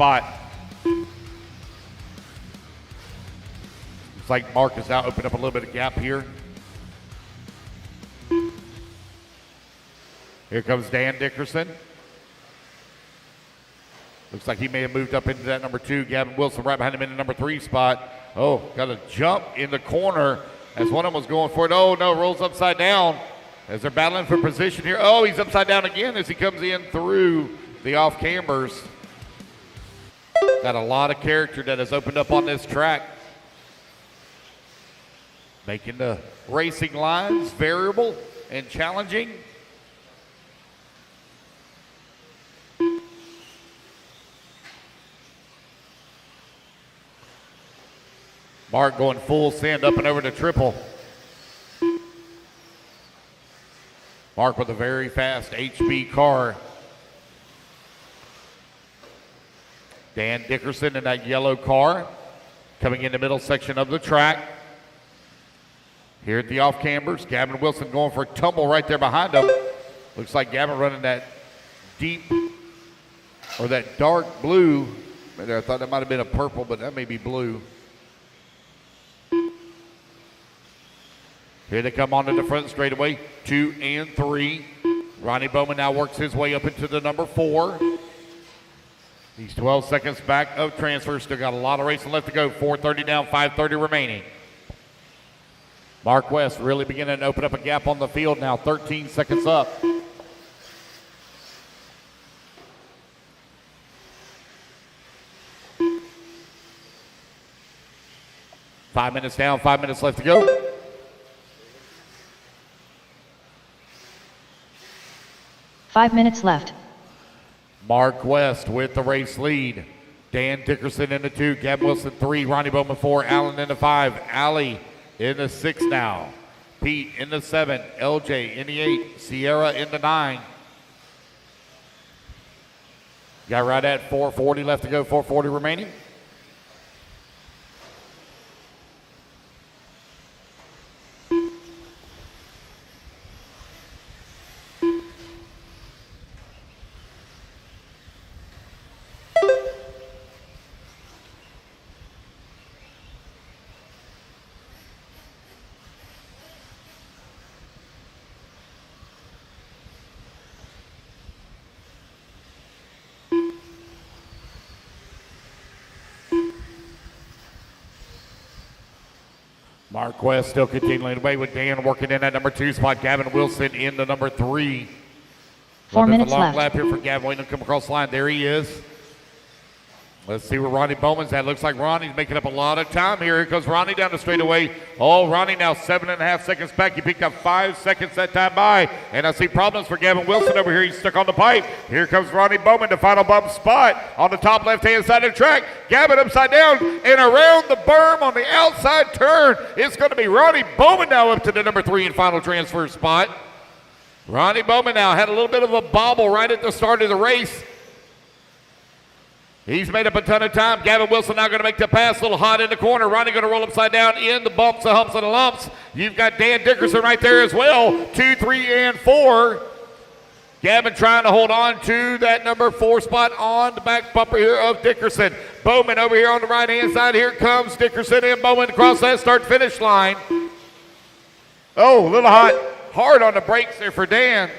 spot. Looks like Mark has now opened up a little bit of gap here. Here comes Dan Dickerson. Looks like he may have moved up into that number 2. Gavin Wilson right behind him in the number 3 spot. Oh, got a jump in the corner as one of them was going for it. Oh, no, rolls upside down as they're battling for position here. Oh, he's upside down again as he comes in through the off cambers. Got a lot of character that has opened up on this track, making the racing lines variable and challenging. Mark going full send up and over to triple. Mark with a very fast HB car. Dan Dickerson in that yellow car coming in the middle section of the track. Here at the off cambers, Gavin Wilson going for a tumble right there behind him. Looks like Gavin running that deep or that dark blue. I thought that might have been a purple, but that may be blue. Here they come onto the front straightaway, 2 and 3. Ronnie Bowman now works his way up into the number 4. He's 12 seconds back of transfer. Still got a lot of racing left to go. 4:30 down, 5:30 remaining. Mark West really beginning to open up a gap on the field now, 13 seconds up. Five minutes down, 5 minutes left to go. Five minutes left. Mark West with the race lead. Dan Dickerson in the 2, Gavin Wilson 3, Ronnie Bowman 4, Allen in the 5, Allie in the 6 now. Pete in the 7, LJ in the 8, Sierra in the 9. Got right at 4:40 left to go, 4:40 remaining. Mark West still continuing away with Dan working in that number 2 spot. Gavin Wilson in the number 3. 4 minutes long left. lap here for Gavin waiting to come across the line. There he is. Let's see where Ronnie Bowman's at. Looks like Ronnie's making up a lot of time here. Here goes Ronnie down the straightaway. Oh, Ronnie now 7.5 seconds back. He picked up 5 seconds that time by. And I see problems for Gavin Wilson over here. He's stuck on the pipe. Here comes Ronnie Bowman, the final bump spot on the top left-hand side of the track. Gavin upside down and around the berm on the outside turn. It's going to be Ronnie Bowman now up to the number 3 and final transfer spot. Ronnie Bowman now had a little bit of a bobble right at the start of the race. He's made up a ton of time. Gavin Wilson now going to make the pass. A little hot in the corner. Ronnie going to roll upside down in the bumps, the humps, and the lumps. You've got Dan Dickerson right there as well. 2, 3, and 4. Gavin trying to hold on to that number 4 spot on the back bumper here of Dickerson. Bowman over here on the right-hand side. Here comes Dickerson and Bowman across that start-finish line. Oh, a little hard on the brakes there for Dan.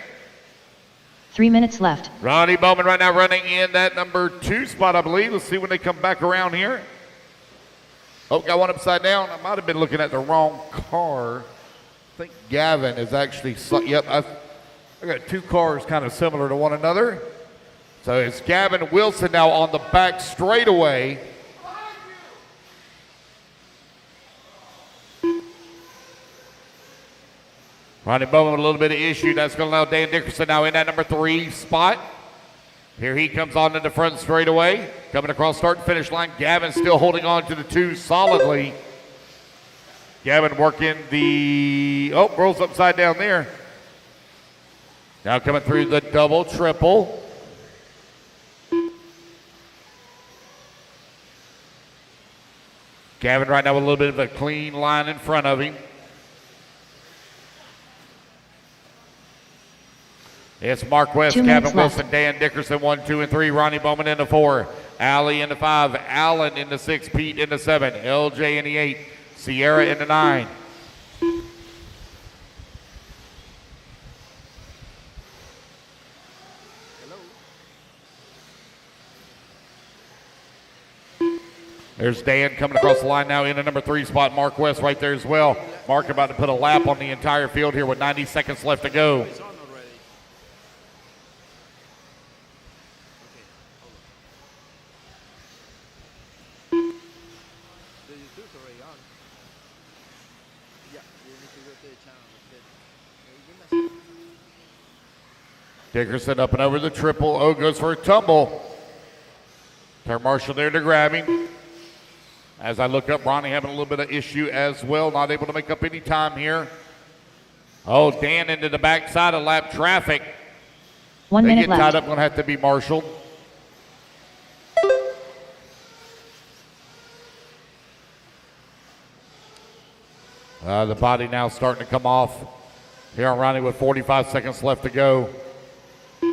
3 minutes left. Ronnie Bowman right now running in that number 2 spot, I believe. Let's see when they come back around here. Oh, got one upside down. I might have been looking at the wrong car. I think Gavin is actually, yep, I got 2 cars kind of similar to one another. So it's Gavin Wilson now on the back straightaway. Ronnie Bowman with a little bit of issue. That's going to allow Dan Dickerson now in that number 3 spot. Here he comes on to the front straightaway. Coming across start and finish line. Gavin still holding on to the 2 solidly. Gavin working the, rolls upside down there. Now coming through the double, triple. Gavin right now with a little bit of a clean line in front of him. It's Mark West, Gavin Wilson, Dan Dickerson, 1, 2, and 3. Ronnie Bowman in the 4. Allie in the 5, Allen in the 6, Pete in the 7, LJ in the 8, Sierra in the 9. There's Dan coming across the line now in the number 3 spot. Mark West right there as well. Mark about to put a lap on the entire field here with 90 seconds left to go. Dickerson up and over the triple. Oh, goes for a tumble. Turn Marshall there to grab him. As I look up, Ronnie having a little bit of issue as well. Not able to make up any time here. Oh, Dan into the backside of lap traffic. 1 minute left. They get tied up, going to have to be marshaled. The body now starting to come off here on Ronnie with 45 seconds left to go.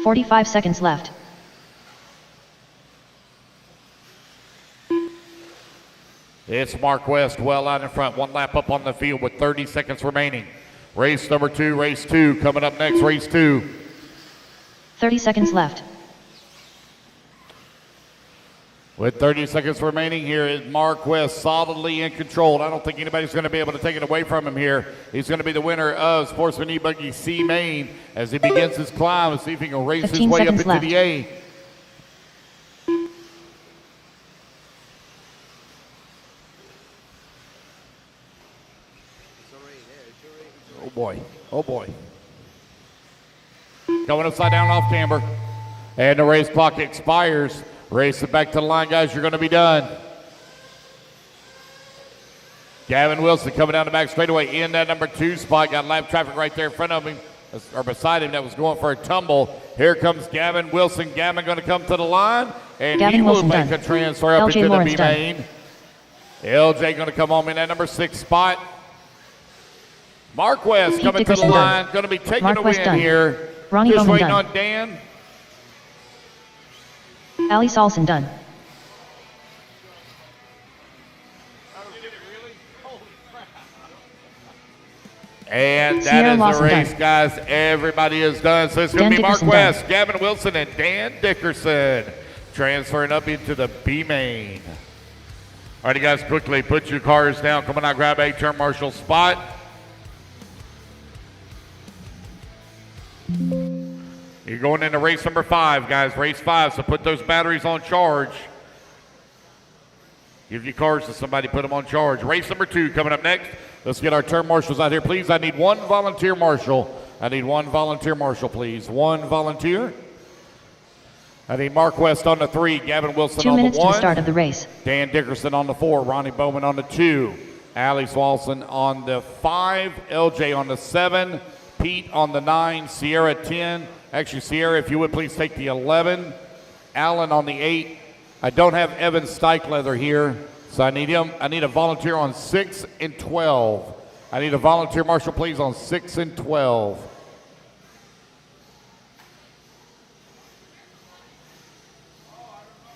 45 seconds left. It's Mark West well out in front. 1 lap up on the field with 30 seconds remaining. Race number 2, race 2. Coming up next, race 2. 30 seconds left. With 30 seconds remaining, here is Mark West solidly in control. I don't think anybody's going to be able to take it away from him here. He's going to be the winner of Sportsman E-buggy C main as he begins his climb and see if he can race his way up into left. the A. Oh boy, oh boy. Going upside down off camber. And the race clock expires. Race it back to the line, guys. You're going to be done. Gavin Wilson coming down the back straightaway in that number 2 spot. Got lap traffic right there in front of him, or beside him, that was going for a tumble. Here comes Gavin Wilson. Gavin going to come to the line, and Gavin he will Wilson make done. a transfer up LJ into Lawrence the B main. LJ going to come home in that number 6 spot. Mark West Pete coming Dickerson to the line, done. going to be taking Mark the West win done. here. Ronnie Just Bowman waiting done. on Dan. Ali Salson done. And that Sierra is the Lawson race, done. guys. Everybody is done. So it's going to Dan be Mark Dickerson West, done. Gavin Wilson, and Dan Dickerson transferring up into the B main. All right, you guys, quickly put your cars down. Come on out, grab a turn marshal spot. You're going into race number 5, guys. Race 5, so put those batteries on charge. Give your cars to somebody, put them on charge. Race number 2 coming up next. Let's get our turn marshals out here, please. I need 1 volunteer marshal. I need 1 volunteer marshal, please. 1 volunteer. I need Mark West on the 3, Gavin Wilson 2 on the 1. minutes to the start of the race. Dan Dickerson on the 4, Ronnie Bowman on the 2, Allie Swalson on the 5, LJ on the 7, Pete on the 9, Sierra 10. Actually, Sierra, if you would please take the 11. Allen on the 8. I don't have Evan Steichleather here, so I need him. I need a volunteer on 6 and 12. I need a volunteer marshal, please, on 6 and 12.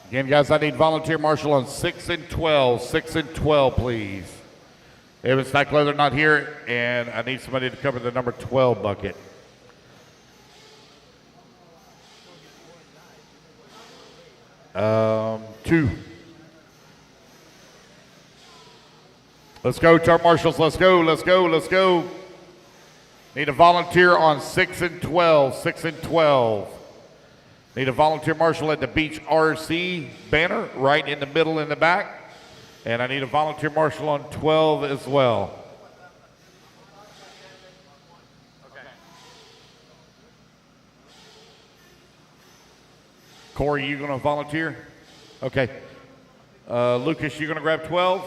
Again, guys, I need volunteer marshal on 6 and 12. 6 and 12, please. Evan Steichleather not here, and I need somebody to cover the number 12 bucket. Two. Let's go, turn marshals. Let's go, let's go, let's go. Need a volunteer on 6 and 12. 6 and 12. Need a volunteer marshal at the Beach RC banner right in the middle in the back. And I need a volunteer marshal on 12 as well. Corey, you gonna volunteer? Okay. Lucas, you gonna grab 12?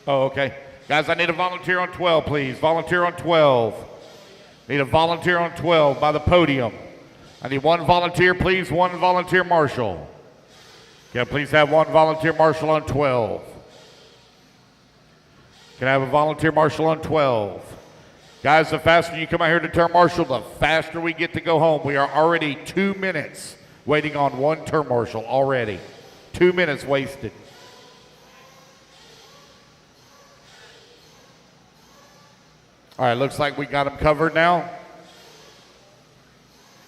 Oh, okay. Guys, I need a volunteer on 12, please. Volunteer on 12. Need a volunteer on 12 by the podium. I need 1 volunteer, please. 1 volunteer marshal. Can I please have 1 volunteer marshal on 12? Can I have a volunteer marshal on 12? Guys, the faster you come out here to turn marshal, the faster we get to go home. We are already 2 minutes waiting on one turn marshal already. 2 minutes wasted. All right, looks like we got them covered now.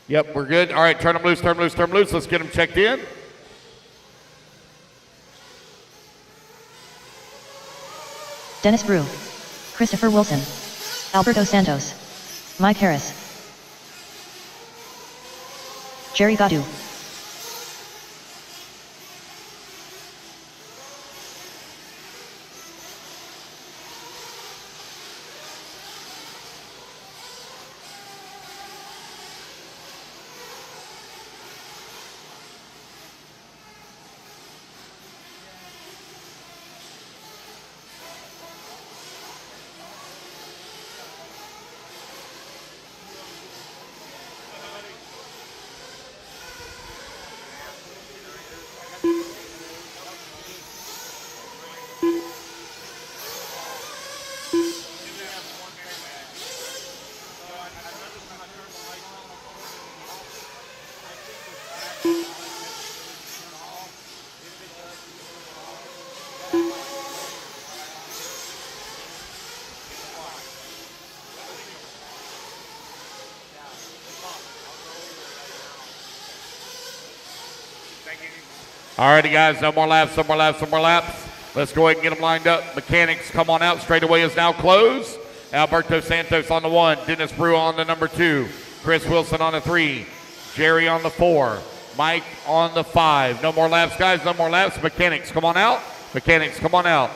Yep, we're good. All right, turn them loose, turn them loose, turn them loose. Let's get them checked in. Dennis Brew, Christopher Wilson, Alberto Santos, Mike Harris, Jerry Gadu. All righty, guys, no more laps, no more laps, no more laps. Let's go ahead and get them lined up. Mechanics, come on out. Straightaway is now closed. Alberto Santos on the 1, Dennis Brew on the number 2, Chris Wilson on the 3, Jerry on the 4, Mike on the 5. No more laps, guys, no more laps. Mechanics, come on out. Mechanics, come on out.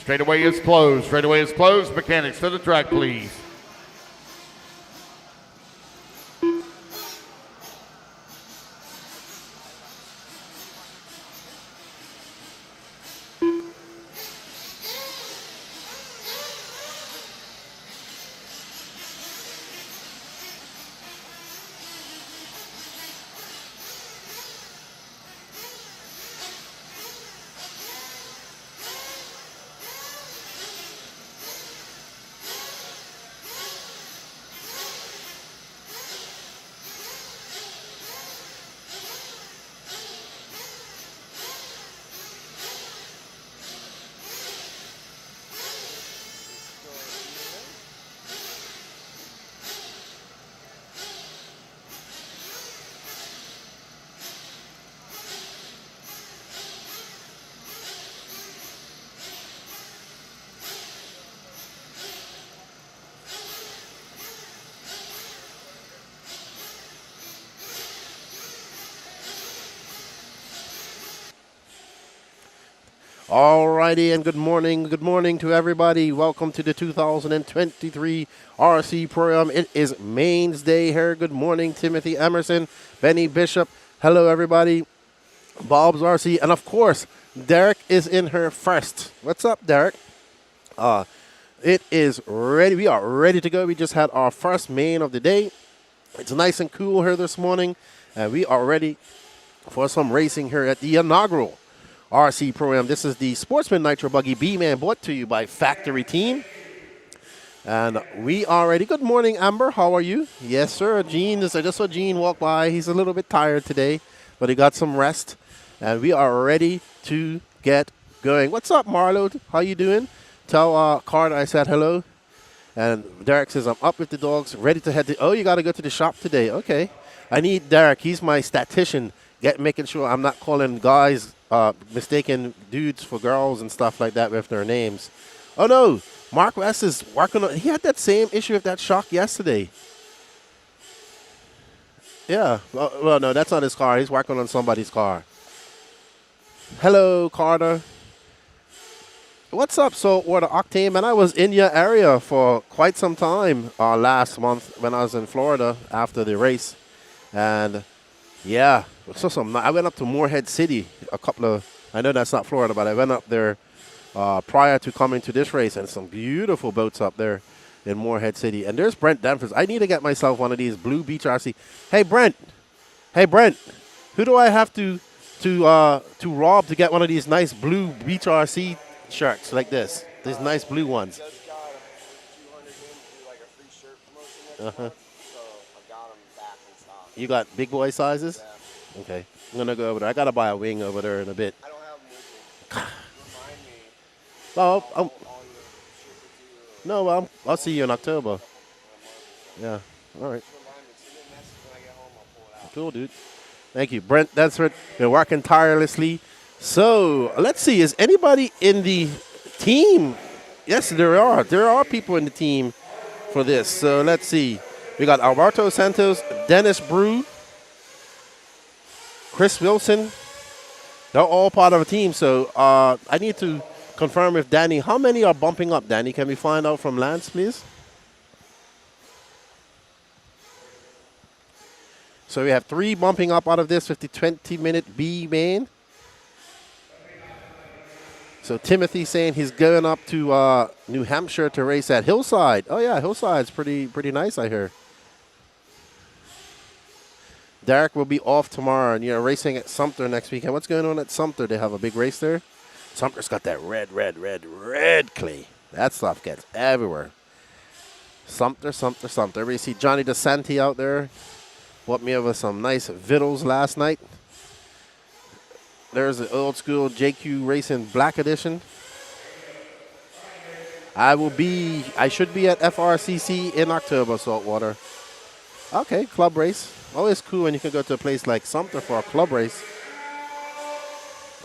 Straightaway is closed. Straightaway is closed. Mechanics to the track, please. Alrighty, and good morning to everybody. Welcome to the 2023 RC program. It is Mains Day here. Good morning, Timothy Emerson, Benny Bishop. Hello, everybody. Bob's RC, and of course, Derek is in here first. What's up, Derek? It is ready. We are ready to go. We just had our first main of the day. It's nice and cool here this morning, and we are ready for some racing here at the inaugural RC program. This is the Sportsman Nitro Buggy B, man, brought to you by Factory Team. And we are ready. Good morning, Amber. How are you? Yes, sir. Gene, I just saw Gene walk by. He's a little bit tired today, but he got some rest. And we are ready to get going. What's up, Marlo? How you doing? Tell Carter I said hello. And Derek says, I'm up with the dogs, ready to head to... Oh, you got to go to the shop today. Okay. I need Derek. He's my statistician, making sure I'm not calling guys... mistaken dudes for girls and stuff like that with their names. Oh no, Mark West is working on, he had that same issue with that shock yesterday. Yeah, well no, that's not his car. He's working on somebody's car. Hello, Carter. What's up, Saltwater Octane? Man, I was in your area for quite some time last month when I was in Florida after the race. And yeah, I went up to Morehead City I know that's not Florida, but I went up there prior to coming to this race, and some beautiful boats up there in Morehead City. And there's Brent Danvers. I need to get myself one of these blue Beach RC. Hey, Brent, who do I have to rob to get one of these nice blue Beach RC shirts like this? These nice blue ones. Just got him 200 in to do like a free shirt promotion. So I got him back in stock. You got big boy sizes? Yeah. Okay. I'm going to go over there. I got to buy a wing over there in a bit. I don't have them with me. Remind me. Well, I'll ship it to you. no, I'll see you in October. Yeah. All right. Just remind me. Send me a message when I get home. I'll pull it out. Cool, dude. Thank you, Brent. That's right. Been working tirelessly. So let's see. Is anybody in the team? Yes, there are. There are people in the team for this. So let's see. We got Alberto Santos, Dennis Brew, Chris Wilson. They're all part of a team. So I need to confirm if Danny. How many are bumping up, Danny? Can we find out from Lance, please? So we have 3 bumping up out of this 20-minute B main. So Timothy saying he's going up to New Hampshire to race at Hillside. Oh yeah, Hillside's pretty nice, I hear. Derek will be off tomorrow, and you're racing at Sumter next weekend. What's going on at Sumter? They have a big race there. Sumter's got that red clay. That stuff gets everywhere. Sumter. We see Johnny DeSanti out there. Bought me over some nice vittles last night. There's the old school JQ Racing Black Edition. I should be at FRCC in October, Saltwater. Okay, club race. Always cool when you can go to a place like Sumter for a club race.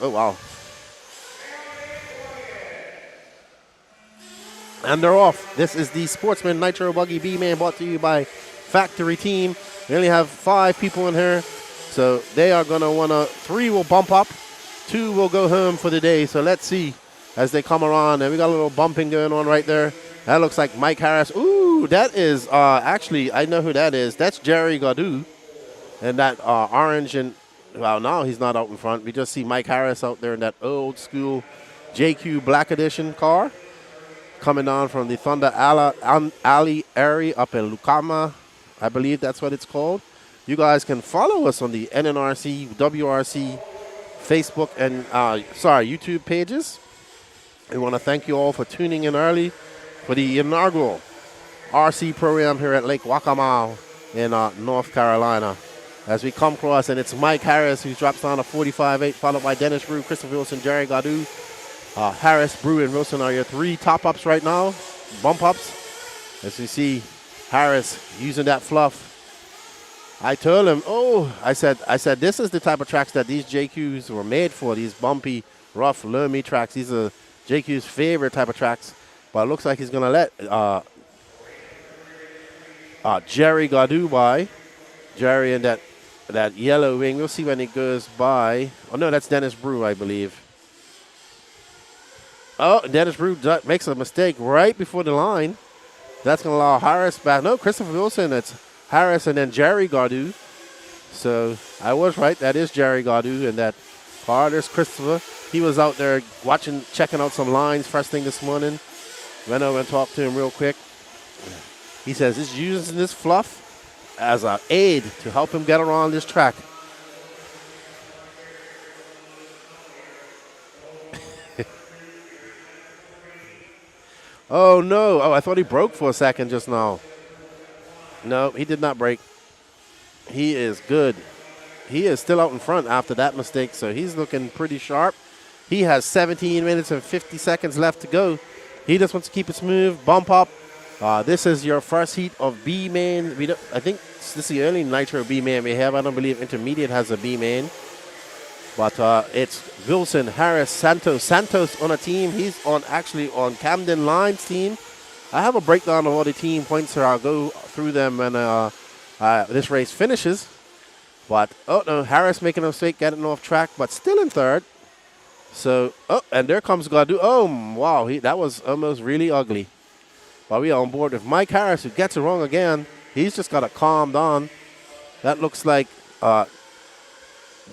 Oh, wow. And they're off. This is the Sportsman Nitro Buggy B man brought to you by Factory Team. We only have 5 people in here. So they are going to want to, 3 will bump up, 2 will go home for the day. So let's see as they come around. And we got a little bumping going on right there. That looks like Mike Harris. Ooh, that is, actually, I know who that is. That's Jerry Gaudu. And that orange and, well, now he's not out in front. We just see Mike Harris out there in that old school JQ Black Edition car. Coming on from the Thunder Alley area up in Lucama. I believe that's what it's called. You guys can follow us on the NNRC, WRC, Facebook, and YouTube pages. We want to thank you all for tuning in early for the inaugural RC program here at Lake Waccamaw in North Carolina. As we come across, and it's Mike Harris who drops down a 45.8, followed by Dennis Brew, Christopher Wilson, Jerry Gaudu. Harris, Brew, and Wilson are your 3 top-ups right now, bump-ups. As you see, Harris using that fluff. I told him, I said, this is the type of tracks that these JQs were made for, these bumpy, rough, loamy tracks. These are JQ's favorite type of tracks. But it looks like he's going to let Jerry Gaudu by. Jerry in that yellow wing. We'll see when it goes by. Oh, no, that's Dennis Brew, I believe. Oh, Dennis Brew makes a mistake right before the line. That's going to allow Harris back. No, Christopher Wilson. It's Harris and then Jerry Gaudu. So I was right. That is Jerry Gaudu and that car. There's Christopher. He was out there checking out some lines first thing this morning. Went over and talked to him real quick. He says he's using this fluff as an aid to help him get around this track. Oh, no. Oh, I thought he broke for a second just now. No, he did not break. He is good. He is still out in front after that mistake, so he's looking pretty sharp. He has 17 minutes and 50 seconds left to go. He just wants to keep it smooth, bump up. This is your first heat of B-main. I think this is the only Nitro B-main we have. I don't believe Intermediate has a B-main. But it's Wilson, Harris, Santos on a team. He's actually on Camden Line's team. I have a breakdown of all the team points here. I'll go through them when this race finishes. But, oh, no, Harris making a mistake, getting off track, but still in third. So, oh, and there comes Gaudu. Oh, wow, that was almost really ugly. But we are on board with Mike Harris, who gets it wrong again. He's just got to calm down. That looks like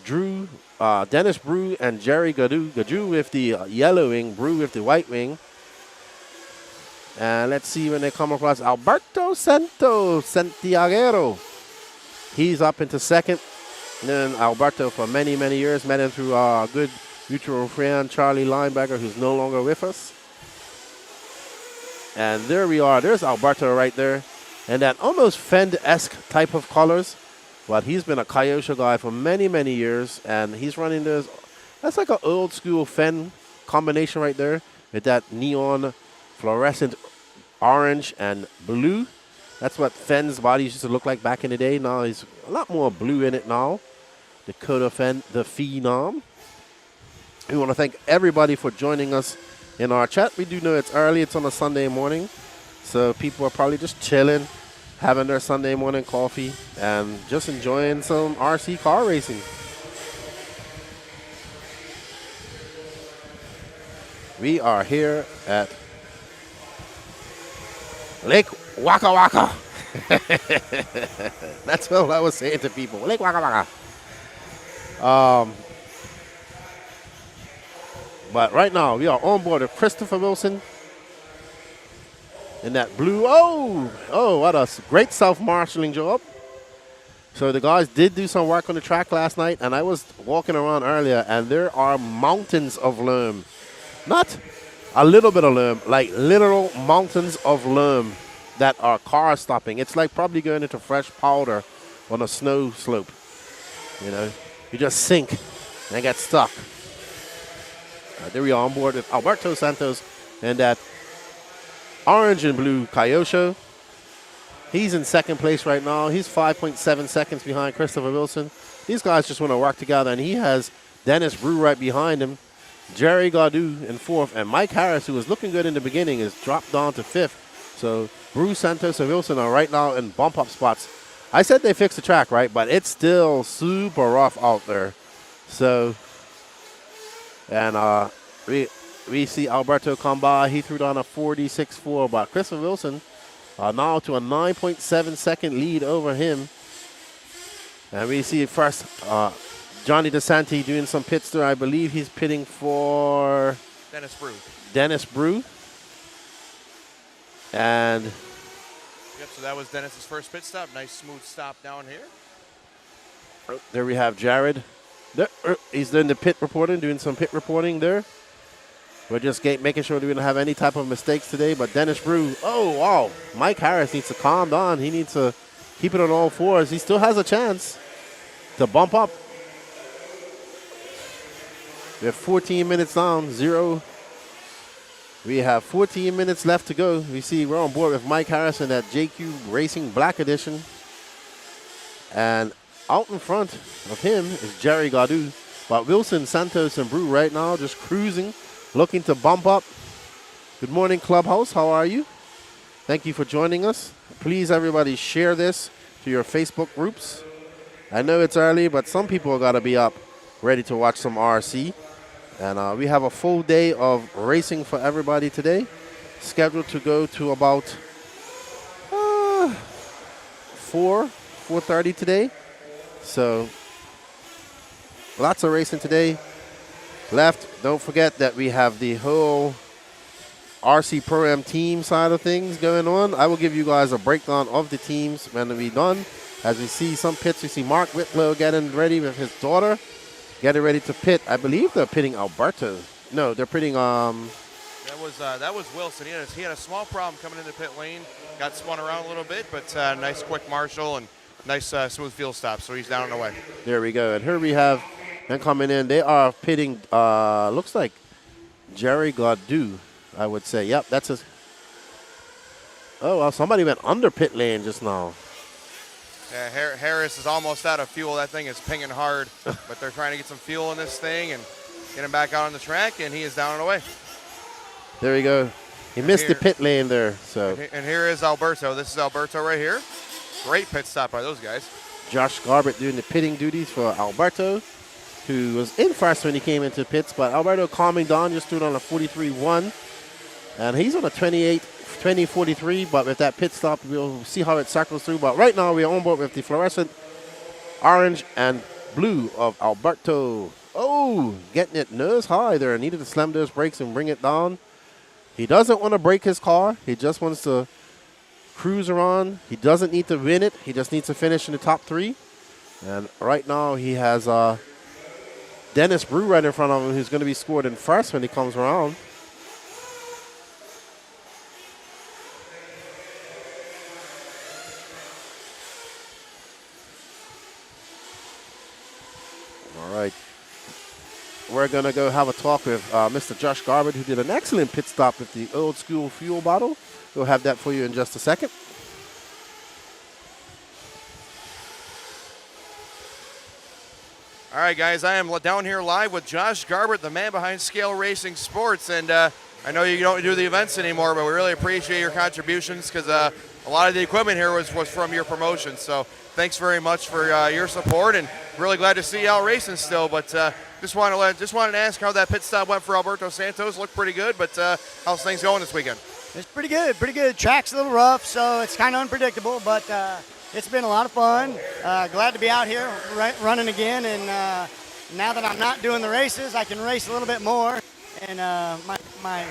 Dennis Brew and Jerry Gaudu. Gaudu with the yellow wing, Brew with the white wing. And let's see when they come across Alberto Santiago. He's up into second. And then Alberto for many, many years. Met him through our good mutual friend, Charlie Linebacker, who's no longer with us. And there we are. There's Alberto right there. And that almost Fend-esque type of colors. But he's been a Kyosho guy for many, many years, and he's running this. That's like an old school Fen combination right there with that neon fluorescent orange and blue. That's what Fen's body used to look like back in the day. Now he's a lot more blue in it now. Dakota Fen, the Phenom. We want to thank everybody for joining us in our chat. We do know it's early. It's on a Sunday morning. So people are probably just chilling, having their Sunday morning coffee, and just enjoying some RC car racing. We are here at Lake Waka Waka. That's what I was saying to people. Lake Waka Waka. But right now, we are on board with Christopher Wilson in that blue. Oh, what a great self-marshalling job. So the guys did do some work on the track last night, and I was walking around earlier, and there are mountains of loam. Not a little bit of loam, like literal mountains of loam that are car stopping. It's like probably going into fresh powder on a snow slope. You know, you just sink and get stuck. There we are on board with Alberto Santos and that orange and blue Kyosho. He's in second place right now. He's 5.7 seconds behind Christopher Wilson. These guys just want to work together, and he has Dennis Brew right behind him, Jerry Gaudu in fourth, and Mike Harris, who was looking good in the beginning, is dropped down to fifth. So Brew, Santos, and Wilson are right now in bump-up spots. I said they fixed the track, right? But it's still super rough out there. So, and we see Alberto come by. He threw down a 46.4, but Christopher Wilson now to a 9.7 second lead over him. And we see first Johnny DeSanti doing some pits there. I believe he's pitting for Dennis Brew. And yep, so that was Dennis's first pit stop. Nice smooth stop down here. There we have Jared. He's doing the pit reporting, doing some pit reporting there. We're just making sure that we don't have any type of mistakes today. But Dennis Brew, oh, wow. Mike Harris needs to calm down. He needs to keep it on all fours. He still has a chance to bump up. We have 14 minutes down, 0. We have 14 minutes left to go. We see we're on board with Mike Harris in that JQ Racing Black Edition. And out in front of him is Jerry Gaudu. But Wilson, Santos, and Brew right now just cruising, looking to bump up. Good morning, Clubhouse. How are you? Thank you for joining us. Please, everybody, share this to your Facebook groups. I know it's early, but some people got to be up ready to watch some RC. And we have a full day of racing for everybody today. Scheduled to go to about 4:30 today. So lots of racing today left. Don't forget that we have the whole RC Pro-Am team side of things going on. I will give you guys a breakdown of the teams when we're done. As we see some pits, we see Mark Whitlow getting ready with his daughter, getting ready to pit. I believe they're pitting Alberto. No, they're pitting That was Wilson. He had a small problem coming into pit lane. Got spun around a little bit, but nice quick marshal and nice smooth field stop. So he's down and away. There we go. And here we have them coming in. They are pitting. Looks like Jerry Gaudu, I would say. Yep, that's his. Oh well, somebody went under pit lane just now. Yeah, Harris is almost out of fuel. That thing is pinging hard, but they're trying to get some fuel in this thing and get him back out on the track, and he is down and away. There we go. He missed the pit lane there. So. And here is Alberto. This is Alberto right here. Great pit stop by those guys. Josh Garbett doing the pitting duties for Alberto, who was in first when he came into pits, but Alberto calming down, just threw on a 43.1, and he's on a 20.43, but with that pit stop, we'll see how it circles through. But right now, we're on board with the fluorescent orange and blue of Alberto. Oh, getting it nose high there. Needed to slam those brakes and bring it down. He doesn't want to break his car. He just wants to cruise around. He doesn't need to win it. He just needs to finish in the top 3. And right now, he has Dennis Brew right in front of him, who's going to be scored in first when he comes around. we're going to go have a talk with Mr. Josh Garbutt, who did an excellent pit stop with the old school fuel bottle. We'll have that for you in just a second. All right, guys, I am down here live with Josh Garbutt, the man behind Scale Racing Sports. And I know you don't do the events anymore, but we really appreciate your contributions because a lot of the equipment here was from your promotion. So thanks very much for your support, and really glad to see you out racing still. But just wanted to ask how that pit stop went for Alberto Santos. Looked pretty good, but how's things going this weekend? It's pretty good, pretty good. Track's a little rough, so it's kind of unpredictable, but it's been a lot of fun. Glad to be out here running again, and now that I'm not doing the races, I can race a little bit more, and my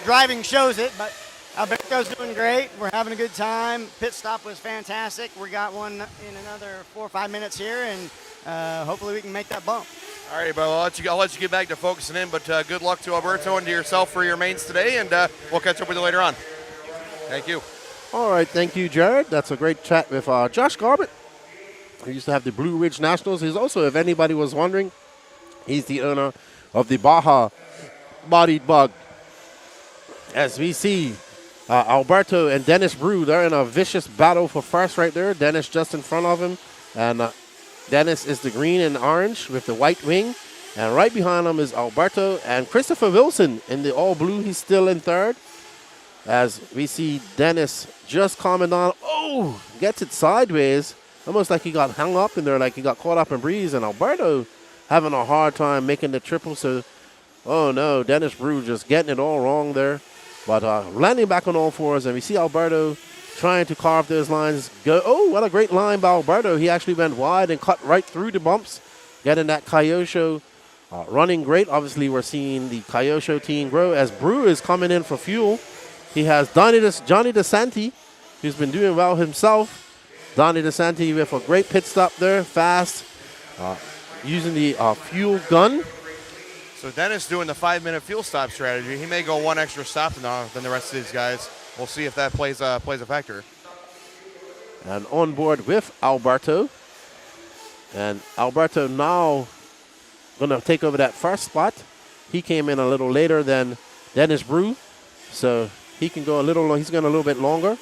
driving shows it, but Alberto's doing great. We're having a good time. Pit stop was fantastic. We got one in another 4 or 5 minutes here, and hopefully we can make that bump. All right, but I'll let you get back to focusing in, but good luck to Alberto and to yourself for your mains today, and we'll catch up with you later on. Thank you. All right, thank you, Jared. That's a great chat with Josh Garbutt, who used to have the Blue Ridge Nationals. He's also, if anybody was wondering, he's the owner of the Baja Bodied Bug. As we see, Alberto and Dennis Brew, they're in a vicious battle for first right there. Dennis just in front of him, and Dennis is the green and orange with the white wing. And right behind him is Alberto and Christopher Wilson in the all blue. He's still in third. As we see Dennis just coming on. Oh, gets it sideways. Almost like he got hung up in there, like he got caught up in breeze. And Alberto having a hard time making the triple. So, oh no, Dennis Brew just getting it all wrong there. But landing back on all fours. And we see Alberto trying to carve those lines. Oh, what a great line by Alberto. He actually went wide and cut right through the bumps, getting that Kyosho running great. Obviously, we're seeing the Kyosho team grow as Brew is coming in for fuel. He has Johnny DeSanti, who's been doing well himself. Johnny DeSanti with a great pit stop there, fast, using the fuel gun. So Dennis doing the 5-minute fuel stop strategy. He may go one extra stop than the rest of these guys. We'll see if that plays a factor. And on board with Alberto. And Alberto now going to take over that first spot. He came in a little later than Dennis Brew. So he can go he's going a little bit longer.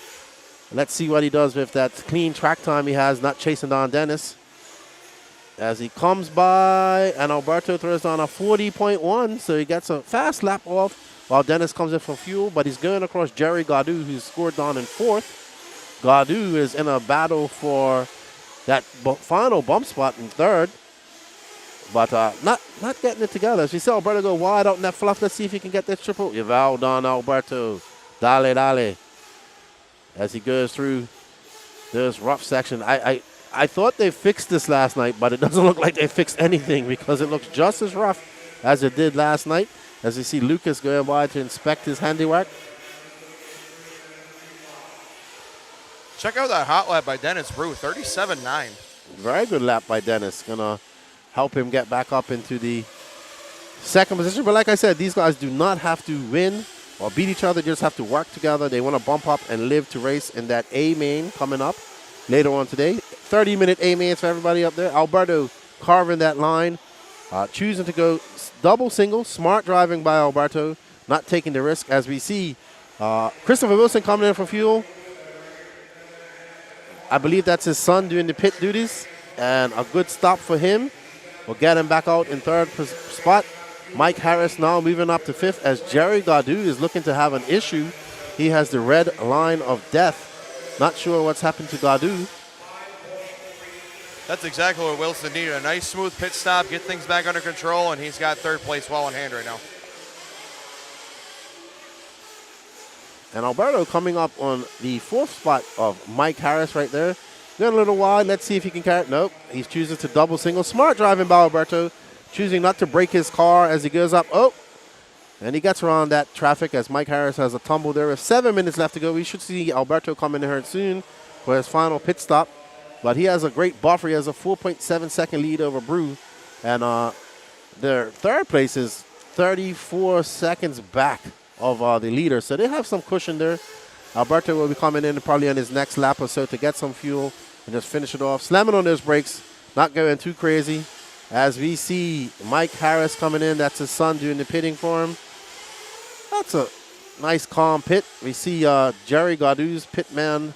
Let's see what he does with that clean track time he has, not chasing down Dennis. As he comes by, and Alberto throws down a 40.1, so he gets a fast lap off while Dennis comes in for fuel, but he's going across Jerry Gaudu, who's scored down in fourth. Gaudu is in a battle for that final bump spot in third, but not getting it together. As we see Alberto go wide out in that fluff, let's see if he can get that triple. Well done, Alberto. Dale, dale. As he goes through this rough section. I thought they fixed this last night, but it doesn't look like they fixed anything because it looks just as rough as it did last night. As you see Lucas going by to inspect his handiwork. Check out that hot lap by Dennis Brew, 37.9. Very good lap by Dennis. Going to help him get back up into the second position. But like I said, these guys do not have to win or beat each other. They just have to work together. They want to bump up and live to race in that A main coming up later on today. 30-minute A mains for everybody up there. Alberto carving that line, choosing to go double single. Smart driving by Alberto, not taking the risk. As we see Christopher Wilson coming in for fuel. I believe that's his son doing the pit duties, and a good stop for him will get him back out in third spot. Mike Harris now moving up to fifth as Jerry Gaudu is looking to have an issue. He has the red line of death. Not sure what's happened to Gaudu. That's exactly what Wilson needed. A nice smooth pit stop, get things back under control, and he's got third place well in hand right now. And Alberto coming up on the fourth spot of Mike Harris right there. Going a little wide. Let's see if he can carry it. Nope. He's choosing to double single. Smart driving by Alberto. Choosing not to break his car as he goes up. Oh. And he gets around that traffic as Mike Harris has a tumble there. With 7 minutes left to go, we should see Alberto coming in here soon for his final pit stop. But he has a great buffer. He has a 4.7 second lead over Brew. And their third place is 34 seconds back of the leader. So they have some cushion there. Alberto will be coming in probably on his next lap or so to get some fuel and just finish it off. Slamming on those brakes, not going too crazy. as we see Mike Harris coming in. That's his son doing the pitting for him. That's a nice calm pit. We see Jerry Gaudou's pit man,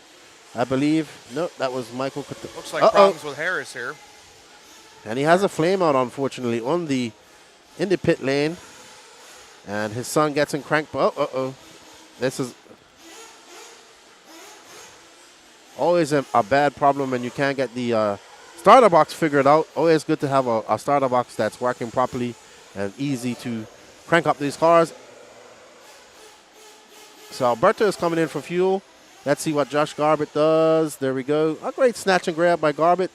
I believe. No, that was Michael. Looks like problems with Harris here. And he has a flame out, unfortunately, in the pit lane. And his son gets in crank. Oh. This is always a bad problem when you can't get the starter box figured out. Always good to have a starter box that's working properly and easy to crank up these cars. So Alberto is coming in for fuel. Let's see what Josh Garbett does. There we go. A great snatch and grab by Garbett.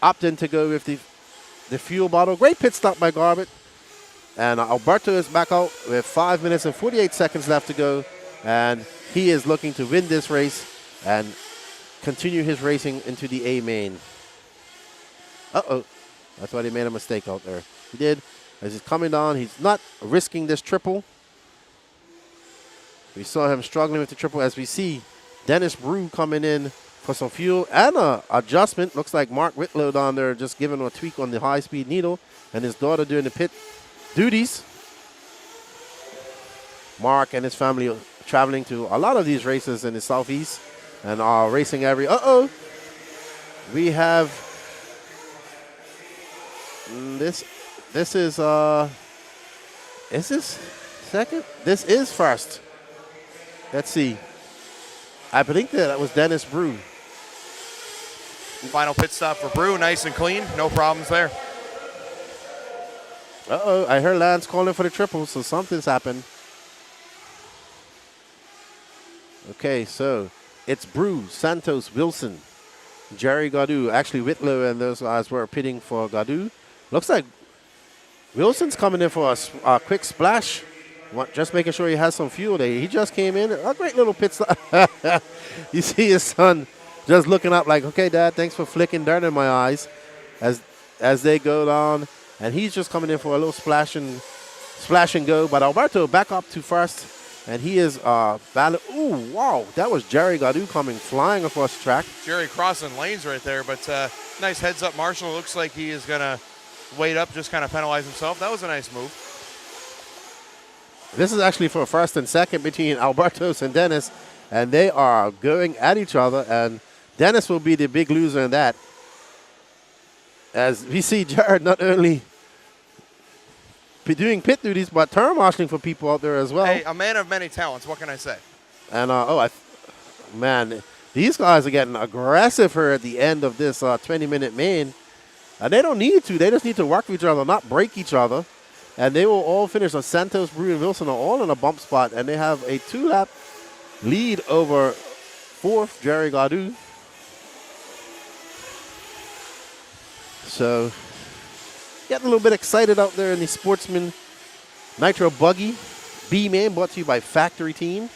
Opting to go with the fuel bottle. Great pit stop by Garbett. And Alberto is back out with 5 minutes and 48 seconds left to go. And he is looking to win this race and continue his racing into the A main. Uh-oh. That's why they made a mistake out there. He did. As he's coming down, he's not risking this triple. We saw him struggling with the triple as we see Dennis Brew coming in for some fuel and an adjustment. Looks like Mark Whitlow down there just giving a tweak on the high-speed needle and his daughter doing the pit duties. Mark and his family are traveling to a lot of these races in the southeast and are racing every. We have this. This is this second? This is first. Let's see. I think that was Dennis Brew. Final pit stop for Brew, nice and clean, no problems there. I heard Lance calling for the triple, so something's happened. Okay, so it's Brew, Santos, Wilson, Jerry Gaudou. Actually, Whitlow and those guys were pitting for Gaudou. Looks like Wilson's coming in for a quick splash. Just making sure he has some fuel there. He just came in. A great little pit stop. You see his son just looking up like, okay, Dad, thanks for flicking dirt in my eyes as they go down. And he's just coming in for a little splash and go. But Alberto back up to first. And he is valid. Ooh, wow. That was Jerry Gaudou coming flying across the track. Jerry crossing lanes right there. But nice heads up, Marshall. Looks like he is going to wait up, just kind of penalize himself. That was a nice move. This is actually for first and second between Albertos and Dennis. And they are going at each other. And Dennis will be the big loser in that. As we see Jared not only doing pit duties, but turn marshaling for people out there as well. Hey, a man of many talents. What can I say? And, man, these guys are getting aggressive here at the end of this 20-minute main. And they don't need to. They just need to work with each other, not break each other. And they will all finish. Santos, Brew, and Wilson are all in a bump spot. And they have a 2-lap lead over fourth, Jerry Gaudou. So, getting a little bit excited out there in the Sportsman Nitro Buggy B main, brought to you by Factory Team.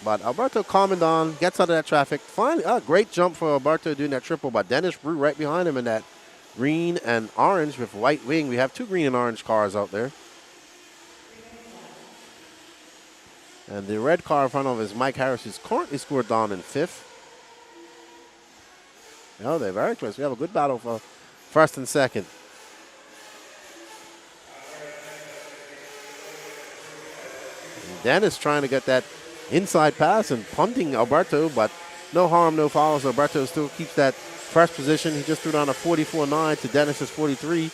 But Alberto calming down, gets out of that traffic. Finally, a great jump for Alberto doing that triple, but Dennis Brew right behind him in that green and orange with white wing. We have two green and orange cars out there. And the red car in front of is Mike Harris, who's currently scored down in fifth. No, they're very close. We have a good battle for first and second. And Dennis trying to get that inside pass and punting Alberto, but no harm, no fouls. Alberto still keeps that first position. He just threw down a 44.9 to Dennis's 43.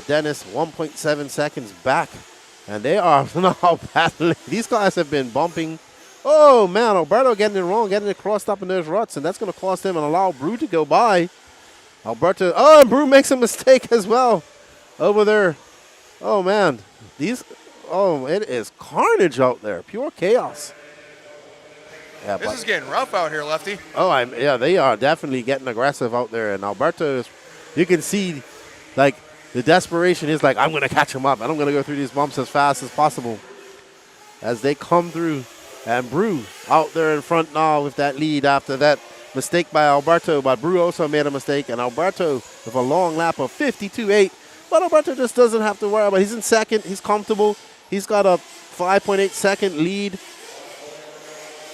Dennis 1.7 seconds back, and they are now battling. These guys have been bumping. Oh, man, Alberto getting it wrong, getting it crossed up in those ruts, and that's going to cost him and allow Brew to go by. Alberto, and Brew makes a mistake as well over there. Oh, man, it is carnage out there, pure chaos. Yeah, this is getting rough out here, Lefty. They are definitely getting aggressive out there, and Alberto, you can see, like, the desperation is like, I'm going to catch him up, and I'm going to go through these bumps as fast as possible as they come through. And Brew out there in front now with that lead after that mistake by Alberto. But Brew also made a mistake. And Alberto with a long lap of 52.8. But Alberto just doesn't have to worry about it. He's in second. He's comfortable. He's got a 5.8 second lead.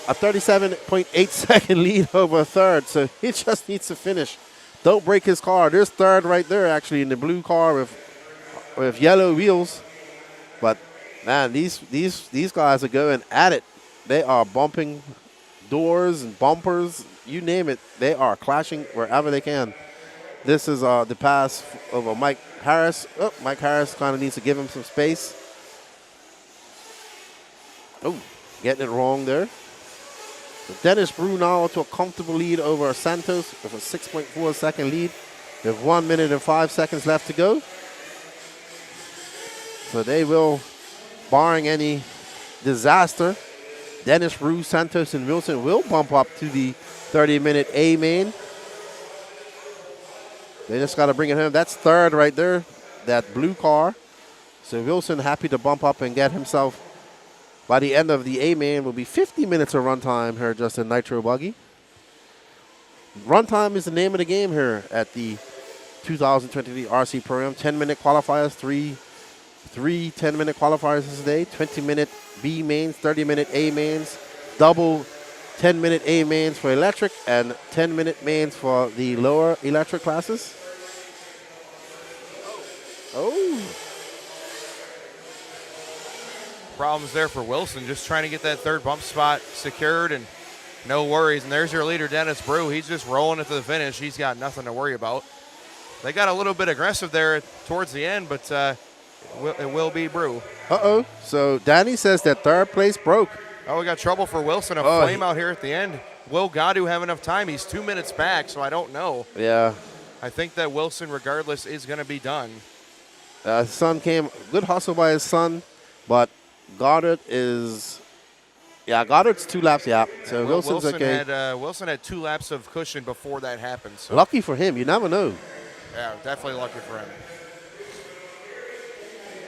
a 37.8 second lead over third, so he just needs to finish. Don't break his car. There's third right there, actually, in the blue car with yellow wheels. But man, these guys are going at it. They are bumping doors and bumpers, you name it. They are clashing wherever they can. This is the pass over Mike Harris. Oh, Mike Harris kind of needs to give him some space. Oh, getting it wrong there. So Dennis Brew now to a comfortable lead over Santos with a 6.4 second lead. With 1 minute and 5 seconds left to go. So they will, barring any disaster, Dennis Brew, Santos, and Wilson will bump up to the 30-minute A main. They just got to bring it home. That's third right there, that blue car. So Wilson happy to bump up and get himself, by the end of the A main, will be 50 minutes of runtime here just in Nitro Buggy. Runtime is the name of the game here at the 2023 RC Podium. 10-minute qualifiers, three 10-minute qualifiers this day, 20-minute B mains, 30-minute A mains, double 10-minute A mains for electric, and 10-minute mains for the lower electric classes. Oh. Problems there for Wilson, just trying to get that third bump spot secured, and no worries. And there's your leader, Dennis Brew. He's just rolling it to the finish. He's got nothing to worry about. They got a little bit aggressive there towards the end, but it will be Brew. Uh-oh. So Danny says that third place broke. Oh, we got trouble for Wilson. A flame out here at the end. Will Gadu have enough time? He's 2 minutes back, so I don't know. Yeah. I think that Wilson, regardless, is going to be done. His son came, good hustle by his son, but Goddard is, Goddard's 2 laps, yeah. So Wilson's okay. Wilson had 2 laps of cushion before that happened. So. Lucky for him, you never know. Yeah, definitely lucky for him.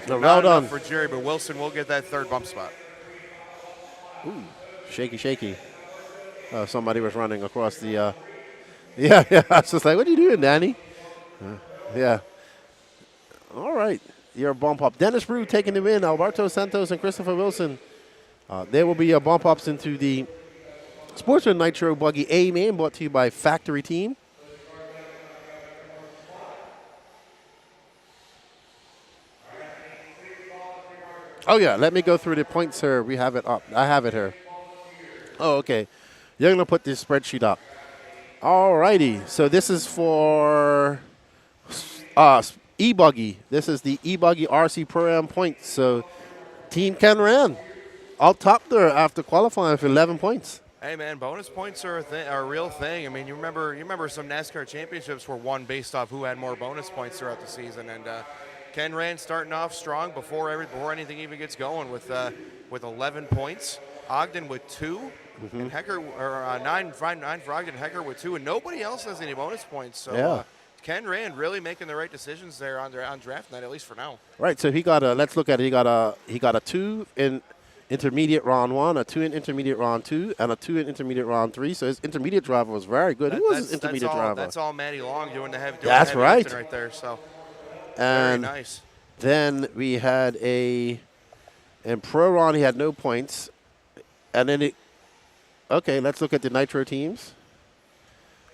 No, well done for Jerry, but Wilson will get that third bump spot. Ooh, shaky. Oh, somebody was running across the, yeah. I was just like, what are you doing, Danny? Yeah. All right. Your bump up. Dennis Brew taking the win. Alberto Santos and Christopher Wilson. There will be your bump ups into the Sportsman Nitro Buggy A main, brought to you by Factory Team. Oh, yeah. Let me go through the points here. We have it up. I have it here. Oh, okay. You're going to put this spreadsheet up. All righty. So this is for E-buggy. This is the E-buggy RC Pro-Am points. So Team Ken Rand out top there after qualifying for 11 points. Hey, man, bonus points are a real thing. I mean, you remember some NASCAR championships were won based off who had more bonus points throughout the season. And Ken Rand starting off strong before anything even gets going with 11 points. Ogden with 2, and Hecker, or 9 for Ogden, Hecker with 2, and nobody else has any bonus points. So Ken Rand really making the right decisions there on draft night, at least for now. Right. So he got a. Let's look at it. He got a 2 in intermediate round 1, a 2 in intermediate round 2, and a 2 in intermediate round 3. So his intermediate driver was very good. Who was his intermediate driver? That's all Matty Long doing the heavy. That's right. Right there. So and very nice. Then we had in pro round he had no points, and then okay, let's look at the Nitro teams.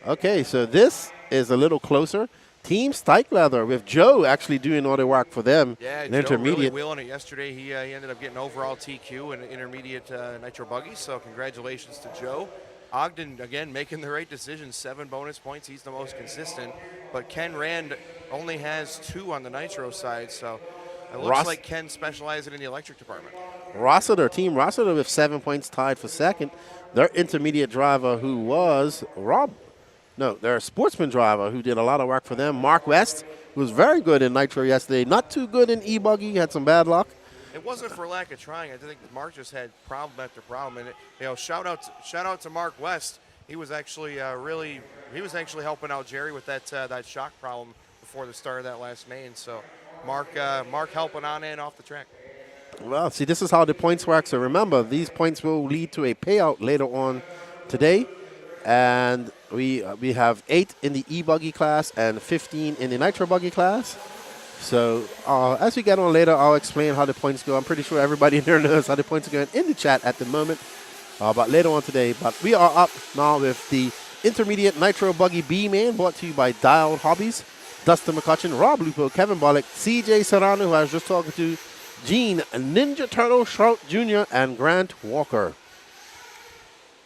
Okay, so this is a little closer. Team Steichleather with Joe actually doing all the work for them. Yeah, in Joe intermediate. really wheeling it yesterday. He ended up getting overall TQ in intermediate Nitro Buggy, so congratulations to Joe. Ogden, again, making the right decision, 7 bonus points. He's the most consistent. But Ken Rand only has 2 on the Nitro side, so it looks like Ken specializing in the electric department. Team Rossiter with 7 points tied for second. Their intermediate driver who was their sportsman driver who did a lot of work for them, Mark West, who was very good in Nitro yesterday. Not too good in E-buggy, had some bad luck. It wasn't for lack of trying. I think Mark just had problem after problem. And shout out to Mark West. He was actually helping out Jerry with that shock problem before the start of that last main. So Mark helping on and off the track. Well, see, this is how the points work. So remember, these points will lead to a payout later on today. And we have 8 in the E-buggy class and 15 in the Nitro Buggy class. So as we get on later, I'll explain how the points go. I'm pretty sure everybody in there knows how the points are going in the chat at the moment. but later on today. But we are up now with the intermediate Nitro Buggy B main, brought to you by Dialed Hobbies. Dustin McCutcheon, Rob Lupo, Kevin Bullock, CJ Serrano, who I was just talking to, Gene Ninja Turtle Shrout Jr., and Grant Walker.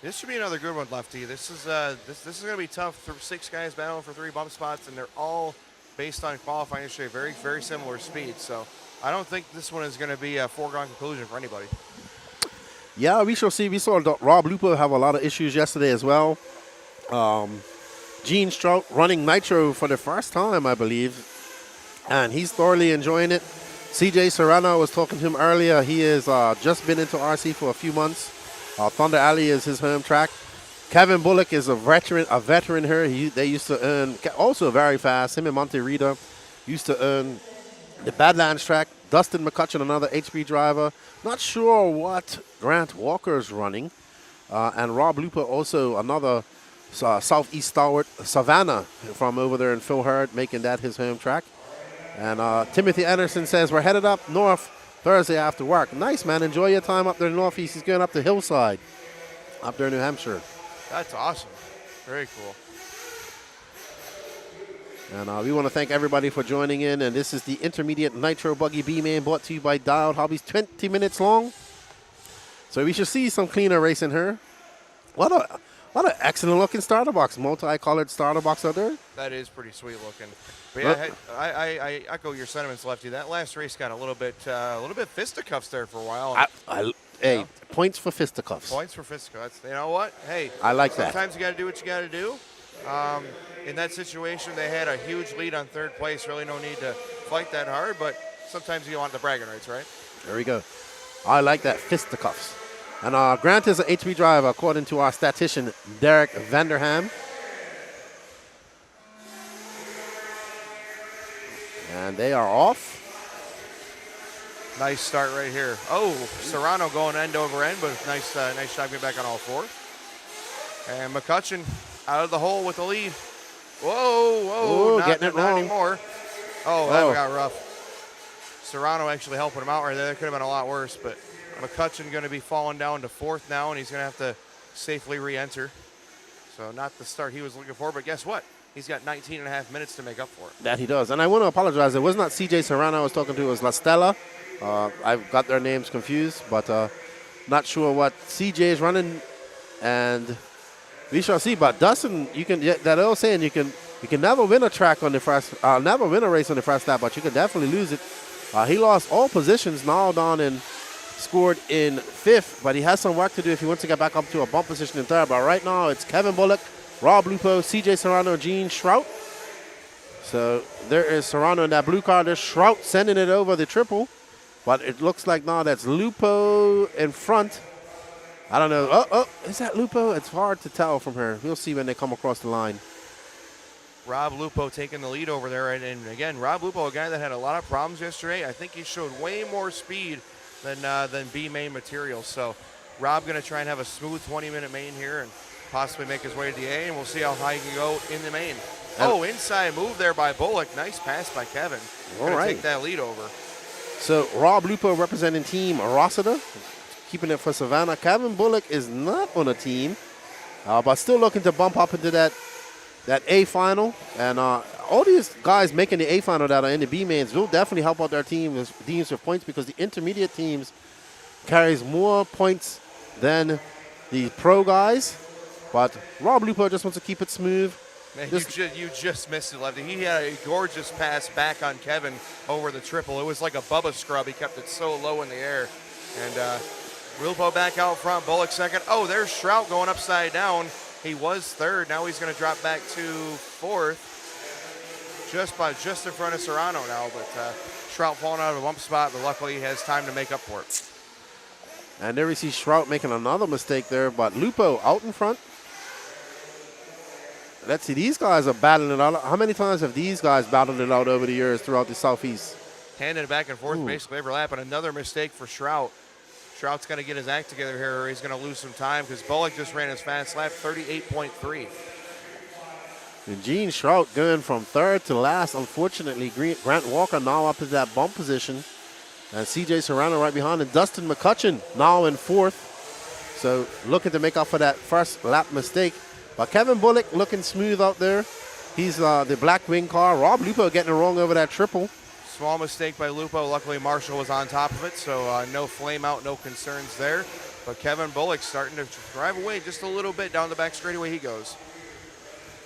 This should be another good one, Lefty. This is going to be tough. 6 guys battling for 3 bump spots, and they're all based on qualifying history, very, very similar speed. So I don't think this one is going to be a foregone conclusion for anybody. Yeah, we shall see. We saw Rob Lupo have a lot of issues yesterday as well. Gene Strout running Nitro for the first time, I believe, and he's thoroughly enjoying it. CJ Serrano, I was talking to him earlier. He has just been into RC for a few months. Thunder Alley is his home track. Kevin Bullock is a veteran here. They used to earn, also very fast. Him and Monte Rita used to earn the Badlands track. Dustin McCutcheon, another HB driver. Not sure what Grant Walker is running. And Rob Lupo, also another Southeast stalwart, Savannah, from over there in Phil Hurd, making that his home track. And Timothy Anderson says, we're headed up north Thursday after work. Nice, man. Enjoy your time up there in the northeast. He's going up to Hillside, up there in New Hampshire. That's awesome. Very cool. And we want to thank everybody for joining in. And this is the intermediate Nitro Buggy B main, brought to you by Dialed Hobbies, 20 minutes long. So we should see some cleaner racing here. What an excellent looking starter box, multicolored starter box out there. That is pretty sweet looking. But yeah, I echo your sentiments, Lefty. That last race got a little bit fisticuffs there for a while. Hey, points for fisticuffs. Points for fisticuffs. You know what? Hey, I like that. Sometimes you got to do what you got to do. In that situation, they had a huge lead on 3rd place. Really no need to fight that hard, but sometimes you want the bragging rights, right? There we go. I like that, fisticuffs. And Grant is an HB driver, according to our statistician, Derek Vanderham. And they are off. Nice start right here. Oh, Serrano going end over end, but nice job getting back on all 4. And McCutcheon out of the hole with the lead. Whoa, getting it wrong. Anymore. Oh, that got rough. Serrano actually helping him out right there. That could have been a lot worse, but McCutcheon going to be falling down to 4th now, and he's going to have to safely re-enter. So not the start he was looking for, but guess what? He's got 19 and a half minutes to make up for it. That he does. And I want to apologize. It was not CJ Serrano I was talking to. It was La Stella. I've got their names confused, but not sure what CJ is running. And we shall see. But Dustin, you can, that old saying, you can never win a track on the first, never win a race on the first lap, but you can definitely lose it. He lost all positions, now down in, scored in 5th, but he has some work to do if he wants to get back up to a bump position in 3rd. But right now it's Kevin Bullock, Rob Lupo, CJ Serrano, Gene Strout. So there is Serrano in that blue car. There's Strout sending it over the triple, but it looks like now that's Lupo in front. I don't know. Oh, is that Lupo? It's hard to tell from here. We'll see when they come across the line. Rob Lupo taking the lead over there. And again, Rob Lupo, a guy that had a lot of problems yesterday. I think he showed way more speed than B main material. So Rob going to try and have a smooth 20-minute main here and possibly make his way to the A, and we'll see how high he can go in the main. Oh, inside move there by Bullock. Nice pass by Kevin. Going to take that lead over. So Rob Lupo representing Team Rossiter, keeping it for Savannah. Kevin Bullock is not on a team, but still looking to bump up into that A final. And all these guys making the A final that are in the B mains will definitely help out their teams with points, because the intermediate teams carries more points than the pro guys. But Rob Lupo just wants to keep it smooth. Man, you just missed it, Lefty. He had a gorgeous pass back on Kevin over the triple. It was like a Bubba scrub. He kept it so low in the air. And Lupo back out front, Bullock 2nd. Oh, there's Strout going upside down. He was 3rd. Now he's going to drop back to 4th. Just in front of Serrano now. But Strout falling out of a bump spot, but luckily he has time to make up for it. And there we see Strout making another mistake there, but Lupo out in front. Let's see, these guys are battling it out. How many times have these guys battled it out over the years throughout the Southeast? Handing it back and forth, basically every lap, and another mistake for Strout. Strout's going to get his act together here, or he's going to lose some time, because Bullock just ran his fast lap, 38.3. And Gene Strout going from 3rd to last. Unfortunately, Grant Walker now up in that bump position. And CJ Serrano right behind, and Dustin McCutcheon now in 4th. So looking to make up for that first lap mistake. But Kevin Bullock looking smooth out there. He's the black wing car. Rob Lupo getting it wrong over that triple. Small mistake by Lupo. Luckily, Marshall was on top of it, so no flame out, no concerns there. But Kevin Bullock starting to drive away just a little bit down the back straightaway he goes.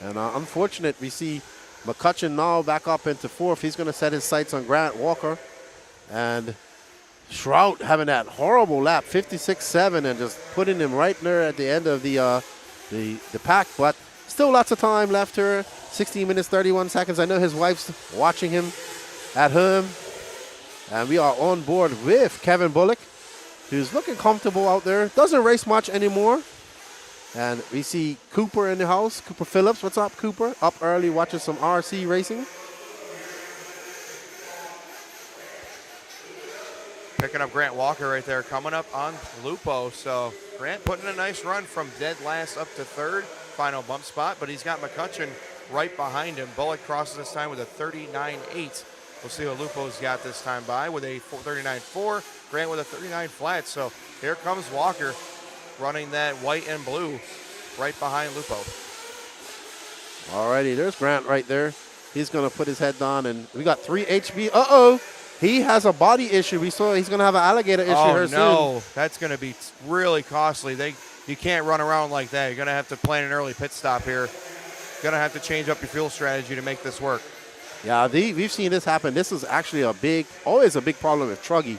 And unfortunate, we see McCutcheon now back up into fourth. He's going to set his sights on Grant Walker. And Shrout having that horrible lap, 56.7, and just putting him right there at the end of the pack. But still lots of time left here. 16 minutes, 31 seconds. I know his wife's watching him at home. And we are on board with Kevin Bullock, who's looking comfortable out there. Doesn't race much anymore. And we see Cooper in the house. Cooper Phillips. What's up, Cooper? Up early watching some RC racing. Picking up Grant Walker right there, coming up on Lupo. So Grant putting a nice run from dead last up to third. Final bump spot, but he's got McCutcheon right behind him. Bullock crosses this time with a 39.8. We'll see what Lupo's got this time by with a 39.4. Grant with a 39 flat. So here comes Walker running that white and blue right behind Lupo. Alrighty, there's Grant right there. He's going to put his head down, and we got 3 HB. Uh-oh. He has a body issue. We saw he's going to have an alligator issue here soon. Oh, no. That's going to be really costly. You can't run around like that. You're going to have to plan an early pit stop here. Going to have to change up your fuel strategy to make this work. Yeah, we've seen this happen. This is actually always a big problem with Truggy.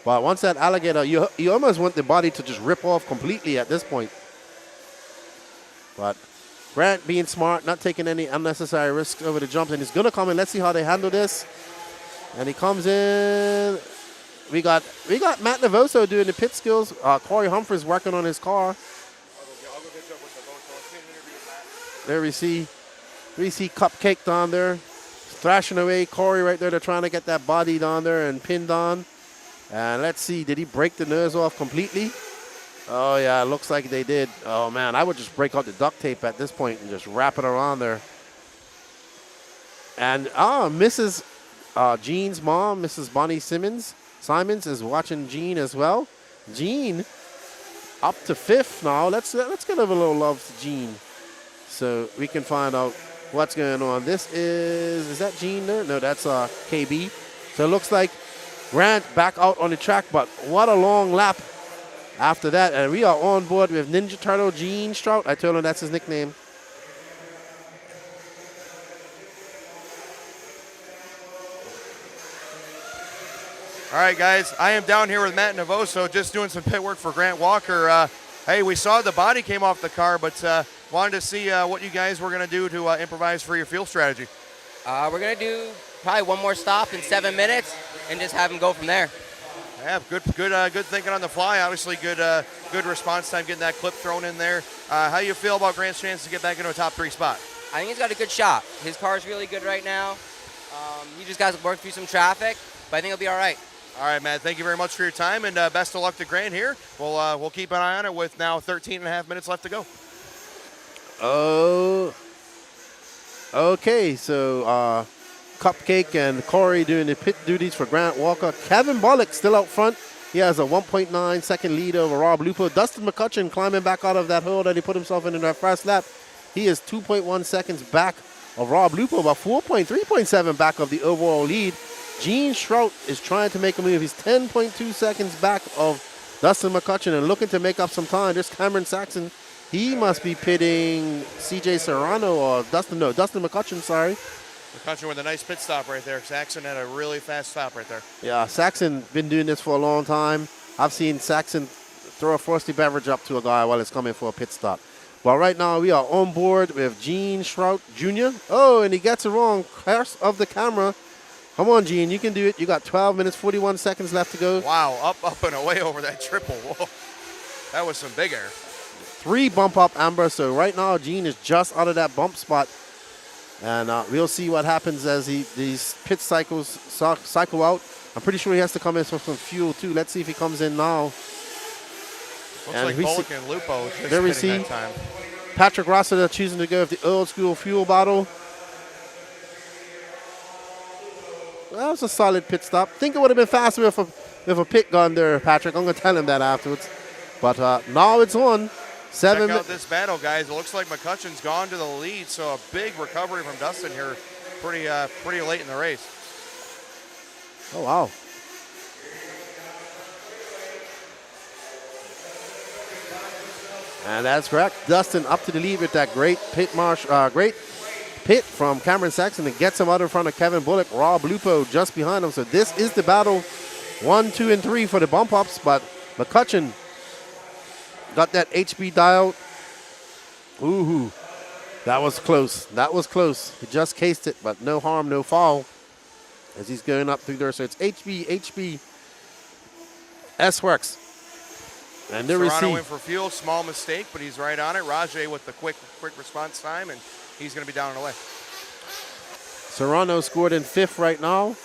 But once that alligator, you almost want the body to just rip off completely at this point. But Grant being smart, not taking any unnecessary risks over the jumps, and he's going to come in. Let's see how they handle this. And he comes in. We got Matt Navoso doing the pit skills. Corey Humphreys working on his car. There we see Cupcake down there, thrashing away. Corey right there. They're trying to get that body down there and pinned on. And let's see, did he break the nose off completely? Oh yeah, it looks like they did. Oh man, I would just break out the duct tape at this point and just wrap it around there. And Mrs. Jean's mom, Mrs. Bonnie Simons is watching Jean as well. Jean up to 5th now. Let's give a little love to Jean, so we can find out what's going on. This is that Jean there? No, that's KB. So it looks like Grant back out on the track, but what a long lap after that. And we are on board with Ninja Turtle Gene Strout. I told him that's his nickname. All right, guys, I am down here with Matt Navoso, just doing some pit work for Grant Walker. Hey, we saw the body came off the car, but wanted to see what you guys were going to do to improvise for your fuel strategy. We're going to do probably one more stop in 7 minutes and just have him go from there. Yeah, good thinking on the fly. Obviously, good response time getting that clip thrown in there. How you feel about Grant's chance to get back into a top 3 spot? I think he's got a good shot. His car's really good right now. He just got to work through some traffic, but I think he'll be all right. All right, Matt, thank you very much for your time, and best of luck to Grant here. We'll keep an eye on it with now 13 and a half minutes left to go. Oh, okay, so Cupcake and Corey doing the pit duties for Grant Walker. Kevin Bullock still out front. He has a 1.9 second lead over Rob Lupo. Dustin McCutcheon climbing back out of that hole that he put himself in that first lap. He is 2.1 seconds back of Rob Lupo, about 3.7 back of the overall lead. Gene Strout is trying to make a move. He's 10.2 seconds back of Dustin McCutcheon and looking to make up some time. There's Cameron Saxon. He must be pitting CJ Serrano or Dustin McCutcheon, sorry. McCutcheon with a nice pit stop right there. Saxon had a really fast stop right there. Yeah, Saxon been doing this for a long time. I've seen Saxon throw a frosty beverage up to a guy while he's coming for a pit stop. But right now we are on board with Gene Strout Jr. Oh, and he gets it wrong. Curse of the camera. Come on, Gene, you can do it. You got 12 minutes, 41 seconds left to go. Wow, up and away over that triple. Whoa. That was some big air. 3 bump up, Amber. So right now, Gene is just out of that bump spot. And we'll see what happens as these pit cycles cycle out. I'm pretty sure he has to come in for some fuel, too. Let's see if he comes in now. Looks like Bullock and Lupo just there we see that time. Patrick Rossiter choosing to go with the old school fuel bottle. That was a solid pit stop. Think it would have been faster with a pit gun there, Patrick. I'm going to tell him that afterwards. But now it's on. Check out this battle, guys. It looks like McCutcheon's gone to the lead, so a big recovery from Dustin here pretty late in the race. Oh, wow. And that's correct. Dustin up to the lead with that great pit from Cameron Saxon and gets him out in front of Kevin Bullock. Rob Lupo just behind him. So this is the battle 1, 2, and 3 for the bump ups, but McCutcheon got that HB dial. Ooh, that was close. That was close. He just cased it, but no harm, no foul as he's going up through there. So it's HB, S-Works. And there we Serrano see. went for fuel, small mistake, but he's right on it. Rajay with the quick response time, and he's going to be down and away. Serrano scored in 5th right now.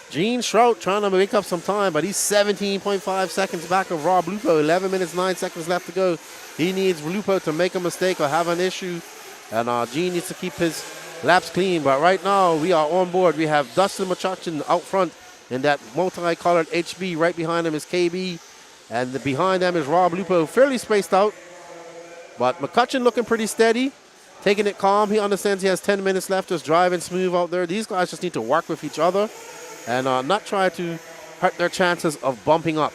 Gene Shrout trying to make up some time, but he's 17.5 seconds back of Rob Lupo. 11 minutes, 9 seconds left to go. He needs Lupo to make a mistake or have an issue, and Gene needs to keep his laps clean. But right now, we are on board. We have Dustin McCutcheon out front in that multicolored HB. Right behind him is KB, and behind them is Rob Lupo, fairly spaced out. But McCutcheon looking pretty steady, taking it calm. He understands he has 10 minutes left, just driving smooth out there. These guys just need to work with each other and not try to hurt their chances of bumping up.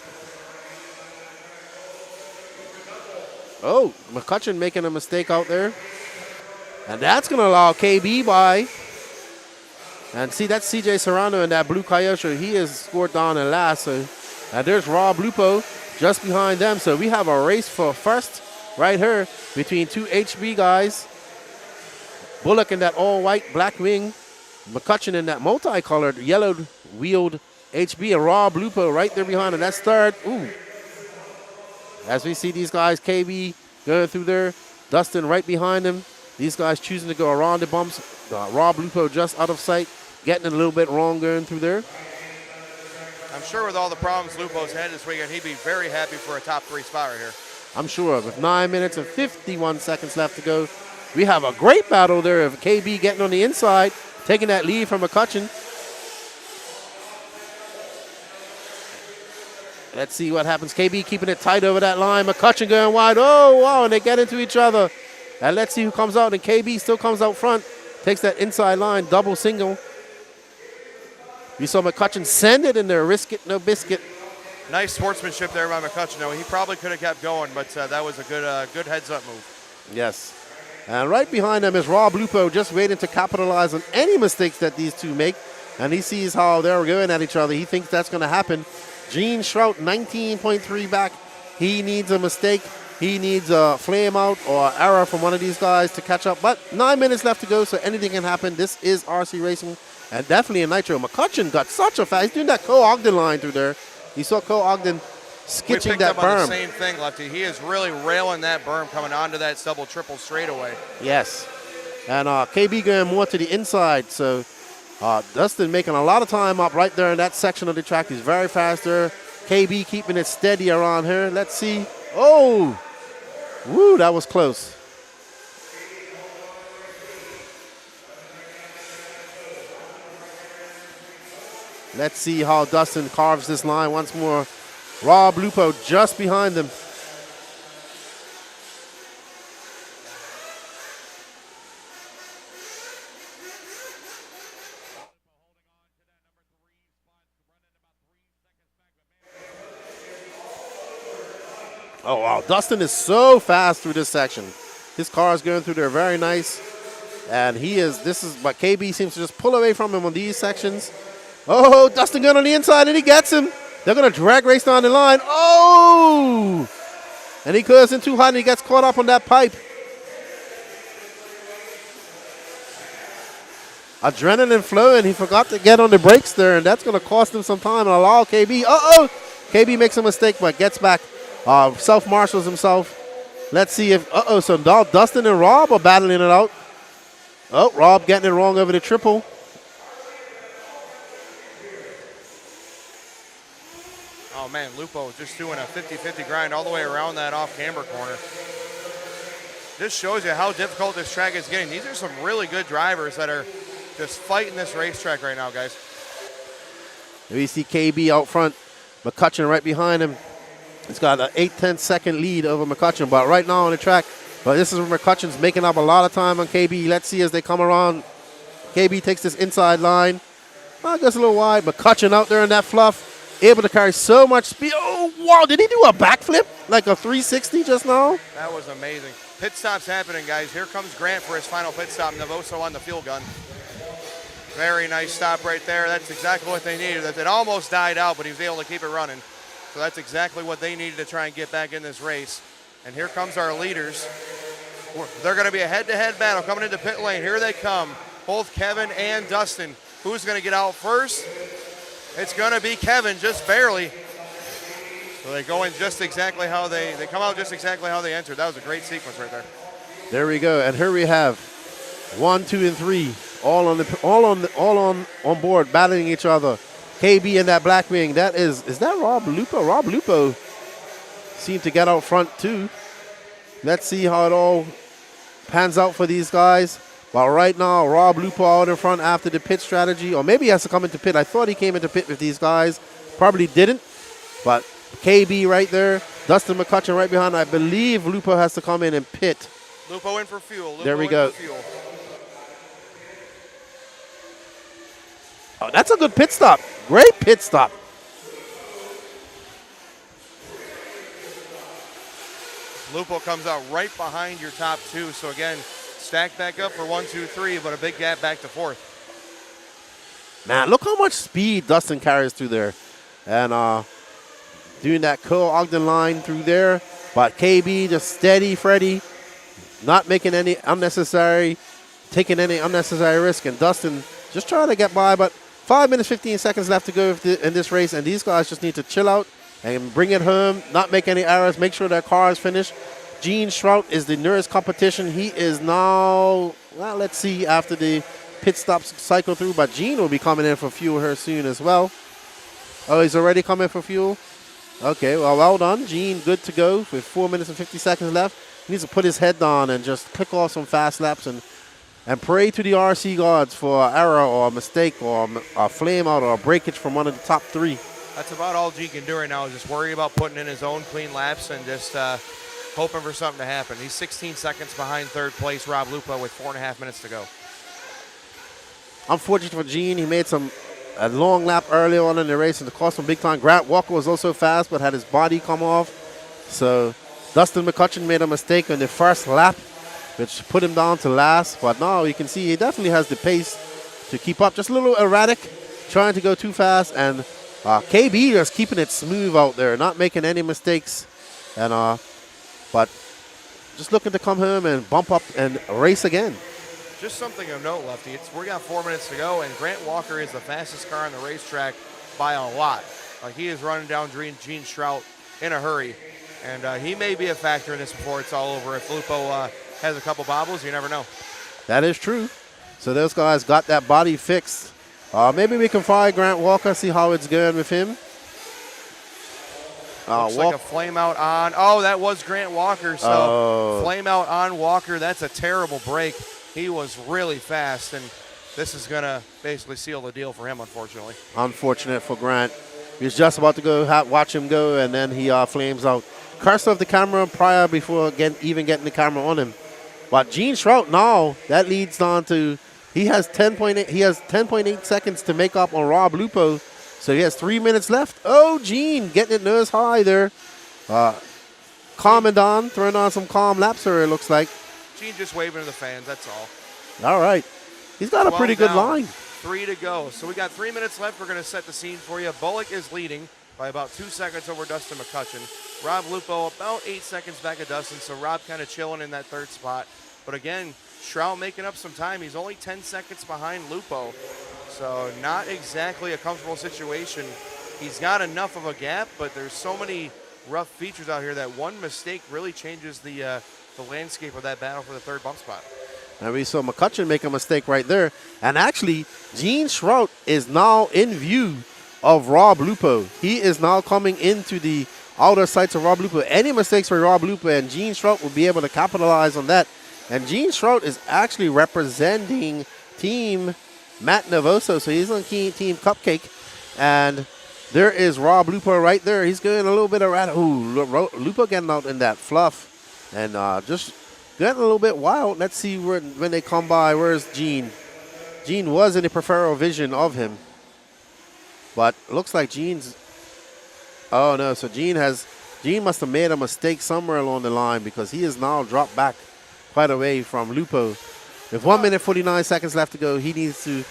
Oh, McCutcheon making a mistake out there. And that's going to allow KB by. And see, that's CJ Serrano in that blue Coyote. He is scored down in last. So, and there's Rob Lupo just behind them. So we have a race for first right here between two HB guys. Bullock in that all-white black wing. McCutcheon in that multicolored yellow wheeled HB, and Rob Lupo right there behind him. That's third. Ooh. As we see these guys, KB going through there, Dustin right behind him. These guys choosing to go around the bumps. Rob Lupo just out of sight, getting it a little bit wrong going through there. I'm sure with all the problems Lupo's had this weekend, he'd be very happy for a top 3 spot right here. I'm sure. With 9 minutes and 51 seconds left to go, we have a great battle there of KB getting on the inside, taking that lead from McCutcheon. Let's see what happens. KB keeping it tight over that line. McCutcheon going wide. Oh, wow, and they get into each other. And let's see who comes out. And KB still comes out front. Takes that inside line, double single. We saw McCutcheon send it in there. Risk it, no biscuit. Nice sportsmanship there by McCutcheon. No, he probably could have kept going, but that was a good heads-up move. Yes. And right behind them is Rob Lupo, just waiting to capitalize on any mistakes that these two make. And he sees how they're going at each other. He thinks that's going to happen. Gene Shrout, 19.3 back. He needs a mistake. He needs a flame out or error from one of these guys to catch up. But 9 minutes left to go, so anything can happen. This is RC Racing, and definitely a Nitro. McCutcheon got such a fast. He's doing that Co-Ogden line through there. You saw Co-Ogden skitching that we picked up on berm. the same thing, Lefty. He is really railing that berm coming onto that double triple straightaway. Yes. And KB going more to the inside, so Dustin making a lot of time up right there in that section of the track. He's very fast there. KB keeping it steady around here. Let's see. Oh! Woo, that was close. Let's see how Dustin carves this line once more. Rob Lupo just behind them. Oh, wow. Dustin is so fast through this section. His car is going through there very nice. And but KB seems to just pull away from him on these sections. Oh, Dustin going on the inside, and he gets him. They're going to drag race down the line. Oh! And he goes in too hot, and he gets caught up on that pipe. Adrenaline flowing. He forgot to get on the brakes there, and that's going to cost him some time and allow KB. Uh-oh! KB makes a mistake, but gets back. Self-marshals himself. Let's see if, so now Dustin and Rob are battling it out. Oh, Rob getting it wrong over the triple. Oh, man, Lupo just doing a 50-50 grind all the way around that off-camber corner. This shows you how difficult this track is getting. These are some really good drivers that are just fighting this racetrack right now, guys. We see KB out front, McCutcheon right behind him. He's got an 8-10 second lead over McCutcheon, but right now on the track, but this is where McCutcheon's making up a lot of time on KB. Let's see as they come around. KB takes this inside line. Well, goes a little wide. McCutcheon out there in that fluff, able to carry so much speed. Oh, wow, did he do a backflip? Like a 360 just now? That was amazing. Pit stop's happening, guys. Here comes Grant for his final pit stop. Navoso on the fuel gun. Very nice stop right there. That's exactly what they needed. It almost died out, but he was able to keep it running. So that's exactly what they needed to try and get back in this race. And here comes our leaders. They're going to be a head-to-head battle coming into pit lane. Here they come, both Kevin and Dustin. Who's going to get out first? It's going to be Kevin, just barely. So they go in just exactly how they come out just exactly how they entered. That was a great sequence right there. There we go. And here we have 1, 2, and 3 all on board battling each other. KB in that black wing. Is that Rob Lupo? Rob Lupo seemed to get out front too. Let's see how it all pans out for these guys. But right now, Rob Lupo out in front after the pit strategy, or maybe he has to come into pit. I thought he came into pit with these guys. Probably didn't. But KB right there. Dustin McCutcheon right behind. I believe Lupo has to come in and pit. Lupo in for fuel. Lupo there we in go. For fuel. Oh, that's a good pit stop. Great pit stop. Lupo comes out right behind your top two. So again, stacked back up for 1, 2, 3, but a big gap back to fourth. Man, look how much speed Dustin carries through there. And doing that Ogden line through there. But KB just steady, Freddie, not making any taking any unnecessary risk. And Dustin just trying to get by, but 5 minutes, 15 seconds left to go in this race. And these guys just need to chill out and bring it home, not make any errors, make sure their car is finished. Gene Strout is the nearest competition. He is now, well, let's see after the pit stops cycle through, but Gene will be coming in for fuel here soon as well. Oh, he's already coming for fuel? Okay, well done. Gene, good to go with 4 minutes and 50 seconds left. He needs to put his head down and just click off some fast laps and pray to the RC gods for an error or a mistake or a flame out or a breakage from one of the top three. That's about all Gene can do right now is just worry about putting in his own clean laps and just hoping for something to happen. He's 16 seconds behind third place, Rob Lupo, with 4.5 minutes to go. Unfortunate for Gene, he made a long lap early on in the race and it cost him big time. Grant Walker was also fast but had his body come off. So Dustin McCutcheon made a mistake on the first lap, which put him down to last. But now you can see he definitely has the pace to keep up. Just a little erratic, trying to go too fast. And KB just keeping it smooth out there, not making any mistakes. And but just looking to come home and bump up and race again. Just something of note, Lefty. We got 4 minutes to go, and Grant Walker is the fastest car on the racetrack by a lot. Like, he is running down Gene Strout in a hurry, and he may be a factor in this before it's all over. If Lupo has a couple bobbles, you never know. That is true. So those guys got that body fixed. Maybe we can fire Grant Walker, see how it's going with him. Looks like a flame out on. Oh, that was Grant Walker. So flame out on Walker. That's a terrible break. He was really fast, and this is going to basically seal the deal for him, unfortunately. Unfortunate for Grant. He was just about to go watch him go, and then he flames out. Cursed off the camera prior before even getting the camera on him. But Gene Strout now, that leads on to, he has 10.8. He has 10.8 seconds to make up on Rob Lupo. So he has 3 minutes left. Oh, Gene getting it nose high there. Calming down, throwing on some calm laps here, it looks like. Gene just waving to the fans, that's all. All right. He's got a pretty good line. 3 to go. So we got 3 minutes left. We're going to set the scene for you. Bullock is leading by about 2 seconds over Dustin McCutcheon. Rob Lupo about 8 seconds back of Dustin, so Rob kind of chilling in that third spot. But again, Strout making up some time. He's only 10 seconds behind Lupo, so not exactly a comfortable situation. He's got enough of a gap, but there's so many rough features out here that one mistake really changes the landscape of that battle for the third bump spot. And we saw McCutcheon make a mistake right there. And actually, Gene Strout is now in view of Rob Lupo. He is now coming into the outer sights of Rob Lupo. Any mistakes for Rob Lupo, and Gene Strout will be able to capitalize on that. And Gene Strout is actually representing Team Matt Navoso. So he's on Team Cupcake. And There is Rob Lupo right there. He's getting a little bit of Lupo getting out in that fluff and just getting a little bit wild. Let's see when they come by. Where's Gene? Gene was in the peripheral vision of him, but looks like Gene's. Oh no! So Gene must have made a mistake somewhere along the line because he is now dropped back quite away from Lupo. With 1 minute 49 seconds left to go, he needs to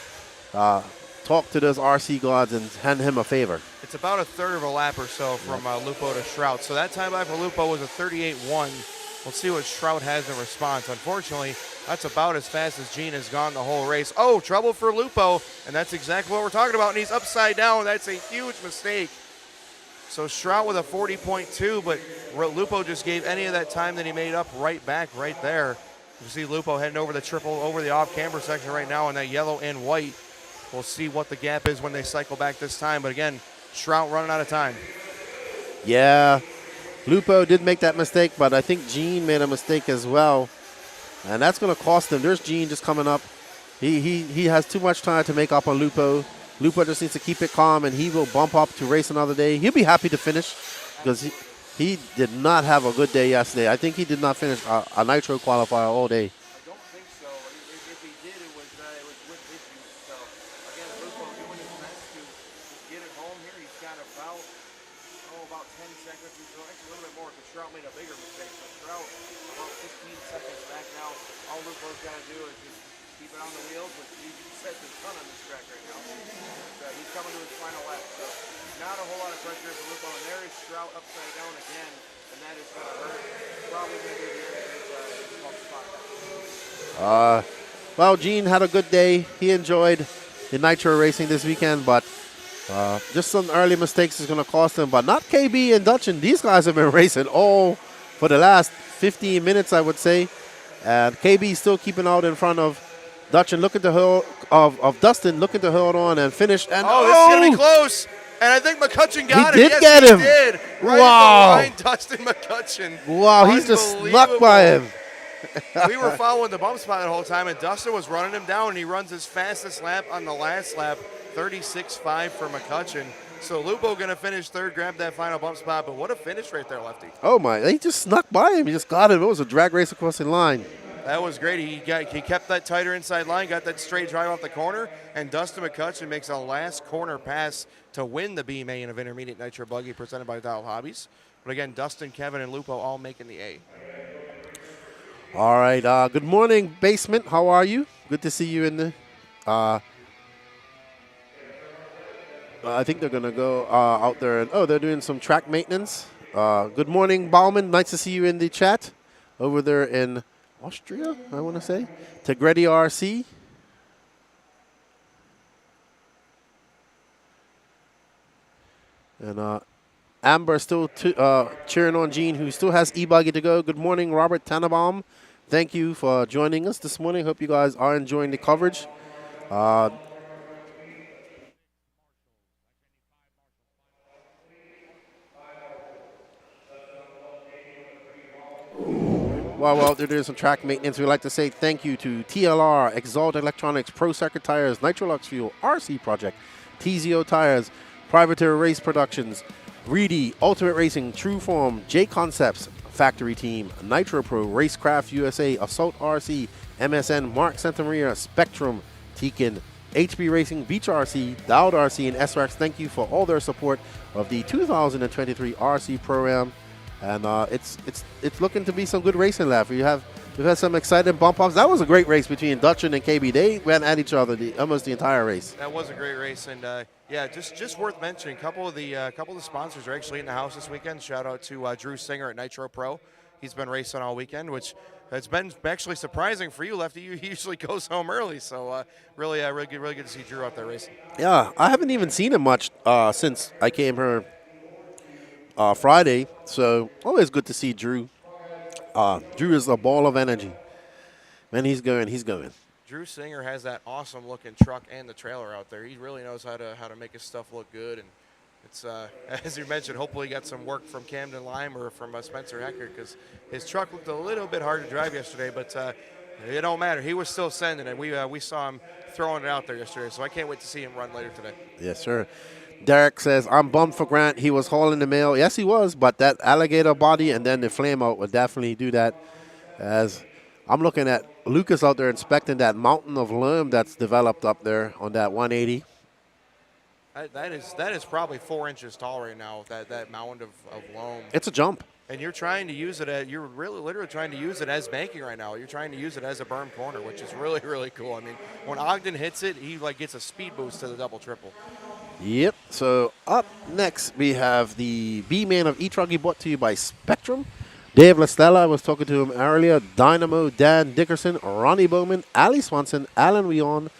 talk to those RC guards and hand him a favor. It's about a third of a lap or so from Lupo to Shrout. So that time by for Lupo was a 38.1. We'll see what Shrout has in response. Unfortunately, that's about as fast as Gene has gone the whole race. Oh, trouble for Lupo, and that's exactly what we're talking about, and he's upside down. That's a huge mistake. So Shrout with a 40.2, but Lupo just gave any of that time that he made up right back right there. You see Lupo heading over the triple, over the off-camber section right now in that yellow and white. We'll see what the gap is when they cycle back this time. But again, Shrout running out of time. Yeah, Lupo did make that mistake, but I think Gene made a mistake as well. And that's going to cost him. There's Gene just coming up. He has too much time to make up on Lupo. Lupo just needs to keep it calm, and he will bump up to race another day. He'll be happy to finish because he did not have a good day yesterday. I think he did not finish a Nitro qualifier all day. I don't think so. If he did, it was with issues. So, again, Lupo doing his best to just get it home here. He's got about 10 seconds. He's actually a little bit more because Shrout made a bigger mistake. So Shrout about 15 seconds back now. All Lupo's got to do is just keep it on the wheels, which he sets a ton on this track right now. He's coming to his final lap. So not a whole lot of pressure for Lupo. And there is Shrout upside down again. And that is going to hurt. Probably going to be the end of his spot. Well, Gene had a good day. He enjoyed the Nitro racing this weekend, but just some early mistakes is going to cost him. But not KB and Dutchin. These guys have been racing all for the last 15 minutes, I would say. And KB still keeping out in front of Dutchin, looking to hold of Dustin, looking to hold on and finish. And this is going to be close. And I think McCutcheon got him. Yes, get him. He did. Right wow. behind Dustin McCutcheon. Wow, he's just snuck by him. We were following the bump spot the whole time, and Dustin was running him down, and he runs his fastest lap on the last lap, 36.5 for McCutcheon. So Lupo going to finish third, grab that final bump spot, but what a finish right there, Lefty. Oh, my. He just snuck by him. He just got him. It was a drag race across the line. That was great. He kept that tighter inside line, got that straight drive off the corner, and Dustin McCutcheon makes a last corner pass to win the B main of Intermediate Nitro Buggy presented by Dial Hobbies. But again, Dustin, Kevin, and Lupo all making the A. All right. Good morning, Basement. How are you? Good to see you in the. I think they're going to go out there. And, they're doing some track maintenance. Good morning, Bauman. Nice to see you in the chat over there in Austria, I want to say. To WRCE. And Amber still cheering on Gene, who still has E-buggy to go. Good morning, Robert Tannenbaum. Thank you for joining us this morning. Hope you guys are enjoying the coverage. While they're doing some track maintenance, we'd like to say thank you to TLR, Exalt Electronics, Pro Circuit Tires, Nitrolux Fuel, RC Project, TZO Tires, Privateer Race Productions, Reedy, Ultimate Racing, True Form, J Concepts, Factory Team, Nitro Pro, Racecraft USA, Assault RC, MSN, Mark Santamaria, Spectrum, Tekin, HB Racing, Beach RC, Dowd RC, and SRX. Thank you for all their support of the 2023 RC program. And it's looking to be some good racing left. We've had some exciting bump ups. That was a great race between Dutchin and KB. They went at each other almost the entire race. That was a great race, and just worth mentioning. A couple of the sponsors are actually in the house this weekend. Shout out to Drew Singer at Nitro Pro. He's been racing all weekend, which has been actually surprising for you, Lefty. He usually goes home early, so really good to see Drew out there racing. Yeah, I haven't even seen him much since I came here Friday, so always good to see Drew. Drew is a ball of energy. Man, he's going. Drew Singer has that awesome looking truck and the trailer out there. He really knows how to make his stuff look good, and it's as you mentioned, hopefully he got some work from Camden Lime or from Spencer Hecker, because his truck looked a little bit hard to drive yesterday, but it don't matter. He was still sending it. We saw him throwing it out there yesterday, so I can't wait to see him run later today. Yes, sir. Derek says, I'm bummed for Grant. He was hauling the mail. Yes, he was, but that alligator body and then the flame out would definitely do that. As I'm looking at Lucas out there inspecting that mountain of loam that's developed up there on that 180. That is probably 4 inches tall right now, that mound of loam. It's a jump. And you're trying to use it you're really literally trying to use it as banking right now. You're trying to use it as a berm corner, which is really, really cool. I mean, when Ogden hits it, he like gets a speed boost to the double triple. Yep. So up next, we have the B-main of E-truggy brought to you by Spectrum. Dave LaStella, I was talking to him earlier. Dynamo, Dan Dickerson, Ronnie Bowman, Ali Swanson, Alan Weon,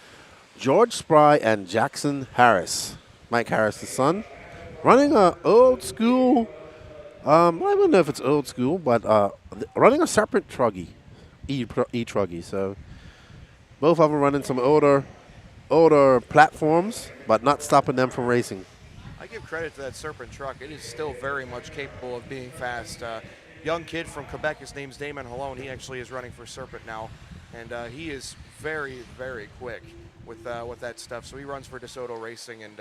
George Spry, and Jackson Harris. Mike Harris, the son. Running a old school, I don't know if it's old school, but running a separate truggy, E-truggy. So both of them running some older platforms, but not stopping them from racing. I give credit to that Serpent truck. It is still very much capable of being fast. Young kid from Quebec, his name's Damon Halone. He actually is running for Serpent now, and he is very, very quick with that stuff. So he runs for DeSoto Racing and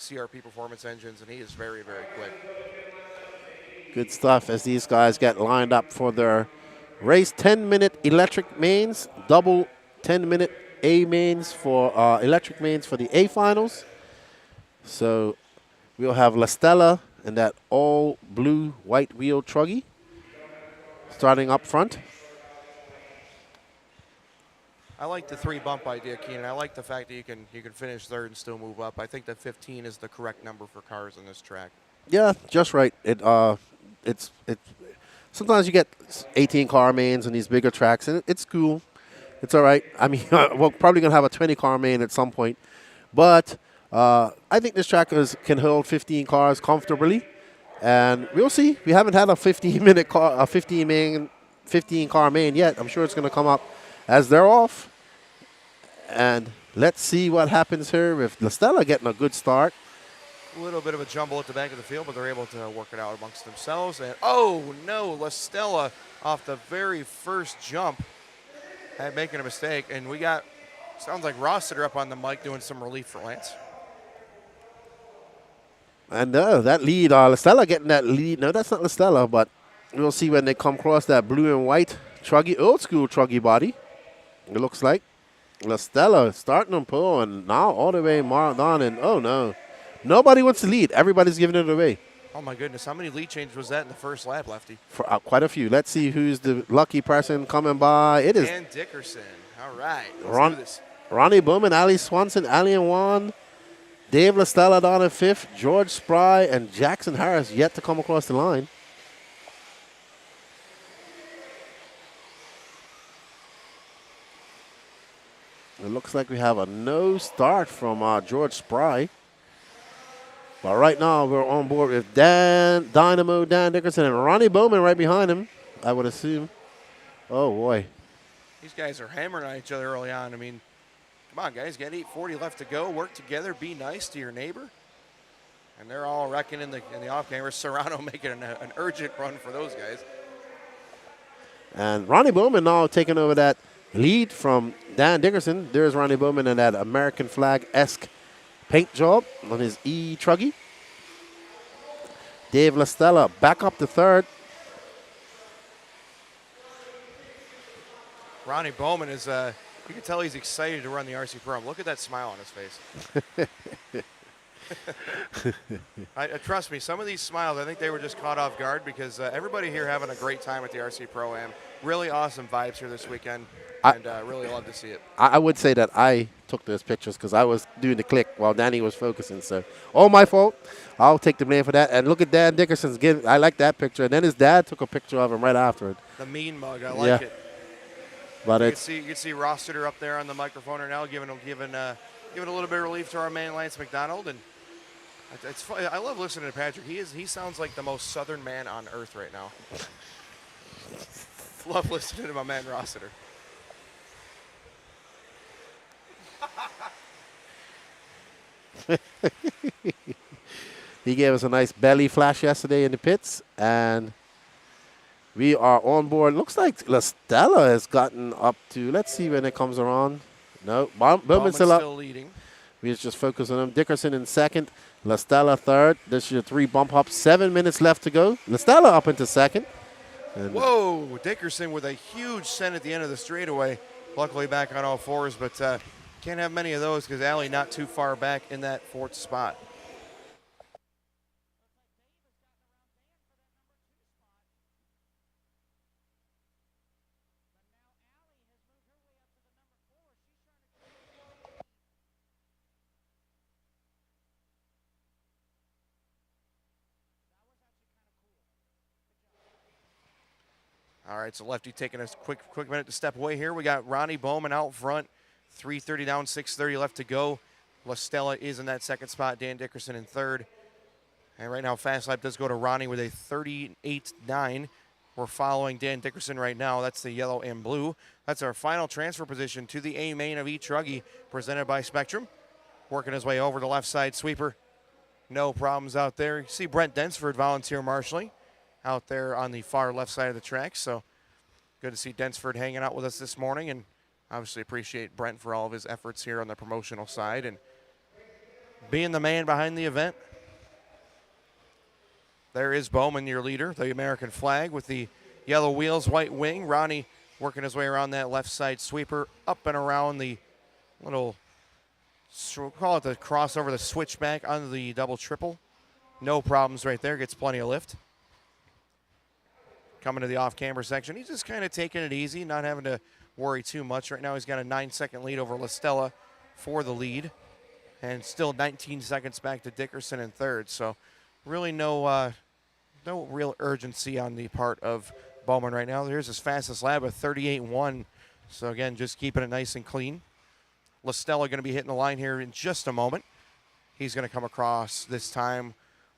CRP Performance Engines, and he is very, very quick. Good stuff as these guys get lined up for their race. 10-minute electric mains, double 10-minute A mains for electric mains for the A finals. So we'll have La Stella and that all blue white wheel truggy starting up front. I like the 3 bump idea, Keenan. I like the fact that you can finish third and still move up. I think that 15 is the correct number for cars on this track. Yeah, just right. It's sometimes you get 18 car mains on these bigger tracks, and it's cool. It's all right. I mean, we're probably going to have a 20 car main at some point, but I think this track can hold 15 cars comfortably, and we'll see. We haven't had a 15 car main yet. I'm sure it's going to come up as they're off, and let's see what happens here with La Stella getting a good start. A little bit of a jumble at the back of the field, but they're able to work it out amongst themselves. And oh no, La Stella off the very first jump had making a mistake, and we got sounds like Rossiter up on the mic doing some relief for Lance. And that lead, La Stella getting that lead. No, that's not La Stella, but we'll see when they come across that blue and white truggy, old school truggy body. It looks like La Stella starting on pole and now all the way marked on, and oh no. Nobody wants to lead. Everybody's giving it away. Oh, my goodness. How many lead changes was that in the first lap, Lefty? For quite a few. Let's see who's the lucky person coming by. It is Dan Dickerson. All right. Let's do this. Ronnie Bowman, Ali Swanson, Ali and Juan, Dave LaStella down in 5th, George Spry, and Jackson Harris yet to come across the line. It looks like we have a no start from George Spry. But right now, we're on board with Dynamo, Dan Dickerson, and Ronnie Bowman right behind him, I would assume. Oh, boy. These guys are hammering on each other early on. I mean, come on, guys. Got 8:40 left to go. Work together. Be nice to your neighbor. And they're all wrecking in the off-camera. Serrano making an urgent run for those guys. And Ronnie Bowman now taking over that lead from Dan Dickerson. There's Ronnie Bowman in that American flag-esque paint job on his E-truggy. Dave LaStella back up to 3rd. Ronnie Bowman is, you can tell he's excited to run the RC Podium. Look at that smile on his face. Trust me, some of these smiles, I think they were just caught off guard because everybody here having a great time at the RC Pro-Am. Really awesome vibes here this weekend, and really love to see it. I would say that I took those pictures because I was doing the click while Danny was focusing. So, all my fault. I'll take the blame for that. And look at Dan Dickerson's I like that picture. And then his dad took a picture of him right after it. The mean mug, I like it. But you can see Rossiter up there on the microphone right now, giving a little bit of relief to our man Lance McDonald, and it's fun. I love listening to Patrick. He sounds like the most southern man on earth right now. Love listening to my man Rossiter. He gave us a nice belly flash yesterday in the pits, and we are on board. Looks like La Stella has gotten up to, let's see when it comes around. No, Bowman's still up. Leading. We just focus on them. Dickerson in second. LaStella third. This is your 3 bump hops. 7 minutes left to go. LaStella up into second. And Whoa, Dickerson with a huge send at the end of the straightaway. Luckily back on all fours, but can't have many of those because Allie not too far back in that 4th spot. All right, so Lefty taking a quick minute to step away here. We got Ronnie Bowman out front, 3:30 down, 6:30 left to go. LaStella is in that 2nd spot, Dan Dickerson in 3rd. And right now, fast lap does go to Ronnie with a 38.9. We're following Dan Dickerson right now. That's the yellow and blue. That's our final transfer position to the A main of E-truggy, presented by Spectrum. Working his way over the left side sweeper. No problems out there. You see Brent Densford volunteer marshaling out there on the far left side of the track. So good to see Densford hanging out with us this morning, and obviously appreciate Brent for all of his efforts here on the promotional side and being the man behind the event. There is Bowman, your leader, the American flag with the yellow wheels, white wing. Ronnie working his way around that left side sweeper, up and around the little, we'll call it the crossover, the switchback on the double triple. No problems right there, gets plenty of lift. Coming to the off-camber section, he's just kind of taking it easy, not having to worry too much. Right now he's got a 9-second lead over LaStella for the lead, and still 19 seconds back to Dickerson in 3rd. So really no real urgency on the part of Bowman right now. Here's his fastest lap of 38.1. So again, just keeping it nice and clean. LaStella going to be hitting the line here in just a moment. He's going to come across this time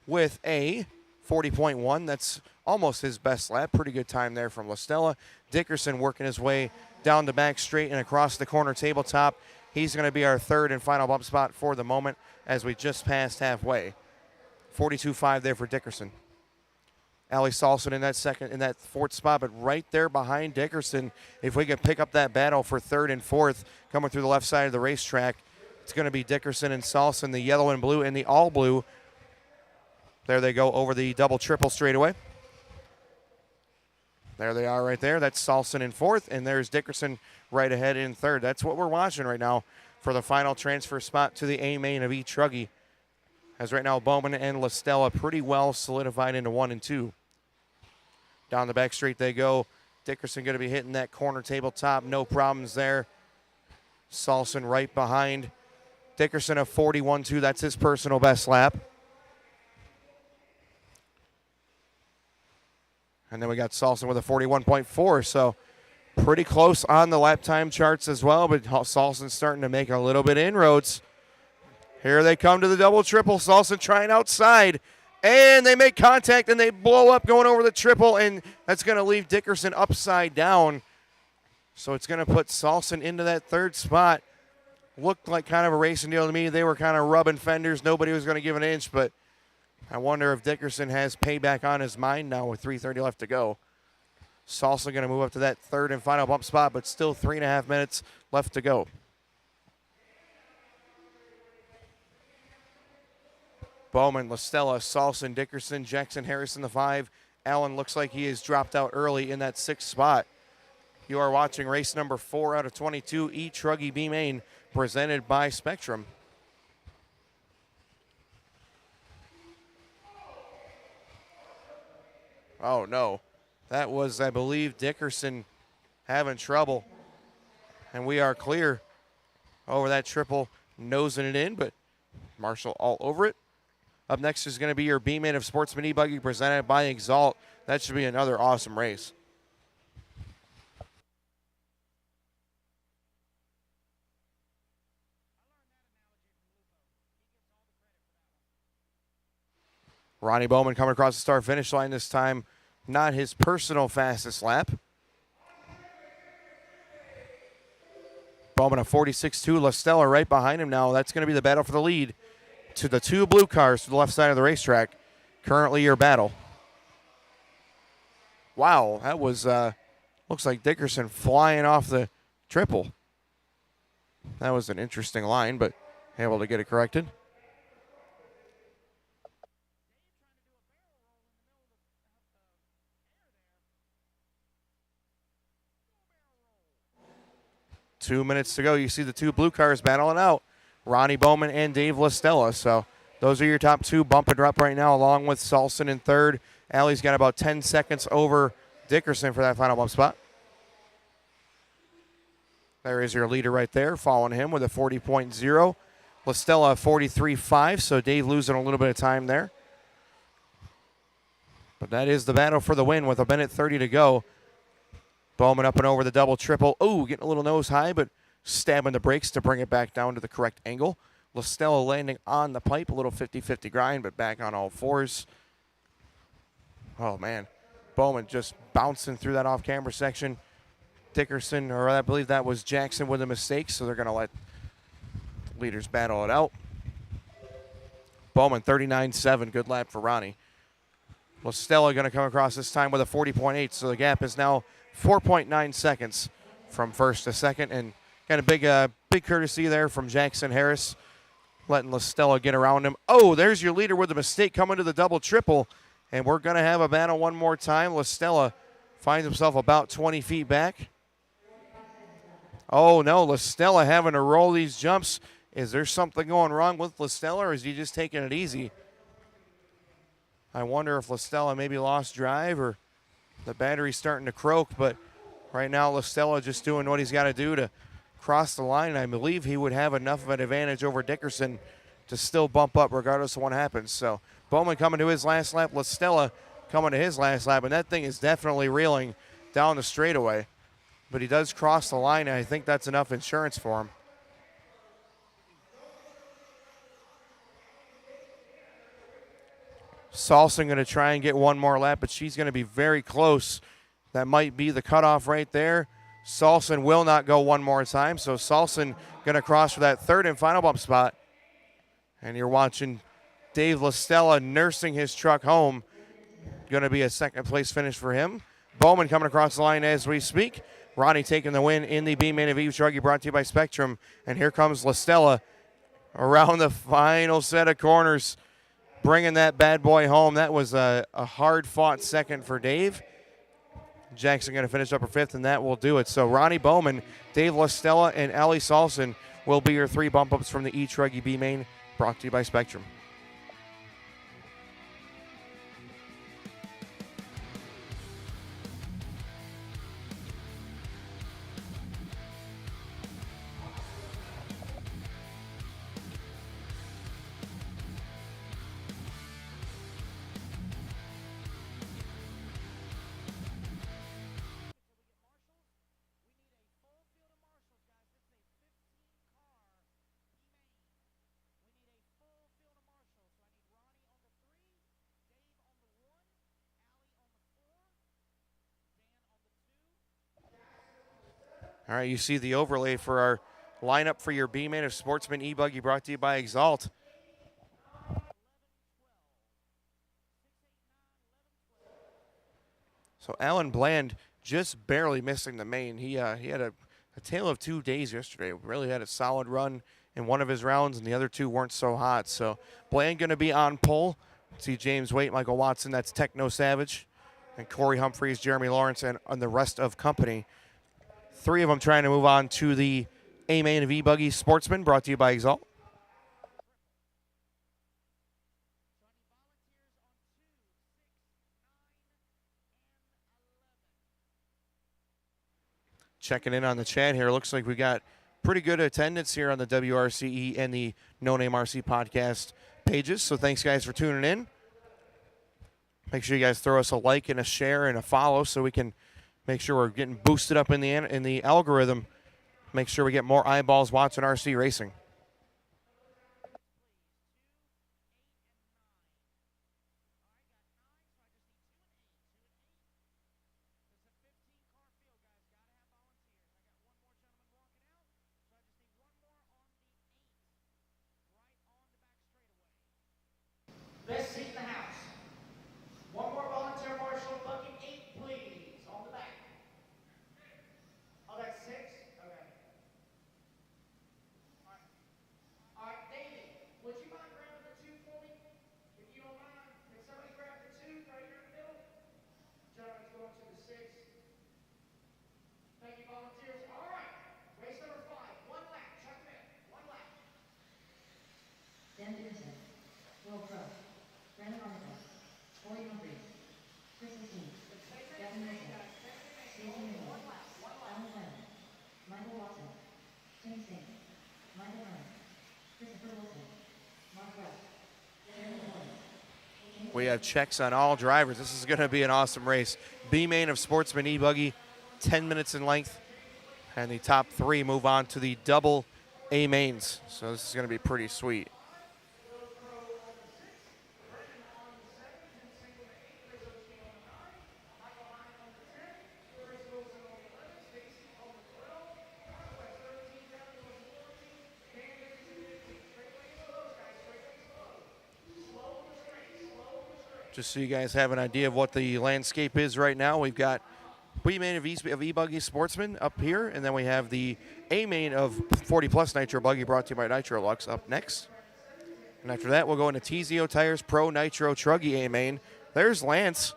with a 40.1. That's almost his best lap. Pretty good time there from LaStella. Dickerson working his way down the back straight and across the corner tabletop. He's going to be our 3rd and final bump spot for the moment as we just passed halfway. 42.5 there for Dickerson. Allie Salson in that 4th spot, but right there behind Dickerson, if we could pick up that battle for 3rd and 4th coming through the left side of the racetrack, it's going to be Dickerson and Salson, the yellow and blue and the all blue. There they go over the double triple straightaway. There they are right there. That's Salson in 4th, and there's Dickerson right ahead in 3rd. That's what we're watching right now for the final transfer spot to the A main of E-truggy. As right now, Bowman and LaStella pretty well solidified into 1 and 2. Down the back straight they go. Dickerson going to be hitting that corner tabletop. No problems there. Salson right behind. Dickerson a 41.2. That's his personal best lap. And then we got Salson with a 41.4. So pretty close on the lap time charts as well. But Salson's starting to make a little bit inroads. Here they come to the double triple. Salson trying outside. And they make contact and they blow up going over the triple. And that's going to leave Dickerson upside down. So it's going to put Salson into that 3rd spot. Looked like kind of a racing deal to me. They were kind of rubbing fenders. Nobody was going to give an inch. But I wonder if Dickerson has payback on his mind now with 3:30 left to go. Salson going to move up to that 3rd and final bump spot, but still 3.5 minutes left to go. Bowman, LaStella, Salson, Dickerson, Jackson Harrison the 5. Allen looks like he has dropped out early in that 6th spot. You are watching race number 4 out of 22, E-truggy B main, presented by Spectrum. Oh, no. That was, I believe, Dickerson having trouble. And we are clear over that triple, nosing it in, but Marshall all over it. Up next is going to be your B-main of Sportsman E-buggy, presented by Exalt. That should be another awesome race. Ronnie Bowman coming across the start-finish line this time. Not his personal fastest lap. Bowman a 46.2. LaStella right behind him now. That's going to be the battle for the lead. To the 2 blue cars to the left side of the racetrack. Currently your battle. Wow, that was, looks like Dickerson flying off the triple. That was an interesting line, but able to get it corrected. Two minutes to go. You see the two blue cars battling out, Ronnie Bowman and Dave LaStella. So those are your top two bumping up right now, along with Salson in third. Allie's got about 10 seconds over Dickerson for that final bump spot. There is your leader right there, following him with a 40.0. LaStella 43.5, so Dave losing a little bit of time there. But that is the battle for the win with a minute 30 to go. Bowman up and over the double triple. Oh, getting a little nose high, but stabbing the brakes to bring it back down to the correct angle. LaStella landing on the pipe, a little 50-50 grind, but back on all fours. Oh, man. Bowman just bouncing through that off-camera section. Dickerson, or I believe that was Jackson with a mistake, so they're going to let leaders battle it out. Bowman 39.7, good lap for Ronnie. LaStella going to come across this time with a 40.8, so the gap is now 4.9 seconds from first to second, and got a big courtesy there from Jackson Harris, letting LaStella get around him. Oh, there's your leader with a mistake coming to the double triple, and we're going to have a battle one more time. LaStella finds himself about 20 feet back. Oh, no, LaStella having to roll these jumps. Is there something going wrong with LaStella, or is he just taking it easy? I wonder if LaStella maybe lost drive or the battery's starting to croak, but right now LaStella just doing what he's got to do to cross the line, and I believe he would have enough of an advantage over Dickerson to still bump up regardless of what happens. So Bowman coming to his last lap, LaStella coming to his last lap, and that thing is definitely reeling down the straightaway. But he does cross the line, and I think that's enough insurance for him. Salson going to try and get one more lap, but she's going to be very close. That might be the cutoff right there. Salson will not go one more time, so Salson going to cross for that third and final bump spot. And you're watching Dave LaStella nursing his truck home. Going to be a second place finish for him. Bowman coming across the line as we speak. Ronnie taking the win in the B main of E-truggy, brought to you by Spectrum. And here comes LaStella around the final set of corners, bringing that bad boy home. That was a hard-fought second for Dave. Jackson going to finish up for fifth, and that will do it. So Ronnie Bowman, Dave LaStella, and Allie Salson will be your three bump-ups from the E-truggy B main, brought to you by Spectrum. All right, you see the overlay for our lineup for your B main of Sportsman E-buggy, brought to you by Exalt. So Alan Bland just barely missing the main. He had a tale of 2 days yesterday. Really had a solid run in one of his rounds, and the other two weren't so hot. So Bland going to be on pole. See James Waite, Michael Watson, that's Techno Savage, and Corey Humphreys, Jeremy Lawrence, and the rest of company. Three of them trying to move on to the A main of E-buggy Sportsman, brought to you by Exalt. Checking in on the chat here. Looks like we got pretty good attendance here on the WRCE and the No Name RC podcast pages. So thanks, guys, for tuning in. Make sure you guys throw us a like and a share and a follow so we can make sure we're getting boosted up in the algorithm. Make sure we get more eyeballs watching RC racing. Best seat in the house. One more volunteer marshal, bucket 8, please, on the back. Oh, that's 6? Okay. All right. All right. We have checks on all drivers. This is going to be an awesome race. B main of Sportsman E-buggy, 10 minutes in length. And the top 3 move on to the double A mains. So this is going to be pretty sweet. Just so you guys have an idea of what the landscape is right now, we've got B main of E-buggy Sportsman up here, and then we have the A main of 40 Plus Nitro Buggy brought to you by Nitro Lux up next. And after that, we'll go into TZO Tires Pro Nitro Truggy A main. There's Lance.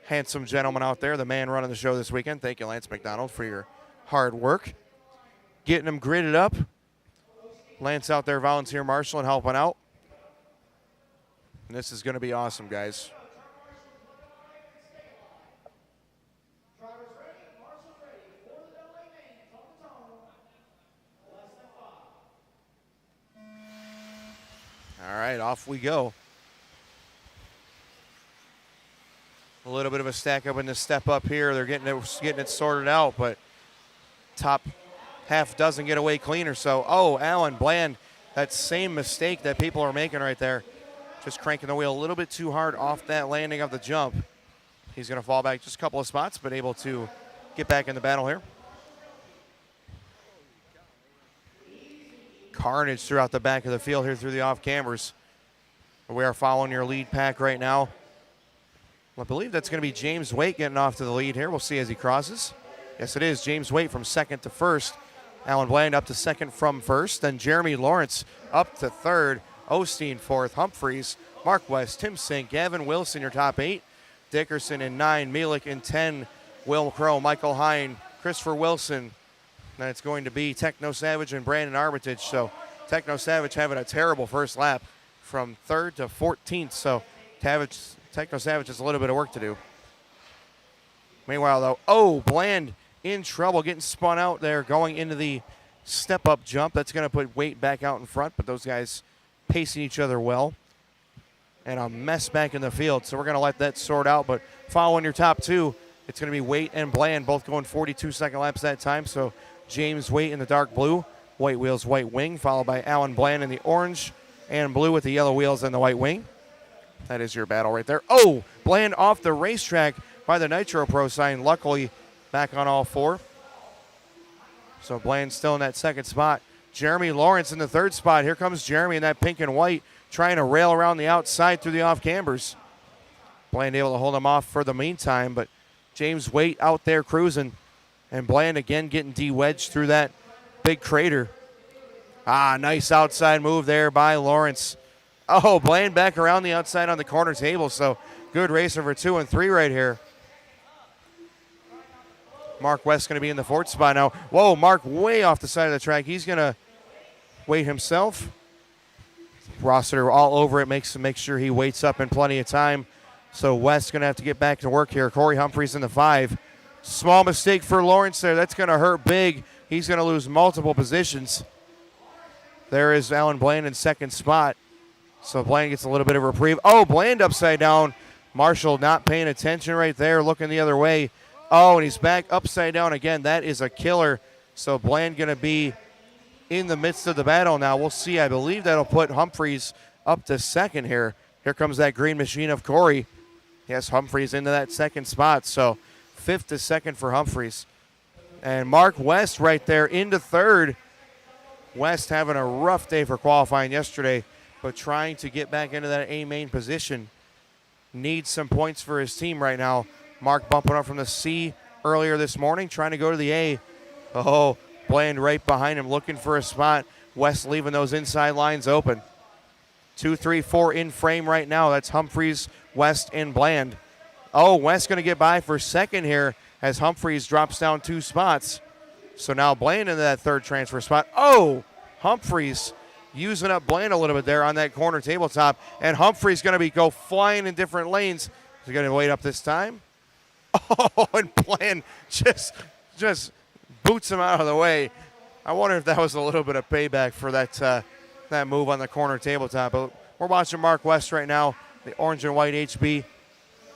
Handsome gentleman out there, the man running the show this weekend. Thank you, Lance McDonald, for your hard work. Getting them gridded up. Lance out there, volunteer marshal and helping out. And this is going to be awesome, guys. All right, off we go. A little bit of a stack up in the step up here. They're getting it sorted out, but top half doesn't get away cleaner. So, Alan Bland, that same mistake that people are making right there. Just cranking the wheel a little bit too hard off that landing of the jump. He's going to fall back just a couple of spots, but able to get back in the battle here. Carnage throughout the back of the field here through the off cameras. We are following your lead pack right now. I believe that's going to be James Waite getting off to the lead here. We'll see as he crosses. Yes, it is. James Waite from second to first. Alan Bland up to second from first. Then Jeremy Lawrence up to third. Osteen fourth. Humphreys, Mark West, Tim Sink, Gavin Wilson, your top 8. Dickerson in 9. Mielek in 10. Will Crow, Michael Hine, Christopher Wilson. Then it's going to be Techno Savage and Brandon Armitage. So Techno Savage having a terrible first lap from 3rd to 14th. So Techno Savage has a little bit of work to do. Meanwhile, though, Bland in trouble, getting spun out there, going into the step-up jump. That's going to put Waite back out in front, but those guys pacing each other well. And a mess back in the field, so we're going to let that sort out. But following your top 2, it's going to be Waite and Bland, both going 42-second laps that time. So James Waite in the dark blue, white wheels, white wing, followed by Alan Bland in the orange and blue with the yellow wheels and the white wing. That is your battle right there. Bland off the racetrack by the Nitro Pro sign. Luckily, back on all 4. So Bland still in that second spot. Jeremy Lawrence in the 3rd spot. Here comes Jeremy in that pink and white, trying to rail around the outside through the off cambers. Bland able to hold him off for the meantime, but James Waite out there cruising. And Bland again getting de-wedged through that big crater. Nice outside move there by Lawrence. Bland back around the outside on the corner table, so good race over 2 and 3 right here. Mark West going to be in the 4th spot now. Mark way off the side of the track. He's going to wait himself. Rossiter all over it, make sure he waits up in plenty of time. So West going to have to get back to work here. Corey Humphreys in the 5. Small mistake for Lawrence there. That's going to hurt big. He's going to lose multiple positions. There is Alan Bland in 2nd spot. So Bland gets a little bit of reprieve. Bland upside down. Marshall not paying attention right there, looking the other way. And he's back upside down again. That is a killer. So Bland going to be in the midst of the battle now. We'll see. I believe that'll put Humphreys up to 2nd here. Here comes that green machine of Corey. Yes, Humphreys into that 2nd spot. So 5th to 2nd for Humphreys. And Mark West right there into 3rd. West having a rough day for qualifying yesterday, but trying to get back into that A main position. Needs some points for his team right now. Mark bumping up from the C earlier this morning, trying to go to the A. Bland right behind him, looking for a spot. West leaving those inside lines open. 2, 3, 4 in frame right now. That's Humphreys, West, and Bland. West going to get by for 2nd here as Humphreys drops down 2 spots. So now Bland into that 3rd transfer spot. Humphreys using up Bland a little bit there on that corner tabletop. And Humphreys going to go flying in different lanes. He's going to wait up this time. And Bland just boots him out of the way. I wonder if that was a little bit of payback for that move on the corner tabletop. But we're watching Mark West right now the orange and white HB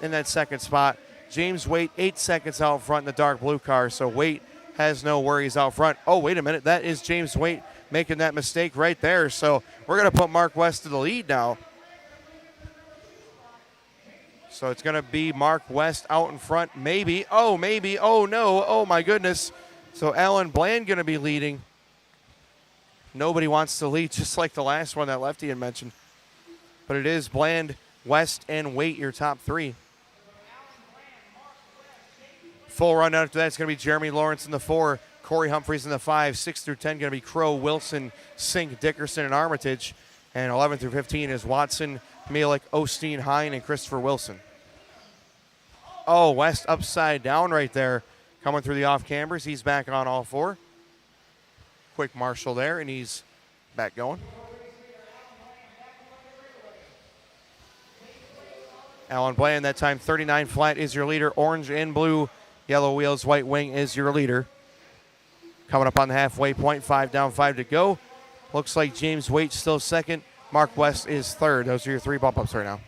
in that second spot. James Waite 8 seconds out front in the dark blue car, so Waite has no worries out front. Oh, wait a minute. That is James Waite making that mistake right there. So we're going to put Mark West to the lead now. So it's going to be Mark West out in front. Maybe. Oh, maybe. Oh, no. Oh, my goodness. So Alan Bland going to be leading. Nobody wants to lead, just like the last one that Lefty had mentioned. But it is Bland, West, and Waite, your top three. Full run after that, it's going to be Jeremy Lawrence in the 4, Corey Humphreys in the 5, 6 through 10 going to be Crow, Wilson, Sink, Dickerson, and Armitage. And 11 through 15 is Watson, Mielek, Osteen, Hine, and Christopher Wilson. Oh, West upside down right there. Coming through the off-cambers. He's back on all 4. Quick Marshall there, and he's back going. Alan Bland, that time 39 flat is your leader. Orange and blue, yellow wheels, white wing is your leader. Coming up on the halfway point, 5 down, 5 to go. Looks like James Waite still second. Mark West is third. Those are your 3 bump ups right now.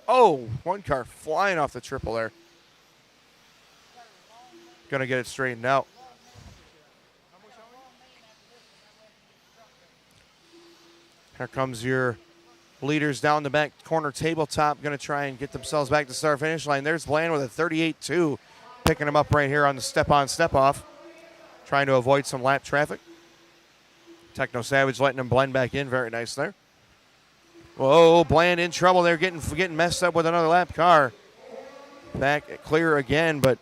Oh, one car flying off the triple there. Gonna get it straightened out. Here comes your leaders down the back corner tabletop. Going to try and get themselves back to the start finish line. There's Bland with a 38-2. Picking him up right here on the step-on, step-off. Trying to avoid some lap traffic. Techno Savage letting him blend back in. Very nice there. Whoa, Bland in trouble there. Getting messed up with another lap car. Back clear again, but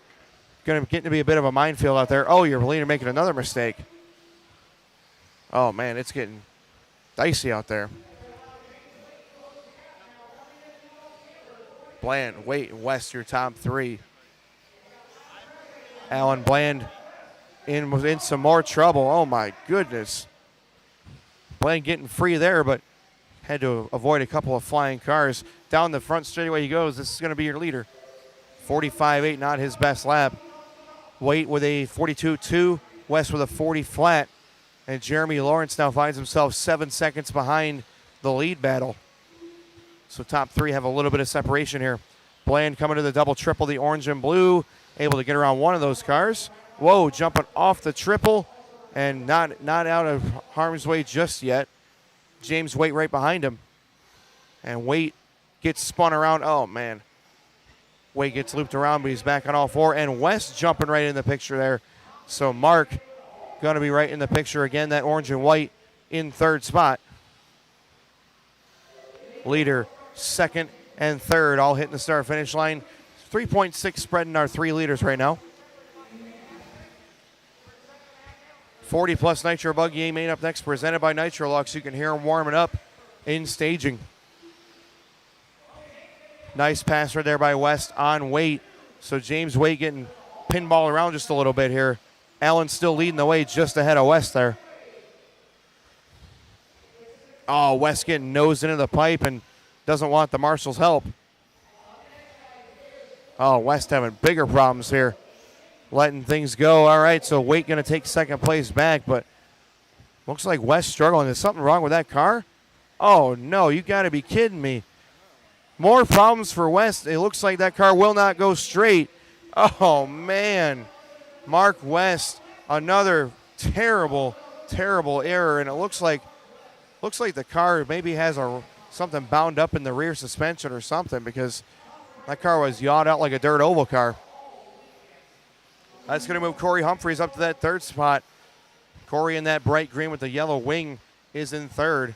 going to get to be a bit of a minefield out there. Oh, your leader making another mistake. Oh, man, it's getting dicey out there. Bland, Waite, and West, your top 3. Alan Bland in some more trouble. Oh, my goodness. Bland getting free there, but had to avoid a couple of flying cars. Down the front straightaway he goes. This is going to be your leader. 45.8, not his best lap. Waite with a 42.2. West with a 40 flat. And Jeremy Lawrence now finds himself 7 seconds behind the lead battle. So top 3 have a little bit of separation here. Bland coming to the double triple, the orange and blue. Able to get around one of those cars. Whoa, jumping off the triple and not out of harm's way just yet. James Waite right behind him. And Waite gets spun around. Oh, man. Waite gets looped around, but he's back on all 4. And West jumping right in the picture there. So Mark going to be right in the picture again. That orange and white in 3rd spot. Leader, 2nd, and 3rd all hitting the start-finish line. 3.6 spreading our 3 leaders right now. 40-plus Nitro Buggy A main up next, presented by Nitro Lux. You can hear him warming up in staging. Nice pass right there by West on Waite. So James Waite getting pinball around just a little bit here. Allen still leading the way just ahead of West there. Oh, West getting nosed into the pipe and doesn't want the marshal's help. Oh, West having bigger problems here. Letting things go. All right, so Waite going to take 2nd place back, but looks like West struggling. Is something wrong with that car? Oh, no, you got to be kidding me. More problems for West. It looks like that car will not go straight. Oh, man. Mark West, another terrible, terrible error, and it looks like the car maybe has something bound up in the rear suspension or something, because that car was yawed out like a dirt oval car. That's going to move Corey Humphreys up to that 3rd spot. Corey in that bright green with the yellow wing is in 3rd.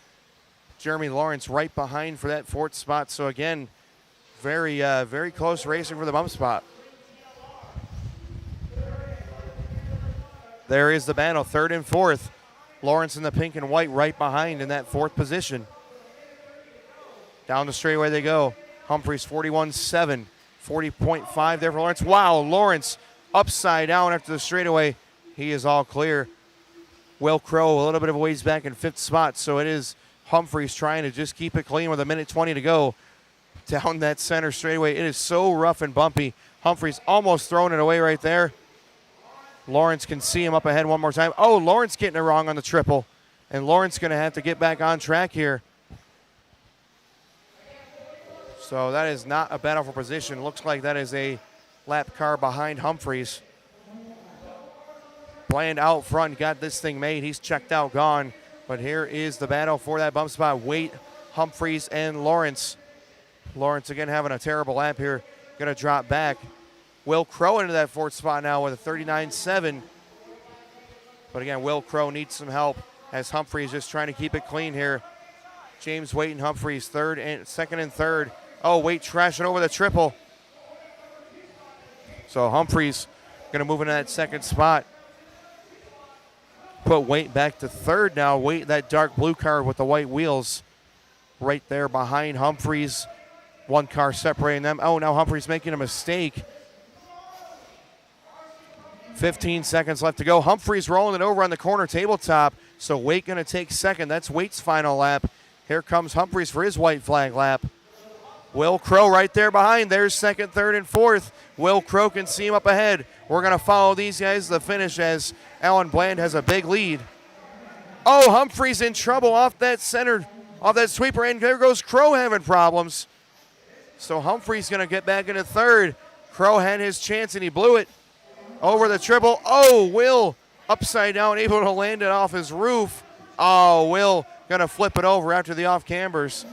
Jeremy Lawrence right behind for that 4th spot. So again, very, very close racing for the bump spot. There is the battle, 3rd and 4th. Lawrence in the pink and white right behind in that 4th position. Down the straightaway they go. Humphreys 41.7, 40.5 there for Lawrence. Wow, Lawrence upside down after the straightaway. He is all clear. Will Crow a little bit of a ways back in 5th spot, so it is Humphreys trying to just keep it clean with 1:20 to go. Down that center straightaway. It is so rough and bumpy. Humphreys almost throwing it away right there. Lawrence can see him up ahead one more time. Oh, Lawrence getting it wrong on the triple. And Lawrence going to have to get back on track here. So that is not a battle for position. Looks like that is a lap car behind Humphreys. Bland out front, got this thing made. He's checked out, gone. But here is the battle for that bump spot. Waite, Humphreys, and Lawrence. Lawrence again having a terrible lap here. Going to drop back. Will Crow into that fourth spot now with a 39.7. But again, Will Crow needs some help as Humphreys just trying to keep it clean here. James Waite and Humphreys second and third. Oh, Waite trashing over the triple. So Humphreys going to move into that second spot. Put Waite back to third now. Waite, that dark blue car with the white wheels, right there behind Humphreys. One car separating them. Oh, now Humphreys making a mistake. 15 seconds left to go. Humphreys rolling it over on the corner tabletop. So Waite going to take second. That's Waite's final lap. Here comes Humphreys for his white flag lap. Will Crow right there behind. There's second, third, and fourth. Will Crow can see him up ahead. We're going to follow these guys to the finish as Alan Bland has a big lead. Oh, Humphreys in trouble off that sweeper, and there goes Crow having problems. So Humphreys going to get back into third. Crow had his chance, and he blew it. Over the triple. Oh, Will upside down, able to land it off his roof. Oh, Will going to flip it over after the off cambers.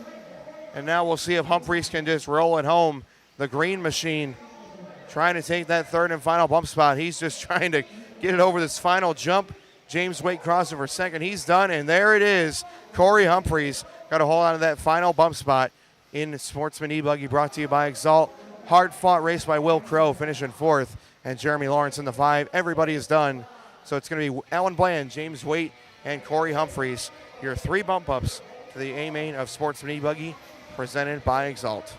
And now we'll see if Humphreys can just roll it home. The green machine trying to take that third and final bump spot. He's just trying to get it over this final jump. James Waite crossing for second. He's done, and there it is. Corey Humphreys got to hold on to that final bump spot in Sportsman E-buggy, brought to you by Exalt. Hard-fought race by Will Crow, finishing fourth, and Jeremy Lawrence in the 5. Everybody is done. So it's going to be Alan Bland, James Waite, and Corey Humphreys. Your 3 bump-ups to the A-main of Sportsman E-buggy, presented by Exalt.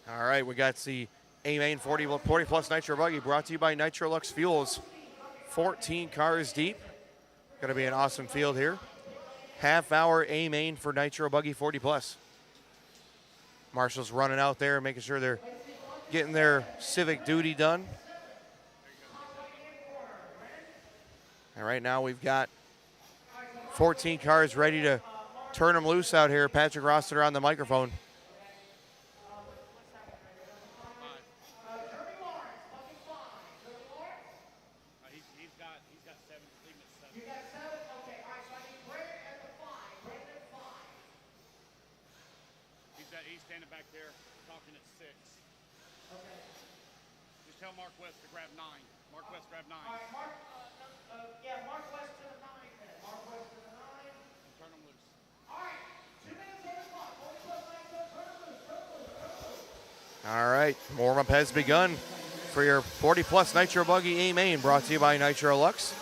All right, we got the A-main 40 plus Nitro Buggy brought to you by Nitro Lux Fuels. 14 cars deep. Going to be an awesome field here. Half-hour A-main for Nitro Buggy 40 plus. Marshall's running out there, making sure they're getting their civic duty done. And right now we've got 14 cars ready to turn them loose out here. Patrick Rossiter on the microphone. He's standing back there talking at 6. Okay. Just tell Mark West to grab 9. Mark West grab 9. All right, Mark West to the 9 then. Mark West to the 9. Turn them loose. All right, 2 minutes on the clock. 40 plus 9, so turn them loose. All right, warm-up has begun for your 40 plus Nitro Buggy A-main, brought to you by Nitro Lux.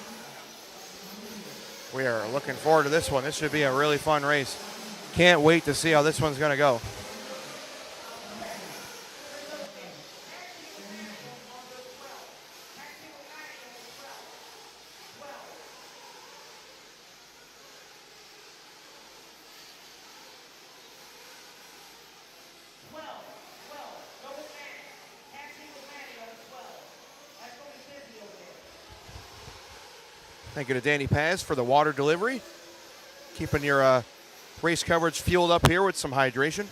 We are looking forward to this one. This should be a really fun race. Can't wait to see how this one's going to go. Thank you to Danny Paz for the water delivery. Keeping your race coverage fueled up here with some hydration.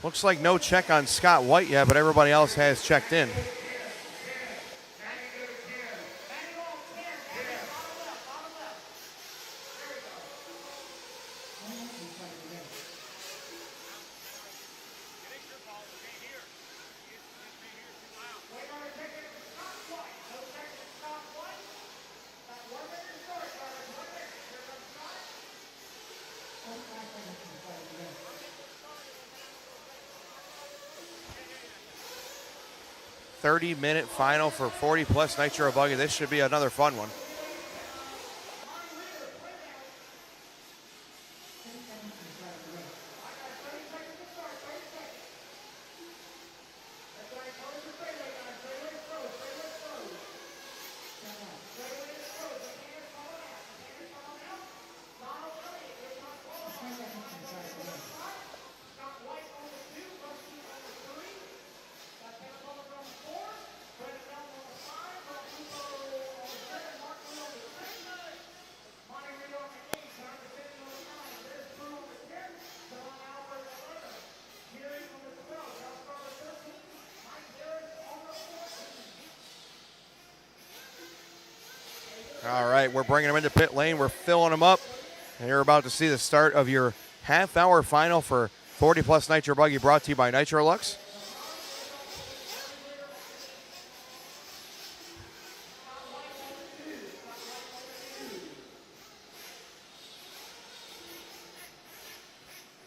Looks like no check on Scott White yet, but everybody else has checked in. .30-minute final for 40-plus Nitro Buggy. This should be another fun one. All right, we're bringing them into pit lane. We're filling them up. And you're about to see the start of your half-hour final for 40-plus Nitro Buggy, brought to you by Nitro Lux.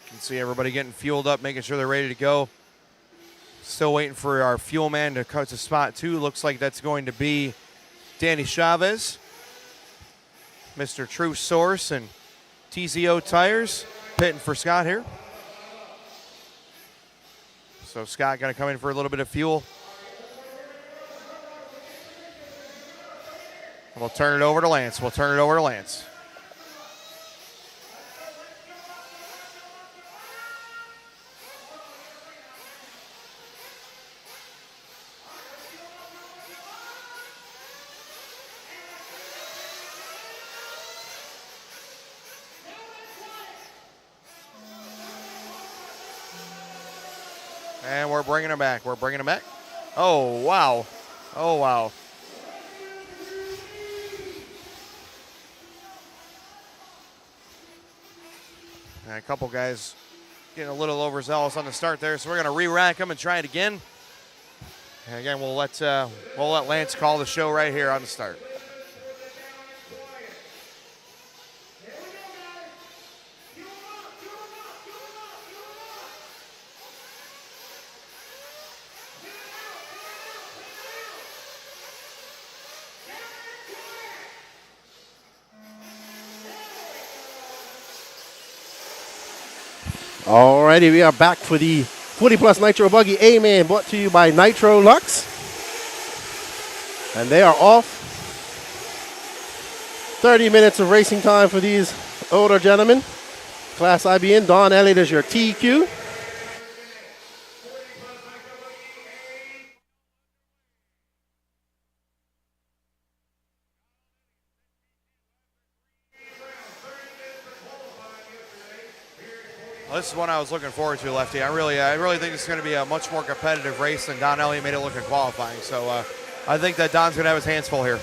You can see everybody getting fueled up, making sure they're ready to go. Still waiting for our fuel man to cut to spot 2. Looks like that's going to be Danny Chavez. Mr. True Source and TZO Tires pitting for Scott here. So Scott going to come in for a little bit of fuel. And we'll turn it over to Lance. And we're bringing him back. Oh, wow. And a couple guys getting a little overzealous on the start there, so we're going to re-rack them and try it again. And again, we'll let Lance call the show right here on the start. Alrighty, we are back for the 40-plus Nitro Buggy A-Man, brought to you by Nitro Lux. And they are off. 30 minutes of racing time for these older gentlemen. Class IBN, Don Elliott is your TQ. This is one I was looking forward to, Lefty. I really think it's going to be a much more competitive race than Don Elliott made it look in qualifying. So I think that Don's going to have his hands full here.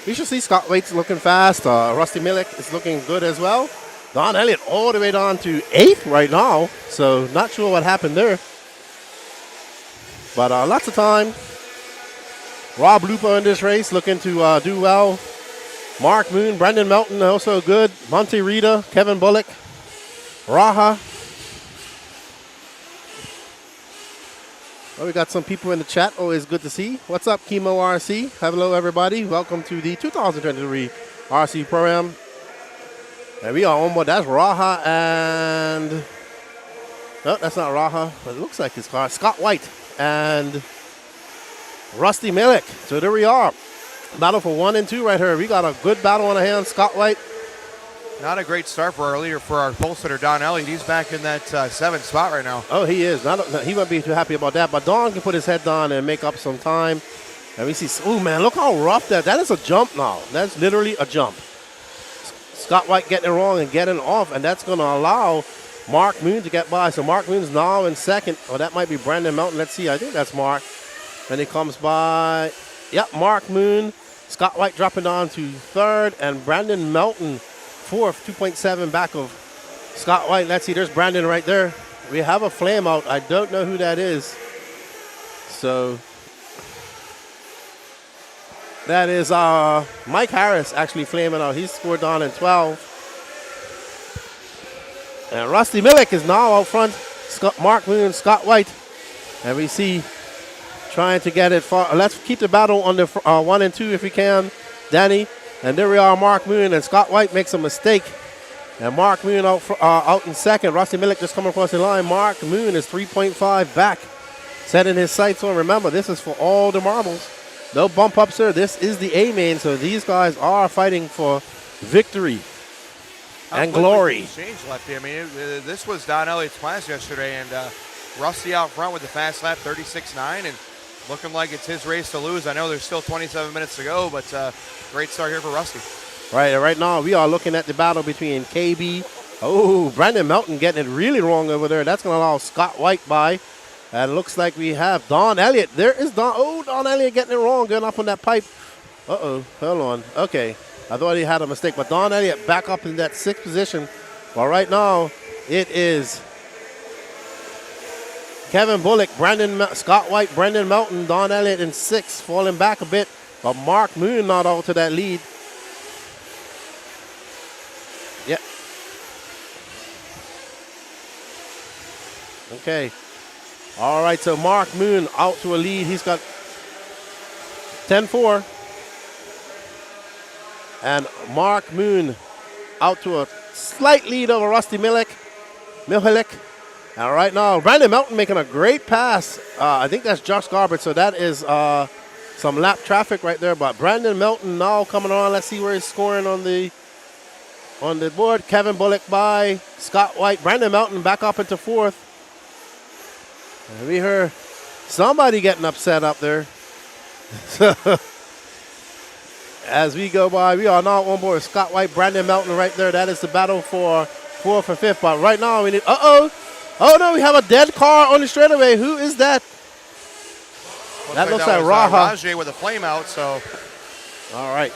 We should see Scott Waite's looking fast. Rusty Millick is looking good as well. Don Elliott all the way down to 8th right now. So not sure what happened there. But lots of time. Rob Lupo in this race looking to do well. Mark Moon, Brendan Melton also good. Monty Rita, Kevin Bullock. Raha. Well, we got some people in the chat. Always good to see. What's up, Chemo RC? Hello, everybody. Welcome to the 2023 RC Pro-Am. And we are on board. That's Raha and... No, that's not Raha, but it looks like his car. Scott White and Rusty Milik. So there we are. Battle for 1 and 2 right here. We got a good battle on the hand. Scott White. Not a great start for our leader, for our pole sitter, Don Elliott. He's back in that 7th spot right now. Oh, he is. He won't be too happy about that. But Don can put his head down and make up some time. And we see, oh, man, look how rough that is. A jump now. That's literally a jump. Scott White getting it wrong and getting off, and that's going to allow Mark Moon to get by. So Mark Moon's now in second. Oh, that might be Brandon Melton. Let's see. I think that's Mark. And he comes by. Yep, Mark Moon. Scott White dropping down to third, and Brandon Melton fourth, 2.7 back of Scott White. Let's see, there's Brandon right there. We have a flame out. I don't know who that is. So that is Mike Harris actually flaming out. He scored down in 12. And Rusty Milik is now out front. Mark Moon, Scott White. And we see trying to get it far. Let's keep the battle on the 1 and 2 if we can, Danny. And there we are, Mark Moon, and Scott White makes a mistake. And Mark Moon out in second. Rusty Milik just coming across the line. Mark Moon is 3.5 back, setting his sights on. Remember, this is for all the marbles. No bump ups here. This is the A main, so these guys are fighting for victory and glory. Change left here. I mean, this was Don Elliott's class yesterday, and Rusty out front with the fast lap, 36.9, and looking like it's his race to lose. I know there's still 27 minutes to go, but great start here for Rusty. Right, and right now we are looking at the battle between KB. Oh, Brandon Melton getting it really wrong over there. That's going to allow Scott White by. And it looks like we have Don Elliott. There is Don. Oh, Don Elliott getting it wrong, getting up on that pipe. Uh-oh, hold on. Okay, I thought he had a mistake, but Don Elliott back up in that 6th position. Well, right now it is Kevin Bullock, Scott White, Brandon Melton, Don Elliott in 6th, falling back a bit. But Mark Moon not out to that lead. Yep. Okay. All right, so Mark Moon out to a lead. He's got 10-4. And Mark Moon out to a slight lead over Rusty Milik. And right now, Brandon Melton making a great pass. I think that's Josh Garbutt, so that is some lap traffic right there. But Brandon Melton now coming on. Let's see where he's scoring on the board. Kevin Bullock by Scott White. Brandon Melton back up into 4th. And we heard somebody getting upset up there. As we go by, we are now on board Scott White, Brandon Melton right there. That is the battle for 4th and 5th. But right now we need, oh no, we have a dead car on the straightaway. Who is that? That looks like Raha. Rajay with a flame out, so. All right.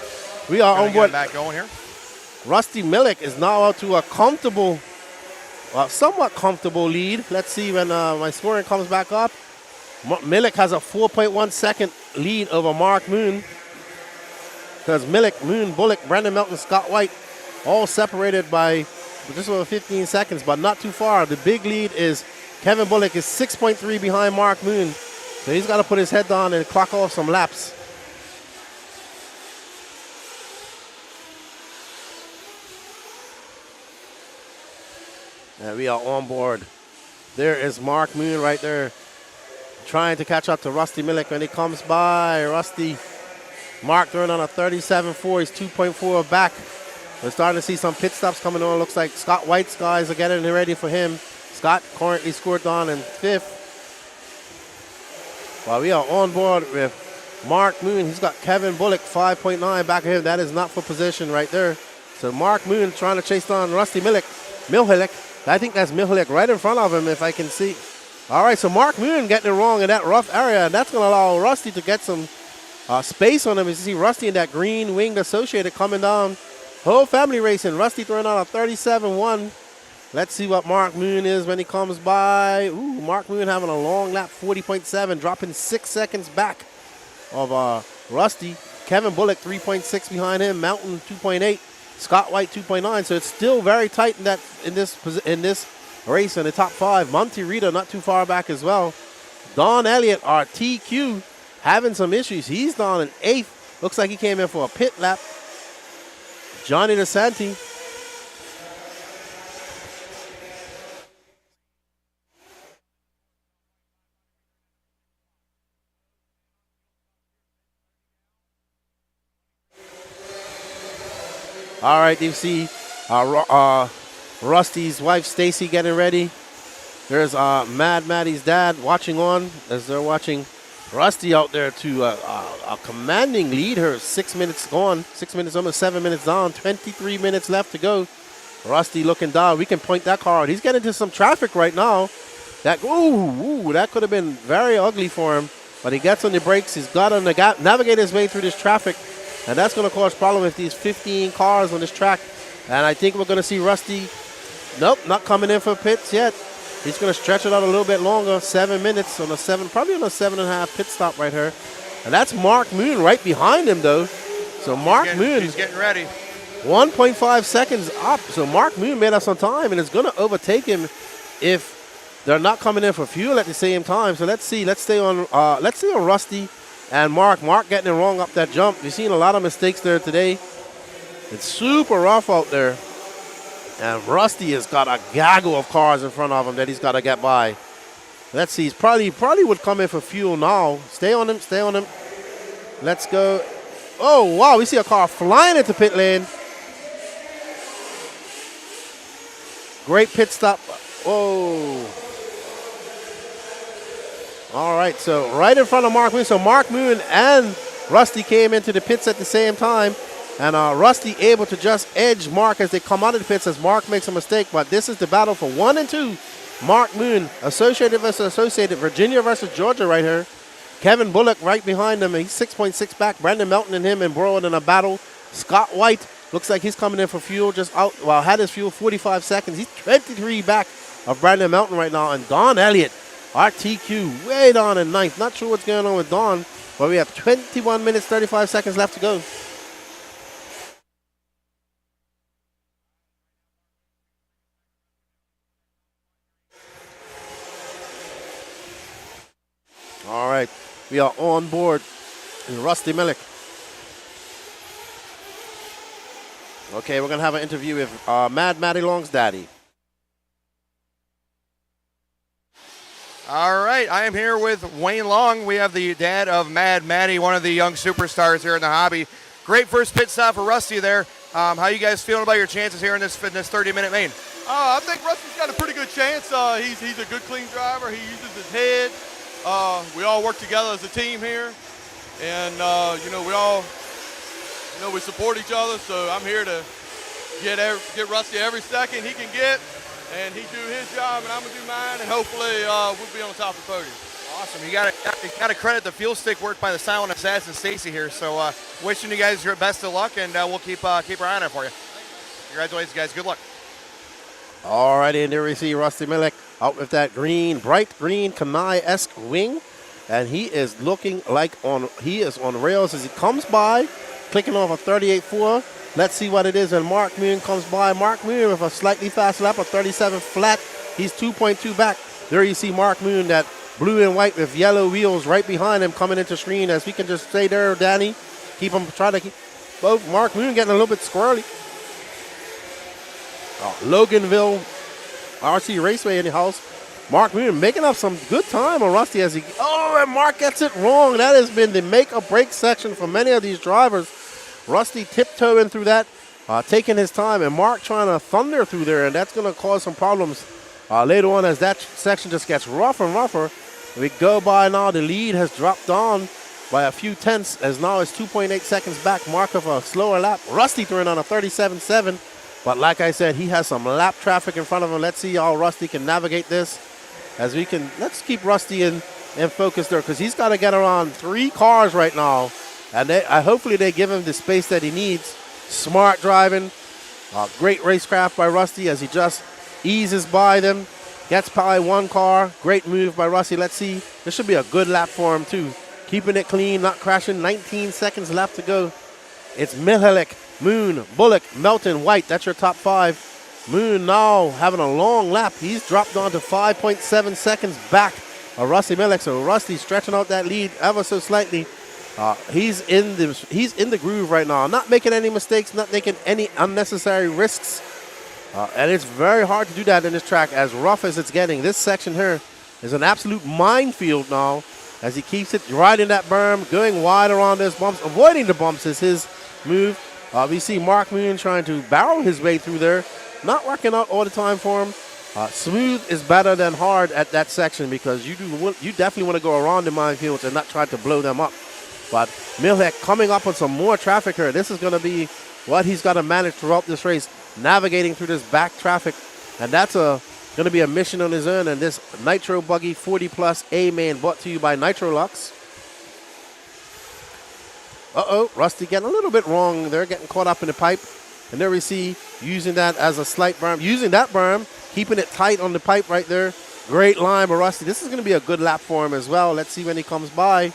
We are on board. Back going here. Rusty Milik is now out to a comfortable, somewhat comfortable lead. Let's see when my scoring comes back up. Milik has a 4.1 second lead over Mark Moon. Because Milik, Moon, Bullock, Brandon Melton, Scott White, all separated by just over 15 seconds, but not too far. The big lead is Kevin Bullock is 6.3 behind Mark Moon. So he's got to put his head down and clock off some laps. And we are on board. There is Mark Moon right there trying to catch up to Rusty Milik when he comes by. Rusty, Mark throwing on a 37.4. He's 2.4 back. We're starting to see some pit stops coming on. Looks like Scott White's guys are getting ready for him. Scott currently scored down in 5th. While we are on board with Mark Moon, he's got Kevin Bullock 5.9 back of him. That is not for position right there. So Mark Moon trying to chase down Rusty Milik. I think that's Milik right in front of him if I can see. All right, so Mark Moon getting it wrong in that rough area, and that's going to allow Rusty to get some space on him. You see Rusty in that green winged associated coming down. Whole family racing. Rusty throwing out a 37.1. Let's see what Mark Moon is when he comes by. Ooh, Mark Moon having a long lap, 40.7, dropping 6 seconds back of Rusty. Kevin Bullock 3.6 behind him. Mountain 2.8. Scott White 2.9. So it's still very tight in this race in the top 5. Monty Rita not too far back as well. Don Elliott, our TQ, having some issues. He's down in 8th. Looks like he came in for a pit lap. Johnny DeSanti. All right, you see Rusty's wife, Stacy, getting ready. There's Mad Maddie's dad watching on as they're watching Rusty out there to a commanding lead here. 6 minutes gone, 6 minutes, almost 7 minutes down, 23 minutes left to go. Rusty looking down. We can point that car out. He's getting into some traffic right now. That could have been very ugly for him, but he gets on the brakes. He's got to navigate his way through this traffic, and that's going to cause problem with these 15 cars on this track. And I think we're going to see Rusty, nope, not coming in for pits yet. He's going to stretch it out a little bit longer, 7 minutes on probably on a 7.5 pit stop right here. And that's Mark Moon right behind him, though. So Mark Moon, he's getting ready. 1.5 seconds up. So Mark Moon made us on time and is going to overtake him if they're not coming in for fuel at the same time. So let's see. Let's stay on Rusty and Mark. Mark getting it wrong up that jump. You've seen a lot of mistakes there today. It's super rough out there. And Rusty has got a gaggle of cars in front of him that he's got to get by. Let's see. He's probably would come in for fuel now. Stay on him. Stay on him. Let's go. Oh, wow. We see a car flying into pit lane. Great pit stop. Oh. All right. So right in front of Mark Moon. So Mark Moon and Rusty came into the pits at the same time. And Rusty able to just edge Mark as they come out of the pits as Mark makes a mistake. But this is the battle for 1 and 2. Mark Moon, Associated versus Associated. Virginia versus Georgia right here. Kevin Bullock right behind him. He's 6.6 back. Brandon Melton and him embroiled in a battle. Scott White looks like he's coming in for fuel just out. Well, had his fuel 45 seconds. He's 23 back of Brandon Melton right now. And Don Elliott, our TQ, way down in 9th. Not sure what's going on with Don. But we have 21 minutes, 35 seconds left to go. All right, we are on board in Rusty Millick. Okay, we're going to have an interview with Mad Matty Long's daddy. All right, I am here with Wayne Long. We have the dad of Mad Matty, one of the young superstars here in the hobby. Great first pit stop for Rusty there. How you guys feeling about your chances here in this 30-minute main? I think Rusty's got a pretty good chance. He's a good, clean driver. He uses his head. We all work together as a team here, and we support each other. So I'm here to get Rusty every second he can get, and he do his job, and I'm gonna do mine, and hopefully we'll be on top of the podium. Awesome. You got to credit the fuel stick work by the silent assassin Stacy here. So wishing you guys your best of luck, and we'll keep our eye on it for you. Congratulations, guys. Good luck. All righty, and there we see Rusty Millick out with that bright green Kanai-esque wing. And he is looking like he is on rails as he comes by, clicking off a 38.4. Let's see what it is. And Mark Moon comes by. Mark Moon with a slightly fast lap of 37 flat. He's 2.2 back. There you see Mark Moon, that blue and white with yellow wheels right behind him coming into screen. As we can just stay there, Danny. Try to keep both. Mark Moon getting a little bit squirrely. Loganville RC Raceway in the house. Mark Moon making up some good time on Rusty as and Mark gets it wrong. That has been the make or break section for many of these drivers. Rusty tiptoeing through that, taking his time, and Mark trying to thunder through there, and that's going to cause some problems later on as that section just gets rougher and rougher. We go by now. The lead has dropped down by a few tenths as now it's 2.8 seconds back. Mark of a slower lap. Rusty throwing on a 37.7. But like I said, he has some lap traffic in front of him. Let's see how Rusty can navigate this. Let's keep Rusty in focus there because he's got to get around 3 cars right now. And hopefully they give him the space that he needs. Smart driving. Great racecraft by Rusty as he just eases by them. Gets by 1 car. Great move by Rusty. Let's see. This should be a good lap for him too. Keeping it clean, not crashing. 19 seconds left to go. It's Mihalik, Moon, Bullock, Melton, White. That's your top 5. Moon now having a long lap. He's dropped down to 5.7 seconds back Rusty Millick. So Rusty stretching out that lead ever so slightly. He's in the groove right now. Not making any mistakes, not taking any unnecessary risks. And it's very hard to do that in this track, as rough as it's getting. This section here is an absolute minefield now, as he keeps it right in that berm, going wide around those bumps. Avoiding the bumps is his move. We see Mark Moon trying to barrel his way through there. Not working out all the time for him. Smooth is better than hard at that section, because you definitely want to go around the minefields and not try to blow them up. But Milheck coming up on some more traffic here. This is going to be what he's got to manage throughout this race, navigating through this back traffic. And that's going to be a mission on his own. And this Nitro Buggy 40 Plus A main brought to you by Nitro Lux. Rusty getting a little bit wrong. They're getting caught up in the pipe. And there we see using that as a slight berm. Using that berm, keeping it tight on the pipe right there. Great line by Rusty. This is going to be a good lap for him as well. Let's see when he comes by.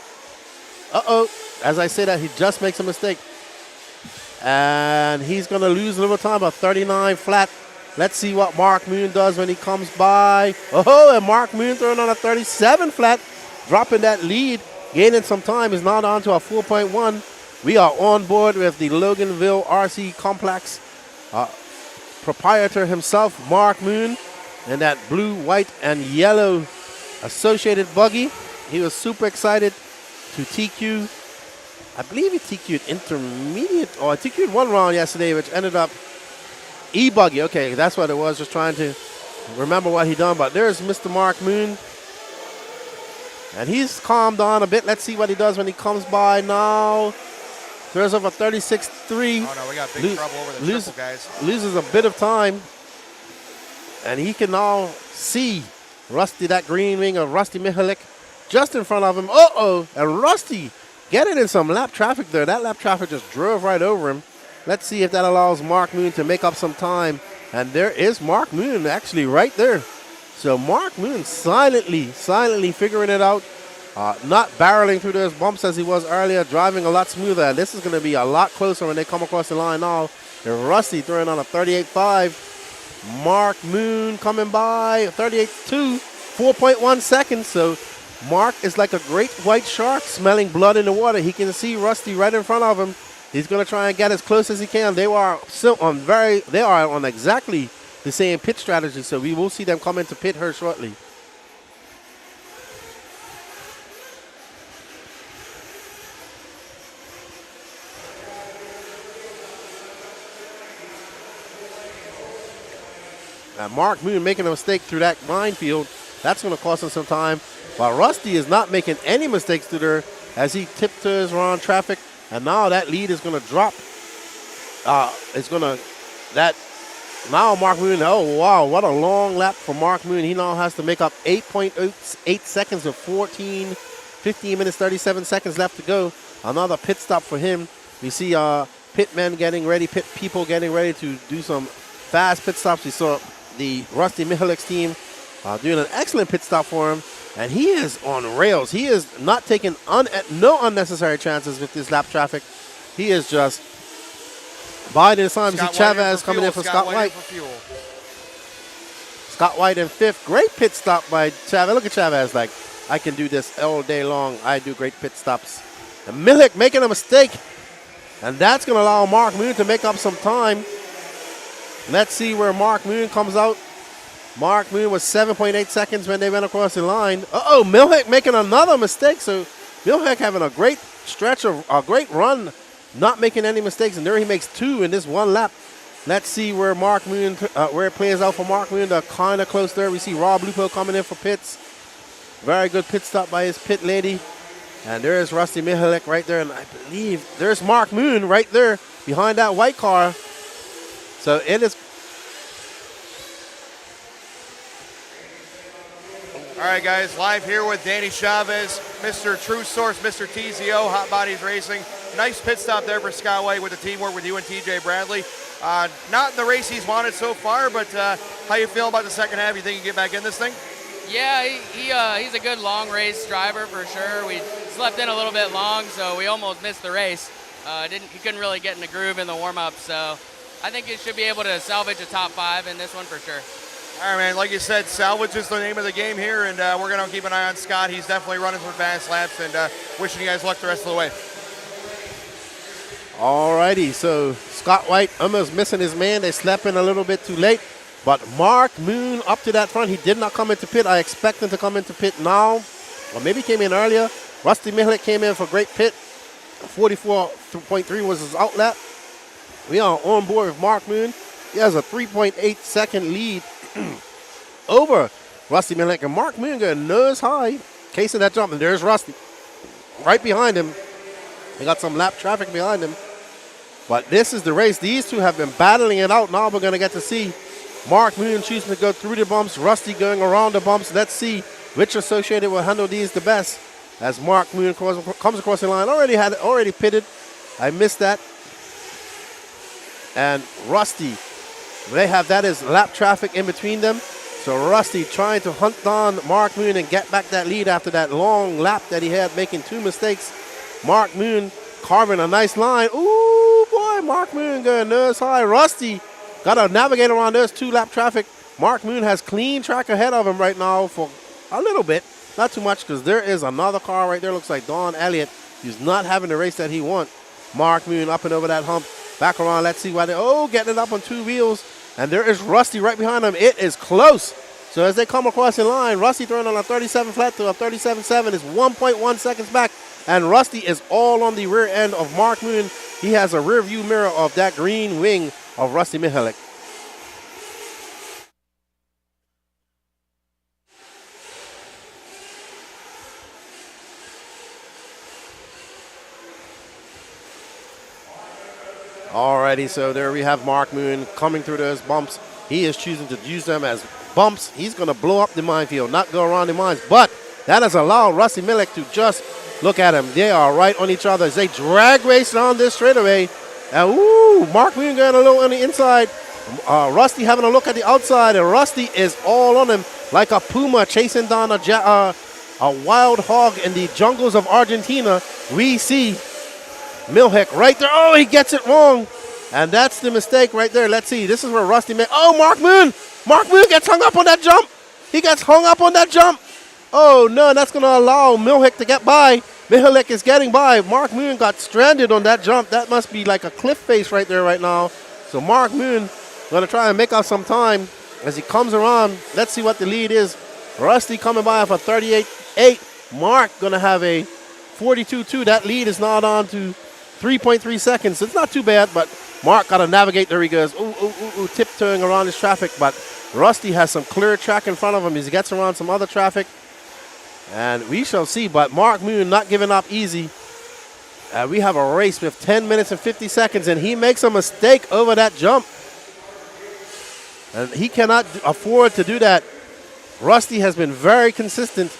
As I say that, he just makes a mistake. And he's going to lose a little time, about 39 flat. Let's see what Mark Moon does when he comes by. And Mark Moon throwing on a 37 flat, dropping that lead, gaining some time, is now down to a 4.1. We are on board with the Loganville RC Complex proprietor himself, Mark Moon, and that blue, white, and yellow associated buggy. He was super excited to TQ. I believe he TQ'd intermediate, or TQ'd one round yesterday, which ended up E-buggy. Okay, that's what it was. Just trying to remember what he done. But there's Mr. Mark Moon. And he's calmed down a bit. Let's see what he does when he comes by now. There's over 36.3. Oh, no, we got big trouble over the triple, guys. Loses a bit of time. And he can now see Rusty, that green wing of Rusty Mihalik, just in front of him. And Rusty getting in some lap traffic there. That lap traffic just drove right over him. Let's see if that allows Mark Moon to make up some time. And there is Mark Moon actually right there. So Mark Moon silently figuring it out. Not barreling through those bumps as he was earlier, driving a lot smoother. And this is going to be a lot closer when they come across the line now. And Rusty throwing on a 38.5. Mark Moon coming by, 38.2, 4.1 seconds. So Mark is like a great white shark smelling blood in the water. He can see Rusty right in front of him. He's going to try and get as close as he can. They are on exactly the same pit strategy, so we will see them come into pit here shortly. Now Mark Moon making a mistake through that minefield. That's going to cost him some time. While Rusty is not making any mistakes through there as he tiptoes around traffic. And now that lead is going to drop. Now Mark Moon, oh wow, what a long lap for Mark Moon. He now has to make up 8.8 seconds of 15 minutes, 37 seconds left to go. Another pit stop for him. We see pit people getting ready to do some fast pit stops. We saw the Rusty Mihalik's team doing an excellent pit stop for him. And he is on rails. He is not taking no unnecessary chances with this lap traffic. He is just biding his time. You see Chavez coming in for Scott White. Scott White in fifth. Great pit stop by Chavez. Look at Chavez like, I can do this all day long. I do great pit stops. And Milik making a mistake. And that's going to allow Mark Moon to make up some time. Let's see where Mark Moon comes out. Mark Moon was 7.8 seconds when they went across the line. Milheck making another mistake. So Milheck having a great stretch of a great run, not making any mistakes. And there he makes two in this one lap. Let's see where Mark Moon, where it plays out for Mark Moon. They're kind of close there. We see Rob Lupo coming in for pits. Very good pit stop by his pit lady. And there's Rusty Mihalek right there. And I believe there's Mark Moon right there behind that white car. So it is. All right, guys, live here with Danny Chavez, Mr. True Source, Mr. TZO, Hot Bodies Racing. Nice pit stop there for Scott White with the teamwork with you and TJ Bradley. Not in the race he's wanted so far, but how you feel about the second half? You think you can get back in this thing? Yeah, he's a good long race driver for sure. We slept in a little bit long, so we almost missed the race. He couldn't really get in the groove in the warm-up, so I think he should be able to salvage a top 5 in this one for sure. All right, man. Like you said, salvage is the name of the game here, and we're going to keep an eye on Scott. He's definitely running some fast laps, and wishing you guys luck the rest of the way. Alrighty, so Scott White almost missing his man. They slept in a little bit too late. But Mark Moon up to that front. He did not come into pit. I expect him to come into pit now. Or maybe came in earlier. Rusty Mihalik came in for great pit. 44.3 was his outlet. We are on board with Mark Moon. He has a 3.8 second lead over Rusty Mihalik. And Mark Moon got nose high, casing that jump. And there's Rusty right behind him. They got some lap traffic behind him. But this is the race. These two have been battling it out. Now we're going to get to see Mark Moon choosing to go through the bumps. Rusty going around the bumps. Let's see which associated will handle these the best. As Mark Moon comes across the line. Already pitted. I missed that. And Rusty, they have that as lap traffic in between them. So Rusty trying to hunt down Mark Moon and get back that lead after that long lap that he had, making two mistakes. Mark Moon carving a nice line. Ooh, boy, Mark Moon going nose high. Rusty got to navigate around this two-lap traffic. Mark Moon has clean track ahead of him right now for a little bit. Not too much, because there is another car right there. Looks like Don Elliott, who's not having the race that he wants. Mark Moon up and over that hump. Back around. Let's see why they... Oh, getting it up on two wheels. And there is Rusty right behind him. It is close. So as they come across the line, Rusty throwing on a 37 flat to a 37.7 is 1.1 seconds back. And Rusty is all on the rear end of Mark Moon. He has a rear view mirror of that green wing of Rusty Mihalik. Alrighty, so there we have Mark Moon coming through those bumps. He is choosing to use them as bumps. He's going to blow up the minefield, not go around the mines. But that has allowed Rusty Mihalik to just look at him. They are right on each other as they drag race down this straightaway. And ooh, Mark Moon going a little on the inside. Rusty having a look at the outside, and Rusty is all on him like a puma chasing down a wild hog in the jungles of Argentina. We see Mihalik right there. Oh, he gets it wrong. And that's the mistake right there. Let's see. This is where Rusty made. Oh, Mark Moon. Mark Moon gets hung up on that jump. He gets hung up on that jump. Oh, no, that's going to allow Mihalik to get by. Mihalik is getting by. Mark Moon got stranded on that jump. That must be like a cliff face right there right now. So Mark Moon going to try and make up some time as he comes around. Let's see what the lead is. Rusty coming by for 38.8. Mark going to have a 42.2. That lead is now down to 3.3 seconds. It's not too bad, but Mark got to navigate. There he goes. Ooh, tiptoeing around this traffic. But Rusty has some clear track in front of him as he gets around some other traffic. And we shall see. But Mark Moon not giving up easy. We have a race with 10 minutes and 50 seconds, and he makes a mistake over that jump. And he cannot afford to do that. Rusty has been very consistent.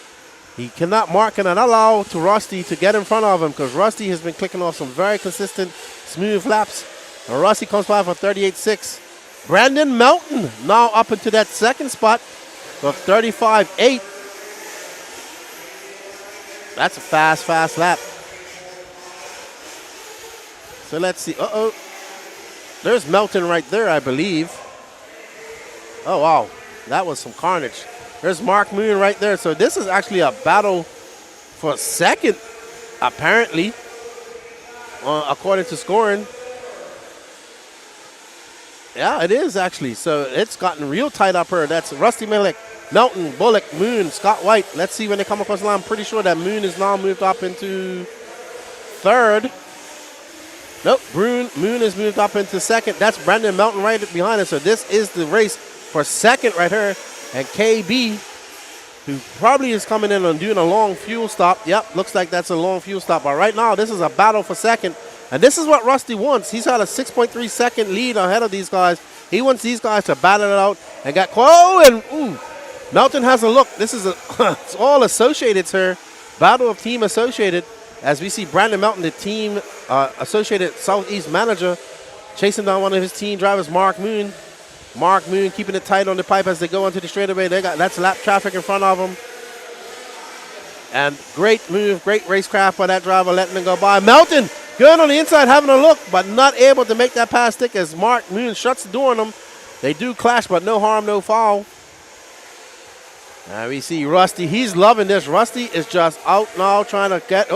Mark cannot allow to Rusty to get in front of him because Rusty has been clicking off some very consistent, smooth laps. And Rusty comes by for 38.6. Brandon Melton now up into that second spot for 35.8. That's a fast lap. So let's see. There's Melton right there, I believe. Oh, wow. That was some carnage. There's Mark Moon right there. So this is actually a battle for second, apparently, according to scoring. Yeah, it is actually. So it's gotten real tight up here. That's Rusty Mihalik, Melton, Bullock, Moon, Scott White. Let's see when they come across the line. I'm pretty sure that Moon is now moved up into third. Nope, Moon is moved up into second. That's Brandon Melton right behind us. So this is the race for second right here. And KB, who probably is coming in and doing a long fuel stop. Yep, looks like that's a long fuel stop. But right now, this is a battle for second. And this is what Rusty wants. He's had a 6.3 second lead ahead of these guys. He wants these guys to battle it out and get... Oh, and ooh, Melton has a look. This is it's all associated, sir. Battle of Team Associated. As we see Brandon Melton, the team Associated Southeast manager, chasing down one of his team drivers, Mark Moon. Mark Moon keeping it tight on the pipe as they go into the straightaway. That's lap traffic in front of them. And great move, great racecraft by that driver, letting them go by. Melton going on the inside, having a look, but not able to make that pass stick as Mark Moon shuts the door on them. They do clash, but no harm, no foul. And we see Rusty. He's loving this. Rusty is just out now trying to get.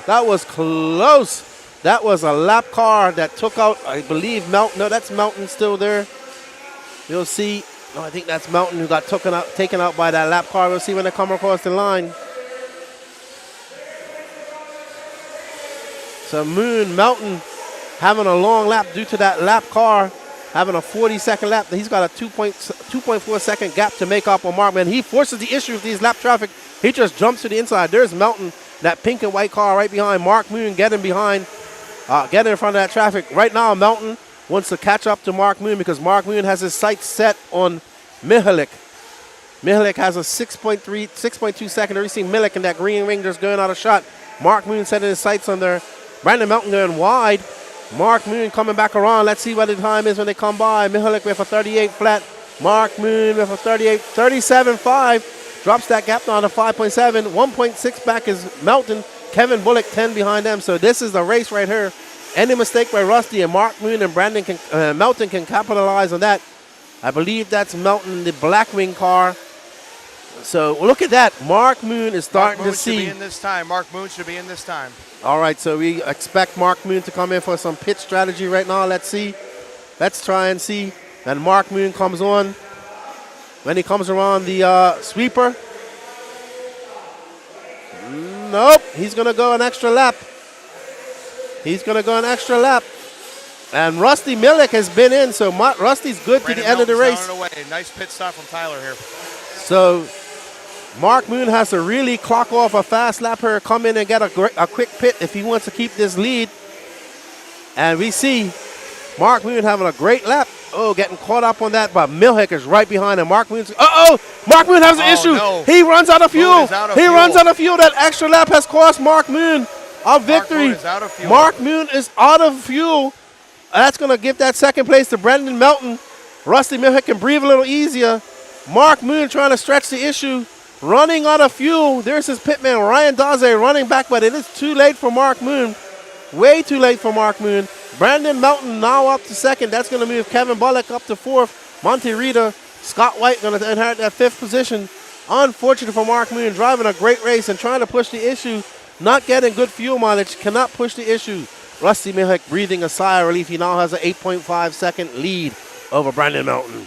That was close. That was a lap car that took out, I believe, Melton. No, that's Melton still there. You'll see. No, I think that's Melton who got taken out by that lap car. We'll see when they come across the line. So Melton having a long lap due to that lap car, having a 40-second lap. He's got a 2.4 second gap to make up on Mark Moon. He forces the issue with these lap traffic. He just jumps to the inside. There's Melton, that pink and white car right behind Mark Moon, getting behind, getting in front of that traffic. Right now, Melton wants to catch up to Mark Moon because Mark Moon has his sights set on Mihalik. Mihalik has a 6.2 second. You see Mihalik in that green ring just going out of shot. Mark Moon setting his sights on there. Brandon Melton going wide. Mark Moon coming back around. Let's see what the time is when they come by. Mihalik with a 38 flat. Mark Moon with a 37.5. Drops that gap down to 5.7. 1.6 back is Melton. Kevin Bullock 10 behind them. So this is the race right here. Any mistake by Rusty and Mark Moon and Melton can capitalize on that. I believe that's Melton, the Blackwing car. So look at that. Mark Moon is starting to see. Mark Moon should be in this time. Mark Moon should be in this time. All right, so we expect Mark Moon to come in for some pit strategy right now. Let's see. Let's try and see. And Mark Moon comes on. When he comes around the sweeper. Nope, he's going to go an extra lap. He's going to go an extra lap. And Rusty Millick has been in, so Rusty's good to the end of the race. Down and away. Nice pit stop from Tyler here. So Mark Moon has to really clock off a fast lap here, come in and get a quick pit if he wants to keep this lead. And we see Mark Moon having a great lap. Oh, getting caught up on that, but Milhick is right behind him. Mark Moon's, Mark Moon has an issue. No. He runs out of fuel. Runs out of fuel. That extra lap has cost Mark Moon a victory. Mark Moon is out of fuel. That's going to give that second place to Brendan Melton. Rusty Milhick can breathe a little easier. Mark Moon trying to stretch the issue. Running out of fuel. There's his pitman, Ryan Daze, running back, but it is too late for Mark Moon. Way too late for Mark Moon. Brandon Melton now up to second. That's going to move Kevin Bullock up to fourth. Monty Rita, Scott White going to inherit that fifth position. Unfortunate for Mark Moon, driving a great race and trying to push the issue. Not getting good fuel mileage, cannot push the issue. Rusty Milhick breathing a sigh of relief. He now has an 8.5 second lead over Brandon Melton.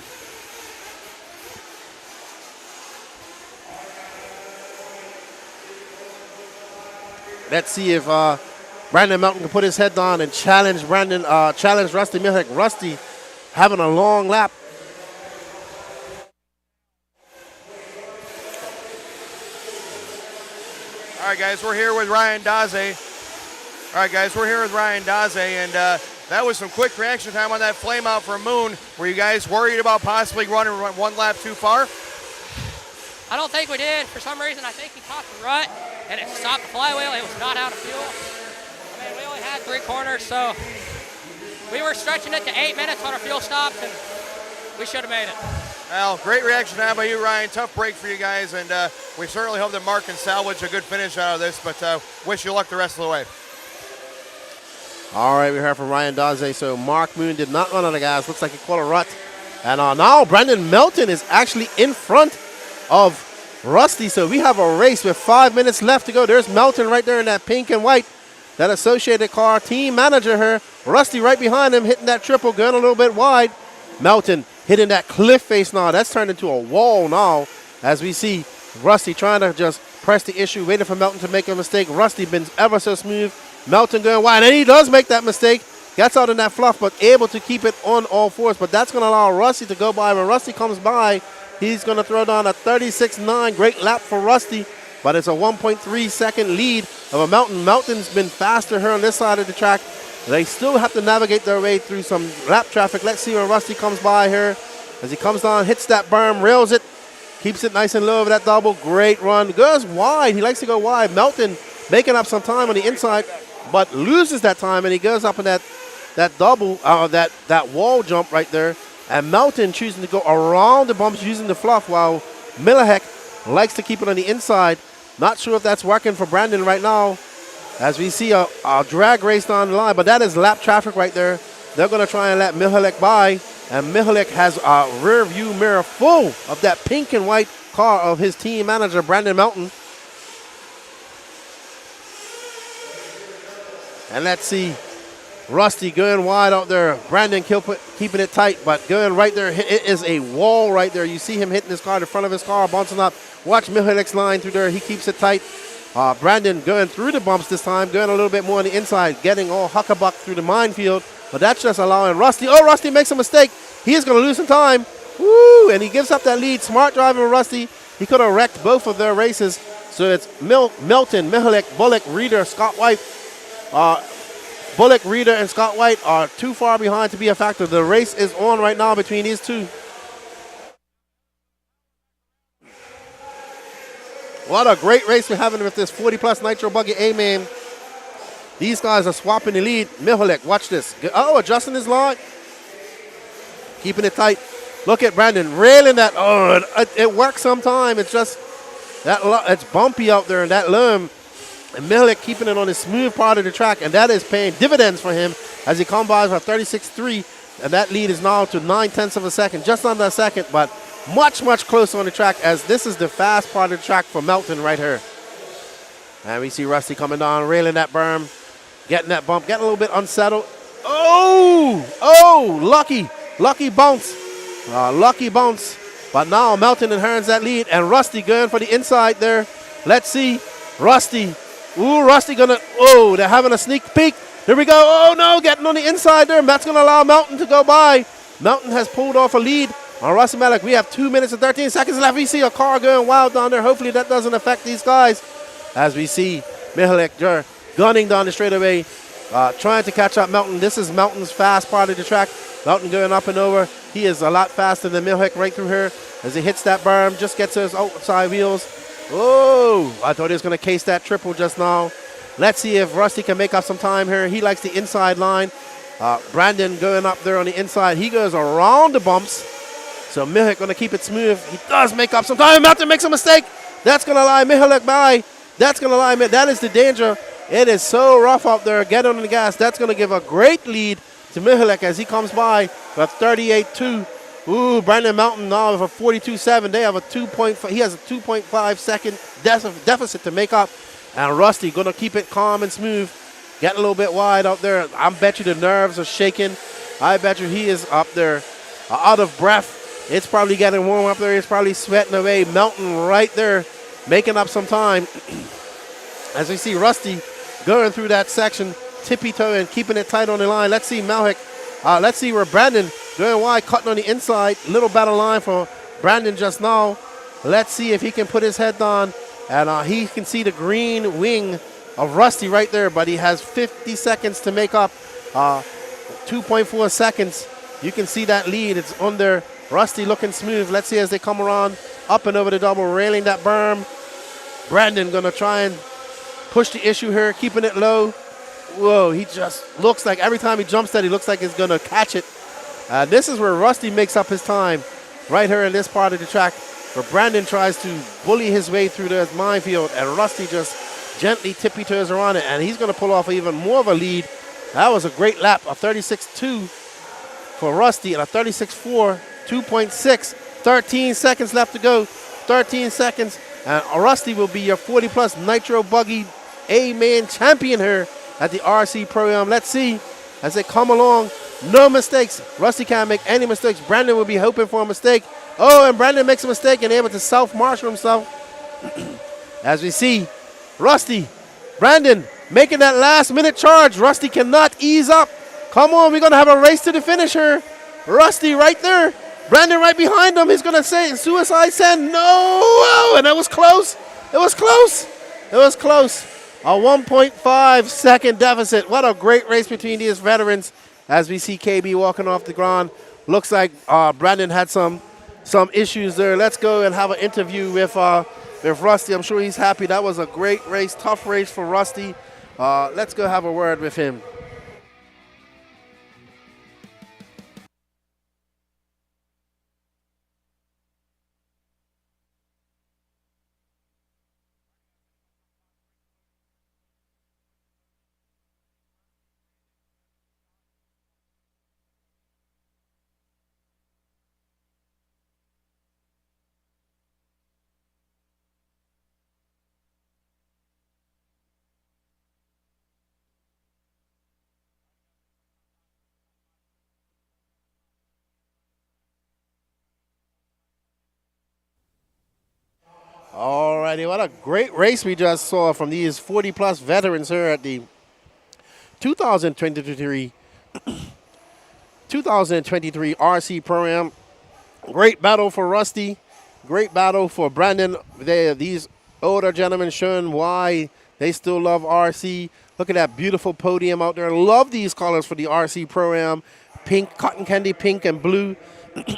Let's see if Brandon Melton can put his head down and challenge Rusty Milhick. Rusty having a long lap. All right, guys, we're here with Ryan Daze. And that was some quick reaction time on that flame out for Moon. Were you guys worried about possibly running one lap too far? I don't think we did. For some reason, I think he caught the rut, and it stopped the flywheel. It was not out of fuel. I mean, we only had 3 corners, so we were stretching it to 8 minutes on our fuel stops, and we should have made it. Well, great reaction time by you, Ryan. Tough break for you guys, and we certainly hope that Mark can salvage a good finish out of this, but wish you luck the rest of the way. All right, we heard from Ryan Daze. So Mark Moon did not run out of gas. Looks like he caught a rut. And now Brandon Melton is actually in front of Rusty. So we have a race with 5 minutes left to go. There's Melton right there in that pink and white. That Associated car team manager here. Rusty right behind him, hitting that triple, going a little bit wide. Melton hitting that cliff face now. That's turned into a wall now, as we see Rusty trying to just press the issue, waiting for Melton to make a mistake. Rusty been ever so smooth. Melton going wide, and he does make that mistake. Gets out in that fluff, but able to keep it on all fours. But that's going to allow Rusty to go by. When Rusty comes by, he's going to throw down a 36.9. Great lap for Rusty, but it's a 1.3 second lead of a Melton. Melton's been faster here on this side of the track. They still have to navigate their way through some lap traffic. Let's see when Rusty comes by here. As he comes down, hits that berm, rails it, keeps it nice and low over that double. Great run. Goes wide. He likes to go wide. Melton making up some time on the inside, but loses that time, and he goes up in that double, that wall jump right there. And Melton choosing to go around the bumps using the fluff, while Milahek likes to keep it on the inside. Not sure if that's working for Brandon right now, as we see a drag race down the line, but that is lap traffic right there. They're going to try and let Milahek by. And Michalik has a rear view mirror full of that pink and white car of his team manager, Brandon Melton. And let's see, Rusty going wide out there. Brandon keeping it tight, but going right there. It is a wall right there. You see him hitting his car, the front of his car, bouncing up. Watch Michalik's line through there. He keeps it tight. Brandon going through the bumps this time, going a little bit more on the inside, getting all huckabuck through the minefield. But that's just allowing Rusty. Oh, Rusty makes a mistake. He is going to lose some time. Woo! And he gives up that lead. Smart driving with Rusty. He could have wrecked both of their races. So it's Milton, Mihalik, Bullock, Reeder, Scott White. Bullock, Reeder, and Scott White are too far behind to be a factor. The race is on right now between these two. What a great race we're having with this 40-plus Nitro Buggy A, man. These guys are swapping the lead. Mihalik, watch this. Oh, adjusting his line. Keeping it tight. Look at Brandon railing that. Oh, it works sometime. It's just that it's bumpy out there, and that loom. And Mihalik keeping it on the smooth part of the track, and that is paying dividends for him as he comes by for 36.3, and that lead is now to 9/10 of a second, just under a second, but much, much closer on the track, as this is the fast part of the track for Melton right here. And we see Rusty coming down, railing that berm, getting that bump, getting a little bit unsettled. Oh, lucky bounce. Lucky bounce. But now Melton inherits that lead, and Rusty going for the inside there. Let's see. Rusty. Ooh, Rusty gonna, they're having a sneak peek. Here we go. Oh, no, getting on the inside there. That's going to allow Melton to go by. Melton has pulled off a lead on Rusty Malik. We have 2 minutes and 13 seconds left. We see a car going wild down there. Hopefully that doesn't affect these guys. As we see Mihalik gunning down the straightaway, trying to catch up Melton. This is Melton's fast part of the track. Melton going up and over. He is a lot faster than Mihalik right through here. As he hits that berm, just gets to his outside wheels. Oh, I thought he was going to case that triple just now. Let's see if Rusty can make up some time here. He likes the inside line. Brandon going up there on the inside. He goes around the bumps. So Mihalik going to keep it smooth. He does make up some time. Melton makes a mistake. That's going to lie Mihalik by. That's going to lie. That is the danger. It is so rough out there. Get on the gas. That's going to give a great lead to Mihalik as he comes by for 38.2. Ooh, Brandon Melton now with a 42.7. They have a 2.5. He has a 2.5 second deficit to make up. And Rusty going to keep it calm and smooth. Getting a little bit wide out there. I bet you the nerves are shaking. I bet you he is up there out of breath. It's probably getting warm up there. He's probably sweating away. Melton right there making up some time. As we see Rusty going through that section, tippy-toe and keeping it tight on the line. Let's see Malik. Let's see where Brandon going wide, cutting on the inside. Little better line for Brandon just now. Let's see if he can put his head down. And he can see the green wing of Rusty right there, but he has 50 seconds to make up. 2.4 seconds. You can see that lead. It's on there. Rusty looking smooth. Let's see as they come around, up and over the double, railing that berm. Brandon going to try and push the issue here, keeping it low. Whoa, he just looks like every time he jumps that, he looks like he's going to catch it. This is where Rusty makes up his time, right here in this part of the track, where Brandon tries to bully his way through the minefield, and Rusty just gently tippy-toes around it, and he's going to pull off even more of a lead. That was a great lap, a 36.2 for Rusty, and a 36.4, 2.6, 13 seconds left to go, 13 seconds, and Rusty will be your 40-plus Nitro Buggy A-man champion here at the WRCE Podium. Let's see as they come along. No mistakes. Rusty can't make any mistakes. Brandon will be hoping for a mistake. Oh, and Brandon makes a mistake and able to self-marshal himself. As we see, Rusty, Brandon making that last-minute charge. Rusty cannot ease up. Come on, we're going to have a race to the finish here. Rusty right there. Brandon right behind him. He's going to say suicide send. No! Oh, and it was close. It was close. It was close. A 1.5 second deficit. What a great race between these veterans. As we see KB walking off the ground. Looks like Brandon had some issues there. Let's go and have an interview with Rusty. I'm sure he's happy. That was a great race, tough race for Rusty. Let's go have a word with him. righty, what a great race we just saw from these 40-plus veterans here at the 2023 RC Pro-Am. Great battle for Rusty. Great battle for Brandon. These older gentlemen showing why they still love RC. Look at that beautiful podium out there. Love these colors for the RC Pro-Am. Pink, cotton candy pink and blue.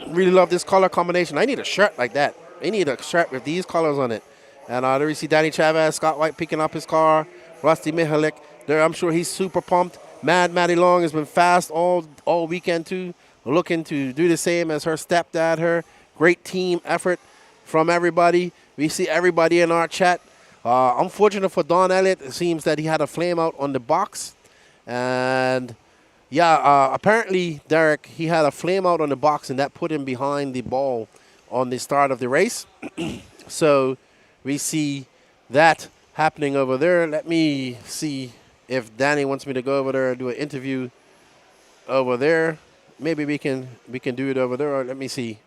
Really love this color combination. I need a shirt like that. I need a shirt with these colors on it. And there we see Danny Chavez, Scott White picking up his car. Rusty Mihalik there. I'm sure he's super pumped. Maddie Long has been fast all weekend too. Looking to do the same as her stepdad. Her great team effort from everybody. We see everybody in our chat. Unfortunate for Don Elliott, it seems that he had a flame out on the box. And yeah, apparently, Derek, he had a flame out on the box and that put him behind the ball on the start of the race. So we see that happening over there. Let me see if Danny wants me to go over there and do an interview over there. Maybe we can do it over there. Or let me see.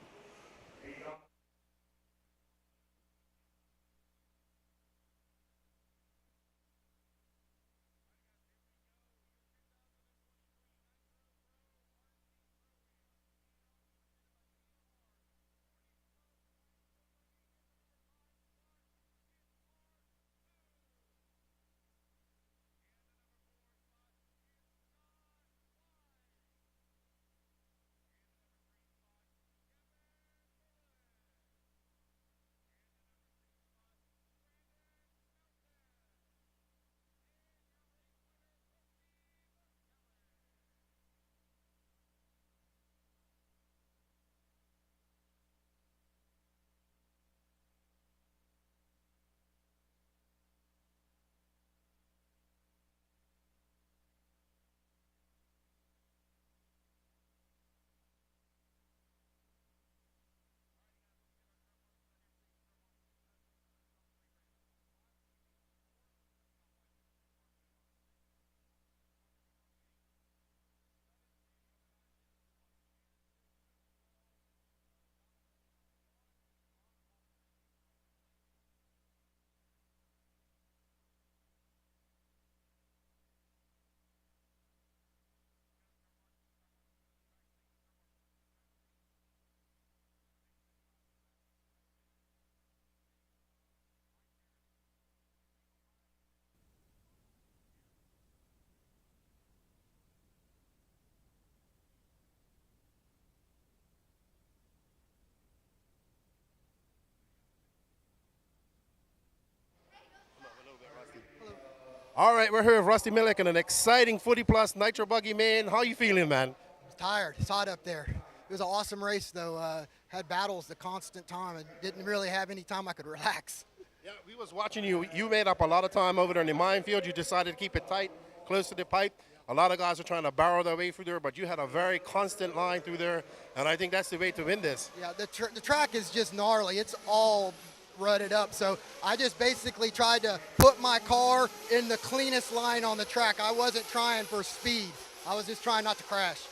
All right, we're here with Rusty Millick in an exciting 40-plus Nitro Buggy, man. How you feeling, man? Tired. It's hot up there. It was an awesome race, though. Had battles the constant time and didn't really have any time I could relax. Yeah, we was watching you. You made up a lot of time over there in the minefield. You decided to keep it tight, close to the pipe. A lot of guys are trying to barrel their way through there, but you had a very constant line through there, and I think that's the way to win this. Yeah, the track is just gnarly. It's all rutted up, so I just basically tried to put my car in the cleanest line on the track. I wasn't trying for speed. I was just trying not to crash.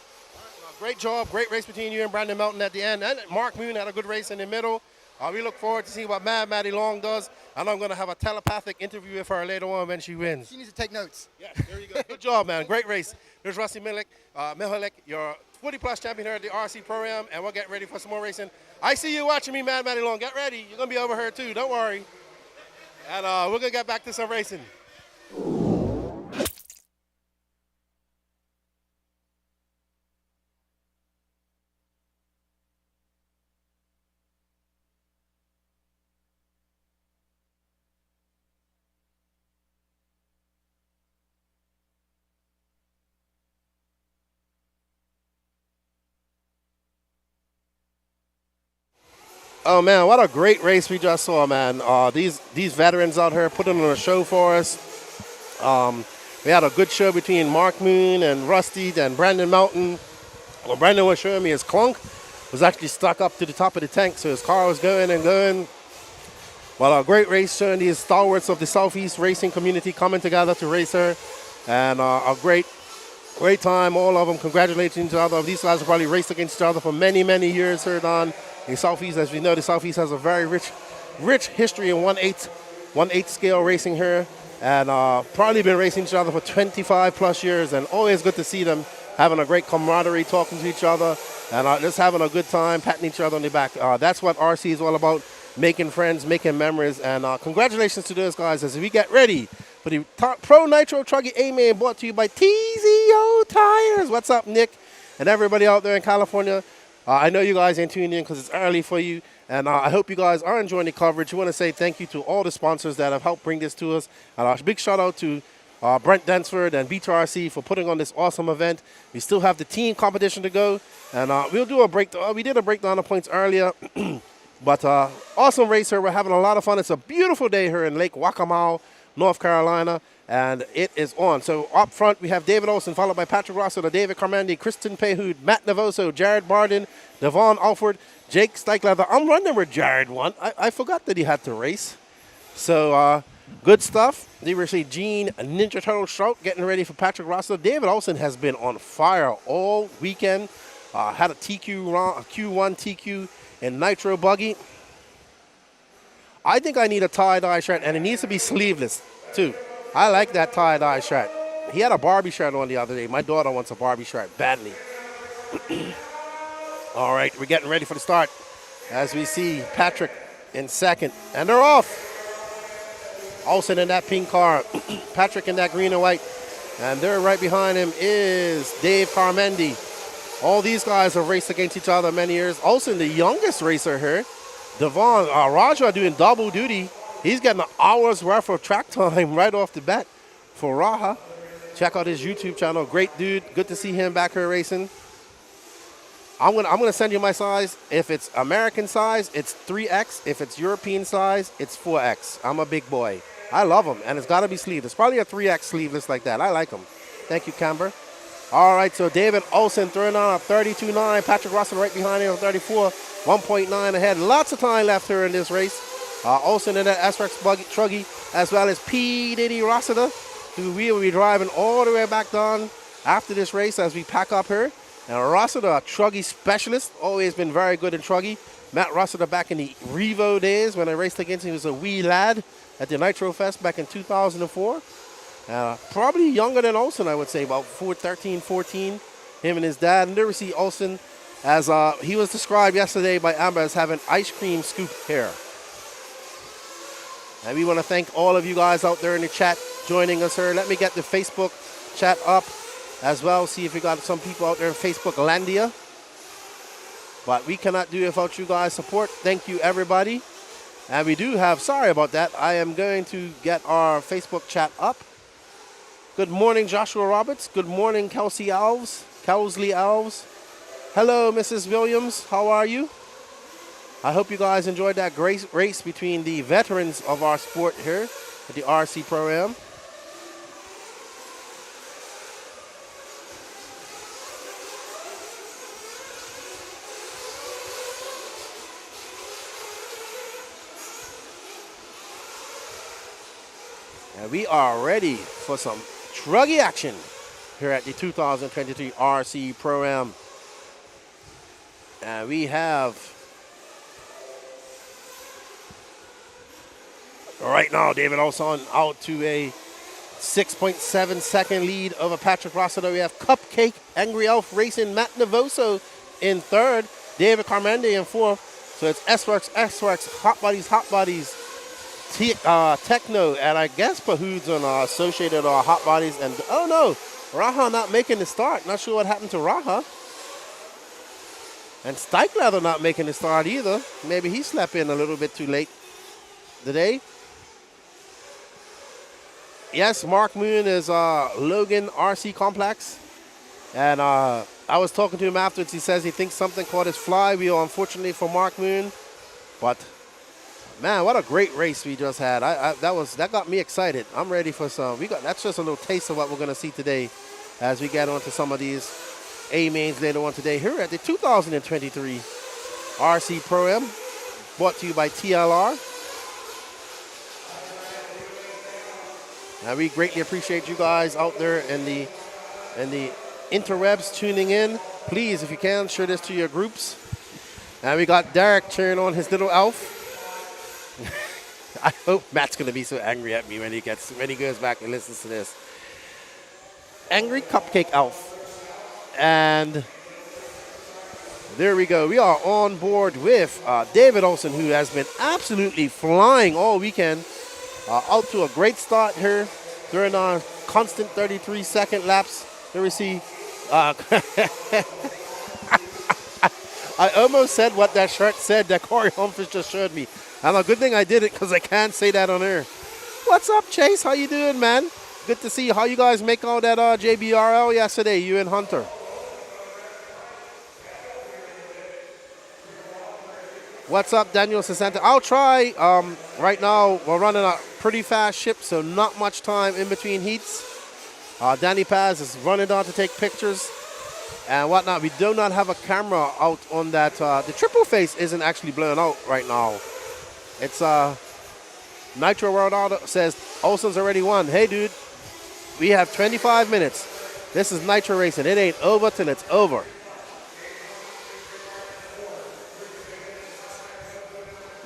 Great job, great race between you and Brandon Melton at the end. And Mark Moon had a good race in the middle. We look forward to see what Maddie Long does. And I'm going to have a telepathic interview with her later on when she wins. She needs to take notes. Yeah, there you go. Good job, man. Great race. There's Rusty Mihalik, your 40-plus champion here at the RC Pro-Am, and we'll get ready for some more racing. I see you watching me, Maddie Long. Get ready. You're going to be over here, too. Don't worry. And we're going to get back to some racing. Oh, man, what a great race we just saw, man. These veterans out here putting on a show for us. We had a good show between Mark Moon and Rusty and Brandon Melton. Well, Brandon was showing me his clunk was actually stuck up to the top of the tank, so his car was going and going. Well, a great race showing these stalwarts of the Southeast racing community coming together to race her. And a great time, all of them congratulating each other. These guys have probably raced against each other for many, many years here, Don. In Southeast, as we know, the Southeast has a very rich history in 1/8 1/8 scale racing here, and probably been racing each other for 25 plus years, and always good to see them having a great camaraderie, talking to each other, and just having a good time, patting each other on the back. That's what RC is all about, making friends, making memories, and congratulations to those guys as we get ready for the Pro Nitro Truggy A main, brought to you by TZO Tires. What's up, Nick? And everybody out there in California. I know you guys ain't tuning in because it's early for you, and I hope you guys are enjoying the coverage. We want to say thank you to all the sponsors that have helped bring this to us. And a big shout out to Brent Densford and WRCE for putting on this awesome event. We still have the team competition to go, and we'll do a breakdown. We did a breakdown of points earlier, but awesome race here. We're having a lot of fun. It's a beautiful day here in Lake Waccamaw, North Carolina, and it is on. So up front, we have David Olson, followed by Patrick Rossiter, David Carmandi, Kristen Payhood, Matt Navoso, Jared Barden, Devon Alford, Jake Steichleather. I'm wondering where Jared won. I forgot that he had to race. So good stuff. We see Gene Ninja Turtle Strout getting ready for Patrick Rossiter. David Olson has been on fire all weekend. Had a Q1 TQ in Nitro Buggy. I think I need a tie-dye shirt, and it needs to be sleeveless, too. I like that tie-dye shirt. He had a Barbie shirt on the other day. My daughter wants a Barbie shirt badly. All right, we're getting ready for the start as we see Patrick in second, and they're off. Olsen in that pink car, Patrick in that green and white, and there right behind him is Dave Carmendi. All these guys have raced against each other many years. Olsen, the youngest racer here. Devon, Raja doing double duty. He's getting an hour's worth of track time right off the bat for Raha. Check out his YouTube channel. Great dude. Good to see him back here racing. I'm gonna send you my size. If it's American size, it's 3X. If it's European size, it's 4X. I'm a big boy. I love them, and it's got to be sleeveless. Probably a 3X sleeveless like that. I like them. Thank you, Camber. All right, so David Olson throwing on a 32.9. Patrick Russell right behind him, 34. 1.9 ahead. Lots of time left here in this race. Olson in that SRX Truggy, as well as P. Diddy Rossiter, who we will be driving all the way back down after this race as we pack up here. And Rossiter, a Truggy specialist, always been very good in Truggy. Matt Rossiter back in the Revo days when I raced against him, he was a wee lad at the Nitro Fest back in 2004. Probably younger than Olson, I would say, about 13, 14, him and his dad. And there we see Olson, as he was described yesterday by Amber as having ice cream scoop hair. And we want to thank all of you guys out there in the chat joining us here. Let me get the Facebook chat up as well. See if we got some people out there in Facebook Landia. But we cannot do it without you guys' support. Thank you, everybody. And we do have, sorry about that, I am going to get our Facebook chat up. Good morning, Joshua Roberts. Good morning, Kelsey Alves. Hello, Mrs. Williams. How are you? I hope you guys enjoyed that great race between the veterans of our sport here at the RC Pro-Am. And we are ready for some Truggy action here at the 2023 RC Pro-Am. And we have, right now, David Olson out to a 6.7 second lead over Patrick Rossiter. We have Cupcake, Angry Elf Racing, Matt Navoso in third, David Carmendi in fourth. So it's S-Works, Hot Bodies, Techno, and I guess Pahood's on Associated or Hot Bodies. And oh no, Raha not making the start. Not sure what happened to Raha. And Steichleather not making the start either. Maybe he slept in a little bit too late today. Yes, Mark Moon is Logan RC Complex. And I was talking to him afterwards. He says he thinks something caught his flywheel, unfortunately, for Mark Moon. But man, what a great race we just had. That got me excited. I'm ready for some. That's just a little taste of what we're going to see today as we get onto some of these A-mains later on today here at the 2023 RC Pro-Am, brought to you by TLR. And we greatly appreciate you guys out there in the interwebs tuning in. Please, if you can, share this to your groups. And we got Derek cheering on his little elf. I hope Matt's going to be so angry at me when he goes back and listens to this. Angry Cupcake Elf. And there we go. We are on board with David Olson, who has been absolutely flying all weekend. Out to a great start here during our constant 33-second laps. There we see. I almost said what that shirt said that Corey Humphries just showed me. And a good thing I did it because I can't say that on air. What's up, Chase? How you doing, man? Good to see you. How you guys make out that JBRL yesterday, you and Hunter? What's up, Daniel Sasanta? I'll try. Right now, we're running a pretty fast ship, so not much time in between heats. Danny Paz is running down to take pictures and whatnot. We do not have a camera out on that. The triple face isn't actually blowing out right now. It's Nitro World Auto says Olson's already won. Hey, dude, we have 25 minutes. This is Nitro Racing. It ain't over till it's over.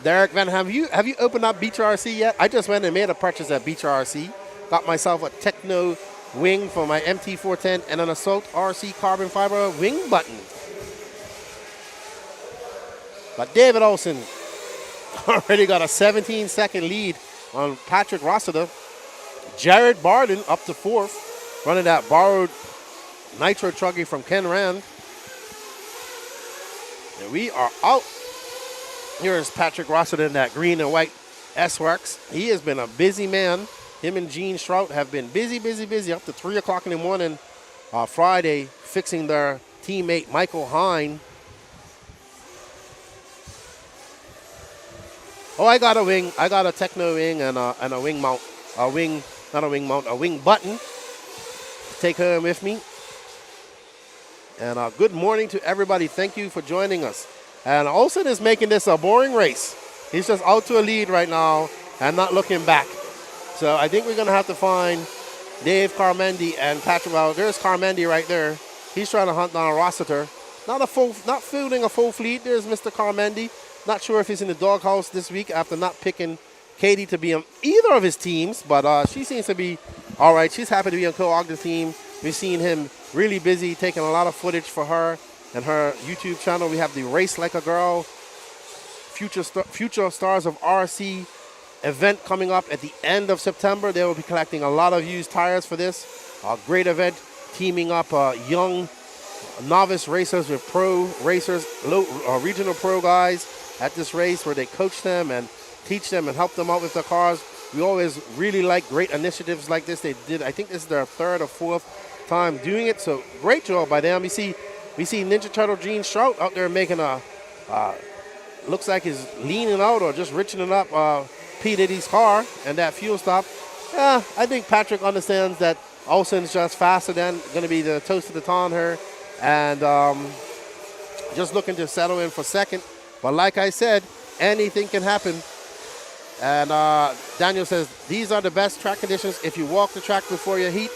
Derek Van, have you opened up WRCE yet? I just went and made a purchase at WRCE. Got myself a Techno wing for my MT410 and an Assault RC carbon fiber wing button. But David Olson already got a 17-second lead on Patrick Rossiter. Jared Barden up to fourth, running that borrowed Nitro Truggy from Ken Rand. And we are out. Here's Patrick Rossiter in that green and white S-Works. He has been a busy man. Him and Gene Strout have been busy up to 3 o'clock in the morning Friday, fixing their teammate Michael Hine. Oh, I got a wing. I got a Techno wing and a wing mount. A wing button to take home with me. And good morning to everybody. Thank you for joining us. And Olson is making this a boring race. He's just out to a lead right now and not looking back. So I think we're going to have to find Dave Carmendi and Patrick. Well, there's Carmendi right there. He's trying to hunt down Rossiter. Not fielding a full fleet. There's Mr. Carmendi. Not sure if he's in the doghouse this week after not picking Katie to be on either of his teams, but she seems to be all right. She's happy to be on Co-Ogden's team. We've seen him really busy taking a lot of footage for her and her YouTube channel. We have the Race Like a Girl Future Stars of RC event coming up at the end of September. They will be collecting a lot of used tires for this. A great event, teaming up young novice racers with pro racers, regional pro guys at this race where they coach them and teach them and help them out with their cars. We always really like great initiatives like this. They did, I think this is their third or fourth time doing it, so great job by them. We see Ninja Turtle Gene Strout out there making a, looks like he's leaning out or just richening up P. Diddy's car and that fuel stop. I think Patrick understands that Olson's just faster than going to be the toast of the town here, and just looking to settle in for second. But like I said, anything can happen. And Daniel says, these are the best track conditions if you walk the track before your heat.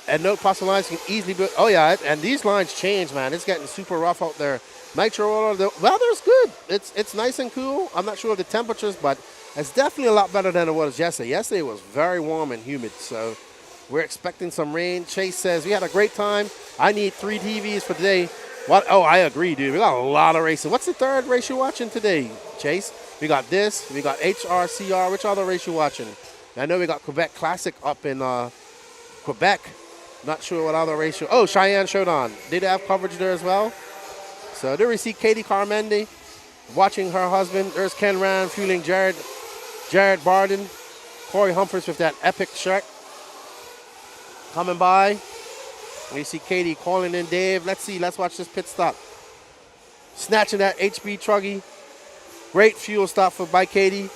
And no possible lines can easily be. Oh, yeah, and these lines change, man. It's getting super rough out there. Nitro, the weather's good. It's nice and cool. I'm not sure of the temperatures, but it's definitely a lot better than it was yesterday. Yesterday was very warm and humid, so we're expecting some rain. Chase says, we had a great time. I need 3 TVs for today. What? Oh, I agree, dude. We got a lot of racing. What's the third race you're watching today, Chase? We got this. We got HRCR. Which other race you watching? I know we got Quebec Classic up in Quebec. Not sure what other race. Oh, Cheyenne Showdown. Did they have coverage there as well? So there we see Katie Carmendi watching her husband. There's Ken Rand fueling Jared Barden. Corey Humphries with that epic shirt coming by. We see Katie calling in Dave. Let's watch this pit stop. Snatching that HB Truggy. Great fuel stop by Katie.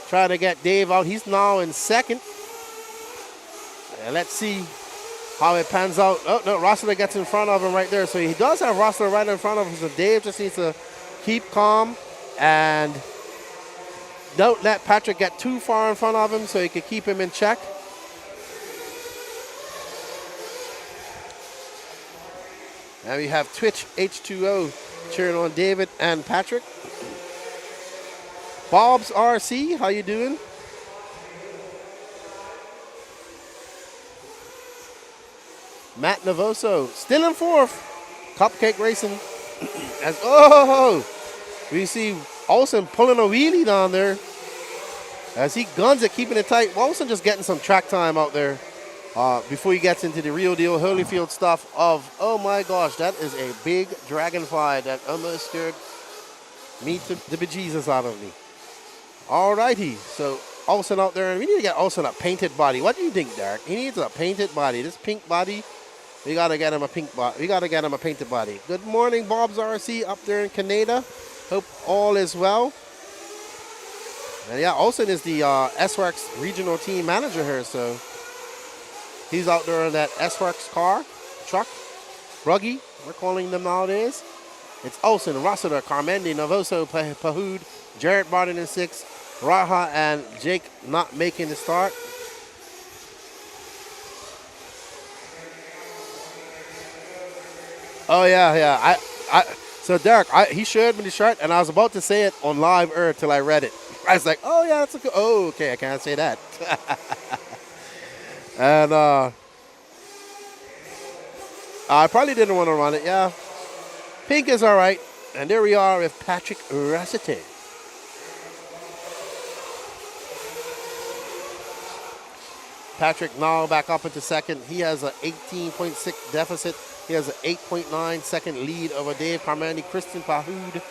Trying to get Dave out. He's now in second. And let's see how it pans out. Oh, no, Rossiter gets in front of him right there. So he does have Rossiter right in front of him. So Dave just needs to keep calm and don't let Patrick get too far in front of him so he can keep him in check. And we have Twitch H2O cheering on David and Patrick. Bob's RC, how you doing? Matt Novoso still in fourth. Cupcake Racing. As we see Olsen pulling a wheelie down there as he guns it, keeping it tight. Olsen just getting some track time out there before he gets into the real deal Holyfield stuff of, oh my gosh, that is a big dragonfly that almost scared me to the bejesus out of me. All righty, so Olsen out there, and we need to get Olsen a painted body. What do you think, Derek? He needs a painted body. This pink body, we gotta get him a pink body. We gotta get him a painted body. Good morning, Bob's RC up there in Canada. Hope all is well. And yeah, Olsen is the S-Works regional team manager here, so he's out there in that S-Works truck, buggy, we're calling them nowadays. It's Olsen, Rossiter, Carmendi, Novoso, Pahud, Jared Barton in 6, Raha and Jake not making the start. Oh yeah. So Derek, he showed me the shirt, and I was about to say it on live till I read it. I was like, oh yeah, that's a good. Oh, okay, I can't say that. And I probably didn't want to run it. Yeah, pink is all right. And there we are with Patrick Rossiter. Patrick now back up into second. He has an 18.6 deficit. He has an 8.9 second lead over Dave Carmandi, Christian Pahud,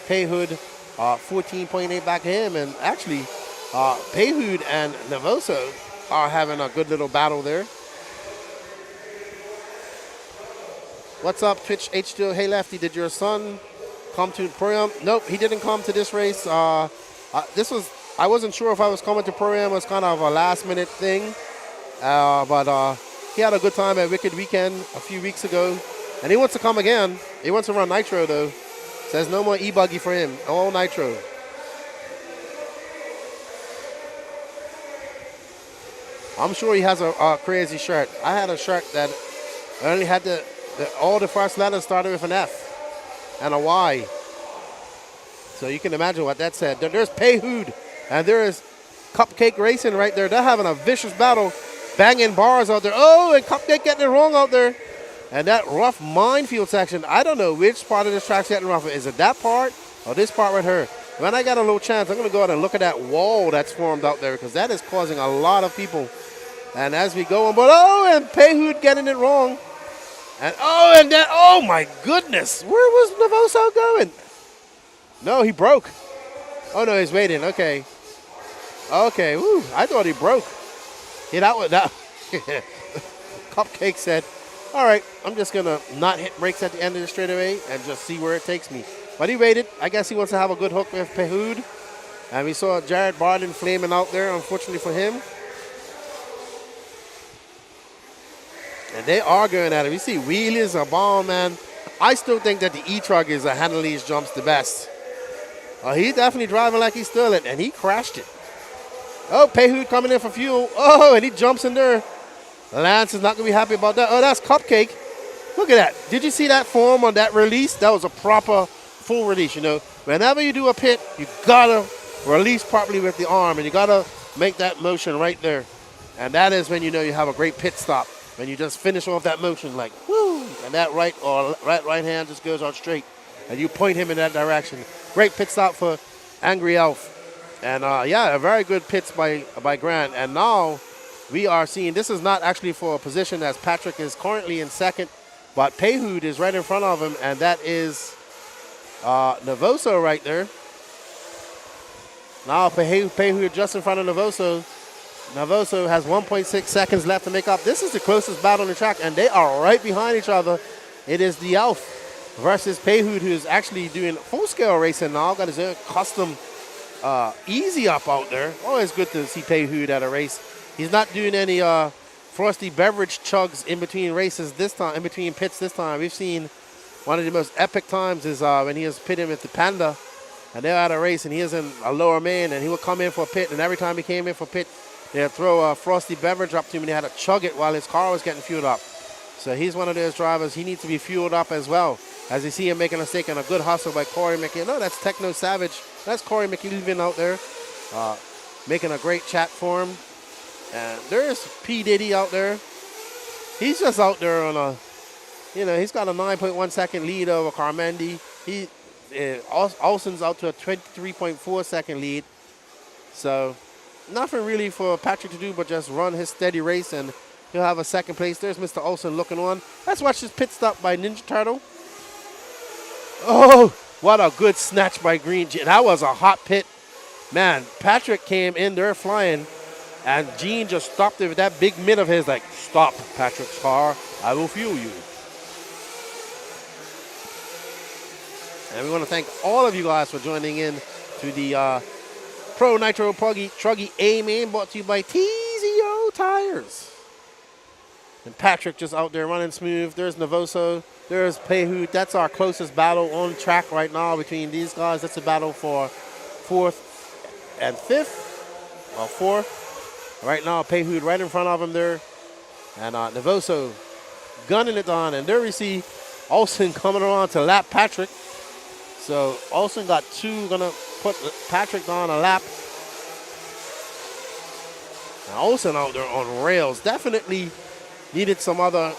14.8 back of him. And actually, Pahud and Novoso are having a good little battle there. What's up, Twitch H2? Hey, Lefty, did your son come to Podium? Nope, he didn't come to this race. I wasn't sure if I was coming to Podium. It was kind of a last-minute thing. But he had a good time at Wicked Weekend a few weeks ago. And he wants to come again. He wants to run Nitro, though. Says no more E-buggy for him. All Nitro. I'm sure he has a crazy shirt. I had a shirt that only had all the first letters started with an F and a Y. So you can imagine what that said. There's Pahud, and there is Cupcake Racing right there. They're having a vicious battle, banging bars out there. Oh, and Cupcake getting it wrong out there. And that rough minefield section, I don't know which part of this track's getting rougher. Is it that part or this part right here? When I got a little chance, I'm going to go out and look at that wall that's formed out there because that is causing a lot of people. And as we go on, but and Pahud getting it wrong. And oh my goodness, where was Novoso going? No, he broke. Oh no, he's waiting. Okay. Woo, I thought he broke. That. Cupcake said, all right, I'm just gonna not hit brakes at the end of the straightaway and just see where it takes me. But he waited. I guess he wants to have a good hook with Pahud. And we saw Jared Barden flaming out there, unfortunately for him. And they are going at it. You see wheelies, a bomb, man. I still think that the E-truggy is handling these jumps the best. He's definitely driving like he stole it, and he crashed it. Oh, Pahud coming in for fuel. Oh, and he jumps in there. Lance is not going to be happy about that. Oh, that's Cupcake. Look at that. Did you see that form on that release? That was a proper full release, you know. Whenever you do a pit, you got to release properly with the arm, and you got to make that motion right there. And that is when you know you have a great pit stop. When you just finish off that motion like, woo, and that right hand just goes out straight. And you point him in that direction. Great pit stop for Angry Elf. And yeah, a very good pits by Grant. And now we are seeing, this is not actually for a position as Patrick is currently in second, but Pahud is right in front of him, and that is Novoso right there. Now Pahud just in front of Novoso. Novoso has 1.6 seconds left to make up. This is the closest battle on the track, and they are right behind each other. It is the Elf versus Pahud, who is actually doing full-scale racing now. Got his own custom easy up out there. Always good to see Pahud at a race. He's not doing any frosty beverage chugs in between races this time, in between pits this time. We've seen one of the most epic times is when he was pitting with the Panda, and they're at a race, and he is in a lower main, and he would come in for a pit, and every time he came in for a pit, they'd throw a frosty beverage up to him, and he had to chug it while his car was getting fueled up. So he's one of those drivers. He needs to be fueled up as well. As you see him making a mistake and a good hustle by Corey McKee. No, that's Techno Savage. That's Corey McKee out there, making a great chat for him. And there's P. Diddy out there. he's just out there on a, he's got a 9.1 second lead over Carmendi. Olsen's out to a 23.4 second lead. So nothing really for Patrick to do but just run his steady race, and he'll have a second place. There's Mr. Olsen looking on. Let's watch this pit stop by Ninja Turtle. Oh, what a good snatch by Green. That was a hot pit. Man, Patrick came in there flying, and Gene just stopped it with that big mid of his, like, stop, Patrick's car. I will fuel you. And we want to thank all of you guys for joining in to the Pro Nitro Buggy A main, brought to you by TZO Tires. And Patrick just out there running smooth. There's Navoso. There's Pehud. That's our closest battle on track right now between these guys. That's a battle for 4th and 5th. Well, 4th. Right now, Pehud right in front of him there. And Navoso gunning it on. And there we see Olsen coming around to lap Patrick. So Olsen got 2, gonna put Patrick on a lap. Now Olsen out there on rails. Definitely needed some other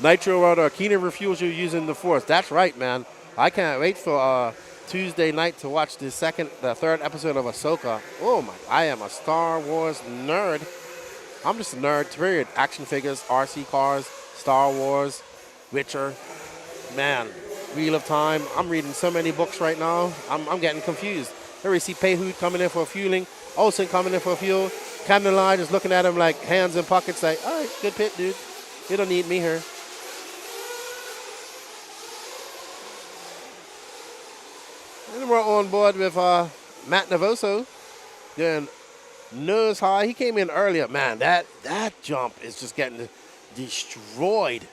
Nitro or keener refuels using the Force. That's right, man. I can't wait for Tuesday night to watch the 3rd episode of Ahsoka. Oh my, I am a Star Wars nerd. I'm just a nerd, period. Action figures, RC cars, Star Wars, Witcher. Man, Wheel of Time. I'm reading so many books right now. I'm getting confused. Here we see Pehud coming in for fueling. Olsen coming in for fuel. Camden Line is looking at him like hands in pockets, like, all right, good pit, dude. You don't need me here. And we're on board with Matt Navoso doing nose high. He came in earlier. Man, that jump is just getting destroyed.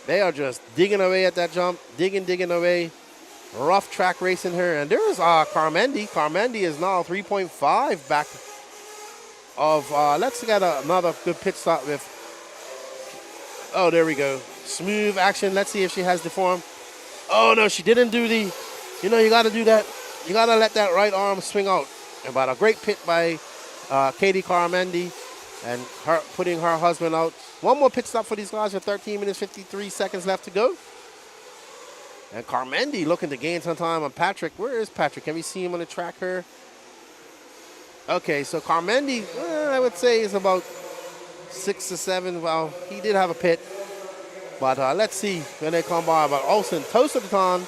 They are just digging away at that jump, digging away. Rough track racing here. And there's Carmendi. Carmendi is now 3.5 back of, let's get another good pit stop with, oh, there we go. Smooth action. Let's see if she has the form. Oh, no, she didn't do the, you got to do that. You got to let that right arm swing out. But a great pit by Katie Carmendi and her putting her husband out. One more pit stop for these guys with 13 minutes, 53 seconds left to go. And Carmendi looking to gain some time on Patrick. Where is Patrick? Can we see him on the track here? Okay, so Carmendi, I would say, is about 6 to 7. Well, he did have a pit. But let's see when they come by. But Olsen toasted it on.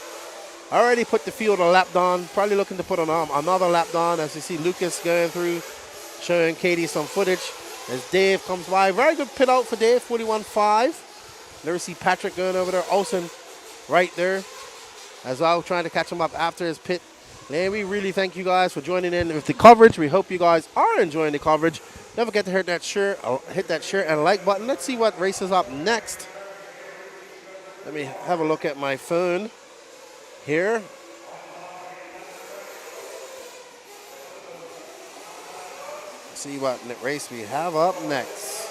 Already put the field a lap down. Probably looking to put on another lap down as you see Lucas going through, showing Katie some footage. As Dave comes by. Very good pit out for Dave, 41.5. Never see Patrick going over there. Olsen right there as well, trying to catch him up after his pit. And we really thank you guys for joining in with the coverage. We hope you guys are enjoying the coverage. Don't forget to hit that share and like button. Let's see what race is up next. Let me have a look at my phone here. See what race we have up next.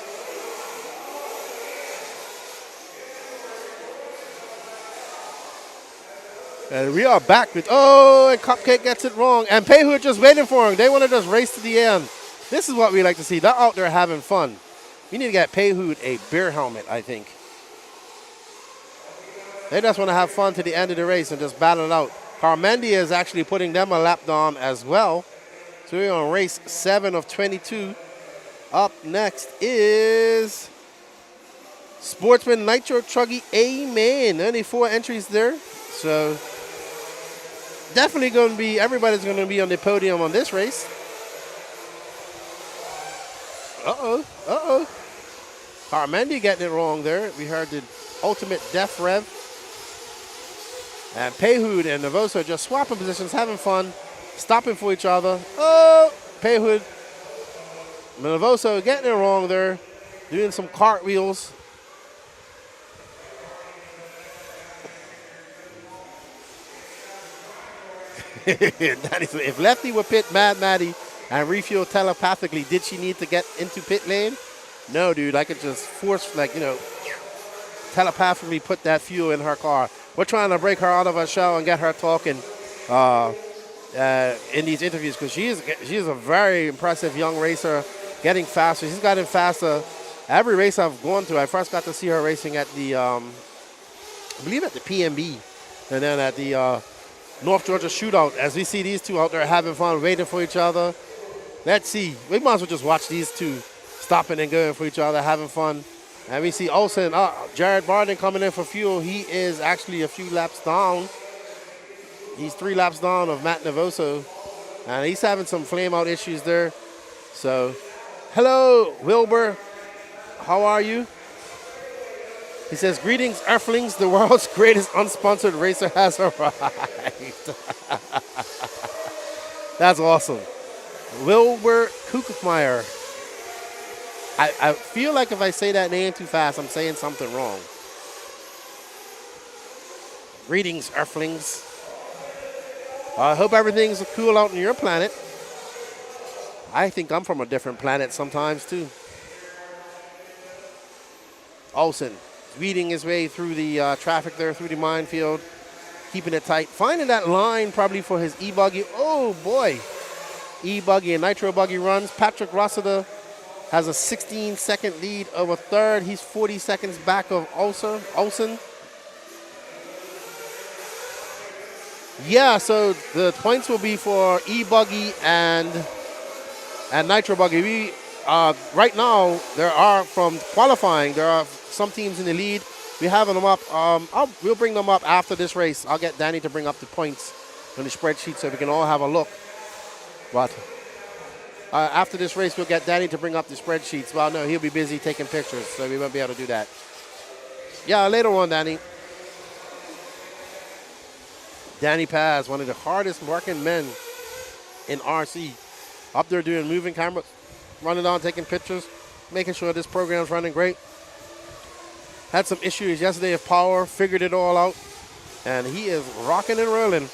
And we are back with, and Cupcake gets it wrong. And Pehud just waiting for him. They want to just race to the end. This is what we like to see. They're out there having fun. We need to get Pehud a beer helmet, I think. They just want to have fun to the end of the race and just battle it out. Carmendi is actually putting them a lap down as well. So we're on race 7 of 22. Up next is Sportsman Nitro Buggy A man. Only 4 entries there. So definitely going to be, everybody's going to be on the podium on this race. Carmendi getting it wrong there. We heard the ultimate death rev. And Pehud and Navoso just swapping positions, having fun, stopping for each other. Pehud. Navoso getting it wrong there, doing some cartwheels. If Lefty would pit Mad Maddie and refuel telepathically, did she need to get into pit lane? No, dude. I could just force, telepathically put that fuel in her car. We're trying to break her out of her shell and get her talking in these interviews because she is a very impressive young racer. getting faster. She's gotten faster. Every race I've gone to, I first got to see her racing at the, I believe at the PMB, and then at the North Georgia Shootout. As we see these two out there having fun, waiting for each other. Let's see. We might as well just watch these two stopping and going for each other, having fun. And we see Olsen, Jared Barden coming in for fuel. He is actually a few laps down. He's 3 laps down of Matt Novoso. And he's having some flame out issues there. So, hello, Wilbur. How are you? He says, greetings, Earthlings. The world's greatest unsponsored racer has arrived. That's awesome. Wilbur Kukmeyer. I feel like if I say that name too fast, I'm saying something wrong. Greetings, Earthlings. I hope everything's cool out on your planet. I think I'm from a different planet sometimes, too. Olsen weeding his way through the traffic there, through the minefield, keeping it tight. Finding that line probably for his E-buggy. Oh, boy. E-buggy and Nitro Buggy runs. Patrick Rossiter has a 16-second lead over third. He's 40 seconds back of Olsen. Yeah, so the points will be for E-buggy and Nitro Buggy. We right now there are from qualifying. There are some teams in the lead. We have them up. We'll bring them up after this race. I'll get Danny to bring up the points on the spreadsheet so we can all have a look. But after this race, we'll get Danny to bring up the spreadsheets. Well, no, he'll be busy taking pictures, so we won't be able to do that. Yeah, later on, Danny. Danny Paz, one of the hardest working men in RC. Up there doing moving cameras, running on, taking pictures, making sure this program's running great. Had some issues yesterday of power, figured it all out, and he is rocking and rolling.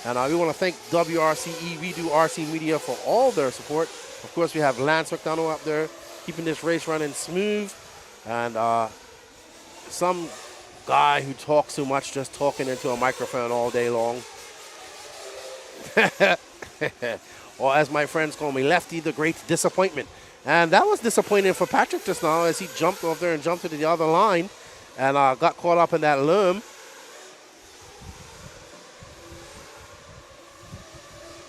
And we want to thank WRCE, We Do RC Media for all their support. Of course, we have Lance McDonough up there, keeping this race running smooth. And some guy who talks too much, just talking into a microphone all day long. Or as my friends call me, Lefty the Great Disappointment. And that was disappointing for Patrick just now as he jumped off there and jumped to the other line and got caught up in that loom.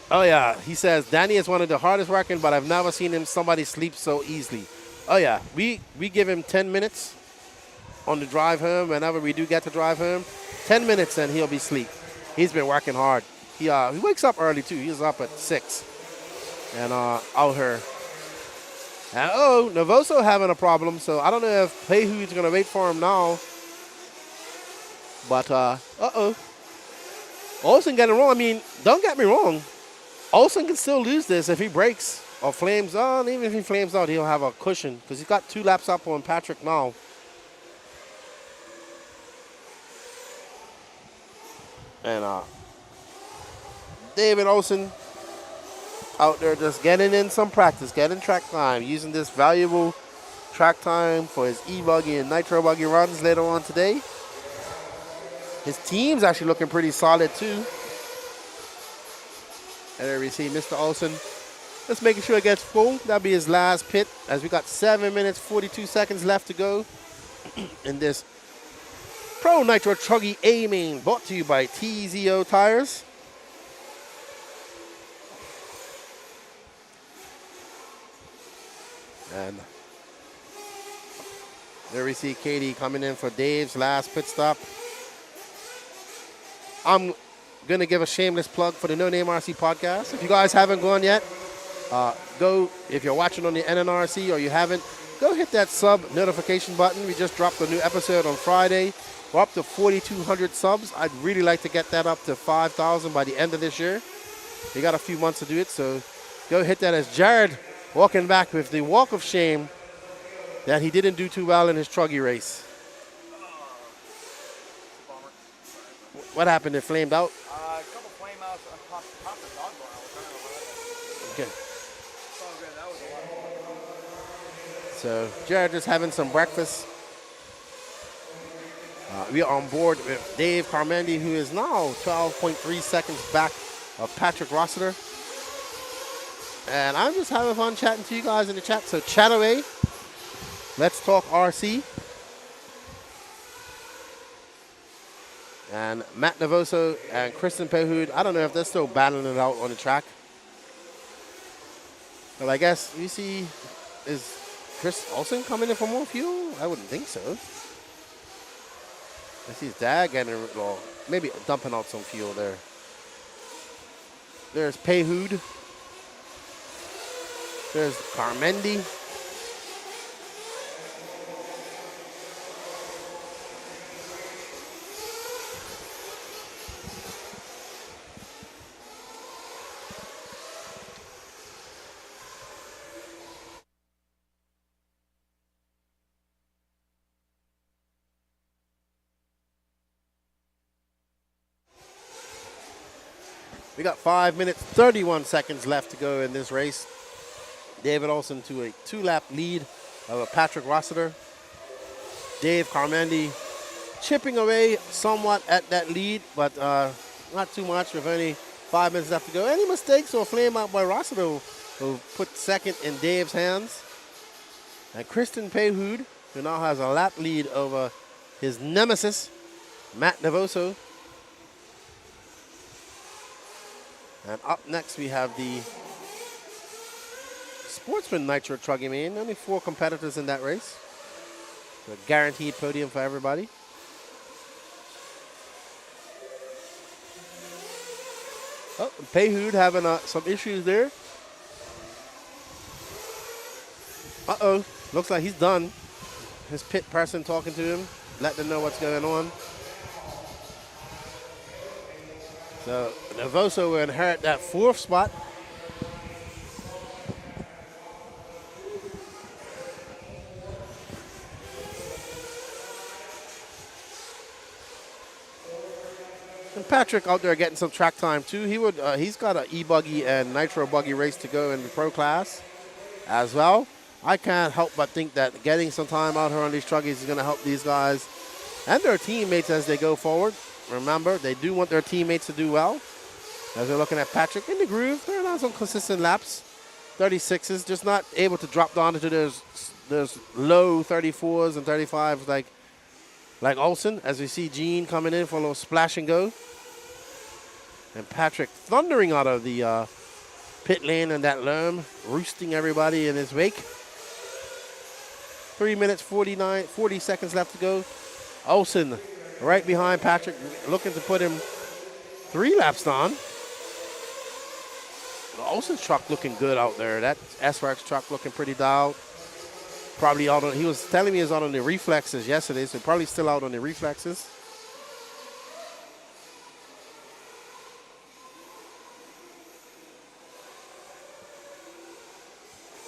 Oh, yeah. He says, Danny is one of the hardest working, but I've never seen somebody sleep so easily. Oh, yeah. We give him 10 minutes on the drive home. Whenever we do get to drive home, 10 minutes and he'll be asleep. He's been working hard. He wakes up early, too. He's up at 6 and out here. And, Novoso having a problem, so I don't know if Peihu's going to wait for him now. But, Olsen getting wrong. I mean, don't get me wrong. Olsen can still lose this if he breaks or flames on. Even if he flames out, he'll have a cushion because he's got 2 laps up on Patrick now. And David Olsen out there just getting in some practice, getting track time, using this valuable track time for his E-buggy and Nitro Buggy runs later on today. His team's actually looking pretty solid too. And there we see Mr. Olsen just making sure it gets full. That'll be his last pit as we got 7 minutes, 42 seconds left to go in this Pro Nitro E-truggy A main brought to you by TZO Tires. And there we see Katie coming in for Dave's last pit stop. I'm going to give a shameless plug for the No Name RC podcast. If you guys haven't gone yet, go, if you're watching on the NNRC or you haven't, go hit that sub notification button. We just dropped a new episode on Friday. We're up to 4,200 subs. I'd really like to get that up to 5,000 by the end of this year. We got a few months to do it, so go hit that. As Jared walking back with the walk of shame that he didn't do too well in his truggy race. What happened? It flamed out? A couple flame outs popped the dog bar. I was trying to run it. Okay. It's all good. That was a lot of fun. So Jared just having some breakfast. We are on board with Dave Carmendi, who is now 12.3 seconds back of Patrick Rossiter. And I'm just having fun chatting to you guys in the chat. So chat away. Let's talk RC. And Matt Navoso and Kristen Pehoud, I don't know if they're still battling it out on the track. But I guess we see, is Chris Olsen coming in for more fuel? I wouldn't think so. I see his dad getting, well, maybe dumping out some fuel there. There's Pehoud. There's Carmendi. We got 5 minutes, 31 seconds left to go in this race. David Olsen to a 2-lap lead of Patrick Rossiter. Dave Carmendi chipping away somewhat at that lead, but not too much with only 5 minutes left to go. Any mistakes or flame out by Rossiter will put second in Dave's hands. And Kristen Pehoud, who now has a lap lead over his nemesis, Matt Navoso. And up next we have the Sportsman Nitro Buggy B. Only 4 competitors in that race. So a guaranteed podium for everybody. Oh, Pehoud having some issues there. Uh-oh, looks like he's done. His pit person talking to him, let them know what's going on. So Navoso will inherit that 4th spot. And Patrick out there getting some track time too. He's got an E-buggy and Nitro Buggy race to go in the pro class as well. I can't help but think that getting some time out here on these truggies is going to help these guys and their teammates as they go forward. Remember, they do want their teammates to do well. As we're looking at Patrick in the groove, they're on some consistent laps. 36s, just not able to drop down into those low 34s and 35s like Olsen, as we see Gene coming in for a little splash and go. And Patrick thundering out of the pit lane and that loam, roosting everybody in his wake. 3 minutes, 40 seconds left to go. Olsen right behind Patrick, looking to put him 3 laps down. Olsen's truck looking good out there. That S-Works truck looking pretty dialed. Probably out on, he was telling me he was out on the reflexes yesterday, so probably still out on the reflexes.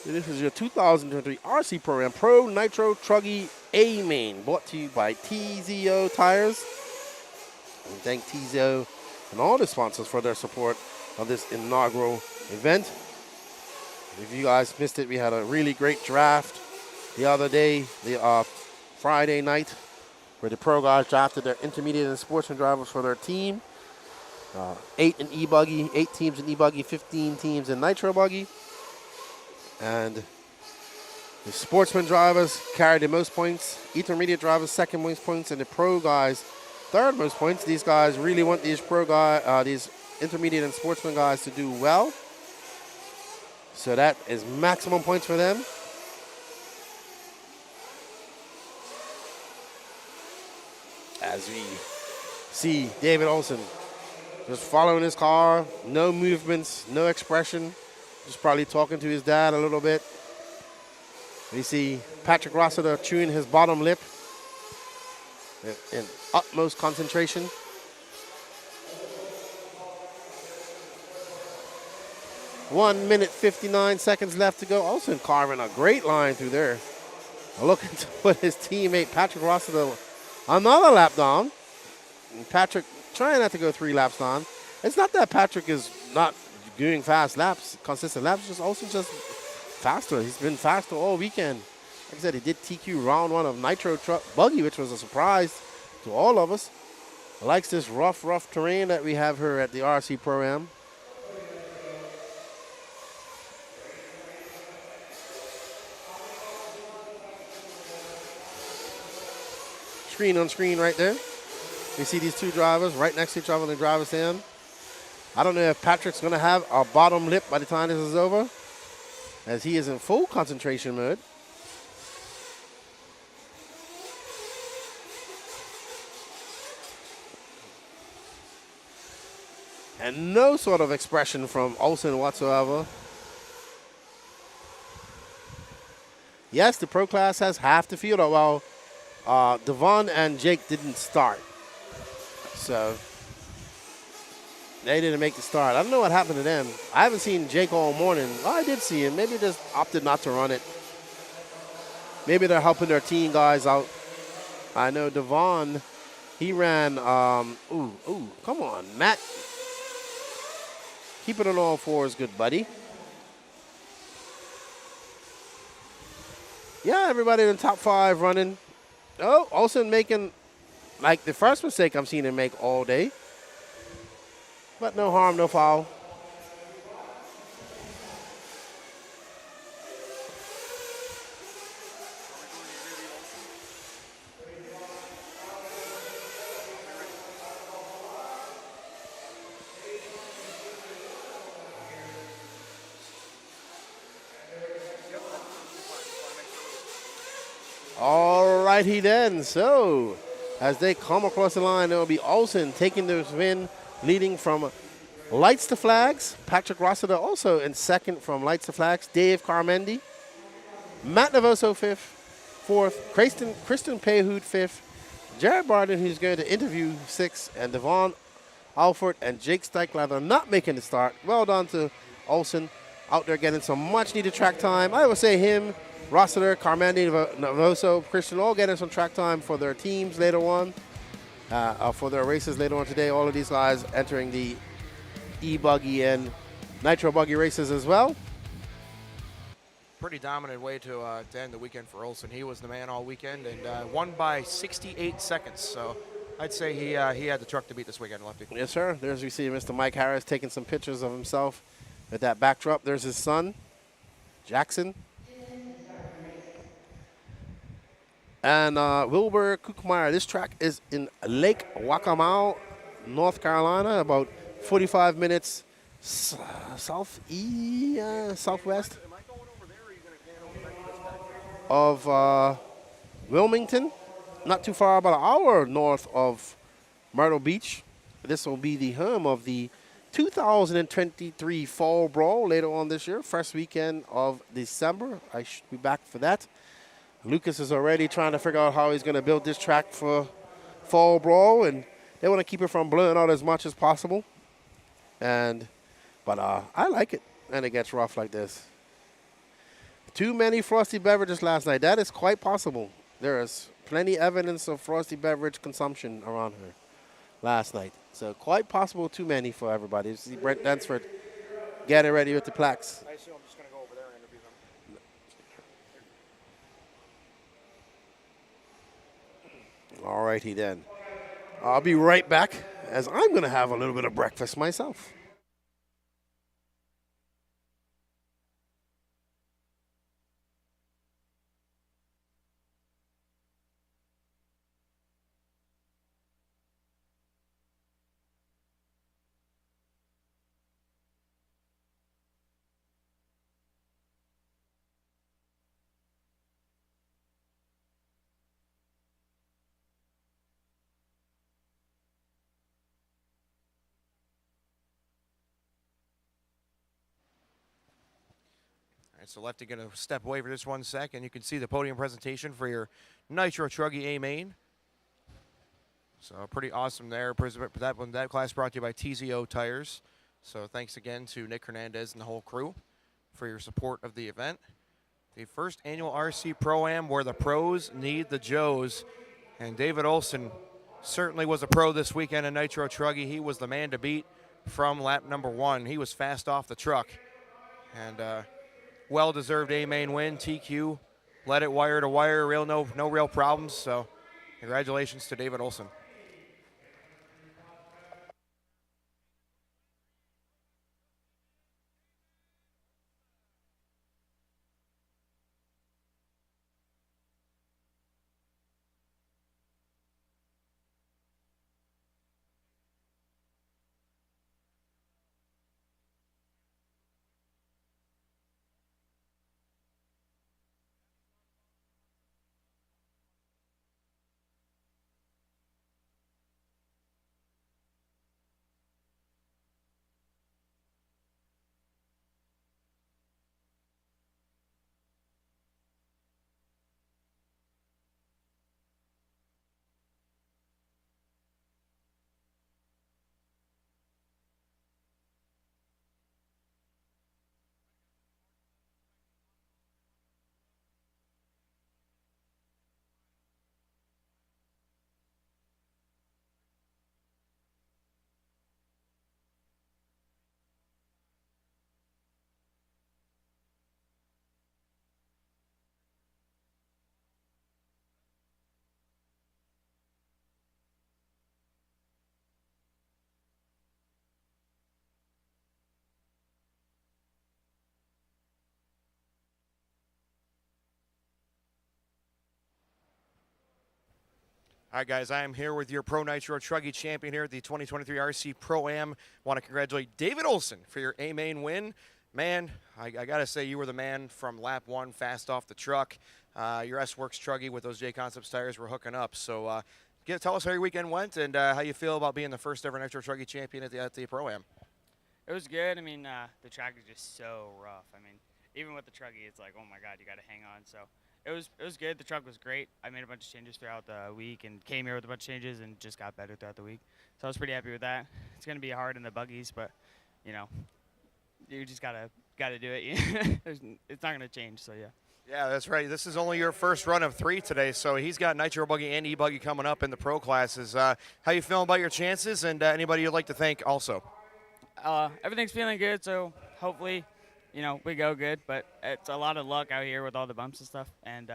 This is your 2023 RC program, Pro Nitro Buggy A main, brought to you by TZO Tires. We thank TZO and all the sponsors for their support of this inaugural event. If you guys missed it, we had a really great draft the other day, the Friday night, where the pro guys drafted their intermediate and sportsman drivers for their team. 8 in E-buggy, 8 teams in E-buggy, 15 teams in Nitro Buggy. And the sportsman drivers carried the most points, intermediate drivers second most points, and the pro guys third most points. These guys really want these these intermediate and sportsman guys to do well. So that is maximum points for them. As we see David Olsen just following his car, no movements, no expression. Just probably talking to his dad a little bit. We see Patrick Rossiter chewing his bottom lip in utmost concentration. One minute, 59 seconds left to go. Olsen carving a great line through there. Looking to put his teammate Patrick Rossiter another lap down. And Patrick trying not to go 3 laps down. It's not that Patrick is not doing fast laps, consistent laps, just also just faster. He's been faster all weekend. Like I said, he did TQ round 1 of Nitro Buggy, which was a surprise to all of us. Likes this rough terrain that we have here at the RC Pro-Am. screen on screen right there. You see these two drivers right next to each other in the driver's stand. I don't know if Patrick's going to have a bottom lip by the time this is over, as he is in full concentration mode. And no sort of expression from Olsen whatsoever. Yes, the pro class has half the field. Well, Devon and Jake didn't start. So they didn't make the start. I don't know what happened to them. I haven't seen Jake all morning. Oh, I did see him. Maybe just opted not to run it. Maybe they're helping their team guys out. I know Devon, he ran, come on, Matt. Keep it on all fours, good buddy. Yeah, everybody in the top 5 running. Oh, Olsen making, like, the first mistake I've seen him make all day. But no harm, no foul. All righty then. So, as they come across the line, it will be Olsen taking the win, leading from lights to flags. Patrick Rossiter also in second from lights to flags. Dave Carmendi. Matt Navoso fourth. Kristen Payhood fifth. Jared Barden, who's going to interview 6th. And Devon Alford and Jake Steichlather not making the start. Well done to Olsen out there getting some much needed track time. I would say him, Rossiter, Carmendi, Navoso, Christian all getting some track time for their teams later on. For their races later on today. All of these guys entering the E-buggy and Nitro Buggy races as well. Pretty dominant way to end the weekend for Olsen. He was the man all weekend and won by 68 seconds. So I'd say he had the truck to beat this weekend, Lefty. Yes, sir. There's we see Mr. Mike Harris taking some pictures of himself with that backdrop. There's his son, Jackson. And Wilbur Kukmeyer. This track is in Lake Waccamaw, North Carolina, about 45 minutes southwest of Wilmington. Not too far, about an hour north of Myrtle Beach. This will be the home of the 2023 Fall Brawl later on this year, first weekend of December. I should be back for that. Lucas is already trying to figure out how he's going to build this track for Fall Brawl, and they want to keep it from blowing out as much as possible. But I like it when it gets rough like this. Too many frosty beverages last night. That is quite possible. There is plenty evidence of frosty beverage consumption around here last night. So quite possible too many for everybody. You see Brent Dunsford getting ready with the plaques. I assume I'm just going to go over there and interview them. All righty then. I'll be right back as I'm going to have a little bit of breakfast myself. So Lefty going to step away for just 1 second. You can see the podium presentation for your Nitro Buggy A main. So pretty awesome there. That class brought to you by TZO Tires. So thanks again to Nick Hernandez and the whole crew for your support of the event. The first annual RC Pro-Am where the pros need the Joes. And David Olsen certainly was a pro this weekend in Nitro Buggy. He was the man to beat from lap number 1. He was fast off the truck. And well-deserved A-main win. TQ led it wire to wire. No real problems. So congratulations to David Olsen. All right, guys, I am here with your Pro Nitro Truggy champion here at the 2023 RC Pro-Am. Want to congratulate David Olson for your A-main win. Man, I got to say you were the man from lap 1, fast off the truck. Your S-Works Truggy with those J-Concepts tires were hooking up. So tell us how your weekend went and how you feel about being the first ever Nitro Truggy champion at the Pro-Am. It was good. I mean, the track is just so rough. I mean, even with the Truggy, it's like, oh my God, you got to hang on. So it was good. The truck was great. I made a bunch of changes throughout the week and came here with a bunch of changes and just got better throughout the week. So I was pretty happy with that. It's going to be hard in the buggies, but, you know, you just got to do it. It's not going to change, so yeah. Yeah, that's right. This is only your first run of 3 today, so he's got Nitro Buggy and E-buggy coming up in the pro classes. How you feeling about your chances, and anybody you'd like to thank also? Everything's feeling good, so hopefully, you know, we go good. But it's a lot of luck out here with all the bumps and stuff. And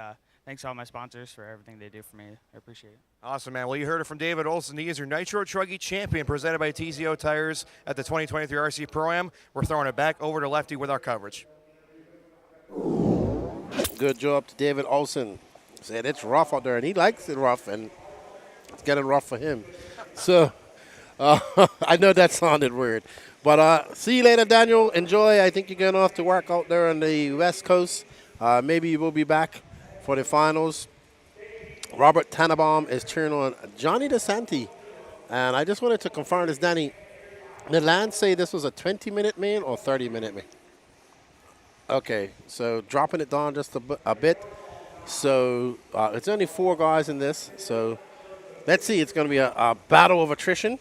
thanks to all my sponsors for everything they do for me. I appreciate it. Awesome, man. Well, you heard it from David Olson. He is your Nitro Truggy champion, presented by TZO Tires at the 2023 RC Pro-Am. We're throwing it back over to Lefty with our coverage. Good job to David Olson. Said it's rough out there, and he likes it rough, and it's getting rough for him. So I know that sounded weird. But see you later, Daniel. Enjoy. I think you're going off to work out there on the West Coast. Maybe you will be back for the finals. Robert Tannenbaum is cheering on Johnny DeSanti. And I just wanted to confirm this, Danny. Did Lance say this was a 20-minute main or 30-minute main? Okay, so dropping it down just a bit. So it's only 4 guys in this. So let's see. It's going to be a battle of attrition.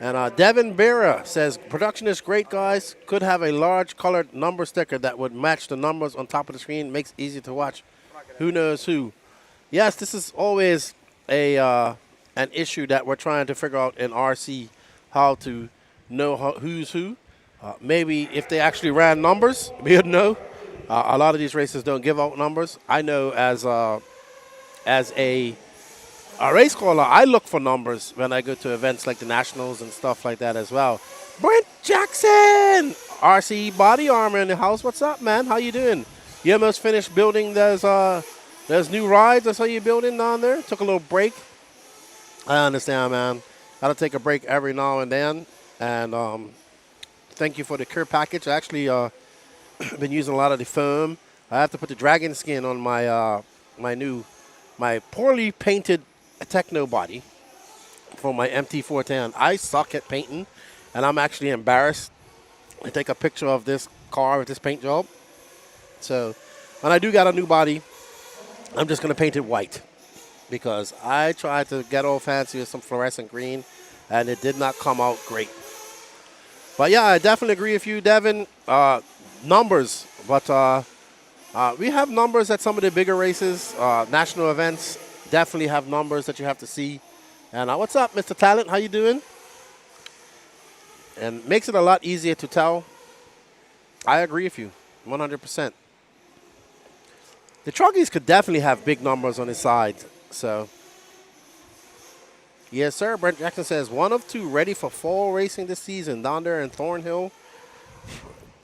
And Devin Bera says, production is great, guys. Could have a large colored number sticker that would match the numbers on top of the screen. Makes it easy to watch. Who knows who? Yes, this is always an issue that we're trying to figure out in RC, how to know who's who. Maybe if they actually ran numbers, we would know. A lot of these races don't give out numbers. I know as a race caller, I look for numbers when I go to events like the Nationals and stuff like that as well. Brent Jackson, RC Body Armor in the house. What's up, man? How you doing? You almost finished building those new rides. I saw you building down there. Took a little break. I understand, man. Got to take a break every now and then. And thank you for the care package. I actually been using a lot of the foam. I have to put the dragon skin on my my poorly painted Techno body for my MT410. I suck at painting, and I'm actually embarrassed to take a picture of this car with this paint job. So when I do got a new body, I'm just going to paint it white because I tried to get all fancy with some fluorescent green, and it did not come out great. But yeah, I definitely agree with you, Devin. Numbers, but we have numbers at some of the bigger races, national events. Definitely have numbers that you have to see. And what's up, Mr. Talent? How you doing? And makes it a lot easier to tell. I agree with you, 100%. The Truggies could definitely have big numbers on the side. So, yes, sir. Brent Jackson says, 1 of 2 ready for fall racing this season down there in Thornhill.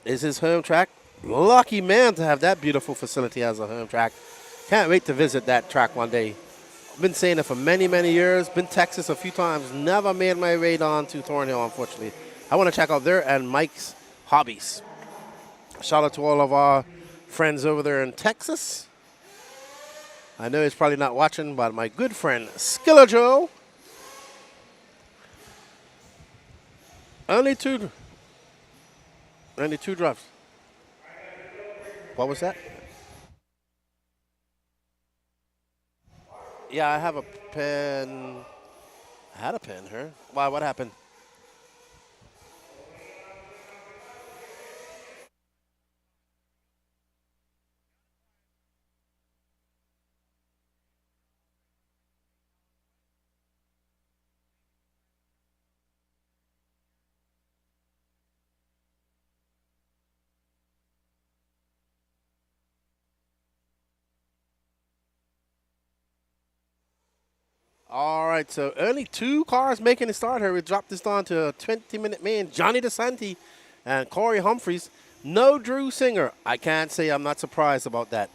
Is his home track. Lucky man to have that beautiful facility as a home track. Can't wait to visit that track one day. I've been saying it for many, many years. Been Texas a few times. Never made my way down to Thornhill, unfortunately. I want to check out there and Mike's Hobbies. Shout out to all of our friends over there in Texas. I know he's probably not watching, but my good friend Skiller Joe. Only two drops. What was that? Yeah, I have a pen. I had a pen here. Why? What happened? All right, so only 2 cars making a start here. We dropped this down to a 20-minute main. Johnny DeSanti and Corey Humphreys. No Drew Singer. I can't say I'm not surprised about that.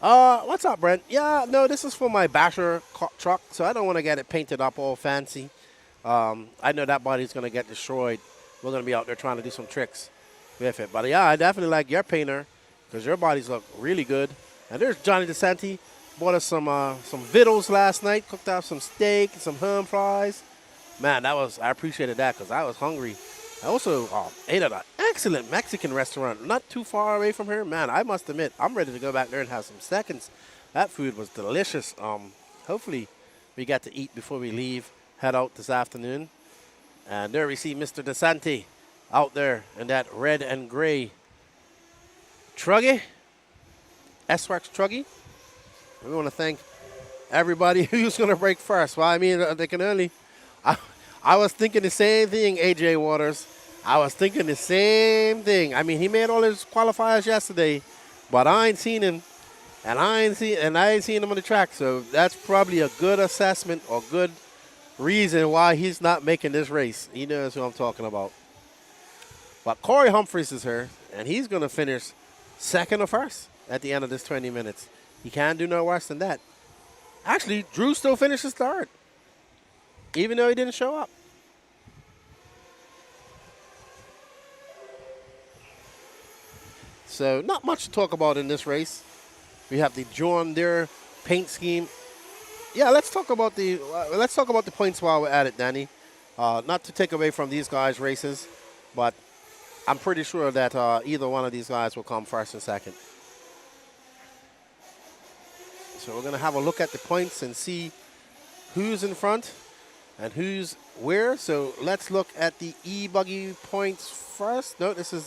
What's up, Brent? Yeah, no, this is for my basher truck, so I don't want to get it painted up all fancy. I know that body's going to get destroyed. We're going to be out there trying to do some tricks with it. But, yeah, I definitely like your painter because your bodies look really good. And there's Johnny DeSanti. Bought us some victuals last night, cooked out some steak and some ham fries. Man, I appreciated that because I was hungry. I also ate at an excellent Mexican restaurant not too far away from here. Man, I must admit, I'm ready to go back there and have some seconds. That food was delicious. Hopefully we get to eat before we leave, head out this afternoon. And there we see Mr. DeSanti out there in that red and gray Truggy, S-Works Truggy. We want to thank everybody who's going to break first. Well, I mean, they can only... I was thinking the same thing, AJ Waters. I was thinking the same thing. I mean, he made all his qualifiers yesterday, but I ain't seen him, and I ain't seen him on the track. So that's probably a good assessment or good reason why he's not making this race. He knows who I'm talking about. But Corey Humphreys is here, and he's going to finish second or first at the end of this 20 minutes. He can't do no worse than that. Actually, Drew still finishes third, even though he didn't show up. So not much to talk about in this race. We have the John Deere paint scheme. Yeah, let's talk about the points while we're at it, Danny. Not to take away from these guys' races, but I'm pretty sure that either one of these guys will come first and second. So we're going to have a look at the points and see who's in front and who's where. So let's look at the E-buggy points first. No, this is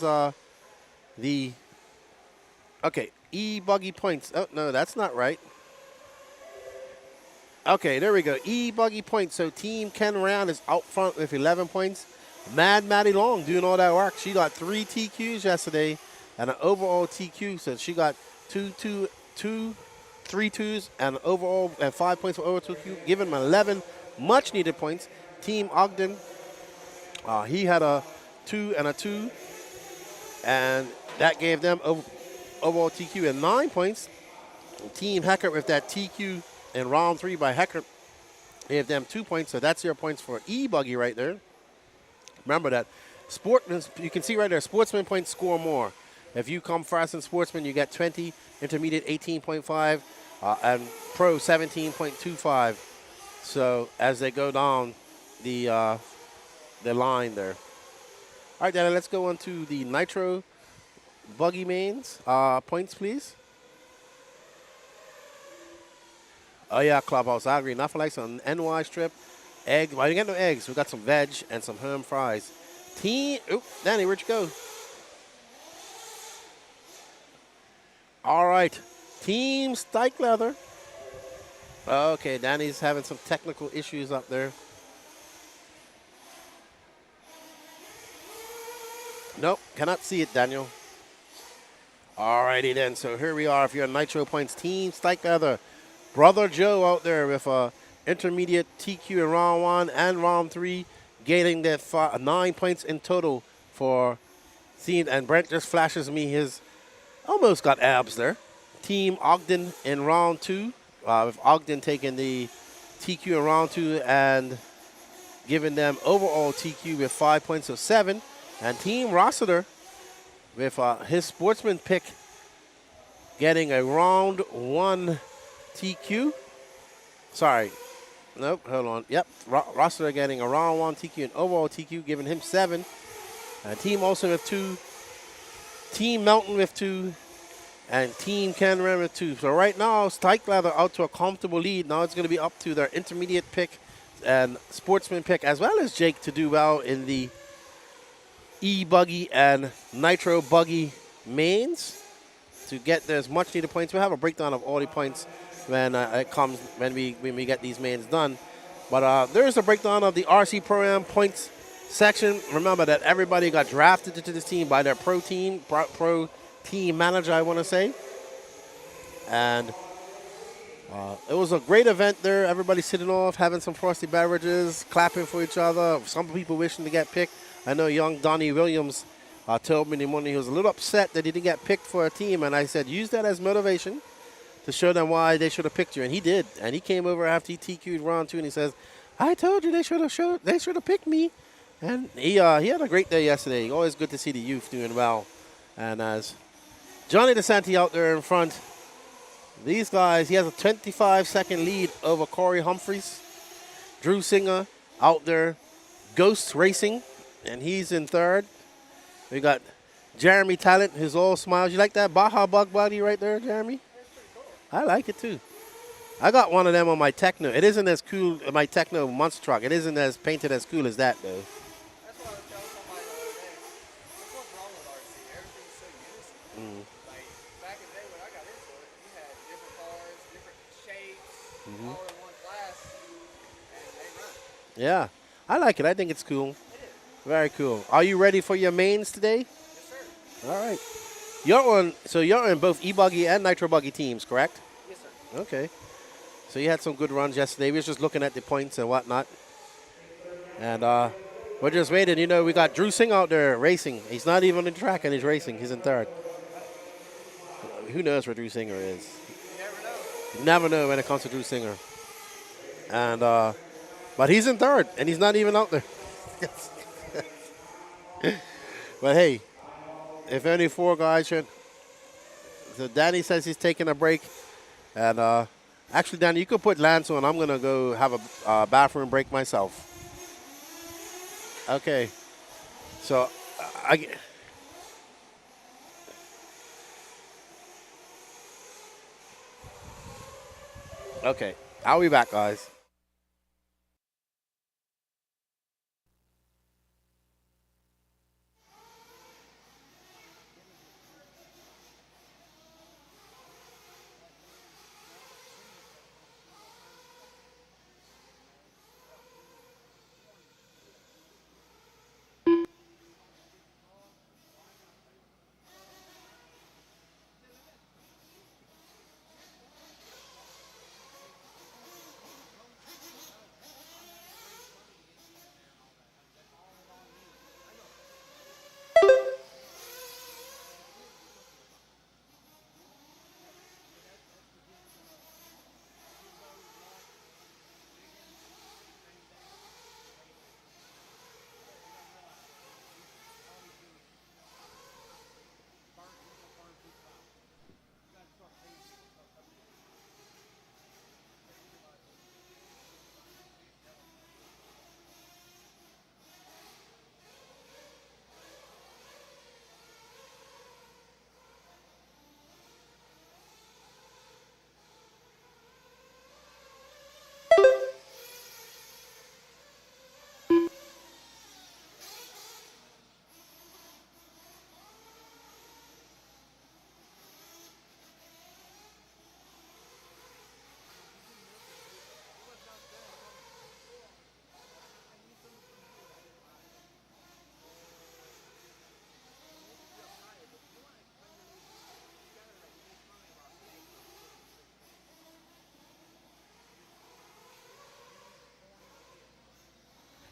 the... Okay, E-buggy points. Oh, no, that's not right. Okay, there we go. E-buggy points. So Team Ken Round is out front with 11 points. Mad Maddie Long doing all that work. She got 3 TQs yesterday and an overall TQ. So she got 3 twos and overall and 5 points for overall TQ, giving them 11 much-needed points. Team Ogden, he had a 2 and a 2, and that gave them overall TQ and 9 points. Team Heckert with that TQ in round 3 by Heckert gave them 2 points, so that's your points for E-buggy right there. Remember that Sportsman, you can see right there, Sportsman points score more. If you come first in Sportsman, you get 20, intermediate 18.5, and pro 17.25. So as they go down the line there. All right, Danny, let's go on to the Nitro Buggy mains. Points, please. Oh, yeah, Clubhouse. I agree. Nothing like some NY strip. Egg. Well, you got no eggs. We got some veg and some ham fries. Oop, Danny, where'd you go? All right. Team Stike Leather. Okay, Danny's having some technical issues up there. Nope, cannot see it, Daniel. All righty then. So here we are. If you're Nitro Points, Team Stike Leather. Brother Joe out there with a intermediate TQ in round 1 and round 3, gaining that 9 points in total for Team. And Brent just flashes me his almost got abs there. Team Ogden in round 2, with Ogden taking the TQ in round 2 and giving them overall TQ with 5 points of 7. And Team Rossiter with his Sportsman pick getting a round 1 TQ. Sorry. Nope, hold on. Yep, Rossiter getting a round 1 TQ and overall TQ, giving him 7. Team Olsen with 2. Team Mountain with 2. And Team Canran with 2. So right now, Stike Leather out to a comfortable lead. Now it's going to be up to their intermediate pick and Sportsman pick, as well as Jake, to do well in the E-buggy and Nitro Buggy mains to get those much needed points. We'll have a breakdown of all the points when it comes when we get these mains done. But there is a breakdown of the RC Pro-Am points section. Remember that everybody got drafted into this team by their pro team manager, I want to say. And it was a great event there. Everybody sitting off, having some frosty beverages, clapping for each other. Some people wishing to get picked. I know young Donnie Williams told me in the morning he was a little upset that he didn't get picked for a team. And I said, use that as motivation to show them why they should have picked you, and he did. And he came over after he TQ'd Ron too, and he says, "I told you they should have picked me." And he had a great day yesterday. Always good to see the youth doing well. And as Johnny DeSanti out there in front, these guys, he has a 25-second lead over Corey Humphreys. Drew Singer out there, Ghost Racing, and he's in third. We got Jeremy Talent, who's all smiles. You like that Baja Bug body right there, Jeremy? I like it too. I got one of them on my Techno. It isn't as cool, my Techno monster truck. It isn't as painted as cool as that, though. That's what I was telling somebody the other day. That's what's wrong with RC. Everything's so unison. Like, back in the day when I got into it, you had different cars, different shapes, all in one class, and they run. Yeah, I like it. I think it's cool. Very cool. Are you ready for your mains today? Yes, sir. All right. You're on both E-buggy and Nitro Buggy teams, correct? Yes, sir. Okay. So you had some good runs yesterday. We was just looking at the points and whatnot. And we're just waiting. You know, we got Drew Singh out there racing. He's not even on the track and he's racing. He's in third. Who knows where Drew Singer is? You never know. You never know when it comes to Drew Singer. And but he's in third and he's not even out there. But hey, if only 4 guys should. So Danny says he's taking a break. And actually, Danny, you could put Lance on. I'm going to go have a bathroom break myself. Okay. So, okay. I'll be back, guys.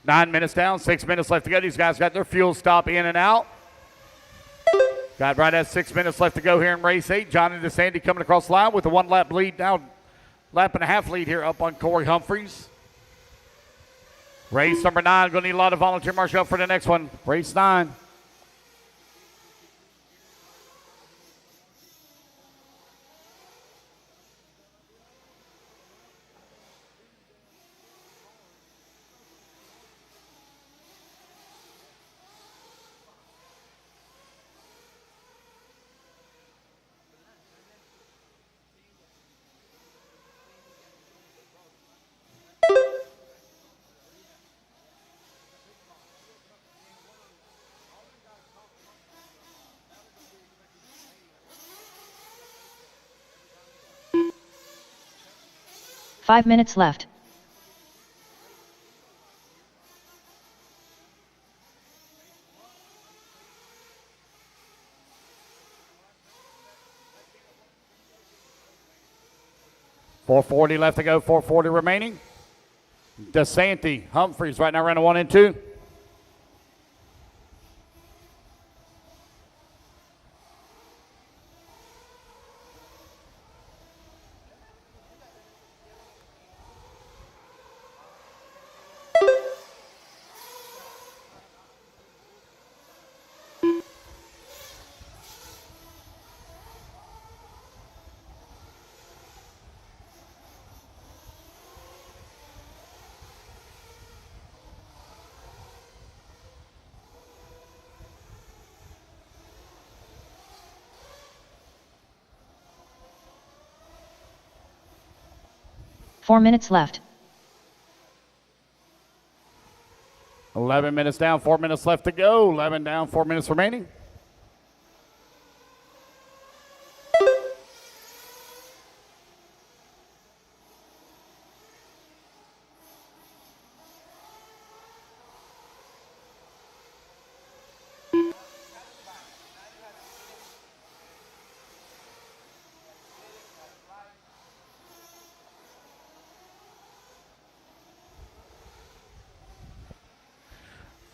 Nine minutes down, 6 minutes left to go. These guys got their fuel stop in and out. Got right at 6 minutes left to go here in race 8. Johnny DeSanti coming across the line with a 1 lap lead, now lap and a half lead here up on Corey Humphreys. Race number 9, going to need a lot of volunteer marshal for the next one. Race 9. Five minutes left. .440 left to go, 440 remaining. DeSanti, Humphreys right now running 1 and 2. 4 minutes left. 11 minutes down, 4 minutes left to go. 11 down, 4 minutes remaining.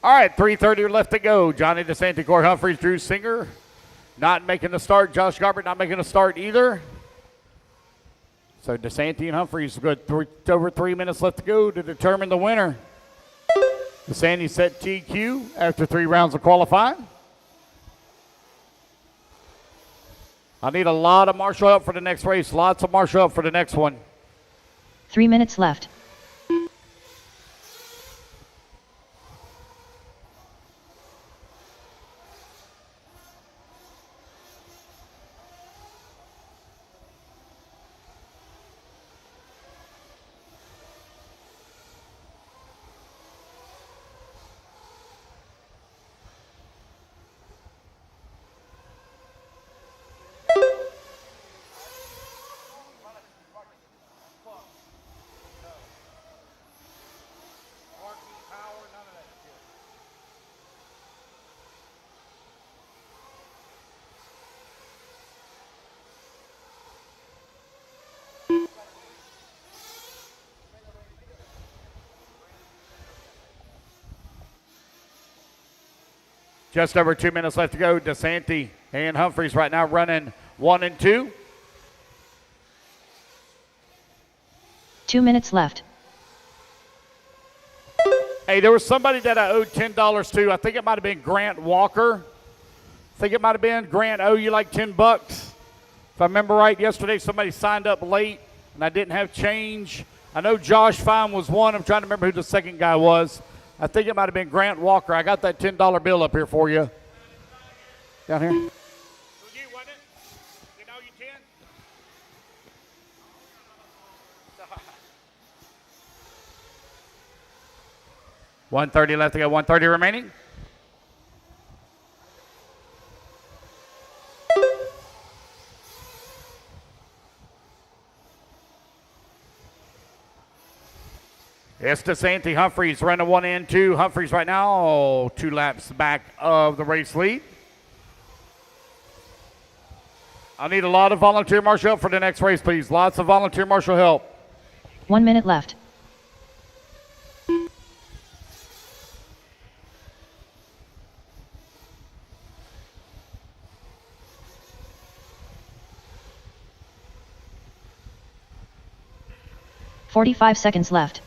All right, 3:30 left to go. Johnny DeSanti, Corey Humphreys, Drew Singer not making the start. Josh Garbert not making a start either. So DeSanti and Humphreys got over 3 minutes left to go to determine the winner. DeSanti set TQ after 3 rounds of qualifying. I need a lot of marshal help for the next race. Lots of marshal help for the next one. 3 minutes left. Just over 2 minutes left to go. DeSanti and Humphreys right now running 1 and 2. 2 minutes left. Hey, there was somebody that I owed $10 to. I think it might have been Grant Walker. I think it might have been Grant, owe you like $10. If I remember right, yesterday somebody signed up late and I didn't have change. I know Josh Fine was one. I'm trying to remember who the second guy was. I think it might have been Grant Walker. I got that $10 bill up here for you. Down here. You, wasn't it? You know you 10? 1:30 left to go. 1:30 remaining. It's DeSanti. Humphreys running 1 and 2. Humphreys right now 2 laps back of the race lead. I need a lot of volunteer marshal help for the next race, please. Lots of volunteer marshal help. 1 minute left. "45 seconds left.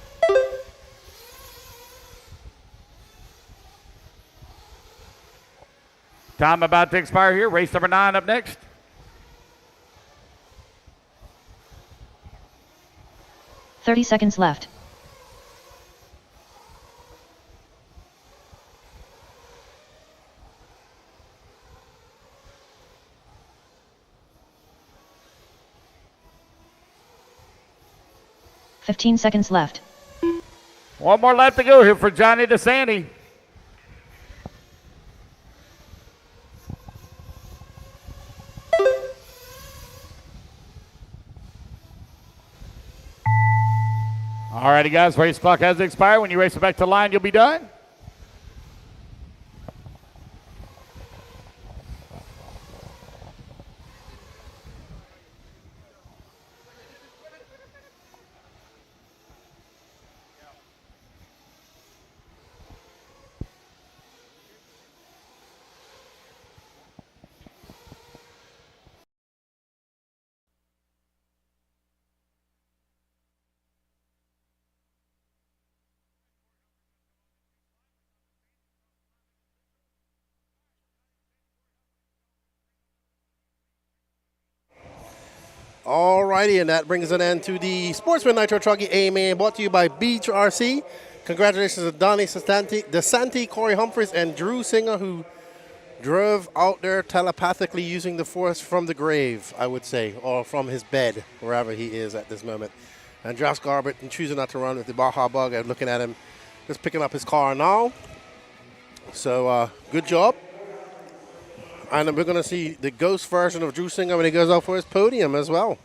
Time about to expire here. Race number 9 up next. "30 seconds left. "15 seconds left. 1 more lap to go here for Johnny DeSanti. All righty, guys, race clock has expired. When you race it back to the line, you'll be done. Alrighty, and that brings an end to the Sportsman Nitro Buggy A main, brought to you by WRCE. Congratulations to Donnie DeSanti, Corey Humphreys, and Drew Singer, who drove out there telepathically using the force from the grave, I would say, or from his bed, wherever he is at this moment. And Josh Garbett choosing not to run with the Baja Bug. I'm looking at him just picking up his car now. So good job. And we're going to see the ghost version of Drew Singer when he goes out for his podium as well.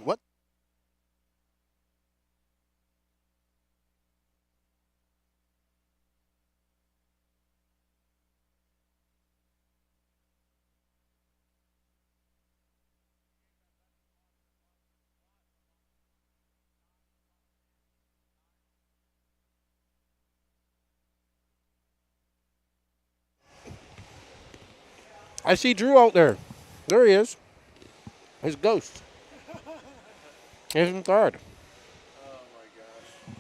What? I see Drew out there. There he is. His ghost. He's in third. Oh my gosh.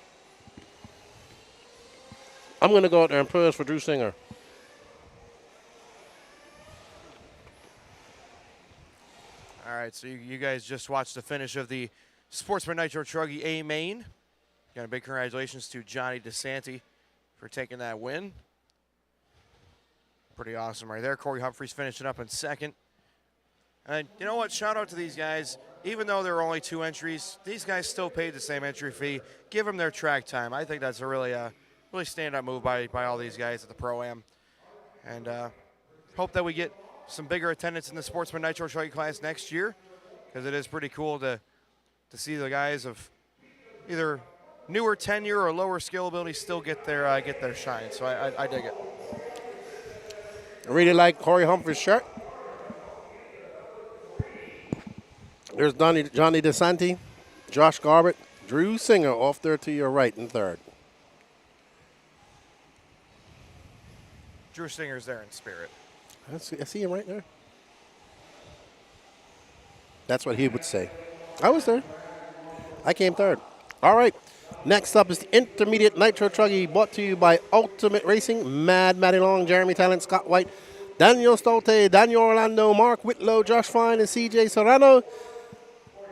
I'm going to go out there and pose for Drew Singer. All right, so you guys just watched the finish of the Sportsman Nitro Buggy A main. Got a big congratulations to Johnny DeSanti for taking that win. Pretty awesome right there. Corey Humphreys finishing up in second. And you know what? Shout out to these guys. Even though there were only 2 entries, these guys still paid the same entry fee. Give them their track time. I think that's a really standout move by all these guys at the Pro-Am. And hope that we get some bigger attendance in the Sportsman Nitro Buggy class next year, because it is pretty cool to see the guys of either newer tenure or lower skill ability still get their shine. So I dig it. I really like Corey Humphreys' shirt. There's Johnny DeSanti, Josh Garbett, Drew Singer off there to your right in third. Drew Singer's there in spirit. I see him right there. That's what he would say. I was there. I came third. All right. Next up is the Intermediate Nitro Buggy, brought to you by Ultimate Racing. Matty Long, Jeremy Talent, Scott White, Daniel Stolte, Daniel Orlando, Mark Whitlow, Josh Fine, and CJ Serrano.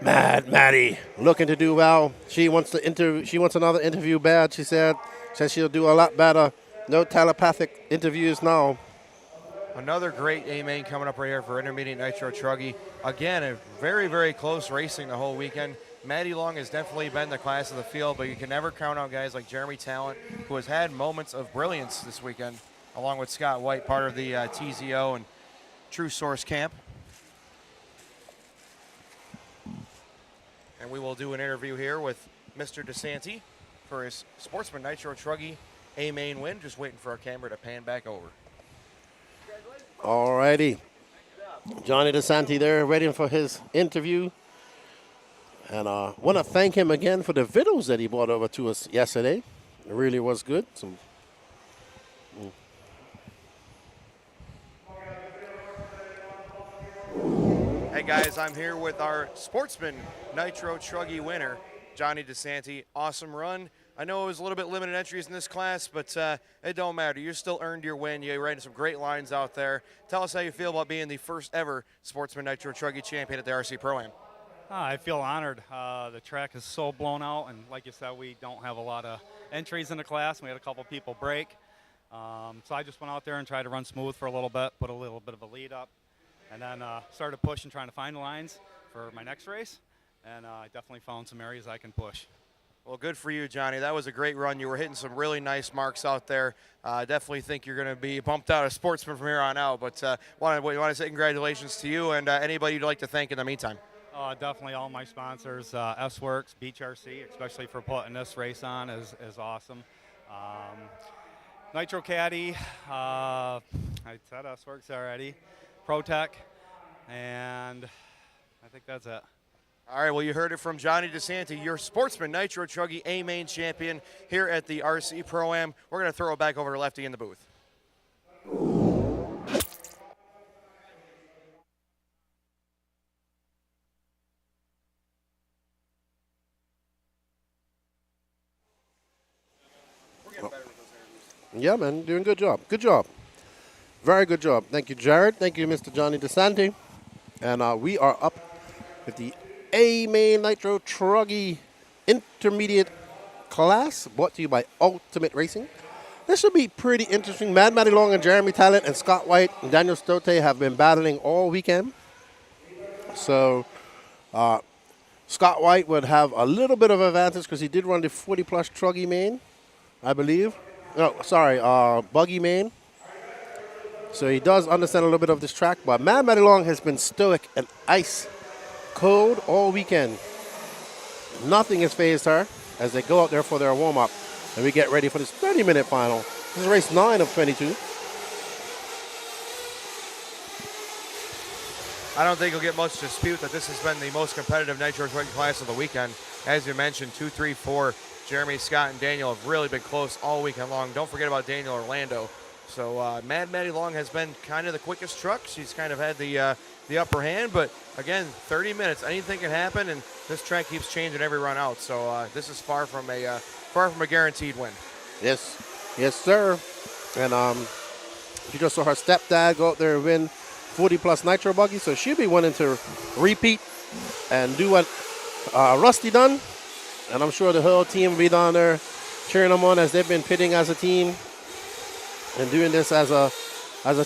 Maddie looking to do well. She wants another interview bad, she said. Says she'll do a lot better. No telepathic interviews now. Another great A main coming up right here for Intermediate Nitro Buggy. Again, a very, very close racing the whole weekend. Matty Long has definitely been the class of the field, but you can never count out guys like Jeremy Talent, who has had moments of brilliance this weekend, along with Scott White, part of the TZO and True Source camp. And we will do an interview here with Mr. DeSanti for his Sportsman Nitro Buggy A main win. Just waiting for our camera to pan back over. All righty. Johnny DeSanti there, waiting for his interview. And I want to thank him again for the videos that he brought over to us yesterday. It really was good. Hey guys, I'm here with our Sportsman Nitro Buggy winner, Johnny DeSanti. Awesome run. I know it was a little bit limited entries in this class, but it don't matter. You still earned your win. You ran some great lines out there. Tell us how you feel about being the first ever Sportsman Nitro Buggy champion at the RC Pro-Am. I feel honored. The track is so blown out, and like you said, we don't have a lot of entries in the class. We had a couple people break. So I just went out there and tried to run smooth for a little bit, put a little bit of a lead up, and then started pushing, trying to find the lines for my next race, and I definitely found some areas I can push. Well, good for you, Johnny. That was a great run. You were hitting some really nice marks out there. Definitely think you're going to be bumped out of Sportsman from here on out, but want to say congratulations to you and anybody you'd like to thank in the meantime. Definitely all my sponsors, S-Works, WRCE, especially for putting this race on, is awesome. Nitro Caddy, I said S-Works already, ProTech, and I think that's it. All right, well, you heard it from Johnny DeSanti, your Sportsman Nitro Buggy A main champion here at the RC Pro-Am. We're going to throw it back over to Lefty in the booth. Yeah, man, doing a good job. Good job. Very good job. Thank you, Jared. Thank you, Mr. Johnny DeSanti. And we are up with the A main Nitro Buggy Intermediate class, brought to you by Ultimate Racing. This should be pretty interesting. Mad Matty Long and Jeremy Talent and Scott White and Daniel Stote have been battling all weekend. So Scott White would have a little bit of advantage because he did run the 40-plus truggy main, I believe. No, sorry, buggy main. So he does understand a little bit of this track. But Mad Matty Long has been stoic and ice cold all weekend. Nothing has phased her as they go out there for their warm-up. And we get ready for this 30-minute final. This is race 9 of 22. I don't think you'll get much dispute that this has been the most competitive Nitro Buggy class of the weekend. As you mentioned, 2, 3, 4, Jeremy, Scott, and Daniel have really been close all weekend long. Don't forget about Daniel Orlando. So Mad Matty Long has been kind of the quickest truck. She's kind of had the upper hand, but again, 30 minutes, anything can happen, and this track keeps changing every run out. So this is far from a guaranteed win. Yes, yes, sir. And you just saw her stepdad go out there and win 40-plus Nitro Buggy, so she'll be wanting to repeat and do what Rusty done. And I'm sure the whole team will be down there cheering them on as they've been pitting as a team and doing this as a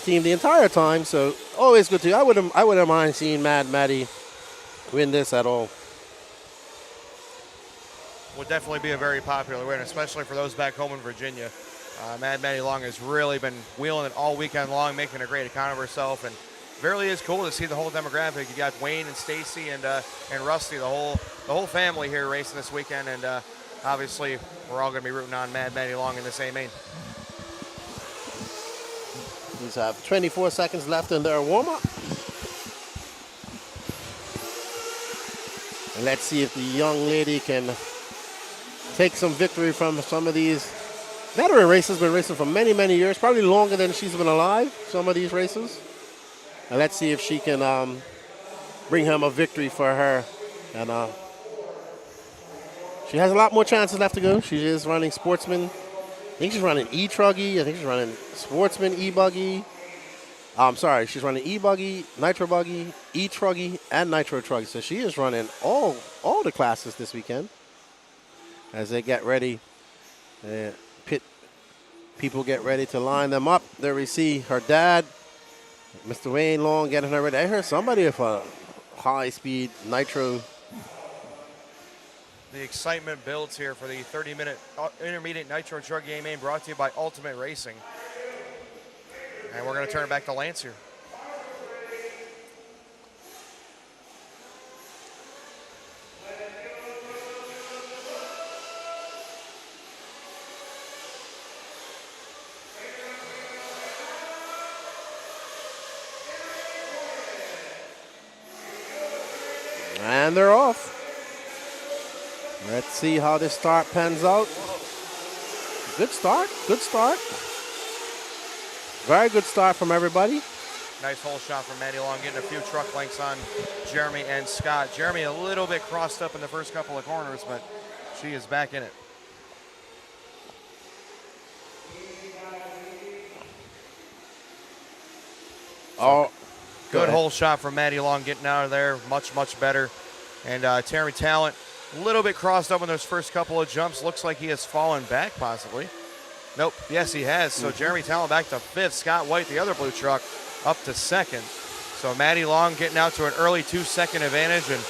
team the entire time. So always good to. I wouldn't mind seeing Mad Matty win this at all. Would definitely be a very popular win, especially for those back home in Virginia. Mad Matty Long has really been wheeling it all weekend long, making a great account of herself, and really is cool to see the whole demographic. You got Wayne and Stacy and Rusty, the whole family here racing this weekend, and obviously we're all going to be rooting on Mad Matty Long in this A main. These have 24 seconds left in their warm-up. And let's see if the young lady can take some victory from some of these veteran racers. Been racing for many, many years, probably longer than she's been alive, some of these races. And let's see if she can bring home a victory for her. And she has a lot more chances left to go. She is running Sportsman. I think she's running E-truggy. I think she's running Sportsman E-buggy. I'm sorry, she's running E-buggy, Nitro Buggy, E-truggy, and Nitro Truggy. So she is running all the classes this weekend as they get ready. Pit people get ready to line them up. There we see her dad, Mr. Wayne Long, getting her ready. I heard somebody with a high-speed Nitro. The excitement builds here for the 30-minute intermediate Nitro Buggy A main, brought to you by Ultimate Racing. And we're going to turn it back to Lance here. And they're off. Let's see how this start pans out. Good start, good start. Very good start from everybody. Nice hole shot from Matty Long, getting a few truck lengths on Jeremy and Scott. Jeremy a little bit crossed up in the first couple of corners, but she is back in it. Oh, good hole shot from Matty Long, getting out of there much, much better. And Terry Talent, a little bit crossed up in those first couple of jumps. Looks like he has fallen back possibly. Nope, yes he has. So Jeremy Talent back to 5th. Scott White, the other blue truck, up to 2nd. So Matty Long getting out to an early 2-second advantage. And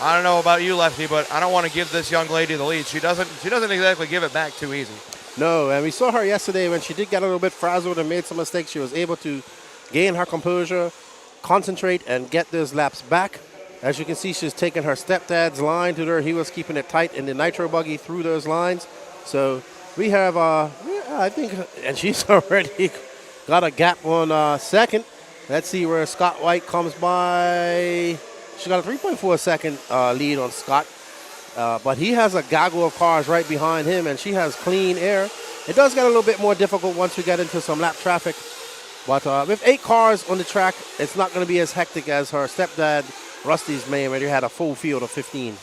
I don't know about you, Lefty, but I don't want to give this young lady the lead. She doesn't exactly give it back too easy. No, and we saw her yesterday when she did get a little bit frazzled and made some mistakes. She was able to gain her composure, concentrate, and get those laps back. As you can see, she's taking her stepdad's line to her. He was keeping it tight in the Nitro Buggy through those lines. So we have, I think, and she's already got a gap on 2nd. Let's see where Scott White comes by. She got a 3.4 second lead on Scott. But he has a gaggle of cars right behind him, and she has clean air. It does get a little bit more difficult once we get into some lap traffic. But with 8 cars on the track, it's not going to be as hectic as her stepdad, Rusty's main, where he had a full field of 15.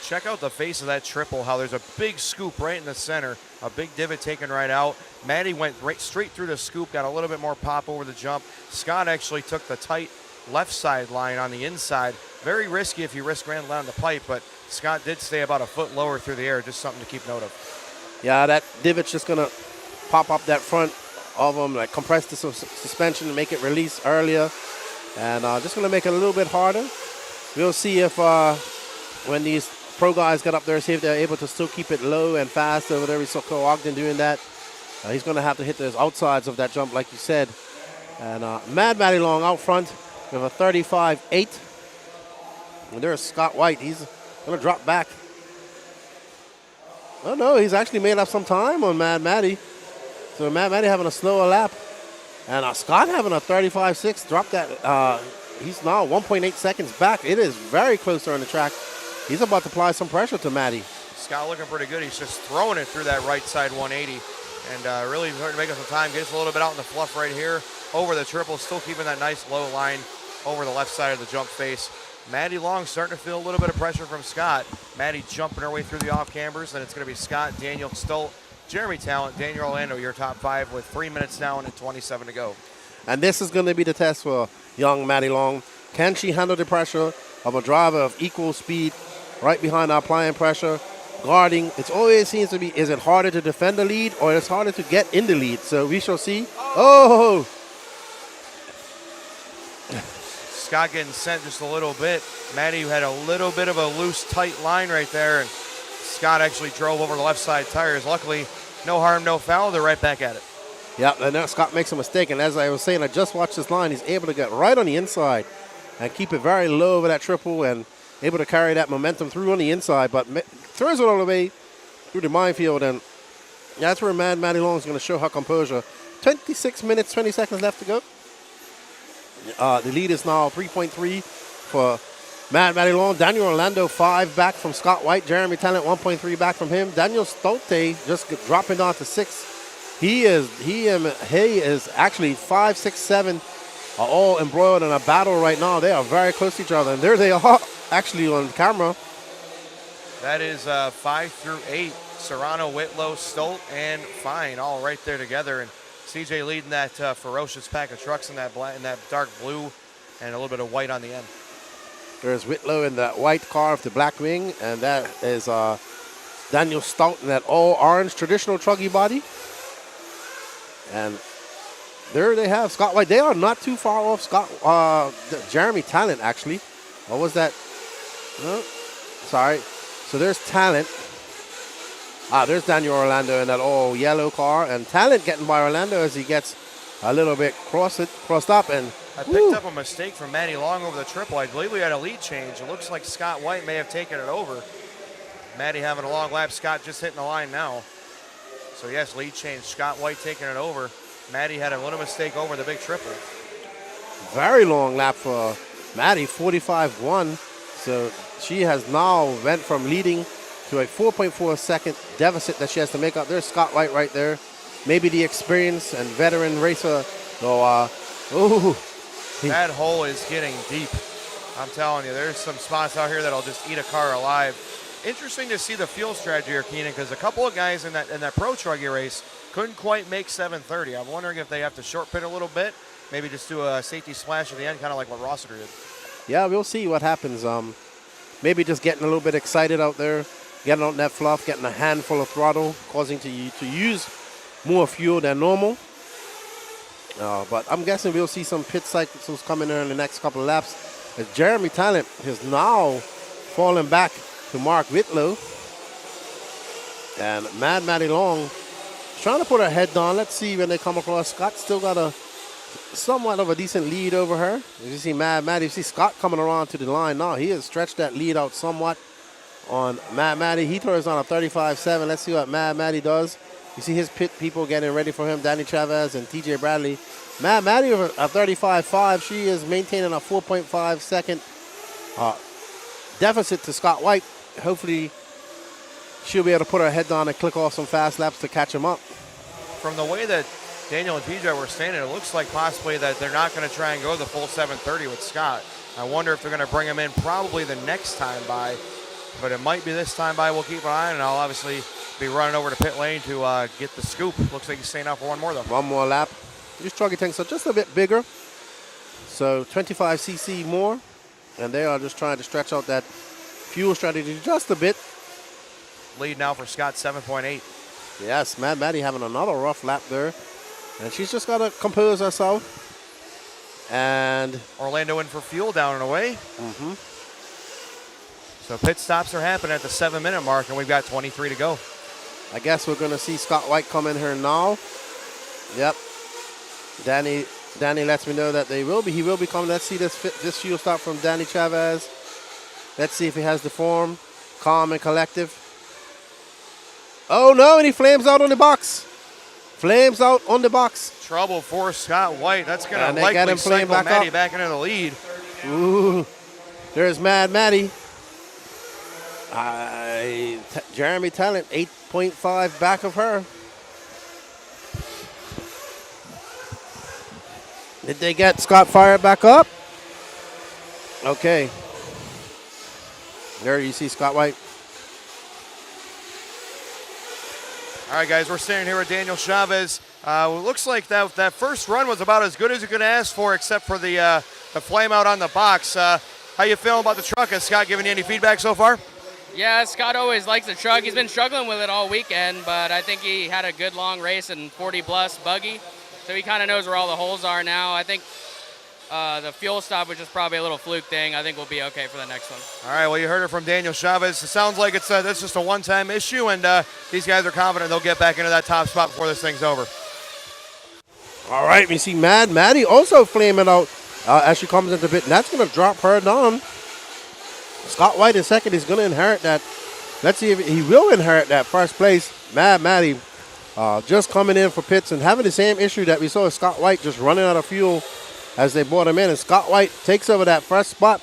Check out the face of that triple, how there's a big scoop right in the center, a big divot taken right out. Matty went right straight through the scoop, got a little bit more pop over the jump. Scott actually took the tight left side line on the inside. Very risky if you risk running down the pipe, but Scott did stay about a foot lower through the air, just something to keep note of. Yeah, that divot's just going to pop up that front of them, like compress the suspension and make it release earlier. And just going to make it a little bit harder. We'll see if when these pro guys get up there, see if they're able to still keep it low and fast over there. We saw Cole Ogden doing that. He's going to have to hit those outsides of that jump, like you said. And Mad Matty Long out front with a 35.8. And there's Scott White. He's going to drop back. Oh, no, he's actually made up some time on Mad Matty. So Mad Matty having a slower lap. And Scott having a 35.6. Drop that. He's now 1.8 seconds back. It is very close on the track. He's about to apply some pressure to Matty. Scott looking pretty good. He's just throwing it through that right side 180. And really starting to make us some time. Gets a little bit out in the fluff right here. Over the triple. Still keeping that nice low line over the left side of the jump face. Matty Long starting to feel a little bit of pressure from Scott. Matty jumping her way through the off cambers. And it's going to be Scott, Daniel Stolt, Jeremy Talent, Daniel Orlando, your top 5 with 3 minutes down and 27 to go. And this is going to be the test for young Matty Long. Can she handle the pressure of a driver of equal speed right behind her, applying pressure, guarding? It always seems to be, is it harder to defend the lead or it's harder to get in the lead? So we shall see. Oh! Scott getting sent just a little bit. Matty had a little bit of a loose, tight line right there, and Scott actually drove over the left side tires. Luckily, no harm, no foul. They're right back at it. Yeah, and now Scott makes a mistake, and as I was saying, I just watched this line. He's able to get right on the inside and keep it very low over that triple and able to carry that momentum through on the inside, but throws it all the way through the minefield, and that's where Matty Long is going to show her composure. 26 minutes, 20 seconds left to go. The lead is now 3.3 for Matty Long. Daniel Orlando 5 back from Scott White. Jeremy Talent 1.3 back from him. Daniel Stolte just dropping down to 6. He is actually 5, 6, 7 are all embroiled in a battle right now. They are very close to each other, and there they are actually on camera. That is 5 through 8. Serrano, Whitlow, Stolt, and Fine all right there together. And CJ leading that ferocious pack of trucks in that dark blue and a little bit of white on the end. There's Whitlow in that white car with the black wing, and that is Daniel Stout in that all orange traditional truggy body. And there they have Scott White. They are not too far off Jeremy Talent, actually. What was that? No, sorry. So there's Talent. There's Daniel Orlando in that all yellow car, and Talent getting by Orlando as he gets a little bit crossed up. And I picked up a mistake from Matty Long over the triple. I believe we had a lead change. It looks like Scott White may have taken it over. Matty having a long lap. Scott just hitting the line now. So yes, lead change. Scott White taking it over. Matty had a little mistake over the big triple. Very long lap for Matty, 45.1. So she has now went from leading to a 4.4 second deficit that she has to make up. There's Scott White right there. Maybe the experience and veteran racer. So, that hole is getting deep. I'm telling you, there's some spots out here that'll just eat a car alive. Interesting to see the fuel strategy here, Keenan, because a couple of guys in that pro truggy race couldn't quite make 730. I'm wondering if they have to short pit a little bit, maybe just do a safety splash at the end, kind of like what Rossiter did. Yeah, we'll see what happens. Maybe just getting a little bit excited out there, getting on that fluff, getting a handful of throttle, causing to use more fuel than normal. But I'm guessing we'll see some pit cycles coming in the next couple of laps. As Jeremy Talent is now falling back to Mark Whitlow. And Matty Long trying to put her head down. Let's see when they come across. Scott still got a somewhat of a decent lead over her. As you see Matty, you see Scott coming around to the line now. He has stretched that lead out somewhat on Matty. He throws on a 35.7. Let's see what Matty does. You see his pit people getting ready for him, Danny Chavez and TJ Bradley. Matty with a 35.5. She is maintaining a 4.5 second deficit to Scott White. Hopefully she'll be able to put her head down and click off some fast laps to catch him up. From the way that Daniel and TJ were standing, it looks like possibly that they're not going to try and go the full 730 with Scott. I wonder if they're going to bring him in probably the next time by, but it might be this time by. We'll keep an eye on it, and I'll obviously be running over to pit lane to get the scoop. Looks like he's staying out for one more, though. One more lap. These truggy tanks are just a bit bigger, so 25 cc more, and they are just trying to stretch out that fuel strategy just a bit. Lead now for Scott, 7.8. Yes, Mad Maddie having another rough lap there. And she's just got to compose herself. And Orlando in for fuel down and away. Mm-hmm. So pit stops are happening at the 7-minute mark, and we've got 23 to go. I guess we're going to see Scott White come in here now. Yep. Danny lets me know that he will be coming. Let's see this fuel stop from Danny Chavez. Let's see if he has the form. Calm and collective. Oh, no, and he flames out on the box. Flames out on the box. Trouble for Scott White. That's going to they get likely him flamed cycle back Maddie up. back into the lead. Ooh, there's Mad Maddie. Jeremy Talent, 8.5 back of her. Did they get Scott fired back up? Okay. There you see Scott White. All right, guys, we're standing here with Daniel Chavez. Looks like that first run was about as good as you could ask for, except for the flame out on the box. How you feeling about the truck? Has Scott given you any feedback so far? Yeah, Scott always likes the truck. He's been struggling with it all weekend, but I think he had a good long race in 40-plus buggy, so he kind of knows where all the holes are now. I think the fuel stop was just probably a little fluke thing. I think we'll be okay for the next one. All right, well, you heard it from Daniel Chavez. It sounds like that's just a one-time issue, and these guys are confident they'll get back into that top spot before this thing's over. All right, we see Mad Maddie also flaming out as she comes into pit, and that's going to drop her down. Scott White in second is going to inherit that. Let's see if he will inherit that first place. Mad Maddie just coming in for pits and having the same issue that we saw with Scott White, just running out of fuel as they brought him in. And Scott White takes over that first spot.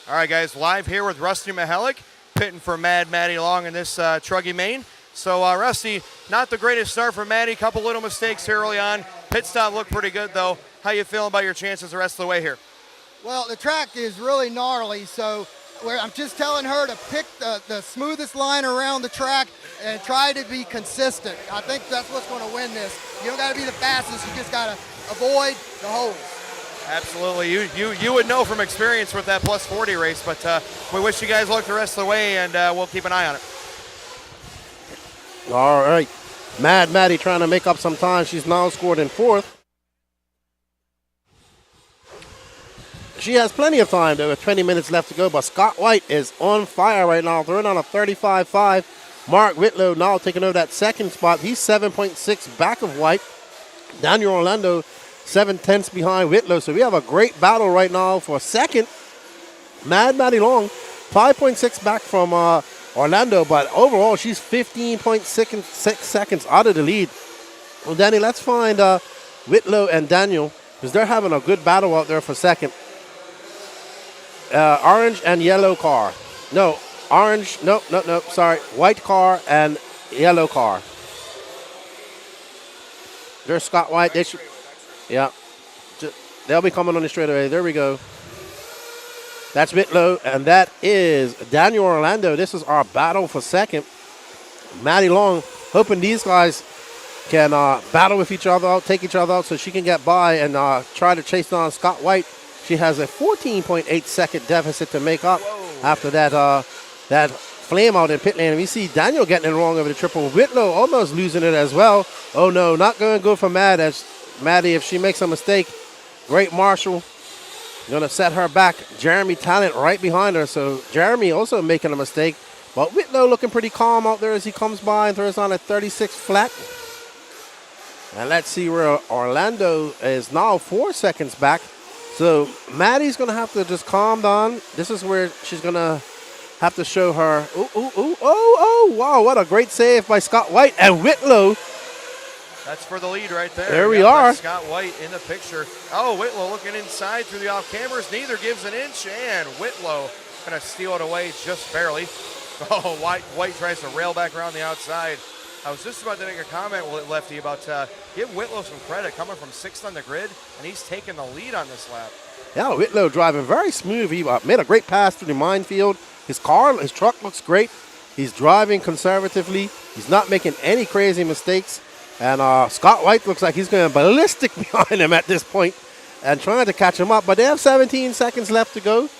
All right, guys, live here with Rusty Mihalik, pitting for Mad Maddie Long in this Truggy main. So, Rusty, not the greatest start for Maddie. Couple little mistakes here early on. Pit stop looked pretty good, though. How you feeling about your chances the rest of the way here? Well, the track is really gnarly, so I'm just telling her to pick the smoothest line around the track and try to be consistent. I think that's what's going to win this. You don't got to be the fastest. You just got to avoid the holes. Absolutely. You would know from experience with that plus 40 race, but we wish you guys luck the rest of the way, and we'll keep an eye on it. All right. Mad Maddie trying to make up some time. She's now scored in fourth. She has plenty of time, though, with 20 minutes left to go, but Scott White is on fire right now, throwing on a 35.5. Mark Whitlow now taking over that second spot. He's 7.6 back of White. Daniel Orlando 7/10 behind Whitlow. So we have a great battle right now for second. Mad Maddie Long, 5.6 back from Orlando, but overall she's 15.6 seconds out of the lead. Well, Danny, let's find Whitlow and Daniel, because they're having a good battle out there for second. Orange and yellow car. No, orange, no, sorry. White car and yellow car. There's Scott White. They should, yeah. They'll be coming on the straightaway. There we go. That's Whitlow, and that is Daniel Orlando. This is our battle for second. Maddie Long, hoping these guys can battle with each other out, take each other out so she can get by and try to chase down Scott White. She has a 14.8 second deficit to make up after that flame out in pit lane. And we see Daniel getting it wrong over the triple. Whitlow almost losing it as well. Oh no, not going good for Maddie. If she makes a mistake, great Marshall going to set her back. Jeremy Talent right behind her. So Jeremy also making a mistake. But Whitlow looking pretty calm out there as he comes by and throws on a 36 flat. And let's see where Orlando is now 4 seconds back. So Maddie's going to have to just calm down. This is where she's going to have to show her. Wow, what a great save by Scott White. And Whitlow. That's for the lead right there. There we are. Scott White in the picture. Oh, Whitlow looking inside through the off cameras. Neither gives an inch, and Whitlow going to steal it away just barely. Oh, White tries to rail back around the outside. I was just about to make a comment, Lefty, about give Whitlow some credit coming from 6th on the grid, and he's taking the lead on this lap. Yeah, Whitlow driving very smooth. He made a great pass through the minefield. His truck looks great. He's driving conservatively. He's not making any crazy mistakes. And Scott White looks like he's going ballistic behind him at this point and trying to catch him up. But they have 17 seconds left to go.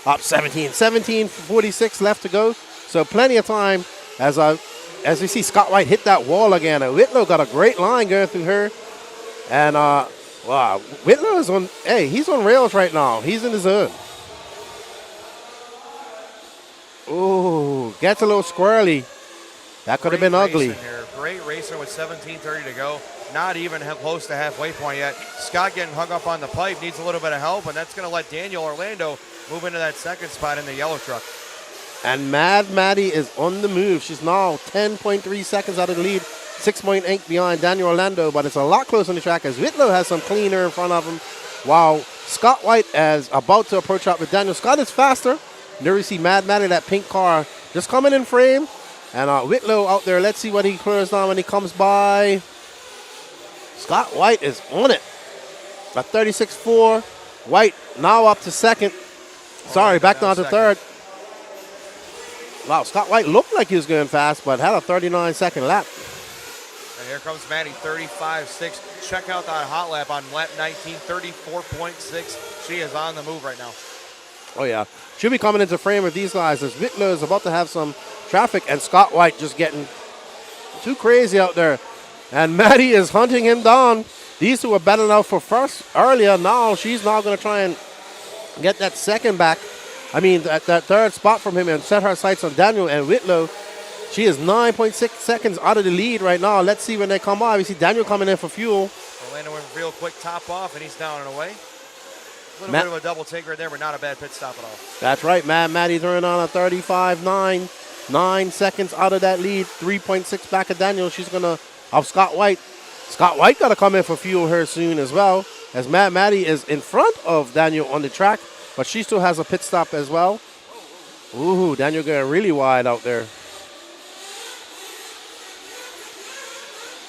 Up 17:46 left to go. So plenty of time as we see Scott White hit that wall again. And Whitlow got a great line going through her. And, wow, Whitlow is on, he's on rails right now. He's in the zone. Ooh, gets a little squirrely. That could have been ugly. Here. Great racing with 17:30 to go. Not even close to halfway point yet. Scott getting hung up on the pipe, needs a little bit of help, and that's going to let Daniel Orlando move into that second spot in the yellow truck. And Mad Maddie is on the move. She's now 10.3 seconds out of the lead, 6.8 behind Daniel Orlando, but it's a lot closer on the track as Whitlow has some cleaner in front of him, while Scott White is about to approach up with Daniel. Scott is faster. There we see Mad Maddie, that pink car, just coming in frame. And Whitlow out there, let's see what he clears down when he comes by. Scott White is on it. At 36.4. White now up to second. Sorry, back down to third. Wow, Scott White looked like he was going fast, but had a 39-second lap. And here comes Maddie, 35.6. Check out that hot lap on lap 19, 34.6. She is on the move right now. Oh, yeah. Should be coming into frame with these guys as Whitlow is about to have some traffic, and Scott White just getting too crazy out there. And Maddie is hunting him down. These two were battling out for first earlier. Now she's now going to try and get that second back. I mean, that third spot from him and set her sights on Daniel and Whitlow. She is 9.6 seconds out of the lead right now. Let's see when they come by. We see Daniel coming in for fuel. Orlando went real quick top off, and he's down and away. A little bit of a double take right there, but not a bad pit stop at all. That's right, Maddie's running on a 35.9. 9 seconds out of that lead, 3.6 back of Daniel. She's going to have Scott White. Scott White got to come in for fuel here soon as well, as Maddie is in front of Daniel on the track, but she still has a pit stop as well. Ooh, Daniel going really wide out there.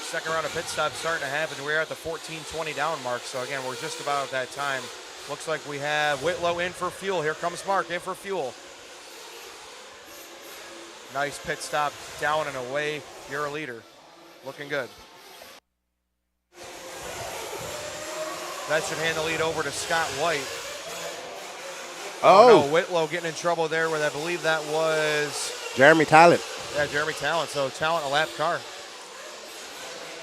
Second round of pit stops starting to happen. We're at the 14:20 down mark, so again, we're just about at that time. Looks like we have Whitlow in for fuel. Here comes Mark in for fuel. Nice pit stop, down and away. You're a leader. Looking good. That should hand the lead over to Scott White. Oh no, Whitlow getting in trouble there with, I believe that was Jeremy Talent. Yeah, Jeremy Talent. So Talent, a lap car.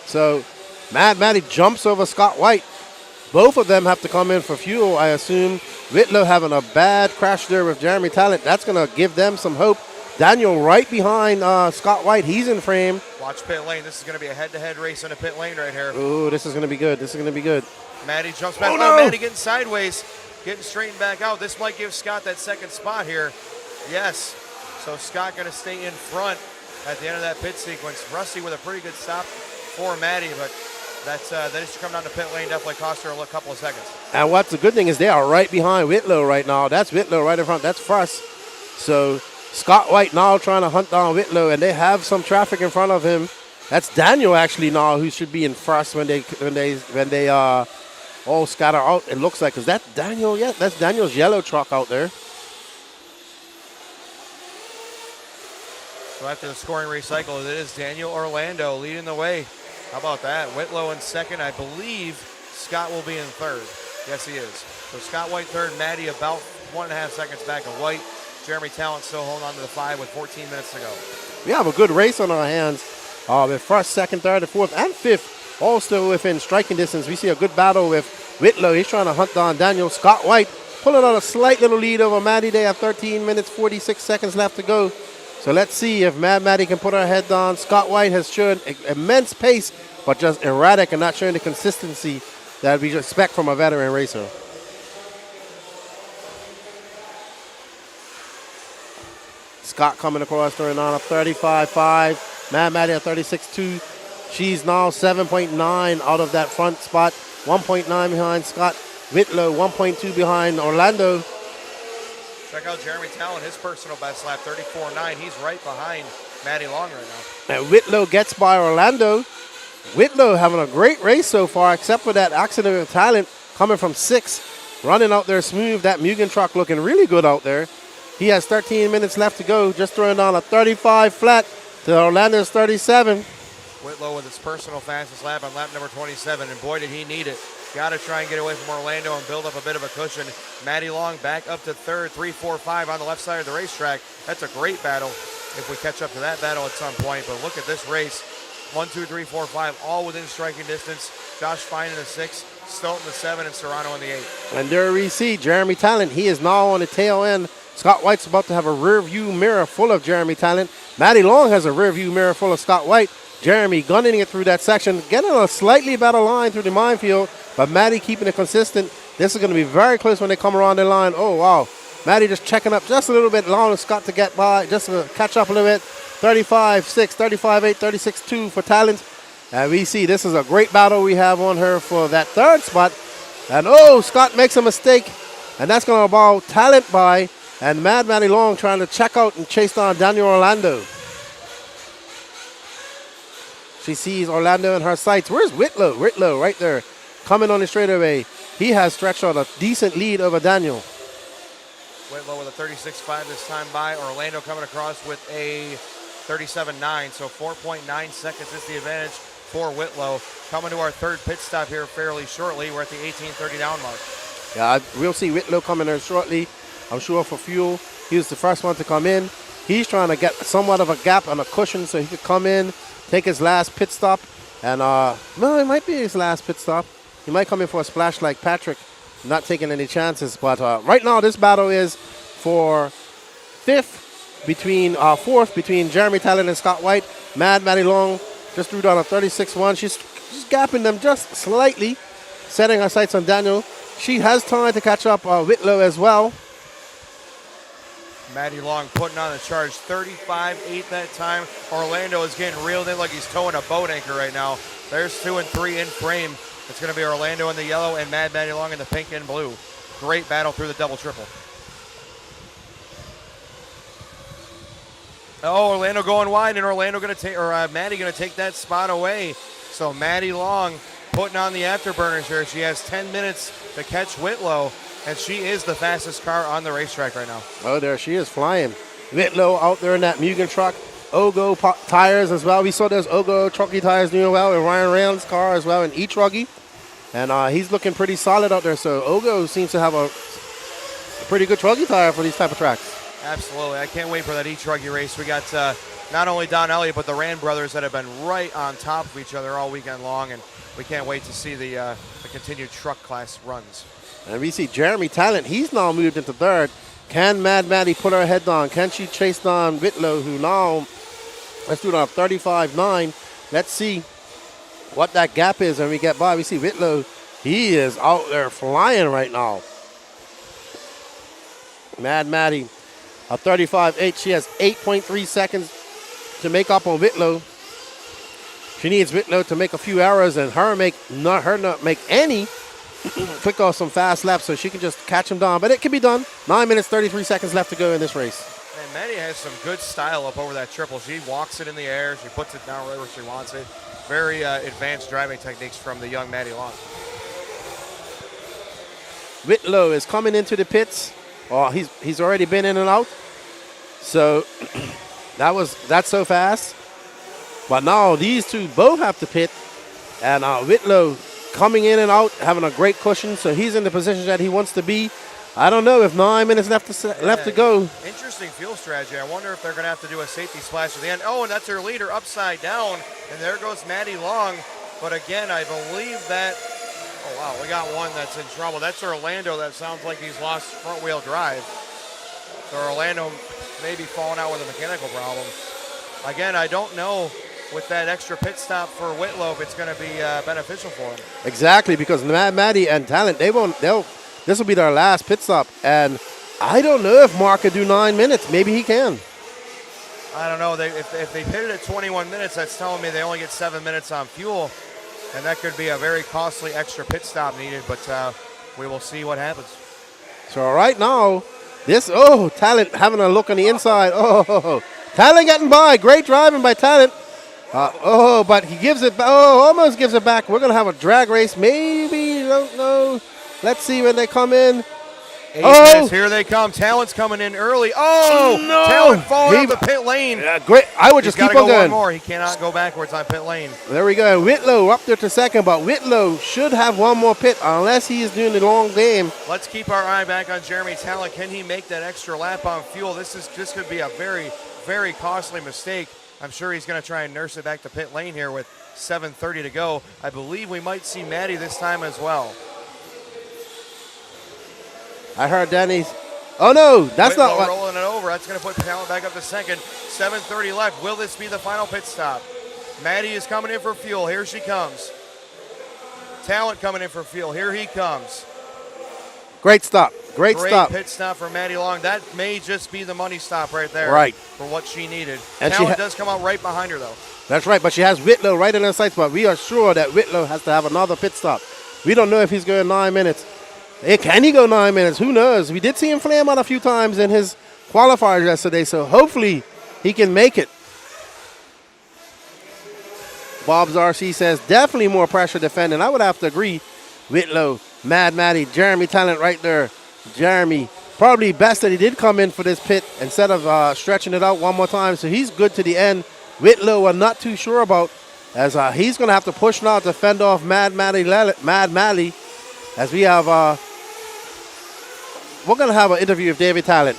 So Maddie jumps over Scott White. Both of them have to come in for fuel, I assume. Whitlow having a bad crash there with Jeremy Talent. That's going to give them some hope. Daniel right behind Scott White. He's in frame. Watch pit lane. This is going to be a head-to-head race in the pit lane right here. Ooh, this is going to be good. This is going to be good. Maddie jumps back. Oh, no. Maddie getting sideways, getting straightened back out. This might give Scott that second spot here. Yes. So Scott going to stay in front at the end of that pit sequence. Rusty with a pretty good stop for Maddie, but that is to come down the pit lane. Definitely cost her a couple of seconds. And what's the good thing is they are right behind Whitlow right now. That's Whitlow right in front. That's first. So Scott White now trying to hunt down Whitlow, and they have some traffic in front of him. That's Daniel actually now who should be in first when they all scatter out. It looks like, is that Daniel yet? That's Daniel's yellow truck out there. So after the scoring recycle, it is Daniel Orlando leading the way. How about that? Whitlow in second. I believe Scott will be in third. Yes, he is. So Scott White third, Maddie about 1.5 seconds back of White. Jeremy Talent still holding on to the 5 with 14 minutes to go. We have a good race on our hands. With first, second, third, fourth, and fifth all still within striking distance. We see a good battle with Whitlow. He's trying to hunt down Daniel. Scott White pulling out a slight little lead over Maddie. They have 13 minutes, 46 seconds left to go. So let's see if Maddie can put her head down. Scott White has shown immense pace, but just erratic and not showing the consistency that we expect from a veteran racer. Scott coming across during on a 35.5. Maddie at 36.2. She's now 7.9 out of that front spot. 1.9 behind Scott. Whitlow 1.2 behind Orlando. Check out Jeremy Talent, his personal best lap, 34.9. He's right behind Maddie Long right now. And Whitlow gets by Orlando. Whitlow having a great race so far, except for that accident of talent coming from 6th, running out there smooth. That Mugen truck looking really good out there. He has 13 minutes left to go, just throwing down a 35 flat to Orlando's 37. Whitlow with his personal fastest lap on lap number 27, and boy, did he need it. Got to try and get away from Orlando and build up a bit of a cushion. Maddie Long back up to 3rd, 3, 4, 5 on the left side of the racetrack. That's a great battle if we catch up to that battle at some point. But look at this race. 1, 2, 3, 4, 5, all within striking distance. Josh Fine in the 6, Stoughton the 7, and Serrano in the 8. And there we see Jeremy Talent. He is now on the tail end. Scott White's about to have a rear view mirror full of Jeremy Talent. Maddie Long has a rear view mirror full of Scott White. Jeremy gunning it through that section, getting a slightly better line through the minefield, but Maddie keeping it consistent. This is going to be very close when they come around the line. Oh, wow. Maddie just checking up just a little bit, allowing Scott to get by, just to catch up a little bit. 35-6, 35-8, 36-2 for Talent. And we see this is a great battle we have on her for that 3rd spot. And, oh, Scott makes a mistake, and that's going to allow Talent by, and Maddie Long trying to check out and chase down Daniel Orlando. She sees Orlando in her sights. Where's Whitlow? Whitlow right there, coming on the straightaway. He has stretched out a decent lead over Daniel. Whitlow with a 36.5 this time by. Orlando coming across with a 37.9, so 4.9 seconds is the advantage for Whitlow. Coming to our 3rd pit stop here fairly shortly. We're at the 18:30 down mark. Yeah, we'll see Whitlow coming there shortly. I'm sure for fuel. He was the first one to come in. He's trying to get somewhat of a gap and a cushion so he could come in, take his last pit stop. And, well, it might be his last pit stop. He might come in for a splash like Patrick, not taking any chances. But right now, this battle is for 4th between Jeremy Talent and Scott White. Maddie Long just threw down a 36-1. She's gapping them just slightly, setting her sights on Daniel. She has time to catch up Whitlow as well. Maddie Long putting on the charge, 35.8 that time. Orlando is getting reeled in like he's towing a boat anchor right now. There's 2 and 3 in frame. It's going to be Orlando in the yellow and Maddie Long in the pink and blue. Great battle through the double-triple. Oh, Orlando going wide, and Orlando going to take, or Maddie going to take that spot away. So Maddie Long putting on the afterburners here. She has 10 minutes to catch Whitlow, and she is the fastest car on the racetrack right now. Oh, there she is flying. Whitlow out there in that Mugen truck. Ogo tires as well. We saw those Ogo trucky tires doing well in Ryan Reynolds' car as well in E-truggy. And he's looking pretty solid out there. So Ogo seems to have a pretty good truggy tire for these type of tracks. Absolutely. I can't wait for that E-truggy race. We got not only Don Elliott, but the Rand brothers that have been right on top of each other all weekend long. And we can't wait to see the continued truck class runs. And we see Jeremy Talent. He's now moved into 3rd. Can Maddie put her head down? Can she chase down Whitlow, who now, let's do it on 35.9. Let's see what that gap is when we get by. We see Whitlow. He is out there flying right now. Maddie, a 35.8. She has 8.3 seconds to make up on Whitlow. She needs Whitlow to make a few errors and her not make any. Click off some fast laps so she can just catch him down. But it can be done. 9 minutes, 33 seconds left to go in this race. And Maddie has some good style up over that triple. She walks it in the air. She puts it down right where she wants it. Very advanced driving techniques from the young Maddie Long. Whitlow is coming into the pits. Oh, he's already been in and out. So that's so fast. But now these two both have to pit. And Whitlow coming in and out, having a great cushion, so he's in the position that he wants to be. I don't know if 9 minutes left to go. Interesting fuel strategy. I wonder if they're going to have to do a safety splash at the end. Oh, and that's her leader upside down, and there goes Maddie Long. But again, I believe that, oh wow, we got one that's in trouble. That's Orlando. That sounds like he's lost front wheel drive. So Orlando may be falling out with a mechanical problem. Again, I don't know with that extra pit stop for Whitlow if it's going to be beneficial for him. Exactly, because Maddie and Talent, this will be their last pit stop. And I don't know if Mark could do 9 minutes. Maybe he can. I don't know. If they pitted at 21 minutes, that's telling me they only get 7 minutes on fuel. And that could be a very costly extra pit stop needed, but we will see what happens. So right now, Talent having a look on the inside. Oh, Talent getting by. Great driving by Talent. But he gives it, almost gives it back. We're going to have a drag race. Maybe, don't know. Let's see when they come in. 8 minutes, here they come. Talent's coming in early. Oh, no. Talent falling off the pit lane. Great. I would just He's keep gotta on go going. one more. He cannot go backwards on pit lane. There we go. Whitlow up there to second, but Whitlow should have one more pit unless he is doing the long game. Let's keep our eye back on Jeremy Talent. Can he make that extra lap on fuel? This could be a very, very costly mistake. I'm sure he's going to try and nurse it back to pit lane here with 7:30 to go. I believe we might see Maddie this time as well. I heard Danny's. Oh no, that's Whitlow not what. rolling it over. That's going to put Talent back up to second. 7:30 left. Will this be the final pit stop? Maddie is coming in for fuel. Here she comes. Talent coming in for fuel. Here he comes. Great stop. Great stop. pit stop for Maddie Long. That may just be the money stop right there. Right. For what she needed. And Talent does come out right behind her though. That's right, but she has Whitlow right in her sights, but we are sure that Whitlow has to have another pit stop. We don't know if he's going 9 minutes. Can he go 9 minutes? Who knows? We did see him flame out a few times in his qualifiers yesterday, so hopefully he can make it. Bob's RC says definitely more pressure defending. I would have to agree. Whitlow, Mad Matty, Jeremy Talent right there. Jeremy, probably best that he did come in for this pit instead of stretching it out one more time, so he's good to the end. Whitlow, I'm not too sure about, as he's going to have to push now to fend off Mad Matty, as we have, we're going to have an interview with David Talent.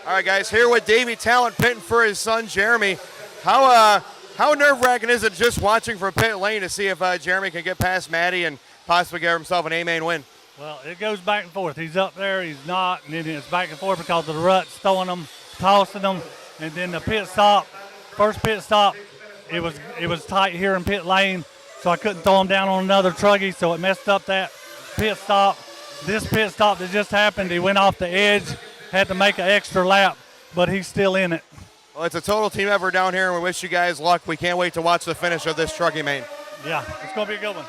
All right, guys, here with Davey Talent pitting for his son, Jeremy. How nerve-wracking is it just watching from pit lane to see if Jeremy can get past Maddie and possibly get himself an A-main win? Well, it goes back and forth. He's up there, he's not, and then it's back and forth because of the ruts, throwing them, tossing them, and then the pit stop, first pit stop, it was tight here in pit lane, so I couldn't throw him down on another truggy, so it messed up that pit stop. This pit stop that just happened, he went off the edge, had to make an extra lap, but he's still in it. Well, it's a total team effort down here, and we wish you guys luck. We can't wait to watch the finish of this trucking main. Yeah, it's going to be a good one.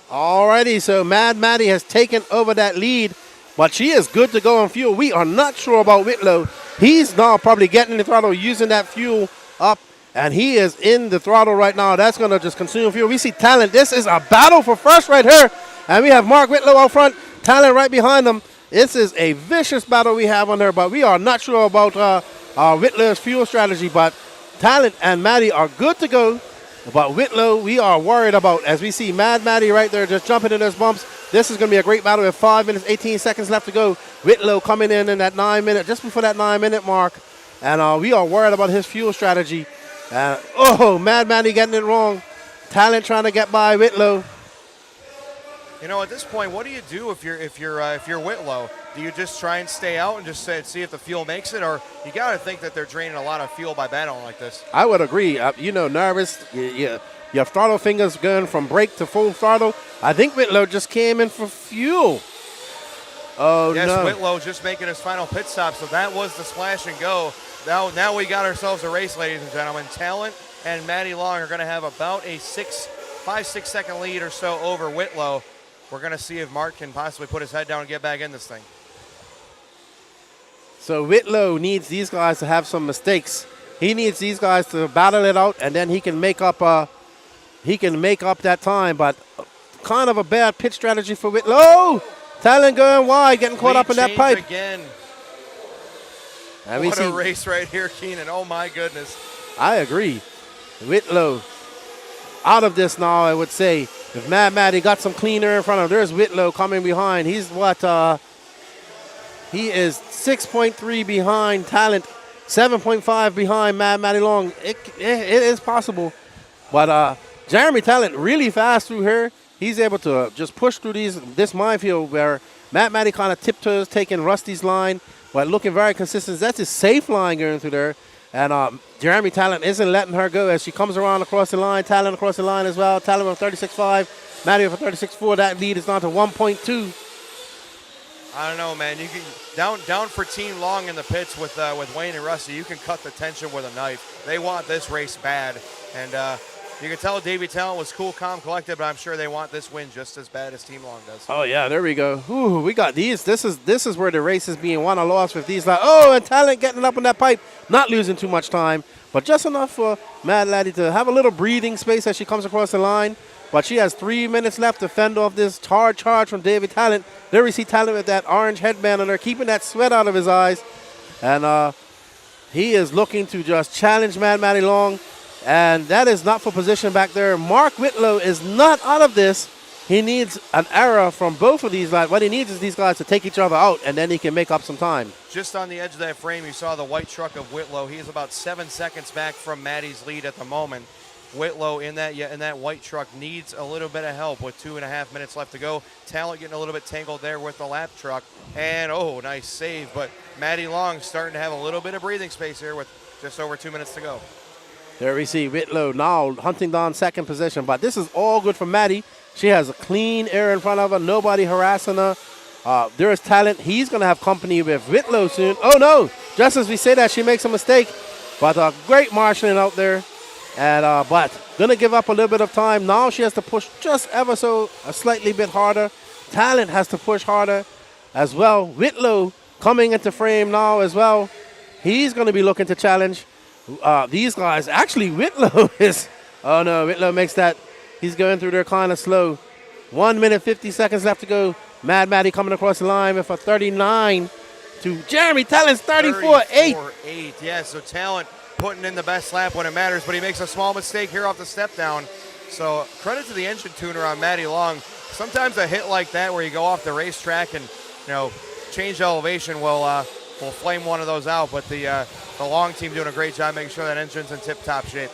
Alrighty, so Mad Maddie has taken over that lead, but she is good to go on fuel. We are not sure about Whitlow. He's now probably getting the throttle, using that fuel up, and he is in the throttle right now. That's going to just consume fuel. We see Talent. This is a battle for first right here, and we have Mark Whitlow out front, Talent right behind him. This is a vicious battle we have on there, but we are not sure about Whitlow's fuel strategy, but Talent and Maddie are good to go. But Whitlow, we are worried about, as we see Mad Maddie right there just jumping in those bumps. This is going to be a great battle with 5 minutes, 18 seconds left to go. Whitlow coming in that 9 minute, just before that 9 minute mark. And we are worried about his fuel strategy. Mad Maddie getting it wrong. Talent trying to get by Whitlow. You know, at this point, what do you do if you're Whitlow? Do you just try and stay out and just see if the fuel makes it, or you got to think that they're draining a lot of fuel by battling like this? I would agree. Nervous. Your throttle fingers going from brake to full throttle. I think Whitlow just came in for fuel. Oh, yes, no. Whitlow just making his final pit stop, so that was the splash and go. Now we got ourselves a race, ladies and gentlemen. Talent and Maddie Long are going to have about a 5-6 second lead or so over Whitlow. We're going to see if Mark can possibly put his head down and get back in this thing. So Whitlow needs these guys to have some mistakes. He needs these guys to battle it out, and then he can make up that time. But kind of a bad pitch strategy for Whitlow. Oh! Talent going wide, getting caught up in that pipe. Again. And what a race right here, Keenan. Oh, my goodness. I agree. Whitlow out of this now, I would say. If Mad Matty got some cleaner in front of him, there's Whitlow coming behind. He's he is 6.3 behind Talent, 7.5 behind Mad Matty Long. It is possible. But Jeremy Talent really fast through here. He's able to just push through this minefield where Mad Matty kind of tiptoes, taking Rusty's line, but looking very consistent. That's his safe line going through there. And Jeremy Talent isn't letting her go as she comes around across the line. Talent across the line as well. Talent with 36.5. Maddie with 36.4. That lead is down to 1.2. I don't know, man. You can down for Team Long in the pits with Wayne and Rusty. You can cut the tension with a knife. They want this race bad, and You can tell Davey Talent was cool, calm, collected, but I'm sure they want this win just as bad as Team Long does. Oh, yeah, there we go. Ooh, we got these. This is where the race is being won or lost with these. Like, oh, and Talent getting up in that pipe, not losing too much time, but just enough for Mad Laddie to have a little breathing space as she comes across the line. But she has 3 minutes left to fend off this hard charge from David Talent. There we see Talent with that orange headband on there, keeping that sweat out of his eyes. And he is looking to just challenge Mad Maddie Long. And that is not for position back there. Mark Whitlow is not out of this. He needs an error from both of these guys. What he needs is these guys to take each other out, and then he can make up some time. Just on the edge of that frame, you saw the white truck of Whitlow. He is about 7 seconds back from Maddie's lead at the moment. Whitlow in that white truck needs a little bit of help with 2.5 minutes left to go. Talent getting a little bit tangled there with the lap truck. And, oh, nice save. But Maddie Long starting to have a little bit of breathing space here with just over 2 minutes to go. There we see Whitlow now hunting down second position. But this is all good for Maddie. She has a clean air in front of her. Nobody harassing her. There is Talent. He's going to have company with Whitlow soon. Oh, no. Just as we say that, she makes a mistake. But great marshalling out there. And but going to give up a little bit of time. Now she has to push just ever so a slightly bit harder. Talent has to push harder as well. Whitlow coming into frame now as well. He's going to be looking to challenge these guys. Actually, Whitlow is, oh no, Whitlow makes that. He's going through there kind of slow. 1 minute, 50 seconds left to go. Mad Maddie coming across the line with a 39 to Jeremy Talent's 34-8. 34-8, yeah, so Talent putting in the best lap when it matters, but he makes a small mistake here off the step down. So credit to the engine tuner on Maddie Long. Sometimes a hit like that where you go off the racetrack and, you know, change elevation will flame one of those out, but the Long team doing a great job making sure that engine's in tip-top shape.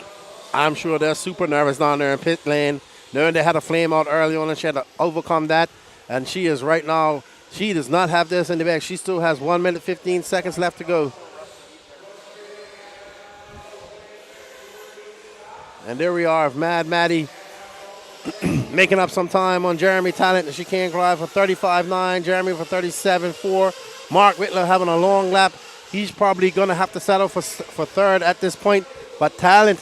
I'm sure they're super nervous down there in pit lane, knowing they had a flame out early on and she had to overcome that. And she is right now, she does not have this in the bag. She still has 1 minute, 15 seconds left to go. And there we are, Mad Maddie making up some time on Jeremy Talent, and she can't drive for 35.9, Jeremy for 37.4. Mark Whitlow having a long lap. He's probably going to have to settle for third at this point. But Talent,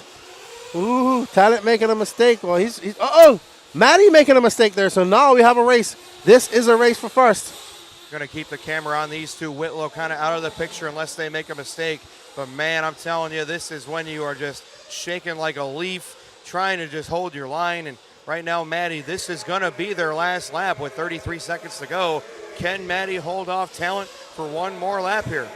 Talent making a mistake. Well, Maddie making a mistake there. So now we have a race. This is a race for first. Going to keep the camera on these two. Whitlow kind of out of the picture unless they make a mistake. But, man, I'm telling you, this is when you are just shaking like a leaf, trying to just hold your line. And right now, Maddie, this is going to be their last lap with 33 seconds to go. Can Maddie hold off Talent for one more lap here?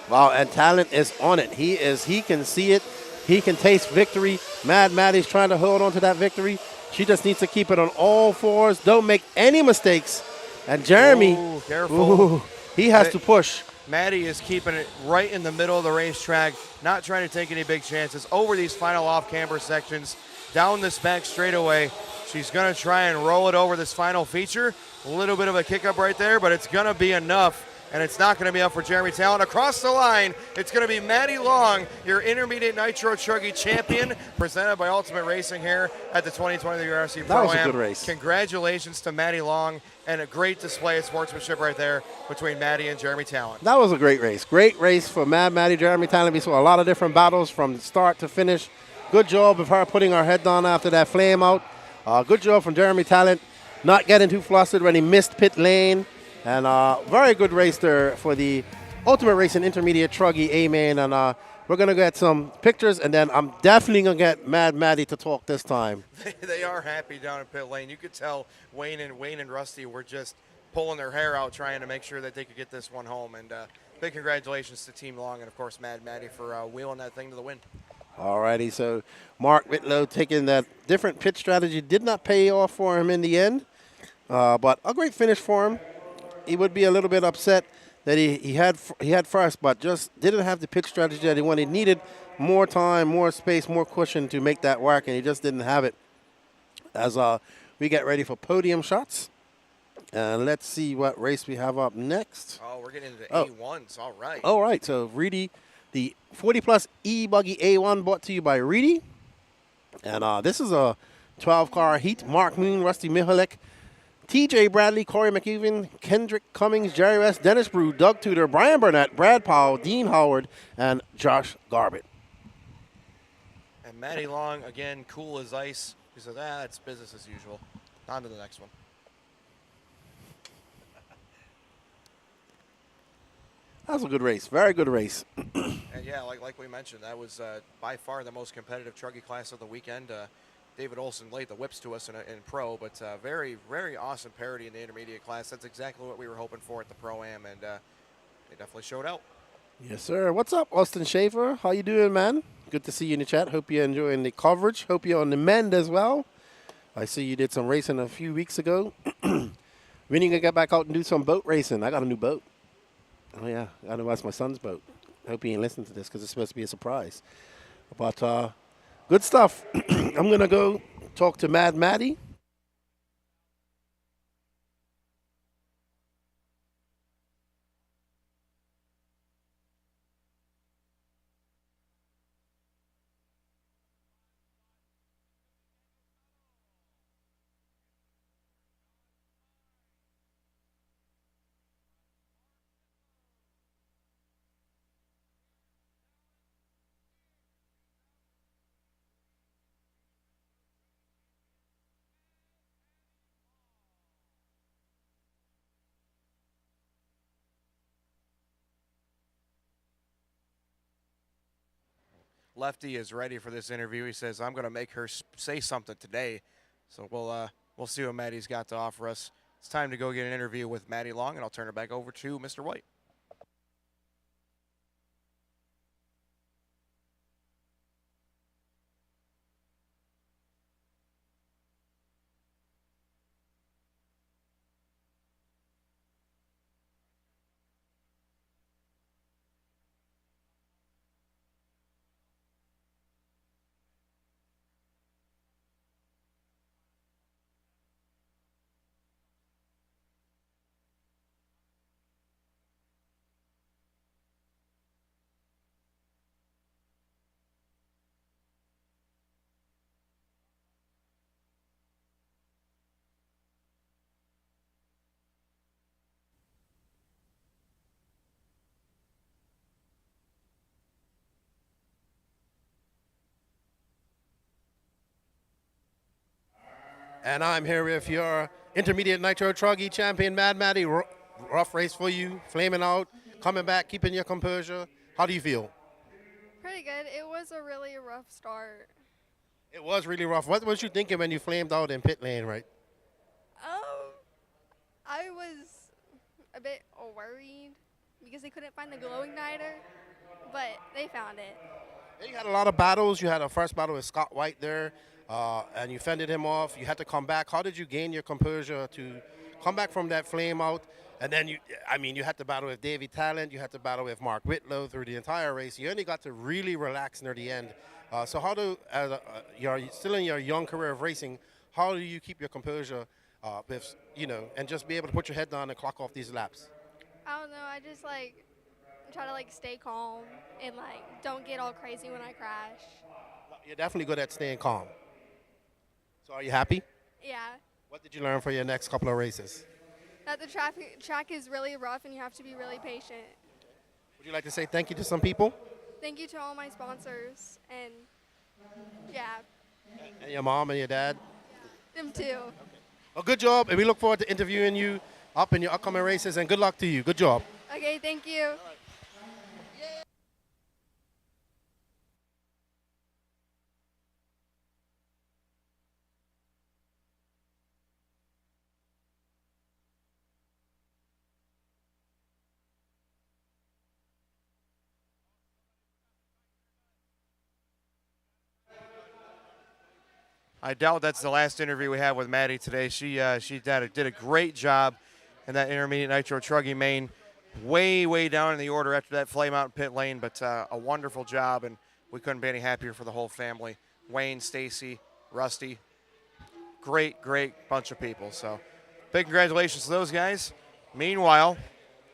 Wow, and Talent is on it. He can see it. He can taste victory. Mad Maddie's trying to hold on to that victory. She just needs to keep it on all fours. Don't make any mistakes. And Jeremy, careful. He has to push. Maddie is keeping it right in the middle of the racetrack, not trying to take any big chances. Over these final off-camber sections, down this back straightaway. She's going to try and roll it over this final feature. A little bit of a kick up right there, but it's going to be enough. And it's not going to be up for Jeremy Talent. Across the line, it's going to be Maddie Long, your intermediate Nitro Buggy champion, presented by Ultimate Racing here at the 2020 WRCE Pro-Am. That was a good race. Congratulations to Maddie Long, and a great display of sportsmanship right there between Maddie and Jeremy Talent. That was a great race. Great race for Maddie, Jeremy Talent. We saw a lot of different battles from start to finish. Good job of her putting her head down after that flame out. Good job from Jeremy Talent, not getting too flustered when he missed pit lane. And very good race there for the Ultimate Racing Intermediate Truggy A main. And we're going to get some pictures, and then I'm definitely going to get Mad Maddie to talk this time. They are happy down in pit lane. You could tell Wayne and Rusty were just pulling their hair out trying to make sure that they could get this one home. And big congratulations to Team Long and, of course, Mad Maddie for wheeling that thing to the win. All righty, so Mark Whitlow taking that different pit strategy. Did not pay off for him in the end, but a great finish for him. He would be a little bit upset that he had first, but just didn't have the pit strategy that he wanted. He needed more time, more space, more cushion to make that work, and he just didn't have it. As we get ready for podium shots, and let's see what race we have up next. Oh, we're getting into A1s. All right. All right, so Reedy, the 40-plus E-buggy A1 brought to you by Reedy. And this is a 12-car heat. Mark Moon, Rusty Mihalek, TJ Bradley, Corey McEwen, Kendrick Cummings, Jerry West, Dennis Brew, Doug Tudor, Brian Burnett, Brad Powell, Dean Howard, and Josh Garbett. And Matty Long, again, cool as ice. He says, it's business as usual. On to the next one. That was a good race. Very good race. And yeah, like we mentioned, that was by far the most competitive truggy class of the weekend. David Olson laid the whips to us in pro, but very, very awesome parity in the intermediate class. That's exactly what we were hoping for at the Pro-Am, and they definitely showed out. Yes, sir. What's up, Austin Schaefer? How you doing, man? Good to see you in the chat. Hope you're enjoying the coverage. Hope you're on the mend as well. I see you did some racing a few weeks ago. When are you going to get back out and do some boat racing? I got a new boat. Oh, yeah. I know that's my son's boat. I hope he ain't listening to this because it's supposed to be a surprise. But good stuff. I'm going to go talk to Mad Matty. Lefty is ready for this interview. He says, I'm going to make her say something today. So we'll see what Matty's got to offer us. It's time to go get an interview with Matty Long, and I'll turn it back over to Mr. White. And I'm here with your intermediate Nitro Truggy champion, Mad Matty. Rough race for you, flaming out, coming back, keeping your composure. How do you feel? Pretty good. It was a really rough start. It was really rough. What was you thinking when you flamed out in pit lane, right? I was a bit worried because they couldn't find the glow igniter, but they found it. You had a lot of battles. You had a first battle with Scott White there, and you fended him off. You had to come back. How did you gain your composure to come back from that flame out? And then you had to battle with Davey Talent. You had to battle with Mark Whitlow through the entire race. You only got to really relax near the end. So how do, you're still in your young career of racing, how do you keep your composure with, and just be able to put your head down and clock off these laps? I don't know. I just try to stay calm and don't get all crazy when I crash. You're definitely good at staying calm. So are you happy? Yeah. What did you learn for your next couple of races? That the track is really rough and you have to be really patient. Would you like to say thank you to some people? Thank you to all my sponsors and yeah. And your mom and your dad? Them too. Well, good job, and we look forward to interviewing you up in your upcoming races, and good luck to you. Good job. Okay, thank you. I doubt that's the last interview we have with Maddie today. She did a great job in that intermediate Nitro Truggy main, way down in the order after that flame out in pit lane, but a wonderful job, and we couldn't be any happier for the whole family. Wayne, Stacy, Rusty, great bunch of people. So big congratulations to those guys. Meanwhile,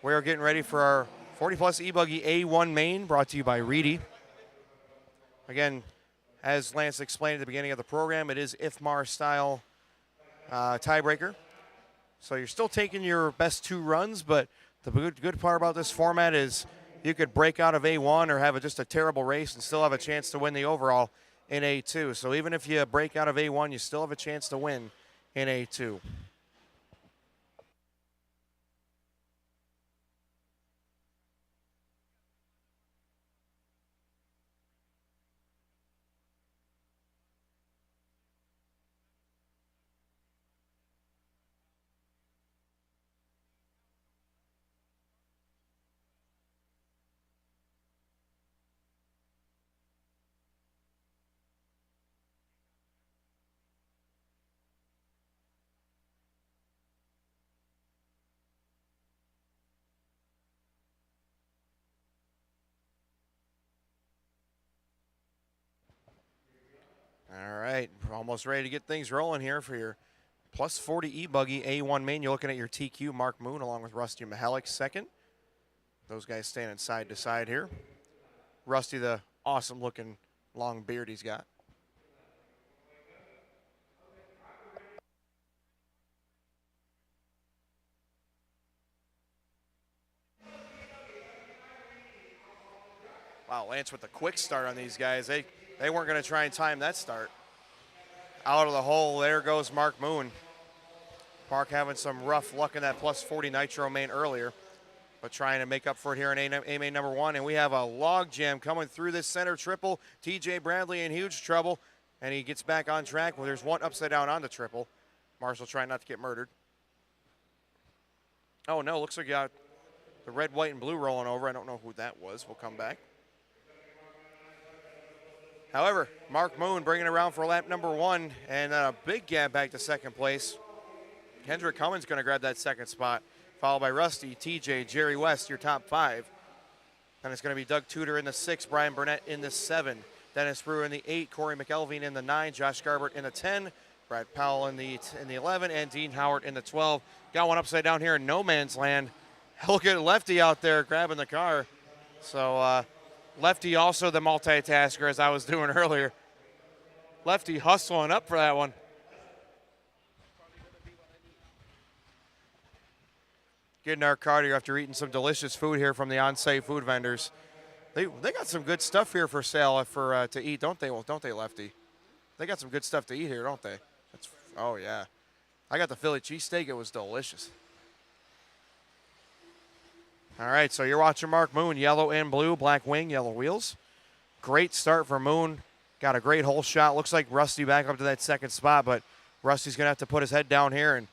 we are getting ready for our 40-plus E-buggy A1 main, brought to you by Reedy. Again, as Lance explained at the beginning of the program, it is IFMAR-style tiebreaker. So you're still taking your best two runs, but the good part about this format is you could break out of A1 or have just a terrible race and still have a chance to win the overall. in A2. So even if you break out of A1, you still have a chance to win in A2. All right, we're almost ready to get things rolling here for your plus 40 E-buggy A1 main. You're looking at your TQ, Mark Moon, along with Rusty Mihalik second. Those guys standing side to side here. Rusty, the awesome-looking long beard he's got. Wow, Lance with the quick start on these guys. They weren't going to try and time that start. Out of the hole, there goes Mark Moon. Mark having some rough luck in that plus 40 Nitro main earlier, but trying to make up for it here in A main number 1. And we have a log jam coming through this center triple. TJ Bradley in huge trouble, and he gets back on track. Well, there's one upside down on the triple. Marshall trying not to get murdered. Oh, no, looks like you got the red, white, and blue rolling over. I don't know who that was. We'll come back. However, Mark Moon bringing it around for lap number 1, and a big gap back to second place. Kendrick Cummins going to grab that second spot, followed by Rusty, TJ, Jerry West, your top 5. Then it's going to be Doug Tudor in the 6, Brian Burnett in the 7, Dennis Brewer in the 8, Corey McElveen in the 9, Josh Garbert in the 10, Brad Powell in the 11, and Dean Howard in the 12. Got one upside down here in no man's land. Look at Lefty out there grabbing the car. So, Lefty also the multitasker, as I was doing earlier. Lefty hustling up for that one. Getting our cardio after eating some delicious food here from the on-site food vendors. They got some good stuff here for sale to eat, don't they? Well, don't they, Lefty? They got some good stuff to eat here, don't they? Oh, yeah. I got the Philly cheesesteak. It was delicious. All right, so you're watching Mark Moon, yellow and blue, black wing, yellow wheels. Great start for Moon. Got a great hole shot. Looks like Rusty back up to that second spot, but Rusty's going to have to put his head down here and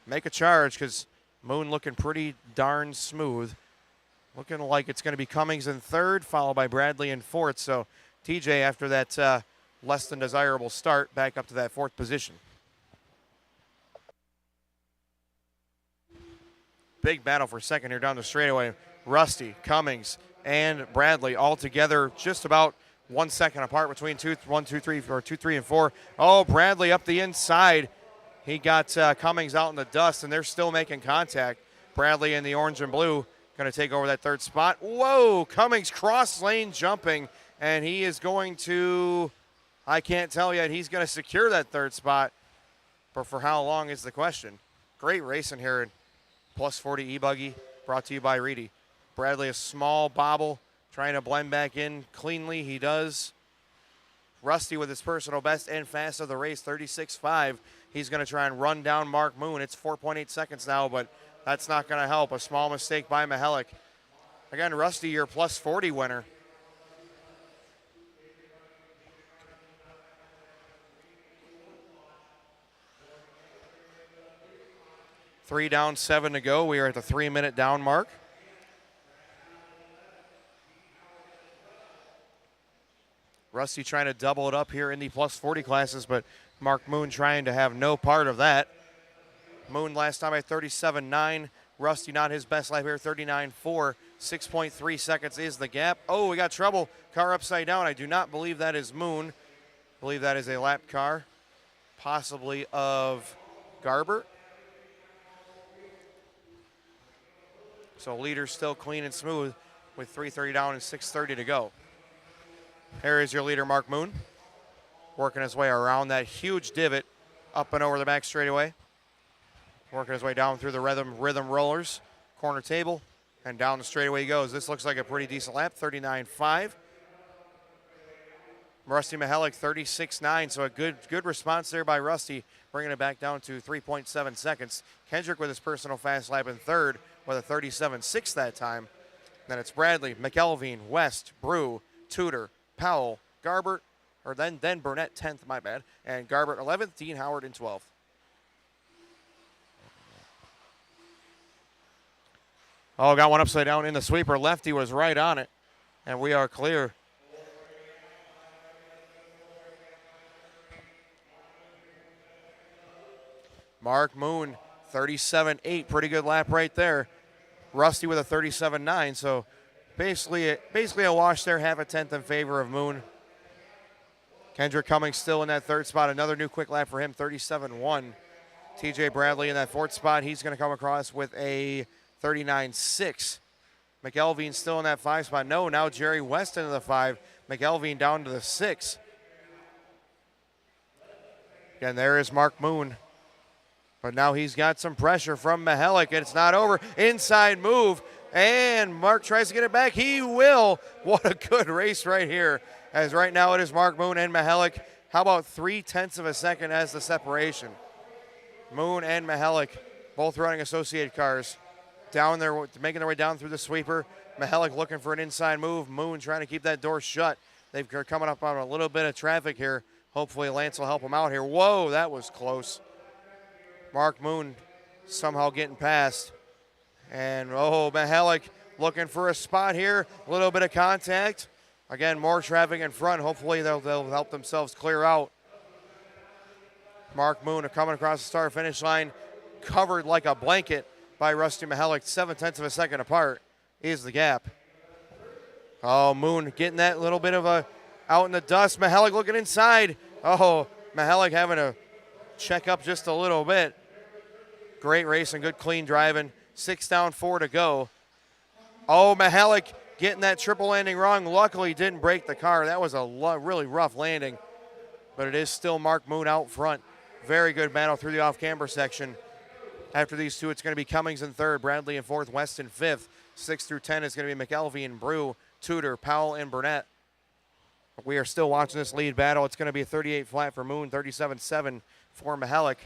make a charge because Moon looking pretty darn smooth. Looking like it's going to be Cummings in third, followed by Bradley in fourth. So TJ, after that less than desirable start, back up to that fourth position. Big battle for second here down the straightaway. Rusty, Cummings, and Bradley all together just about 1 second apart between 2, 3, and 4. Oh, Bradley up the inside. He got Cummings out in the dust, and they're still making contact. Bradley in the orange and blue going to take over that third spot. Whoa, Cummings cross lane jumping, and he is going to, I can't tell yet, he's going to secure that third spot. But for how long is the question. Great racing here in Plus 40 E-buggy, brought to you by Reedy. Bradley, a small bobble, trying to blend back in cleanly. He does. Rusty with his personal best and fast of the race, 36.5. He's going to try and run down Mark Moon. It's 4.8 seconds now, but that's not going to help. A small mistake by Mihalik. Again, Rusty, your plus 40 winner. Three down, 7 to go. We are at the 3-minute down mark. Rusty trying to double it up here in the plus 40 classes, but Mark Moon trying to have no part of that. Moon last time at 37.9. Rusty not his best lap here, 39.4. 6.3 seconds is the gap. Oh, we got trouble. Car upside down. I do not believe that is Moon. I believe that is a lap car, possibly of Garber. So leader still clean and smooth with 3:30 down and 6:30 to go. Here is your leader, Mark Moon, working his way around that huge divot, up and over the back straightaway. Working his way down through the rhythm rollers, corner table, and down the straightaway he goes. This looks like a pretty decent lap, 39.5. Rusty Mihalik 36.9, so a good response there by Rusty, bringing it back down to 3.7 seconds. Kendrick with his personal fast lap in third with a 37.6 that time. Then it's Bradley, McElveen, West, Brew, Tudor, Powell, Garbert, or then Burnett 10th, my bad, and Garbert 11th, Dean Howard in 12th. Oh, got one upside down in the sweeper. Lefty was right on it, and we are clear. Mark Moon, 37.8, pretty good lap right there. Rusty with a 37.9, so basically a wash there, half a tenth in favor of Moon. Kendrick Cummings still in that third spot. Another new quick lap for him, 37.1. TJ Bradley in that fourth spot. He's going to come across with a 39.6. McElveen still in that 5 spot. No, now Jerry West into the 5. McElveen down to the 6. Again, there is Mark Moon. But now he's got some pressure from Mihalik, and it's not over. Inside move, and Mark tries to get it back. He will. What a good race right here. As right now it is Mark Moon and Mihalik. How about 0.3 of a second as the separation? Moon and Mihalik, both running associated cars. Down there, making their way down through the sweeper. Mihalik looking for an inside move. Moon trying to keep that door shut. They're coming up on a little bit of traffic here. Hopefully Lance will help them out here. Whoa, that was close. Mark Moon somehow getting past. And, Mihalik looking for a spot here. A little bit of contact. Again, more traffic in front. Hopefully they'll help themselves clear out. Mark Moon coming across the start-finish line, covered like a blanket by Rusty Mihalik. 0.7 of a second apart is the gap. Oh, Moon getting that little bit of a out in the dust. Mihalik looking inside. Oh, Mihalik having to check up just a little bit. Great racing, good clean driving. 6 down, 4 to go. Oh, Mihalik getting that triple landing wrong. Luckily didn't break the car. That was a really rough landing. But it is still Mark Moon out front. Very good battle through the off-camber section. After these two, it's going to be Cummings in third, Bradley in fourth, West in fifth. 6 through 10 is going to be McElveen, Brew, Tudor, Powell, and Burnett. We are still watching this lead battle. It's going to be a 38 flat for Moon, 37.7 for Mihalik.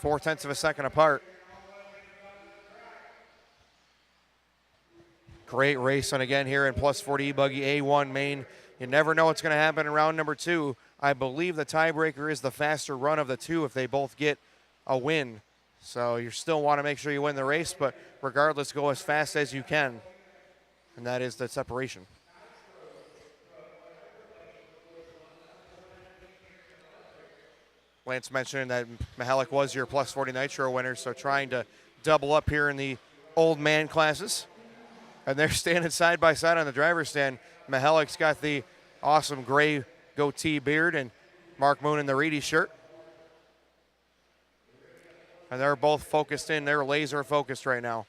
0.4 of a second apart. Great racing again here in plus 40 E-buggy A1 main. You never know what's going to happen in round number 2. I believe the tiebreaker is the faster run of the two if they both get a win. So you still want to make sure you win the race, but regardless, go as fast as you can. And that is the separation. Lance mentioned that Mihalik was your plus 40 Nitro winner, so trying to double up here in the old man classes. And they're standing side by side on the driver's stand. Mihalik's got the awesome gray goatee beard and Mark Moon in the Reedy shirt. And they're both focused in. They're laser focused right now.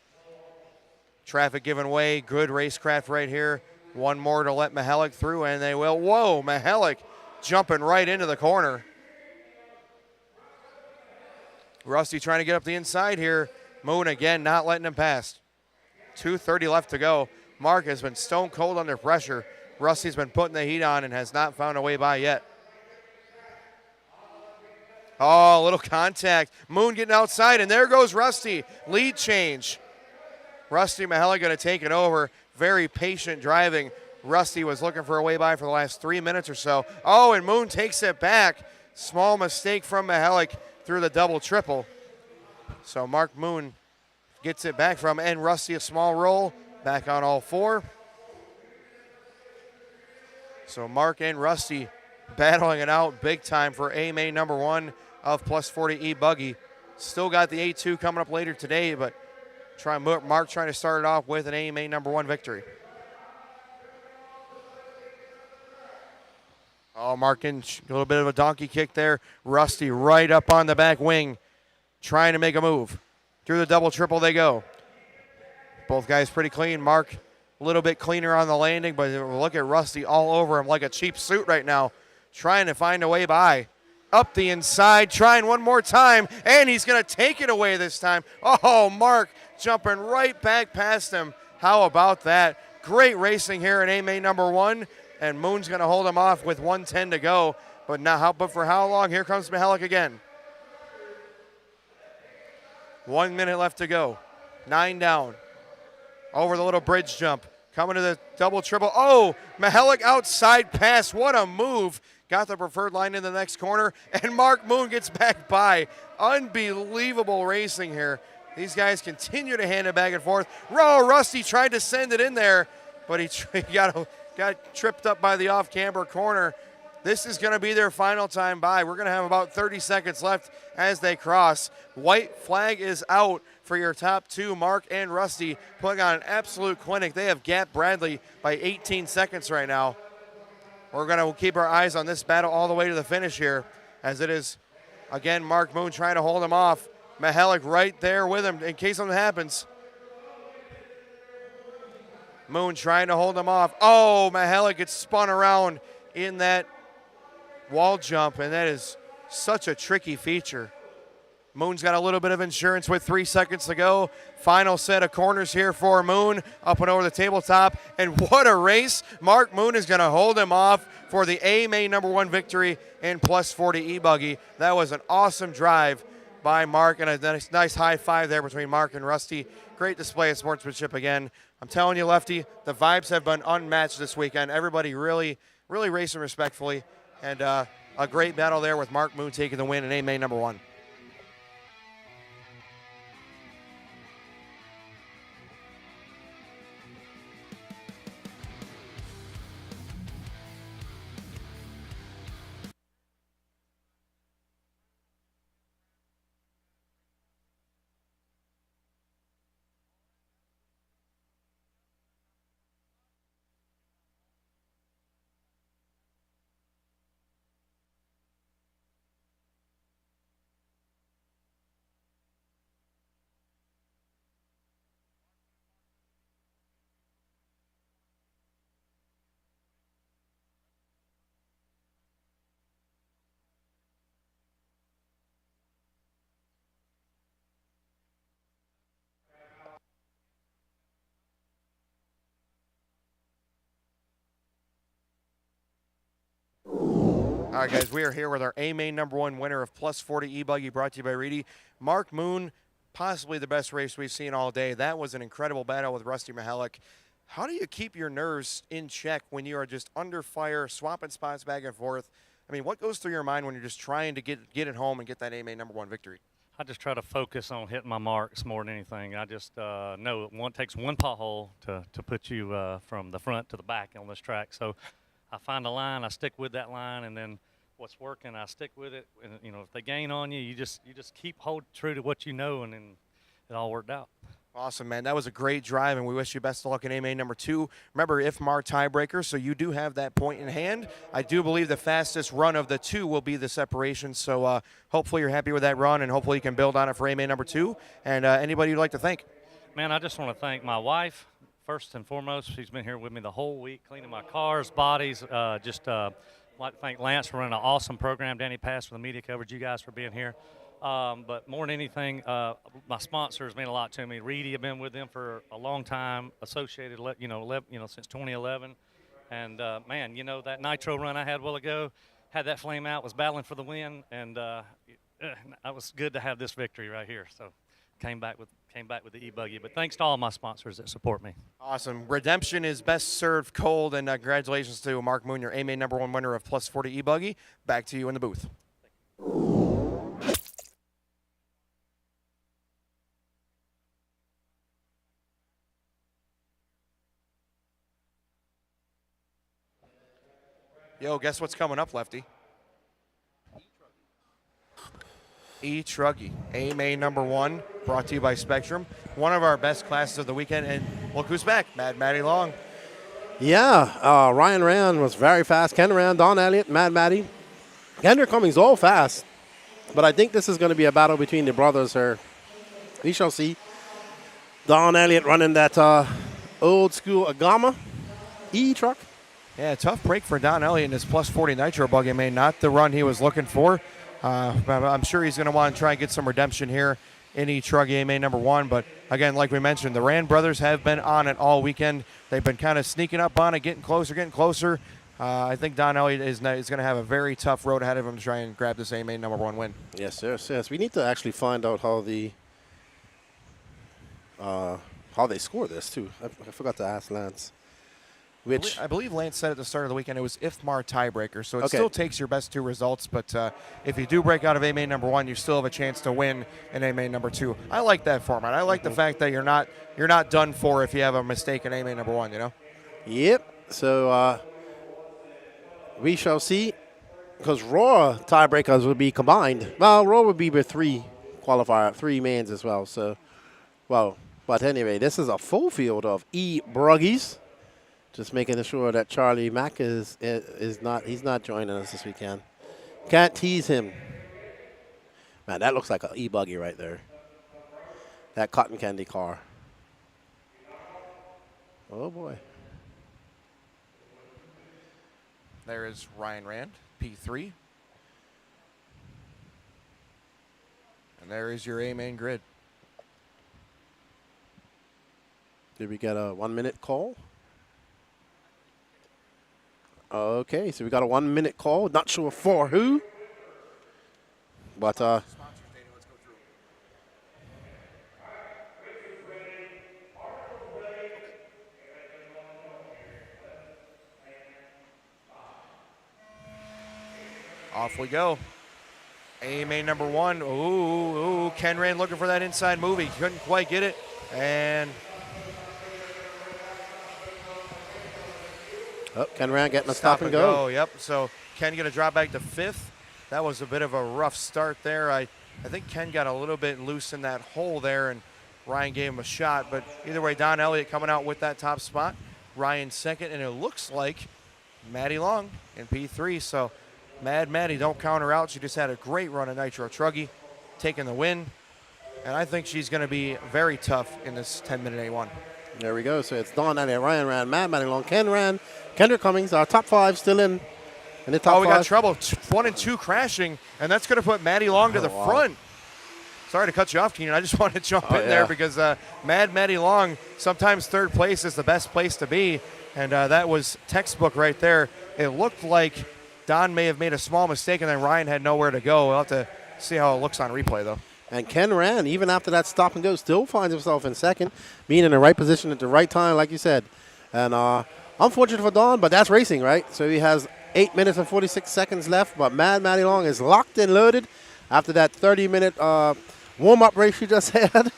Traffic giving way. Good racecraft right here. One more to let Mihalik through, and they will. Whoa, Mihalik jumping right into the corner. Rusty trying to get up the inside here. Moon again not letting him pass. 2:30 left to go. Mark has been stone cold under pressure. Rusty's been putting the heat on and has not found a way by yet. Oh, a little contact. Moon getting outside, and there goes Rusty. Lead change. Rusty Mihalik going to take it over. Very patient driving. Rusty was looking for a way by for the last 3 minutes or so. Oh, and Moon takes it back. Small mistake from Mihalik through the double-triple. So Mark Moon gets it back from, and Rusty a small roll. Back on all four. So Mark and Rusty battling it out big time for A main number 1 of plus 40 E-buggy. Still got the A2 coming up later today, but Mark trying to start it off with an A main number 1 victory. Oh, Mark in a little bit of a donkey kick there. Rusty right up on the back wing, trying to make a move. Through the double-triple they go. Both guys pretty clean. Mark a little bit cleaner on the landing, but look at Rusty all over him like a cheap suit right now, trying to find a way by. Up the inside, trying one more time, and he's going to take it away this time. Oh, Mark jumping right back past him. How about that? Great racing here in A main number 1. and Moon's going to hold him off with 1:10 to go. But for how long? Here comes Mihalik again. 1 minute left to go. 9 down. Over the little bridge jump. Coming to the double triple. Oh, Mihalik outside pass. What a move. Got the preferred line in the next corner, and Mark Moon gets back by. Unbelievable racing here. These guys continue to hand it back and forth. Rusty tried to send it in there, but he got tripped up by the off-camber corner. This is going to be their final time by. We're going to have about 30 seconds left as they cross. White flag is out for your top two, Mark and Rusty, putting on an absolute clinic. They have gapped Bradley by 18 seconds right now. We're going to keep our eyes on this battle all the way to the finish here, as it is, again, Mark Moon trying to hold him off. Mihalik right there with him in case something happens. Moon trying to hold him off. Oh, Mihalik gets spun around in that wall jump, and that is such a tricky feature. Moon's got a little bit of insurance with 3 seconds to go. Final set of corners here for Moon, up and over the tabletop. And what a race. Mark Moon is going to hold him off for the A main #1 victory in plus 40 E-buggy. That was an awesome drive by Mark, and a nice high five there between Mark and Rusty. Great display of sportsmanship again. I'm telling you, Lefty, the vibes have been unmatched this weekend. Everybody really racing respectfully. And a great battle there with Mark Moon taking the win in A main #1. All right, guys, we are here with our A main #1 winner of plus 40 E-buggy, brought to you by Reedy. Mark Moon, possibly the best race we've seen all day. That was an incredible battle with Rusty Mihalik. How do you keep your nerves in check when you are just under fire, swapping spots back and forth? I mean, what goes through your mind when you're just trying to get it home and get that A main #1 victory? I just try to focus on hitting my marks more than anything. I just know it takes one pothole to put you from the front to the back on this track. So I find a line, I stick with that line, and then what's working, I stick with it. And you know, if they gain on you, you just keep holding true to what you know, and then it all worked out. Awesome, man. That was a great drive, and we wish you best of luck in A main #2. Remember, if Mar tiebreaker, so you do have that point in hand. I do believe the fastest run of the two will be the separation, so hopefully you're happy with that run, and hopefully you can build on it for A main #2. And anybody you'd like to thank? Man, I just want to thank my wife, first and foremost. She's been here with me the whole week, cleaning my cars, bodies. Like to thank Lance for running an awesome program. Danny Pass for the media coverage. You guys for being here. But more than anything, my sponsors mean a lot to me. Reedy, I've been with them for a long time, associated, since 2011. And man, that Nitro run I had a while ago, had that flame out, was battling for the win, and it was good to have this victory right here. So came back with the E-buggy. But thanks to all my sponsors that support me. Awesome. Redemption is best served cold, and congratulations to Mark Moon, your A main #1 winner of plus 40 E-buggy. Back to you in the booth. Yo, guess what's coming up, Lefty? E-truggy A main #1, brought to you by Spectrum. One of our best classes of the weekend, and look who's back, Mad Matty Long. Yeah, Ryan Rand was very fast. Ken Rand, Don Elliott, Mad Matty. Kendrick Cummings all fast. But I think this is going to be a battle between the brothers here. We shall see. Don Elliott running that old school Agama E-truck. Yeah, tough break for Don Elliott in his plus 40 Nitro Buggy main. Not the run he was looking for. I'm sure he's going to want to try and get some redemption here in E-truggy A main #1. But again, like we mentioned, the Rand brothers have been on it all weekend. They've been kind of sneaking up on it, getting closer. I think Don Elliott is going to have a very tough road ahead of him to try and grab this A-main #1 win. Yes, yes. We need to actually find out how they score this too. I forgot to ask Lance. Which I believe Lance said at the start of the weekend it was if-mar tiebreaker, so it Okay. still takes your best 2 results. But if you do break out of A-main #1, you still have a chance to win in A-main #2. I like that format. I like the fact that you're not done for if you have a mistake in A-main #1. You know. Yep. So we shall see, because Raw tiebreakers would be combined. Well, Raw would be with 3 mains as well. So, but anyway, this is a full field of E-buggies. Just making sure that Charlie Mack is not joining us this weekend. Can't tease him. Man, that looks like an E-buggy right there. That cotton candy car. Oh boy. There is Ryan Rand, P3. And there is your A-main grid. Did we get a 1-minute call? Okay, so we got a 1-minute call. Not sure for who. But off we go. A-main #1. Ooh, Ken Rand looking for that inside move. He couldn't quite get it. And Ken Rand getting a stop and go. Yep. So Ken going to drop back to 5th. That was a bit of a rough start there. I think Ken got a little bit loose in that hole there, and Ryan gave him a shot. But either way, Don Elliott coming out with that top spot. Ryan 2nd, and it looks like Maddie Long in P3. So Maddie, don't count her out. She just had a great run at Nitro Truggy, taking the win. And I think she's going to be very tough in this 10-minute A1. There we go. So it's Don Elliott, Ryan Rand, Maddie Long, Ken Rand, Kendrick Cummings, our top 5 still in the top 5. We got trouble. 1 and 2 crashing, and that's going to put Maddie Long to the front. Sorry to cut you off, Keenan. I just wanted to jump in there because Maddie Long, sometimes 3rd place is the best place to be, and that was textbook right there. It looked like Don may have made a small mistake, and then Ryan had nowhere to go. We'll have to see how it looks on replay, though. And Ken Rand, even after that stop and go, still finds himself in 2nd, being in the right position at the right time, like you said. And unfortunate for Don, but that's racing, right? So he has 8 minutes and 46 seconds left, but Maddie Long is locked and loaded after that 30-minute warm-up race she just had.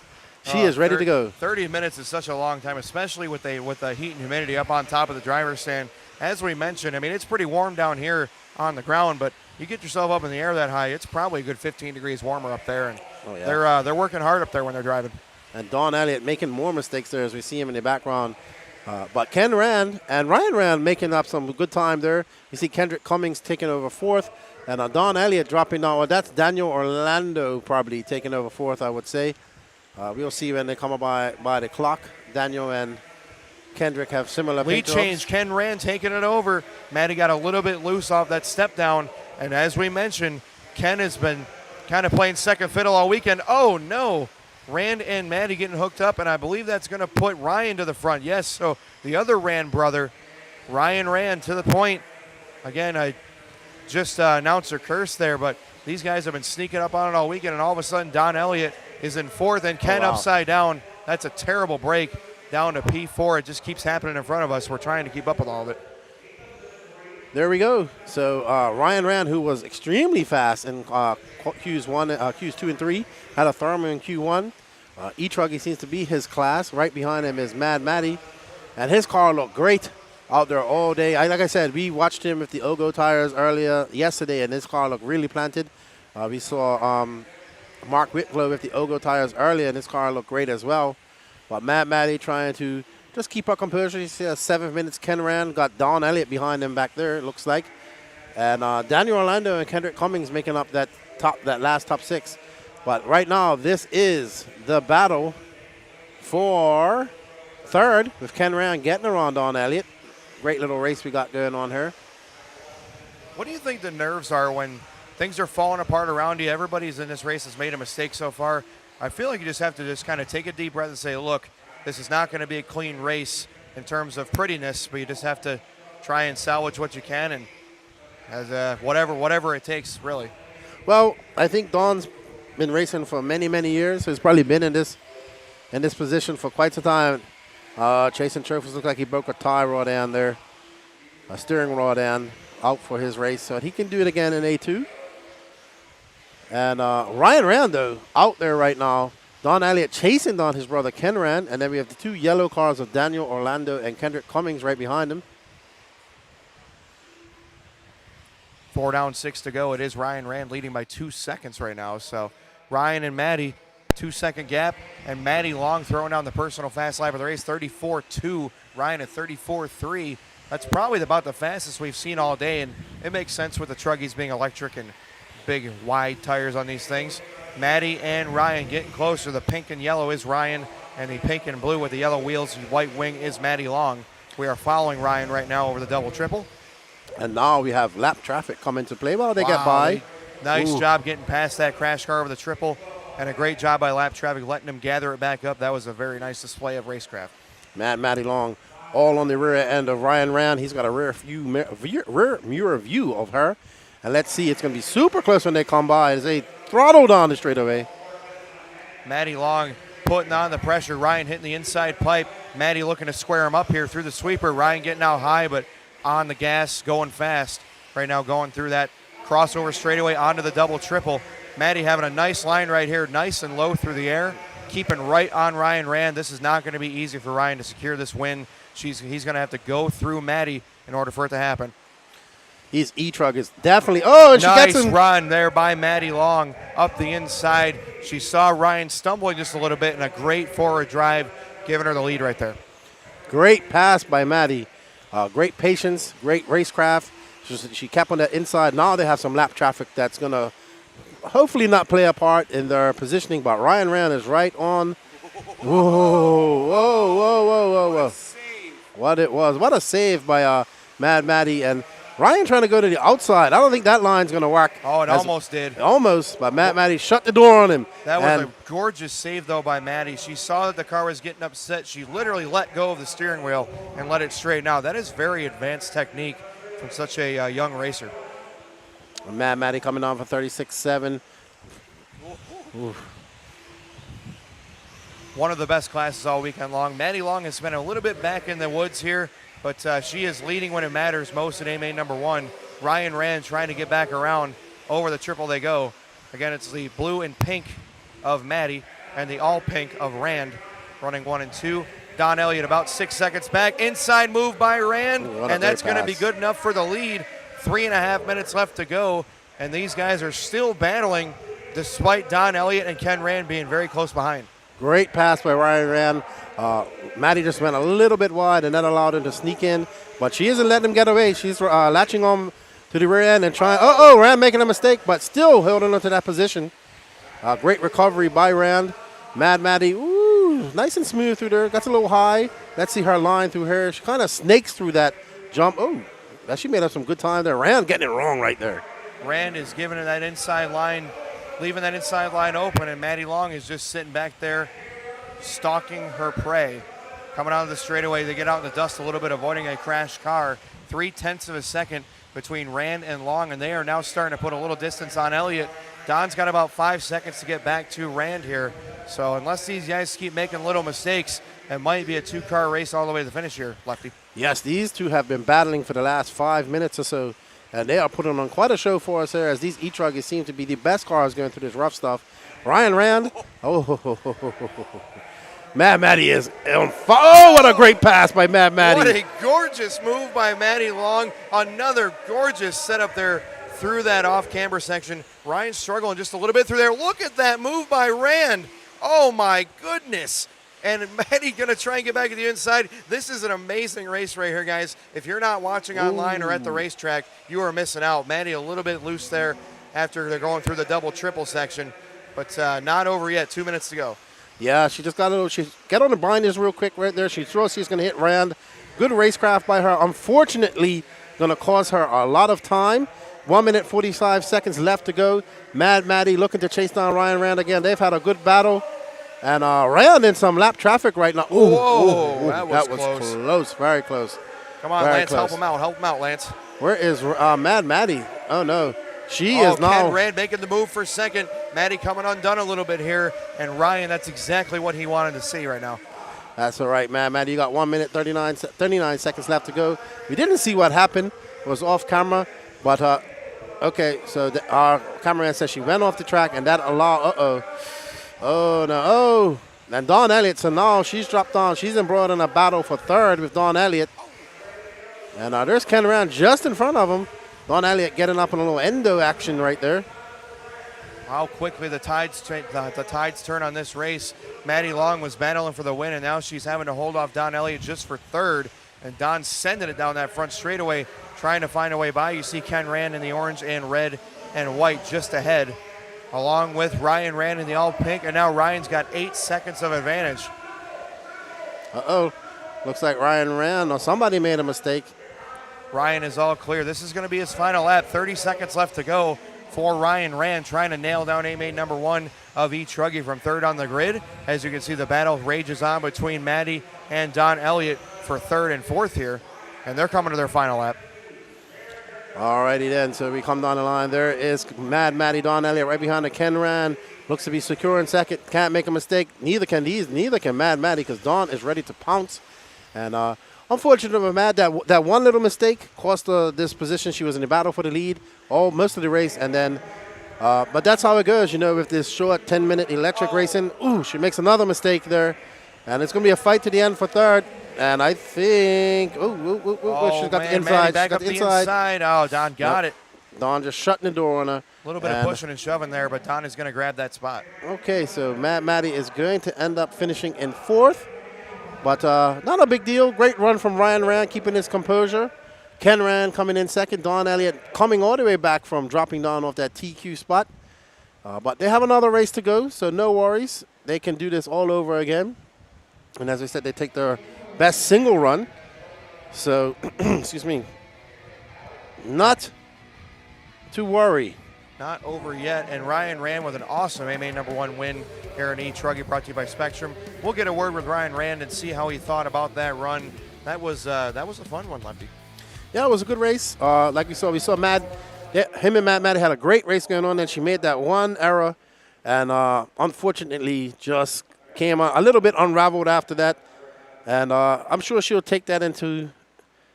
She is ready to go. 30 minutes is such a long time, especially with the heat and humidity up on top of the driver's stand. As we mentioned, I mean, it's pretty warm down here on the ground, but you get yourself up in the air that high, it's probably a good 15 degrees warmer up there, and they're working hard up there when they're driving. And Don Elliott making more mistakes there as we see him in the background. But Ken Rand and Ryan Rand making up some good time there. You see Kendrick Cummings taking over 4th, and Don Elliott dropping down. Well, that's Daniel Orlando probably taking over 4th, I would say. We'll see when they come up by the clock. Daniel and Kendrick have similar lead change. Ken Rand taking it over. Maddie got a little bit loose off that step down, and as we mentioned, Ken has been kind of playing second fiddle all weekend. Oh no, Rand and Maddie getting hooked up, and I believe that's going to put Ryan to the front. Yes, so the other Rand brother, Ryan Rand, to the point. Again, I just announced her curse there, but these guys have been sneaking up on it all weekend, and all of a sudden Don Elliott is in 4th, and Ken upside down. That's a terrible break down to P4. It just keeps happening in front of us. We're trying to keep up with all of it. There we go. So Ryan Rand, who was extremely fast in Qs 2 and 3, had a thermal in Q1. E-truggy seems to be his class. Right behind him is Maddie, and his car looked great out there all day. Like I said, we watched him with the Ogo tires earlier yesterday, and his car looked really planted. We saw Mark Whitlow with the Ogo tires earlier, and his car looked great as well. But Maddie trying to just keep her composure. You see 7 minutes. Ken Rand got Don Elliott behind him back there, it looks like. And Daniel Orlando and Kendrick Cummings making up that last top 6. But right now, this is the battle for 3rd with Ken Rand getting around Don Elliott. Great little race we got going on here. What do you think the nerves are when things are falling apart around you? Everybody's in this race has made a mistake so far. I feel like you just have to just kind of take a deep breath and say, look, this is not going to be a clean race in terms of prettiness, but you just have to try and salvage what you can, and as whatever it takes, really. Well, I think Don's been racing for many, many years. He's probably been in this position for quite some time. Chasing trophies. Looks like he broke a tie rod down there, a steering rod down, out for his race. So he can do it again in A2. And Ryan Rand, though, out there right now. Don Elliott chasing down his brother Ken Rand. And then we have the 2 yellow cars of Daniel Orlando and Kendrick Cummings right behind him. 4 down, 6 to go. It is Ryan Rand leading by 2 seconds right now. So Ryan and Maddie, 2-second gap. And Maddie Long throwing down the personal fast lap of the race, 34.2. Ryan at 34.3. That's probably about the fastest we've seen all day. And it makes sense with the Truggies being electric and big, wide tires on these things. Maddie and Ryan getting closer. The pink and yellow is Ryan, and the pink and blue with the yellow wheels and white wing is Maddie Long. We are following Ryan right now over the double triple. And now we have lap traffic come into play while they get by. Nice job getting past that crash car over the triple, and a great job by lap traffic letting them gather it back up. That was a very nice display of racecraft. Maddie Long all on the rear end of Ryan Rand. He's got a rear mirror view of her. And let's see, it's going to be super close when they come by as they throttle down the straightaway. Maddie Long putting on the pressure. Ryan hitting the inside pipe. Maddie looking to square him up here through the sweeper. Ryan getting out high, but on the gas, going fast. Right now going through that crossover straightaway onto the double triple. Maddie having a nice line right here, nice and low through the air. Keeping right on Ryan Rand. This is not going to be easy for Ryan to secure this win. He's going to have to go through Maddie in order for it to happen. His E-truggy is definitely, and she nice gets him. Run there by Maddie Long up the inside. She saw Ryan stumbling just a little bit, and a great forward drive, giving her the lead right there. Great pass by Maddie. Great patience, great racecraft. She kept on that inside. Now they have some lap traffic that's going to hopefully not play a part in their positioning, but Ryan Rand is right on. Whoa. What it was. What a save by Maddie. And Ryan trying to go to the outside. I don't think that line's going to work. Oh, it almost did. Almost, but Maddie shut the door on him. That was a gorgeous save, though, by Maddie. She saw that the car was getting upset. She literally let go of the steering wheel and let it straighten out. That is very advanced technique from such a young racer. Maddie coming on for 36.7. One of the best classes all weekend long. Maddie Long has been a little bit back in the woods here, but she is leading when it matters most at A-Main number 1. Ryan Rand trying to get back around. Over the triple they go. Again, it's the blue and pink of Maddie and the all pink of Rand running 1 and 2. Don Elliott about 6 seconds back. Inside move by Rand, and that's going to be good enough for the lead. 3.5 minutes left to go, and these guys are still battling despite Don Elliott and Ken Rand being very close behind. Great pass by Ryan Rand. Maddie just went a little bit wide, and that allowed him to sneak in. But she isn't letting him get away. She's latching on to the rear end and trying. Rand making a mistake, but still holding on to that position. Great recovery by Rand. Maddie, nice and smooth through there. Got a little high. Let's see her line through her. She kind of snakes through that jump. She made up some good time there. Rand getting it wrong right there. Rand is giving her that inside line, leaving that inside line open, and Maddie Long is just sitting back there stalking her prey. Coming out of the straightaway, they get out in the dust a little bit, avoiding a crashed car. 0.3 of a second between Rand and Long, and they are now starting to put a little distance on Elliott. Don's got about 5 seconds to get back to Rand here. So unless these guys keep making little mistakes, it might be a 2-car race all the way to the finish here, Lefty. Yes, these two have been battling for the last 5 minutes or so, and they are putting on quite a show for us here as these E-truggies seem to be the best cars going through this rough stuff. Ryan Rand, Maddie is on fire. Oh, what a great pass by Maddie. What a gorgeous move by Maddie Long. Another gorgeous setup there through that off-camber section. Ryan struggling just a little bit through there. Look at that move by Rand. Oh, my goodness. And Maddie going to try and get back to the inside. This is an amazing race right here, guys. If you're not watching online or at the racetrack, you are missing out. Maddie a little bit loose there after they're going through the double-triple section. But not over yet. 2 minutes to go. Yeah, she just got she got on the binders real quick right there. She throws, she's going to hit Rand. Good racecraft by her. Unfortunately, going to cost her a lot of time. 1 minute, 45 seconds left to go. Maddie looking to chase down Ryan Rand again. They've had a good battle. And Rand in some lap traffic right now. Whoa, that was close. Very close. Come on, Very Lance, close. help him out. Help him out, Lance. Where is Mad Maddie? Oh, no. She is now. Ken Rand making the move for second. Maddie coming undone a little bit here. And Ryan, that's exactly what he wanted to see right now. That's all right, man. Maddie, you got 1 minute, 39 seconds left to go. We didn't see what happened. It was off camera. But, okay, so our cameraman says she went off the track, and that allowed, oh, no, oh. And Dawn Elliott, so now she's dropped on. She's embroiled in a battle for third with Dawn Elliott. And there's Ken Rand just in front of him. Dawn Elliott getting up in a little endo action right there. How quickly the tides turn on this race. Maddie Long was battling for the win, and now she's having to hold off Dawn Elliott just for third. And Dawn sending it down that front straightaway, trying to find a way by. You see Ken Rand in the orange and red and white just ahead, along with Ryan Rand in the all pink. And now Ryan's got 8 seconds of advantage. Uh-oh. Looks like Ryan Rand or somebody made a mistake. Ryan is all clear. This is going to be his final lap. 30 seconds left to go for Ryan Rand, trying to nail down A-main number 1 of E-truggy from third on the grid. As you can see, the battle rages on between Maddie and Dawn Elliott for third and fourth here, and they're coming to their final lap. All righty then, so we come down the line. There is Maddie Dawn Elliott right behind the Ken Rand. Looks to be secure in second. Can't make a mistake. Neither can Maddie, because Dawn is ready to pounce. And unfortunately for Mad, that one little mistake cost her this position. She was in the battle for the lead most of the race, and then, but that's how it goes, you know, with this short 10-minute electric racing. Ooh, she makes another mistake there, and it's going to be a fight to the end for third. And I think, she's got the inside. Maddie back up the inside. Oh, Dawn got it. Dawn just shutting the door on her. A little bit of pushing and shoving there, but Dawn is going to grab that spot. Okay, so Maddie is going to end up finishing in fourth. But not a big deal. Great run from Ryan Rand, keeping his composure. Ken Rand coming in second. Dawn Elliott coming all the way back from dropping down off that TQ spot. But they have another race to go, so no worries. They can do this all over again. And as I said, they take their best single run. So, excuse me, not to worry. Not over yet, and Ryan Rand with an awesome A-main number 1 win here in E-truggy, brought to you by Spectrum. We'll get a word with Ryan Rand and see how he thought about that run. That was a fun one, Lefty. Yeah, it was a good race. Like we saw him and Maddie had a great race going on, and she made that one error, and unfortunately just came a little bit unraveled after that. And I'm sure she'll take that into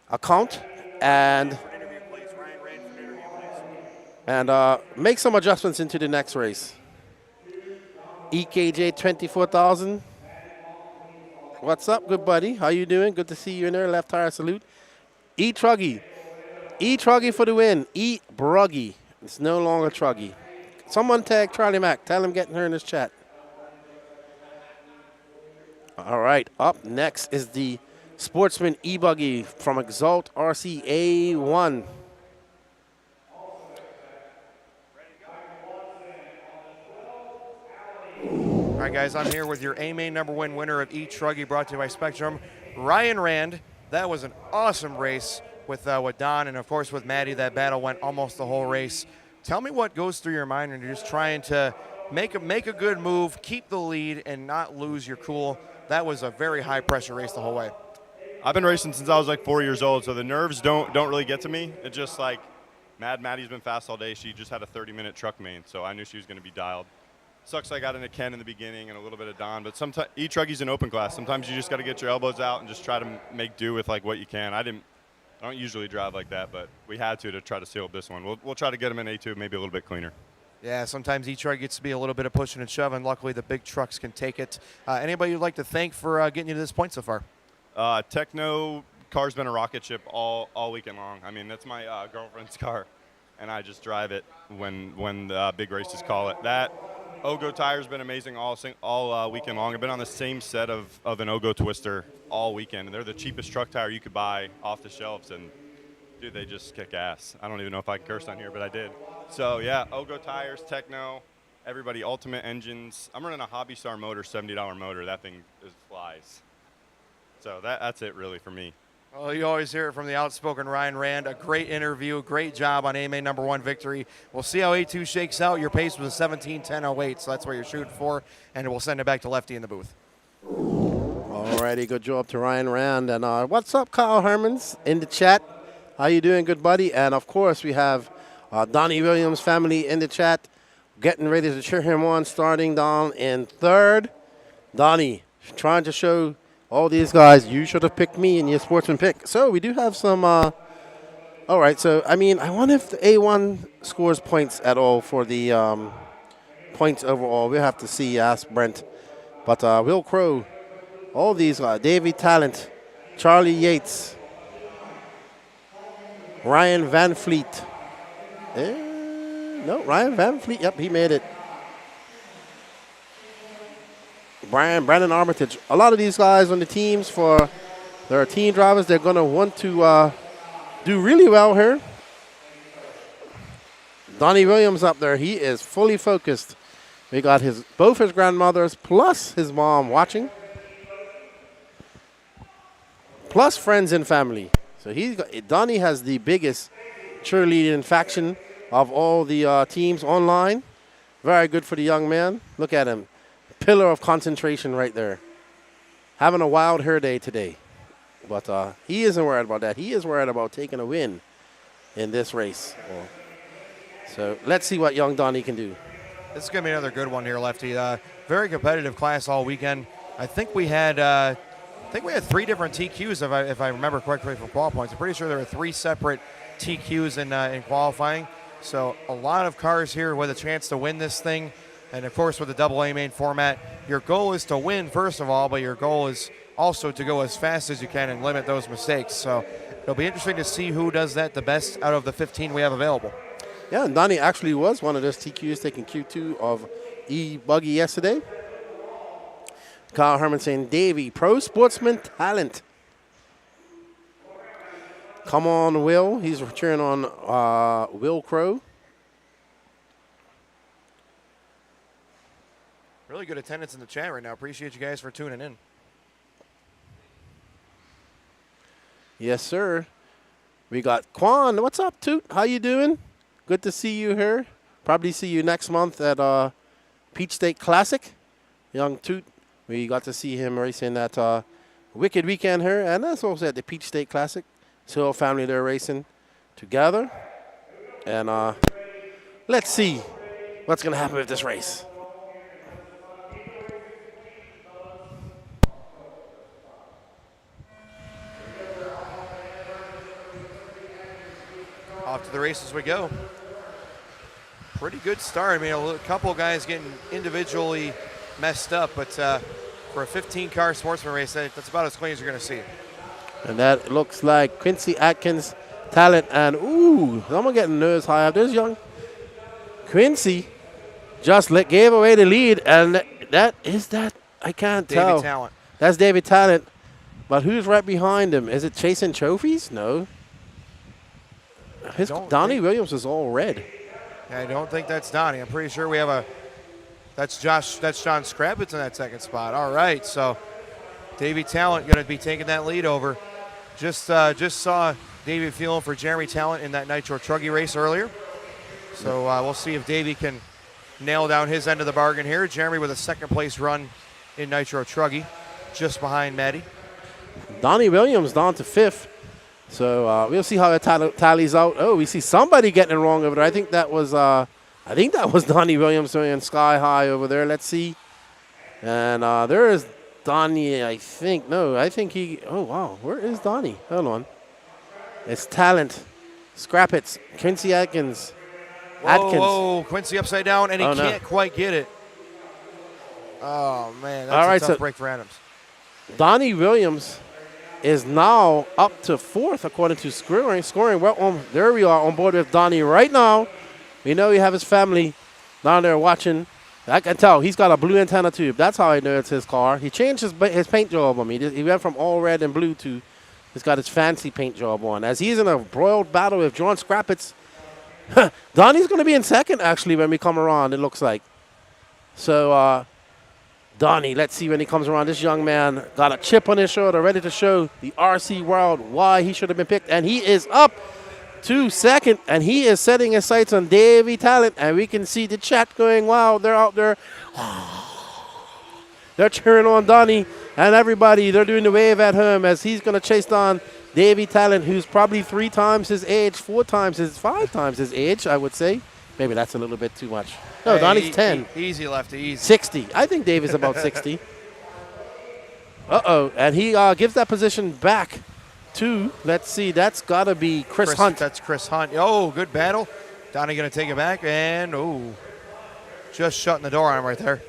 account and make some adjustments into the next race. EKJ 24,000. What's up, good buddy? How you doing? Good to see you in there. Left tire salute. E-truggy. E-truggy for the win. E-buggy. It's no longer truggy. Someone tag Charlie Mack. Tell him getting her in this chat. All right, up next is the Sportsman E-buggy from WRCE A1. All right, guys, I'm here with your A-main number 1 winner of E-truggy, brought to you by Spectrum, Ryan Rand. That was an awesome race with Dawn, and of course with Maddie. That battle went almost the whole race. Tell me what goes through your mind when you're just trying to make a good move, keep the lead, and not lose your cool. That was a very high-pressure race the whole way. I've been racing since I was like 4 years old, so the nerves don't really get to me. It's just like Maddie's been fast all day. She just had a 30-minute truck main, so I knew she was going to be dialed. Sucks I got into Ken in the beginning and a little bit of Don, but sometimes E-truggy's an open class. Sometimes you just got to get your elbows out and just try to make do with like what you can. I don't usually drive like that, but we had to try to seal up this one. We'll try to get him in A2, maybe a little bit cleaner. Yeah, sometimes E-truggy gets to be a little bit of pushing and shoving. Luckily, the big trucks can take it. Anybody you'd like to thank for getting you to this point so far? Techno car's been a rocket ship all weekend long. I mean, that's my girlfriend's car, and I just drive it when the big races call it. That Ogo tire's been amazing all weekend long. I've been on the same set of an Ogo Twister all weekend, and they're the cheapest truck tire you could buy off the shelves, and dude, they just kick ass. I don't even know if I cursed on here, but I did. So yeah, Ogo tires, Techno, everybody, Ultimate engines. I'm running a Hobby Star motor, $70 motor. That thing flies. So that's it really for me. Well, you always hear it from the outspoken Ryan Rand. A great interview, great job on A-main number 1 victory. We'll see how A2 shakes out. Your pace was a 17:10.08, so that's what you're shooting for, and we'll send it back to Lefty in the booth. All Alrighty, good job to Ryan Rand. And what's up, Kyle Hermans in the chat? How you doing, good buddy? And of course, we have Donnie Williams' family in the chat, getting ready to cheer him on, starting down in third. Donnie, trying to show all these guys, you should have picked me in your sportsman pick. So we do have some. All right, so I mean, I wonder if the A1 scores points at all for the points overall. We'll have to see. Ask Brent. But Will Crow, all these guys, Davey Talent, Charlie Yates, Ryan Van Fleet. No, Ryan Van Fleet, yep, he made it. Brandon Armitage. A lot of these guys on the teams for their team drivers, they're going to want to do really well here. Donnie Williams up there, he is fully focused. We got both his grandmothers plus his mom watching, plus friends and family. So Donnie has the biggest cheerleading faction of all the teams online. Very good for the young man. Look at him. Pillar of concentration right there. Having a wild hair day today. But he isn't worried about that. He is worried about taking a win in this race. So let's see what young Donnie can do. This is going to be another good one here, Lefty. Very competitive class all weekend. I think we had 3 different TQs, if I remember correctly from qual points. I'm pretty sure there were 3 separate TQs in qualifying. So a lot of cars here with a chance to win this thing. And, of course, with the double A main format, your goal is to win, first of all, but your goal is also to go as fast as you can and limit those mistakes. So it'll be interesting to see who does that the best out of the 15 we have available. Yeah, and Donnie actually was one of those TQs taking Q2 of E-buggy yesterday. Kyle Herman saying, Davey, pro sportsman talent. Come on, Will. He's cheering on Will Crow. Really good attendance in the chat right now. Appreciate you guys for tuning in. Yes, sir. We got Quan. What's up, Toot? How you doing? Good to see you here. Probably see you next month at Peach State Classic. Young Toot. We got to see him racing that Wicked Weekend here. And that's also at the Peach State Classic. His whole family there racing together. And let's see what's going to happen with this race. Off to the races we go. Pretty good start. I mean, a couple guys getting individually messed up, but for a 15-car sportsman race, that's about as clean as you're going to see. And that looks like Quincy Atkins, Talent, and ooh, someone getting nerves high up. There's young Quincy just gave away the lead, and I can't tell. David Talent. That's David Talent, but who's right behind him? Is it chasing trophies? No. Donnie Williams is all red. I don't think that's Donnie. I'm pretty sure we have that's John Scrabbits in that second spot. All right, so Davey Talent going to be taking that lead over. Just saw Davey feeling for Jeremy Talent in that Nitro Buggy race earlier. So we'll see if Davey can nail down his end of the bargain here. Jeremy with a second place run in Nitro Buggy, just behind Maddie. Donnie Williams down to 5th. So we'll see how it tallies out. Oh, we see somebody getting it wrong over there. I think that was Donnie Williams doing sky high over there. Let's see. And there is Donnie, I think. No, I think he. Oh, wow. Where is Donnie? Hold on. It's Talent. Scrappets. Quincy Atkins. Whoa, Quincy upside down, and he can't quite get it. Oh, man. That's a tough break for Adams. Donnie Williams is now up to 4th according to scoring. Well, there we are on board with Donnie right now. We know we have his family down there watching. I can tell he's got a blue antenna tube. That's how I know it's his car. He changed his paint job on me. He went from all red and blue to he's got his fancy paint job on. As he's in a broiled battle with John Scrappets. Donnie's going to be in second actually when we come around, it looks like. So Donnie, let's see when he comes around. This young man got a chip on his shoulder, ready to show the RC world why he should have been picked. And he is up to second, and he is setting his sights on Davey Talent. And we can see the chat going, wow, they're out there. They're cheering on Donnie and everybody. They're doing the wave at him as he's going to chase down Davey Talent, who's probably 3 times his age, 5 times his age, I would say. Maybe that's a little bit too much. No, Hey, Donnie's 10. Easy, Lefty, easy. 60. I think Dave is about 60. Uh-oh, and he gives that position back to, let's see, that's got to be Chris Hunt. That's Chris Hunt. Oh, good battle. Donnie going to take it back, and, just shutting the door on him right there.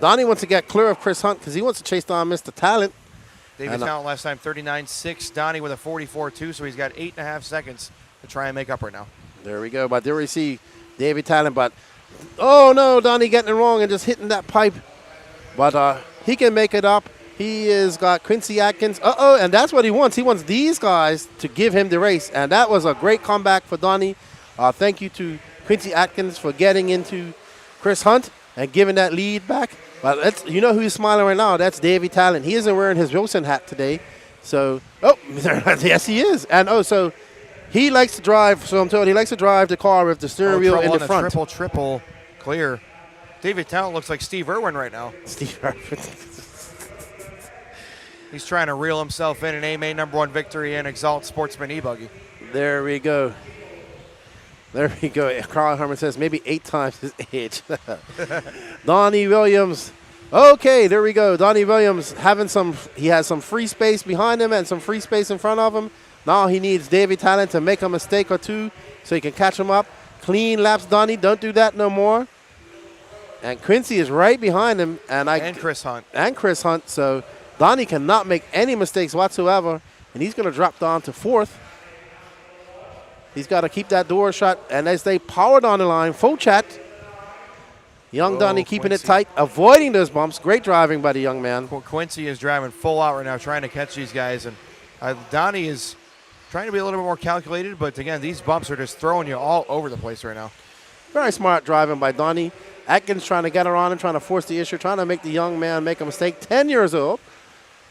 Donnie wants to get clear of Chris Hunt because he wants to chase down Mr. Talent. David Talent last time 39.6. Donnie with a 44.2, so he's got 8.5 seconds to try and make up right now. There we go. But there we see David Talent. But, oh, no, Donnie getting it wrong and just hitting that pipe. But he can make it up. He has got Quincy Atkins. Uh-oh, and that's what he wants. He wants these guys to give him the race. And that was a great comeback for Donnie. Thank you to Quincy Atkins for getting into Chris Hunt and giving that lead back. But you know who's smiling right now? That's Davey Talent. He isn't wearing his Wilson hat today. So, yes, he is. And, so he likes to drive. So I'm told he likes to drive the car with the steering wheel in the front. Triple clear. David Talent looks like Steve Irwin right now. Steve Irwin. He's trying to reel himself in an A-main #1 victory and exalt Sportsman E-buggy. There we go. There we go. Carl Herman says maybe 8 times his age. Donnie Williams. Okay, there we go. Donnie Williams he has some free space behind him and some free space in front of him. Now he needs Davey Talent to make a mistake or two so he can catch him up. Clean laps, Donnie. Don't do that no more. And Quincy is right behind him. And Chris Hunt. And Chris Hunt. So Donnie cannot make any mistakes whatsoever. And he's going to drop down to 4th. He's got to keep that door shut. And as they powered on the line, full chat. Young Donnie keeping Quincy. it tight, avoiding those bumps. Great driving by the young man. Quincy is driving full out right now, trying to catch these guys. And Donnie is trying to be a little bit more calculated. But, again, these bumps are just throwing you all over the place right now. Very smart driving by Donnie. Atkins trying to get around and trying to force the issue, trying to make the young man make a mistake. 10 years old.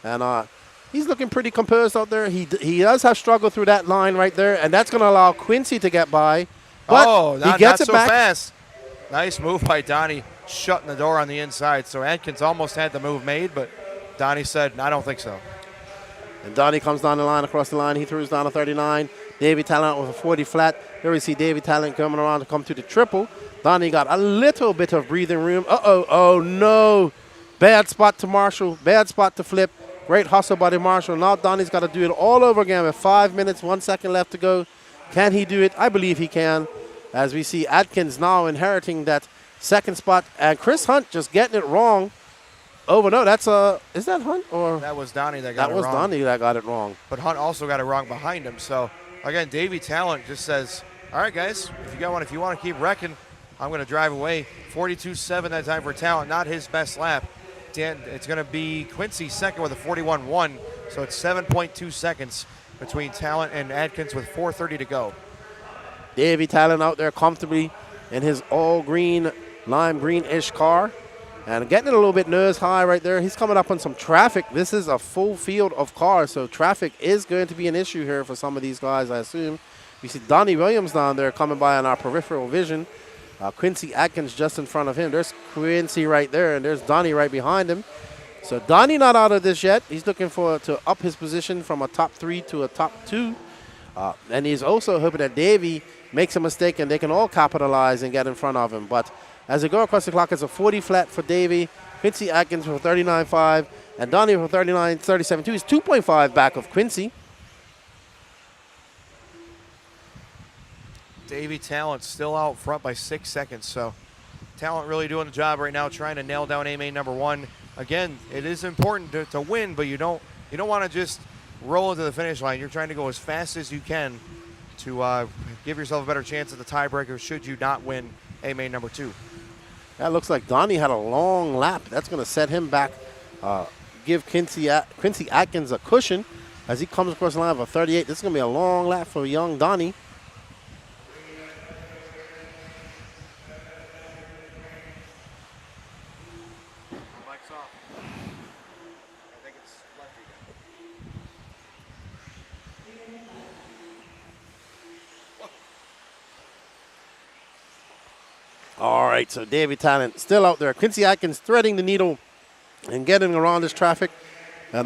And he's looking pretty composed out there. He does have struggle through that line right there, and that's going to allow Quincy to get by. But he gets not it so back. fast. Nice move by Donnie, shutting the door on the inside. So Atkins almost had the move made, but Donnie said, I don't think so. And Donnie comes down the line, across the line. He throws down a 39. Davey Talent with a 40 flat. Here we see Davey Talent coming around to come to the triple. Donnie got a little bit of breathing room. Oh no. Bad spot to Marshall. Bad spot to flip. Great hustle by the Marshall. Now Donnie's got to do it all over again with 5 minutes, 1 second left to go. Can he do it? I believe he can. As we see Atkins now inheriting that second spot. And Chris Hunt just getting it wrong. Oh, no, is that Hunt? Or that was Donnie that got it wrong. That was Donnie that got it wrong. But Hunt also got it wrong behind him. So, again, Davey Talent just says, all right, guys, if you want to keep wrecking, I'm going to drive away. 42.7 that time for Talent, not his best lap. It's going to be Quincy second with a 41.1, so it's 7.2 seconds between Talent and Atkins with 4:30 to go. Davey Talent out there comfortably in his all-green, lime green-ish car. And getting it a little bit nose high right there. He's coming up on some traffic. This is a full field of cars, so traffic is going to be an issue here for some of these guys, I assume. We see Donnie Williams down there coming by on our peripheral vision. Quincy Atkins just in front of him. There's Quincy right there, and there's Donnie right behind him. So Donnie not out of this yet. He's looking to up his position from a top 3 to a top 2. And he's also hoping that Davey makes a mistake and they can all capitalize and get in front of him. But as they go across the clock, it's a 40 flat for Davey. Quincy Atkins with 39.5, and Donnie with 37.2. He's 2.5 back of Quincy. Davey Talent still out front by 6 seconds. So Talent really doing the job right now, trying to nail down A-main #1. Again, it is important to win, but you don't want to just roll into the finish line. You're trying to go as fast as you can to give yourself a better chance at the tiebreaker should you not win A-main #2. That looks like Donnie had a long lap. That's going to set him back, give Quincy Atkins a cushion as he comes across the line of a 38. This is going to be a long lap for young Donnie. All right, so Davey Talent still out there. Quincy Atkins threading the needle and getting around this traffic, and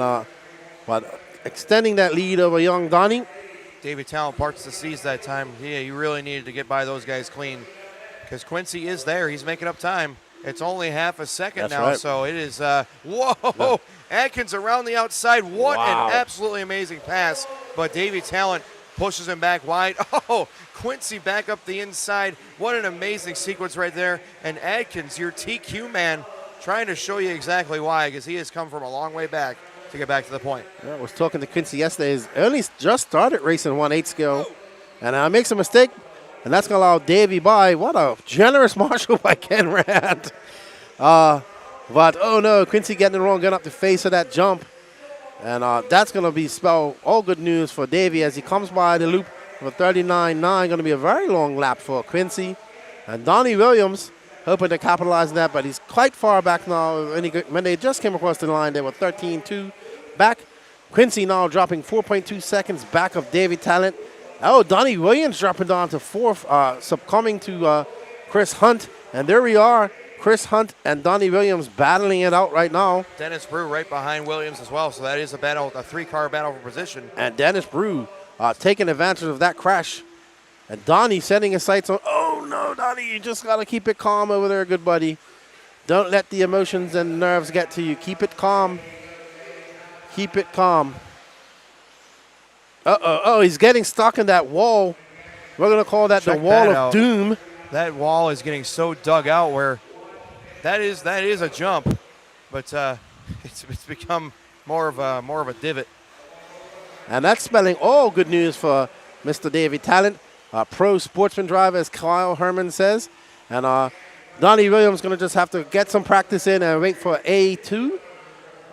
but extending that lead over young Donnie. David Talent parts the seas that time. Yeah, you really needed to get by those guys clean because Quincy is there. He's making up time. It's only half a second now, right. so it is, whoa! No. Atkins around the outside. What Wow. an absolutely amazing pass, but David Talent pushes him back wide. Oh, Quincy back up the inside. What an amazing sequence right there. And Atkins, your TQ man, trying to show you exactly why, because he has come from a long way back to get back to the point. Yeah, I was talking to Quincy yesterday. He's only just started racing 1/8 scale, and makes a mistake, and that's going to allow Davey by. What a generous marshal by Ken Rand. But, oh no, Quincy getting it wrong, getting up the face of that jump. And that's going to be spell all good news for Davey as he comes by the loop of a 39.9. Going to be a very long lap for Quincy. And Donnie Williams hoping to capitalize on that, but he's quite far back now. When they just came across the line, they were 13.2 back. Quincy now dropping 4.2 seconds back of Davey Talent. Oh, Donnie Williams dropping down to fourth, succumbing to Chris Hunt. And there we are. Chris Hunt and Donnie Williams battling it out right now. Dennis Brew right behind Williams as well, so that is a battle, a three-car battle for position. And Dennis Brew taking advantage of that crash. And Donnie setting his sights on, oh no, Donnie, you just got to keep it calm over there, good buddy. Don't let the emotions and nerves get to you. Keep it calm. Keep it calm. Oh, he's getting stuck in that wall. We're going to call that Check the wall that of out. doom. That wall is getting so dug out where that is a jump, but it's become more of a divot. And that's spelling all good news for Mr. Davey Talent, pro sportsman driver, as Kyle Herman says. And Donnie Williams going to just have to get some practice in and wait for A2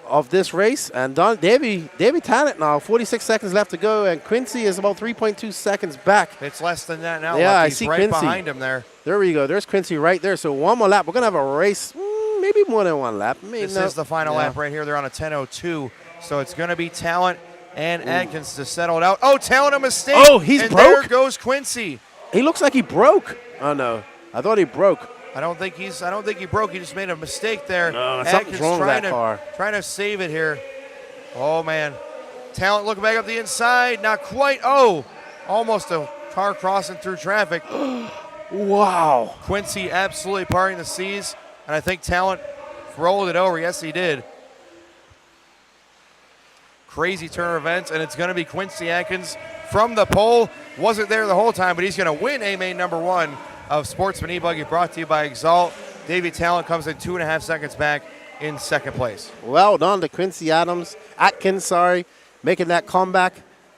of this race. And Davey Talent now, 46 seconds left to go, and Quincy is about 3.2 seconds back. It's less than that now. Yeah, Look, I he's see right Quincy behind him there. There we go. There's Quincy right there. So one more lap. We're going to have a race, maybe more than one lap. This is the final lap right here. They're on a 10:02, so it's going to be Talent and Atkins to settle it out. Oh, Talent, a mistake. Oh, he's and broke. There goes Quincy. He looks like he broke. Oh, no. I thought he broke. I don't think he broke. He just made a mistake there. No, something's wrong with that car. Trying to save it here. Oh, man. Talent looking back up the inside. Not quite. Oh, almost a car crossing through traffic. Wow. Quincy absolutely parting the seas, and I think Talent rolled it over. Yes, he did. Crazy turn of events, and it's going to be Quincy Atkins from the pole. Wasn't there the whole time, but he's going to win A-Main #1 of Sportsman E-buggy, brought to you by Exalt. Davey Talent comes in 2.5 seconds back in second place. Well done to Quincy Atkins, making that comeback.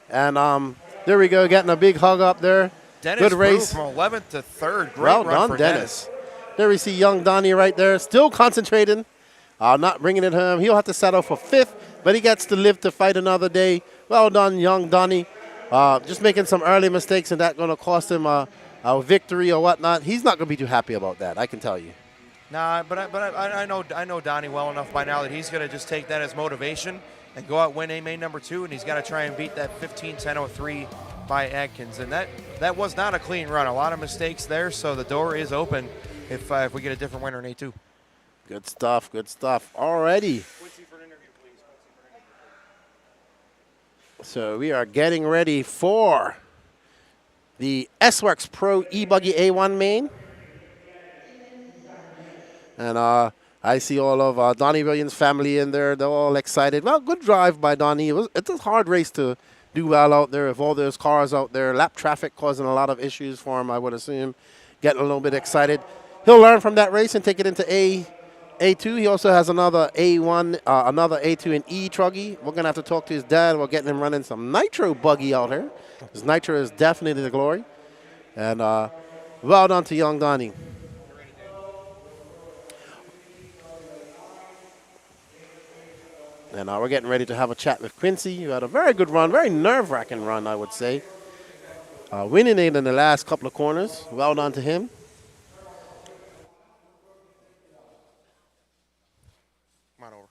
And there we go, getting a big hug up there. Dennis Good race. Brew from 11th to 3rd. Great Well run done, for Dennis. There we see young Donnie right there, still concentrating, not bringing it home. He'll have to settle for 5th, but he gets to live to fight another day. Well done, young Donnie. Just making some early mistakes, and that's going to cost him a victory or whatnot. He's not going to be too happy about that, I can tell you. Nah, but I know Donnie well enough by now that he's going to just take that as motivation and go out win A-Main #2, and he's got to try and beat that 15:10:03 by Atkins. And that was not a clean run. A lot of mistakes there, so the door is open if we get a different winner in A2. Good stuff, good stuff. Alrighty. So we are getting ready for the S-Works Pro E-buggy A1 main. And I see all of Donnie Williams' family in there. They're all excited. Well, good drive by Donnie. It's a hard race to do well out there with all those cars out there. Lap traffic causing a lot of issues for him, I would assume. Getting a little bit excited. He'll learn from that race and take it into A2. He also has another A1, another A2 in E-truggy. We're going to have to talk to his dad. We're getting him running some Nitro Buggy out here. Because Nitro is definitely the glory. And well done to young Donnie. And we're getting ready to have a chat with Quincy, who had a very good run, very nerve-wracking run, I would say. Winning it in the last couple of corners. Well done to him. Come on over.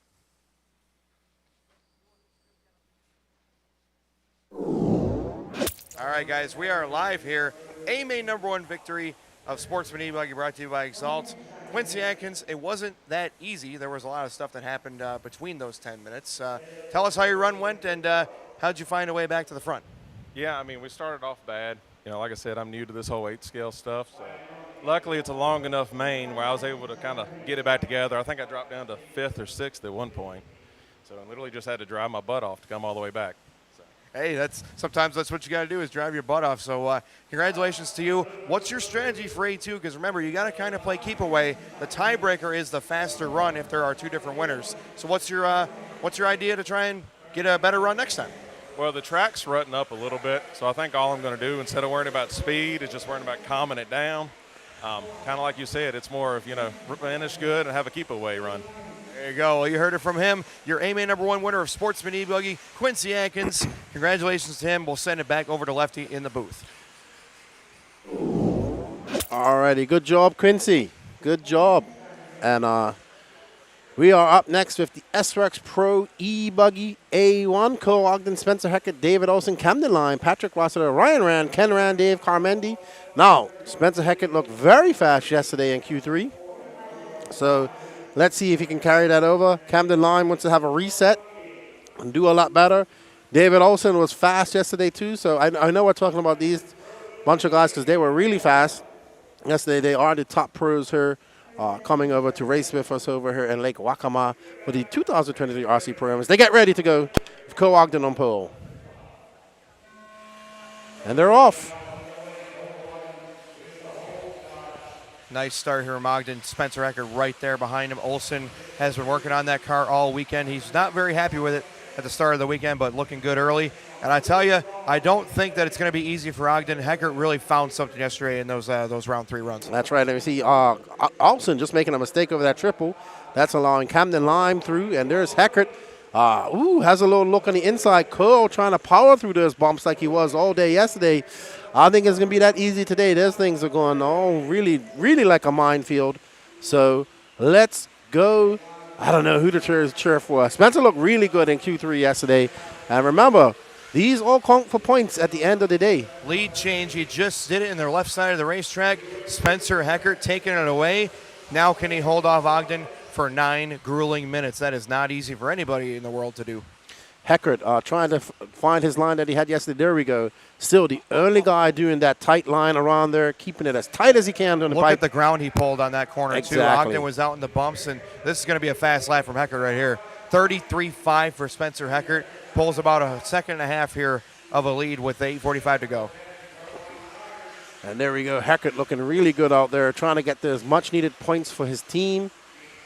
All right, guys, we are live here. A-Main #1 victory of Sportsman E-buggy brought to you by Exalt. Quincy Atkins, it wasn't that easy. There was a lot of stuff that happened between those 10 minutes. Tell us how your run went and how'd you find a way back to the front? Yeah, I mean, we started off bad. You know, like I said, I'm new to this whole 8-scale stuff. So luckily, it's a long enough main where I was able to kind of get it back together. I think I dropped down to 5th or 6th at one point. So I literally just had to drive my butt off to come all the way back. Hey, sometimes that's what you got to do is drive your butt off. So congratulations to you. What's your strategy for A2? Because remember, you got to kind of play keep away. The tiebreaker is the faster run if there are 2 different winners. So what's your idea to try and get a better run next time? Well, the track's rutting up a little bit, so I think all I'm going to do, instead of worrying about speed, is just worrying about calming it down. Kind of like you said, it's more of, finish good and have a keep away run. There you go. Well, you heard it from him. Your A-Main #1 winner of Sportsman E-buggy, Quincy Atkins. Congratulations to him. We'll send it back over to Lefty in the booth. All righty. Good job, Quincy. Good job. And we are up next with the SRX Pro E-buggy A1. Cole Ogden, Spencer Heckett, David Olson, Camden Line, Patrick Rossiter, Ryan Rand, Ken Rand, Dave Carmendi. Now, Spencer Heckett looked very fast yesterday in Q3. So let's see if he can carry that over. Camden Line wants to have a reset and do a lot better. David Olson was fast yesterday too, so I know we're talking about these bunch of guys because they were really fast yesterday. They are the top pros here coming over to race with us over here in Lake Waccamaw for the 2023 RC programs. They get ready to go with Cole Ogden on pole. And they're off. Nice start here from Ogden. Spencer Eckert right there behind him. Olson has been working on that car all weekend. He's not very happy with it at the start of the weekend, but looking good early. And I tell you, I don't think that it's going to be easy for Ogden. Heckert really found something yesterday in those round 3 runs. That's right. Let me see. Olson just making a mistake over that triple. That's allowing Camden Lime through, and there's Heckert. Has a little look on the inside. Cole trying to power through those bumps like he was all day yesterday. I think it's going to be that easy today. Those things are going really, really like a minefield. So let's go. I don't know who to cheer for. Spencer looked really good in Q3 yesterday. And remember, these all count for points at the end of the day. Lead change. He just did it in their left side of the racetrack. Spencer Heckert taking it away. Now can he hold off Ogden for 9 grueling minutes? That is not easy for anybody in the world to do. Heckert trying to find his line that he had yesterday. There we go. Still the only guy doing that tight line around there, keeping it as tight as he can on the Look pipe. at the ground he pulled on that corner, exactly. too. Ogden was out in the bumps, and this is going to be a fast lap from Heckert right here. 33.5 for Spencer Heckert. Pulls about a second and a half here of a lead with 8:45 to go. And there we go. Heckert looking really good out there, trying to get those much-needed points for his team.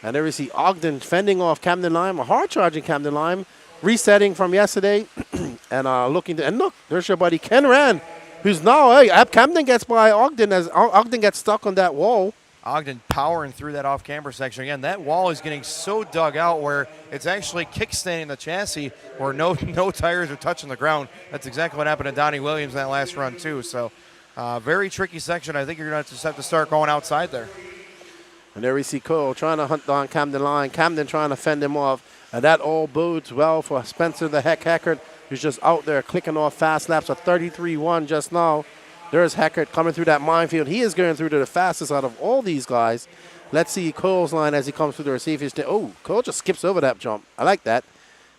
And there we see Ogden fending off Camden Lime, a hard-charging Camden Lime, resetting from yesterday. And looking to, and look, there's your buddy Ken Rand, who's now, Camden gets by Ogden as Ogden gets stuck on that wall. Ogden powering through that off-camber section. Again, that wall is getting so dug out where it's actually kickstanding the chassis where no tires are touching the ground. That's exactly what happened to Donnie Williams in that last run, too. So, very tricky section. I think you're going to just have to start going outside there. And there we see Cole trying to hunt down Camden Line. Camden trying to fend him off. And that all bodes well for Spencer the Heckert, who's just out there clicking off fast laps of 33.1 just now. There's Heckert coming through that minefield. He is going through to the fastest out of all these guys. Let's see Cole's line as he comes through there. See if he's Cole just skips over that jump. I like that.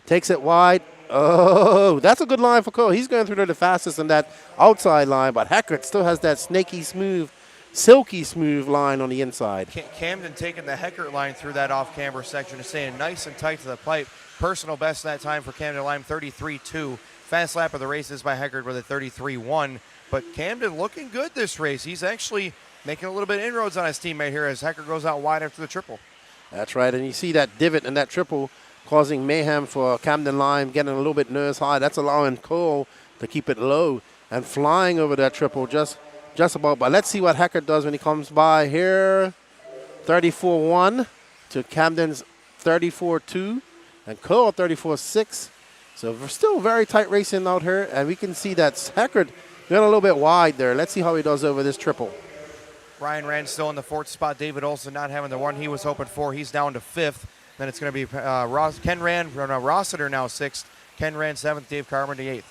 Takes it wide. Oh, that's a good line for Cole. He's going through there the fastest in that outside line, but Heckert still has that snaky smooth, silky smooth line on the inside. Camden taking the Heckert line through that off-camber section and staying nice and tight to the pipe. Personal best that time for Camden Lime, 33.2. Fast lap of the race is by Heckert with a 33.1. But Camden looking good this race. He's actually making a little bit of inroads on his teammate here as Heckert goes out wide after the triple. That's right, and you see that divot in that triple causing mayhem for Camden Lime, getting a little bit nose high. That's allowing Cole to keep it low and flying over that triple just about. But let's see what Heckert does when he comes by here. 34.1 to Camden's 34.2 and Cole 34.6. So we're still very tight racing out here, and we can see that Heckert got a little bit wide there. Let's see how he does over this triple. Ryan Rand still in the 4th spot. David Olson not having the one he was hoping for. He's down to 5th. Then it's going to be Ken Rand, Rossiter now 6th. Ken Rand 7th, Dave Carmen the 8th.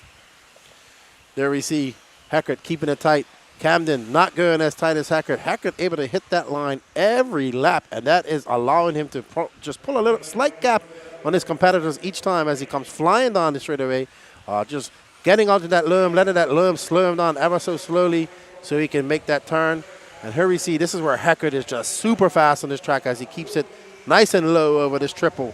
There we see Heckert keeping it tight. Camden not going as tight as Hackett. Hackett able to hit that line every lap, and that is allowing him to just pull a little slight gap on his competitors each time as he comes flying down the straightaway. Just getting onto that loom, letting that loom slow him down ever so slowly so he can make that turn. And here we see this is where Hackett is just super fast on this track as he keeps it nice and low over this triple.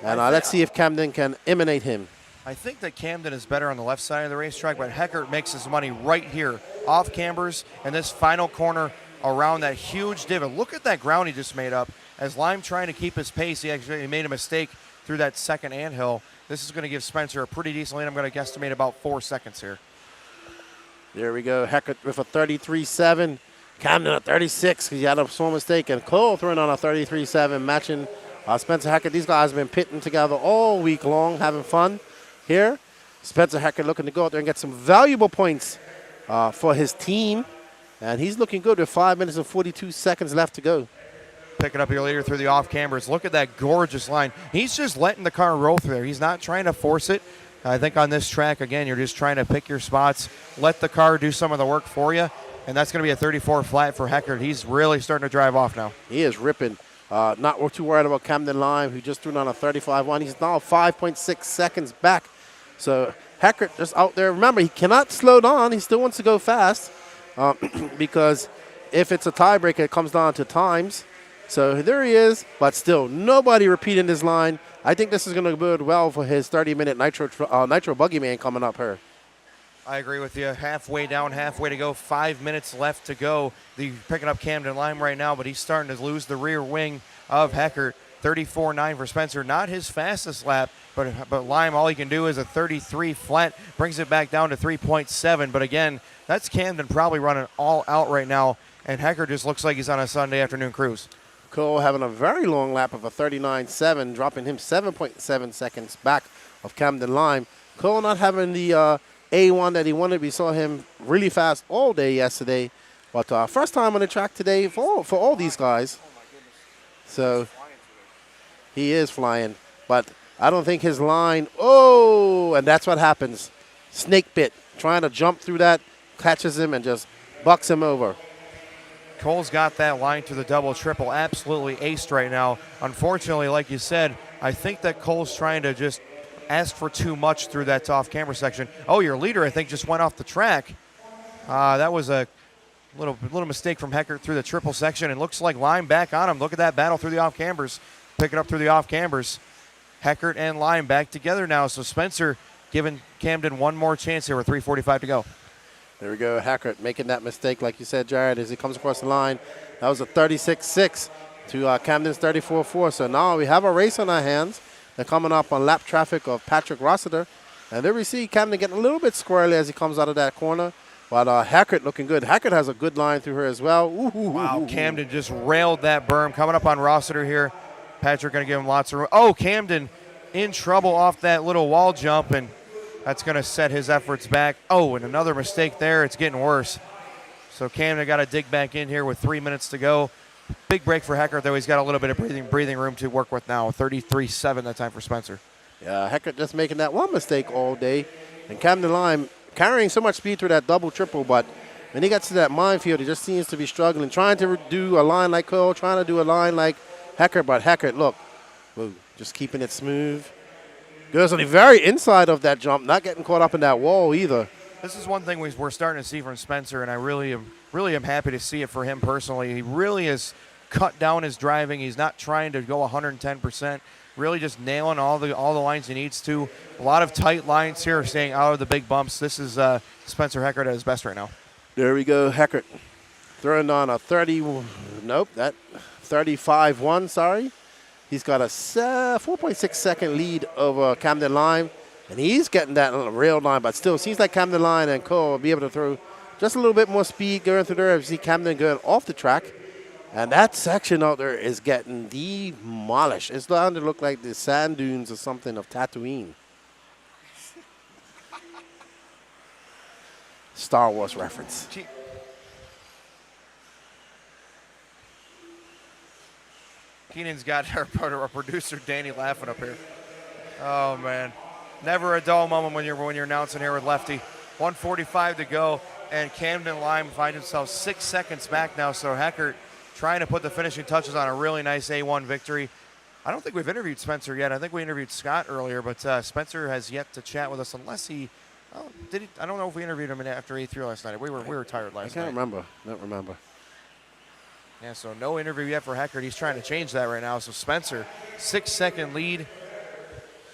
And let's see if Camden can imitate him. I think that Camden is better on the left side of the racetrack, but Heckert makes his money right here off cambers and this final corner around that huge divot. Look at that ground he just made up. As Lime trying to keep his pace, he actually made a mistake through that second anthill. This is going to give Spencer a pretty decent lead. I'm going to guesstimate about 4 seconds here. There we go. Heckert with a 33.7. Camden at 36 because he had a small mistake. And Cole throwing on a 33.7, matching Spencer Heckert. These guys have been pitting together all week long, having fun here. Spencer Heckert looking to go out there and get some valuable points for his team. And he's looking good with 5 minutes and 42 seconds left to go. Picking up your leader through the off cambers. Look at that gorgeous line. He's just letting the car roll through there. He's not trying to force it. I think on this track, again, you're just trying to pick your spots, let the car do some of the work for you. And that's going to be a 34 flat for Heckert. He's really starting to drive off now. He is ripping. Not too worried about Camden Lime, who just threw on a 35.1. He's now 5.6 seconds back. So Heckert just out there. Remember, he cannot slow down. He still wants to go fast because if it's a tiebreaker, it comes down to times. So there he is, but still nobody repeating his line. I think this is going to bode well for his 30-minute Nitro Buggy Man coming up here. I agree with you. Halfway down, halfway to go. 5 minutes left to go. They're picking up Camden Lime right now, but he's starting to lose the rear wing of Heckert. 34.9 for Spencer. Not his fastest lap, but Lime, all he can do is a 33 flat. Brings it back down to 3.7. But again, that's Camden probably running all out right now, and Heckert just looks like he's on a Sunday afternoon cruise. Cole having a very long lap of a 39.7, dropping him 7.7 seconds back of Camden Lime. Cole not having the A1 that he wanted. We saw him really fast all day yesterday. But first time on the track today for all these guys. So he is flying. But I don't think his line, and that's what happens. Snake bit, trying to jump through that, catches him and just bucks him over. Cole's got that line to the double, triple, absolutely aced right now. Unfortunately, like you said, I think that Cole's trying to just ask for too much through that off-camera section. Oh, your leader, I think, just went off the track. That was a little mistake from Heckert through the triple section, and looks like Lime back on him. Look at that battle through the off-cambers, picking up through the off-cambers. Heckert and Lime back together now, so Spencer giving Camden one more chance here with 3:45 to go. There we go, Heckert making that mistake, like you said, Jared, as he comes across the line. That was a 36.6 to Camden's 34.4. So now we have a race on our hands. They're coming up on lap traffic of Patrick Rossiter. And there we see Camden getting a little bit squirrely as he comes out of that corner. But Heckert looking good. Heckert has a good line through her as well. Wow, Camden just railed that berm. Coming up on Rossiter here. Patrick going to give him lots of room. Oh, Camden in trouble off that little wall jump, and that's going to set his efforts back. Oh, and another mistake there. It's getting worse. So Camden got to dig back in here with 3 minutes to go. Big break for Heckert, though. He's got a little bit of breathing room to work with now. 33.7 that time for Spencer. Yeah, Heckert just making that one mistake all day. And Camden Lime carrying so much speed through that double, triple, but when he gets to that minefield, he just seems to be struggling, trying to do a line like Cole, trying to do a line like Heckert, but Heckert, look, just keeping it smooth. Goes on the very inside of that jump, not getting caught up in that wall either. This is one thing we're starting to see from Spencer, and I really am happy to see it for him personally. He really has cut down his driving. He's not trying to go 110%. Really just nailing all the lines he needs to. A lot of tight lines here, staying out of the big bumps. This is Spencer Heckert at his best right now. There we go, Heckert throwing on a 35.1, sorry. He's got a 4.6 second lead over Camden Lime, and he's getting that rail line, but still seems like Camden Lime and Cole will be able to throw just a little bit more speed going through there. You see Camden going off the track, and that section out there is getting demolished. It's starting to look like the sand dunes or something of Tatooine. Star Wars reference. Keenan's got our producer Danny laughing up here. Oh man, never a dull moment when you're announcing here with Lefty. 1:45 to go. and Camden Lime find themselves 6 seconds back now. So Heckert trying to put the finishing touches on a really nice A1 victory. I don't think we've interviewed Spencer yet. I think we interviewed Scott earlier, but Spencer has yet to chat with us unless he. Oh, did he? I don't know if we interviewed him after A3 last night. We were tired last night. I can't remember. Don't remember. Yeah, so no interview yet for Heckert. He's trying to change that right now. So Spencer, 6-second lead.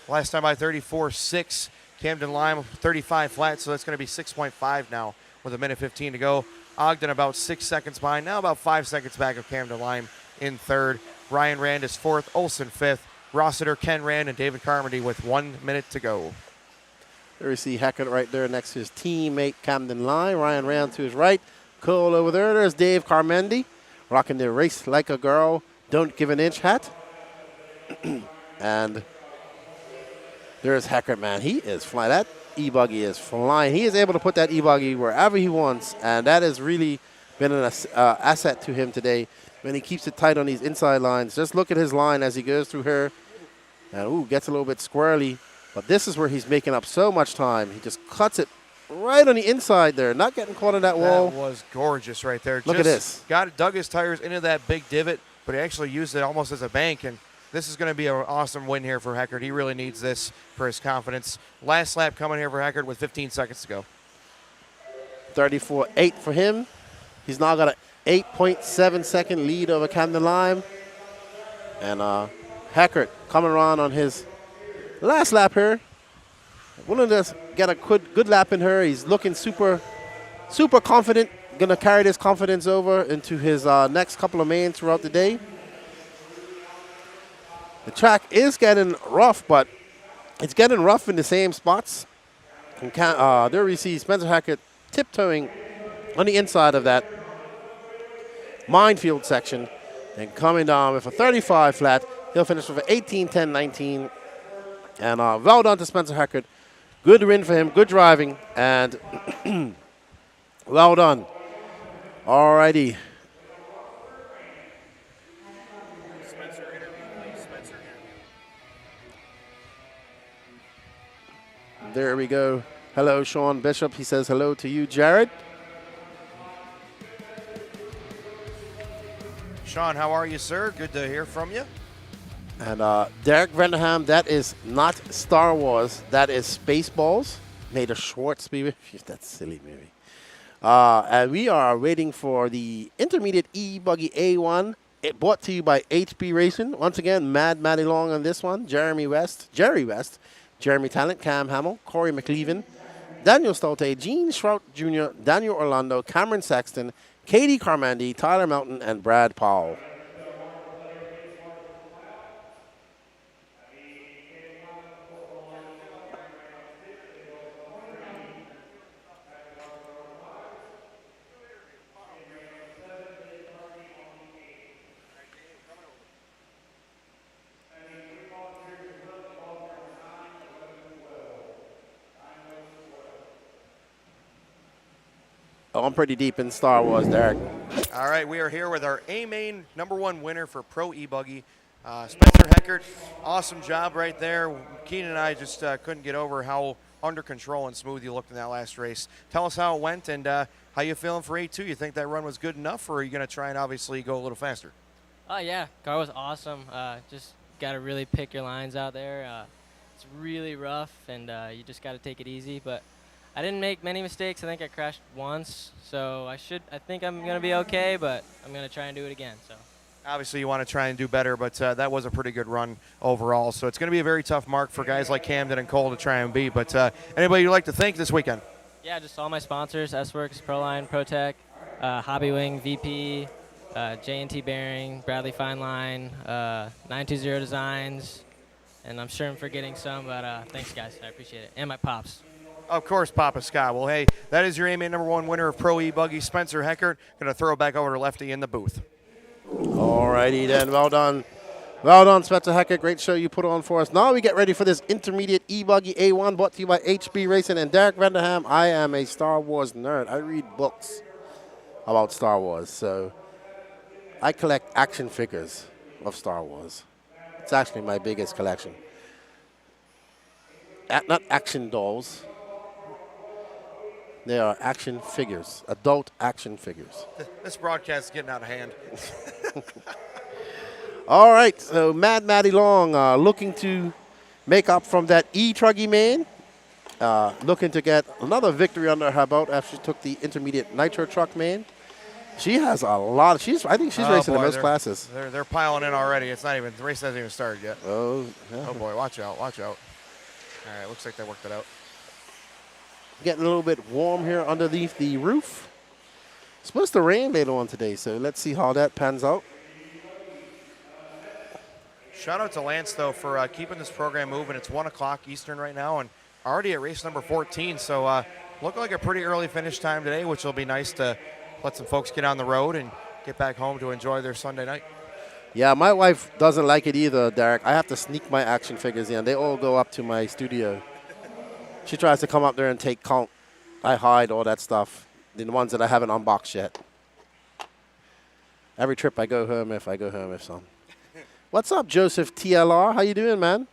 Last time by 34.6. Camden Lime 35 flat, so that's going to be 6.5 now with 1:15 to go. Ogden about 6 seconds behind. Now about 5 seconds back of Camden Lime in third. Ryan Rand is fourth. Olson fifth. Rossiter, Ken Rand, and David Carmody with 1 minute to go. There we see Hackett right there next to his teammate Camden Lime. Ryan Rand to his right. Cole over there. There's Dave Carmendi rocking the race like a girl, don't give an inch hat. And there's Hackett, man. He is flying. That E-buggy is flying. He is able to put that E-buggy wherever he wants, and that has really been an asset to him today when he keeps it tight on these inside lines. Just look at his line as he goes through here. And, gets a little bit squirrely. But this is where he's making up so much time. He just cuts it right on the inside there, not getting caught in that wall. That was gorgeous right there. Look at this. Dug his tires into that big divot, but he actually used it almost as a bank, and this is going to be an awesome win here for Heckert. He really needs this for his confidence. Last lap coming here for Heckert with 15 seconds to go. 34.8 for him. He's now got an 8.7 second lead over Camden Lime. And Heckert coming around on his last lap here. Willing to get a good lap in her. He's looking super confident. Going to carry this confidence over into his next couple of mains throughout the day. The track is getting rough, but it's getting rough in the same spots. And there we see Spencer Hackett tiptoeing on the inside of that minefield section and coming down with a 35 flat. He'll finish with an 18, 10, 19. And well done to Spencer Hackett. Good win for him, good driving, and well done. All righty. There we go. Hello, Sean Bishop. He says hello to you, Jared. Sean, how are you, sir? Good to hear from you. And Derek Vanderham, that is not Star Wars. That is Spaceballs. Made a Schwartz movie. That's a silly movie. And we are waiting for the intermediate E-buggy A1. It brought to you by HB Racing. Once again, Matty Long on this one. Jerry West, Jeremy Talent, Cam Hamill, Corey McLeaven, Daniel Stolte, Gene Shrout Jr., Daniel Orlando, Cameron Sexton, Katie Carmandi, Tyler Melton, and Brad Powell. Oh, I'm pretty deep in Star Wars, Derek. All right, we are here with our A-Main #1 winner for Pro E-buggy, Spencer Heckert. Awesome job right there. Keenan and I just couldn't get over how under control and smooth you looked in that last race. Tell us how it went and how you feeling for A2. You think that run was good enough, or are you going to try and obviously go a little faster? Oh, yeah. Car was awesome. Just got to really pick your lines out there. It's really rough, and you just got to take it easy. But I didn't make many mistakes. I think I crashed once, so I think I'm going to be okay, but I'm going to try and do it again. So Obviously, you want to try and do better, but that was a pretty good run overall. So it's going to be a very tough mark for guys like Camden and Cole to try and beat. But anybody you'd like to thank this weekend? Yeah, just all my sponsors, S-Works, Proline, ProTech, Hobbywing, VP, J&T Bearing, Bradley Fine Line, 920 Designs, and I'm sure I'm forgetting some, but thanks, guys. I appreciate it. And my pops. Of course, Papa Scott. Well, hey, that is your A-Main #1 winner of Pro E-buggy, Spencer Heckert. Going to throw it back over to Lefty in the booth. All righty then. Well done. Well done, Spencer Heckert. Great show you put on for us. Now we get ready for this intermediate E-buggy A1 brought to you by HB Racing and Derek Vanderham. I am a Star Wars nerd. I read books about Star Wars, so I collect action figures of Star Wars. It's actually my biggest collection. Not action dolls. They are action figures, adult action figures. This broadcast is getting out of hand. All right, so Mad Maddie Long looking to make up from that E-truggy man. Looking to get another victory under her belt after she took the intermediate Nitro truck man. She has a lot. I think she's racing in most classes. They're piling in already. It's not even, the race hasn't even started yet. Oh, yeah. Oh boy, watch out, watch out. All right, looks like they worked it out. Getting a little bit warm here underneath the roof. It's supposed to rain later on today, so let's see how that pans out. Shout out to Lance, though, for keeping this program moving. It's 1 o'clock Eastern right now, and already at race number 14. So looking like a pretty early finish time today, which will be nice to let some folks get on the road and get back home to enjoy their Sunday night. Yeah, my wife doesn't like it either, Derek. I have to sneak my action figures in. They all go up to my studio. She tries to come up there and take count. I hide all that stuff, the ones that I haven't unboxed yet. Every trip I go home, if some. What's up, Joseph TLR? How you doing, man?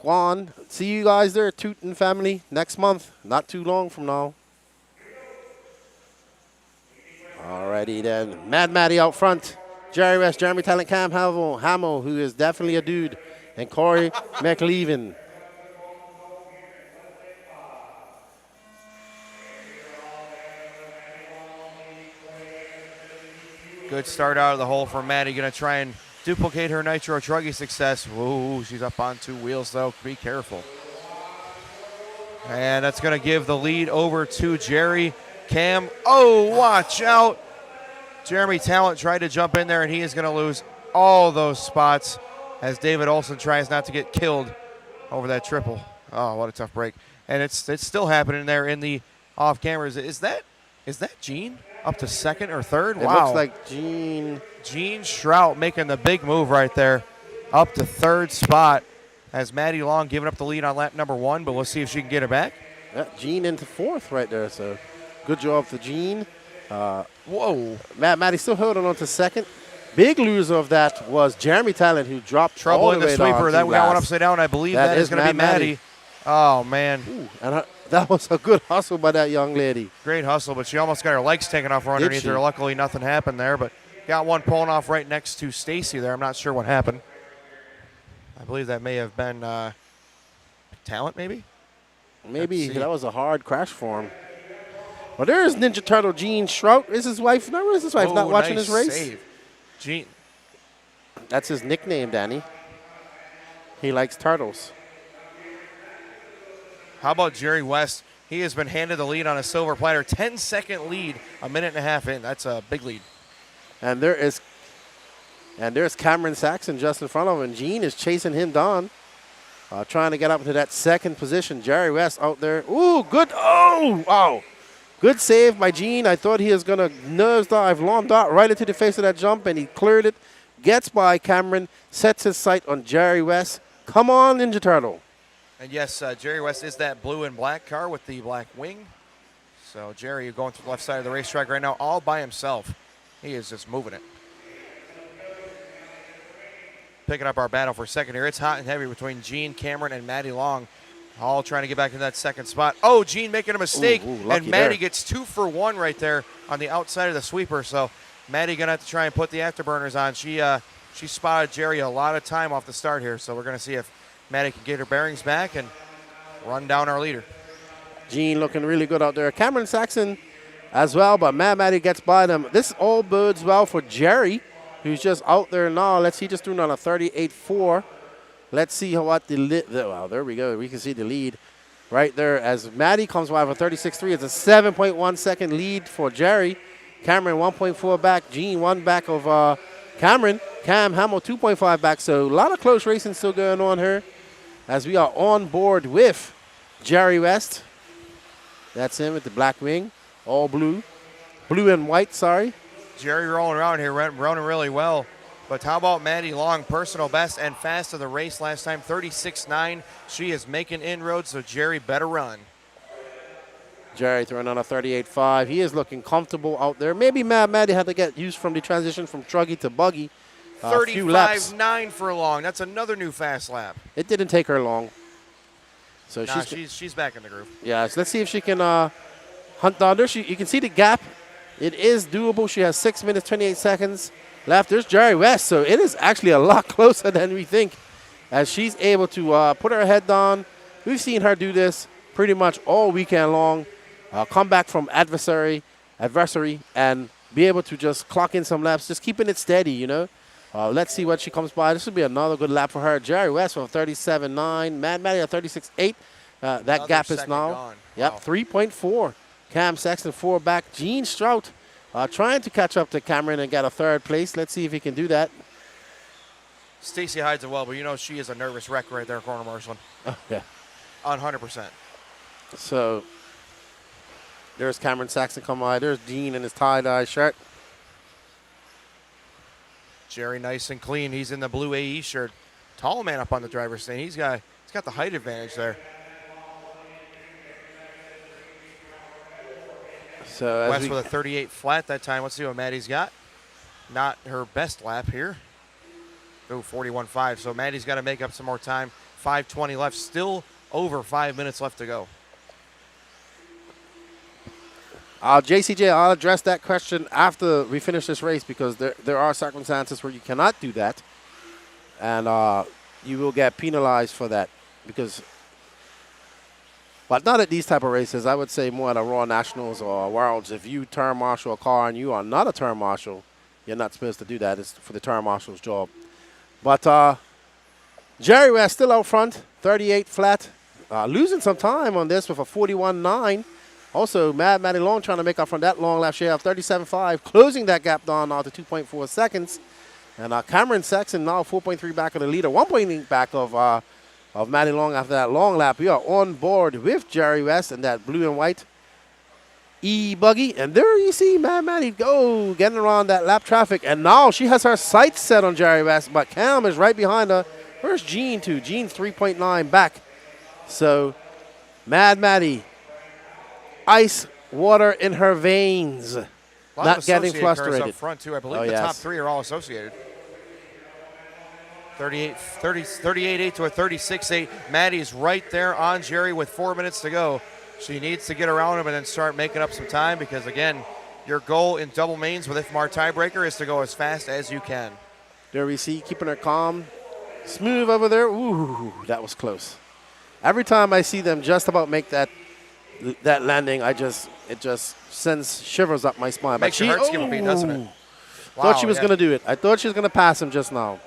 Juan, see you guys there, Tootin family, next month. Not too long from now. Alrighty then. Mad Maddie out front. Jerry West, Jeremy Talent, Cam Hamill, who is definitely a dude, and Corey McLeavin. Good start out of the hole for Maddie. Going to try and duplicate her Nitro Truggy success. Whoa, she's up on 2 wheels, though. Be careful. And that's going to give the lead over to Jerry. Cam, oh, watch out. Jeremy Talent tried to jump in there, and he is going to lose all those spots as David Olson tries not to get killed over that triple. Oh, what a tough break. And it's still happening there in the off cameras. Is that Gene up to second or third? It Wow. looks like Gene Shrout making the big move right there, up to third spot as Maddie Long giving up the lead on lap number 1, but we'll see if she can get her back. Yeah, Gene into 4th right there, so good job for Gene. Whoa. Maddie still holding on to 2nd. Big loser of that was Jeremy Talent, who dropped Trouble all in the the way sweeper. down That to we got one last. upside down. I believe that is going to be Maddie. Oh, man. Ooh, and that was a good hustle by that young lady. Great hustle, but she almost got her legs taken off her underneath her. Luckily, nothing happened there, but got one pulling off right next to Stacy there. I'm not sure what happened. I believe that may have been Talent, maybe? Maybe that was a hard crash for him. Well, there's Ninja Turtle Gene Shrout. Is his wife? No, is his wife not watching nice this race? Save. Gene. That's his nickname, Danny. He likes turtles. How about Jerry West? He has been handed the lead on a silver platter. 10-second lead, a minute and a half in. That's a big lead. And there's Cameron Saxon just in front of him. Gene is chasing him down, trying to get up to that 2nd position. Jerry West out there. Ooh, good. Oh, wow. Good save by Gene. I thought he was going to nose dive, long dart right into the face of that jump, and he cleared it. Gets by Cameron, sets his sight on Jerry West. Come on, Ninja Turtle. And yes, Jerry West is that blue and black car with the black wing. So Jerry going to the left side of the racetrack right now all by himself. He is just moving it. Picking up our battle for second here. It's hot and heavy between Gene, Cameron, and Maddie Long. All trying to get back into that 2nd spot. Oh, Gene making a mistake. And Maddie gets 2 for 1 right there on the outside of the sweeper. So Maddie going to have to try and put the afterburners on. She spotted Jerry a lot of time off the start here. So we're going to see if Maddie can get her bearings back and run down our leader. Gene looking really good out there. Cameron Saxon as well, but Maddie gets by them. This all bodes well for Jerry, who's just out there now. Let's see, just doing on a 38.4. Let's see what wow, there we go. We can see the lead right there as Maddie comes by for 36.3. It's a 7.1 second lead for Jerry. Cameron 1.4 back. Gene 1 back of Cameron. Cam Hamill 2.5 back. So a lot of close racing still going on here as we are on board with Jerry West. That's him with the black wing. All blue. Blue and white, sorry. Jerry rolling around here, running really well. But how about Maddie Long, personal best and fast of the race last time, 36.9. She is making inroads, so Jerry better run. Jerry throwing on a 38.5. He is looking comfortable out there. Maybe Maddie had to get used from the transition from truggy to buggy. 35.9 for Long. That's another new fast lap. It didn't take her long. So she's back in the groove. Yeah, so let's see if she can Hunt Thunder, you can see the gap. It is doable. She has 6 minutes, 28 seconds left. There's Jerry West, so it is actually a lot closer than we think as she's able to put her head down. We've seen her do this pretty much all weekend long, come back from adversary, and be able to just clock in some laps, just keeping it steady, you know. Let's see what she comes by. This will be another good lap for her. Jerry West from 37.9. Mad Maddie at 36.8. That Another gap is second now, gone. yep, Wow. 3.4. Cam Sexton 4 back. Gene Strout trying to catch up to Cameron and get a third place. Let's see if he can do that. Stacy hides it well, but you know she is a nervous wreck right there, corner marshal. Oh, yeah. 100%. So there's Cameron Saxon come by. There's Gene in his tie-dye shirt. Jerry nice and clean. He's in the blue AE shirt. Tall man up on the driver's seat. He's got the height advantage there. So West with a 38 flat that time. Let's see what Maddie's got. Not her best lap here. Oh, 41.5. So Maddie's got to make up some more time. 5:20 left. Still over 5 minutes left to go. JCJ, I'll address that question after we finish this race because there are circumstances where you cannot do that. And you will get penalized for that because, but not at these type of races. I would say more at a Raw Nationals or Worlds. If you turn marshal a car and you are not a turn marshal, you're not supposed to do that. It's for the turn marshal's job. But Jerry West still out front, 38 flat. Losing some time on this with a 41.9. Also, Maddie Long trying to make up from that long lap share of 37.5, closing that gap down now to 2.4 seconds. And Cameron Saxon now 4.3 back of the leader, 1.8 back of Maddie Long after that long lap. We are on board with Jerry West and that blue and white E-buggy. And there you see Maddie go, getting around that lap traffic. And now she has her sights set on Jerry West, but Cam is right behind her. Where's Gene to? Gene's 3.9 back. So Maddie, ice water in her veins, not getting frustrated. Up front too. I believe the top three are all associated. 38.8 to a 36.8. Maddie's right there on Jerry with 4 minutes to go. She needs to get around him and then start making up some time because, again, your goal in double mains with IFMAR tiebreaker is to go as fast as you can. There we see, keeping her calm. Smooth over there. Ooh, that was close. Every time I see them just about make that landing, it just sends shivers up my spine. Makes your heart skip a beat, doesn't it? Wow, Thought she was going to do it. I thought she was going to pass him just now.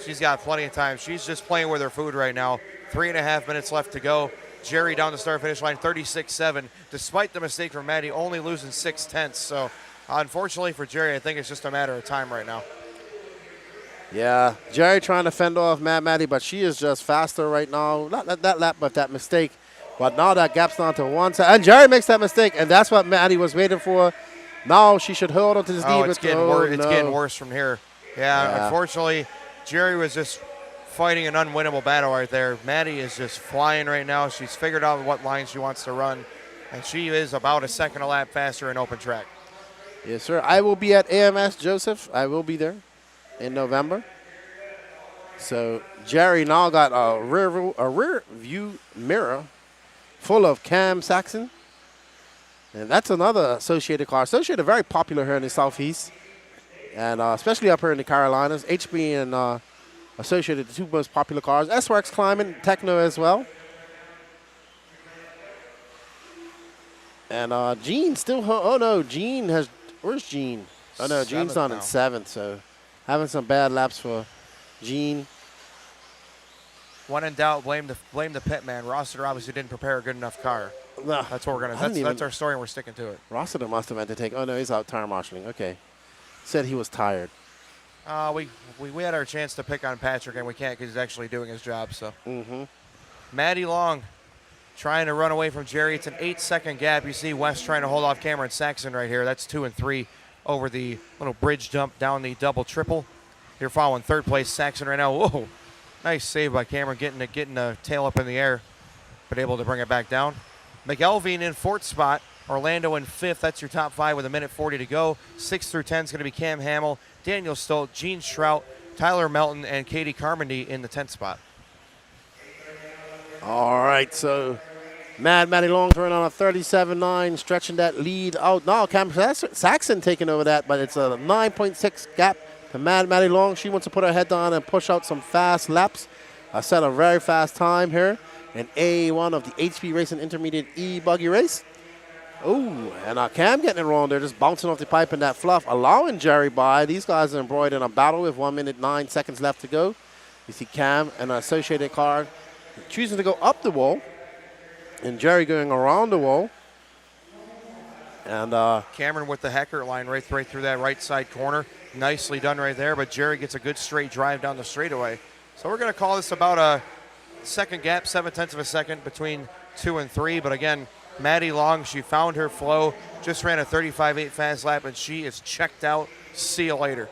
She's got plenty of time. She's just playing with her food right now. 3.5 minutes left to go. Jerry down the start-finish line, 36.7. Despite the mistake from Maddie, only losing 0.6. So, unfortunately for Jerry, I think it's just a matter of time right now. Yeah, Jerry trying to fend off Maddie, but she is just faster right now. Not that lap, but that mistake. But now that gap's down to one side. And Jerry makes that mistake, and that's what Maddie was waiting for. Now she should hold on to this lead. It's getting worse from here. Yeah, unfortunately, Jerry was just fighting an unwinnable battle right there. Maddie is just flying right now. She's figured out what line she wants to run, and she is about a second a lap faster in open track. Yes, sir. I will be at AMS, Joseph. I will be there in November. So Jerry now got a rear view mirror full of Cam Saxon. And that's another Associated car. Associated very popular here in the Southeast. And especially up here in the Carolinas. HB and Associated, the two most popular cars. S-Works climbing, Techno as well. And Gene still, oh no, Gene has, where's Gene? Oh no, Gene's on in 7th, so having some bad laps for Gene. When in doubt, blame the pit man. Rossiter obviously didn't prepare a good enough car. No, that's what we're gonna. That's our story, and we're sticking to it. Rossiter must have meant to take. Oh no, he's out tire marshaling. Okay, said he was tired. We had our chance to pick on Patrick, and we can't because he's actually doing his job. So. Maddie Long trying to run away from Jerry. It's an 8-second gap. You see West trying to hold off Cameron Saxon right here. That's 2 and 3 over the little bridge jump down the double triple. Here following third place Saxon right now. Whoa. Nice save by Cameron, getting the tail up in the air, but able to bring it back down. McElveen in 4th spot. Orlando in 5th. That's your top 5 with 1:40 to go. 6 through 10 is going to be Cam Hamill, Daniel Stolt, Gene Strout, Tyler Melton, and Katie Carmody in the 10th spot. All right, so Matty Long throwing on a 37.9, stretching that lead out. Now Cam Saxon taking over that, but it's a 9.6 gap to Matty Long. She wants to put her head down and push out some fast laps. Set a very fast time here in A1 of the HP Racing Intermediate E-buggy race. Oh, and Cam getting it wrong. They're just bouncing off the pipe in that fluff, allowing Jerry by. These guys are embroidered in a battle with 1 minute 9 seconds left to go. You see Cam and an associated car choosing to go up the wall, and Jerry going around the wall. And Cameron with the Hecker line right through that right side corner. Nicely done right there, but Jerry gets a good straight drive down the straightaway. So we're going to call this about a second gap, 0.7 of a second between 2 and 3. But again, Matty Long, she found her flow, just ran a 35.8 fast lap, and she is checked out. See you later.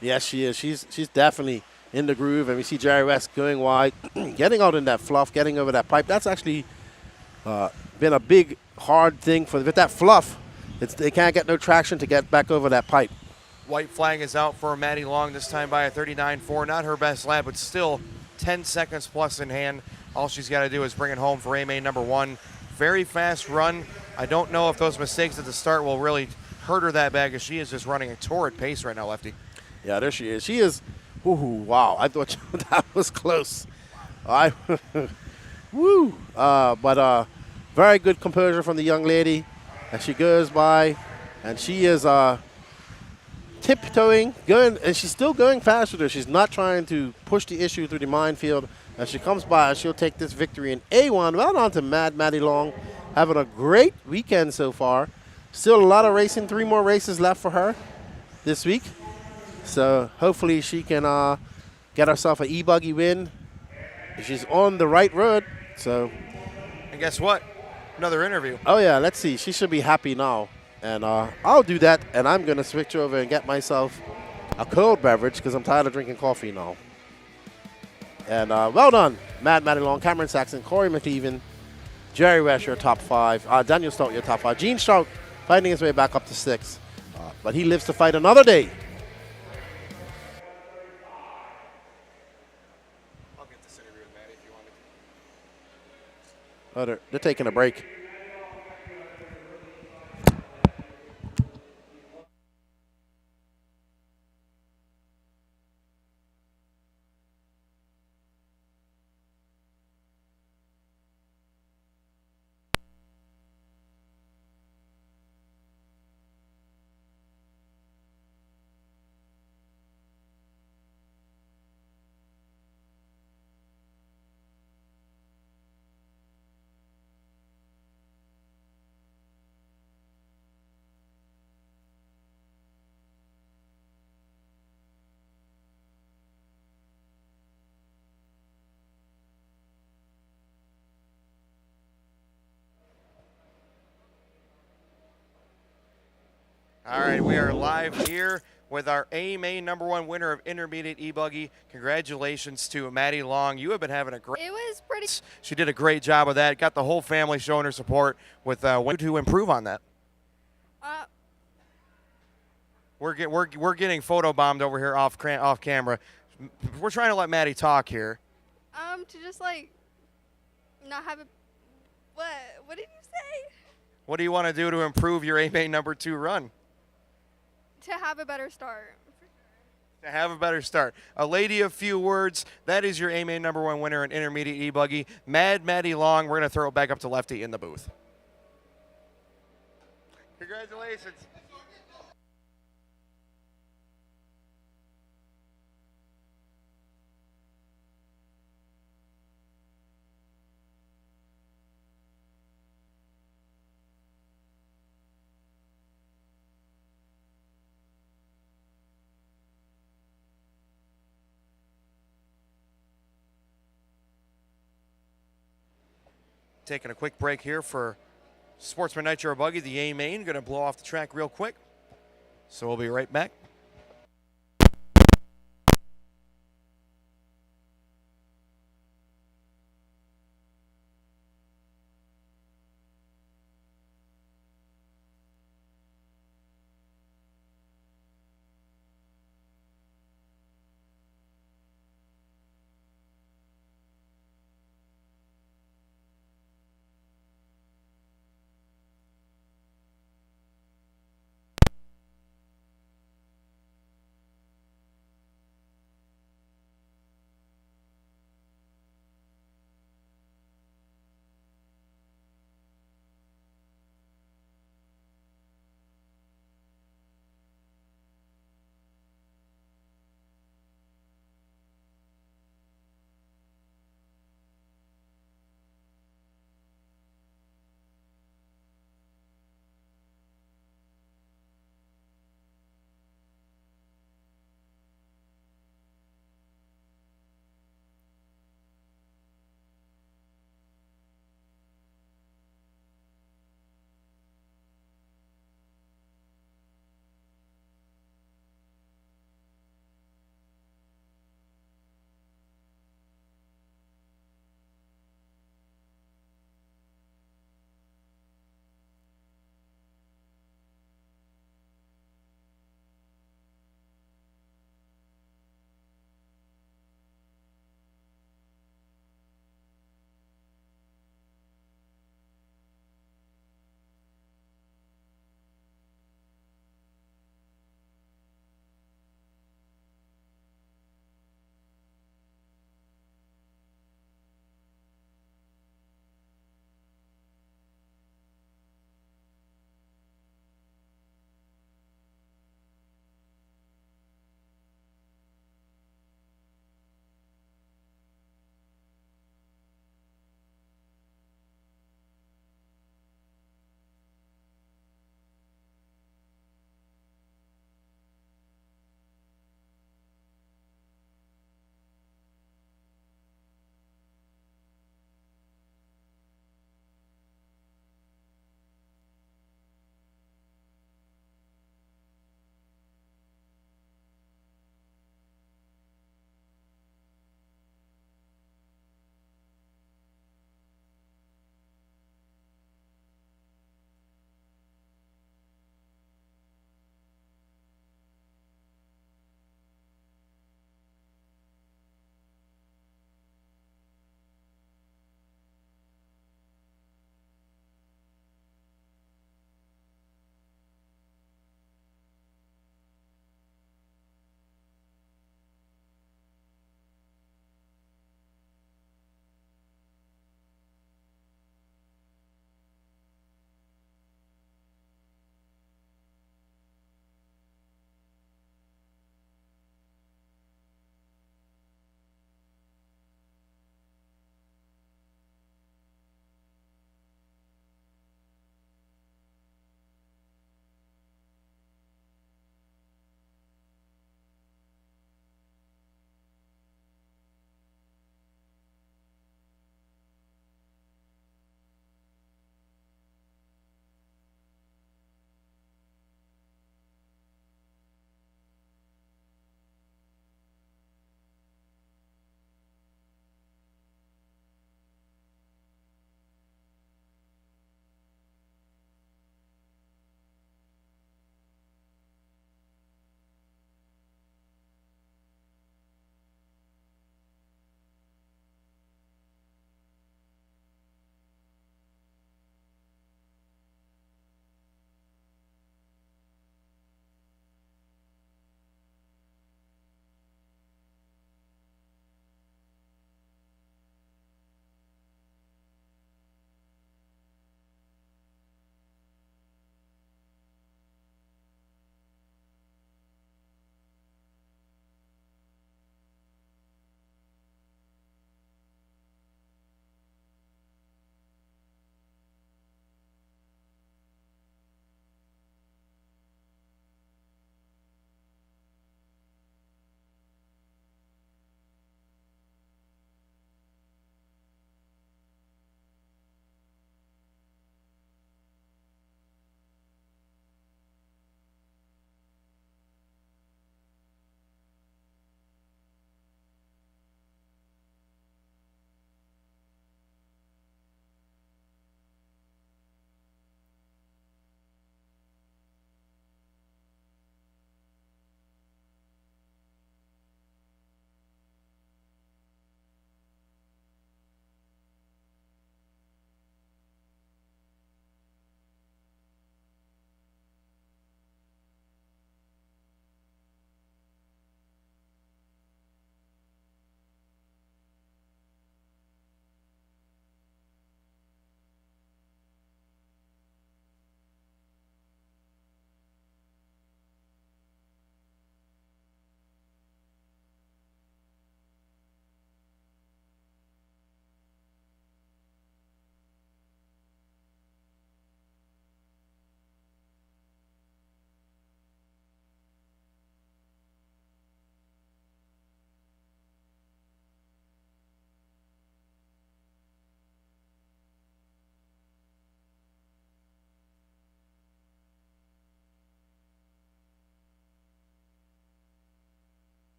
Yes, she is. She's definitely in the groove, and we see Jerry West going wide, getting out in that fluff, getting over that pipe. That's actually been a big, hard thing with that fluff. They can't get no traction to get back over that pipe. White flag is out for Matty Long, this time by a 39.4. Not her best lap, but still 10 seconds plus in hand. All she's got to do is bring it home for A-main number 1. Very fast run. I don't know if those mistakes at the start will really hurt her that bad, because she is just running a torrid pace right now, Lefty. Yeah, there she is. She is, ooh, wow. I thought that was close. Woo. But very good composure from the young lady as she goes by. And she is tiptoeing, and she's still going fast with her. She's not trying to push the issue through the minefield. As she comes by, she'll take this victory in A1. Well done to Matty Long. Having a great weekend so far. Still a lot of racing. 3 more races left for her this week. So hopefully she can get herself an E-buggy win. She's on the right road. So. And guess what? Another interview. Oh, yeah. Let's see. She should be happy now. And I'll do that. And I'm going to switch over and get myself a cold beverage because I'm tired of drinking coffee now. And well done, Matty Long, Cameron Saxon, Corey McEwen, Jerry West, your top 5. Daniel Stout, your top 5. Gene Strout fighting his way back up to 6. But he lives to fight another day. I'll get this interview with Matty if you want Oh, they're taking a break. All right, we are live here with our A-main number 1 winner of Intermediate E-buggy. Congratulations to Matty Long. You have been having a great. It was pretty. She did a great job of that. Got the whole family showing her support with to improve on that. We're getting photobombed over here off camera. We're trying to let Matty talk here. To just like not have a. What did you say? What do you want to do to improve your A-main number 2 run? To have a better start. To have a better start. A lady of few words. That is your A-main number 1 winner in Intermediate E-buggy. Matty Long. We're going to throw it back up to Lefty in the booth. Congratulations. Taking a quick break here for Sportsman Nitro Buggy, the A-main. Going to blow off the track real quick. So we'll be right back.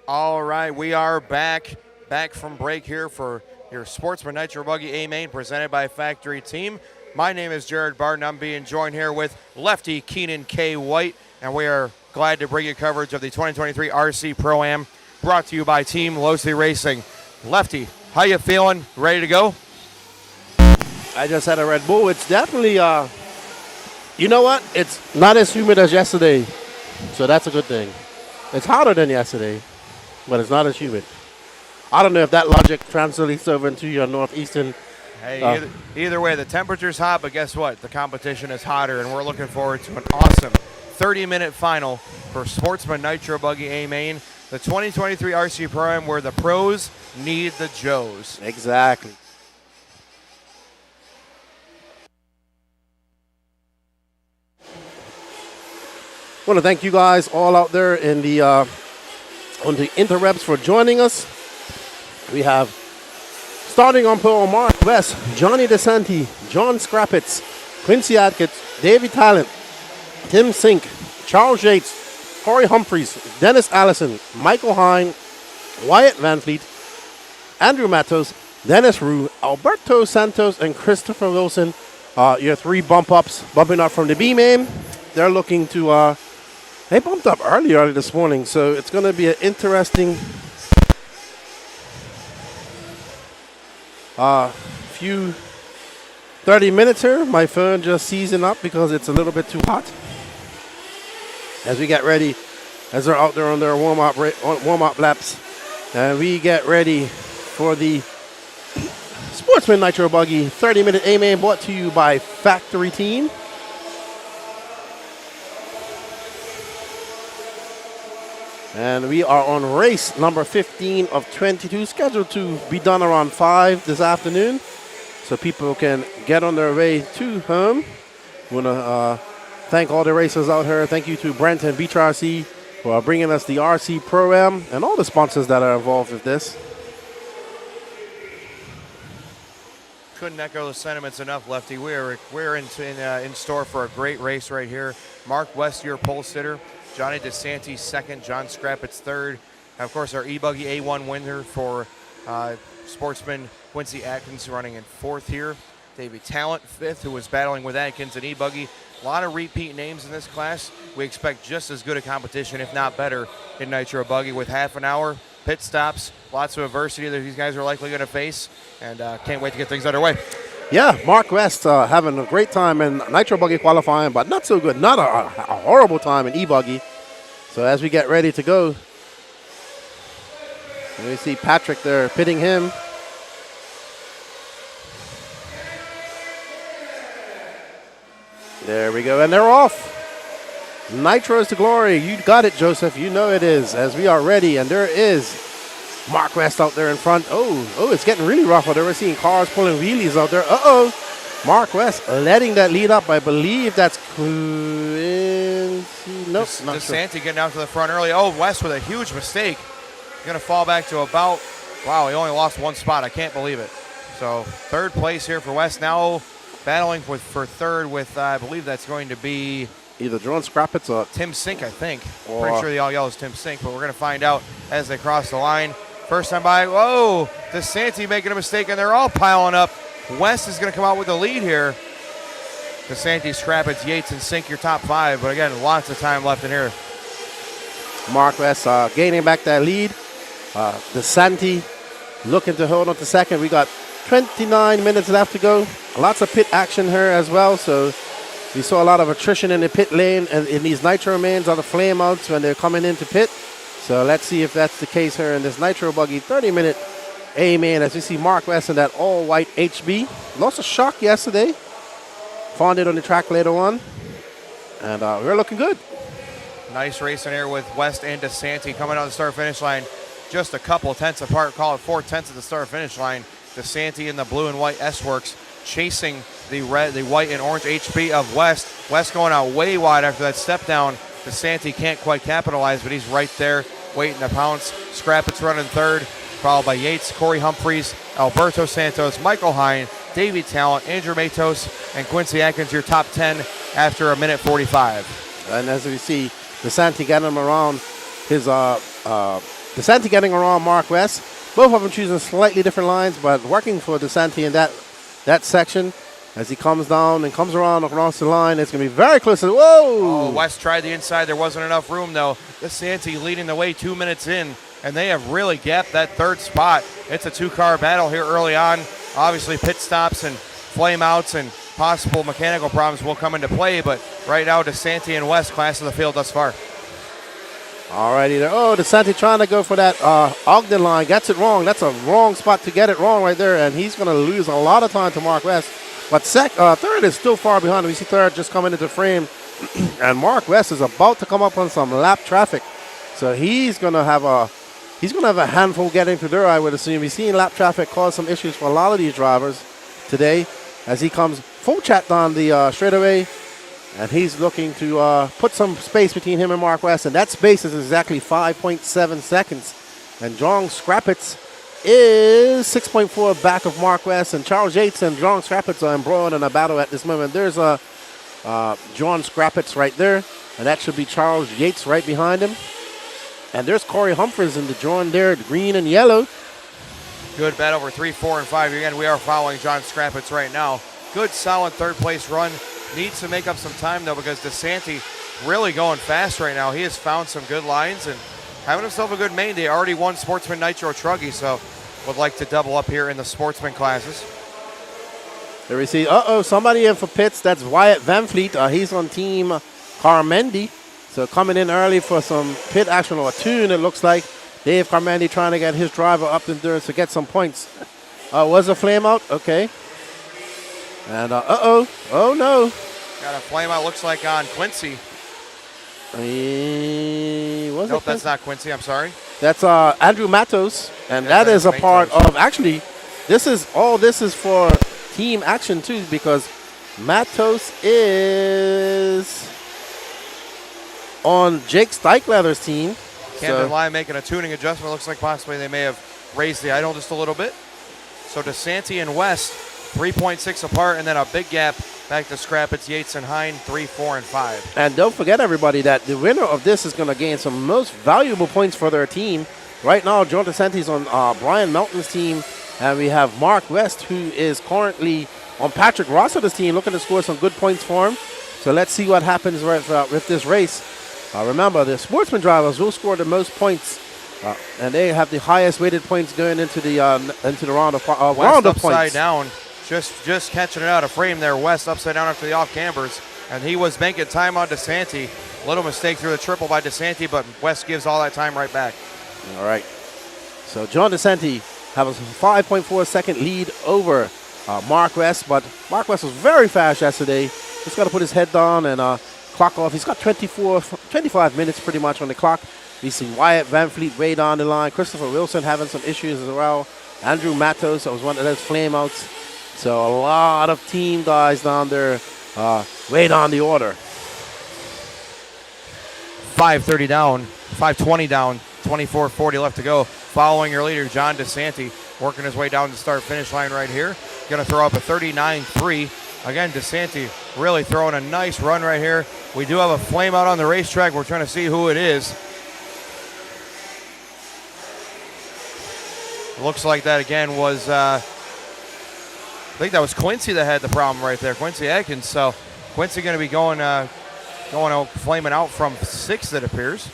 All right, we are back from break here for your Sportsman Nitro Buggy A main presented by Factory Team. My name is Jared Barton. I'm being joined here with lefty Keenan K. White, and we are glad to bring you coverage of the 2023 RC Pro-Am brought to you by Team Losey Racing. Lefty, how you feeling? Ready to go? I just had a Red Bull. It's definitely, you know what? It's not as humid as yesterday, so that's a good thing. It's hotter than yesterday, but it's not as humid. I don't know if that logic translates over into your northeastern. Hey, either way, the temperature's hot, but guess what? The competition is hotter, and we're looking forward to an awesome 30-minute final for Sportsman Nitro Buggy A main, the 2023 RC Pro-Am where the pros need the Joes. Exactly. I want to thank you guys all out there in the on the interwebs for joining us. We have, starting on pole, Mark West, Johnny DeSanti, John Scrappitz, Quincy Atkins, Davey Talent, Tim Sink, Charles Yates, Corey Humphreys, Dennis Allison, Michael Hine, Wyatt Van Fleet, Andrew Matos, Dennis Rue, Alberto Santos, and Christopher Wilson. Your three bumping up from the B main. They're looking to they bumped up early this morning, so it's going to be an interesting few 30 minutes here. My phone just seizing up because it's a little bit too hot. As we get ready, as they're out there on their warm-up laps, and we get ready for the Sportsman Nitro Buggy 30-minute A-main brought to you by Factory Team. And we are on race number 15 of 22, scheduled to be done around 5 this afternoon, so people can get on their way to home. I want to thank all the racers out here. Thank you to Brent and WRCE for bringing us the RC Pro-Am and all the sponsors that are involved with this. Couldn't echo the sentiments enough, Lefty. We're in store for a great race right here. Mark West, your pole sitter. Johnny DeSanti second, John Scrappitz third. And of course, our E-buggy A1 winner for Sportsman Quincy Atkins running in fourth here. Davey Talent fifth, who was battling with Atkins and E-buggy. A lot of repeat names in this class. We expect just as good a competition, if not better, in Nitro Buggy with half an hour, pit stops, lots of adversity that these guys are likely going to face, and can't wait to get things underway. Yeah, Mark West having a great time in Nitro Buggy qualifying, but not so good. Not a horrible time in E-buggy. So as we get ready to go, we see Patrick there pitting him. There we go, and they're off. Nitro is to glory. You got it, Joseph. You know it is. As we are ready, and there is Mark West out there in front. Oh, it's getting really rough out there. We're seeing cars pulling wheelies out there. Mark West letting that lead up. I believe that's Quincy. Nope, not sure. DeSanti getting out to the front early. Oh, West with a huge mistake. He's going to fall back to about, wow, he only lost one spot. I can't believe it. So third place here for West. Now battling for third with, I believe that's going to be either John Scrappitz or Tim Sink, I think. Pretty sure the all yellow is Tim Sink, but we're going to find out as they cross the line. First time by, whoa, DeSanti making a mistake, and they're all piling up. West is going to come out with the lead here. DeSanti, Scrappitz, Yates, and Sink, your top five. But again, lots of time left in here. Mark West gaining back that lead. DeSanti looking to hold on to second. We got 29 minutes left to go. Lots of pit action here as well. So we saw a lot of attrition in the pit lane and in these Nitro mains on the flame outs when they're coming into pit. So let's see if that's the case here in this Nitro Buggy 30-minute A-main as we see Mark West in that all-white HB. Lost a shock yesterday. Found it on the track later on. And we're looking good. Nice racing here with West and DeSanti coming on the start-finish line. Just a couple tenths apart, call it 4 tenths at the start-finish line. DeSanti in the blue and white S-Works chasing the white and orange HB of West. West going out way wide after that step down. DeSanti can't quite capitalize, but he's right there waiting to pounce. Scrappitz running third, followed by Yates, Corey Humphreys, Alberto Santos, Michael Hine, Davey Talent, Andrew Matos, and Quincy Atkins, your top 10 after a minute 45. And as we see, DeSanti getting him around his DeSanti getting around Mark West. Both of them choosing slightly different lines, but working for DeSanti in that section. As he comes down and comes around across the line, it's going to be very close. Whoa! Oh, West tried the inside. There wasn't enough room, though. DeSanti leading the way 2 minutes in, and they have really gapped that third spot. It's a two-car battle here early on. Obviously, pit stops and flame-outs and possible mechanical problems will come into play, but right now, DeSanti and West class of the field thus far. Alrighty there. Oh, DeSanti trying to go for that Ogden line. Gets it wrong. That's a wrong spot to get it wrong right there, and he's going to lose a lot of time to Mark West. But third is still far behind him. You see third just coming into frame, and Mark West is about to come up on some lap traffic. So he's going to have a handful getting through there, I would assume. He's seen lap traffic cause some issues for a lot of these drivers today as he comes full chat down the straightaway, and he's looking to put some space between him and Mark West, and that space is exactly 5.7 seconds. And John Scrappitz is 6.4 back of Mark West, and Charles Yates and John Scrappitz are embroiled in a battle at this moment. There's John Scrappitz right there, and that should be Charles Yates right behind him. And there's Corey Humphreys in the join there, green and yellow. Good bet over 3, 4, and 5. Again, we are following John Scrappitz right now. Good, solid third-place run. Needs to make up some time, though, because DeSanti really going fast right now. He has found some good lines and having himself a good main day. Already won Sportsman Nitro Truggy, so would like to double up here in the Sportsman classes. There we see, somebody in for pits. That's Wyatt Van Fleet. He's on team Carmendi. So coming in early for some pit action or a tune, it looks like. Dave Carmendi trying to get his driver up in there to get some points. Was a flame out? Okay. And oh no. Got a flame out, looks like on Quincy. Nope, that's not Quincy, I'm sorry. That's Andrew Matos, and that is a part of, actually, this is for team action too, because Matos is on Jake Steichleather's team. Camden Lyon making a tuning adjustment. Looks like possibly they may have raised the idle just a little bit. So DeSanti and West, 3.6 apart, and then a big gap back to Scrappitz, Yates, and Hine, 3, 4, and 5. And don't forget, everybody, that the winner of this is going to gain some most valuable points for their team. Right now, John DeSanti's on Brian Melton's team, and we have Mark West, who is currently on Patrick Rossiter's team, looking to score some good points for him. So let's see what happens with this race. Remember, the Sportsman drivers will score the most points, and they have the highest weighted points going into the round of West upside points. Down, just catching it out of frame there. West upside down after the off cambers, and he was making time on DeSanti. Little mistake through the triple by DeSanti, but West gives all that time right back. All right. So John DeSanti has a 5.4 second lead over Mark West, but Mark West was very fast yesterday. Just got to put his head down and clock off. He's got 25 minutes pretty much on the clock. We see Wyatt Van Fleet way down the line. Christopher Wilson having some issues as well. Andrew Matos, that was one of those flame outs. So a lot of team guys down there way down the order. 5:30 down, 5:20 down, 24:40 left to go. Following your leader, John DeSanti, working his way down the start-finish line right here. Going to throw up a 39.3. Again, DeSanti really throwing a nice run right here. We do have a flame out on the racetrack. We're trying to see who it is. Looks like that again was, I think that was Quincy that had the problem right there, Quincy Atkins. So Quincy going to be going flaming out from 6th, it appears.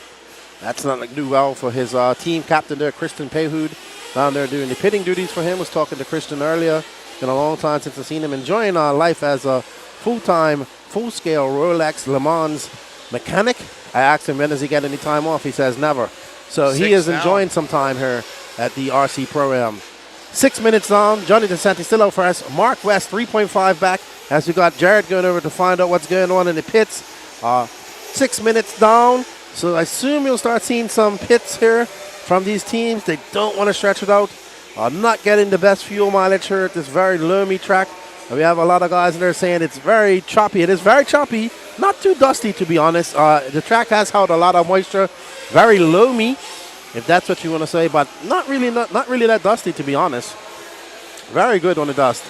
That's not like do well for his team captain there, Christian Payhood, down there doing the pitting duties for him. Was talking to Christian earlier. Been a long time since I've seen him enjoying life as a full-time, full-scale Rolex Le Mans mechanic. I asked him, when does he get any time off? He says never. So he is enjoying some time here at the RC Pro-Am. 6 minutes down. Johnny DeSanti still out first. Mark West 3.5 back as we got Jared going over to find out what's going on in the pits. 6 minutes down. So I assume you'll start seeing some pits here from these teams. They don't want to stretch it out. Not getting the best fuel mileage here at this very loamy track. We have a lot of guys in there saying it's very choppy. It is very choppy. Not too dusty, to be honest. The track has held a lot of moisture. Very loamy, if that's what you want to say, but not really that dusty, to be honest. Very good on the dust.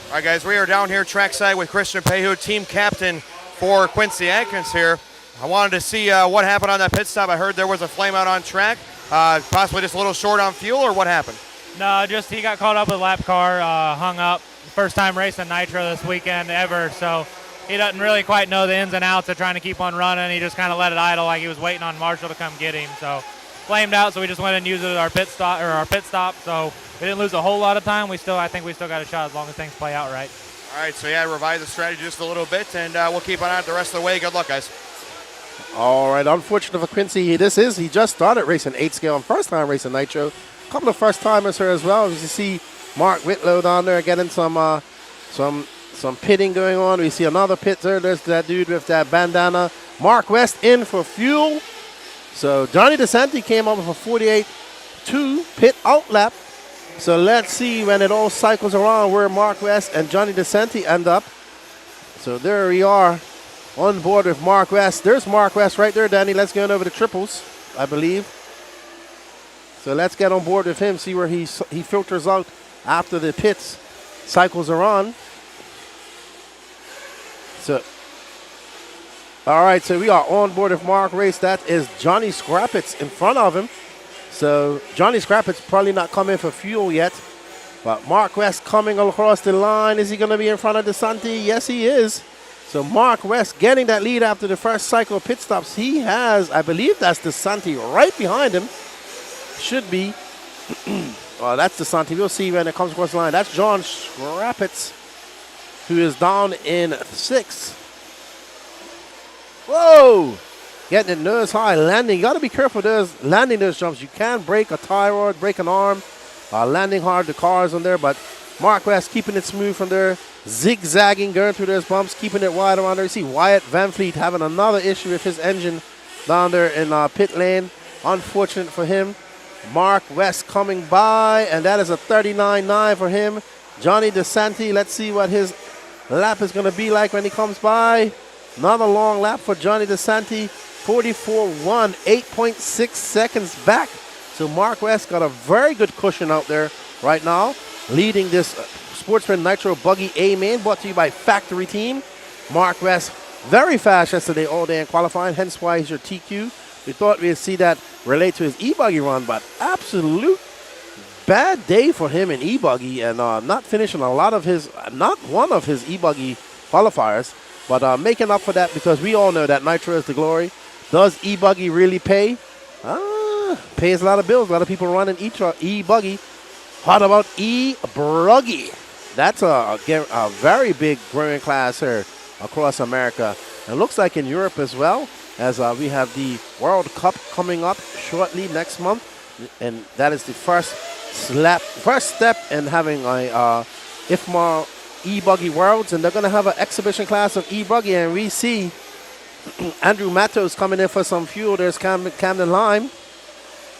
All right, guys, we are down here trackside with Christian Payhood, team captain for Quincy Atkins here. I wanted to see what happened on that pit stop. I heard there was a flame out on track, possibly just a little short on fuel, or what happened? No, just he got caught up with a lap car, hung up. First time racing Nitro this weekend ever, so he doesn't really quite know the ins and outs of trying to keep on running. He just kind of let it idle like he was waiting on Marshall to come get him. So flamed out, so we just went and used it at our pit stop. So we didn't lose a whole lot of time. I think we still got a shot as long as things play out right. All right, so yeah, revise the strategy just a little bit, and we'll keep on it the rest of the way. Good luck, guys. All right, unfortunate for Quincy, he just started racing 8 scale and first time racing Nitro. A couple of first timers here as well. As you see Mark Whitlow down there getting some pitting going on. We see another pit there. There's that dude with that bandana. Mark West in for fuel. So Johnny DeSanti came up with a 48.2 pit out lap. So let's see when it all cycles around where Mark West and Johnny DeSanti end up. So there we are on board with Mark West. There's Mark West right there, Danny. Let's get over the triples, I believe. So let's get on board with him, see where he filters out after the pits cycles around. So, all right, so we are on board with Mark Race. That is Johnny Scrappets in front of him. So Johnny Scrappets probably not coming for fuel yet. But Mark West coming across the line. Is he going to be in front of DeSanti? Yes, he is. So Mark West getting that lead after the first cycle of pit stops. He has, I believe that's DeSanti right behind him. Should be. Oh, that's DeSanti. We'll see when it comes across the line. That's John Scrappets, who is down in 6th. Whoa! Getting it nose high, landing. You got to be careful landing those jumps. You can break a tie rod, break an arm. Landing hard, the cars on there, but Mark West keeping it smooth from there. Zigzagging, going through those bumps, keeping it wide around there. You see Wyatt Van Fleet having another issue with his engine down there in pit lane. Unfortunate for him. Mark West coming by, and that is a 39.9 for him. Johnny DeSanti, let's see what his lap is going to be like when he comes by. Another long lap for Johnny DeSanti. 44.1, 8.6 seconds back. So Mark West got a very good cushion out there right now, leading this Sportsman Nitro Buggy A main, brought to you by Factory Team. Mark West, very fast yesterday all day in qualifying, hence why he's your TQ. We thought we'd see that relate to his E-buggy run, but absolute bad day for him in E-buggy, and not finishing not one of his E-buggy qualifiers, but making up for that because we all know that Nitro is the glory. Does E-buggy really pay? Pays a lot of bills. A lot of people running E-buggy. What about E-buggy? That's a very big growing class here across America. It looks like in Europe as well, as we have the World Cup coming up shortly next month. And that is the first step in having a IFMA E-buggy Worlds. And they're going to have an exhibition class of E-buggy. And we see Andrew Matos coming in for some fuel. There's Camden Lime.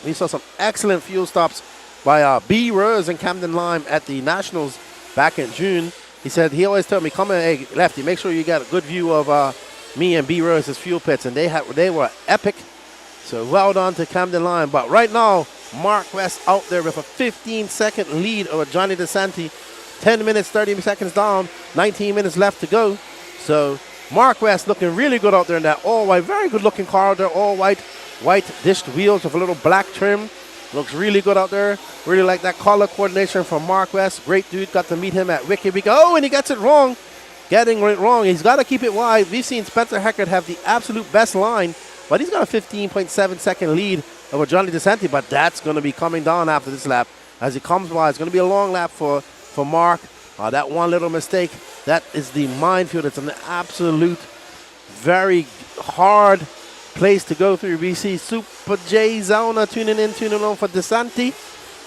We saw some excellent fuel stops by B. Rose and Camden Lime at the Nationals back in June. He said, he always told me, come in, hey, Lefty, make sure you got a good view of me and B. Rose's fuel pits. And they were epic. So well done to Camden Lime. But right now, Mark West out there with a 15-second lead over Johnny DeSanti. 10 minutes, 30 seconds down, 19 minutes left to go. So Mark West looking really good out there in that all-white, very good-looking car there, all-white, white dished wheels with a little black trim. Looks really good out there. Really like that color coordination from Mark West. Great dude. Got to meet him at Wiki Week. Oh, and he gets it wrong. Getting it wrong. He's got to keep it wide. We've seen Spencer Heckert have the absolute best line, but he's got a 15.7 second lead over Johnny DeSanti, but that's going to be coming down after this lap. As he comes by, it's going to be a long lap for Mark. That one little mistake, that is the minefield. It's an absolute very hard place to go through. We see Super J Zona tuning on for DeSanti.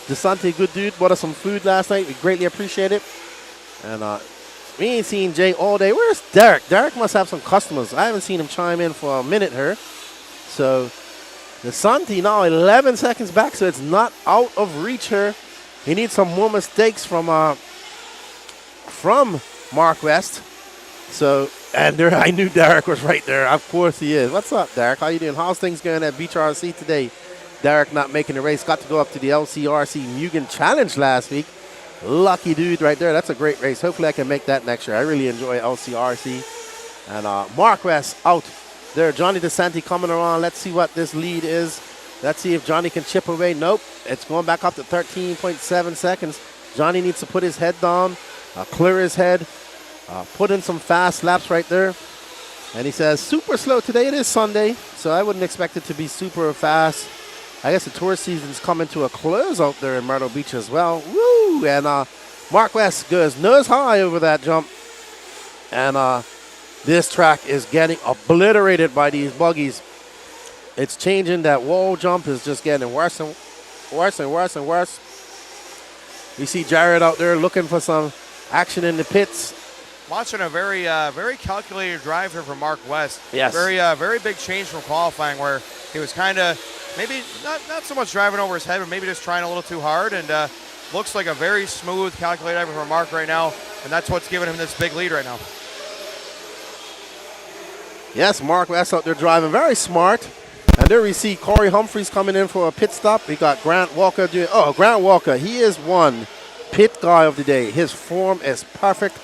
DeSanti, good dude. Bought us some food last night. We greatly appreciate it. And we ain't seen Jay all day. Where's Derek? Derek must have some customers. I haven't seen him chime in for a minute here. So DeSanti now 11 seconds back, so it's not out of reach here. He needs some more mistakes from Mark West. So, and there, I knew Derek was right there. Of course he is. What's up, Derek? How you doing? How's things going at WRCE today? Derek not making the race. Got to go up to the WRCE Mugen Challenge last week. Lucky dude right there. That's a great race. Hopefully I can make that next year. I really enjoy LCRC. And Mark West out There, Johnny DeSanti coming around. Let's see what this lead is. Let's see if Johnny can chip away. Nope. It's going back up to 13.7 seconds. Johnny needs to put his head down, clear his head, put in some fast laps right there. And he says, super slow today. It is Sunday, so I wouldn't expect it to be super fast. I guess the tour season's coming to a close out there in Myrtle Beach as well. Woo! And Mark West goes nose high over that jump. And this track is getting obliterated by these buggies. It's changing. That wall jump is just getting worse and worse and worse and worse. We see Jared out there looking for some action in the pits. Watching a very calculated drive here from Mark West. Yes. Very big change from qualifying, where he was kind of maybe not so much driving over his head, but maybe just trying a little too hard. And looks like a very smooth, calculated driver from Mark right now, and that's what's giving him this big lead right now. Yes, Mark West out there driving very smart. And there we see Corey Humphreys coming in for a pit stop. We got Grant Walker doing. Oh, Grant Walker, he is one pit guy of the day. His form is perfect.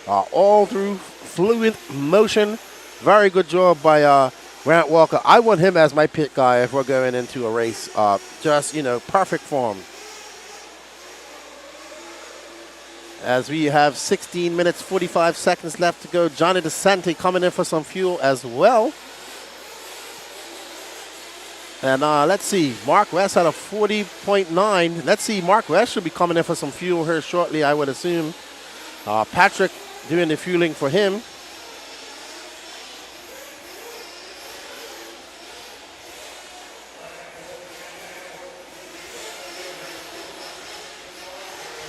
All through fluid motion. Very good job by Grant Walker. I want him as my pit guy if we're going into a race. Just, perfect form. As we have 16 minutes, 45 seconds left to go. Johnny DeSanti coming in for some fuel as well. And let's see, Mark West had a 40.9. Let's see, Mark West should be coming in for some fuel here shortly, I would assume. Patrick doing the fueling for him.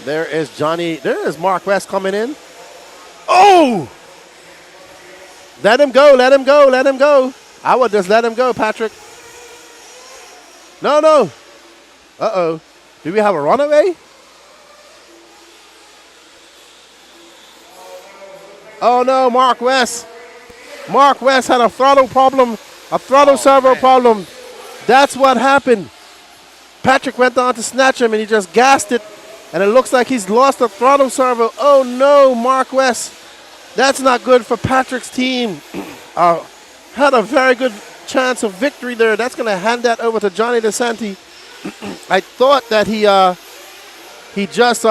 There is Mark West coming in. Oh! Let him go, let him go, let him go. I would just let him go, Patrick. No. Uh-oh. Do we have a runaway? Oh, no, Mark West. Mark West had a throttle problem, a throttle servo problem. That's what happened. Patrick went down to snatch him, and he just gassed it, and it looks like he's lost the throttle servo. Oh, no, Mark West. That's not good for Patrick's team. Had a very good chance of victory there. That's going to hand that over to Johnny DeSanti. I thought that he just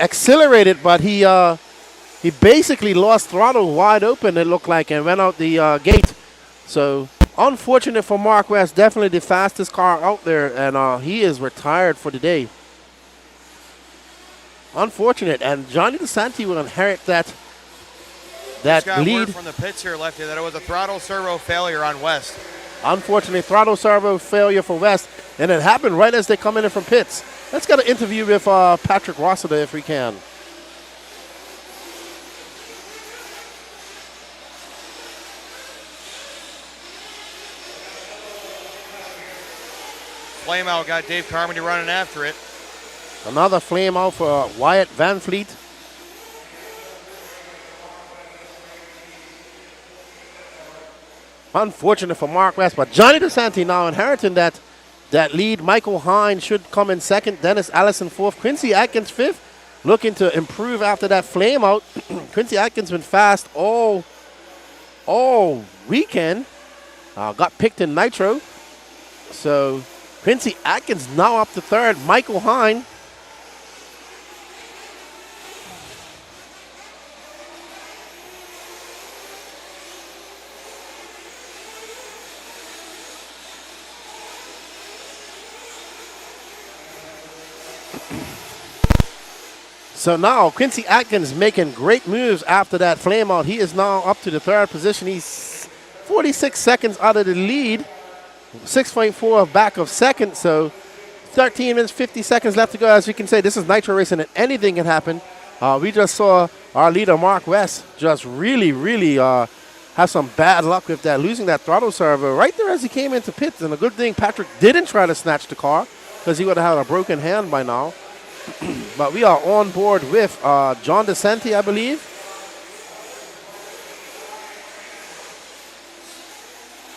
accelerated, but he basically lost throttle wide open, it looked like, and went out the gate. So unfortunate for Mark West. Definitely the fastest car out there, and he is retired for the day. Unfortunate, and Johnny DeSanti will inherit that Just got lead. word from the pits here, Lefty, that it was a throttle servo failure on West. Unfortunately, throttle servo failure for West, and it happened right as they come in from pits. Let's get an interview with Patrick Rossiter if we can. Flame out got Dave Carmody running after it. Another flame out for Wyatt Van Fleet. Unfortunate for Mark West, but Johnny DeSanti now inheriting that lead. Michael Hine should come in second. Dennis Allison fourth. Quincy Atkins fifth. Looking to improve after that flame out. Quincy Atkins been fast all weekend. Got picked in Nitro. So Quincy Atkins now up to third. Michael Hine. So now Quincy Atkins making great moves after that flame out. He is now up to the third position. He's 46 seconds out of the lead, 6.4 back of second. So 13 minutes, 50 seconds left to go. As you can say, this is Nitro racing and anything can happen. We just saw our leader, Mark West, just really have some bad luck with that, losing that throttle servo right there as he came into pits. And a good thing Patrick didn't try to snatch the car because he would have had a broken hand by now. But we are on board with John DeSanti, I believe.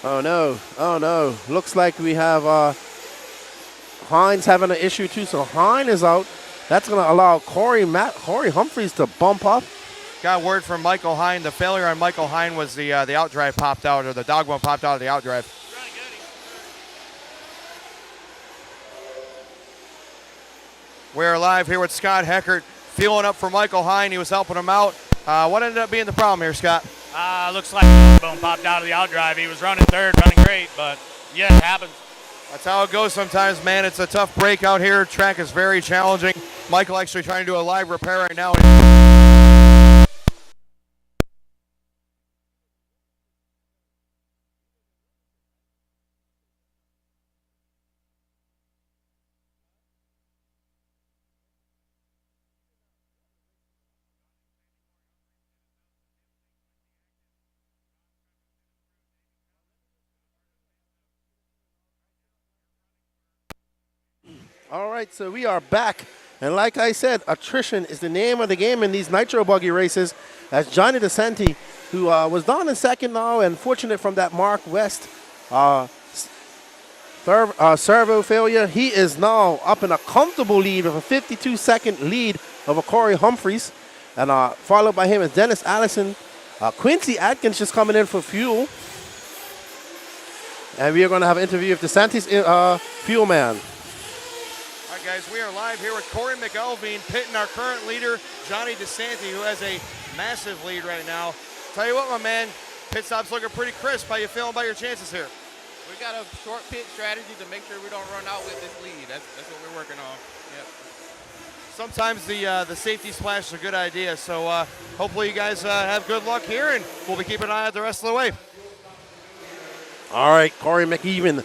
Oh no. Looks like we have Hines having an issue too. So Hines is out. That's going to allow Corey Humphreys to bump up. got word from Michael Hine. The failure on Michael Hine was the outdrive popped out, or the dogma popped out of the outdrive. We're live here with Scott Heckert, fueling up for Michael Hine. He was helping him out. What ended up being the problem here, Scott? Looks like the bone popped out of the outdrive. He was running third, running great, but yeah, it happens. That's how it goes sometimes, man. It's a tough break out here. Track is very challenging. Michael actually trying to do a live repair right now. All right, so we are back. And like I said, attrition is the name of the game in these Nitro Buggy races. As Johnny DeSanti, who was down in second now and fortunate from that Mark West servo failure, he is now up in a comfortable lead with a 52-second lead over Corey Humphreys. And followed by him is Dennis Allison. Quincy Atkins just coming in for fuel. And we are going to have an interview with DeSanti's fuel man. All right, guys, we are live here with Corey McElveen pitting our current leader, Johnny DeSanti, who has a massive lead right now. Tell you what, my man, pit stop's looking pretty crisp. How you feeling about your chances here? We got a short pit strategy to make sure we don't run out with this lead. That's what we're working on. Yep. Sometimes the safety splash is a good idea, so hopefully you guys have good luck here, and we'll be keeping an eye out the rest of the way. All right, Corey McEwen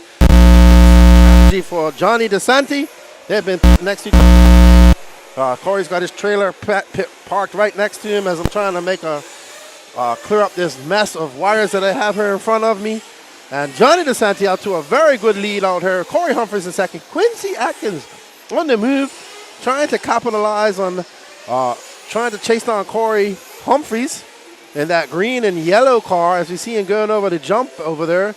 for Johnny DeSanti. They've been next to each other. Corey's got his trailer parked right next to him as I'm trying to make clear up this mess of wires that I have here in front of me. And Johnny DeSanti out to a very good lead out here. Corey Humphreys in second. Quincy Atkins on the move, trying to capitalize on, trying to chase down Corey Humphreys in that green and yellow car as we see him going over the jump over there.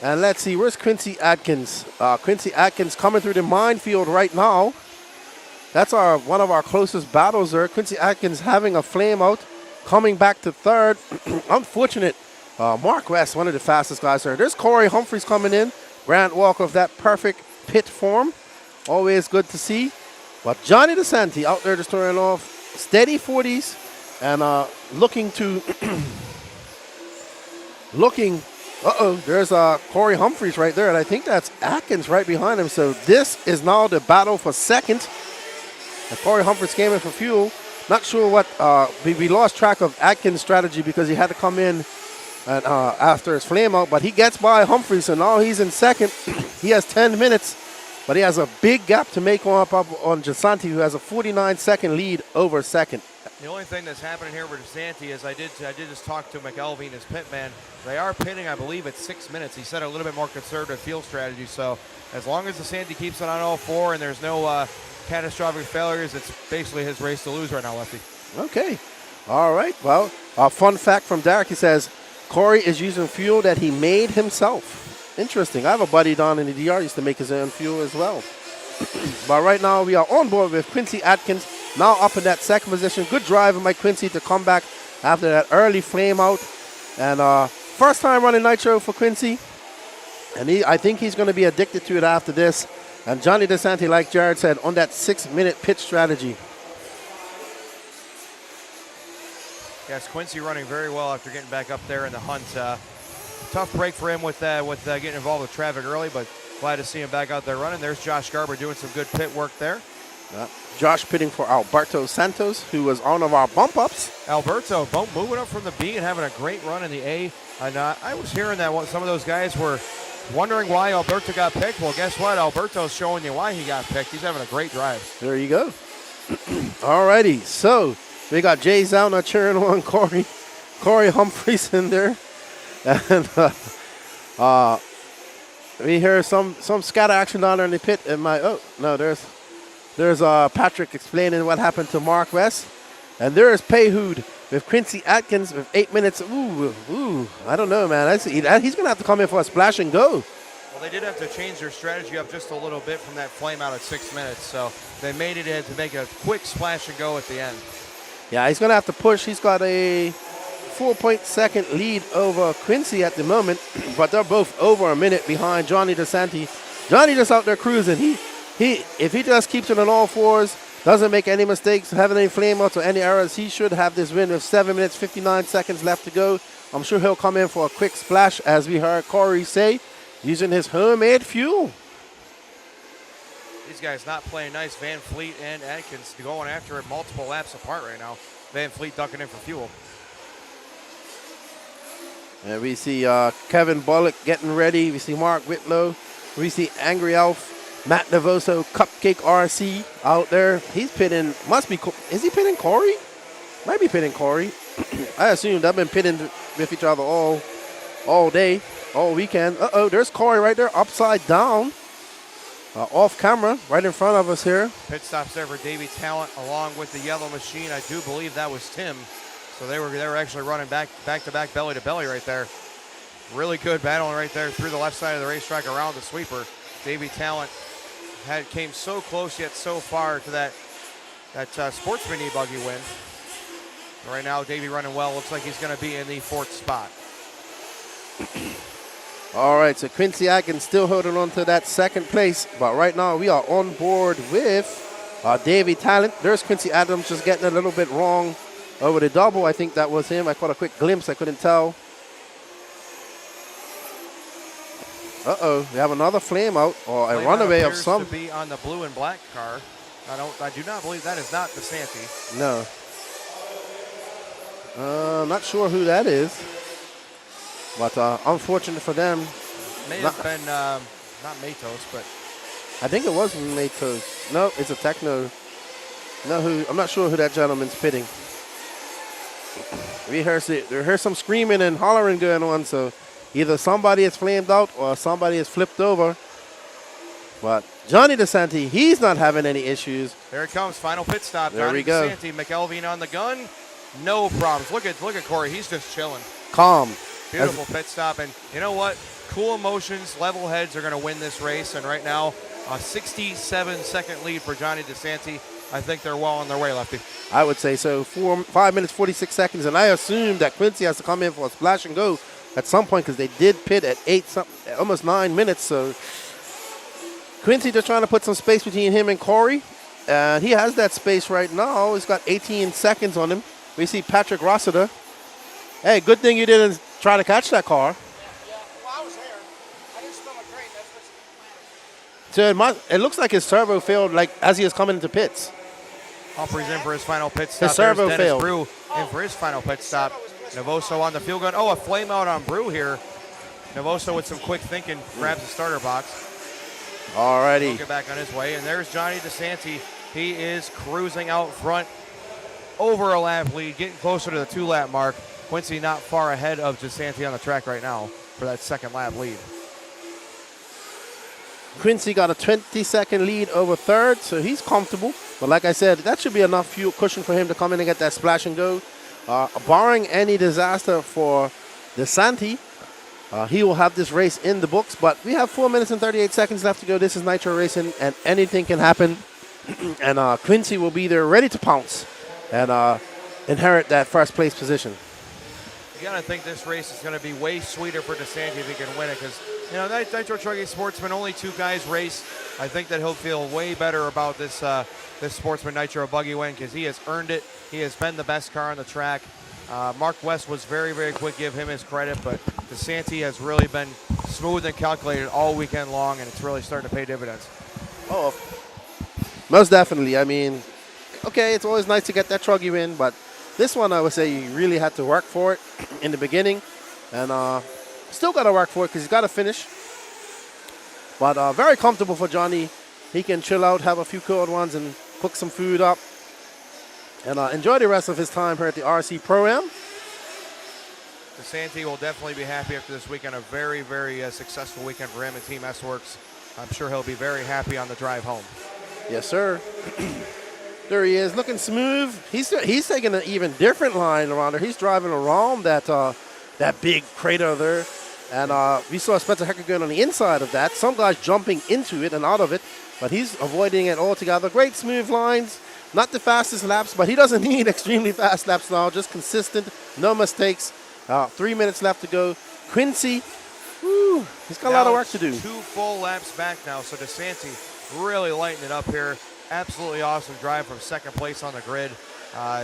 And let's see, where's Quincy Atkins? Quincy Atkins coming through the minefield right now. That's one of our closest battles there. Quincy Atkins having a flame out, coming back to third. Unfortunate. Mark West, one of the fastest guys there. There's Corey Humphreys coming in. Grant Walker of that perfect pit form. Always good to see. But Johnny DeSanti out there just throwing off steady 40s and looking to there's Corey Humphreys right there, and I think that's Atkins right behind him. So this is now the battle for second. And Corey Humphreys came in for fuel. Not sure what, we lost track of Atkins' strategy because he had to come in and, after his flame out, but he gets by Humphreys, so now he's in second. He has 10 minutes, but he has a big gap to make up on DeSanti, who has a 49-second lead over second. The only thing that's happening here with DeSanti is I did just talk to McElveen, his pit man. They are pitting, I believe, at 6 minutes. He said a little bit more conservative field strategy. So as long as DeSanti keeps it on all four and there's no catastrophic failures, it's basically his race to lose right now, Lefty. Okay. All right. Well, a fun fact from Derek. He says Corey is using fuel that he made himself. Interesting. I have a buddy down in the DR used to make his own fuel as well. But right now we are on board with Quincy Atkins. Now up in that second position. Good drive by Quincy to come back after that early flame out. And first time running Nitro for Quincy. And I think he's going to be addicted to it after this. And Johnny DeSanti, like Jared said, on that 6-minute pit strategy. Yes, Quincy running very well after getting back up there in the hunt. Tough break for him with getting involved with traffic early, but glad to see him back out there running. There's Josh Garber doing some good pit work there. Josh pitting for Alberto Santos, who was on of our bump ups. Alberto moving up from the B and having a great run in the A. And I was hearing that some of those guys were wondering why Alberto got picked. Well, guess what? Alberto's showing you why he got picked. He's having a great drive. There you go. Alrighty, so we got Jay Zauner cheering on Corey Humphreys in there. And we hear some scatter action down there in the pit. There's Patrick explaining what happened to Mark West. And there is Payhood with Quincy Atkins with 8 minutes. Ooh, I don't know, man. He's going to have to come in for a splash and go. Well, they did have to change their strategy up just a little bit from that flame out at 6 minutes. So they made it to make a quick splash and go at the end. Yeah, he's going to have to push. He's got a 4.2 lead over Quincy at the moment, but they're both over a minute behind Johnny DeSanti. Johnny just out there cruising. If he just keeps it on all fours, doesn't make any mistakes, having any flameouts or any errors, he should have this win with 7 minutes, 59 seconds left to go. I'm sure he'll come in for a quick splash, as we heard Corey say, using his homemade fuel. These guys not playing nice. Van Fleet and Atkins going after it multiple laps apart right now. Van Fleet ducking in for fuel. And we see Kevin Bullock getting ready. We see Mark Whitlow. We see Angry Elf, Matt Navoso, Cupcake RC out there. He's pitting, is he pitting Corey? Might be pitting Corey. I assume they've been pitting with each other all day, all weekend. Uh-oh, there's Corey right there, upside down. Off camera, right in front of us here. Pit stops there for Davey Talent along with the yellow machine. I do believe that was Tim. So they were actually running back to back, belly to belly right there. Really good battling right there through the left side of the racetrack around the sweeper. Davey Talent came so close yet so far to that Sportsman E-buggy win. Right now, Davey running well. Looks like he's going to be in the 4th spot. All right, so Quincy Atkins still holding on to that 2nd place. But right now, we are on board with Davey Talent. There's Quincy Adams just getting a little bit wrong over the double. I think that was him. I caught a quick glimpse. I couldn't tell. Uh-oh, we have another flame out or a runaway of some. To be on the blue and black car. I do not believe that is not DeSanti. No. Not sure who that is. But unfortunate for them. May have been not Matos, but I think it was Matos. No, it's a Techno. No, I'm not sure who that gentleman's pitting. We heard some screaming and hollering going on, so either somebody is flamed out or somebody is flipped over. But Johnny DeSanti, he's not having any issues. There it comes, final pit stop. There Johnny we go. DeSanti, McElveen on the gun, no problems. Look at Corey, he's just chilling. Calm. Beautiful pit stop, and you know what? Cool emotions, level heads are going to win this race, and right now, a 67-second lead for Johnny DeSanti. I think they're well on their way, Lefty. I would say so. 5 minutes, 46 seconds, and I assume that Quincy has to come in for a splash and go at some point because they did pit at almost 9 minutes. So Quincy just trying to put some space between him and Corey. He has that space right now. He's got 18 seconds on him. We see Patrick Rossiter. Hey, good thing you didn't try to catch that car. Yeah, well, I was there. I didn't smell a crate. That's what's So it looks like his servo failed like as he was coming into pits. Humphreys in for his final pit stop. His servo There's Dennis failed. Brew in for his final pit stop. Navoso on the fuel gun. Oh, a flame out on Brew here. Navoso with some quick thinking grabs the starter box. Alrighty. He'll get back on his way. And there's Johnny DeSanti. He is cruising out front over a lap lead, getting closer to the 2-lap mark. Quincy not far ahead of DeSanti on the track right now for that 2nd lap lead. Quincy got a 20-second lead over 3rd, so he's comfortable. But like I said, that should be enough fuel cushion for him to come in and get that splash and go. Barring any disaster for DeSanti, he will have this race in the books. But we have 4 minutes and 38 seconds left to go. This is Nitro Racing, and anything can happen. And Quincy will be there ready to pounce and inherit that 1st place position. You got to think this race is going to be way sweeter for DeSanti if he can win it because, you know, Nitro Buggy Sportsman, only 2 guys race. I think that he'll feel way better about this this Sportsman Nitro Buggy win because he has earned it. He has been the best car on the track. Mark West was very, very quick, give him his credit, but DeSanti has really been smooth and calculated all weekend long, and it's really starting to pay dividends. Oh, most definitely. I mean, okay, it's always nice to get that truggy win, but this one I would say you really had to work for it in the beginning, and still got to work for it because he's got to finish. But very comfortable for Johnny. He can chill out, have a few cold ones, and cook some food up, and enjoy the rest of his time here at the RC Pro-Am. DeSanti will definitely be happy after this weekend. A very, very successful weekend for him and Team S-Works. I'm sure he'll be very happy on the drive home. Yes, sir. There he is, looking smooth. He's taking an even different line around there. He's driving around that big crater there. And we saw Spencer Hecker going on the inside of that. Some guys jumping into it and out of it, but he's avoiding it altogether. Great smooth lines. Not the fastest laps, but he doesn't need extremely fast laps now. Just consistent, no mistakes. 3 minutes left to go. Quincy, whew, he's got a lot of work to do. 2 full laps back now, so DeSanti really lighting it up here. Absolutely awesome drive from second place on the grid.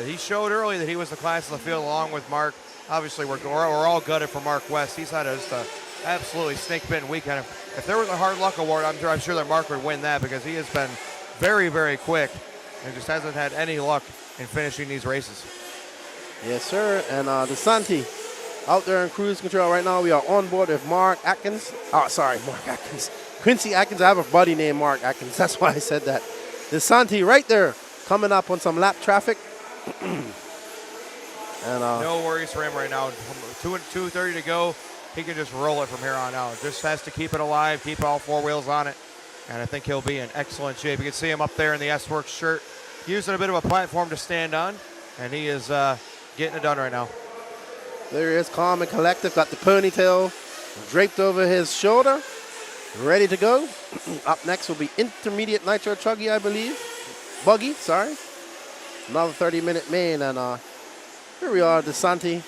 He showed early that he was the class of the field along with Mark. Obviously, we're all gutted for Mark West. He's had just a absolutely snake-bitten weekend. If there was a hard luck award, I'm sure that Mark would win that because he has been very, very quick and just hasn't had any luck in finishing these races. Yes, sir. And DeSanti out there in cruise control right now. We are on board with Mark Atkins. Oh, sorry, Mark Atkins. Quincy Atkins. I have a buddy named Mark Atkins. That's why I said that. DeSanti right there coming up on some lap traffic. And no worries for him right now. 2:30 to go. He can just roll it from here on out. Just has to keep it alive, keep all 4 wheels on it, and I think he'll be in excellent shape. You can see him up there in the S-Works shirt, using a bit of a platform to stand on, and he is getting it done right now. There he is, calm and collective, got the ponytail draped over his shoulder, ready to go. Up next will be intermediate Nitro Buggy, I believe. Buggy, sorry. Another 30-minute main, and here we are, DeSanti.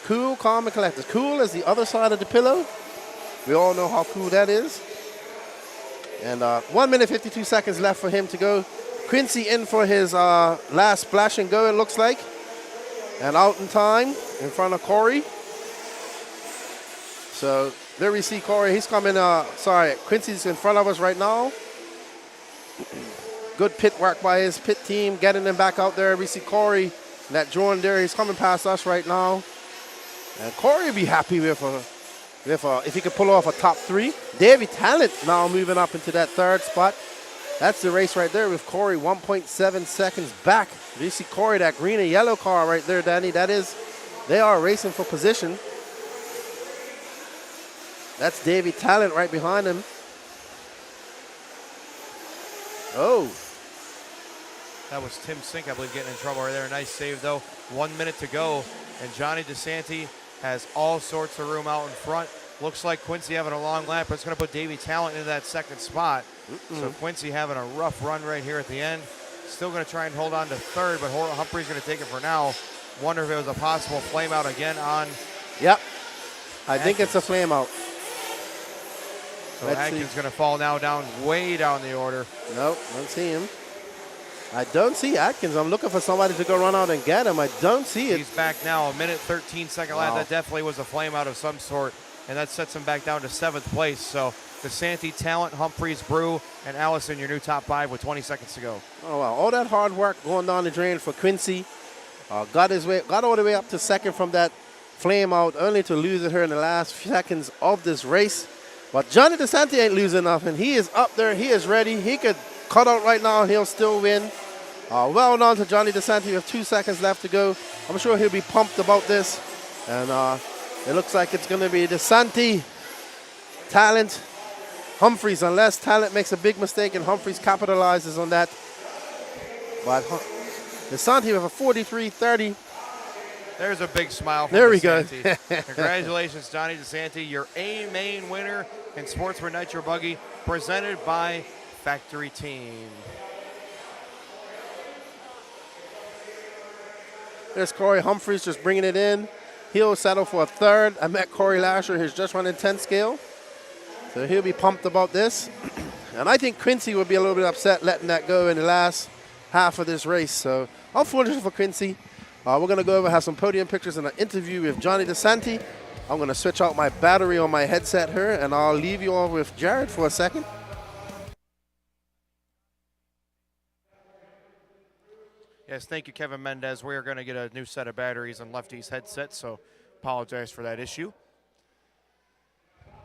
Cool, calm, and collected. Cool as the other side of the pillow. We all know how cool that is. And 1 minute, 52 seconds left for him to go. Quincy in for his last splash and go, it looks like. And out in time in front of Corey. So there we see Corey. He's coming, Quincy's in front of us right now. Good pit work by his pit team, getting them back out there. We see Corey, that drone there. He's coming past us right now. And Corey will be happy with if he could pull off a top 3. Davey Talent now moving up into that 3rd spot. That's the race right there with Corey 1.7 seconds back. You see Corey, that green and yellow car right there, Danny. They are racing for position. That's Davey Talent right behind him. Oh. That was Tim Sink, I believe, getting in trouble right there. Nice save, though. 1 minute to go, and Johnny DeSanti has all sorts of room out in front. Looks like Quincy having a long lap, but it's going to put Davey Talent into that 2nd spot. So Quincy having a rough run right here at the end. Still going to try and hold on to 3rd, but Humphrey's going to take it for now. Wonder if it was a possible flame out again on. Yep. I think it's a flame out. So Atkins going to fall now down, way down the order. Nope, don't see him. I don't see Atkins. I'm looking for somebody to go run out and get him. I don't see it. He's back now, a minute 13-second lap. That definitely was a flame out of some sort, and that sets him back down to 7th place. So DeSanti, Talent, Humphreys, Brew, and Allison, your new top 5 with 20 seconds to go. Oh, wow. All that hard work going down the drain for Quincy. Got all the way up to 2nd from that flame out, only to lose it here in the last seconds of this race. But Johnny DeSanti ain't losing nothing. He is up there. He is ready. He could cut out right now. He'll still win. Well done to Johnny DeSanti with 2 seconds left to go. I'm sure he'll be pumped about this. And it looks like it's going to be DeSanti, Talent, Humphreys, unless Talent makes a big mistake and Humphreys capitalizes on that. But DeSanti with a 43.30. There's a big smile from There we DeSanti. go. Congratulations, Johnny DeSanti, your A main winner in Sportsman Nitro Buggy, presented by Factory Team. There's Corey Humphreys just bringing it in. He'll settle for a 3rd. I met Corey last year. He's just running 10 scale. So he'll be pumped about this. And I think Quincy would be a little bit upset letting that go in the last half of this race. So unfortunate for Quincy. We're going to go over and have some podium pictures and an interview with Johnny DeSanti. I'm going to switch out my battery on my headset here, and I'll leave you all with Jared for a second. Yes, thank you, Kevin Mendez. We are going to get a new set of batteries on Lefty's headset, so apologize for that issue.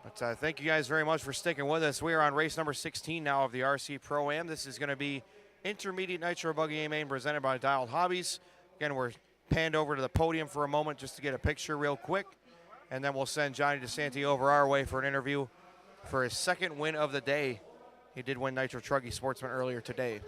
But thank you guys very much for sticking with us. We are on race number 16 now of the RC Pro-Am. This is going to be Intermediate Nitro Buggy A main presented by Dialed Hobbies. Again, we're panned over to the podium for a moment just to get a picture real quick, and then we'll send Johnny DeSanti over our way for an interview for his 2nd win of the day. He did win Nitro Buggy Sportsman earlier today.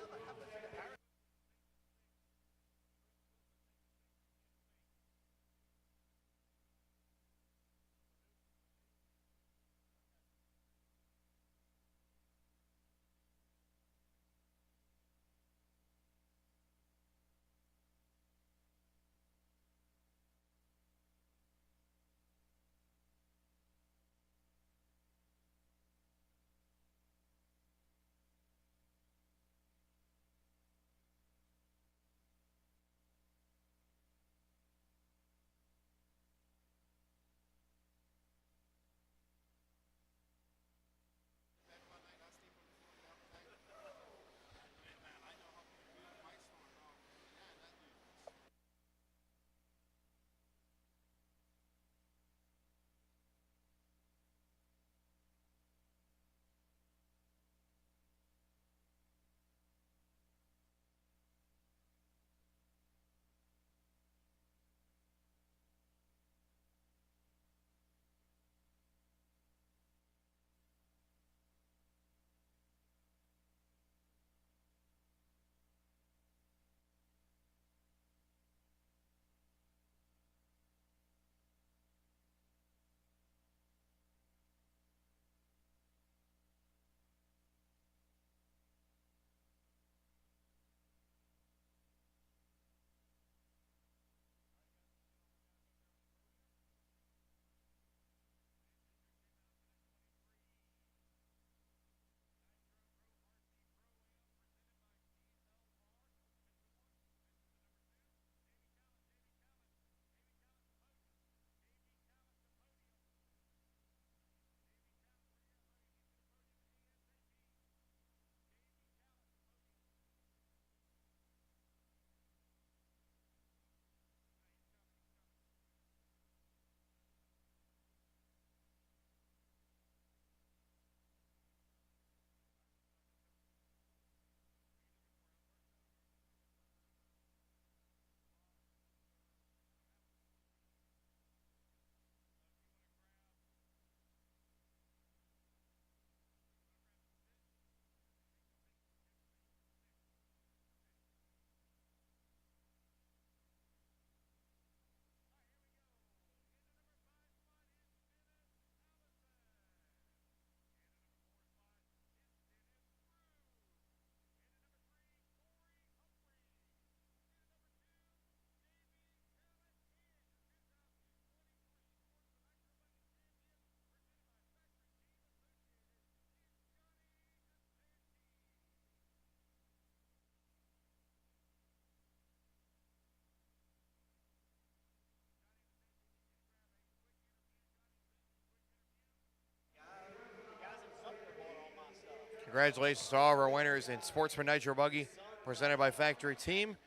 Congratulations to all of our winners in Sportsman Nitro Buggy, presented by Factory Team.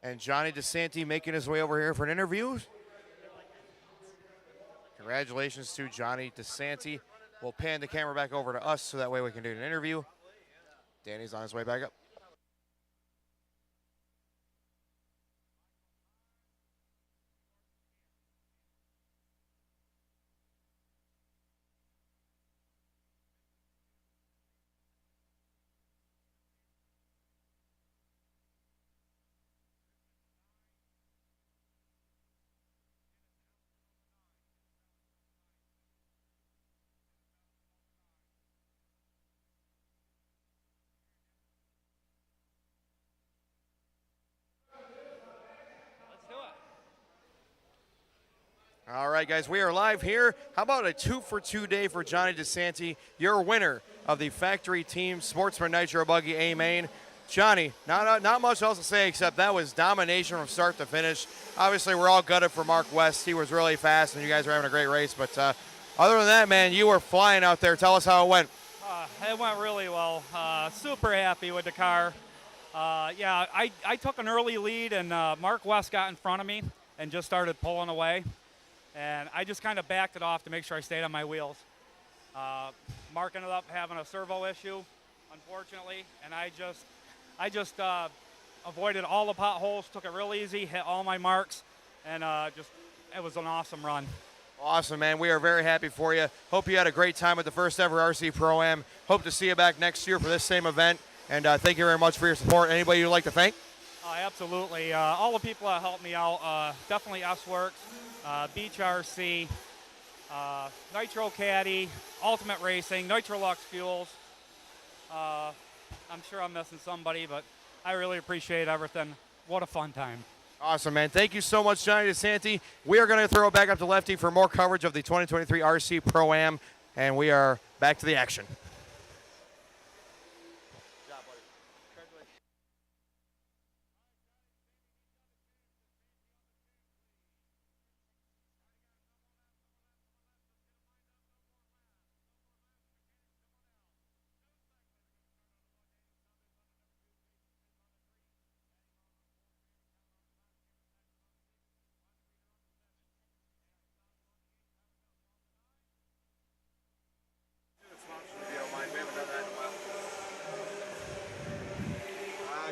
And Johnny DeSanti making his way over here for an interview. Congratulations to Johnny DeSanti. We'll pan the camera back over to us so that way we can do an interview. Danny's on his way back up. All right, guys, we are live here. How about a 2-for-2 day for Johnny DeSanti, your winner of the Factory Team Sportsman Nitro Buggy A main. Johnny, not much else to say except that was domination from start to finish. Obviously, we're all gutted for Mark West. He was really fast, and you guys were having a great race. But other than that, man, you were flying out there. Tell us how it went. It went really well. Super happy with the car. Yeah, I took an early lead, and Mark West got in front of me and just started pulling away. And I just kind of backed it off to make sure I stayed on my wheels. Mark ended up having a servo issue, unfortunately, and I just avoided all the potholes, took it real easy, hit all my marks, and it was an awesome run. Awesome, man. We are very happy for you. Hope you had a great time at the first ever RC Pro-Am. Hope to see you back next year for this same event. And thank you very much for your support. Anybody you'd like to thank? Absolutely. All the people that helped me out, definitely S-Works, WRCE, Nitro Caddy, Ultimate Racing, Nitro Lux Fuels. I'm sure I'm missing somebody, but I really appreciate everything. What a fun time. Awesome, man. Thank you so much, Johnny DeSanti. We are going to throw it back up to Lefty for more coverage of the 2023 RC Pro-Am, and we are back to the action.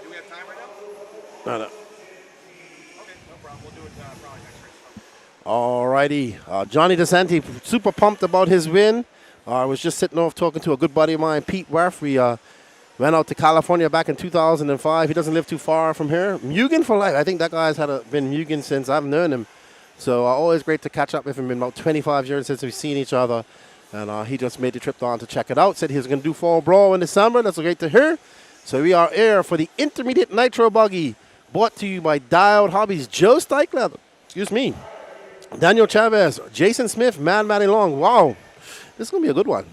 Do we have time right now? No. Okay, no problem. We'll do it probably next race. All righty. Johnny DeSanti, super pumped about his win. I was just sitting off talking to a good buddy of mine, Pete Werf. We went out to California back in 2005. He doesn't live too far from here. Mugen for life. I think that guy's been Mugen since I've known him. So always great to catch up with him. Been about 25 years since we've seen each other. And he just made the trip down to check it out. Said he was going to do Fall Brawl in December. That's great to hear. So we are here for the Intermediate Nitro Buggy, brought to you by Dialed Hobbies. Joe Steichler, excuse me, Daniel Chavez, Jason Smith, Matty Long. Wow, this is going to be a good one.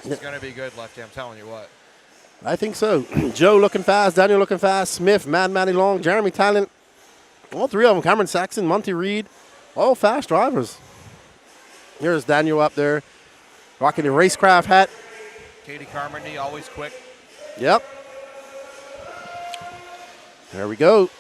This is going to be good, Lefty. I'm telling you what. I think so. Joe looking fast, Daniel looking fast, Smith, Matty Long, Jeremy Talent, all three of them, Cameron Saxon, Monty Reed, all fast drivers. Here's Daniel up there, rocking the racecraft hat. Katie Carmody, always quick. Yep. There we go.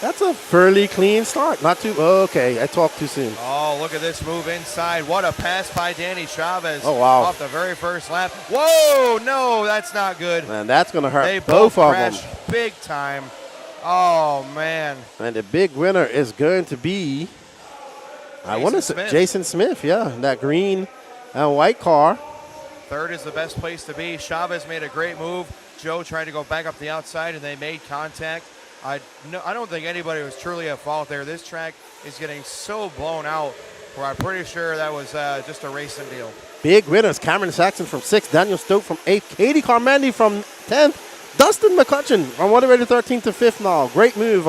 That's a fairly clean start. Not too, okay, I talked too soon. Oh, look at this move inside. What a pass by Danny Chavez. Oh, wow. Off the very first lap. Whoa, no, that's not good. Man, that's going to hurt They both of them. crashed big time. Oh, man. And the big winner is going to be, I want to say, Smith. Jason Smith, yeah, that green and white car. Third is the best place to be. Chavez made a great move. Joe tried to go back up the outside, and they made contact. I don't think anybody was truly at fault there. This track is getting so blown out where I'm pretty sure that was just a racing deal. Big winners, Cameron Saxon from 6th, Daniel Stoke from 8th, Katie Carmandi from 10th, Dustin McCutcheon from 13th to 5th now. Great move.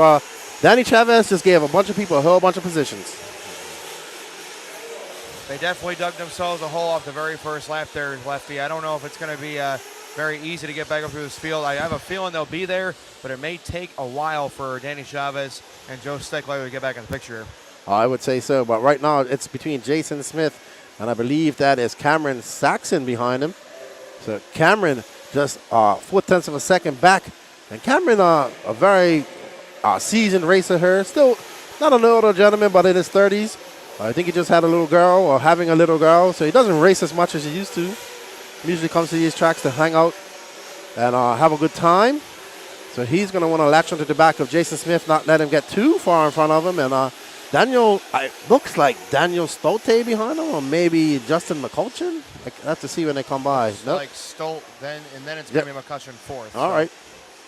Danny Chavez just gave a bunch of people a whole bunch of positions. They definitely dug themselves a hole off the very first lap there, Lefty. I don't know if it's going to be very easy to get back up through this field. I have a feeling they'll be there, but it may take a while for Danny Chavez and Joe Steckler to get back in the picture here. I would say so, but right now it's between Jason Smith and I believe that is Cameron Saxon behind him. So Cameron just 0.4 of a second back. And Cameron, a very seasoned racer here. Still not an older gentleman, but in his 30s. I think he just had a little girl or having a little girl. So he doesn't race as much as he used to. He usually comes to these tracks to hang out and have a good time. So he's going to want to latch onto the back of Jason Smith, not let him get too far in front of him. And Daniel, it looks like Daniel Stolte behind him, or maybe Justin McCutcheon. I have to see when they come by. Nope. Like Stolt, then it's going to be McCutcheon fourth. All right.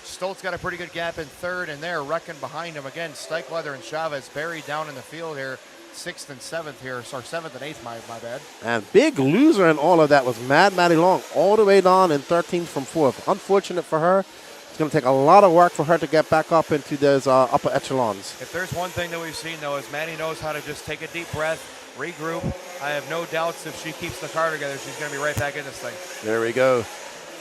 Stolt's got a pretty good gap in third, and they're wrecking behind him. Again, Steikleather and Chavez buried down in the field here, 6th and 7th here, or 7th and 8th, my bad. And big loser in all of that was Maddie Long, all the way down in 13th from 4th. Unfortunate for her. It's going to take a lot of work for her to get back up into those upper echelons. If there's one thing that we've seen, though, is Maddie knows how to just take a deep breath, regroup. I have no doubts if she keeps the car together, she's going to be right back in this thing. There we go.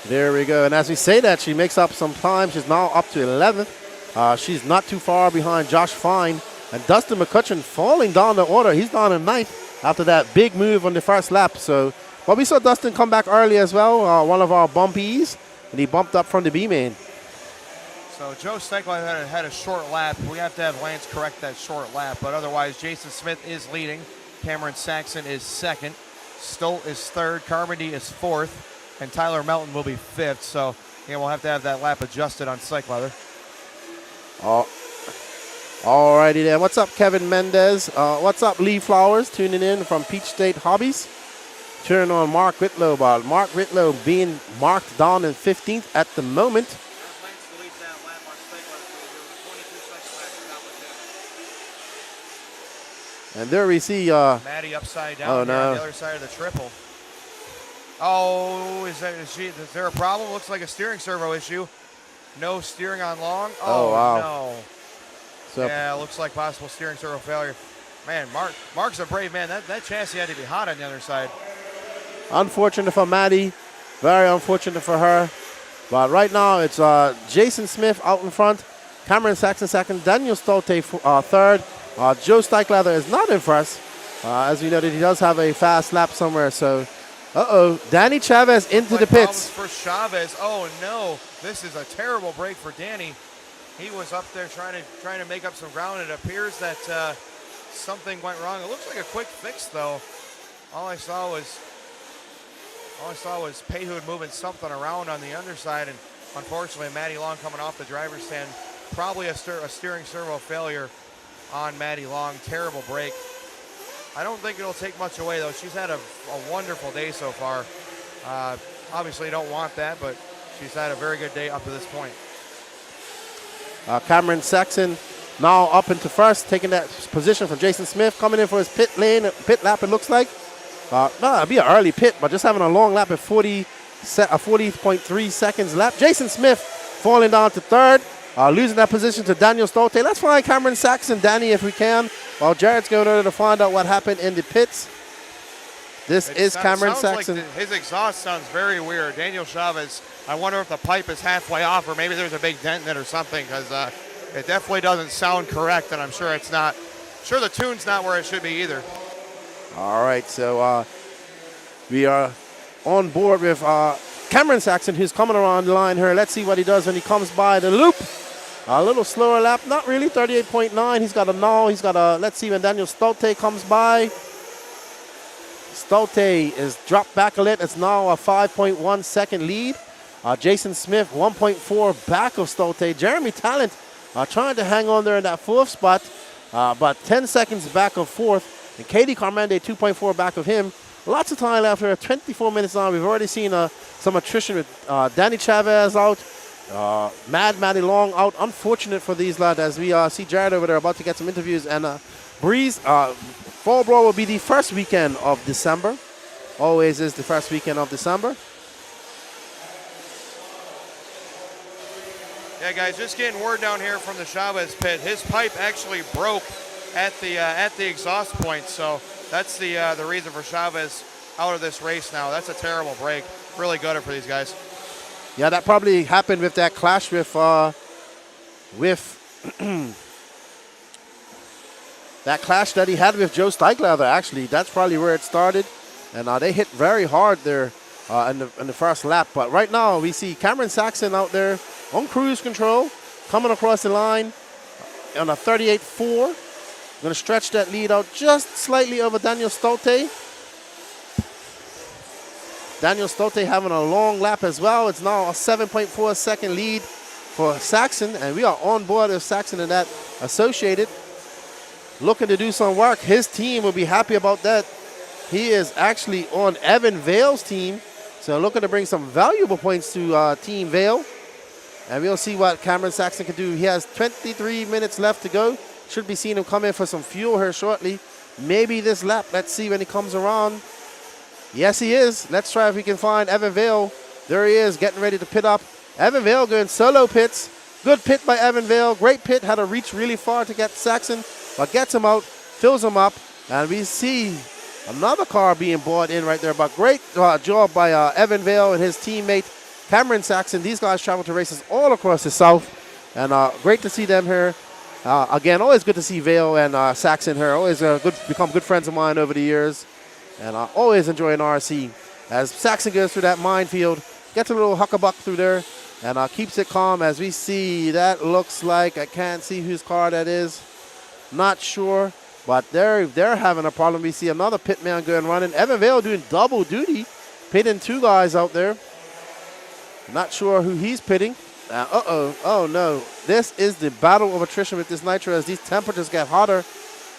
There we go. And as we say that, she makes up some time. She's now up to 11th. She's not too far behind Josh Fine. And Dustin McCutcheon falling down the order. He's down in 9th after that big move on the first lap. So, but we saw Dustin come back early as well, one of our bumpies, and he bumped up from the B main. So Joe Steckler had a short lap. We have to have Lance correct that short lap. But otherwise, Jason Smith is leading. Cameron Saxon is second. Stolt is third. Carmody is fourth. And Tyler Melton will be fifth. So, yeah, we'll have to have that lap adjusted on Steckleather. All righty then. What's up, Kevin Mendez? What's up, Lee Flowers, tuning in from Peach State Hobbies. Turning on Mark Whitlow. But Mark Whitlow being marked down in 15th at the moment. And there we see Maddie upside down on the other side of the triple. Oh, is there a problem? Looks like a steering servo issue. No steering on long. Oh wow. No. So yeah, looks like possible steering servo failure. Man, Mark's a brave man. That chassis had to be hot on the other side. Unfortunate for Maddie. Very unfortunate for her. But right now it's Jason Smith out in front. Cameron Saxon second. Daniel Stolte third. Joe Steikleather is not in first. As we know that he does have a fast lap somewhere. So, Danny Chavez into the pits. For Chavez. Oh no, this is a terrible break for Danny. He was up there trying to make up some ground. It appears that something went wrong. It looks like a quick fix though. All I saw was Payhood moving something around on the underside, and unfortunately, Maddie Long coming off the driver's stand. Probably a steering servo failure on Maddie Long. Terrible break. I don't think it'll take much away, though. She's had a wonderful day so far. Obviously, don't want that, but she's had a very good day up to this point. Cameron Saxon now up into first, taking that position from Jason Smith, coming in for his pit lap, it looks like. No, it'll be an early pit, but just having a long lap at 40.3 seconds lap. Jason Smith falling down to third. Losing that position to Daniel Stolte. Let's find Cameron Saxon, Danny, if we can. While Jared's going over to find out what happened in the pits. This is Cameron Saxon. Like his exhaust sounds very weird. Daniel Chavez, I wonder if the pipe is halfway off or maybe there's a big dent in it or something, because it definitely doesn't sound correct, and I'm sure it's not. I'm sure the tune's not where it should be either. All right, so we are on board with Cameron Saxon, who's coming around the line here. Let's see what he does when he comes by the loop. A little slower lap, not really, 38.9. He's got a null. He's got a, let's see when Daniel Stolte comes by. Stolte is dropped back a little. It's now a 5.1 second lead. Jason Smith, 1.4 back of Stolte. Jeremy Talent trying to hang on there in that fourth spot, but 10 seconds back of fourth. And Katie Carmende, 2.4 back of him. Lots of time left here, 24 minutes on. We've already seen some attrition with Danny Chavez out. Maddie Long out. Unfortunate for these lads as we see Jared over there about to get some interviews. And Breeze, Fall Brawl will be the first weekend of December. Always is the first weekend of December. Yeah, guys, just getting word down here from the Chavez pit. His pipe actually broke at the exhaust point. So that's the reason for Chavez out of this race now. That's a terrible break. Really gutted for these guys. Yeah, that probably happened with that clash with that clash that he had with Joe Steiglather. Actually, that's probably where it started, and they hit very hard there in the first lap. But right now we see Cameron Saxon out there on cruise control, coming across the line on a 38.4. Going to stretch that lead out just slightly over Daniel Stolte. Daniel Stolte having a long lap as well. It's now a 7.4 second lead for Saxon, and we are on board with Saxon and that associated. Looking to do some work. His team will be happy about that. He is actually on Evan Vale's team, so looking to bring some valuable points to Team Vale. And we'll see what Cameron Saxon can do. He has 23 minutes left to go. Should be seeing him come in for some fuel here shortly. Maybe this lap. Let's see when he comes around. Yes, he is. Let's try if we can find Evan Vale. There he is, getting ready to pit up. Evan Vale going solo pits. Good pit by Evan Vale. Great pit. Had to reach really far to get Saxon, but gets him out, fills him up, and we see another car being brought in right there. But great job by Evan Vale and his teammate Cameron Saxon. These guys travel to races all across the South, and great to see them here. Again, always good to see Vale and Saxon here. Always become good friends of mine over the years, and always enjoying RC. As Saxon goes through that minefield, gets a little huckabuck through there, and keeps it calm. As we see, that looks like, I can't see whose car that is. Not sure, but they're having a problem. We see another pit man going running. Evan Vale doing double duty, pitting two guys out there. Not sure who he's pitting. Oh no. This is the battle of attrition with this Nitro as these temperatures get hotter.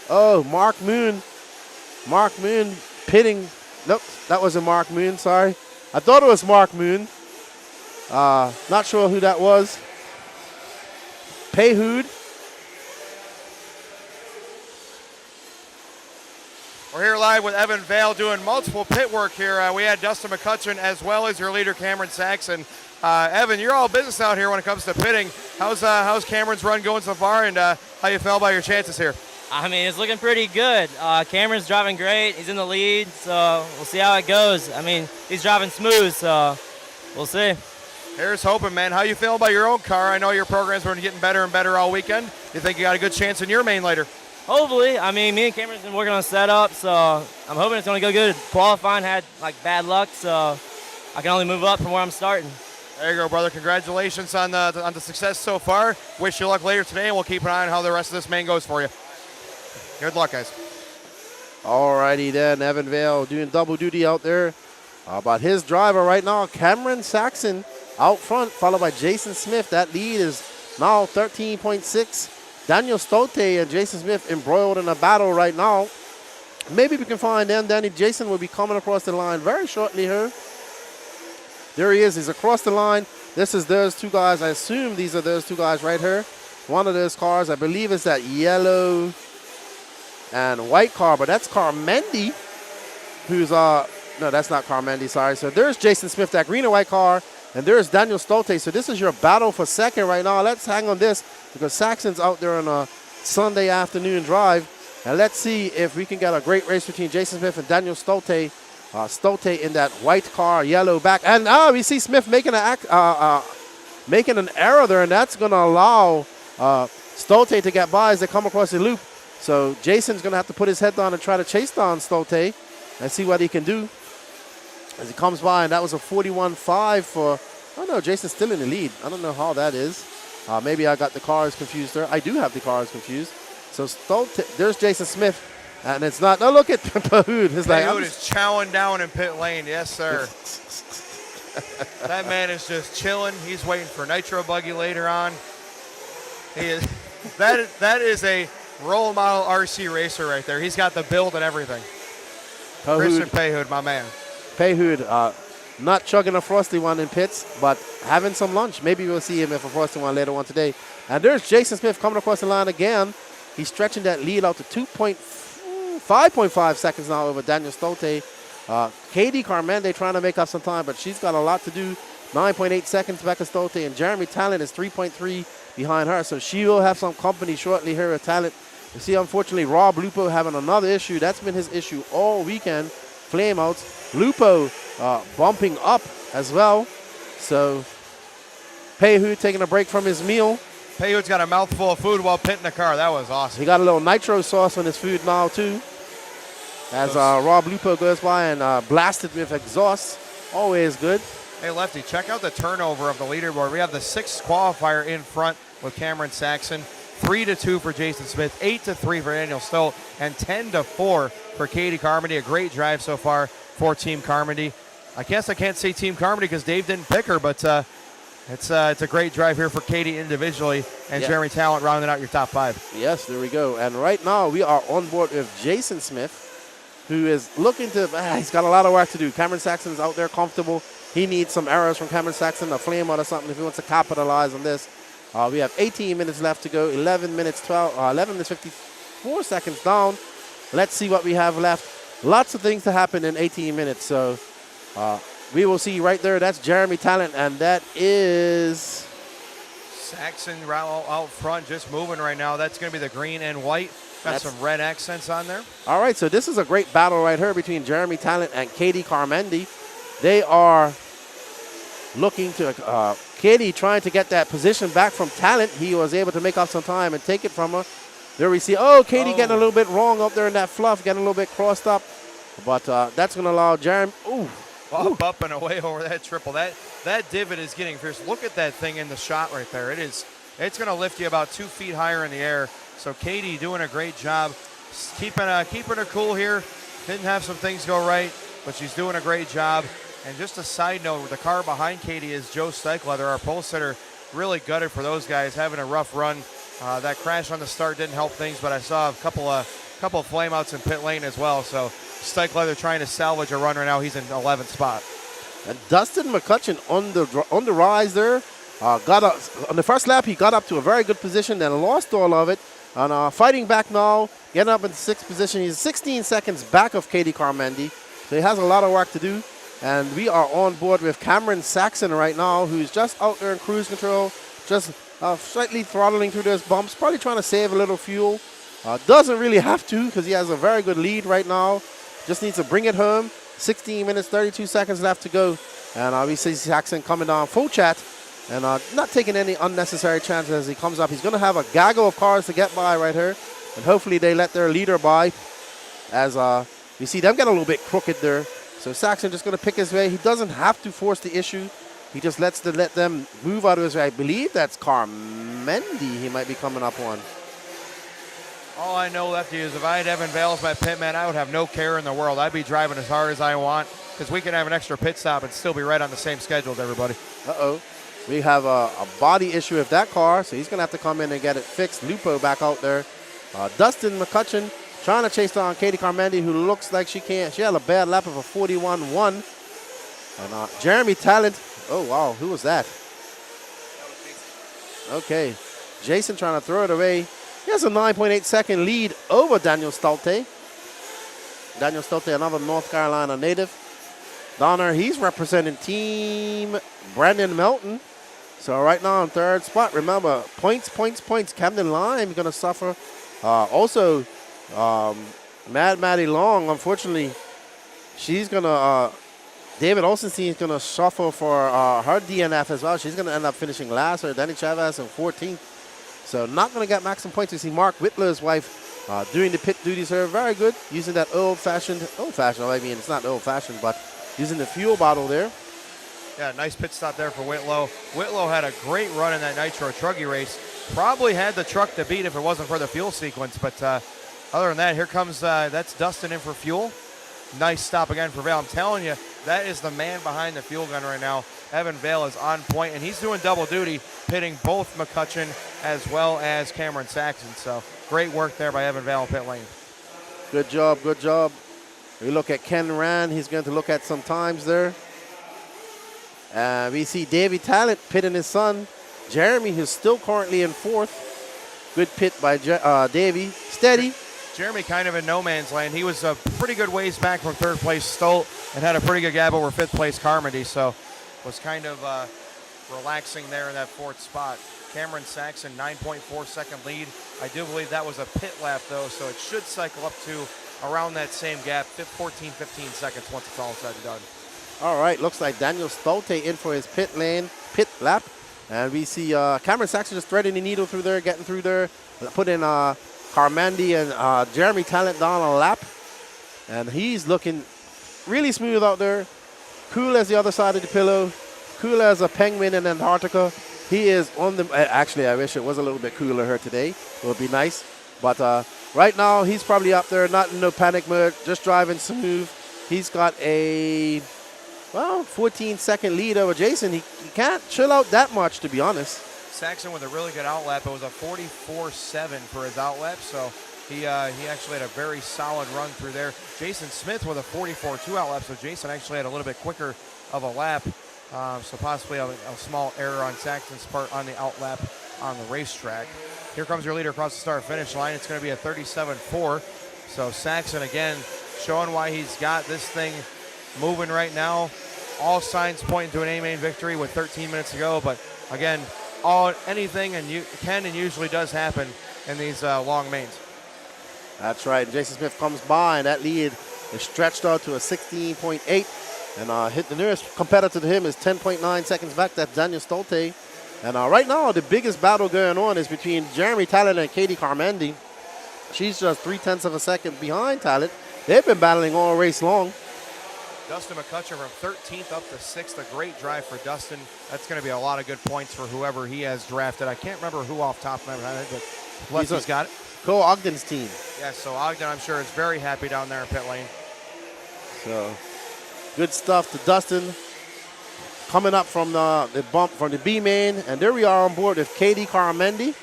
Oh, Mark Moon. Mark Moon pitting. Nope, that wasn't Mark Moon, sorry. I thought it was Mark Moon. Not sure who that was. Payhood. We're here live with Evan Vale doing multiple pit work here. We had Dustin McCutcheon as well as your leader Cameron Saxon. Evan, you're all business out here when it comes to pitting. How's Cameron's run going so far, and how you feel about your chances here? I mean, it's looking pretty good. Cameron's driving great. He's in the lead, so we'll see how it goes. I mean, he's driving smooth, so we'll see. Here's hoping, man. How you feel about your own car? I know your program's been getting better and better all weekend. You think you got a good chance in your main later? Hopefully. I mean, me and Cameron's been working on setup, so I'm hoping it's going to go good. Qualifying had, bad luck, so I can only move up from where I'm starting. There you go, brother. Congratulations on the success so far. Wish you luck later today, and we'll keep an eye on how the rest of this main goes for you. Good luck, guys. Alrighty then, Evan Vale doing double duty out there. But his driver right now, Cameron Saxon, out front, followed by Jason Smith. That lead is now 13.6. Daniel Stolte and Jason Smith embroiled in a battle right now. Maybe we can find them. Jason will be coming across the line very shortly here. There he is. He's across the line. This is those two guys. I assume these are those two guys right here. One of those cars, I believe, is that yellow and white car, but that's Carmendi, who's, no, that's not Carmendi, sorry. So there's Jason Smith, that green and white car, and there's Daniel Stolte. So this is your battle for second right now. Let's hang on this because Saxon's out there on a Sunday afternoon drive. And let's see if we can get a great race between Jason Smith and Daniel Stolte. Stolte in that white car, yellow back. And we see Smith making an error there, and that's going to allow Stolte to get by as they come across the loop. So Jason's going to have to put his head down and try to chase down Stolte and see what he can do as he comes by. And that was a 41.5 for, oh no, Jason's still in the lead. I don't know how that is. Maybe I got the cars confused there. I do have the cars confused. So Stolte, there's Jason Smith. And it's not, no, look at Pahud. Pahud is chowing down in pit lane. Yes, sir. That man is just chilling. He's waiting for Nitro Buggy later on. He is, that is a role model RC racer right there. He's got the build and everything. Christian Pahud, my man. Pahud, not chugging a frosty one in pits, but having some lunch. Maybe we'll see him if a frosty one later on today. And there's Jason Smith coming across the line again. He's stretching that lead out to 5.5 seconds now over Daniel Stolte. Katie Carmende trying to make up some time, but she's got a lot to do. 9.8 seconds back of Stolte, and Jeremy Talent is 3.3 behind her, so she will have some company shortly here with Talent You see, unfortunately, Rob Lupo having another issue. That's been his issue all weekend. Flameouts. Lupo bumping up as well. So, Peihu taking a break from his meal. Peihu's got a mouthful of food while pitting the car. That was awesome. He got a little nitro sauce on his food now, too. As Rob Lupo goes by and blasted with exhaust. Always good. Hey, Lefty, check out the turnover of the leaderboard. We have the 6th qualifier in front with Cameron Saxon. 3-2 for Jason Smith, 8-3 for Daniel Stolt, and 10-4 for Katie Carmody. A great drive so far for Team Carmody. I guess I can't say Team Carmody because Dave didn't pick her, but it's a great drive here for Katie individually, and Jeremy Talent rounding out your top 5. Yes, there we go. And right now we are on board with Jason Smith, who is looking to, he's got a lot of work to do. Cameron Saxon's out there comfortable. He needs some errors from Cameron Saxon, a flame out or something if he wants to capitalize on this. We have 18 minutes left to go, 11 minutes 54 seconds down. Let's see what we have left. Lots of things to happen in 18 minutes, so we will see right there. That's Jeremy Talent, and that is Saxon out front, just moving right now. That's going to be the green and white. Got some red accents on there. All right, so this is a great battle right here between Jeremy Talent and Katie Carmendi. They are looking to, Katie trying to get that position back from Talent. He was able to make up some time and take it from her. There we see, Katie getting a little bit wrong up there in that fluff, getting a little bit crossed up. But that's going to allow Jeremy, Up and away over that triple. That divot is getting fierce. Look at that thing in the shot right there. It's going to lift you about 2 feet higher in the air. So Katie doing a great job, keeping her cool here. Didn't have some things go right, but she's doing a great job. And just a side note, the car behind Katie is Joe Steichleather, our pole sitter. Really gutted for those guys, having a rough run. That crash on the start didn't help things, but I saw a couple of flameouts in pit lane as well. So Steichleather trying to salvage a run right now. He's in 11th spot. And Dustin McCutcheon on the rise there. On the first lap, he got up to a very good position, then lost all of it. And fighting back now, getting up in 6th position. He's 16 seconds back of Katie Carmendi. So he has a lot of work to do. And we are on board with Cameron Saxon right now, who's just out there in cruise control, just slightly throttling through those bumps, probably trying to save a little fuel. Doesn't really have to because he has a very good lead right now. Just needs to bring it home. 16 minutes, 32 seconds left to go. And we see Saxon coming down full chat and not taking any unnecessary chances as he comes up. He's going to have a gaggle of cars to get by right here. And hopefully they let their leader by as you see them get a little bit crooked there. So Saxon just going to pick his way. He doesn't have to force the issue. He just let them move out of his way. I believe that's Carmendi he might be coming up on. All I know, Lefty, is if I had Evan Vale as my pit man, I would have no care in the world. I'd be driving as hard as I want because we can have an extra pit stop and still be right on the same schedule as everybody. We have a body issue with that car, so he's going to have to come in and get it fixed. Lupo back out there. Dustin McCutcheon trying to chase down Katie Carmendi, who looks like she can't. She had a bad lap of a 41-1. And Jeremy Talent. Oh, wow. Who was that? Okay. Jason trying to throw it away. He has a 9.8 second lead over Daniel Stolte. Daniel Stolte, another North Carolina native. Donner, he's representing Team Brandon Melton. So right now in 3rd spot. Remember, points. Camden Lime going to suffer. Also, Mad Maddie Long, unfortunately, she's going to, David Olsenstein is going to suffer for her DNF as well. She's going to end up finishing last, or Danny Chavez in 14th. So not going to get maximum points. You see Mark Whitler's wife doing the pit duties here. Very good, using that old-fashioned, I mean, it's not old-fashioned, but using the fuel bottle there. Yeah, nice pit stop there for Whitlow. Whitlow had a great run in that Nitro Truggy race. Probably had the truck to beat if it wasn't for the fuel sequence, but other than that, here comes, that's Dustin in for fuel. Nice stop again for Vale. I'm telling you, that is the man behind the fuel gun right now. Evan Vale is on point, and he's doing double duty, pitting both McCutcheon as well as Cameron Saxon. So great work there by Evan Vale in pit lane. Good job. We look at Ken Rand. He's going to look at some times there. We see Davey Talent pitting his son. Jeremy, who's still currently in 4th. Good pit by Davey. Steady. Jeremy kind of in no man's land. He was a pretty good ways back from 3rd place Stolt and had a pretty good gap over 5th place Carmody, so was kind of relaxing there in that 4th spot. Cameron Saxon, 9.4 second lead. I do believe that was a pit lap though, so it should cycle up to around that same gap, 14, 15 seconds once it's all said and done. All right, looks like Daniel Stolte in for his pit lap. And we see Cameron Saxon just threading the needle through there, getting through there. Put in Carmandi and Jeremy Talent down a lap. And he's looking really smooth out there. Cool as the other side of the pillow. Cool as a penguin in Antarctica. He is on the, actually I wish it was a little bit cooler here today. It would be nice. But right now he's probably up there, not in no panic mode, just driving smooth. He's got a, 14-second lead over Jason. He can't chill out that much, to be honest. Saxon with a really good outlap. It was a 44.7 for his outlap, so he actually had a very solid run through there. Jason Smith with a 44.2 outlap, so Jason actually had a little bit quicker of a lap. So possibly a small error on Saxon's part on the outlap on the racetrack. Here comes your leader across the start-finish line. It's going to be a 37.4. So Saxon, again, showing why he's got this thing moving right now. All signs pointing to an A-main victory with 13 minutes to go. But, again, anything can and usually does happen in these long mains. That's right. Jason Smith comes by, and that lead is stretched out to a 16.8. And hit the nearest competitor to him is 10.9 seconds back. That's Daniel Stolte. And right now, the biggest battle going on is between Jeremy Talent and Katie Carmandi. She's just 0.3 of a second behind Talent. They've been battling all race long. Dustin McCutcheon from 13th up to 6th. A great drive for Dustin. That's going to be a lot of good points for whoever he has drafted. I can't remember who off top of my head, but Leslie's got it. Cole Ogden's team. Yes, so Ogden, I'm sure, is very happy down there in pit lane. So good stuff to Dustin. Coming up from the bump from the B main, and there we are on board with Katie Carmandi.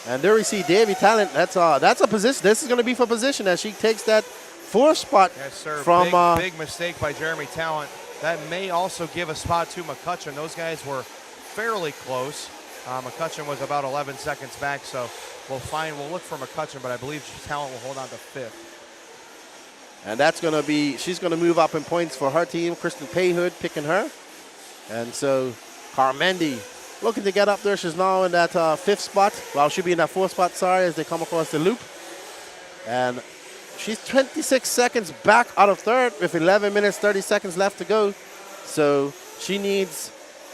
And there we see Davy Talent. That's a position. This is going to be for position as she takes that 4th spot. Yes, sir. From big mistake by Jeremy Talent. That may also give a spot to McCutcheon. Those guys were fairly close. McCutcheon was about 11 seconds back, so we'll look for McCutcheon, but I believe Talent will hold on to 5th. And that's going to be, she's going to move up in points for her team. Kristen Payhood picking her. And so Carmandi looking to get up there. She's now in that 5th spot. Well, she'll be in that 4th spot, sorry, as they come across the loop. And she's 26 seconds back out of 3rd with 11 minutes, 30 seconds left to go. So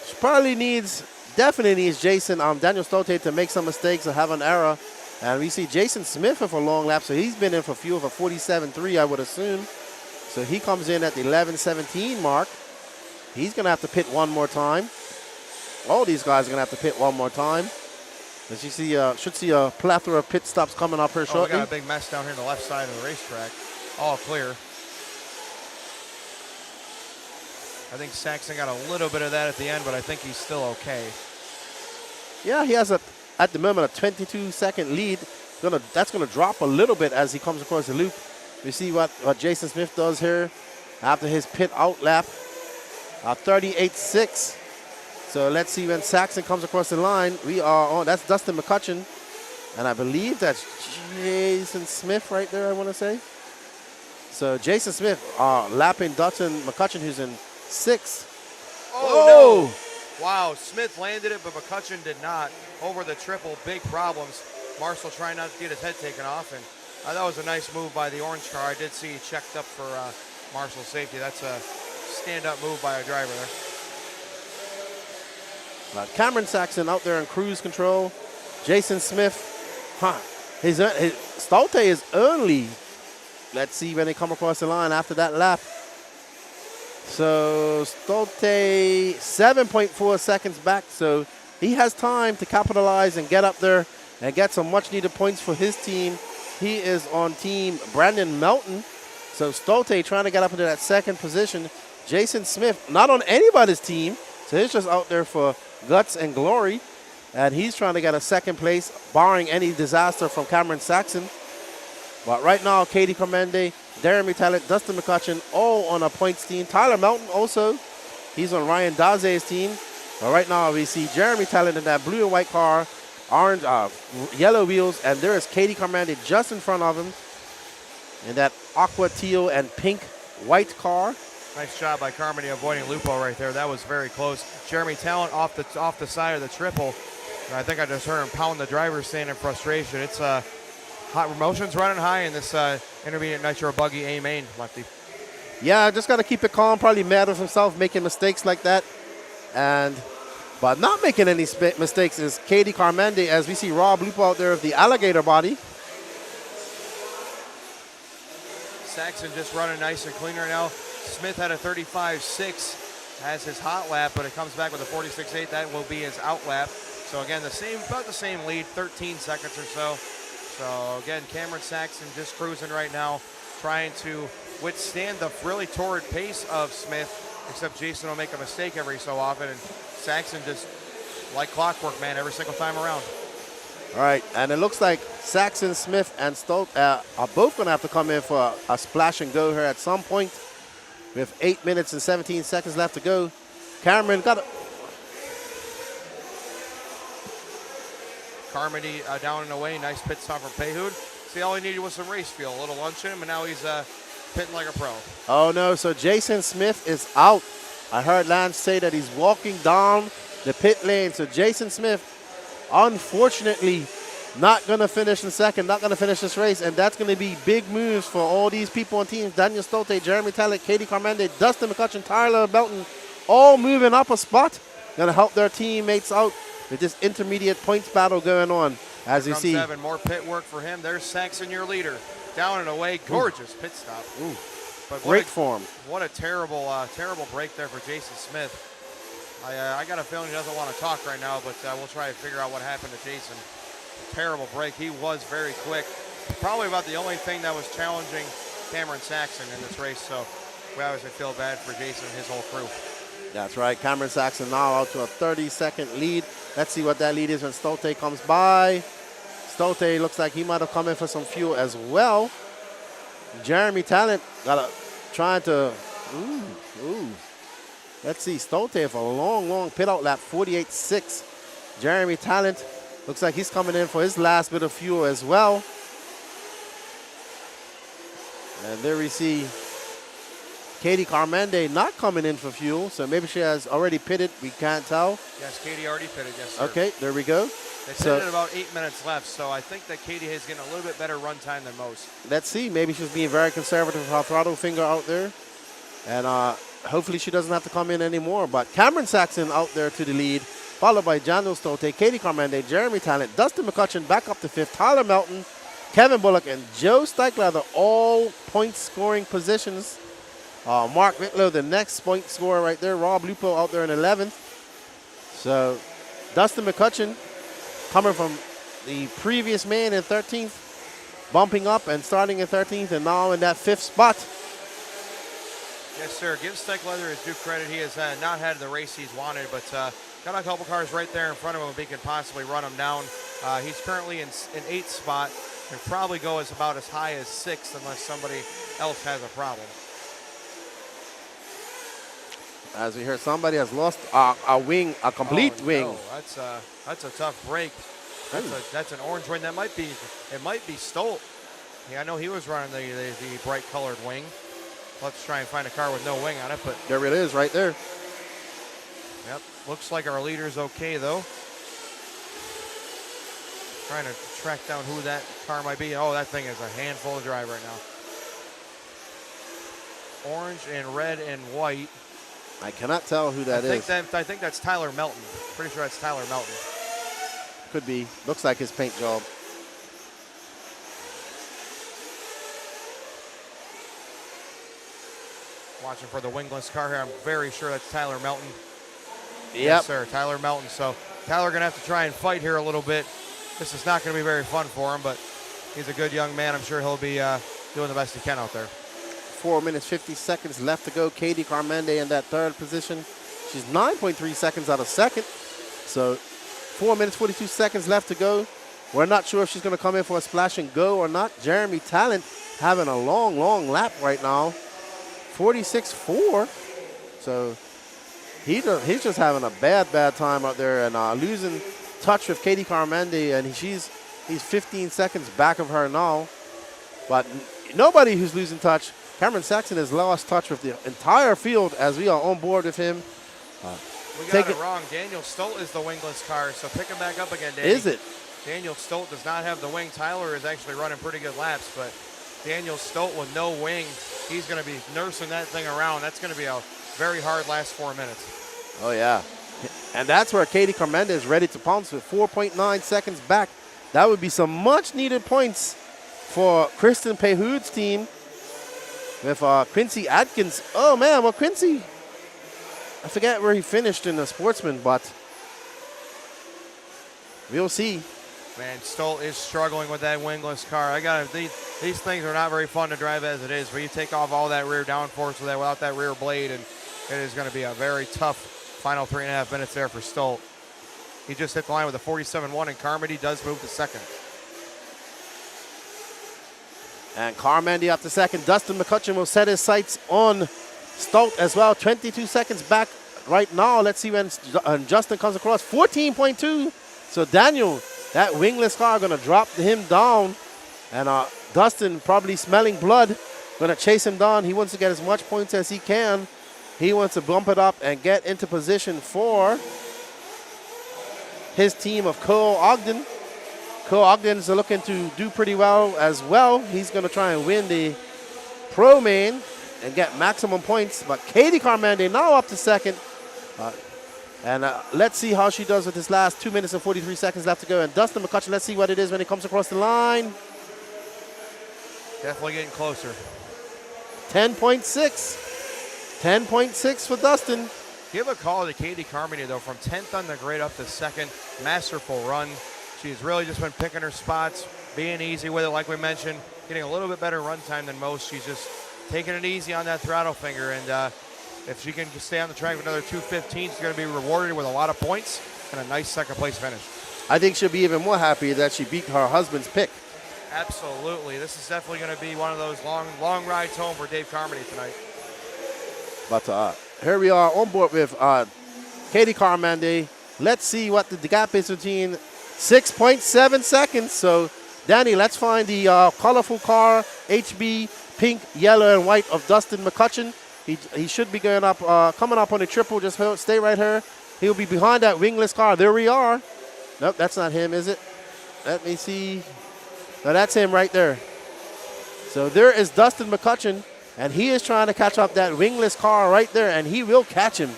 definitely needs Jason, Daniel Stolte to make some mistakes or have an error. And we see Jason Smith with a long lap, so he's been in for fuel for 47.3, I would assume. So he comes in at the 11:17 mark. He's going to have to pit one more time. All these guys are going to have to pit one more time. As you see, should see a plethora of pit stops coming up here shortly. We got a big mess down here on the left side of the racetrack. All clear. I think Saxon got a little bit of that at the end, but I think he's still okay. Yeah, he has at the moment a 22-second lead. That's going to drop a little bit as he comes across the loop. We see what Jason Smith does here after his pit out lap. 38.6. So let's see when Saxon comes across the line. We are on, that's Dustin McCutcheon. And I believe that's Jason Smith right there, I want to say. So Jason Smith lapping Dustin McCutcheon, who's in 6th. Oh, no. Wow, Smith landed it, but McCutcheon did not. Over the triple, big problems. Marshall trying not to get his head taken off, and that was a nice move by the orange car. I did see he checked up for Marshall's safety. That's a stand-up move by a driver there. Cameron Saxon out there in cruise control. Jason Smith, his Stolte is early. Let's see when they come across the line after that lap. So Stolte 7.4 seconds back, so he has time to capitalize and get up there and get some much-needed points for his team. He is on team Brandon Melton. So Stolte trying to get up into that 2nd position. Jason Smith, not on anybody's team, so he's just out there for guts and glory. And he's trying to get a 2nd place, barring any disaster from Cameron Saxon. But right now, Katie Carmandi, Jeremy Talent, Dustin McCutcheon, all on a points team. Tyler Melton also, he's on Ryan Daze's team. But right now, we see Jeremy Talent in that blue and white car, orange, yellow wheels, and there is Katie Carmandi just in front of him in that aqua teal and pink white car. Nice job by Carmody avoiding Lupo right there. That was very close. Jeremy Talent off the side of the triple. I think I just heard him pound the driver's stand in frustration. It's hot emotions running high in this intermediate Nitro Buggy A main, Lefty. Yeah, just got to keep it calm. Probably mad with himself making mistakes like that. But not making any mistakes is Katie Carmende, as we see Rob Lupo out there with the alligator body. Saxon just running nice and clean right now. Smith had a 35.6 as his hot lap, but it comes back with a 46.8. That will be his out lap. So again, about the same lead, 13 seconds or so. So again, Cameron Saxon just cruising right now, trying to withstand the really torrid pace of Smith, except Jason will make a mistake every so often, and Saxon just like clockwork, man, every single time around. All right, and it looks like Saxon, Smith, and Stolt are both going to have to come in for a splash and go here at some point. With 8 minutes and 17 seconds left to go. Cameron got it. Carmody down and away, nice pit stop from Payhood. See, all he needed was some race fuel, a little lunch in him, and now he's pitting like a pro. Oh no, so Jason Smith is out. I heard Lance say that he's walking down the pit lane. So Jason Smith, unfortunately, not going to finish in second, not going to finish this race, and that's going to be big moves for all these people on teams. Daniel Stolte, Jeremy Talent, Katie Carmende, Dustin McCutcheon, Tyler Belton, all moving up a spot. Going to help their teammates out with this intermediate points battle going on, as you see. Evan, more pit work for him. There's Saxon, your leader. Down and away, gorgeous pit stop. Ooh. But Great form. What a terrible break there for Jason Smith. I got a feeling he doesn't want to talk right now, but we'll try to figure out what happened to Jason. Terrible break. He was very quick. Probably about the only thing that was challenging Cameron Saxon in this race, so we obviously feel bad for Jason and his whole crew. That's right. Cameron Saxon now out to a 30-second lead. Let's see what that lead is when Stolte comes by. Stolte looks like he might have come in for some fuel as well. Jeremy Talent trying to, Let's see, Stolte for a long pit out lap, 48.6. Jeremy Talent looks like he's coming in for his last bit of fuel as well. And there we see Katie Carmende not coming in for fuel, so maybe she has already pitted. We can't tell. Yes, Katie already pitted, yes, sir. Okay, there we go. They pitted at about 8 minutes left, so I think that Katie is getting a little bit better run time than most. Let's see. Maybe she's being very conservative with her throttle finger out there. And hopefully she doesn't have to come in anymore. But Cameron Saxon out there to the lead, followed by Daniel Stolte, Katie Carmende, Jeremy Talent, Dustin McCutcheon back up to fifth, Tyler Melton, Kevin Bullock, and Joe Steichler, all point-scoring positions. Mark Whitlow, the next point scorer right there. Rob Lupo out there in 11th. So Dustin McCutcheon coming from the previous man in 13th, bumping up and starting in 13th, and now in that 5th spot. Yes, sir. Give Steichler his due credit. He has not had the race he's wanted, but got a couple cars right there in front of him if he can possibly run them down. He's currently in 8th spot and probably go about as high as 6th unless somebody else has a problem. As we hear, somebody has lost a wing, a complete wing. No, that's a tough break. That's an orange wing. It might be Stolt. Yeah, I know he was running the bright colored wing. Let's try and find a car with no wing on it, but there it is, right there. Yep, looks like our leader's okay though. Trying to track down who that car might be. Oh, that thing is a handful to drive right now. Orange and red and white. I cannot tell who that is. I think that's Tyler Melton. Pretty sure that's Tyler Melton. Could be. Looks like his paint job. Watching for the wingless car here. I'm very sure that's Tyler Melton. Yep. Yes, sir. Tyler Melton. So Tyler going to have to try and fight here a little bit. This is not going to be very fun for him, but he's a good young man. I'm sure he'll be doing the best he can out there. 4 minutes, 50 seconds left to go. Katie Carmende in that 3rd position. She's 9.3 seconds out of 2nd. So 4 minutes, 42 seconds left to go. We're not sure if she's going to come in for a splash and go or not. Jeremy Talent having a long lap right now. 46.4. So he's just having a bad time out there and losing touch with Katie Carmende, and he's 15 seconds back of her now. But nobody who's losing touch. Cameron Saxon has lost touch with the entire field as we are on board with him. We got it wrong. Daniel Stolt is the wingless car, so pick him back up again, Danny. Is it? Daniel Stolt does not have the wing. Tyler is actually running pretty good laps, but Daniel Stolt with no wing, he's going to be nursing that thing around. That's going to be a very hard last 4 minutes. Oh, yeah. And that's where Katie Carmenda is ready to pounce with 4.9 seconds back. That would be some much-needed points for Kristen Pehud's team with Quincy Atkins. Oh, man, well, Quincy, I forget where he finished in the Sportsman, but we'll see. Man, Stolt is struggling with that wingless car. These things are not very fun to drive as it is, but you take off all that rear downforce without that rear blade, and it is going to be a very tough final 3.5 minutes there for Stolt. He just hit the line with a 47.1, and Carmody does move to second. And Carmody up to second. Dustin McCutcheon will set his sights on Stolt as well. 22 seconds back right now. Let's see when Justin comes across. 14.2. So Daniel, that wingless car, going to drop him down. And Dustin, probably smelling blood, going to chase him down. He wants to get as much points as he can. He wants to bump it up and get into position for his team of Cole Ogden. Cole Ogden's looking to do pretty well as well. He's going to try and win the Pro Main and get maximum points. But Katie Carmende now up to second. Let's see how she does with this last 2 minutes and 43 seconds left to go. And Dustin McCutcheon, let's see what it is when he comes across the line. Definitely getting closer. 10.6. 10.6 for Dustin. Give a call to Katie Carmody, though, from 10th on the grid up to second. Masterful run. She's really just been picking her spots, being easy with it, like we mentioned, getting a little bit better run time than most. She's just taking it easy on that throttle finger, and if she can stay on the track with another 2:15, she's going to be rewarded with a lot of points and a nice second-place finish. I think she'll be even more happy that she beat her husband's pick. Absolutely. This is definitely going to be one of those long rides home for Dave Carmody tonight. But here we are on board with Katie Carmande. Let's see what the gap is between 6.7 seconds. So, Danny, let's find the colorful car, HB, pink, yellow, and white of Dustin McCutcheon. He should be going up, coming up on the triple. Just stay right here. He'll be behind that wingless car. There we are. Nope, that's not him, is it? Let me see. No, that's him right there. So there is Dustin McCutcheon, and he is trying to catch up that wingless car right there, and he will catch him.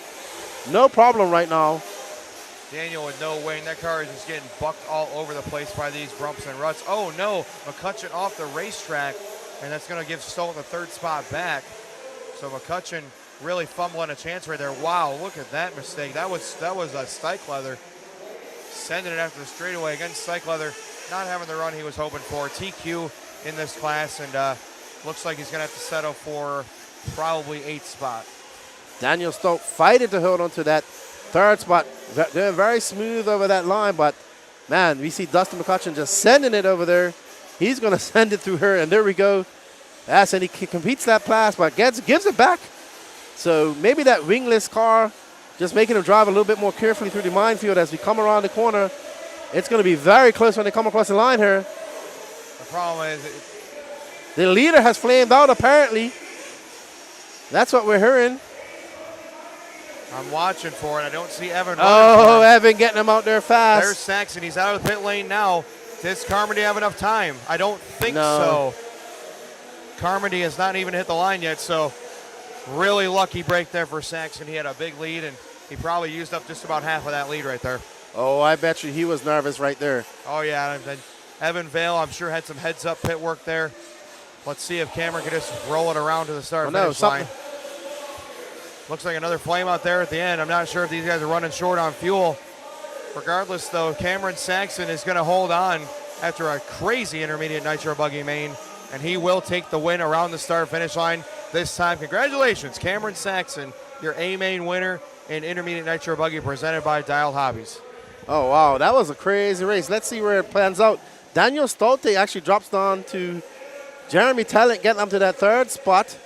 No problem right now. Daniel with no wing. That car is just getting bucked all over the place by these bumps and ruts. Oh, no. McCutcheon off the racetrack, and that's going to give Stolt the third spot back. So McCutcheon really fumbling a chance right there. Wow, look at that mistake. That was a Steichleather sending it after the straightaway against Steichleather. Not having the run he was hoping for. TQ in this class, and looks like he's going to have to settle for probably 8th spot. Daniel Stolt fighting to hold on to that third spot. They're very smooth over that line, but, man, we see Dustin McCutcheon just sending it over there. He's going to send it through her, and there we go. Yes, and he competes that pass, but gives it back. So maybe that wingless car, just making him drive a little bit more carefully through the minefield as we come around the corner. It's going to be very close when they come across the line here. The problem is the leader has flamed out, apparently. That's what we're hearing. I'm watching for it. I don't see Evan. Oh, Evan getting him out there fast. There's Saxon. He's out of the pit lane now. Does Carmody have enough time? I don't think so. Carmody has not even hit the line yet, so really lucky break there for Saxon. He had a big lead, and he probably used up just about half of that lead right there. Oh, I bet you he was nervous right there. Oh, yeah. And Evan Vale, I'm sure, had some heads-up pit work there. Let's see if Cameron can just roll it around to the start-finish line. Looks like another flame out there at the end. I'm not sure if these guys are running short on fuel. Regardless, though, Cameron Saxon is going to hold on after a crazy intermediate Nitro Buggy main, and he will take the win around the start-finish line this time. Congratulations, Cameron Saxon, your A-main winner in intermediate Nitro Buggy presented by Dial Hobbies. Oh, wow, that was a crazy race. Let's see where it plans out. Daniel Stolte actually drops down to Jeremy Tallent, getting up to that third spot.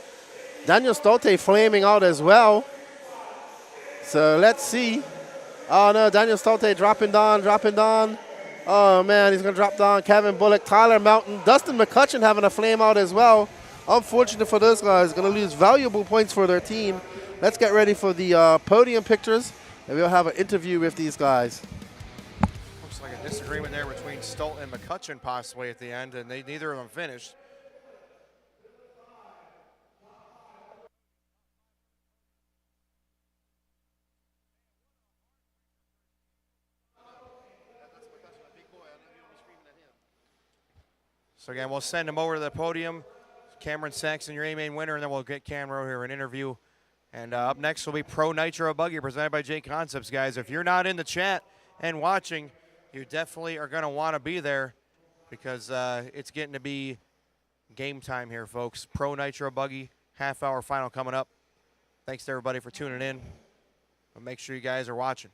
Daniel Stolte flaming out as well. So let's see. Oh, no, Daniel Stolte dropping down. Oh, man, he's going to drop down. Kevin Bullock, Tyler Mountain, Dustin McCutcheon having a flame out as well. Unfortunate for those guys. Going to lose valuable points for their team. Let's get ready for the podium pictures. and we'll have an interview with these guys. Looks like a disagreement there between Stolt and McCutcheon possibly at the end, and neither of them finished. So again, we'll send him over to the podium. Cameron Saxon, your A-main winner, and then we'll get Cameron over here for an interview. And up next will be Pro Nitro Buggy presented by J Concepts, guys. If you're not in the chat and watching, you definitely are going to want to be there because it's getting to be game time here, folks. Pro Nitro Buggy, half-hour final coming up. Thanks to everybody for tuning in. But make sure you guys are watching.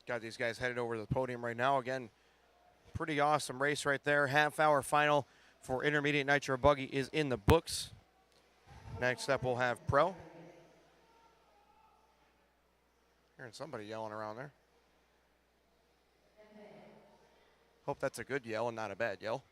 Got these guys headed over to the podium right now. Again, pretty awesome race right there. Half-hour final for Intermediate Nitro Buggy is in the books. Next up, we'll have Pro. Hearing somebody yelling around there. Hope that's a good yell and not a bad yell.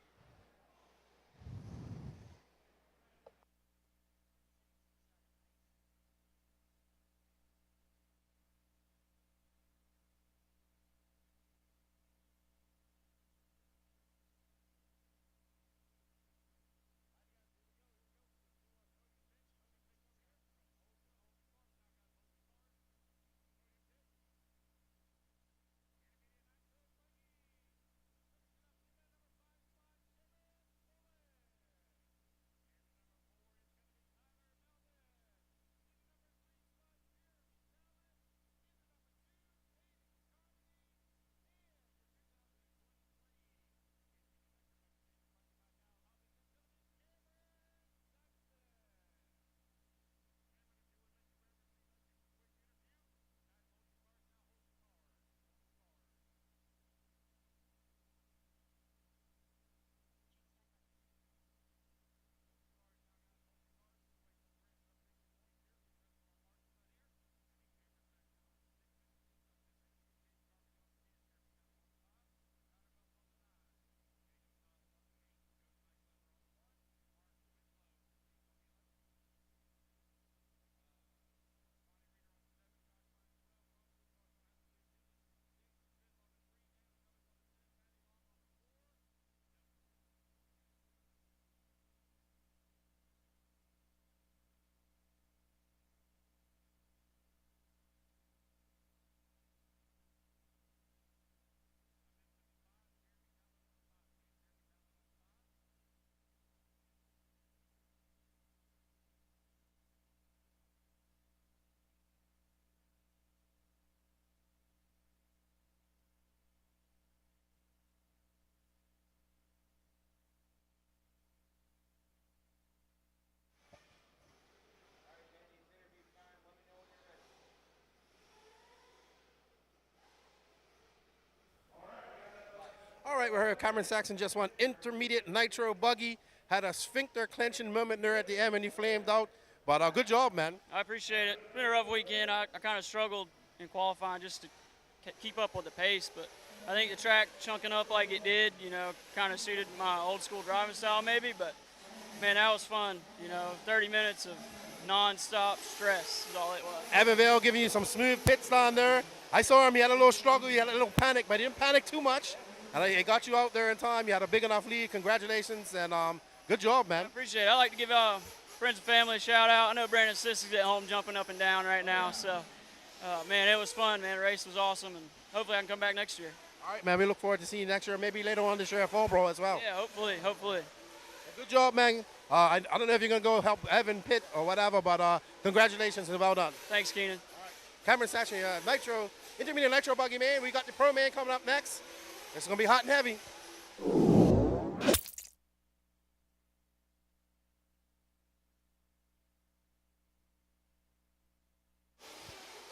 All right, we're here. Cameron Saxon just won Intermediate Nitro Buggy. Had a sphincter clenching moment there at the end when he flamed out. But good job, man. I appreciate it. It's been a rough weekend. I kind of struggled in qualifying just to keep up with the pace, but I think the track chunking up like it did, you know, kind of suited my old school driving style maybe, but man, that was fun. You know, 30 minutes of non-stop stress is all it was. Evan Vale giving you some smooth pits down there. I saw him, he had a little struggle, he had a little panic, but he didn't panic too much. And it got you out there in time. You had a big enough lead. Congratulations, and good job, man. I appreciate it. I like to give friends and family a shout out. I know Brandon's sister's at home jumping up and down right now, so man, it was fun, man. The race was awesome, and hopefully I can come back next year. All right, man, we look forward to seeing you next year, maybe later on this year at Fall Pro as well. Yeah, hopefully. Good job, man. I don't know if you're going to go help Evan pit or whatever, but congratulations and well done. Thanks, Keenan. Cameron Sashi, Nitro, Intermediate Nitro Buggy Man. We got the Pro Man coming up next. It's going to be hot and heavy.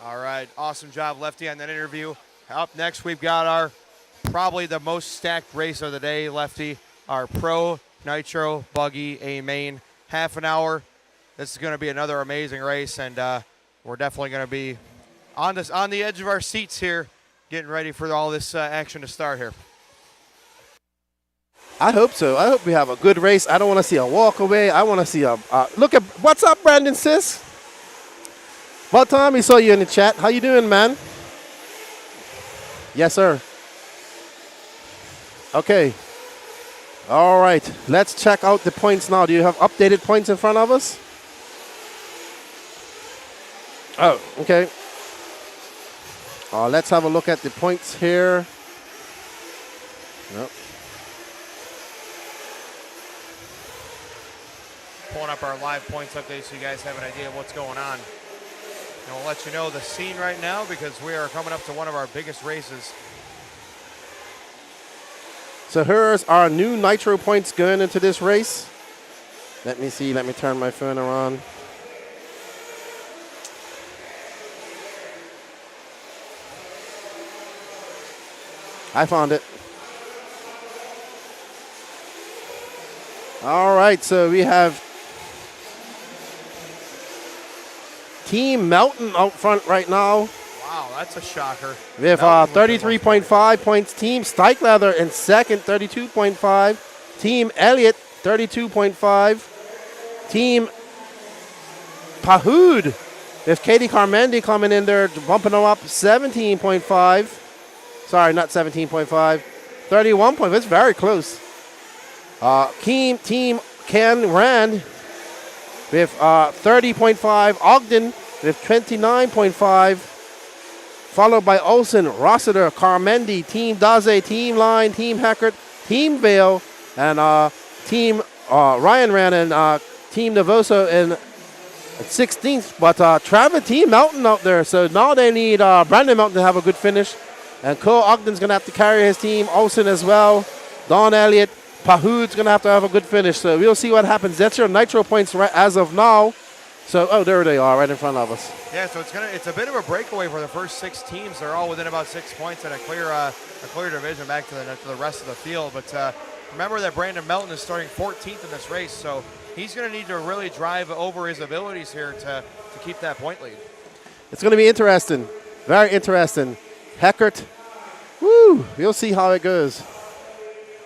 All right, awesome job, Lefty, on that interview. Up next, we've got our probably the most stacked race of the day, Lefty, our Pro Nitro Buggy A main. Half an hour. This is going to be another amazing race, and we're definitely going to be on the edge of our seats here, getting ready for all this action to start here. I hope so. I hope we have a good race. I don't want to see a walk away. I want to see a look at what's up, Brandon Sis. About time we saw you in the chat. How you doing, man? Yes, sir. Okay. All right. Let's check out the points now. Do you have updated points in front of us? Oh, okay. Let's have a look at the points here. Yep. Pulling up our live points update so you guys have an idea of what's going on. And we'll let you know the scene right now because we are coming up to one of our biggest races. So here's our new Nitro points going into this race. Let me see. Let me turn my phone around. I found it. All right, so we have Team Melton out front right now. Wow, that's a shocker. We have 33.5 points. Team Stikelether in second, 32.5. Team Elliott, 32.5. Team Pahood, with Katie Carmendi coming in there, bumping them up, 17.5. Sorry, not 17.5. 31 points. It's very close. Team Ken Rand with 30.5. Ogden with 29.5. Followed by Olsen, Rossiter, Carmendi, Team Daze, Team Line, Team Heckert, Team Vale, and Team Ryan ran and Team Navoso in 16th. But Travis Team Melton out there. So now they need Brandon Melton to have a good finish. And Cole Ogden's going to have to carry his team. Olsen as well. Don Elliott. Pahood's going to have a good finish. So we'll see what happens. That's your Nitro points right as of now. So, oh, there they are right in front of us. Yeah, so it's a bit of a breakaway for the first 6 teams. They're all within about 6 points and a clear division back to the rest of the field. But remember that Brandon Melton is starting 14th in this race, so he's going to need to really drive over his abilities here to keep that point lead. It's going to be interesting. Very interesting. Heckert, woo, we'll see how it goes.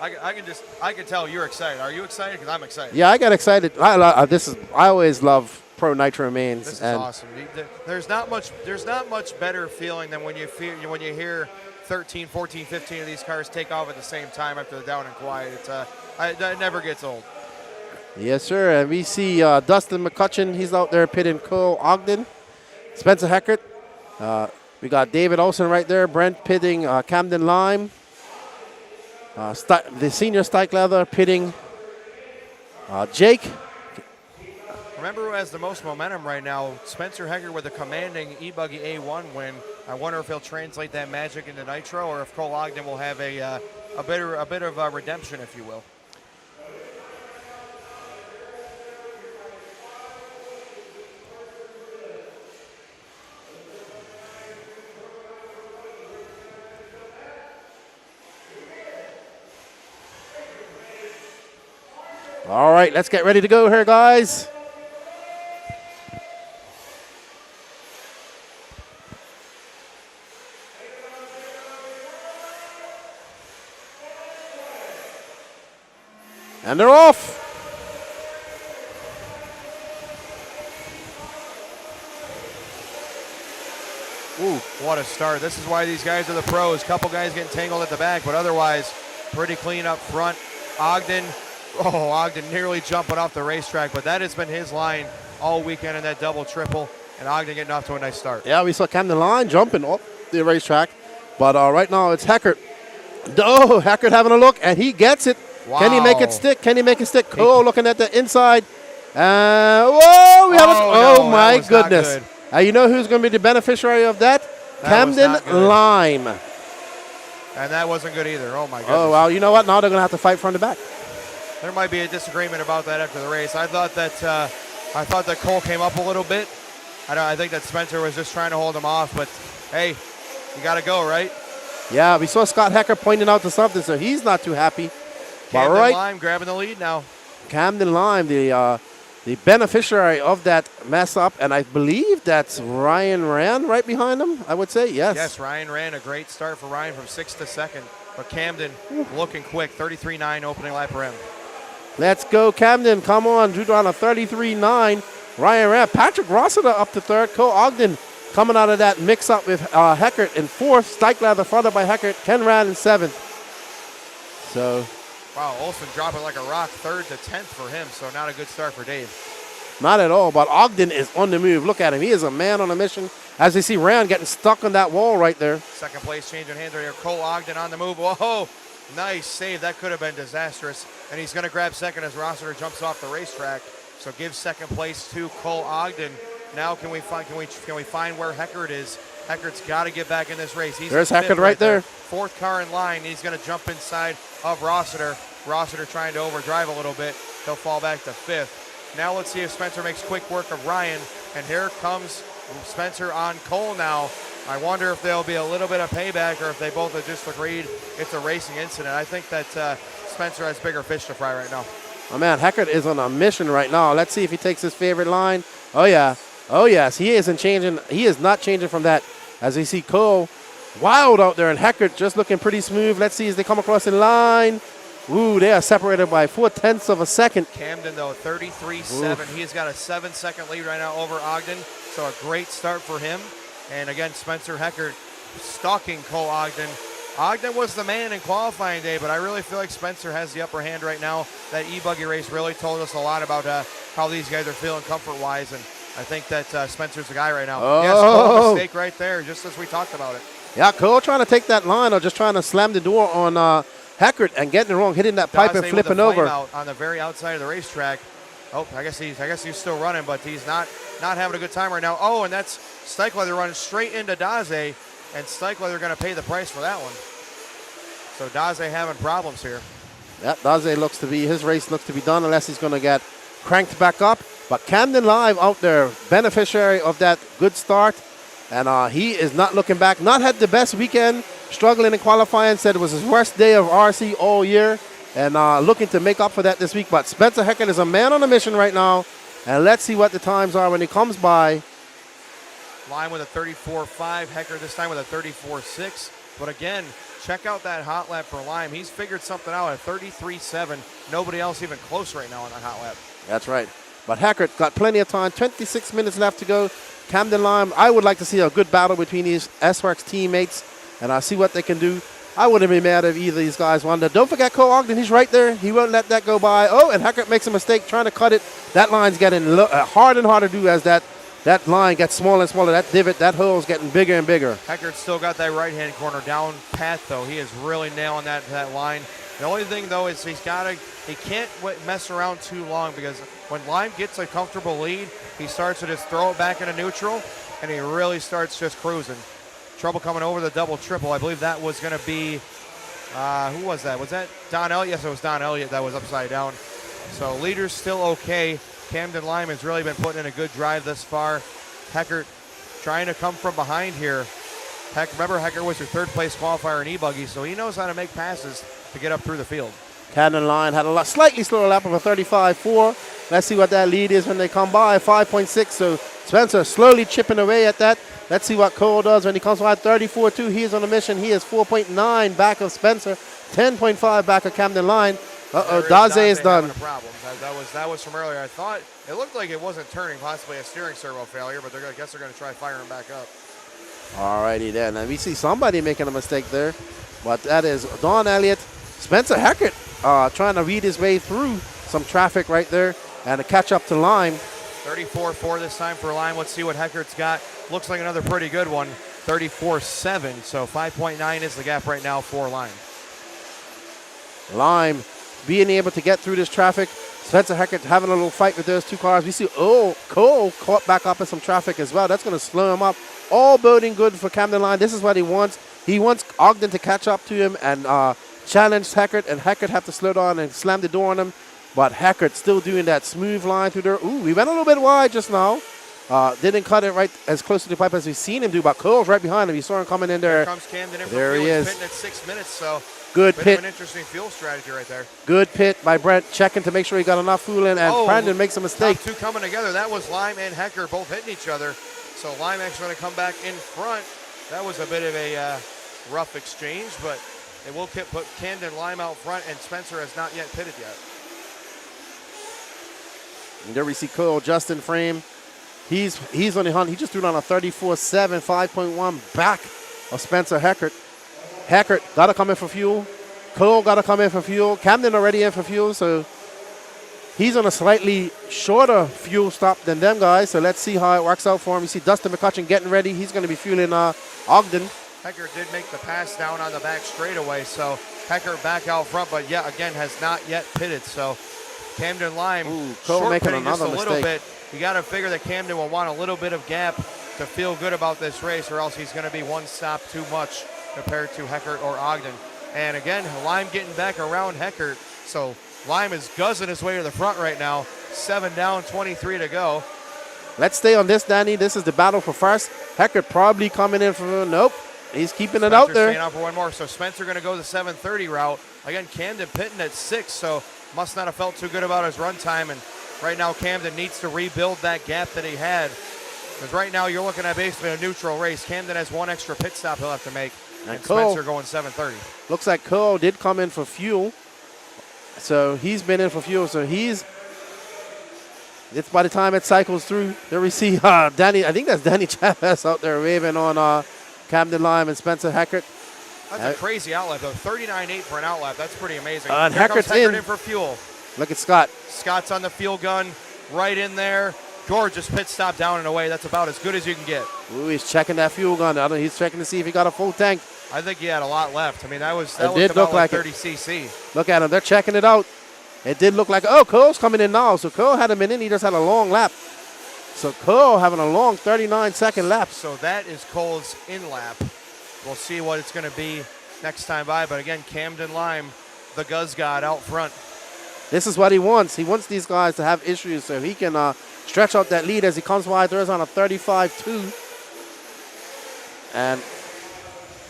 I can tell you're excited. Are you excited? Because I'm excited. Yeah, I got excited. I always love Pro Nitro mains. This is awesome. There's not much better feeling than when you hear 13, 14, 15 of these cars take off at the same time after the down and quiet. It never gets old. Yes, sir. And we see Dustin McCutcheon. He's out there pitting Cole Ogden. Spencer Heckert. We got David Olsen right there. Brent pitting Camden Lime. The senior Stikelether pitting Jake. Remember who has the most momentum right now? Spencer Heckert with a commanding E-buggy A1 win. I wonder if he'll translate that magic into Nitro or if Cole Ogden will have a bit of redemption, if you will. All right, let's get ready to go here, guys. And they're off. Ooh, what a start. This is why these guys are the pros. Couple guys getting tangled at the back, but otherwise pretty clean up front. Ogden nearly jumping off the racetrack, but that has been his line all weekend in that double triple, and Ogden getting off to a nice start. Yeah, we saw Camden Line jumping off the racetrack, but right now it's Heckert. Oh, Heckert having a look, and he gets it. Can he make Wow. it stick? Can he make it stick? Cole looking at the inside. Whoa, we have a, no, that my was not goodness. good. You know who's going to be the beneficiary of that? That was Camden not good. Lime. And that wasn't good either. Oh, my goodness. Oh, well, you know what? Now they're going to have to fight from the back. There might be a disagreement about that after the race. I thought that Cole came up a little bit. I think that Spencer was just trying to hold him off, but hey, you got to go, right? Yeah, we saw Scott Hecker pointing out to something, so he's not too happy. But Camden right, Lime grabbing the lead now. Camden Lime, the beneficiary of that mess up, and I believe that's Ryan Rand right behind him, I would say, yes. Yes, Ryan ran a great start for Ryan from 6th to 2nd, but Camden looking quick, 33.9 opening lap for him. Let's go, Camden. Come on, drew down a 33.9. Ryan Rand, Patrick Rossiter up to 3rd. Cole Ogden coming out of that mix-up with Heckert in 4th. Steichlather followed by Heckert. Ken Rand in 7th. So... Wow, Olsen dropping like a rock, 3rd to 10th for him, so not a good start for Dave. Not at all, but Ogden is on the move. Look at him. He is a man on a mission. As you see Rand getting stuck on that wall right there. 2nd place change in hands right here. Cole Ogden on the move. Whoa, nice save. That could have been disastrous. And he's going to grab 2nd as Rossiter jumps off the racetrack. So give 2nd place to Cole Ogden. Now can we find where Heckert is? Heckert's got to get back in this race. There's Heckert right there. 4th car in line. He's going to jump inside of Rossiter. Rossiter trying to overdrive a little bit. He'll fall back to 5th. Now let's see if Spencer makes quick work of Ryan. And here comes Spencer on Cole now. I wonder if there'll be a little bit of payback or if they both have just agreed it's a racing incident. I think that Spencer has bigger fish to fry right now. Oh, man, Heckert is on a mission right now. Let's see if he takes his favorite line. Oh, yeah. Oh, yes. He isn't changing. He is not changing from that. As we see Cole wild out there and Heckert just looking pretty smooth. Let's see as they come across in line. Ooh, they are separated by 0.4 of a second. Camden, though, 33.7. He's got a 7-second lead right now over Ogden. So a great start for him. And again, Spencer Heckert stalking Cole Ogden. Ogden was the man in qualifying day, but I really feel like Spencer has the upper hand right now. That E-buggy race really told us a lot about how these guys are feeling comfort-wise, and I think that Spencer's the guy right now. Oh. Yes, Cole, mistake right there, just as we talked about it. Yeah, Cole trying to take that line or just trying to slam the door on Heckert and getting it wrong, hitting that pipe and flipping over. Out on the very outside of the racetrack. Oh, I guess he's still running, but he's not having a good time right now. Oh, and that's Steichlather running straight into Daze, and Steichlather going to pay the price for that one. So Daze having problems here. Yeah, Daze looks to be, his race looks to be done unless he's going to get cranked back up. But Camden Live out there, beneficiary of that good start. And he is not looking back. Not had the best weekend, struggling in qualifying. Said it was his worst day of RC all year. And looking to make up for that this week. But Spencer Heckert is a man on a mission right now. And let's see what the times are when he comes by. Line with a 34.5. Heckert this time with a 34.6. But again, check out that hot lap for Lime. He's figured something out at 33.7. Nobody else even close right now on that hot lap. That's right. But Heckert got plenty of time. 26 minutes left to go. Camden Lime, I would like to see a good battle between these S-Works teammates. And I'll see what they can do. I wouldn't be mad if either of these guys won. Don't forget Cole Ogden. He's right there. He won't let that go by. Oh, and Heckert makes a mistake trying to cut it. That line's getting hard and harder to do as that line gets smaller and smaller. That divot, that hole's getting bigger and bigger. Heckert's still got that right-hand corner down pat, though. He is really nailing that line. The only thing, though, is he can't mess around too long because when Lime gets a comfortable lead, he starts to just throw it back into neutral, and he really starts just cruising. Trouble coming over the double-triple. I believe that was going to be, who was that? Was that Don Elliott? Yes, it was Don Elliott that was upside down. So leader's still okay. Camden Lime has really been putting in a good drive thus far. Heckert trying to come from behind here. Remember, Heckert was your third-place qualifier in E-buggy, so he knows how to make passes to get up through the field. Camden Lime had a slightly slower lap of a 35.4. Let's see what that lead is when they come by, 5.6. So Spencer slowly chipping away at that. Let's see what Cole does when he comes by 34.2. He is on a mission. He is 4.9 back of Spencer, 10.5 back of Camden Lime. Daze is done. That was from earlier. I thought it looked like it wasn't turning, possibly a steering servo failure, but I guess they're going to try firing back up. Alrighty then. And we see somebody making a mistake there, but that is Don Elliott. Spencer Heckert trying to read his way through some traffic right there and to catch up to Lime. 34.4 this time for Lime. Let's see what Heckert's got. Looks like another pretty good one. 34.7. So 5.9 is the gap right now for Lime. Lime being able to get through this traffic. Spencer Heckert having a little fight with those two cars. We see, Cole caught back up in some traffic as well. That's going to slow him up. All boding good for Camden Line. This is what he wants. He wants Ogden to catch up to him and challenge Heckert, and Heckert have to slow down and slam the door on him. But Heckert still doing that smooth line through there. Ooh, we went a little bit wide just now. Didn't cut it right as close to the pipe as we've seen him do, but Cole's right behind him. You saw him coming in there. Here comes Camden in for there fuel. he He's is. pitting at 6 minutes, so Good bit pit. of an interesting fuel strategy right there. Good pit by Brent, checking to make sure he got enough fuel in, and Brandon makes a mistake. Top two coming together. That was Lime and Hecker both hitting each other. So Lime actually going to come back in front. That was a bit of a rough exchange, but it will put Camden Lime out front, and Spencer has not yet pitted yet. And there we see Cole just in frame. He's on the hunt. He just threw down a 34.7, 5.1 back of Spencer Heckert. Heckert got to come in for fuel. Cole got to come in for fuel. Camden already in for fuel, so he's on a slightly shorter fuel stop than them guys. So let's see how it works out for him. You see Dustin McCutcheon getting ready. He's going to be fueling Ogden. Hecker did make the pass down on the back straightaway, so Hecker back out front, but again has not yet pitted. So Camden Lime Cole short making pitting just a another little mistake. bit. You got to figure that Camden will want a little bit of gap to feel good about this race, or else he's going to be one stop too much compared to Heckert or Ogden. And again, Lime getting back around Heckert, so Lime is guzzing his way to the front right now. 7 down, 23 to go. Let's stay on this, Danny. This is the battle for first. Heckert probably coming in for, nope. He's keeping it out there. Staying out for one more. So Spencer going to go the 7:30 route. Again, Camden pitting at 6, so must not have felt too good about his run time. And right now, Camden needs to rebuild that gap that he had. Because right now, you're looking at basically a neutral race. Camden has one extra pit stop he'll have to make. And Cole, Spencer going 7:30. Looks like Cole did come in for fuel. So he's been in for fuel. So it's by the time it cycles through, there we see Danny, I think that's Danny Chavez out there waving on Camden Lime and Spencer Heckert. That's a crazy outlap, though. 39.8 for an outlap. That's pretty amazing. And Here comes Heckert's Heckert in. in for fuel. Look at Scott. Scott's on the fuel gun, right in there. Gorgeous pit stop down and away. That's about as good as you can get. Ooh, he's checking that fuel gun. He's checking to see if he got a full tank. I think he had a lot left. I mean, that was It did about look like 30 cc. Look at him. They're checking it out. It did look like, Cole's coming in now. So Cole had him in. He just had a long lap. So Cole having a long 39-second lap. So that is Cole's in lap. We'll see what it's going to be next time by. But again, Camden Lime, the Guzz God out front. This is what he wants. He wants these guys to have issues so he can stretch out that lead as he comes by. Throws on a 35-2. And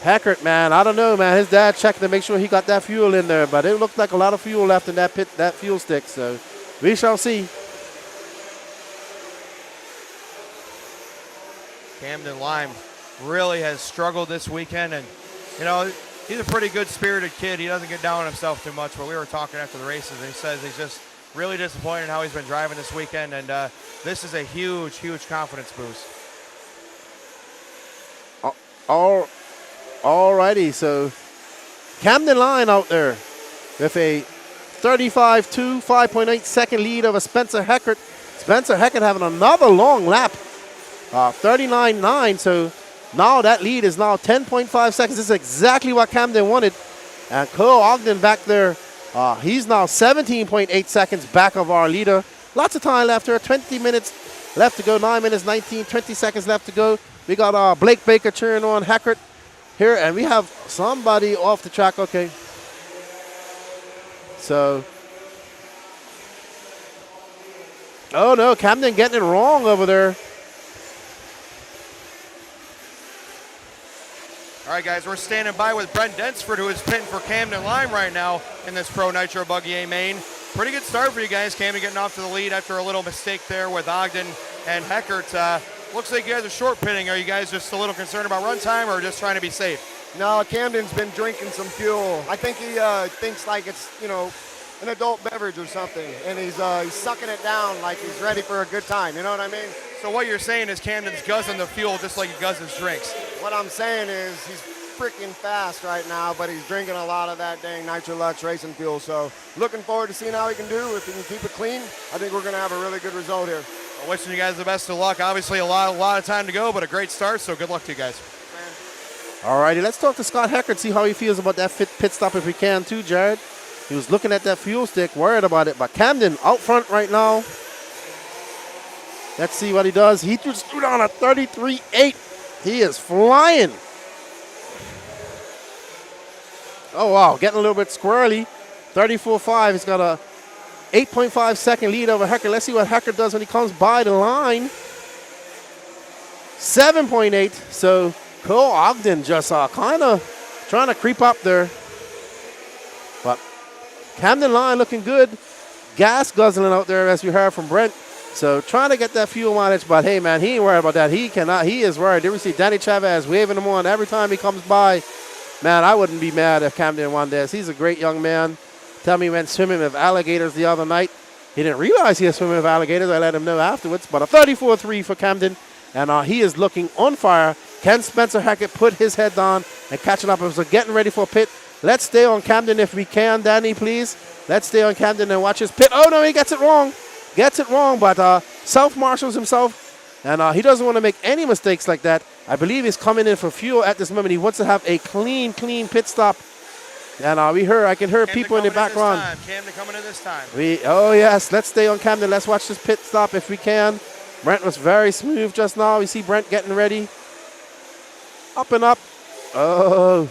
Heckert, man, I don't know, man. His dad checked to make sure he got that fuel in there, but it looked like a lot of fuel left in that fuel stick. So we shall see. Camden Lime really has struggled this weekend, and you know, he's a pretty good spirited kid. He doesn't get down on himself too much, but we were talking after the races, and he says he's just really disappointed in how he's been driving this weekend, and this is a huge confidence boost. Alrighty, so Camden Line out there with a 35-2, 5.8 second lead over Spencer Heckert. Spencer Heckert having another long lap, 39.9. So now that lead is now 10.5 seconds. This is exactly what Camden wanted. And Cole Ogden back there, he's now 17.8 seconds back of our leader. Lots of time left here, 20 minutes left to go, 9 minutes 19, 20 seconds left to go. We got Blake Baker cheering on Heckert here, and we have somebody off the track. Okay. So, oh no, Camden getting it wrong over there. All right, guys, we're standing by with Brent Densford, who is pitting for Camden Lime right now in this Pro Nitro Buggy A main. Pretty good start for you guys. Camden getting off to the lead after a little mistake there with Ogden and Heckert. Looks like you guys are short pitting. Are you guys just a little concerned about run time or just trying to be safe? No, Camden's been drinking some fuel. I think he thinks like it's, an adult beverage or something, and he's sucking it down like he's ready for a good time. You know what I mean? So what you're saying is Camden's guzzing the fuel just like he guzzes drinks. What I'm saying is he's freaking fast right now, but he's drinking a lot of that dang Nitro Lux racing fuel. So looking forward to seeing how he can do. If he can keep it clean, I think we're going to have a really good result here. Well, wishing you guys the best of luck. Obviously a lot of time to go, but a great start, so good luck to you guys. All righty, let's talk to Scott Heckert, see how he feels about that pit stop if we can too, Jared. He was looking at that fuel stick, worried about it. But Camden out front right now. Let's see what he does. He just threw down a 33.8. He is flying. Oh, wow. Getting a little bit squirrely. 34.5. He's got a 8.5 second lead over Hecker. Let's see what Hecker does when he comes by the line. 7.8. So Cole Ogden just kind of trying to creep up there. But Camden line looking good. Gas guzzling out there as we heard from Brent. So trying to get that fuel mileage, but hey man, he ain't worried about that. He cannot, he is worried. There we see Danny Chavez waving him on every time he comes by. Man, I wouldn't be mad if Camden won this. He's a great young man. Tell me he went swimming with alligators the other night. He didn't realize he was swimming with alligators. I let him know afterwards. But a 34.3 for Camden, and he is looking on fire. Can Spencer Hackett put his head down and catching up? So getting ready for a pit. Let's stay on Camden if we can, Danny, please. Let's stay on Camden and watch his pit. Oh, no, he gets it wrong. Gets it wrong, but self-marshals himself, and he doesn't want to make any mistakes like that. I believe he's coming in for fuel at this moment. He wants to have a clean pit stop. And I can hear people in the background. Camden coming in this time. Oh, yes, let's stay on Camden. Let's watch this pit stop if we can. Brent was very smooth just now. We see Brent getting ready. Up and up. Oh.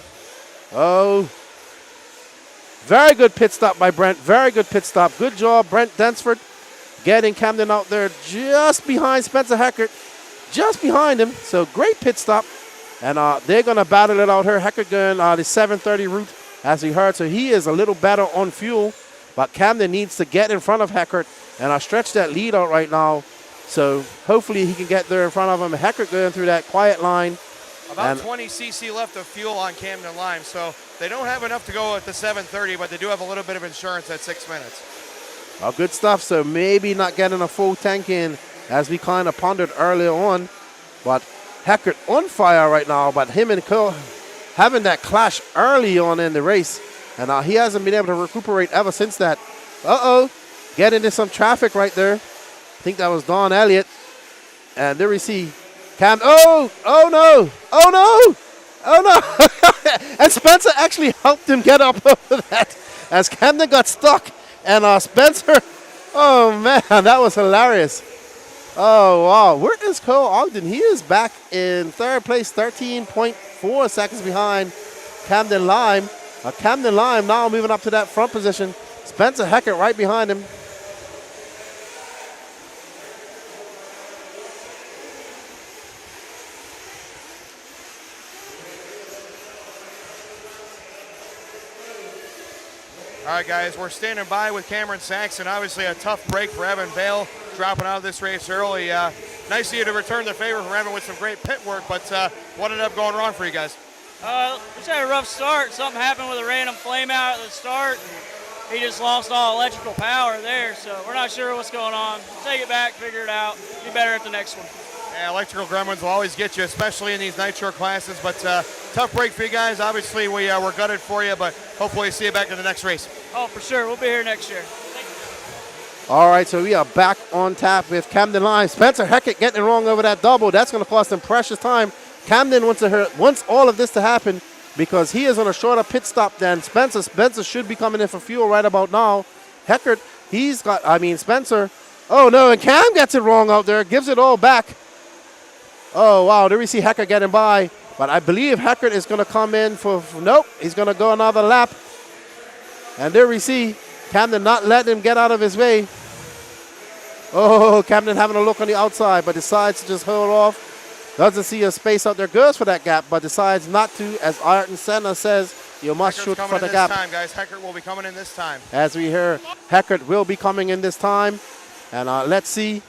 Very good pit stop by Brent. Very good pit stop. Good job, Brent Densford. Getting Camden out there just behind Spencer Heckert. Just behind him. So great pit stop. And they're going to battle it out here. Heckert going the 730 route, as we heard. So he is a little better on fuel. But Camden needs to get in front of Heckert. And stretch that lead out right now. So hopefully he can get there in front of him. Heckert going through that quiet line. About 20 cc left of fuel on Camden Lime. So they don't have enough to go at the 730, but they do have a little bit of insurance at 6 minutes. Oh, good stuff. So maybe not getting a full tank in as we kind of pondered earlier on. But Heckert on fire right now. But him and Cole having that clash early on in the race. And he hasn't been able to recuperate ever since that. Get into some traffic right there. I think that was Don Elliott. And there we see Cam. Oh no. And Spencer actually helped him get up over that as Camden got stuck. And Spencer, oh man, that was hilarious. Oh wow, where is Cole Ogden? He is back in third place, 13.4 seconds behind Camden Lime. Camden Lime now moving up to that front position. Spencer Heckert right behind him. All right, guys, we're standing by with Cameron Saxon. Obviously a tough break for Evan Vale, dropping out of this race early. Nice of you to return the favor from Evan with some great pit work, but what ended up going wrong for you guys? We just had a rough start. Something happened with a random flame out at the start. He just lost all electrical power there, so we're not sure what's going on. Take it back, figure it out, be better at the next one. Yeah, electrical gremlins will always get you, especially in these nitro classes, but tough break for you guys. Obviously, we're gutted for you, but hopefully see you back in the next race. Oh, for sure. We'll be here next year. All right, so we are back on tap with Camden Lime. Spencer Heckett getting it wrong over that double. That's going to cost him precious time. Camden wants all of this to happen because he is on a shorter pit stop than Spencer. Spencer should be coming in for fuel right about now. Heckert, Spencer. Oh, no, and Cam gets it wrong out there. Gives it all back. Oh, wow, there we see Heckert getting by. But I believe Heckert is going to come in for nope, he's going to go another lap. And there we see Camden not letting him get out of his way. Oh, Camden having a look on the outside, but decides to just hold off. Doesn't see a space out there. Goes for that gap, but decides not to. As Ayrton Senna says, you must shoot for the gap. Time, guys. Heckert will be coming in this time. As we hear, Heckert will be coming in this time. And let's see.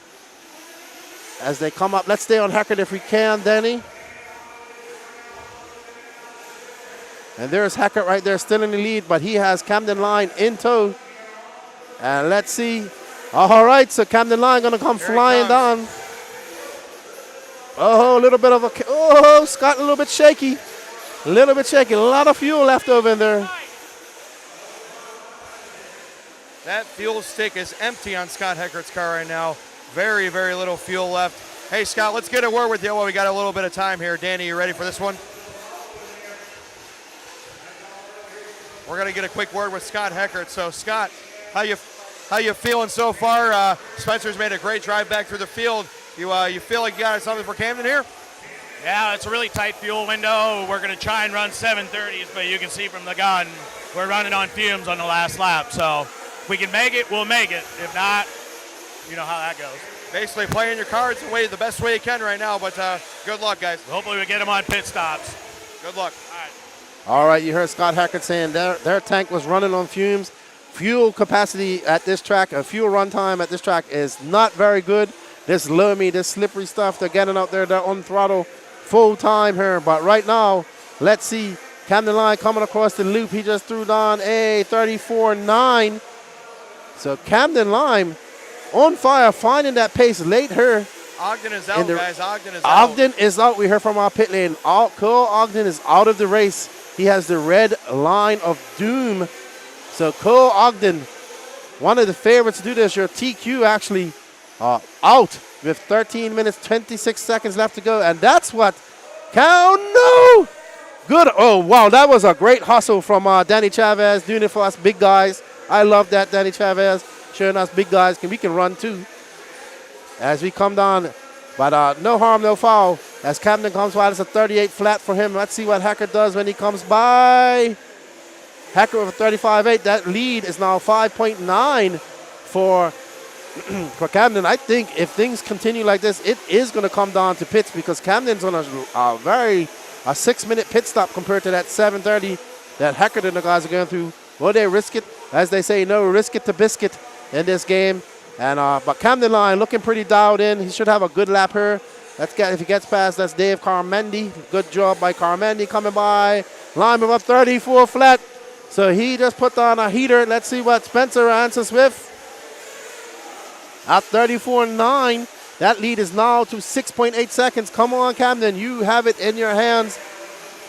As they come up, let's stay on Heckert if we can, Danny. And there's Heckert right there, still in the lead, but he has Camden Line in tow. And let's see. All right, so Camden Line going to come flying down. Oh, a little bit of a, Scott, a little bit shaky. A little bit shaky. A lot of fuel left over in there. That fuel stick is empty on Scott Heckert's car right now. Very, very little fuel left. Hey, Scott, let's get a word with you while we got a little bit of time here. Danny, you ready for this one? we're going to get a quick word with Scott Heckert. So, Scott, how you feeling so far? Spencer's made a great drive back through the field. You feel like you got something for Camden here? Yeah, it's a really tight fuel window. We're going to try and run 7:30s, but you can see from the gun, we're running on fumes on the last lap. So if we can make it, we'll make it. If not, you know how that goes. Basically playing your cards the best way you can right now, but good luck, guys. Hopefully we get them on pit stops. Good luck. All right, you heard Scott Hackett saying their tank was running on fumes. Fuel capacity at this track, fuel run time at this track is not very good. This loamy, this slippery stuff, they're getting out there, they're on throttle full time here. But right now, let's see Camden Line coming across the loop. He just threw down a 34.9. So Camden Line on fire, finding that pace late here. Ogden is out, guys. Ogden is out. Ogden is out. We heard from our pit lane. Cole Ogden is out of the race. He has the red line of doom. So Cole Ogden, one of the favorites to do this. Your TQ actually out with 13 minutes, 26 seconds left to go. And that's what no! Good. Oh, wow. That was a great hustle from Danny Chavez doing it for us big guys. I love that, Danny Chavez, showing us big guys we can run too. As we come down, but no harm, no foul. As Camden comes by, it's a 38 flat for him. Let's see what Hackett does when he comes by. Hackett with a 35.8. That lead is now 5.9 for Camden. I think if things continue like this, it is going to come down to pits because Camden's on a 6-minute pit stop compared to that 7:30 that Hackett and the guys are going through. Will they risk it? As they say, no, risk it to biscuit in this game. And but Camden Line looking pretty dialed in. He should have a good lap here. If he gets past, that's Dave Carmendi. Good job by Carmendi coming by. Line with a 34 flat. So he just put on a heater. Let's see what Spencer answers with. At 34.9, that lead is now to 6.8 seconds. Come on, Camden. You have it in your hands.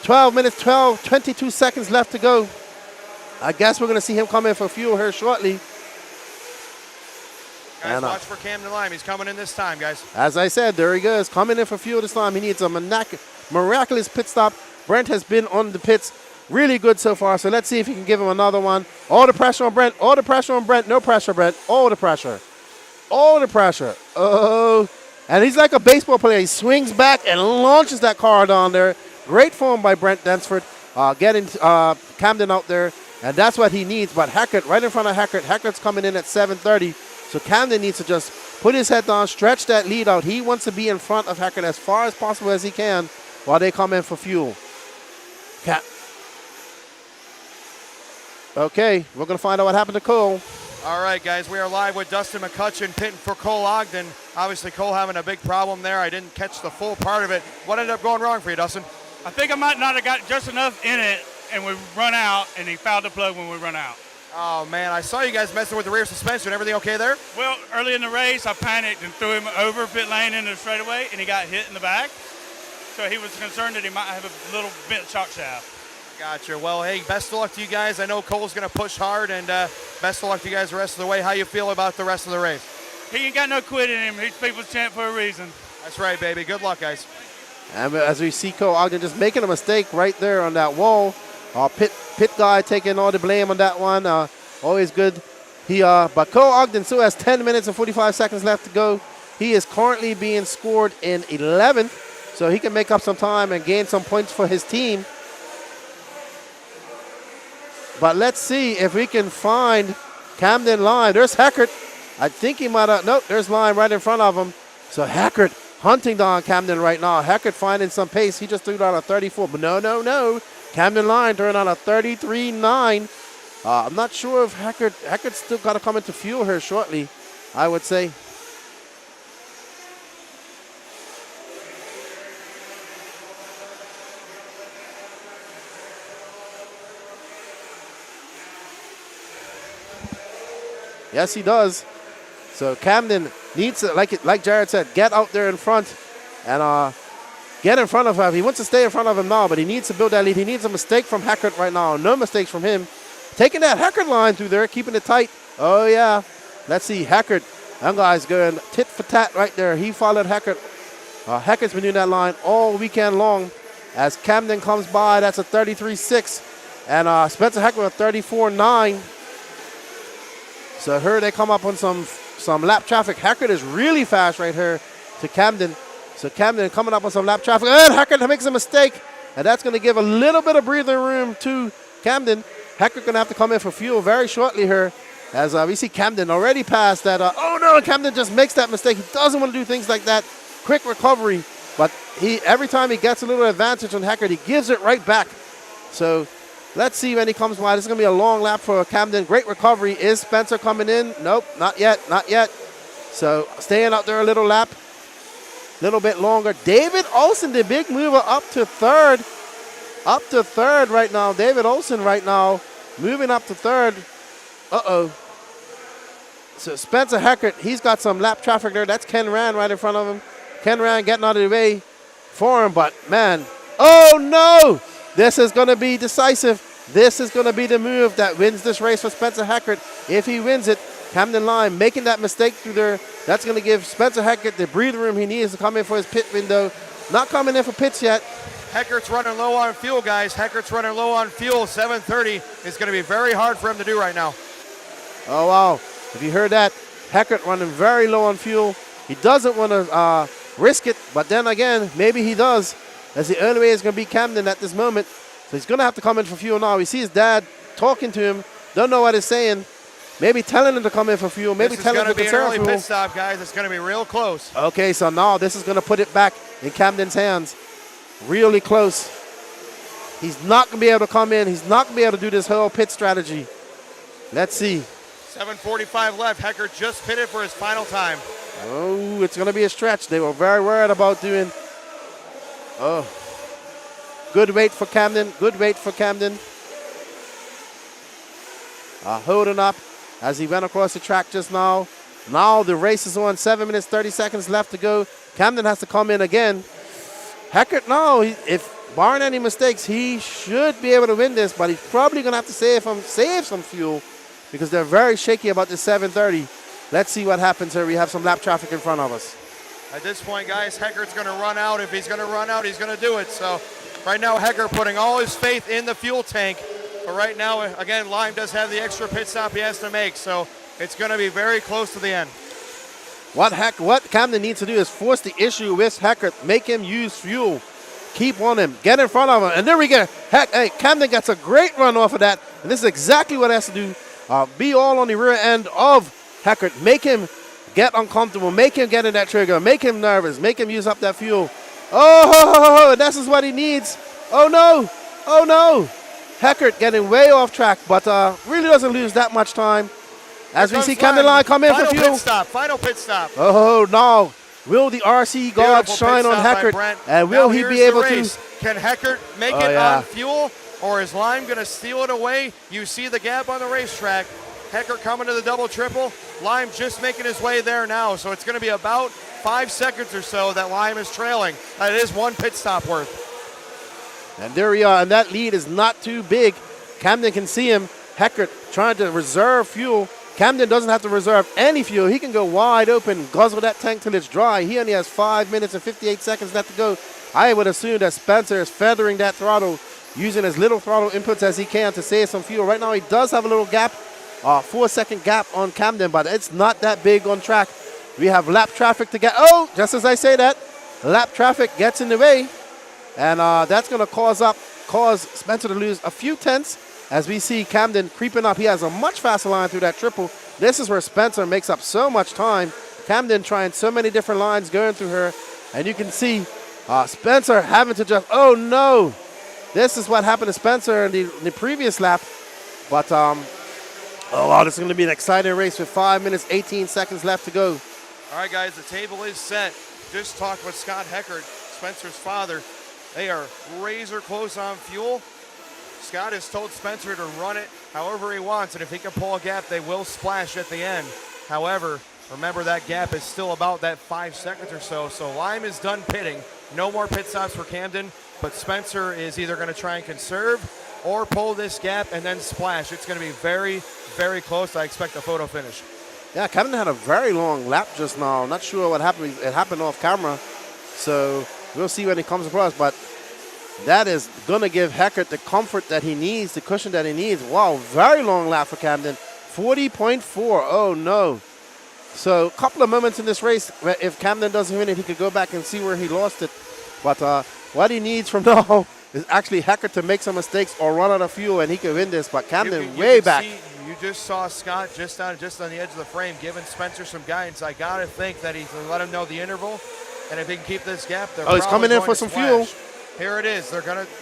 12 minutes, 22 seconds left to go. I guess we're going to see him come in for fuel here shortly. Guys, watch for Camden Lime. He's coming in this time, guys. As I said, there he goes. Coming in for fuel this time. He needs a miraculous pit stop. Brent has been on the pits really good so far, so let's see if he can give him another one. All the pressure on Brent. All the pressure on Brent. No pressure, Brent. All the pressure. All the pressure. Oh. And he's like a baseball player. He swings back and launches that car down there. Great form by Brent Densford. Getting Camden out there. And that's what he needs. But Hackett, right in front of Hackett. Hackett's coming in at 7:30. So Camden needs to just put his head down, stretch that lead out. He wants to be in front of Hackett as far as possible as he can while they come in for fuel. Okay, we're going to find out what happened to Cole. All right, guys, we are live with Dustin McCutcheon pitting for Cole Ogden. Obviously, Cole having a big problem there. I didn't catch the full part of it. What ended up going wrong for you, Dustin? I think I might not have got just enough in it, and we run out, and he fouled the plug when we run out. Oh, man, I saw you guys messing with the rear suspension. Everything okay there? Well, early in the race, I panicked and threw him over pit lane into the straightaway, and he got hit in the back. So he was concerned that he might have a little bent shock shaft. Gotcha. Well, hey, best of luck to you guys. I know Cole's going to push hard, and best of luck to you guys the rest of the way. How you feel about the rest of the race? He ain't got no quit in him. He's people's champ for a reason. That's right, baby. Good luck, guys. And as we see Cole Ogden just making a mistake right there on that wall. Pit guy taking all the blame on that one. Always good. But Cole Ogden still has 10 minutes and 45 seconds left to go. He is currently being scored in 11th, so he can make up some time and gain some points for his team. But let's see if we can find Camden Line. There's Hackert. I think he might have. Nope, there's Line right in front of him. So Hackert hunting down Camden right now. Hackert finding some pace. He just threw down a 34. But no. Camden Line turned on a 33.9. I'm not sure if Hackett's still got to come into fuel here shortly, I would say. Yes, he does. So Camden needs to, like Jared said, get out there in front and get in front of him. He wants to stay in front of him now, but he needs to build that lead. He needs a mistake from Hackett right now. No mistakes from him. Taking that Hackett line through there, keeping it tight. Oh, yeah. Let's see. Hackett. That guy's going tit for tat right there. He followed Hackett. Hackett's been doing that line all weekend long. As Camden comes by, that's a 33.6. And Spencer Heckert with 34.9. So here they come up on some lap traffic. Heckert is really fast right here to Camden. So Camden coming up on some lap traffic. And Heckert makes a mistake. And that's going to give a little bit of breathing room to Camden. Heckert going to have to come in for fuel very shortly here. As we see Camden already past that. Oh no, Camden just makes that mistake. He doesn't want to do things like that. Quick recovery. But every time he gets a little advantage on Heckert, he gives it right back. So let's see when he comes by. This is going to be a long lap for Camden. Great recovery. Is Spencer coming in? Nope, not yet, not yet. So staying out there a little lap. A little bit longer. David Olson, the big mover, up to third. Up to third right now. David Olson right now moving up to third. Uh-oh. So Spencer Heckert, he's got some lap traffic there. That's Ken Rand right in front of him. Ken Rand getting out of the way for him, but man, oh no! This is going to be decisive. This is going to be the move that wins this race for Spencer Heckert. If he wins it, Camden Lime making that mistake through there, that's going to give Spencer Heckert the breathing room he needs to come in for his pit window. Not coming in for pits yet. Heckert's running low on fuel, guys. Heckert's running low on fuel. 7:30 is going to be very hard for him to do right now. Oh, wow. If you heard that, Heckert running very low on fuel. He doesn't want to risk it, but then again, maybe he does. That's the only way he's going to beat Camden at this moment. So he's going to have to come in for fuel now. We see his dad talking to him. Don't know what he's saying. Maybe telling him to come in for fuel. Maybe telling him to conserve fuel. This is going to be an early pit stop, guys. It's going to be real close. Okay, so now this is going to put it back in Camden's hands. Really close. He's not going to be able to come in. He's not going to be able to do this whole pit strategy. Let's see. 7:45 left. Heckert just pitted for his final time. Oh, it's going to be a stretch. They were very worried about doing. Oh. Good wait for Camden. Good wait for Camden. Holding up as he went across the track just now. Now the race is on. 7 minutes, 30 seconds left to go. Camden has to come in again. Heckert, no. If barring any mistakes, he should be able to win this, but he's probably going to have to save some fuel because they're very shaky about this 7:30. Let's see what happens here. We have some lap traffic in front of us. At this point, guys, Heckert's going to run out. If he's going to run out, he's going to do it. So right now, Heckert putting all his faith in the fuel tank. But right now, again, Lime does have the extra pit stop he has to make. So it's going to be very close to the end. What Camden needs to do is force the issue with Heckert. Make him use fuel. Keep on him. Get in front of him. And there we go. Camden gets a great run off of that. And this is exactly what he has to do. Be all on the rear end of Heckert. Make him get uncomfortable. Make him get in that trigger. Make him nervous. Make him use up that fuel. Oh, this is what he needs. Oh, no. Oh, no. Heckert getting way off track, but really doesn't lose that much time. As we see Camden Line come in for fuel. Final pit stop. Oh, no. Will the RC gods shine on Heckert? And will he be able to? Can Heckert make it on fuel? Or is Lime going to steal it away? You see the gap on the racetrack. Heckert coming to the double triple. Lime just making his way there now. So it's going to be about 5 seconds or so that Lime is trailing. That is one pit stop worth. And there we are. And that lead is not too big. Camden can see him. Heckert trying to reserve fuel. Camden doesn't have to reserve any fuel. He can go wide open, guzzle that tank till it's dry. He only has 5 minutes and 58 seconds left to go. I would assume that Spencer is feathering that throttle, using as little throttle inputs as he can to save some fuel. Right now he does have a little gap, 4-second gap on Camden, but it's not that big on track. We have lap traffic to get. Oh, just as I say that, lap traffic gets in the way, and that's going to cause Spencer to lose a few tenths. As we see Camden creeping up, he has a much faster line through that triple. This is where Spencer makes up so much time. Camden trying so many different lines going through her, and you can see Spencer having to just. Oh no! This is what happened to Spencer in the previous lap. But, oh, wow, this is going to be an exciting race with 5 minutes, 18 seconds left to go. All right, guys, the table is set. Just talked with Scott Heckert, Spencer's father. They are razor close on fuel. Scott has told Spencer to run it however he wants, and if he can pull a gap, they will splash at the end. However, remember that gap is still about that 5 seconds or so. So Lime is done pitting. No more pit stops for Camden. But Spencer is either going to try and conserve or pull this gap and then splash. It's going to be very, very close. I expect a photo finish. Yeah, Camden had a very long lap just now. Not sure what happened. It happened off camera. So we'll see when it comes across. But that is going to give Heckert the comfort that he needs, the cushion that he needs. Wow, very long lap for Camden. 40.4. Oh, no. So a couple of moments in this race, if Camden doesn't win it, he could go back and see where he lost it. But what he needs from now is actually Heckert to make some mistakes or run out of fuel, and he could win this. But Camden way back. You just saw Scott just on the edge of the frame, giving Spencer some guidance. I got to think that he can let him know the interval, and if he can keep this gap, they're he's coming in for some fuel. Here it is. They're going to.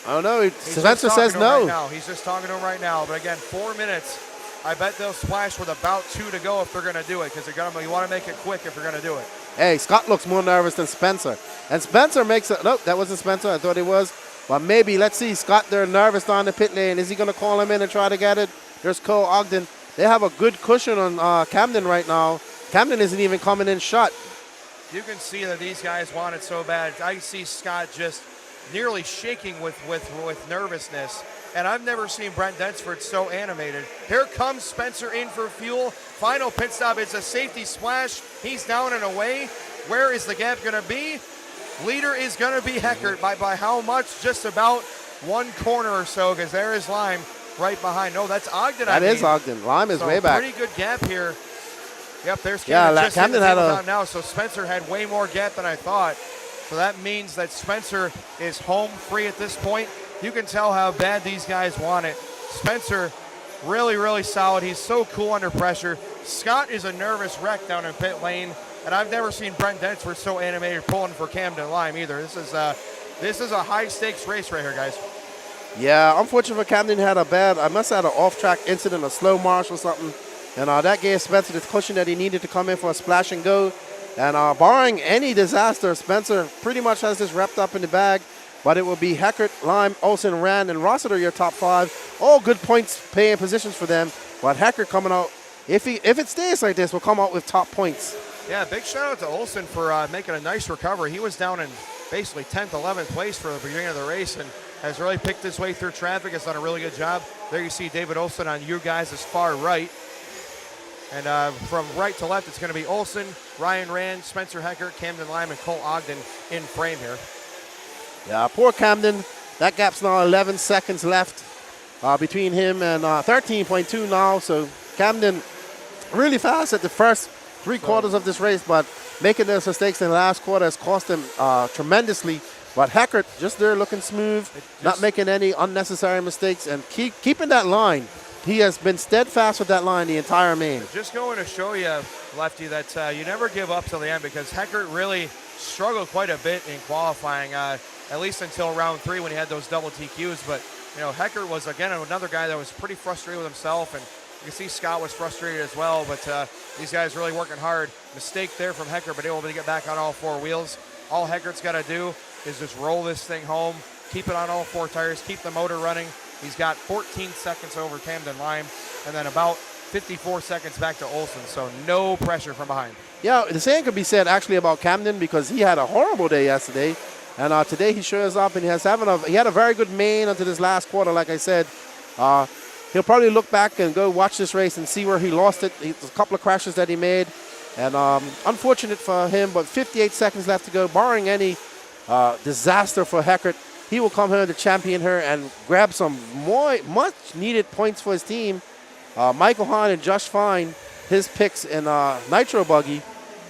Oh, no. Spencer says no. Right now. He's just talking to him right now. But again, 4 minutes. I bet they'll splash with about 2 to go if they're going to do it, because you want to make it quick if you're going to do it. Hey, Scott looks more nervous than Spencer. And Spencer makes it. Nope, that wasn't Spencer. I thought it was. But maybe, let's see. Scott, they're nervous down the pit lane. Is he going to call him in and try to get it? There's Cole Ogden. They have a good cushion on Camden right now. Camden isn't even coming in shot. You can see that these guys want it so bad. I see Scott just nearly shaking with nervousness. And I've never seen Brent Densford so animated. Here comes Spencer in for fuel. Final pit stop. It's a safety splash. He's down and away. Where is the gap going to be? Leader is going to be Heckert by how much? Just about 1 corner or so, because there is Lime right behind. No, that's Ogden. That is Ogden. Lime is way back. Pretty good gap here. Yep, there's Camden. Yeah, Camden had a now. So Spencer had way more gap than I thought. So that means that Spencer is home free at this point. You can tell how bad these guys want it. Spencer, really, really solid. He's so cool under pressure. Scott is a nervous wreck down in pit lane, and I've never seen Brent Densford so animated pulling for Camden Lime either. This is a high-stakes race right here, guys. Yeah, unfortunately for Camden, had I must have had an off-track incident, a slow march or something, and that gave Spencer the cushion that he needed to come in for a splash and go. And barring any disaster, Spencer pretty much has this wrapped up in the bag. But it will be Heckert, Lime, Olsen, Rand, and Rossiter, your top 5. All good points paying positions for them. But Heckert coming out, if it stays like this, will come out with top points. Yeah, big shout out to Olsen for making a nice recovery. He was down in basically 10th, 11th place for the beginning of the race and has really picked his way through traffic. Has done a really good job. There you see David Olsen on you guys' far right. And from right to left, it's going to be Olsen, Ryan Rand, Spencer Heckert, Camden Lime, and Cole Ogden in frame here. Yeah, poor Camden. That gap's now 11 seconds left between him and 13.2 now. So Camden really fast at the first 3 quarters of this race, but making those mistakes in the last quarter has cost him tremendously. But Heckert just there looking smooth, not making any unnecessary mistakes, and keeping that line. He has been steadfast with that line the entire main. Just going to show you, Lefty, that you never give up till the end, because Heckert really struggled quite a bit in qualifying, at least until round 3 when he had those double TQs. But, Heckert was, again, another guy that was pretty frustrated with himself, and you can see Scott was frustrated as well. But these guys really working hard. Mistake there from Heckert, but able to get back on all 4 wheels. All Heckert's got to do is just roll this thing home, keep it on all 4 tires, keep the motor running. He's got 14 seconds over Camden Lime, and then about 54 seconds back to Olsen, so no pressure from behind. Yeah, the same could be said actually about Camden, because he had a horrible day yesterday, and today he shows up and he had a very good main until this last quarter. Like I said, he'll probably look back and go watch this race and see where he lost it. There's a couple of crashes that he made, and unfortunate for him, but 58 seconds left to go. Barring any disaster for Heckert, he will come here to champion her and grab some much needed points for his team. Michael Hahn and Josh Fine, his picks in Nitro Buggy.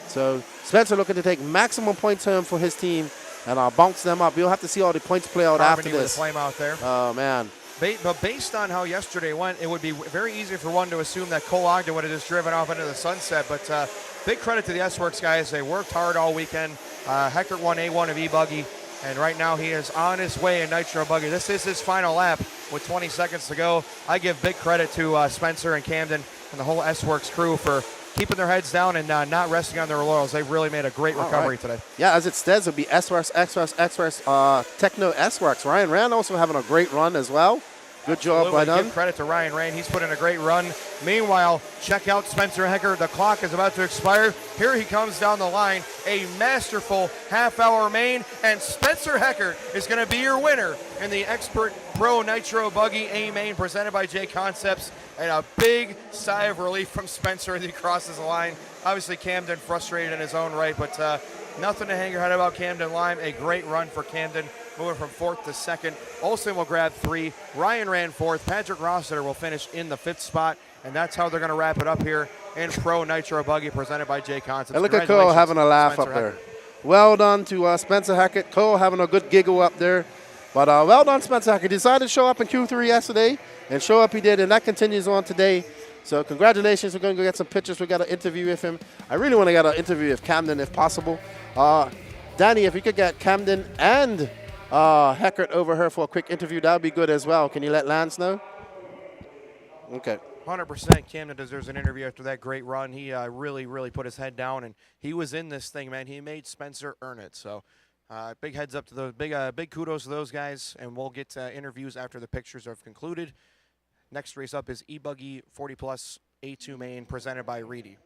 So Spencer looking to take maximum points home for his team and bounce them up. We'll have to see all the points play out after this. With a flame out there. Oh, man. But based on how yesterday went, it would be very easy for one to assume that Cole Ogden would have just driven off into the sunset. But big credit to the S-Works guys. They worked hard all weekend. Heckert won A1 of E-buggy. And right now he is on his way in Nitro Buggy. This is his final lap with 20 seconds to go. I give big credit to Spencer and Camden and the whole S-Works crew for keeping their heads down and not resting on their laurels. They've really made a great recovery today. Yeah, as it says, it'll be S-Works, Techno S-Works. Ryan Rand also having a great run as well. Good job by them. Give credit to Ryan Rand. He's put in a great run. Meanwhile, check out Spencer Heckert. The clock is about to expire. Here he comes down the line. A masterful half-hour main. And Spencer Heckert is going to be your winner in the Expert Pro Nitro Buggy A main presented by J Concepts. And a big sigh of relief from Spencer as he crosses the line. Obviously, Camden frustrated in his own right, but nothing to hang your head about Camden Lime. A great run for Camden. moving from 4th to 2nd. Olsen will grab 3. Ryan ran 4th. Patrick Rossiter will finish in the 5th spot. And that's how they're going to wrap it up here in Pro Nitro Buggy presented by Jay Constance. And look at Cole having a laugh Spencer up there. Hackett. Well done to Spencer Hackett. Cole having a good giggle up there. But well done, Spencer Hackett. Decided to show up in Q3 yesterday, and show up he did, and that continues on today. So congratulations. We're going to go get some pictures. We got an interview with him. I really want to get an interview with Camden if possible. Danny, if you could get Camden and Hackett over here for a quick interview, that would be good as well. Can you let Lance know? Okay. 100% Camden deserves an interview after that great run. He really put his head down, and he was in this thing, man. He made Spencer earn it. So big heads up to those, big kudos to those guys, and we'll get interviews after the pictures are concluded. Next race up is E-buggy 40 Plus A2 main presented by Reedy.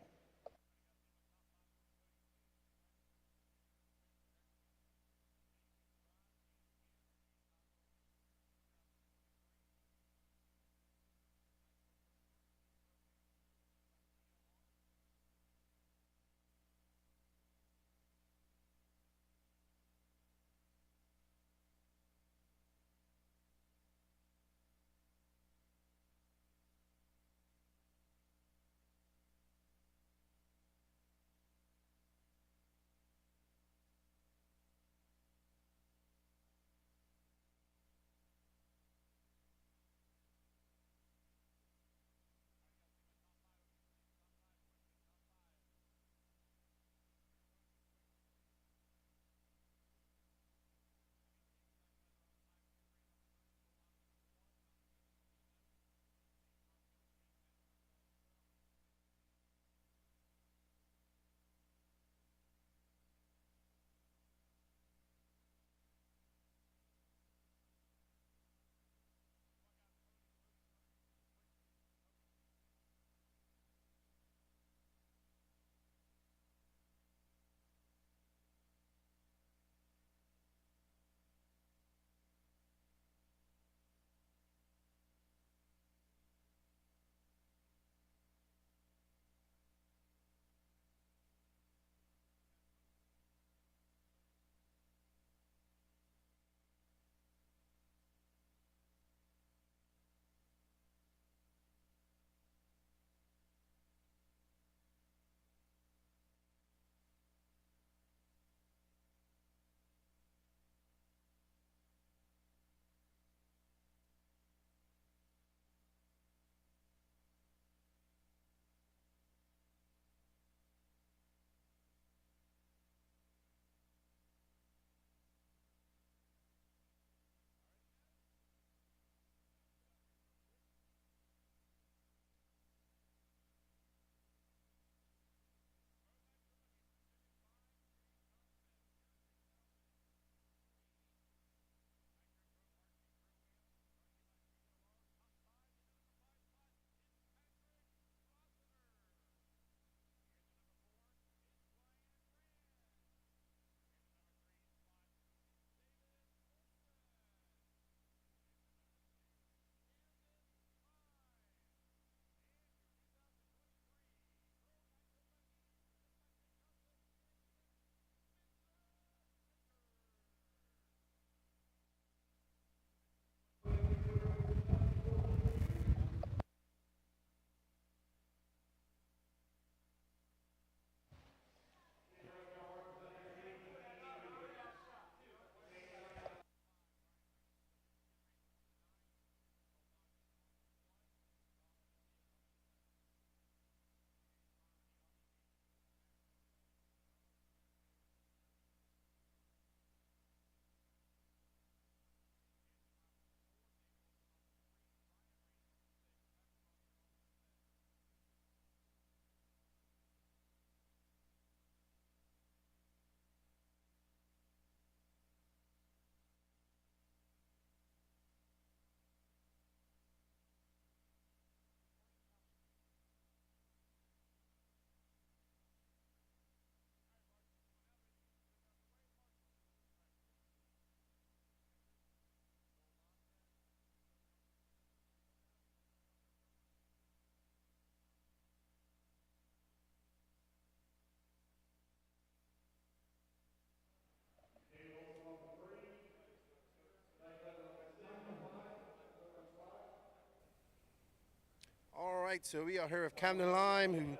right, so we are here with Camden Lime, who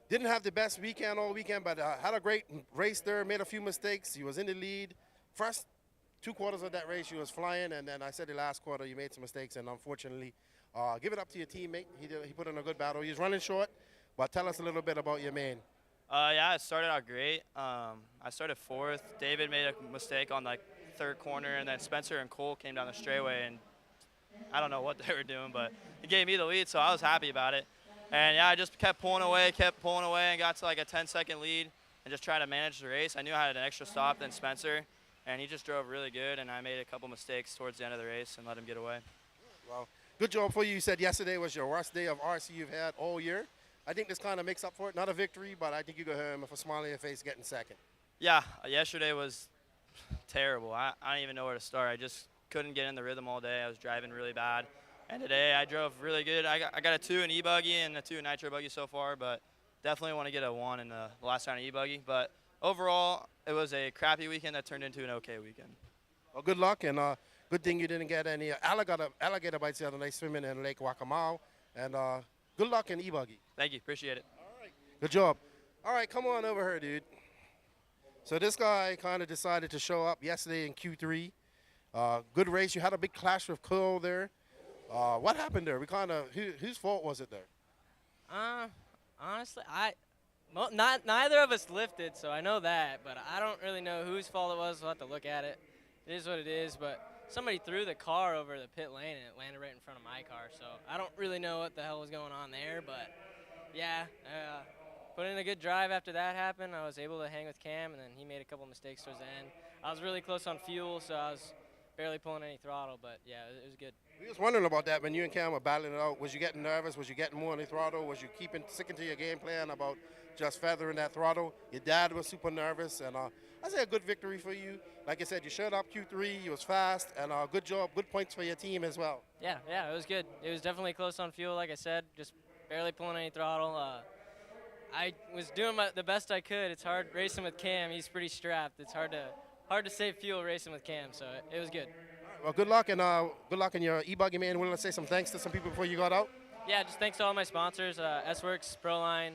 didn't have the best weekend all weekend, but had a great race there, made a few mistakes. He was in the lead. First 2 quarters of that race, he was flying, and then I said the last quarter, you made some mistakes, and unfortunately, give it up to your teammate. He put in a good battle. He was running short, but tell us a little bit about your man. Yeah, it started out great. I started 4th. David made a mistake on like 3rd corner, and then Spencer and Cole came down the straightaway, and I don't know what they were doing, but he gave me the lead, so I was happy about it. And yeah, I just kept pulling away, and got to like a 10-second lead and just tried to manage the race. I knew I had an extra stop than Spencer, and he just drove really good, and I made a couple mistakes towards the end of the race and let him get away. Well, good job for you. You said yesterday was your worst day of RC you've had all year. I think this kind of makes up for it. Not a victory, but I think you go home with a smile on your face getting second. Yeah, yesterday was terrible. I don't even know where to start. I just couldn't get in the rhythm all day. I was driving really bad. And today I drove really good. I got a 2 in E-buggy and a 2 in Nitro Buggy so far, but definitely want to get a 1 in the last round of E-buggy. But overall, it was a crappy weekend that turned into an okay weekend. Well, good luck, and good thing you didn't get any alligator bites the other night swimming in Lake Wakamal. And good luck in E-buggy. Thank you. Appreciate it. Good job. All right, come on over here, dude. So this guy kind of decided to show up yesterday in Q3. Good race. You had a big clash with Cole there. What happened there? Whose fault was it there? Honestly, neither of us lifted, so I know that, but I don't really know whose fault it was. We'll have to look at it. It is what it is, but somebody threw the car over the pit lane and it landed right in front of my car, so I don't really know what the hell was going on there, but yeah, put in a good drive after that happened. I was able to hang with Cam, and then he made a couple mistakes towards the end. I was really close on fuel, so I was barely pulling any throttle, but yeah, it was good. We was wondering about that when you and Cam were battling it out. Was you getting nervous? Was you getting more on the throttle? Was you sticking to your game plan about just feathering that throttle? Your dad was super nervous, and I say a good victory for you. Like I said, you showed up Q3, you was fast, and good job, good points for your team as well. Yeah, it was good. It was definitely close on fuel, like I said, just barely pulling any throttle. I was doing the best I could. It's hard racing with Cam. He's pretty strapped. It's hard to save fuel racing with Cam, so it was good. Well, good luck, and good luck in your E-buggy, man. Willing to say some thanks to some people before you got out? Yeah, just thanks to all my sponsors, S-Works, Proline,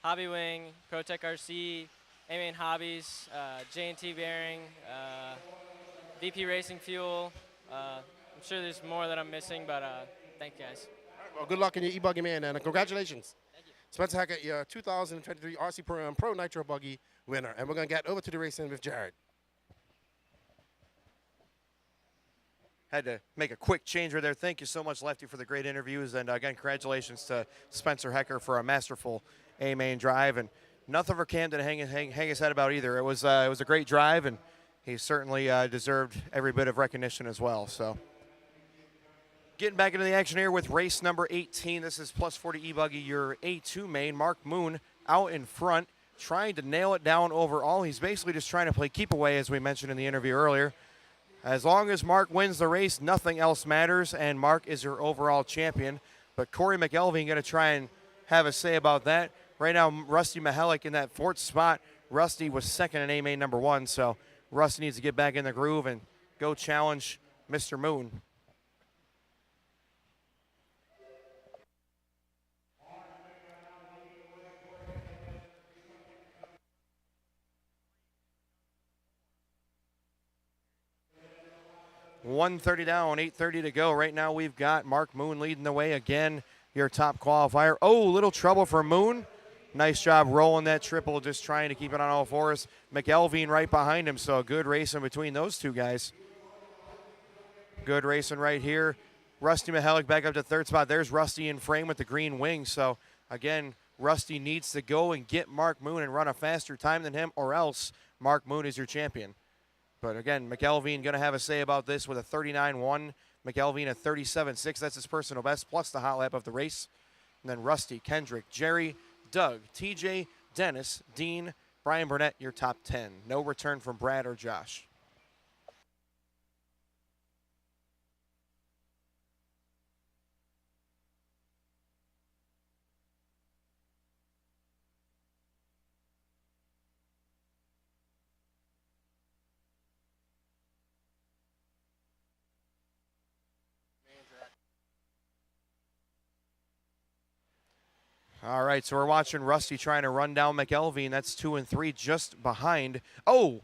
Hobby Wing, ProTech RC, A-Main Hobbies, J&T Bearing, VP Racing Fuel. I'm sure there's more that I'm missing, but thank you guys. Well, good luck in your E-buggy, man, and congratulations. Thank you. Spencer Hackett, your 2023 RC Pro Nitro Buggy winner. And we're going to get over to the racing with Jared. Had to make a quick change right there. Thank you so much, Lefty, for the great interviews. And again, congratulations to Spencer Hecker for a masterful A-main drive. And nothing for Cam to hang his head about either. It was a great drive, and he certainly deserved every bit of recognition as well. So getting back into the action here with race number 18. This is plus 40 E-buggy, your A2 main. Mark Moon out in front, trying to nail it down overall. He's basically just trying to play keep away, as we mentioned in the interview earlier. As long as Mark wins the race, nothing else matters, and Mark is your overall champion. But Corey McElveen going to try and have a say about that. Right now, Rusty Mihalik in that 4th spot. Rusty was second in A-main number 1, so Rusty needs to get back in the groove and go challenge Mr. Moon. .130 down, 8:30 to go. Right now we've got Mark Moon leading the way again, your top qualifier. Oh, little trouble for Moon. Nice job rolling that triple, just trying to keep it on all fours. McElveen right behind him, so good racing between those two guys. Good racing right here. Rusty Mihalik back up to 3rd spot. There's Rusty in frame with the green wing. So, again, Rusty needs to go and get Mark Moon and run a faster time than him, or else Mark Moon is your champion. But again, McElveen going to have a say about this with a 39.1. McElveen a 37.6. That's his personal best, plus the hot lap of the race. And then Rusty, Kendrick, Jerry, Doug, TJ, Dennis, Dean, Brian Burnett, your top 10. No return from Brad or Josh. All right, so we're watching Rusty trying to run down McElveen. That's 2 and 3, just behind. Oh,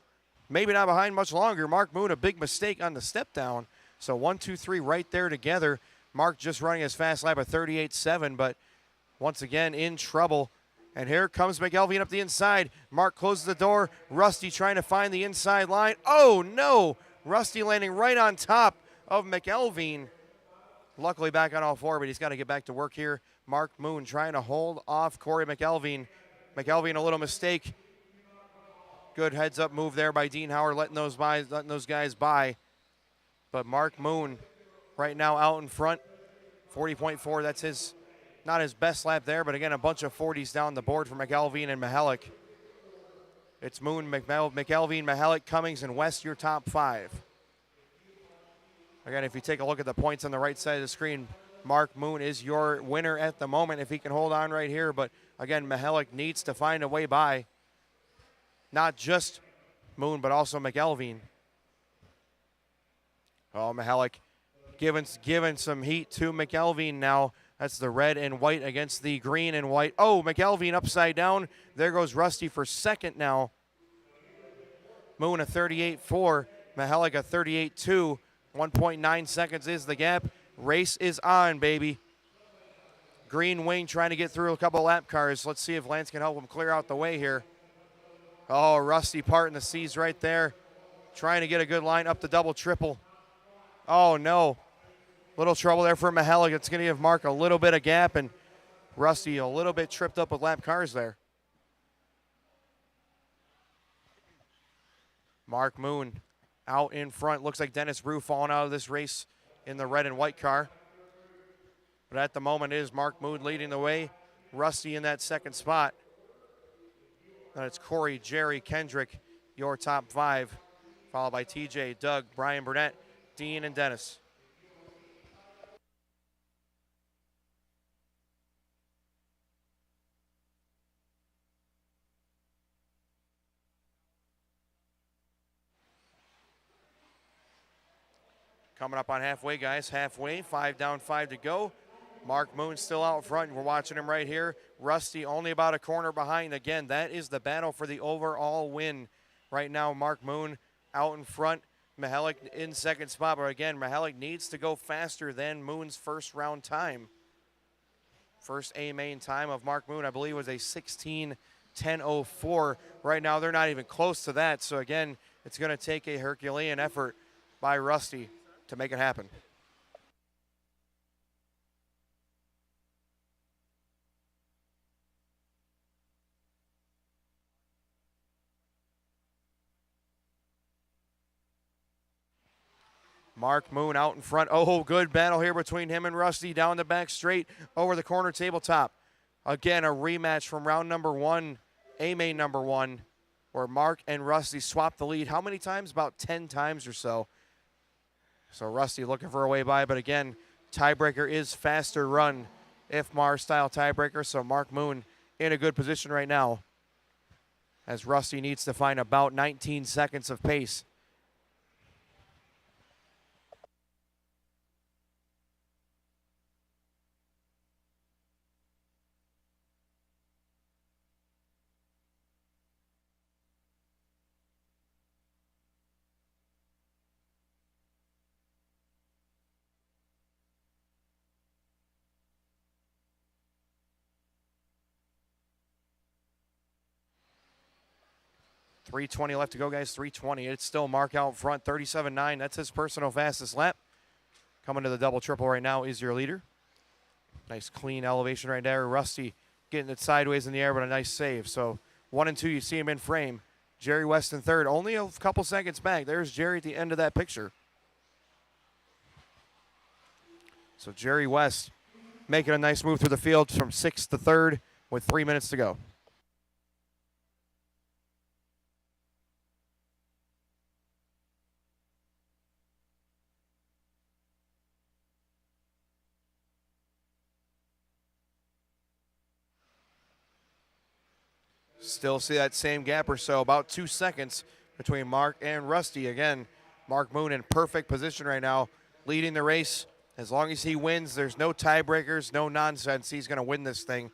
maybe not behind much longer. Mark Moon, a big mistake on the step down. So 1, 2, 3 right there together. Mark just running his fast lap of 38.7, but once again in trouble. And here comes McElveen up the inside. Mark closes the door. Rusty trying to find the inside line. Oh, no. Rusty landing right on top of McElveen. Luckily back on all four, but he's got to get back to work here. Mark Moon trying to hold off Corey McElveen. McElveen, a little mistake. Good heads-up move there by Dean Howard, letting those guys by. But Mark Moon right now out in front. 40.4, that's not his best lap there, but again, a bunch of 40s down the board for McElveen and Mihalik. It's Moon, McElveen, Mihalik, Cummings, and West, your top 5. Again, if you take a look at the points on the right side of the screen, Mark Moon is your winner at the moment if he can hold on right here. But again, Mihalik needs to find a way by. Not just Moon, but also McElveen. Oh, Mihalik giving some heat to McElveen now. That's the red and white against the green and white. Oh, McElveen upside down. There goes Rusty for second now. Moon a 38.4, Mihalik a 38.2. 1.9 seconds is the gap. Race is on, baby. Green wing trying to get through a couple lap cars. Let's see if Lance can help him clear out the way here. Oh, Rusty parting the seas right there. Trying to get a good line up the double triple. Oh, no. Little trouble there for Mihalik. It's going to give Mark a little bit of gap, and Rusty a little bit tripped up with lap cars there. Mark Moon out in front. Looks like Dennis Brew falling out of this race in the red and white car. But at the moment it is Mark Moon leading the way. Rusty in that second spot. And it's Corey, Jerry, Kendrick, your top 5. Followed by TJ, Doug, Brian Burnett, Dean, and Dennis. Coming up on halfway, guys. Halfway, 5 down, 5 to go. Mark Moon still out front. We're watching him right here. Rusty only about a corner behind. Again, that is the battle for the overall win. Right now, Mark Moon out in front. Mihalik in second spot. But again, Mihalik needs to go faster than Moon's first round time. First A main time of Mark Moon, I believe, was a 16:10.04. Right now, they're not even close to that. So again, it's going to take a Herculean effort by Rusty to make it happen. Mark Moon out in front. Oh, good battle here between him and Rusty down the back straight over the corner tabletop. Again, a rematch from round number 1, A-main number 1, where Mark and Rusty swapped the lead. How many times? About 10 times or so. So Rusty looking for a way by, but again, tiebreaker is faster run, IFMAR style tiebreaker. So Mark Moon in a good position right now, as Rusty needs to find about 19 seconds of pace. .320 left to go, guys. 3:20. It's still Mark out front. 37.9. That's his personal fastest lap. Coming to the double triple right now is your leader. Nice clean elevation right there. Rusty getting it sideways in the air, but a nice save. So 1 and 2, you see him in frame. Jerry West in third. Only a couple seconds back. There's Jerry at the end of that picture. So Jerry West making a nice move through the field from 6th to 3rd with 3 minutes to go. Still see that same gap or so, about 2 seconds between Mark and Rusty. Again, Mark Moon in perfect position right now, leading the race. As long as he wins, there's no tiebreakers, no nonsense. He's going to win this thing.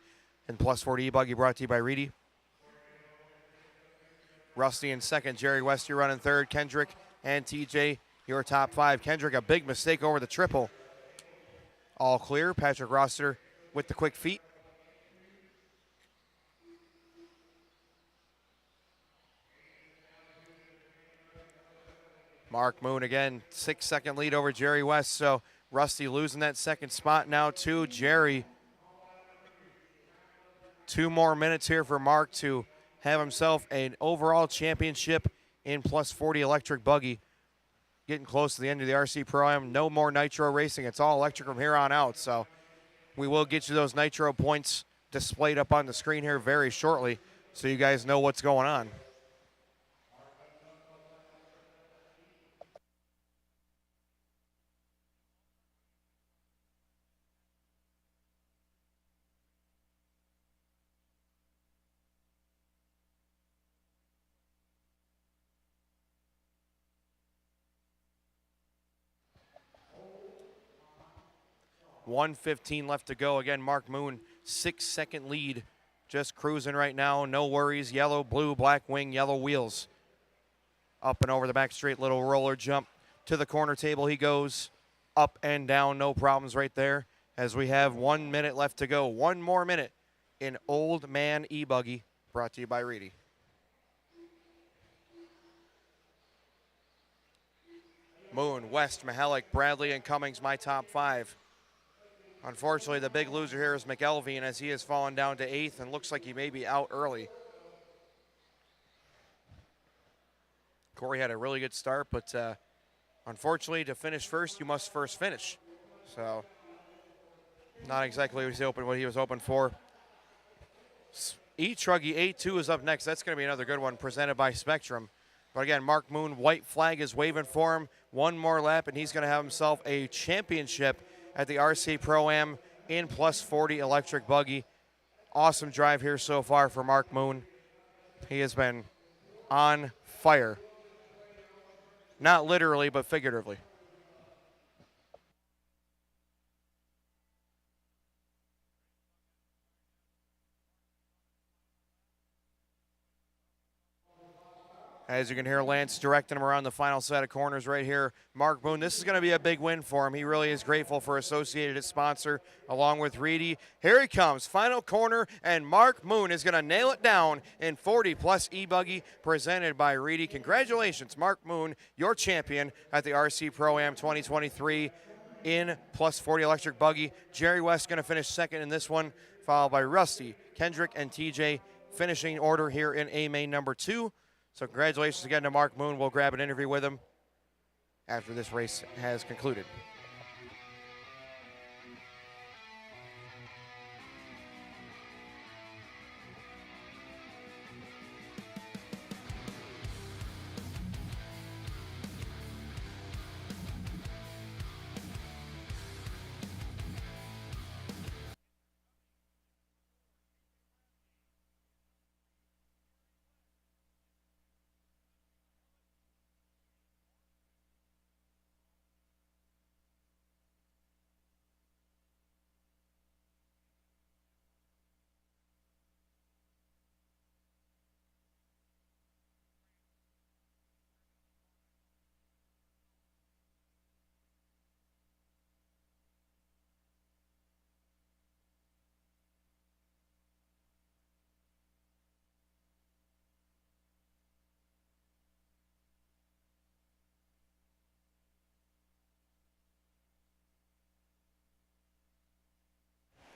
And plus 40 E-buggy brought to you by Reedy. Rusty in second, Jerry West, you're running third. Kendrick and TJ, your top 5. Kendrick, a big mistake over the triple. All clear. Patrick Rossiter with the quick feet. Mark Moon again, 6-second lead over Jerry West. So Rusty losing that second spot now to Jerry. 2 more minutes here for Mark to have himself an overall championship in plus 40 electric buggy. Getting close to the end of the RC Pro-Am. No more Nitro racing. It's all electric from here on out. So we will get you those Nitro points displayed up on the screen here very shortly so you guys know what's going on. $1:15 left to go. Again, Mark Moon, 6-second lead. Just cruising right now. No worries. Yellow, blue, black wing, yellow wheels. Up and over the back straight. Little roller jump to the corner table. He goes up and down. No problems right there. As we have 1 minute left to go. 1 more minute in Old Man E-buggy. Brought to you by Reedy. Moon, West, Mihalik, Bradley, and Cummings, my top 5. Unfortunately, the big loser here is McElveen as he has fallen down to 8th and looks like he may be out early. Corey had a really good start, but unfortunately, to finish first, you must first finish. So, not exactly what he was hoping for. E-truggy A2 is up next. That's going to be another good one presented by Spectrum. But again, Mark Moon, white flag is waving for him. 1 more lap, and he's going to have himself a championship at the RC Pro-Am in plus 40 electric buggy. Awesome drive here so far for Mark Moon. He has been on fire. Not literally, but figuratively. As you can hear Lance directing him around the final set of corners right here. Mark Moon, this is going to be a big win for him. He really is grateful for Associated, his sponsor, along with Reedy. Here he comes, final corner, and Mark Moon is going to nail it down in 40 plus E-buggy presented by Reedy. Congratulations, Mark Moon, your champion at the RC Pro-Am 2023 in plus 40 electric buggy. Jerry West going to finish second in this one, followed by Rusty, Kendrick, and TJ finishing order here in A main number 2. So congratulations again to Mark Moon. We'll grab an interview with him after this race has concluded.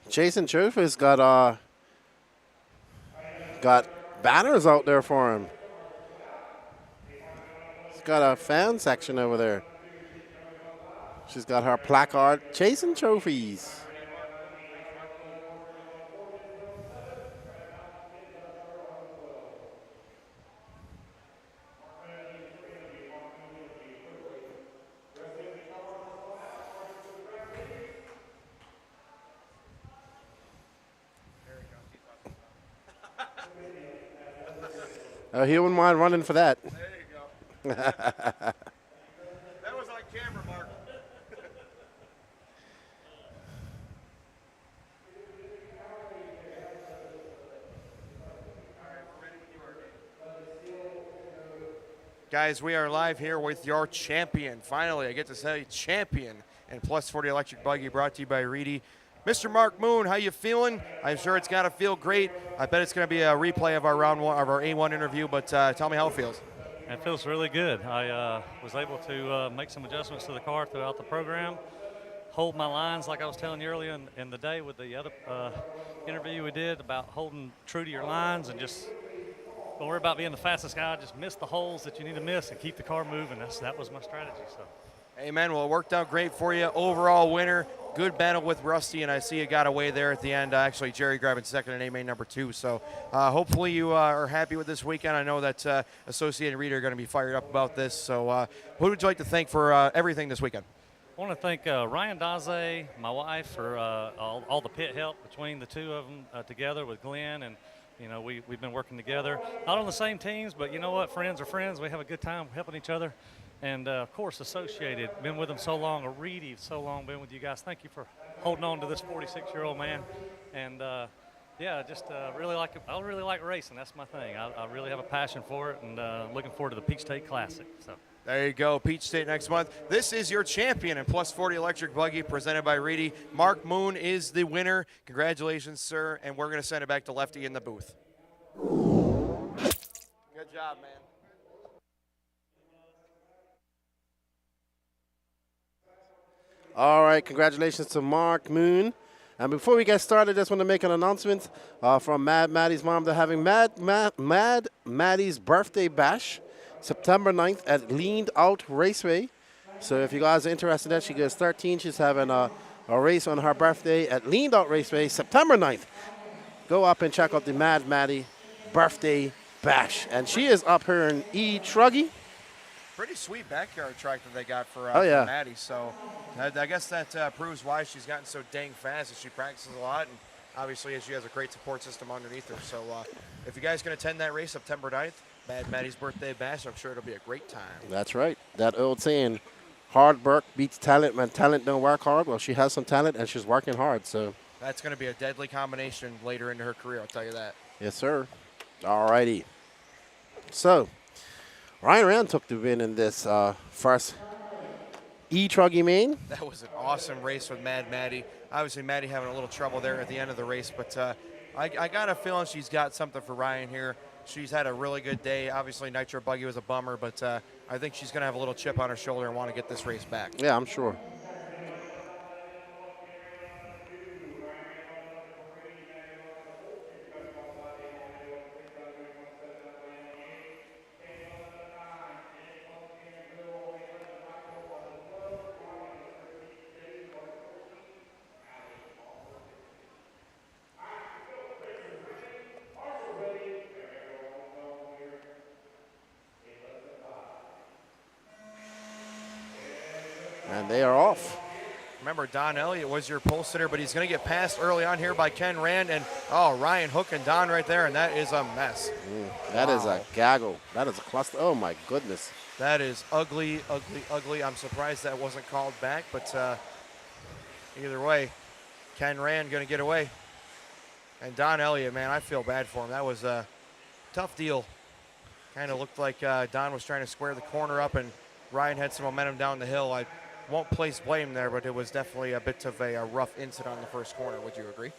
Jason Chofis got banners out there for him. He's got a fan section over there. She's got her placard, chasing trophies. He wouldn't mind running for that. There you go. That was on camera, Mark. Guys, we are live here with your champion. Finally, I get to say champion and Plus 40 Electric Buggy, brought to you by Reedy. Mr. Mark Moon, how you feeling? I'm sure it's got to feel great. I bet it's going to be a replay of our round one, of our A1 interview, but tell me how it feels. It feels really good. I was able to make some adjustments to the car throughout the program, hold my lines like I was telling you earlier in the day with the other interview we did about holding true to your lines and just don't worry about being the fastest guy. Just miss the holes that you need to miss and keep the car moving. That was my strategy. So. Amen. Well, it worked out great for you. Overall winner. Good battle with Rusty, and I see you got away there at the end. Actually, Jerry grabbing second and A-main number 2. So hopefully you are happy with this weekend. I know that Associated Reader are going to be fired up about this. So who would you like to thank for everything this weekend? I want to thank Ryan Daze, my wife, for all the pit help between the two of them together with Glenn. And, you know, we've been working together. Not on the same teams, but you know what? Friends are friends. We have a good time helping each other. And, of course, Associated, been with them so long. Reedy, so long been with you guys. Thank you for holding on to this 46-year-old man. And, yeah, just really like it. I really like racing. That's my thing. I really have a passion for it, and looking forward to the Peach State Classic. So. There you go, Peach State next month. This is your champion in Plus 40 Electric Buggy, presented by Reedy. Mark Moon is the winner. Congratulations, sir, and we're going to send it back to Lefty in the booth. Good job, man. All right, congratulations to Mark Moon. And before we get started, I just want to make an announcement from Mad Maddie's mom. They're having Mad Maddie's birthday bash, September 9th at Leaned Out Raceway. So if you guys are interested in that, she goes 13. She's having a race on her birthday at Leaned Out Raceway, September 9th. Go up and check out the Mad Maddie birthday bash. And she is up here in E-truggy. Pretty sweet backyard track that they got for, for Maddie. So I guess that proves why she's gotten so dang fast, as she practices a lot. And obviously, as she has a great support system underneath her. So if you guys can attend that race September 9th, Mad Maddie's birthday bash, I'm sure it'll be a great time. That's right. That old saying, hard work beats talent when talent don't work hard. Well, she has some talent, and she's working hard. So that's going to be a deadly combination later into her career, I'll tell you that. Yes, sir. All righty. So Ryan Rand took the win in this first E-truggy main. That was an awesome race with Mad Maddie. Obviously, Maddie having a little trouble there at the end of the race, but I got a feeling she's got something for Ryan here. She's had a really good day. Obviously, Nitro Buggy was a bummer, but I think she's going to have a little chip on her shoulder and want to get this race back. Yeah, I'm sure. And they are off. Remember, Don Elliott was your pole sitter, but he's going to get passed early on here by Ken Rand. And, Ryan hooking Don right there, and that is a mess. That is a gaggle. That is a cluster. Oh, my goodness. That is ugly, ugly, ugly. I'm surprised that wasn't called back, but either way, Ken Rand going to get away. And Don Elliott, man, I feel bad for him. That was a tough deal. Kind of looked like Don was trying to square the corner up, and Ryan had some momentum down the hill. I won't place blame there, but it was definitely a bit of a rough incident on the first corner. Would you agree?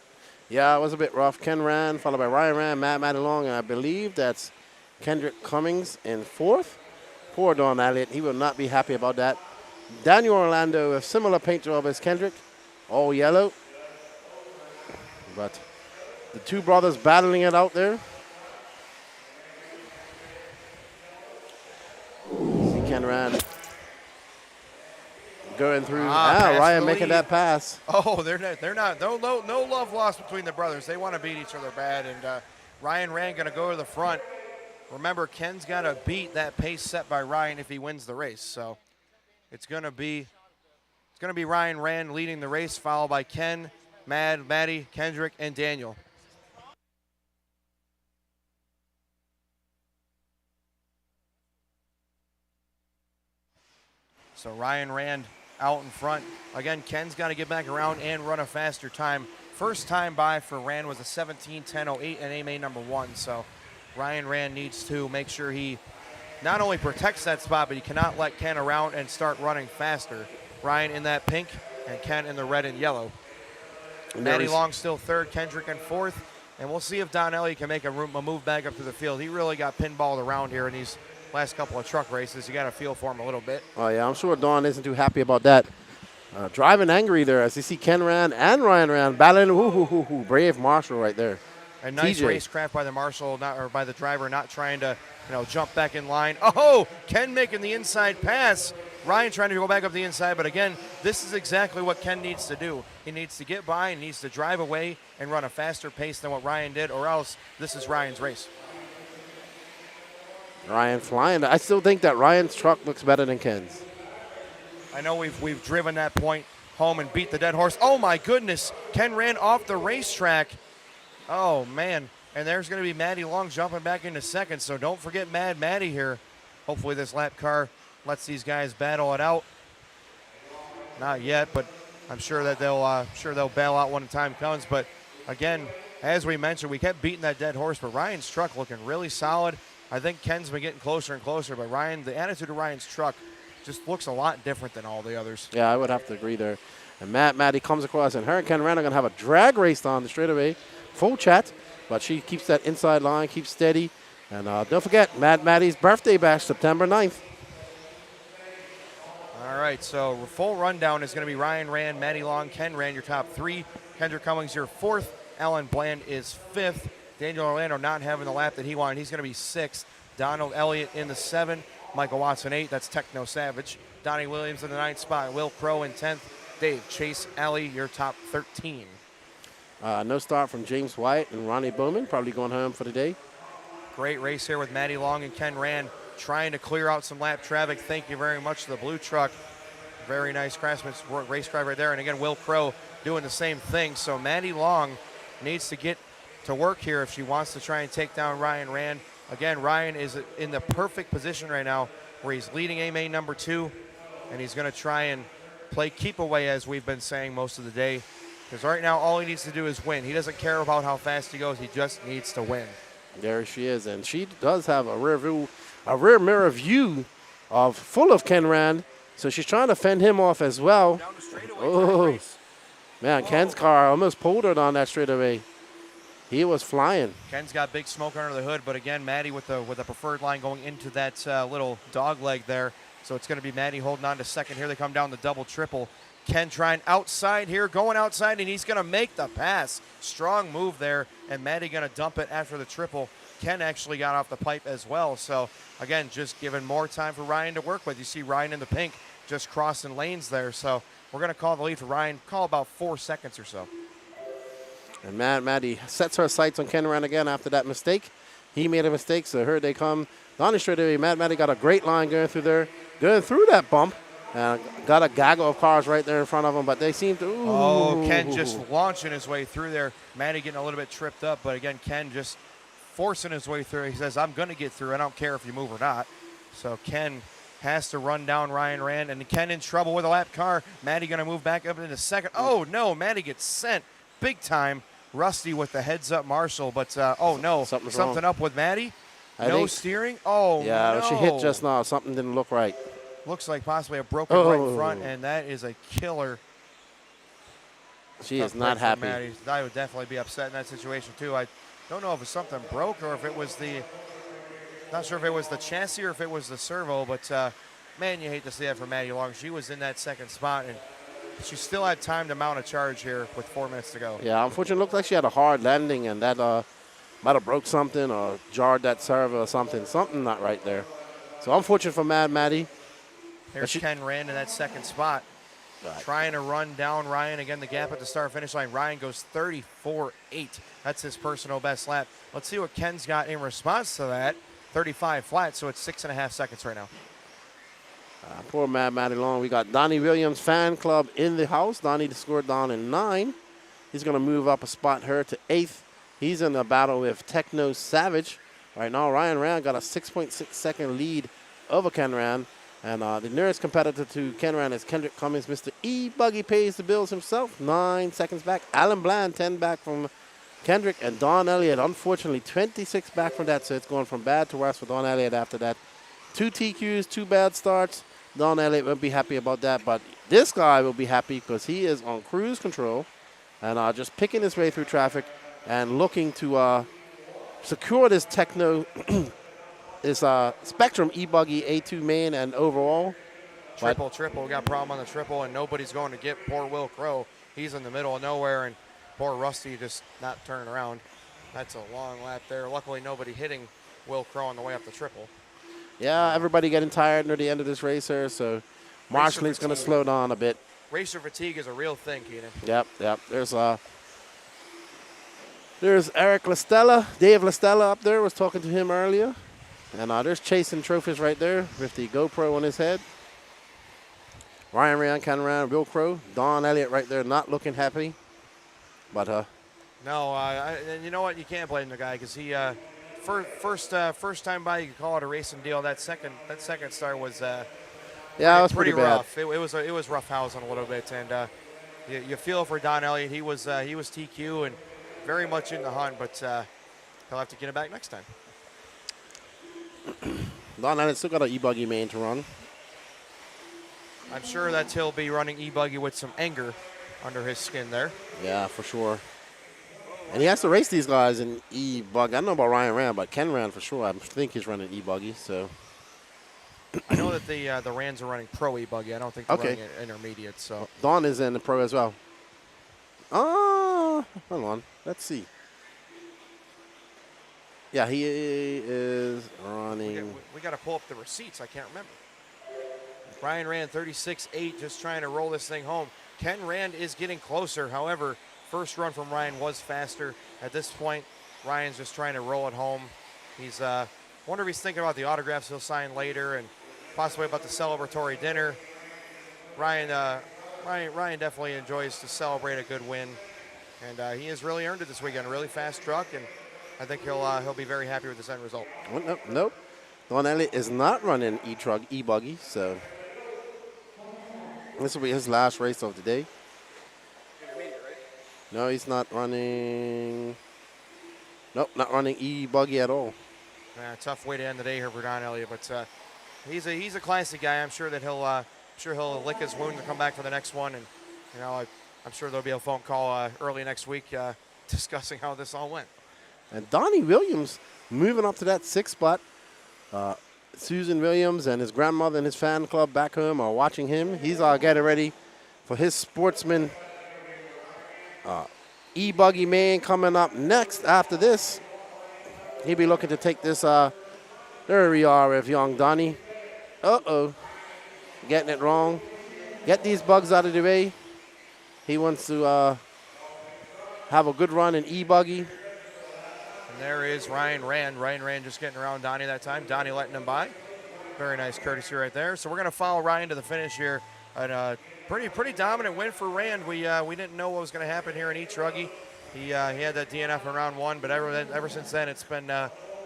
Yeah, it was a bit rough. Ken Rand, followed by Ryan Rand, Matt Madelong, and I believe that's Kendrick Cummings in fourth. Poor Don Elliott. He will not be happy about that. Daniel Orlando, a similar paint job as Kendrick, all yellow. But the two brothers battling it out there. See Ken Rand going through. Ryan making that pass. Oh, they're not. No love lost between the brothers. They want to beat each other bad, and Ryan Rand going to go to the front. Remember, Ken's got to beat that pace set by Ryan if he wins the race. So it's going to be Ryan Rand leading the race, followed by Ken, Maddie, Kendrick, and Daniel. So Ryan Rand out in front. Again, Ken's got to get back around and run a faster time. First time by for Rand was a 17:10.08 and A-main number 1. So Ryan Rand needs to make sure he not only protects that spot, but he cannot let Ken around and start running faster. Ryan in that pink and Ken in the red and yellow. Matty Long still third, Kendrick in fourth. And we'll see if Don Elliott can make a move back up to the field. He really got pinballed around here in these last couple of truck races. You got to feel for him a little bit. Oh, yeah, I'm sure Don isn't too happy about that. Driving angry there as you see Ken Rand and Ryan Rand battling. Brave Marshall right there. A nice TJ. racecraft by the marshal, or by the driver, not trying to, jump back in line. Oh, Ken making the inside pass. Ryan trying to go back up the inside, but again, this is exactly what Ken needs to do. He needs to get by and needs to drive away and run a faster pace than what Ryan did, or else this is Ryan's race. Ryan flying. I still think that Ryan's truck looks better than Ken's. I know we've driven that point home and beat the dead horse. Oh my goodness, Ken ran off the racetrack. Oh man, and there's going to be Matty Long jumping back into second, so don't forget Mad Matty here. Hopefully this lap car lets these guys battle it out. Not yet, but I'm sure that they'll bail out when the time comes. But again, as we mentioned, we kept beating that dead horse, but Ryan's truck looking really solid. I think Ken's been getting closer and closer, but Ryan, the attitude of Ryan's truck just looks a lot different than all the others. Yeah, I would have to agree there. And Matty comes across, and her and Ken Rand are going to have a drag race on the straightaway. Full chat, but she keeps that inside line, keeps steady. And don't forget, Matty's birthday bash, September 9th. All right, so full rundown is going to be Ryan Rand, Matty Long, Ken Rand, your top three. Kendrick Cummings, your fourth. Alan Bland is fifth. Daniel Orlando not having the lap that he wanted. He's going to be sixth. Donald Elliott in the 7. Michael Watson 8. That's Techno Savage. Donnie Williams in the 9th spot. Will Crow in 10th. Dave Chase Alley, your top 13. No start from James White and Ronnie Bowman, probably going home for the day. Great race here with Matty Long and Ken Rand trying to clear out some lap traffic. Thank you very much to the blue truck. Very nice Craftsman's race drive right there. And again, Will Crow doing the same thing. So Matty Long needs to get to work here if she wants to try and take down Ryan Rand. Again, Ryan is in the perfect position right now where he's leading A main number 2, and he's going to try and play keep away, as we've been saying most of the day. Because right now, all he needs to do is win. He doesn't care about how fast he goes. He just needs to win. There she is, and she does have a rear mirror view full of Ken Rand. So she's trying to fend him off as well. Oh, man, Ken's car almost pulled her on that straightaway. He was flying. Ken's got big smoke under the hood, but again, Matty with the preferred line going into that little dog leg there. So it's going to be Matty holding on to second here. They come down the double triple. Ken trying outside here, going outside, and he's going to make the pass. Strong move there, and Matty going to dump it after the triple. Ken actually got off the pipe as well. So again, just giving more time for Ryan to work with. You see Ryan in the pink just crossing lanes there. So we're going to call the lead for Ryan. Call about 4 seconds or so. And Matty sets her sights on Ken Rand again after that mistake. He made a mistake, so here they come. Down the straightaway, Matty got a great line going through there. Going through that bump. Got a gaggle of cars right there in front of him, but they seem to... Ooh. Oh, Ken just launching his way through there. Matty getting a little bit tripped up, but again, Ken just forcing his way through. He says, I'm going to get through. I don't care if you move or not. So Ken has to run down Ryan Rand, and Ken in trouble with a lap car. Matty going to move back up into second. Oh, no, Matty gets sent big time. Rusty with the heads-up Marshall, but oh, no, something up with Matty. No steering. Oh, yeah, no. She hit just now. Something didn't look right. Looks like possibly a broken right front, and that is a killer. She is not happy. Matty. I would definitely be upset in that situation, too. I don't know if it's something broke or if it was not sure if it was the chassis or if it was the servo, but, man, you hate to see that for Matty Long. She was in that second spot, and she still had time to mount a charge here with 4 minutes to go. Yeah, unfortunately, it looked like she had a hard landing, and that might have broke something or jarred that servo or something. Something not right there. So unfortunate for Matty. There's Ken Rand in that second spot. Right. Trying to run down Ryan. Again, the gap at the start-finish line. Ryan goes 34.8. That's his personal best lap. Let's see what Ken's got in response to that. 35 flat, so it's 6.5 seconds right now. Poor Matty Long. We got Donnie Williams fan club in the house. Donnie scored down in 9. He's going to move up a spot here to 8th. He's in a battle with Techno Savage. Right now, Ryan Rand got a 6.6 second lead over Ken Rand. And the nearest competitor to Ken Rand is Kendrick Cummings. Mr. E-buggy pays the bills himself. 9 seconds back. Alan Bland, 10 back from Kendrick. And Don Elliott, unfortunately, 26 back from that. So it's going from bad to worse for Don Elliott after that 2 TQs, 2 bad starts. Don Elliott won't be happy about that, but this guy will be happy because he is on cruise control and just picking his way through traffic and looking to secure this this Spectrum E-buggy A2 main and overall. Triple. We got a problem on the triple, and nobody's going to get poor Will Crow. He's in the middle of nowhere, and poor Rusty just not turning around. That's a long lap there. Luckily, nobody hitting Will Crow on the way up the triple. Yeah, everybody getting tired near the end of this race here, so marshalling's going to slow down a bit. Racer fatigue is a real thing, Keenan. Yep. There's Eric Lastella. Dave Lastella up there was talking to him earlier. And there's chasing trophies right there with the GoPro on his head. Ryan Rand, Ken Rand, Will Crow. Don Elliott right there not looking happy. But no, and you know what? You can't blame the guy because he first time by, you could call it a racing deal. That second start was it was pretty bad. Rough. It was rough housing a little bit, and you feel for Don Elliott. He was TQ and very much in the hunt, but he'll have to get it back next time. Don Elliott still got an E-buggy main to run. I'm sure that he'll be running E-buggy with some anger under his skin there. Yeah, for sure. And he has to race these guys in E-buggy. I don't know about Ryan Rand, but Ken Rand for sure. I think he's running E-buggy. So I know that the Rands are running pro E-buggy. I don't think they're running intermediate. So Don is in the pro as well. Hold on. Let's see. Yeah, he is running. We got to pull up the receipts. I can't remember. Ryan Rand 36.8, just trying to roll this thing home. Ken Rand is getting closer. However, first run from Ryan was faster. At this point, Ryan's just trying to roll it home. He's wonder if he's thinking about the autographs he'll sign later and possibly about the celebratory dinner. Ryan definitely enjoys to celebrate a good win, and he has really earned it this weekend. A really fast truck, and I think he'll be very happy with this end result. Nope. Don Elliott is not running E-truggy E-buggy, so this will be his last race of the day. No, he's not running. Nope, not running E-buggy at all. Tough way to end the day here for Don Elliott, but he's a classy guy. I'm sure that he'll lick his wound and come back for the next one, and I'm sure there'll be a phone call early next week discussing how this all went. And Donnie Williams moving up to that 6th spot. Susan Williams and his grandmother and his fan club back home are watching him. He's getting ready for his Sportsman E-buggy main coming up next. After this, he'll be looking to take this. There we are with young Donnie. Getting it wrong. Get these bugs out of the way. He wants to have a good run in E-buggy. And there is Ryan Rand. Ryan Rand just getting around Donnie that time. Donnie letting him by. Very nice courtesy right there. So we're going to follow Ryan to the finish here. And pretty dominant win for Rand. We didn't know what was going to happen here in E-truggy. He had that DNF in round 1, but ever since then it's been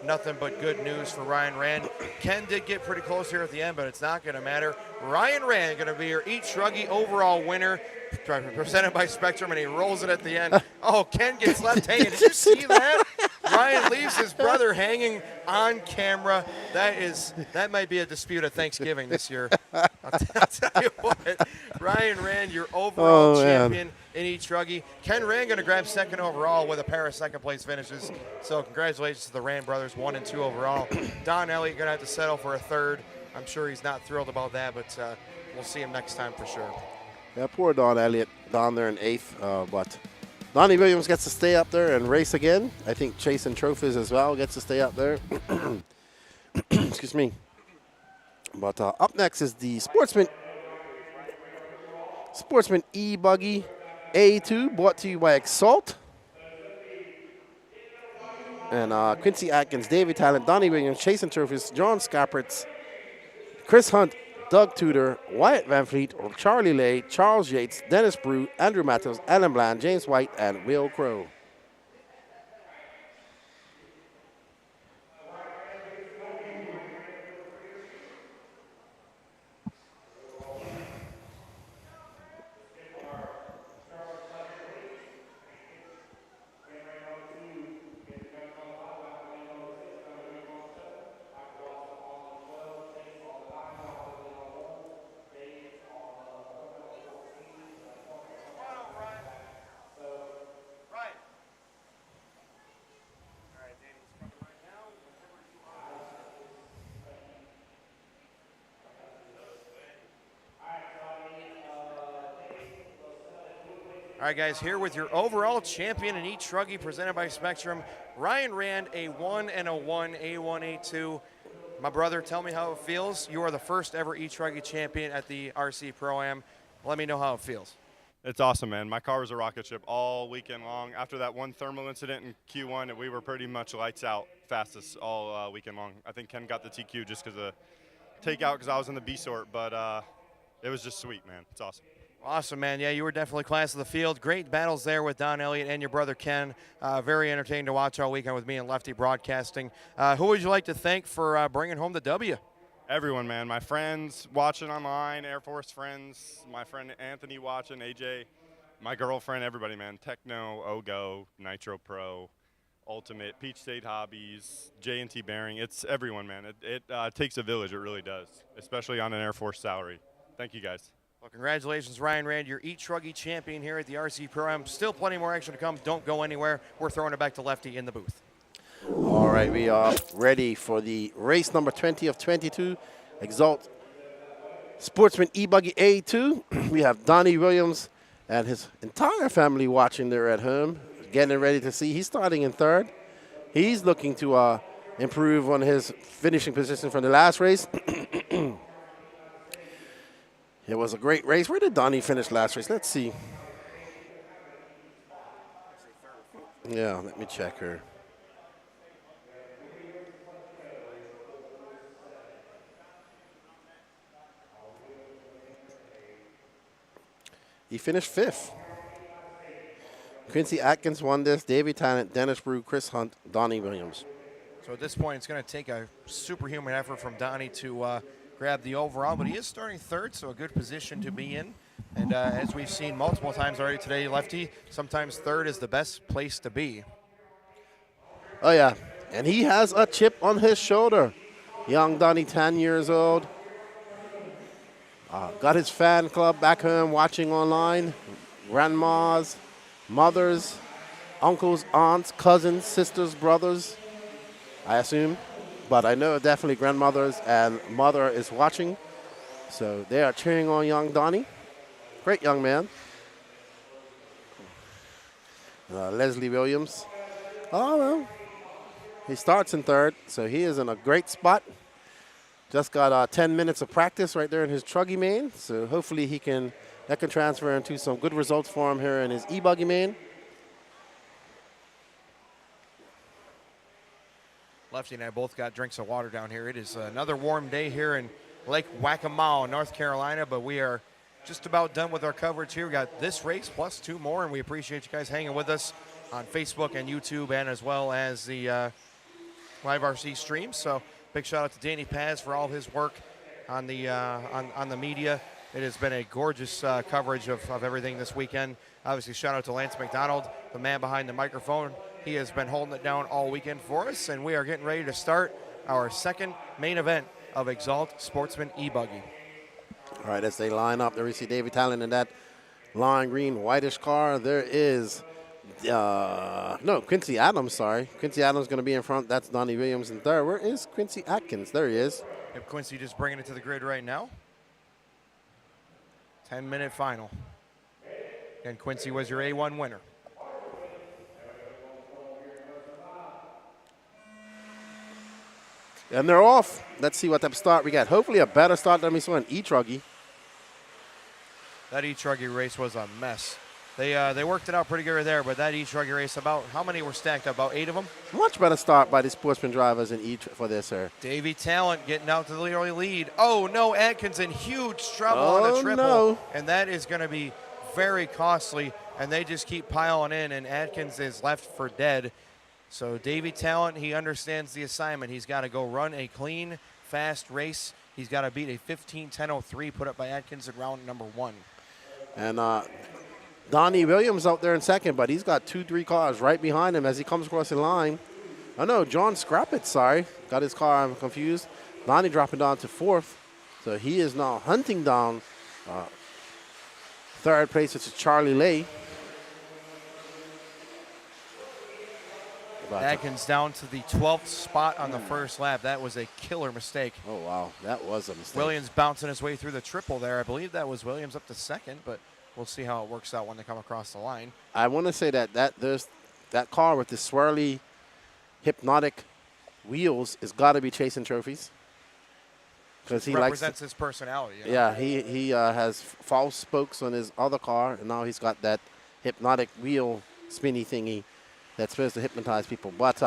nothing but good news for Ryan Rand. Ken did get pretty close here at the end, but it's not going to matter. Ryan Rand going to be your E-truggy overall winner, presented by Spectrum, and he rolls it at the end. Oh, Ken gets left hanging. Did you see that? Ryan leaves his brother hanging on camera. That might be a dispute at Thanksgiving this year. I'll tell you what, Ryan Rand, your overall champion in E-truggy. Ken Rand going to grab 2nd overall with a pair of 2nd place finishes. So congratulations to the Rand brothers, 1 and 2 overall. Don Elliott going to have to settle for a 3rd. I'm sure he's not thrilled about that, but we'll see him next time for sure. Yeah, poor Don Elliott down there in 8th, but Donnie Williams gets to stay up there and race again. I think chasing trophies as well gets to stay up there. Excuse me. But up next is the Sportsman E-buggy A2, brought to you by Exalt. And Quincy Atkins, David Talent, Donnie Williams, chasing trophies, John Scarpritz, Chris Hunt, Doug Tudor, Wyatt Van Fleet, Charlie Lay, Charles Yates, Dennis Brew, Andrew Matthews, Alan Bland, James White, and Will Crow. All right, guys, here with your overall champion in E-truggy presented by Spectrum, Ryan Rand, A1 and A1, A1, A2. My brother, tell me how it feels. You are the first ever E-truggy champion at the RC Pro-Am. Let me know how it feels. It's awesome, man. My car was a rocket ship all weekend long. After that one thermal incident in Q1, we were pretty much lights out fastest all weekend long. I think Ken got the TQ just because of takeout because I was in the B sort, but it was just sweet, man. It's awesome. Awesome, man. Yeah, you were definitely class of the field. Great battles there with Don Elliott and your brother Ken. Very entertaining to watch all weekend with me and Lefty broadcasting. Who would you like to thank for bringing home the W? Everyone, man. My friends watching online, Air Force friends, my friend Anthony watching, AJ, my girlfriend, everybody, man. Techno, Ogo, Nitro Pro, Ultimate, Peach State Hobbies, J&T Bearing. It's everyone, man. It takes a village, it really does, especially on an Air Force salary. Thank you, guys. Well, congratulations, Ryan Rand, your E-truggy champion here at the RC Pro-Am. Still plenty more action to come. Don't go anywhere. We're throwing it back to Lefty in the booth. All right, we are ready for the race number 20 of 22, Exalt Sportsman E-buggy A2. We have Donnie Williams and his entire family watching there at home, getting ready to see. He's starting in third. He's looking to improve on his finishing position from the last race. It was a great race. Where did Donnie finish last race? Let's see. Yeah, let me check her. He finished fifth. Quincy Atkins won this. Davey Tannant, Dennis Brew, Chris Hunt, Donnie Williams. So at this point, it's going to take a superhuman effort from Donnie to grab the overall, but he is starting third, so a good position to be in. And as we've seen multiple times already today, Lefty, sometimes third is the best place to be. Oh, yeah. And he has a chip on his shoulder. Young Donnie, 10 years old. Got his fan club back home watching online. Grandmas, mothers, uncles, aunts, cousins, sisters, brothers, I assume. But I know definitely grandmothers and mother is watching. So they are cheering on young Donnie. Great young man. Leslie Williams. Oh, well. He starts in third, so he is in a great spot. Just got 10 minutes of practice right there in his truggy main. So hopefully that can transfer into some good results for him here in his E-buggy main. Lefty and I both got drinks of water down here. It is another warm day here in Lake Waccamaw, North Carolina, but we are just about done with our coverage here. We got this race plus two more, and we appreciate you guys hanging with us on Facebook and YouTube and as well as the WRCE stream. So big shout out to Danny Paz for all of his work on the on the media. It has been a gorgeous coverage of everything this weekend. Obviously, shout out to Lance McDonald, the man behind the microphone. He has been holding it down all weekend for us, and we are getting ready to start our second main event of Exalt Sportsman E-buggy. All right, as they line up, there we see Davey Tallon in that lime green whitish car. There is, Quincy Adams, sorry. Quincy Adams going to be in front. That's Donnie Williams in third. Where is Quincy Atkins? There he is. Yep, Quincy just bringing it to the grid right now. 10-minute final. And Quincy was your A1 winner. And they're off. Let's see what type of start we got. Hopefully a better start than we saw in E-truggy. That E-truggy race was a mess. They worked it out pretty good there, but that E-truggy race, about how many were stacked up? About 8 of them? Much better start by the Sportsman drivers in for this here. Davey Talent getting out to the early lead. Oh, no, Atkins in huge trouble on a triple. No. And that is going to be very costly, and they just keep piling in, and Atkins is left for dead. So Davey Talent, he understands the assignment. He's got to go run a clean, fast race. He's got to beat a 15:10.03 put up by Atkins in round number 1. And Donnie Williams out there in second, but he's got 2-3 cars right behind him as he comes across the line. Oh, no, John Scrappett, sorry. Got his car, I'm confused. Donnie dropping down to 4th. So he is now hunting down third place, which is Charlie Lay. Atkins down to the 12th spot on the first lap. That was a killer mistake. Oh, wow. That was a mistake. Williams bouncing his way through the triple there. I believe that was Williams up to second, but we'll see how it works out when they come across the line. I want to say that car with the swirly, hypnotic wheels has got to be chasing trophies. Because he represents his personality. You know? Yeah, he has false spokes on his other car, and now he's got that hypnotic wheel spinny thingy that's supposed to hypnotize people. But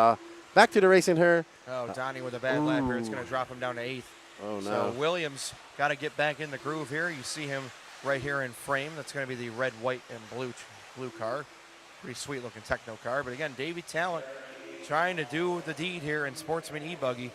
back to the racing here. Oh, Donnie with a bad lap here. It's going to drop him down to 8th. Oh, no. So Williams got to get back in the groove here. You see him right here in frame. That's going to be the red, white, and blue car. Pretty sweet-looking techno car. But, again, Davey Talent trying to do the deed here in Sportsman E-buggy.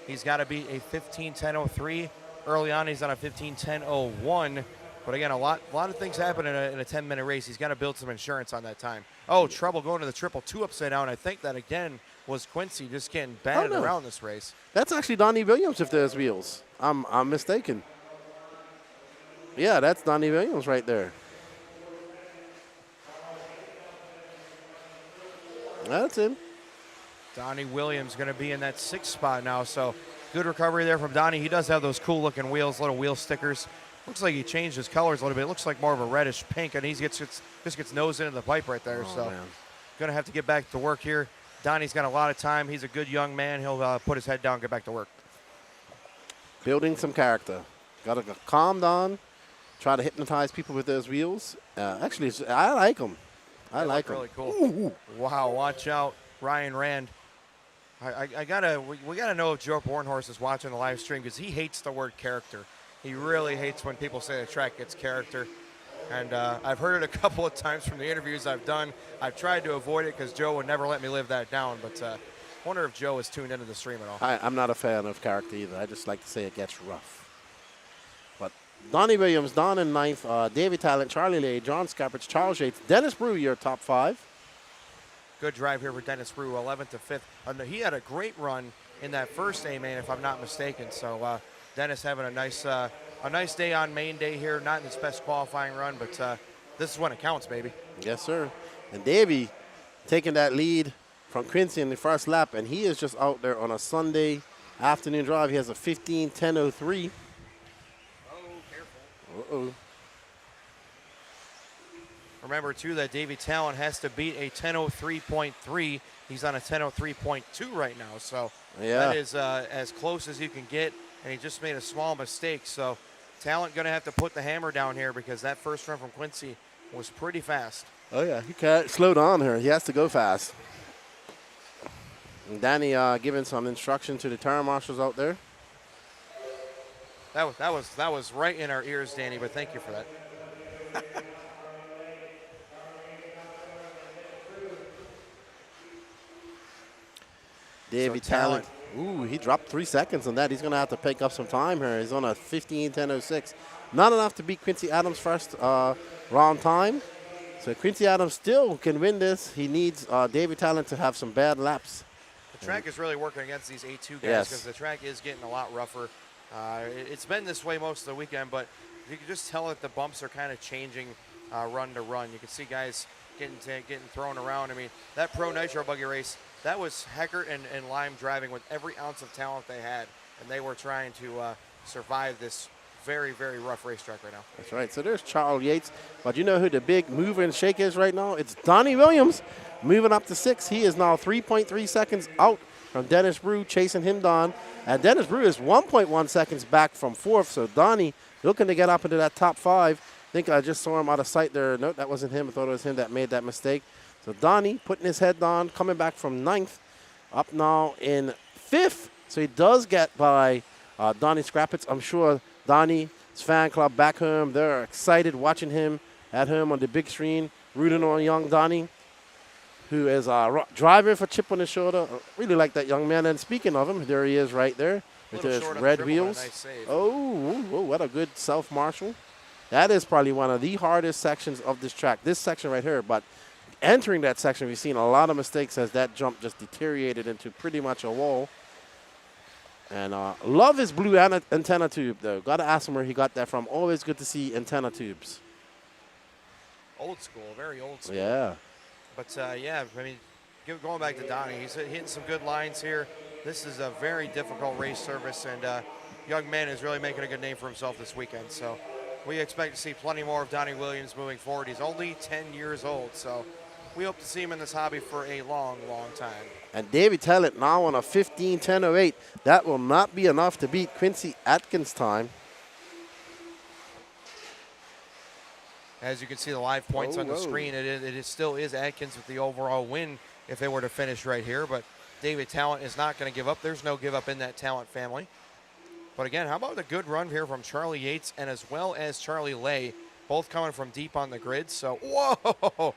He's got to beat a 15:10:03. Early on, he's on a 15:10:01. But, again, a lot of things happen in a 10-minute race. He's got to build some insurance on that time. Oh, trouble going to the 222 upside down. I think that, again, was Quincy just getting batted around this race. That's actually Donnie Williams if there's wheels. I'm mistaken. Yeah, that's Donnie Williams right there. That's him. Donnie Williams going to be in that 6th spot now. So good recovery there from Donnie. He does have those cool-looking wheels, little wheel stickers. Looks like he changed his colors a little bit. It looks like more of a reddish pink, and he just gets nose into the pipe right there. So going to have to get back to work here. Donnie's got a lot of time. He's a good young man. He'll put his head down and get back to work. Building some character. Got to calm down, try to hypnotize people with those wheels. Actually, I like them. I like them. Really cool. Ooh. Wow, watch out, Ryan Rand. We gotta know if Joe Bornhorst is watching the live stream because he hates the word character. He really hates when people say the track gets character. And I've heard it a couple of times from the interviews I've done. I've tried to avoid it because Joe would never let me live that down. But I wonder if Joe is tuned into the stream at all. I'm not a fan of character either. I just like to say it gets rough. But Donnie Williams, Don in 9th, Davey Talent, Charlie Lay, John Scarpich, Charles Yates, Dennis Brew, your top 5. Good drive here for Dennis Brew, 11th to 5th. He had a great run in that first A-main, if I'm not mistaken. So Dennis having a nice day on main day here. Not in his best qualifying run, but this is when it counts, baby. Yes, sir. And Davey taking that lead from Quincy in the first lap, and he is just out there on a Sunday afternoon drive. He has a 15:10:03. Oh, careful. Uh-oh. Remember, too, that Davey Talent has to beat a 10:03.3. He's on a 10:03.2 right now, so that is as close as you can get, and he just made a small mistake. So Talent going to have to put the hammer down here because that first run from Quincy was pretty fast. Oh, yeah. He can't slow down here. He has to go fast. And Danny giving some instruction to the tire marshals out there. That was right in our ears, Danny, but thank you for that. Davey Talent. Ooh, he dropped 3 seconds on that. He's going to have to pick up some time here. He's on a 15:10:06. Not enough to beat Quincy Adams' first round time. So Quincy Adams still can win this. He needs Davey Talent to have some bad laps. The track is really working against these A2 guys because the track is getting a lot rougher. It's been this way most of the weekend, but you can just tell that the bumps are kind of changing run to run. You can see guys getting thrown around. I mean, that Pro Nitro Buggy race, that was Heckert and Lime driving with every ounce of talent they had, and they were trying to survive this very, very rough racetrack right now. That's right. So there's Charles Yates. But you know who the big mover and shake is right now? It's Donnie Williams moving up to 6. He is now 3.3 seconds out from Dennis Brew, chasing him down. And Dennis Brew is 1.1 seconds back from 4th. So Donnie looking to get up into that top 5. I think I just saw him out of sight there. No, that wasn't him. I thought it was him that made that mistake. So Donnie putting his head down, coming back from 9th, up now in 5th. So he does get by Donnie Scrappets. I'm sure Donnie's fan club back home, they're excited watching him at home on the big screen, rooting on young Donnie, who is driving for chip on his shoulder. I really like that young man. And speaking of him, there he is right there with his red wheels. Nice oh, what a good self-marshal. That is probably one of the hardest sections of this track, this section right here. But entering that section, we've seen a lot of mistakes as that jump just deteriorated into pretty much a wall. And love his blue antenna tube, though. Got to ask him where he got that from. Always good to see antenna tubes. Old school, very old school. Yeah. But, yeah, I mean, going back to Donnie, he's hitting some good lines here. This is a very difficult race service, and young man is really making a good name for himself this weekend. So we expect to see plenty more of Donnie Williams moving forward. He's only 10 years old, so we hope to see him in this hobby for a long, long time. And Davey Talent now on a 15:10:08. That will not be enough to beat Quincy Atkins' time. As you can see the live points on the screen, it still is Atkins with the overall win if they were to finish right here. But David Talent is not going to give up. There's no give up in that Talent family. But again, how about the good run here from Charlie Yates and as well as Charlie Lay, both coming from deep on the grid. So, whoa!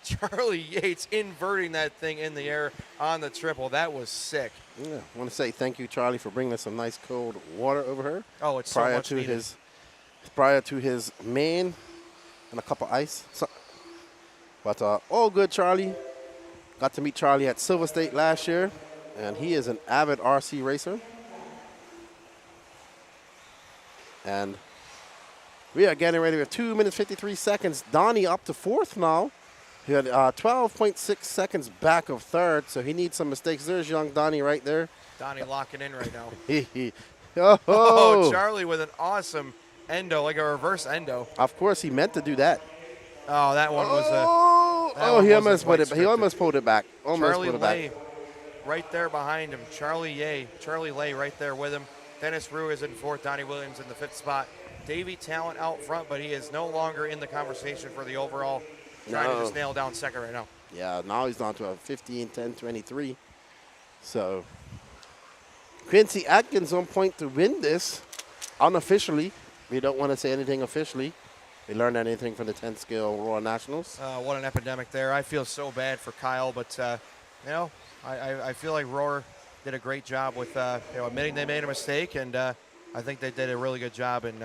Charlie Yates inverting that thing in the air on the triple. That was sick. Yeah, I want to say thank you, Charlie, for bringing us some nice cold water over here. Oh, it's so much needed. Prior to his main and a cup of ice. So, but all good, Charlie. Got to meet Charlie at Silver State last year, and he is an avid RC racer. And we are getting ready with 2 minutes, 53 seconds. Donnie up to fourth now. He had 12.6 seconds back of third, so he needs some mistakes. There's young Donnie right there. Donnie locking in right now. Oh, Charlie with an awesome endo, like a reverse endo. Of course, he meant to do that. Oh, that one was he almost put it. He almost pulled it back. Almost Charlie pulled it Lay back. right there behind him. Charlie Lay right there with him. Dennis Rue is in fourth. Donnie Williams in the fifth spot. Davey Talent out front, but he is no longer in the conversation for the overall. Trying to just nail down second right now. Yeah, now he's down to a 15:10:23. So Quincy Atkins on point to win this unofficially. We don't want to say anything officially. We learned anything from the 10th scale Royal Nationals. What an epidemic there. I feel so bad for Kyle, but you know, I feel like Roar did a great job with admitting they made a mistake, and I think they did a really good job in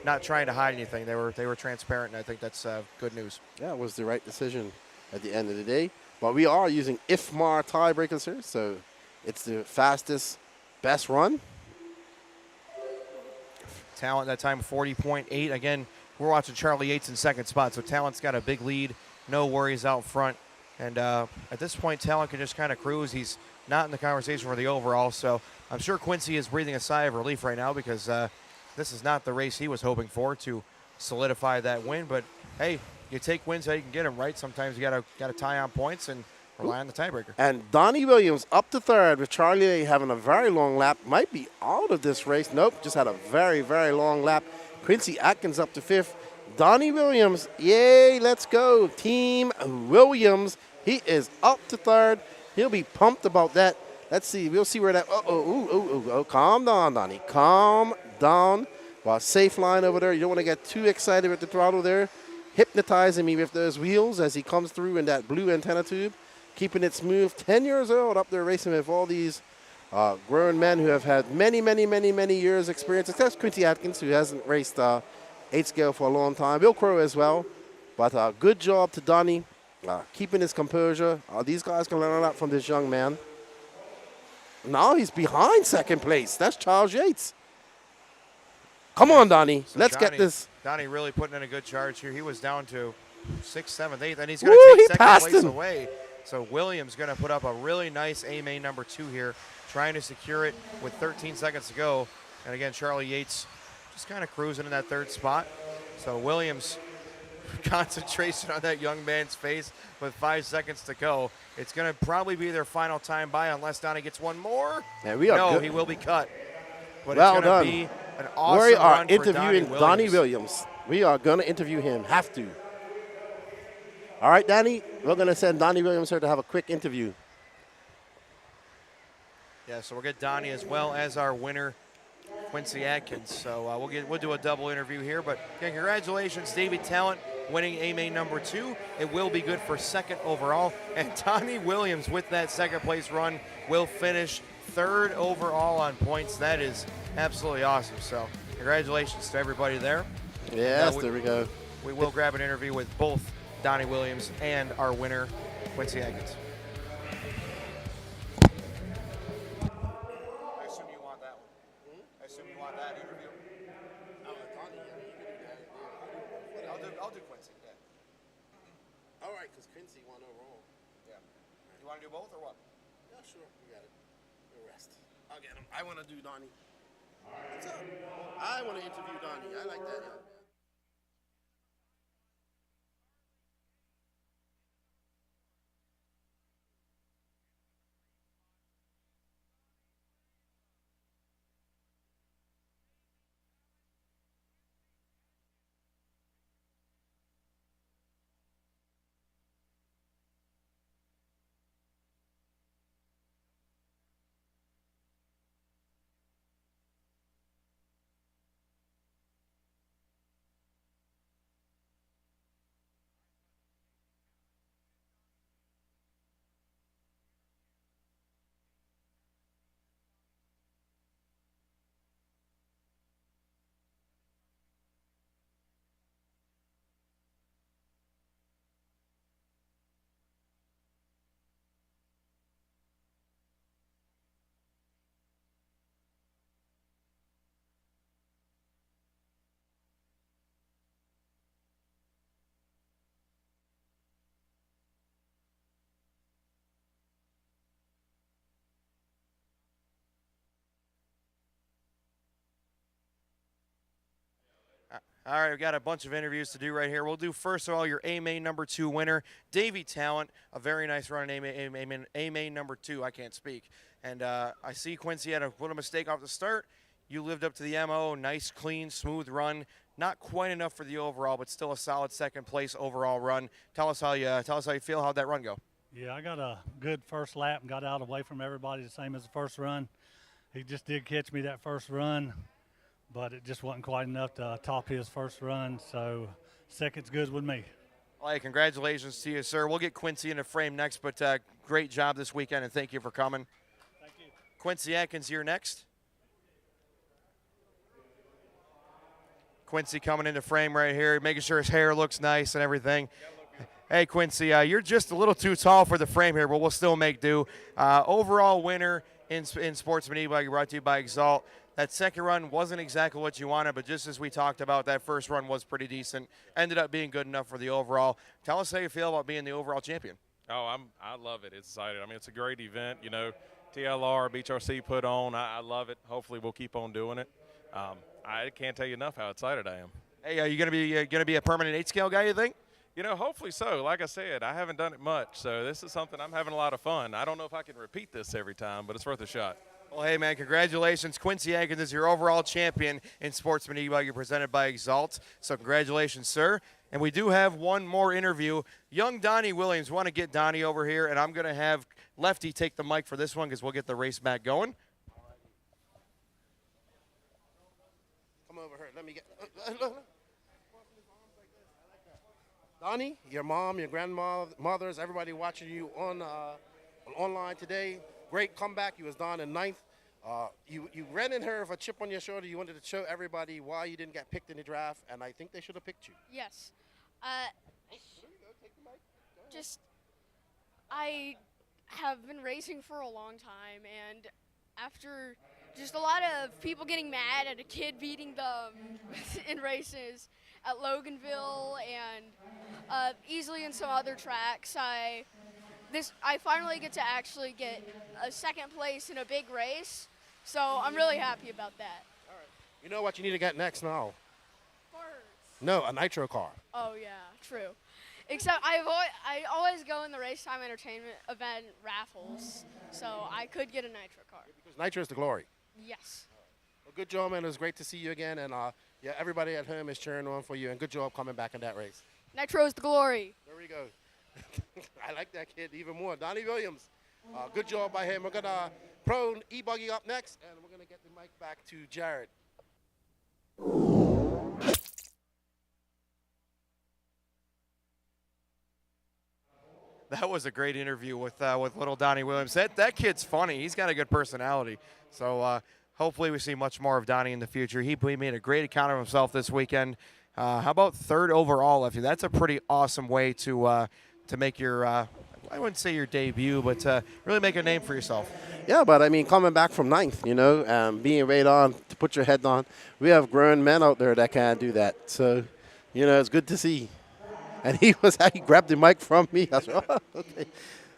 not trying to hide anything. They were transparent, and I think that's good news. Yeah, it was the right decision at the end of the day. But we are using IFMAR tiebreakers here, so it's the fastest, best run. Talent that time 40.8. Again, we're watching Charlie Yates in second spot, so Talent's got a big lead. No worries out front. And at this point, Talent can just kind of cruise. He's not in the conversation for the overall, so I'm sure Quincy is breathing a sigh of relief right now because this is not the race he was hoping for to solidify that win. But hey, you take wins how you can get them, right? Sometimes you gotta tie on points and rely on the tiebreaker. And Donnie Williams up to third with Charlie Lay having a very long lap. Might be out of this race. Nope, just had a very, very long lap. Quincy Atkins up to fifth. Donnie Williams, yay, let's go. Team Williams, he is up to third. He'll be pumped about that. Let's see, we'll see where that, calm down, Donnie, calm down. Well, safe line over there. You don't want to get too excited with the throttle there. Hypnotizing me with those wheels as he comes through in that blue antenna tube. Keeping it smooth. 10 years old up there racing with all these grown men who have had many, many, many, many years experience. Except Quincy Atkins, who hasn't raced 8 scale for a long time. Bill Crow as well. But good job to Donnie. Keeping his composure. These guys can learn a lot from this young man. Now he's behind second place. That's Charles Yates. Come on, Donnie. So Let's get this. Donnie really putting in a good charge here. He was down to 6th, 7th, 8th, and he's going to take second place away. So Williams going to put up a really nice A-main number 2 here, trying to secure it with 13 seconds to go. And again, Charlie Yates just kind of cruising in that third spot. So Williams, concentration on that young man's face with 5 seconds to go. It's going to probably be their final time by unless Donnie gets one more. Yeah, we are no, good. He will be cut. But well it's going to be an awesome we are run for interviewing Donnie Williams. We are going to interview him. Have to. All right, Danny, we're going to send Donnie Williams here to have a quick interview. Yeah, so we'll get Donnie as well as our winner, Quincy Atkins. So we'll do a double interview here. But again, congratulations, David Talent, winning A-main number 2. It will be good for second overall. And Donnie Williams, with that second place run, will finish third overall on points. That is absolutely awesome. So congratulations to everybody there. Yes, there we go. We will grab an interview with both Donnie Williams and our winner, Quincy Atkins. I assume you want that one. I assume you want that interview. I'll do Quincy. Yeah. All right, because Quincy won overall. Yeah. You want to do both or what? Yeah, sure. We got it. The rest. I'll get him. I want to do Donnie. What's up? I want to interview Donnie. I like that. Yeah. All right, we've got a bunch of interviews to do right here. We'll do first of all your A-main number 2 winner, Davey Talent. A very nice run in A-main number 2. I can't speak. And I see Quincy had a little mistake off the start. You lived up to the MO. Nice, clean, smooth run. Not quite enough for the overall, but still a solid second place overall run. Tell us how you feel. How'd that run go? Yeah, I got a good first lap and got out away from everybody the same as the first run. He just did catch me that first run, but it just wasn't quite enough to top his first run, so second's good with me. Well, hey, congratulations to you, sir. We'll get Quincy in the frame next, but great job this weekend, and thank you for coming. Thank you. Quincy Atkins here next. Quincy coming into frame right here, making sure his hair looks nice and everything. Hey, Quincy, you're just a little too tall for the frame here, but we'll still make do. Overall winner in Sportsman E-buggy, brought to you by Exalt. That second run wasn't exactly what you wanted, but just as we talked about, that first run was pretty decent. Ended up being good enough for the overall. Tell us how you feel about being the overall champion. Oh, I love it. It's exciting. I mean, it's a great event. You know, TLR, WRCE put on. I love it. Hopefully, we'll keep on doing it. I can't tell you enough how excited I am. Hey, are you gonna be a permanent 8-scale guy, you think? You know, hopefully so. Like I said, I haven't done it much, so this is something I'm having a lot of fun. I don't know if I can repeat this every time, but it's worth a shot. Well, hey, man, congratulations. Quincy Atkins is your overall champion in Sportsman E-buggy presented by Exalt. So congratulations, sir. And we do have one more interview. Young Donnie Williams. Want to get Donnie over here, and I'm going to have Lefty take the mic for this one because we'll get the race back going. Come over here. Let me get. Donnie, your mom, your grandmothers, everybody watching you on online today. Great comeback. You was down in 9th. You ran in here with a chip on your shoulder. You wanted to show everybody why you didn't get picked in the draft, and I think they should have picked you. Yes. I have been racing for a long time, and after just a lot of people getting mad at a kid beating them in races at Loganville and easily in some other tracks, I finally get to actually get a second place in a big race, so I'm really happy about that. All right. You know what you need to get next now? Cars. No, a nitro car. Oh yeah, true. Except I always go in the race time entertainment event raffles, so I could get a nitro car. Because nitro is the glory. Yes. Well, good job, man. It was great to see you again, and yeah, everybody at home is cheering on for you, and good job coming back in that race. Nitro is the glory. There we go. I like that kid even more. Donnie Williams. Good job by him. We're going to Pro E-buggy up next, and we're going to get the mic back to Jared. That was a great interview with little Donnie Williams. That kid's funny. He's got a good personality. So hopefully we see much more of Donnie in the future. He made a great account of himself this weekend. How about 3rd overall, Lefty? That's a pretty awesome way to make your, I wouldn't say your debut, but really make a name for yourself. Yeah, but I mean, coming back from 9th, you know, being right on to put your head on. We have grown men out there that can't do that. So, you know, it's good to see. And he grabbed the mic from me. I was like, oh, okay.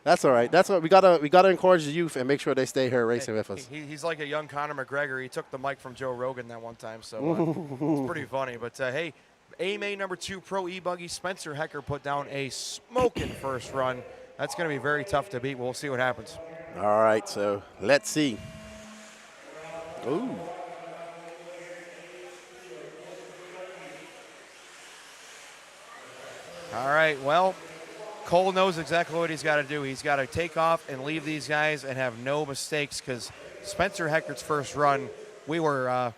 That's all right. That's what we gotta encourage the youth and make sure they stay here racing with us. He's like a young Conor McGregor. He took the mic from Joe Rogan that one time, so it's pretty funny. But hey, A-main number 2 Pro E-buggy Spencer Hecker put down a smoking first run. That's going to be very tough to beat. We'll see what happens. All right, so let's see. Ooh. All right, well, Cole knows exactly what he's got to do. He's got to take off and leave these guys and have no mistakes, because Spencer Hecker's first run, we were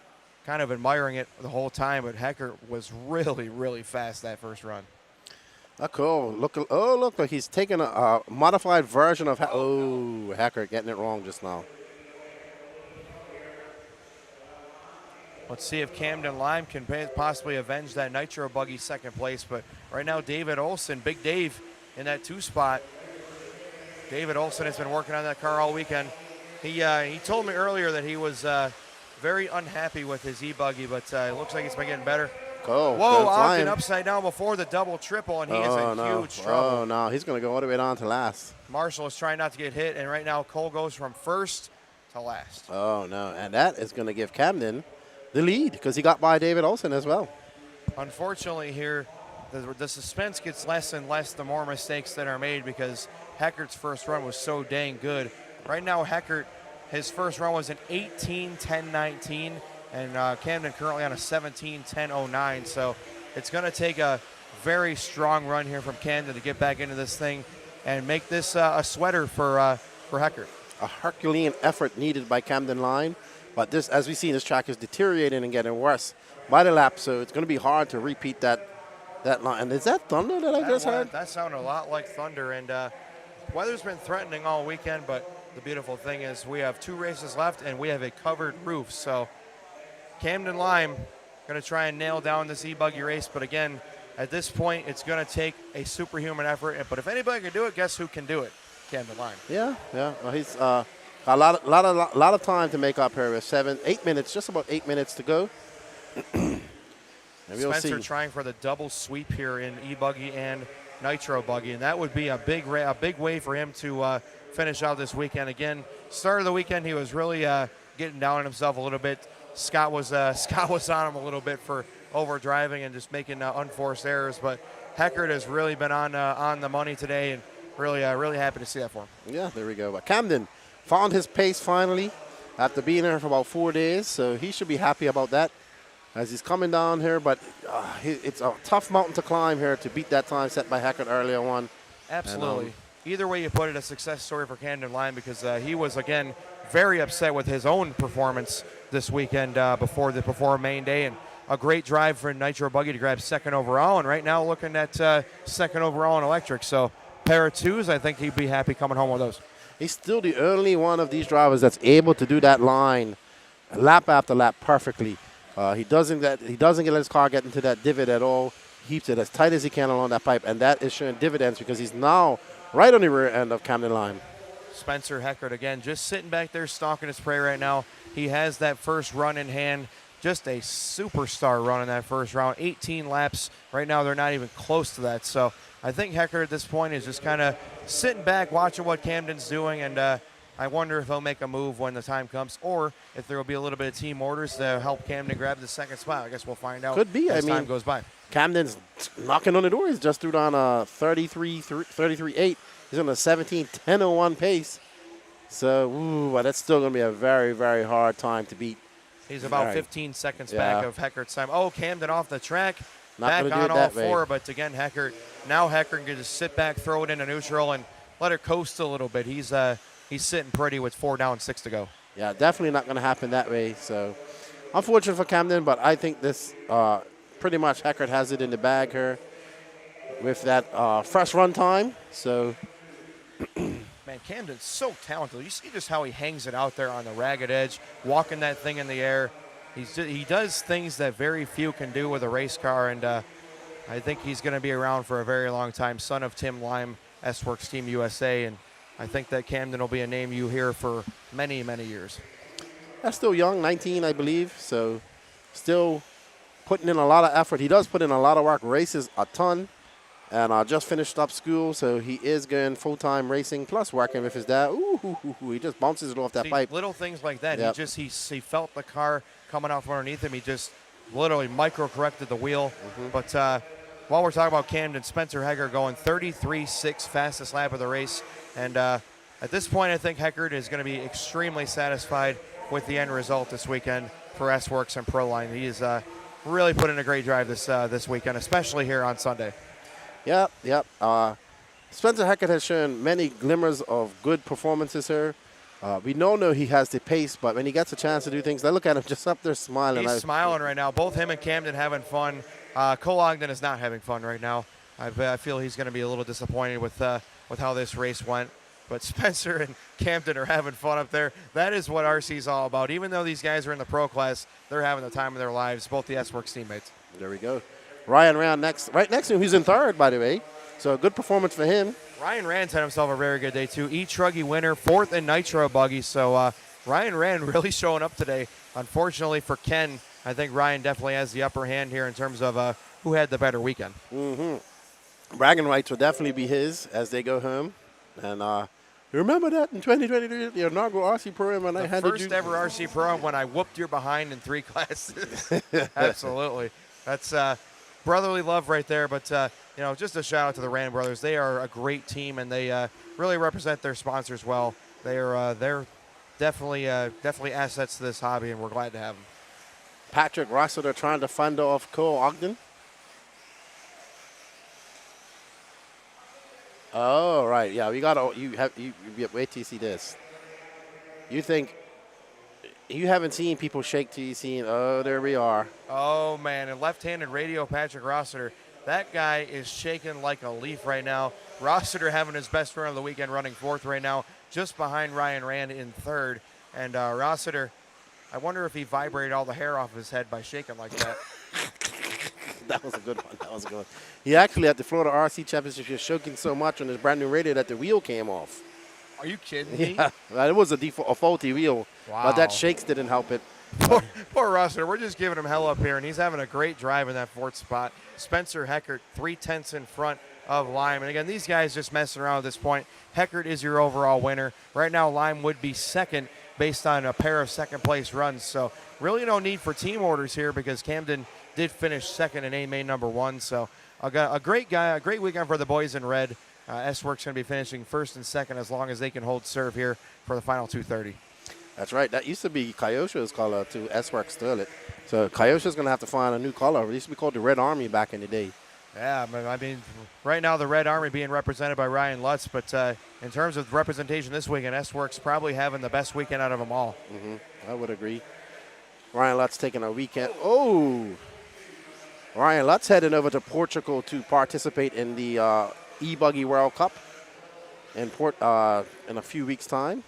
kind of admiring it the whole time, but Hecker was really, really fast that first run. Cool. Look, he's taking a modified version of Hecker getting it wrong just now. Let's see if Camden Lime can possibly avenge that Nitro Buggy second place. But right now, David Olson, Big Dave, in that 2 spot. David Olson has been working on that car all weekend. He told me earlier that he was very unhappy with his E-buggy, but it looks like it's been getting better. Cool. Whoa, Ogden upside down before the double triple, and he is in huge trouble. Oh, no, he's going to go all the way down to last. Marshall is trying not to get hit, and right now Cole goes from first to last. Oh, no, and that is going to give Camden the lead, because he got by David Olson as well. Unfortunately here, the suspense gets less and less the more mistakes that are made, because Heckert's first run was so dang good. Right now, Heckert, his first run was an 18:10:19, and Camden currently on a 17:10:09. So it's going to take a very strong run here from Camden to get back into this thing and make this a sweater for Heckert. A Herculean effort needed by Camden Line, but this, as we see, this track is deteriorating and getting worse by the lap, so it's going to be hard to repeat that line. And is that thunder that I just heard? That sounded a lot like thunder, and weather's been threatening all weekend, but the beautiful thing is we have 2 races left and we have a covered roof. So Camden Lime going to try and nail down this E-buggy race, but again, at this point, it's going to take a superhuman effort. But if anybody can do it, guess who can do it? Camden Lime. Yeah. Well, he's a lot of time to make up here with 8 minutes, just about 8 minutes to go. And we'll Spencer see. trying for the double sweep here in E-buggy and Nitro Buggy, and that would be a big way for him to finish out this weekend. Again, start of the weekend, he was really getting down on himself a little bit. Scott was on him a little bit for over driving and just making unforced errors, but Heckert has really been on the money today, and really happy to see that for him. Yeah, there we go. But Camden found his pace finally after being there for about 4 days, so he should be happy about that as he's coming down here. But it's a tough mountain to climb here to beat that time set by Heckert earlier on. Absolutely. And, either way you put it, a success story for Camden Lime, because he was, again, very upset with his own performance this weekend before main day, and a great drive for Nitro Buggy to grab second overall, and right now looking at second overall in electric. So pair of 2s, I think he'd be happy coming home with those. He's still the only one of these drivers that's able to do that line lap after lap perfectly. He doesn't let his car get into that divot at all. He keeps it as tight as he can along that pipe, and that is showing dividends because he's now right on the rear end of Camden Lime. Spencer Heckert, again, just sitting back there stalking his prey right now. He has that first run in hand. Just a superstar run in that first round. 18 laps. Right now, they're not even close to that. So I think Heckert at this point is just kind of sitting back, watching what Camden's doing, and I wonder if he'll make a move when the time comes, or if there will be a little bit of team orders to help Camden grab the second spot. I guess we'll find out. Could be. As time goes by. Camden's knocking on the door. He's just through on a 33.8. He's on a 17:10:01 pace. So, but that's still going to be a very, very hard time to beat. He's about right. 15 seconds back of Heckert's time. Oh, Camden off the track. Not back gonna do on it all that four, way. but again, Heckert can just sit back, throw it into neutral, and let her coast a little bit. He's sitting pretty with 4 down, 6 to go. Yeah, definitely not going to happen that way. So, unfortunate for Camden, but I think this pretty much Heckert has it in the bag here with that fresh run time. So, Man, Camden's so talented. You see just how he hangs it out there on the ragged edge, walking that thing in the air. He does things that very few can do with a race car, and I think he's going to be around for a very long time. Son of Tim Lime, S-Works Team USA, and I think that Camden will be a name you hear for many, many years. That's still young, 19, I believe. So, still putting in a lot of effort. He does put in a lot of work, races a ton, and just finished up school, so he is going full-time racing plus working with his dad. He just bounces it off that See, pipe. little things like that. Yep. He felt the car coming out from underneath him. He just literally micro-corrected the wheel. But while we're talking about Camden, Spencer Heckert going 33.6, fastest lap of the race. And at this point, I think Heckert is going to be extremely satisfied with the end result this weekend for S-Works and Proline. He is really put in a great drive this weekend, especially here on Sunday. Yep. Spencer Heckert has shown many glimmers of good performances here. We know he has the pace, but when he gets a chance to do things, I look at him just up there smiling. He's smiling right now. Both him and Camden having fun. Cole Ogden is not having fun right now. I feel he's going to be a little disappointed with how this race went. But Spencer and Camden are having fun up there. That is what RC is all about. Even though these guys are in the pro class, they're having the time of their lives, both the S-Works teammates. There we go. Ryan Rand right next to him. He's in third, by the way. So a good performance for him. Ryan Rand's had himself a very good day, too. E-truggy winner, 4th in Nitro Buggy. So Ryan Rand really showing up today. Unfortunately for Ken, I think Ryan definitely has the upper hand here in terms of who had the better weekend. Bragging rights will definitely be his as they go home. And you remember that in 2023, the inaugural RC program when I handed you? First ever RC program when I whooped your behind in 3 classes. Absolutely. That's brotherly love right there. But, just a shout out to the Rand brothers. They are a great team, and they really represent their sponsors well. They're definitely assets to this hobby, and we're glad to have them. Patrick Rossiter trying to fend off Cole Ogden. Oh, right. Yeah, we got to wait till you see this. You think you haven't seen people shake till you seen, oh, there we are. Oh, man, and left-handed radio Patrick Rossiter. That guy is shaking like a leaf right now. Rossiter having his best run of the weekend, running 4th right now, just behind Ryan Rand in 3rd. And Rossiter, I wonder if he vibrated all the hair off of his head by shaking like that. That was a good one. He actually at the Florida RC Championship was shaking so much on his brand new radio that the wheel came off. Are you kidding me? Yeah, it was a faulty wheel, but that shakes didn't help it. Poor Rossiter. We're just giving him hell up here, and he's having a great drive in that 4th spot. Spencer Heckert, 3/10 in front of Lime. And again, these guys just messing around at this point. Heckert is your overall winner. Right now, Lime would be 2nd based on a pair of 2nd-place runs. So really no need for team orders here because Camden did finish 2nd in A-Main number 1. So a great weekend for the boys in red. S-Works going to be finishing 1st and 2nd as long as they can hold serve here for the final 230. That's right. That used to be Kyosha's color to S-Works stole it. So Kyosha's going to have to find a new color. It used to be called the Red Army back in the day. Yeah, I mean, right now the Red Army being represented by Ryan Lutz, but in terms of representation this weekend, S-Works probably having the best weekend out of them all. I would agree. Ryan Lutz taking a weekend. Oh! Ryan Lutz heading over to Portugal to participate in the E-buggy World Cup in a few weeks' time.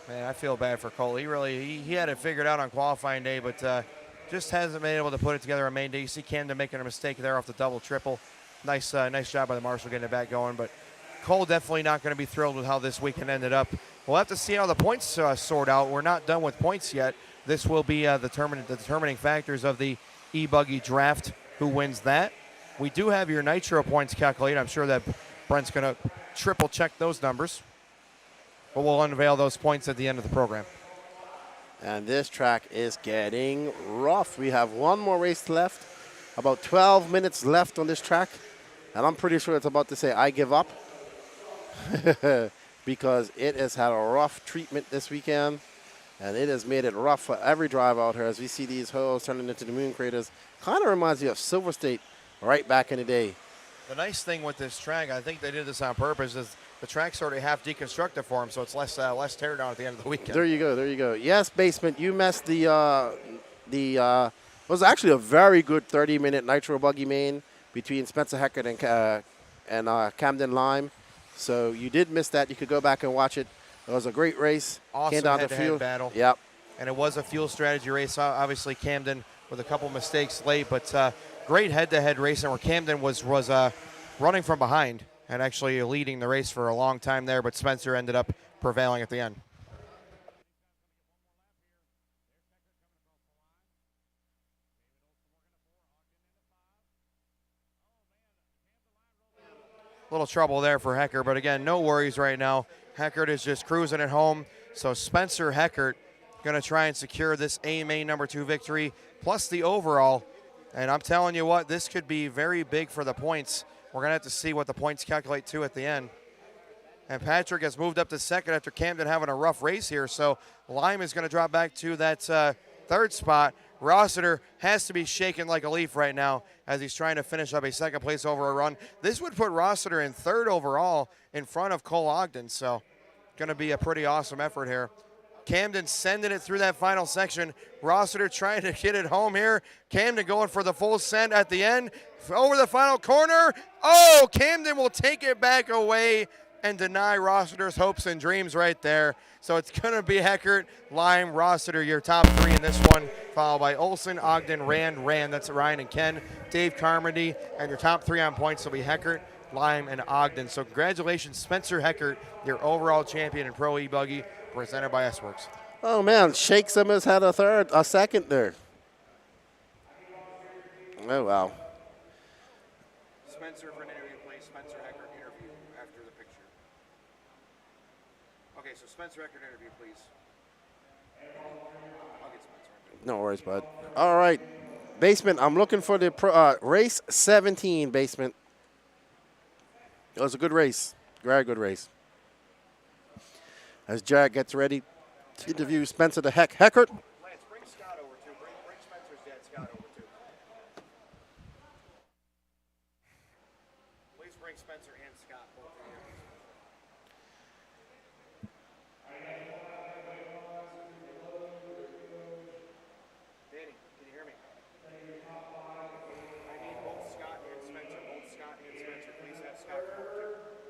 Man, I feel bad for Cole. He had it figured out on qualifying day, but just hasn't been able to put it together on main day. You see Camden making a mistake there off the double triple. Nice job by the marshal getting it back going. But Cole definitely not going to be thrilled with how this weekend ended up. We'll have to see how the points sort out. We're not done with points yet. This will be the determining factors of the E-buggy draft. Who wins that? We do have your Nitro points calculated. I'm sure that Brent's going to triple check those numbers. But we'll unveil those points at the end of the program. And this track is getting rough. We have one more race left. About 12 minutes left on this track. And I'm pretty sure it's about to say, I give up. Because it has had a rough treatment this weekend. And it has made it rough for every drive out here. As we see these holes turning into the moon craters. Kind of reminds me of Silver State right back in the day. The nice thing with this track, I think they did this on purpose, is the track's already half deconstructed for them, so it's less tear down at the end of the weekend. There you go. Yes, Basement, you missed the was actually a very good 30-minute Nitro Buggy main between Spencer Heckert and Camden Lime. So you did miss that. You could go back and watch it. It was a great race. Awesome Came down to head-to-head fuel battle. Yep. And it was a fuel strategy race. Obviously, Camden with a couple mistakes late, but great head-to-head racing where Camden was running from behind and actually leading the race for a long time there, but Spencer ended up prevailing at the end. little trouble there for Heckert. But again, no worries right now. Heckert is just cruising at home. So Spencer Heckert going to try and secure this A main number 2 victory plus the overall. And I'm telling you what, this could be very big for the points. We're going to have to see what the points calculate to at the end. And Patrick has moved up to second after Camden having a rough race here. So Lime is going to drop back to that third spot. Rossiter has to be shaken like a leaf right now as he's trying to finish up a second place over a run. This would put Rossiter in third overall in front of Cole Ogden. So going to be a pretty awesome effort here. Camden sending it through that final section. Rossiter trying to get it home here. Camden going for the full send at the end. Over the final corner. Oh, Camden will take it back away and deny Rossiter's hopes and dreams right there. So it's going to be Heckert, Lime, Rossiter, your top 3 in this one, followed by Olson, Ogden, Rand. That's Ryan and Ken, Dave Carmody, and your top 3 on points will be Heckert, Lime, and Ogden. So congratulations, Spencer Heckert, your overall champion in Pro E-Buggy, presented by S-Works. Oh, man, Shake Simmons had a second there. Oh, wow. Spencer for an interview, please. Spencer Heckert interview after the picture. Okay, so Spencer Heckert interview, please. I'll get Spencer. No worries, bud. All right, Basement, I'm looking for the race 17, Basement. It was a good race. Very good race. As Jack gets ready to interview Spencer the Heckert. Lance, bring Scott over, too. Bring Spencer's dad, Scott, over, too. Please bring Spencer and Scott both of you. Danny, can you hear me? I need both Scott and Spencer. Both Scott and Spencer. Please have Scott come over, too.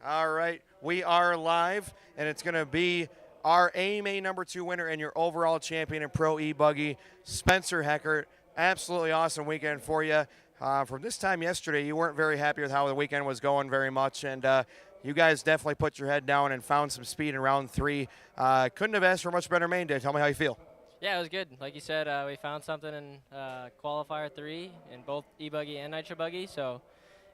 All right, we are live, and it's going to be our AMA number 2 winner and your overall champion in Pro E-Buggy, Spencer Heckert. Absolutely awesome weekend for you. From this time yesterday, you weren't very happy with how the weekend was going very much, and you guys definitely put your head down and found some speed in round 3. Couldn't have asked for a much better main day. Tell me how you feel. Yeah, it was good. Like you said, we found something in qualifier 3 in both E-buggy and Nitro Buggy, so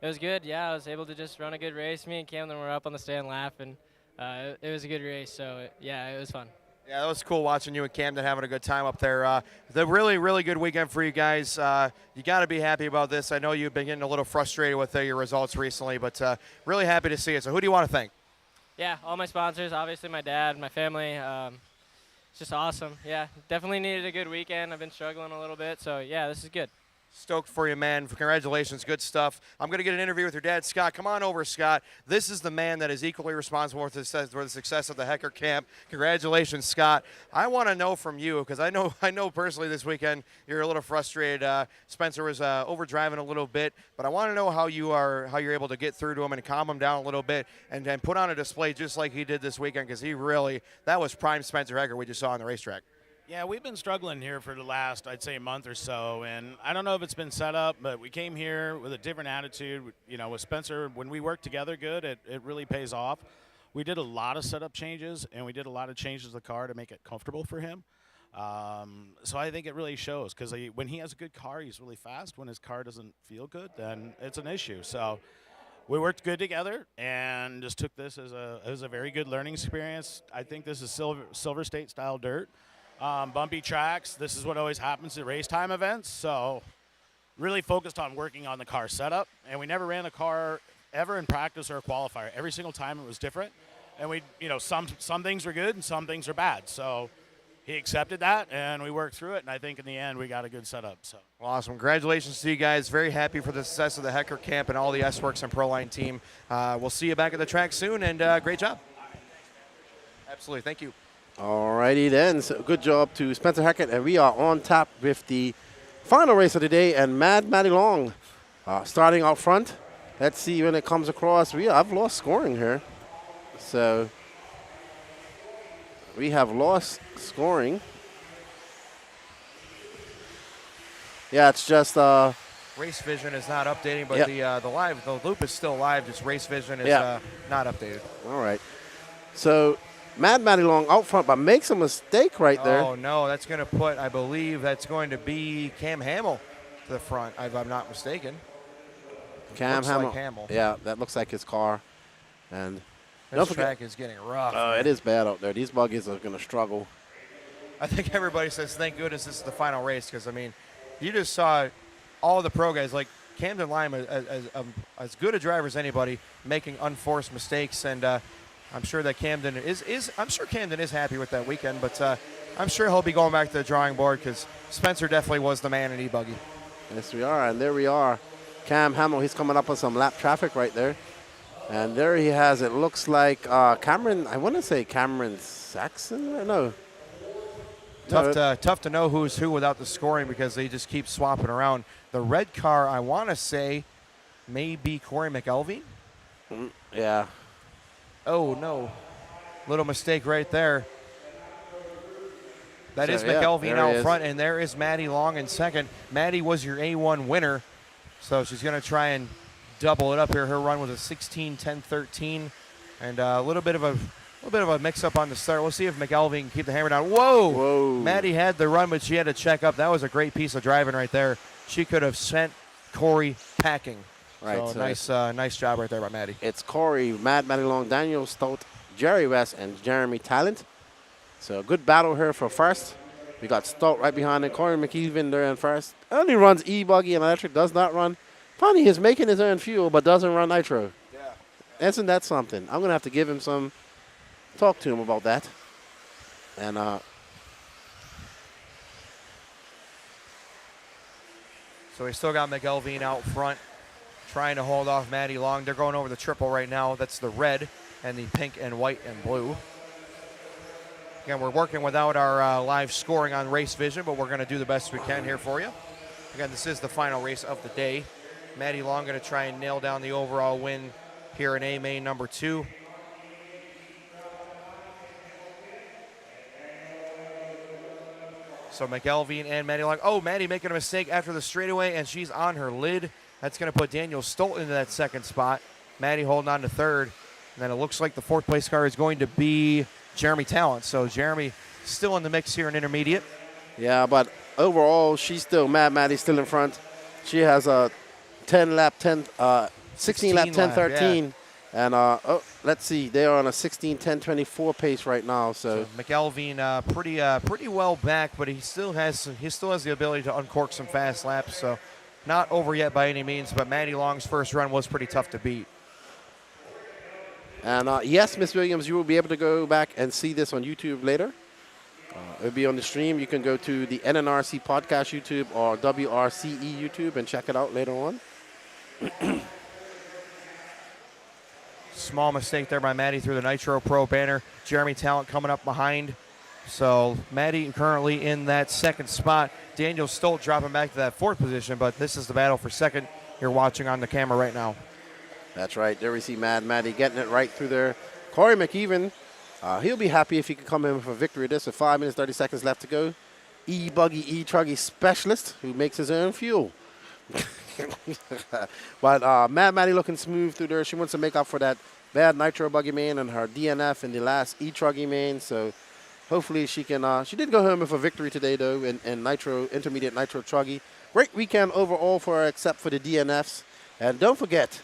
it was good. Yeah, I was able to just run a good race. Me and Camden were up on the stand laughing. It was a good race, so yeah, it was fun. Yeah, that was cool watching you and Camden having a good time up there. The really, really good weekend for you guys. You got to be happy about this. I know you've been getting a little frustrated with your results recently, but really happy to see it. So who do you want to thank? Yeah, all my sponsors, obviously my dad, my family. It's just awesome. Yeah, definitely needed a good weekend. I've been struggling a little bit, so yeah, this is good. Stoked for you, man. Congratulations. Good stuff. I'm going to get an interview with your dad, Scott. Come on over, Scott. This is the man that is equally responsible for the success of the Heckert camp. Congratulations, Scott. I want to know from you, because I know personally this weekend you're a little frustrated. Spencer was overdriving a little bit, but I want to know how you're able to get through to him and calm him down a little bit and put on a display just like he did this weekend, because that was prime Spencer Heckert we just saw on the racetrack. Yeah, we've been struggling here for the last, I'd say, month or so, and I don't know if it's been set up, but we came here with a different attitude. You know, with Spencer, when we work together good, it really pays off. We did a lot of setup changes, and we did a lot of changes to the car to make it comfortable for him. So I think it really shows, because when he has a good car, he's really fast. When his car doesn't feel good, then it's an issue. So we worked good together and just took this as a very good learning experience. I think this is Silver State-style dirt. Bumpy tracks. This is what always happens at race time events. So really focused on working on the car setup. And we never ran the car ever in practice or a qualifier. Every single time it was different. and some things were good and some things are bad. So he accepted that, and we worked through it, and I think in the end we got a good setup. So. Well, awesome. Congratulations to you guys. Very happy for the success of the Hecker Camp and all the S-Works and Proline team. We'll see you back at the track soon, and great job. Absolutely. Thank you. All righty then. So good job to Spencer Hackett, and we are on top with the final race of the day, and Maddie Long starting out front. Let's see when it comes across. I've lost scoring here. So we have lost scoring. Yeah, it's just Race Vision is not updating, but yep. the loop is still live. Just Race Vision is not updated. All right. So Maddie Long out front, but makes a mistake right there. Oh no, that's going to put. I believe that's going to be Cam Hamill to the front, if I'm not mistaken. Cam Hamill. Like Hamill. Yeah, that looks like his car. And this track is getting rough. Oh, it is bad out there. These buggies are going to struggle. I think everybody says, thank goodness this is the final race, because, I mean, you just saw all the pro guys, like Camden Lime, as good a driver as anybody, making unforced mistakes, and I'm sure that Camden is happy with that weekend, but I'm sure he'll be going back to the drawing board, because Spencer definitely was the man in E-buggy. Yes, we are, and there we are. Cam Hamill, he's coming up on some lap traffic right there. And there he has, it looks like Cameron, I want to say Cameron Saxon, or no? Tough to know who's who without the scoring, because they just keep swapping around. The red car, I want to say, may be Corey McElveen. Yeah. Oh, no. Little mistake right there. That is McElveen out front, and there is Maddie Long in second. Maddie was your A1 winner, so she's going to try and double it up here. Her run was a 16:10:13, and a little bit of a mix-up on the start. We'll see if McElveen can keep the hammer down. Whoa! Maddie had the run, but she had to check up. That was a great piece of driving right there. She could have sent Corey packing. Right. So nice job right there by Maddie. It's Corey, Maddie Long, Daniel Stout, Jerry West, and Jeremy Talent. So a good battle here for first. We got Stout right behind it. Corey McEwen there in first. Only runs E-buggy and electric, does not run. Funny, he's making his own fuel, but doesn't run nitro. Yeah. Isn't that something? I'm going to have to give him talk to him about that. And so we still got McElveen out front trying to hold off Maddie Long. They're going over the triple right now. That's the red and the pink and white and blue. Again, we're working without our live scoring on Race Vision, but we're going to do the best we can here for you. Again, this is the final race of the day. Maddie Long going to try and nail down the overall win here in A main number 2. So McElveen and Maddie Long. Oh, Maddie making a mistake after the straightaway, and she's on her lid. That's going to put Daniel Stolt into that second spot. Maddie holding on to third. And then it looks like the fourth place car is going to be Jeremy Talent. So Jeremy still in the mix here in intermediate. Yeah, but overall, she's still, Maddie's still in front. She has a 16 lap 10:13. Yeah. And let's see, they are on a 16:10:24 pace right now. So McElveen pretty well back, but he still has the ability to uncork some fast laps. So not over yet by any means. But Maddie Long's first run was pretty tough to beat. And yes, Miss Williams, you will be able to go back and see this on YouTube later. It'll be on the stream. You can go to the NNRC podcast YouTube or WRCE YouTube and check it out later on. Small mistake there by Maddie through the Nitro Pro banner. Jeremy Talent coming up behind. So Maddie currently in that second spot. Daniel Stolt dropping back to that fourth position, but this is the battle for second. You're watching on the camera right now. That's right. There we see Maddie getting it right through there. Corey McEwen, he'll be happy if he can come in with a victory. This with 5 minutes, 30 seconds left to go. E-buggy, E-truggy specialist who makes his own fuel. But Maddie looking smooth through there. She wants to make up for that bad Nitro Buggy main and her DNF in the last E-truggy main. So hopefully she can. She did go home with a victory today, though, in intermediate Nitro Truggy. Great weekend overall for her, except for the DNFs. And don't forget,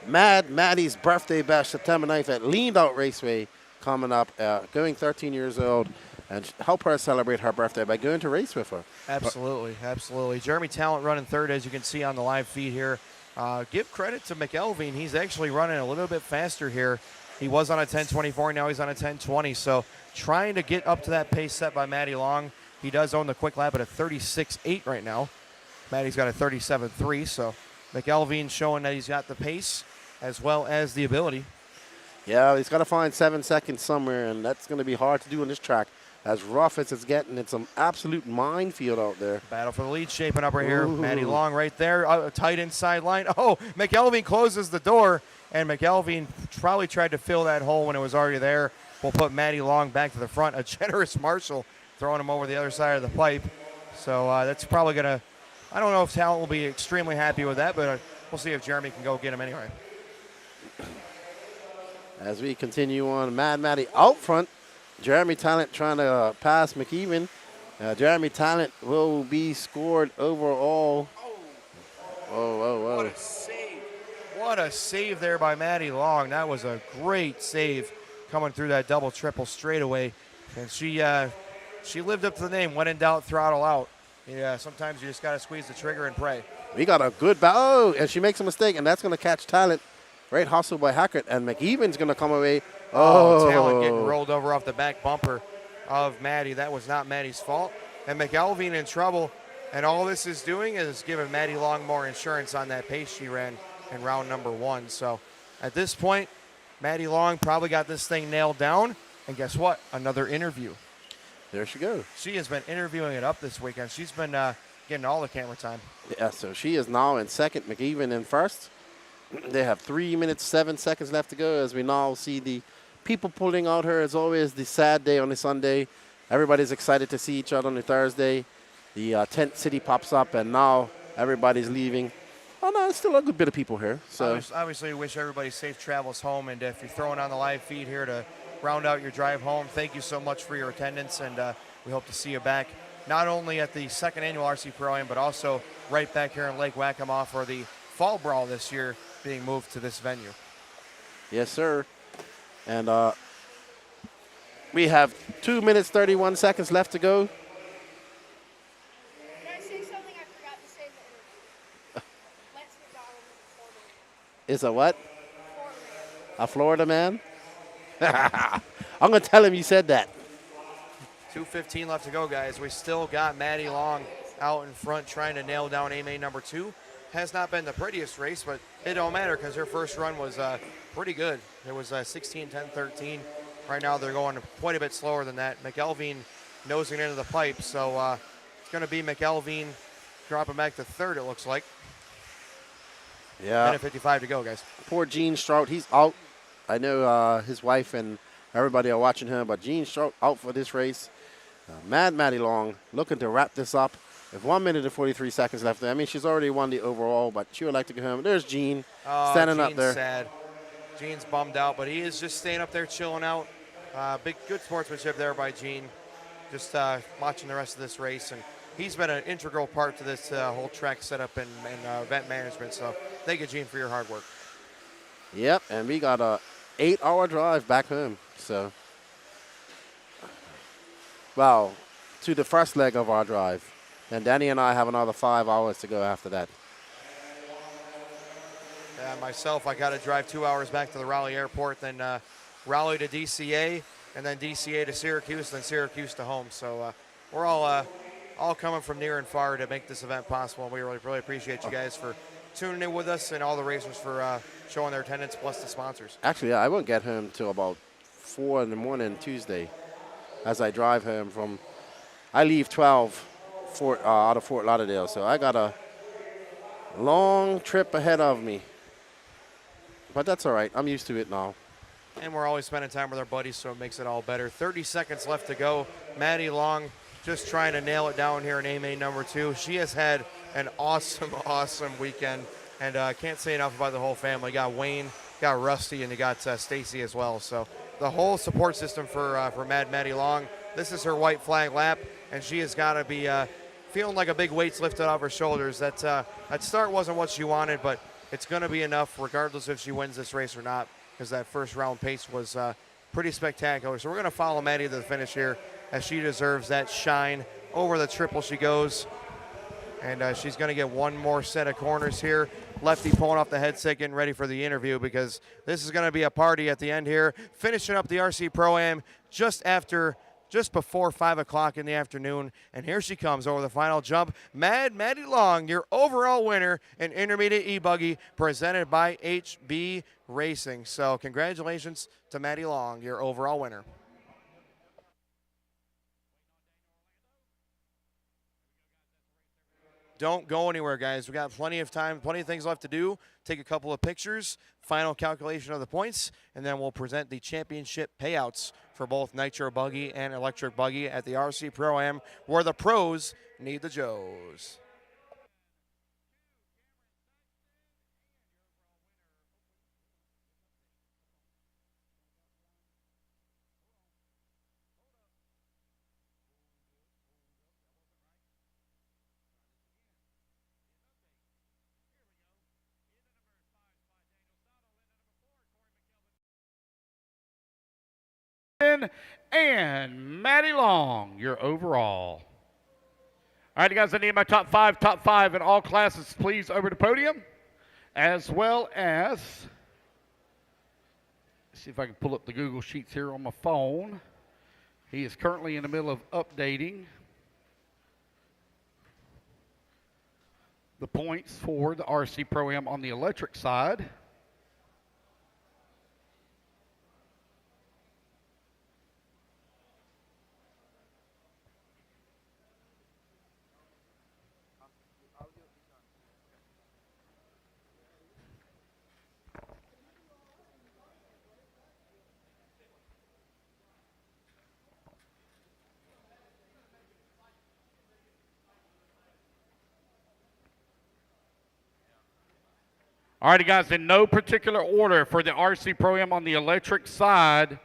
Maddie's birthday bash, September 9th at Leaned Out Raceway, coming up, going 13 years old, and help her celebrate her birthday by going to race with her. Absolutely, absolutely. Jeremy Talent running third, as you can see on the live feed here. Give credit to McElveen. He's actually running a little bit faster here He was on a 10:24. Now he's on a 10:20. So trying to get up to that pace set by Maddie Long. He does own the quick lap at a 36.8 right now. Maddie's got a 37.3. So McElveen showing that he's got the pace as well as the ability. Yeah, he's got to find 7 seconds somewhere, and that's going to be hard to do on this track. As rough as it's getting, it's an absolute minefield out there. Battle for the lead shaping up right here. Ooh. Maddie Long right there, tight inside line. Oh, McElveen closes the door, and McElveen probably tried to fill that hole when it was already there. We'll put Maddie Long back to the front. A generous Marshall throwing him over the other side of the pipe. So that's probably going to, I don't know if Talent will be extremely happy with that, but we'll see if Jeremy can go get him anyway. As we continue on, Maddie out front. Jeremy Talent trying to pass McEwen. Jeremy Talent will be scored overall. Whoa. What a save. What a save there by Maddie Long. That was a great save coming through that double triple straightaway. And she lived up to the name. When in doubt, throttle out. Yeah, sometimes you just got to squeeze the trigger and pray. We got a good oh, and she makes a mistake, and that's going to catch Talent. Great hustle by Hackett, and McEwen's going to come away. Oh, Talent getting rolled over off the back bumper of Maddie. That was not Maddie's fault. And McElveen in trouble. And all this is doing is giving Maddie Long more insurance on that pace she ran in round number 1. So at this point, Maddie Long probably got this thing nailed down. And guess what? Another interview. There she goes. She has been interviewing it up this weekend. She's been getting all the camera time. Yeah, so she is now in second, McEwen in first. They have 3 minutes, 7 seconds left to go as we now see the people pulling out her. As always, the sad day on the Sunday. Everybody's excited to see each other on the Thursday. The tent city pops up, and now everybody's leaving. Oh, no, there's still a good bit of people here. So Obviously, we wish everybody safe travels home. And if you're throwing on the live feed here to round out your drive home, thank you so much for your attendance, and we hope to see you back not only at the second annual RC Pro-Am, but also right back here in Lake Waccamaw for the Fall Brawl this year being moved to this venue. yes, sir. And we have 2 minutes, 31 seconds left to go. Can I say something I forgot to say in the interview? Let's McDonald Is a what? A Florida man? I'm going to tell him you said that. 2:15 left to go, guys. We still got Maddie Long out in front trying to nail down A-main number 2. Has not been the prettiest race, but it don't matter because her first run was pretty good. It was 16, 10, 13. Right now they're going quite a bit slower than that. McElveen nosing into the pipe, so it's going to be McElveen dropping back to third, it looks like. Yeah. Minute 55 to go, guys. Poor Gene Strout, he's out. I know his wife and everybody are watching him, but Gene Strout out for this race. Maddie Long looking to wrap this up. With 1 minute and 43 seconds left there. I mean, she's already won the overall, but she would like to go home. There's Gene standing up there. Sad. Gene's bummed out, but he is just staying up there chilling out. Good sportsmanship there by Gene. Just watching the rest of this race, and he's been an integral part to this whole track setup and event management. So thank you, Gene, for your hard work. Yep, and we got a 8-hour drive back home. So, well, to the first leg of our drive. And Danny and I have another 5 hours to go after that. Myself, I got to drive 2 hours back to the Raleigh airport, then Raleigh to DCA, and then DCA to Syracuse, then Syracuse to home. So we're all coming from near and far to make this event possible. And we really appreciate you guys for tuning in with us, and all the racers for showing their attendance, plus the sponsors. Actually, yeah, I won't get home till about 4 in the morning Tuesday as I drive home from, I leave 12 out of Fort Lauderdale, so I got a long trip ahead of me. But that's all right. I'm used to it now. And we're always spending time with our buddies, so it makes it all better. 30 seconds left to go. Maddie Long just trying to nail it down here in A-main number 2. She has had an awesome weekend, and I can't say enough about the whole family. You got Wayne, got Rusty, and you got Stacy as well. So the whole support system for Maddie Long. This is her white flag lap, and she has got to be feeling like a big weight's lifted off her shoulders. That start wasn't what she wanted, but it's going to be enough regardless if she wins this race or not, because that first round pace was pretty spectacular. So we're going to follow Maddie to the finish here, as she deserves that shine. Over the triple she goes. And she's going to get one more set of corners here. Lefty pulling off the headset, getting ready for the interview because this is going to be a party at the end here. Finishing up the RC Pro-Am just before 5 o'clock in the afternoon. And here she comes over the final jump. Maddie Long, your overall winner in Intermediate E-Buggy, presented by HB Racing. So congratulations to Maddie Long, your overall winner. Don't go anywhere, guys. We got plenty of time, plenty of things left to do. Take a couple of pictures, final calculation of the points, and then we'll present the championship payouts for both Nitro Buggy and Electric Buggy at the RC Pro-Am, where the pros need the Joes. And Maddie Long, your overall. All right, you guys, I need my top five in all classes, please, over to Podium, as well as, see if I can pull up the Google Sheets here on my phone. He is currently in the middle of updating the points for the RC Pro-Am on the electric side. All righty, guys, in no particular order for the RC Pro-Am on the electric side,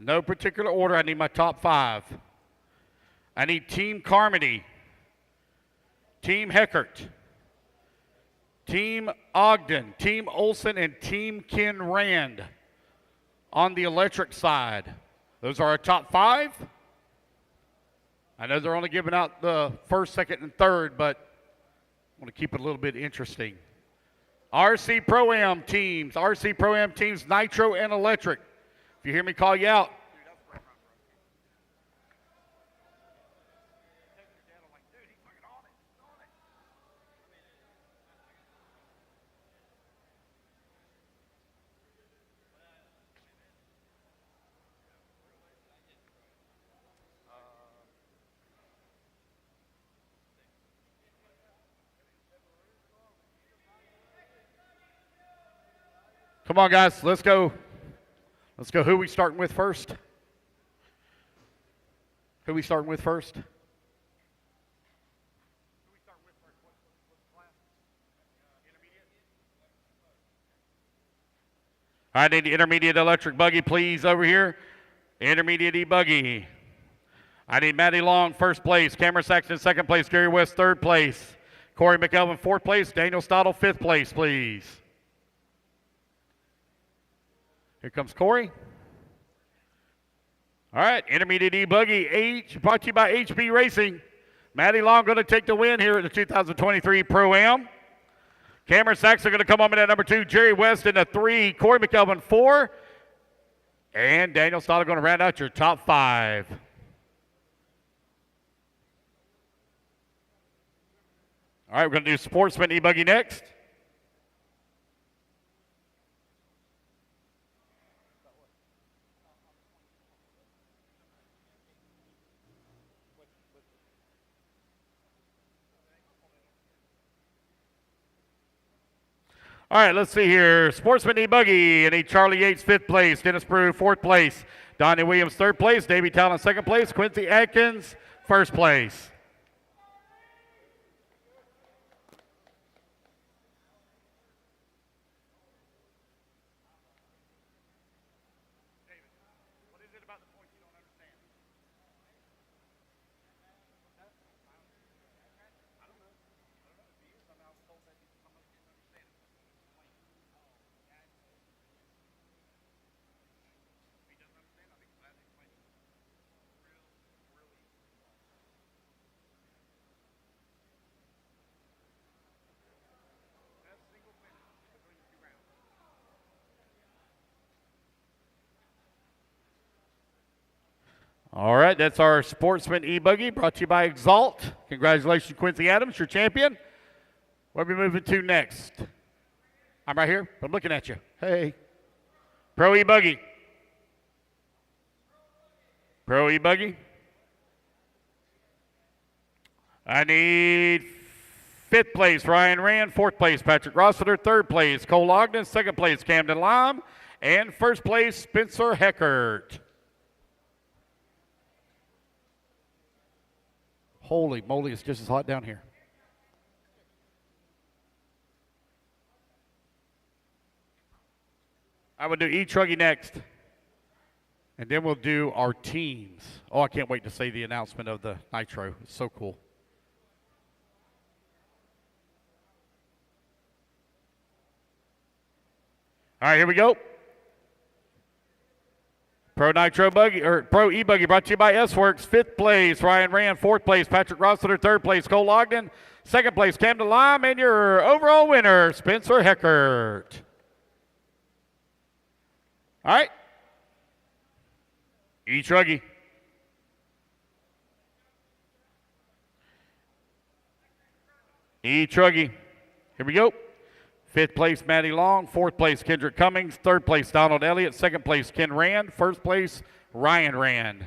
no particular order, I need my top five. I need Team Carmody, Team Heckert, Team Ogden, Team Olson, and Team Ken Rand on the electric side. Those are our top five. I know they're only giving out the first, second, and third, but I want to keep it a little bit interesting. RC Pro-Am teams, Nitro and Electric. If you hear me call you out. Come on, guys, let's go. Let's go. Who we starting with first? Who we starting with first? I need the intermediate electric buggy, please, over here. Intermediate E-buggy. I need Maddie Long, first place. Cameron Saxton, second place. Gary West, third place. Corey McElvin, fourth place. Daniel Stottle, fifth place, please. Here comes Corey. All right, Intermediate E-buggy H, brought to you by HB Racing. Maddie Long going to take the win here at the 2023 Pro-Am. Cameron Saxton going to come on in at number 2. Jerry West in the 3. Corey McElvin 4. And Daniel Stoddard going to round out your top 5. All right, we're going to do Sportsman E-buggy next. All right, let's see here. Sportsman E-buggy and Charlie Yates, 5th place. Dennis Brew, 4th place. Donnie Williams, 3rd place. Davey Talon, 2nd place. Quincy Atkins, 1st place. All right, that's our Sportsman E-buggy brought to you by Exalt. Congratulations, Quincy Adams, your champion. Where are we moving to next? I'm right here. I'm looking at you. Hey. Pro E-buggy. Pro E-buggy. I need 5th place, Ryan Rand. 4th place, Patrick Rossiter. 3rd place, Cole Ogden. 2nd place, Camden Lime. And 1st place, Spencer Heckert. Holy moly, it's just as hot down here. I will do E-truggy next. And then we'll do our teams. Oh, I can't wait to see the announcement of the Nitro. It's so cool. All right, here we go. Pro Nitro Buggy, or Pro E-buggy brought to you by S-Works. 5th place, Ryan Rand. 4th place, Patrick Rossiter. 3rd place, Cole Ogden. 2nd place, Camden Lime. And your overall winner, Spencer Heckert. All right. E-truggy. E-truggy. Here we go. 5th place, Matty Long. 4th place, Kendrick Cummings. 3rd place, Donald Elliott. 2nd place, Ken Rand. 1st place, Ryan Rand.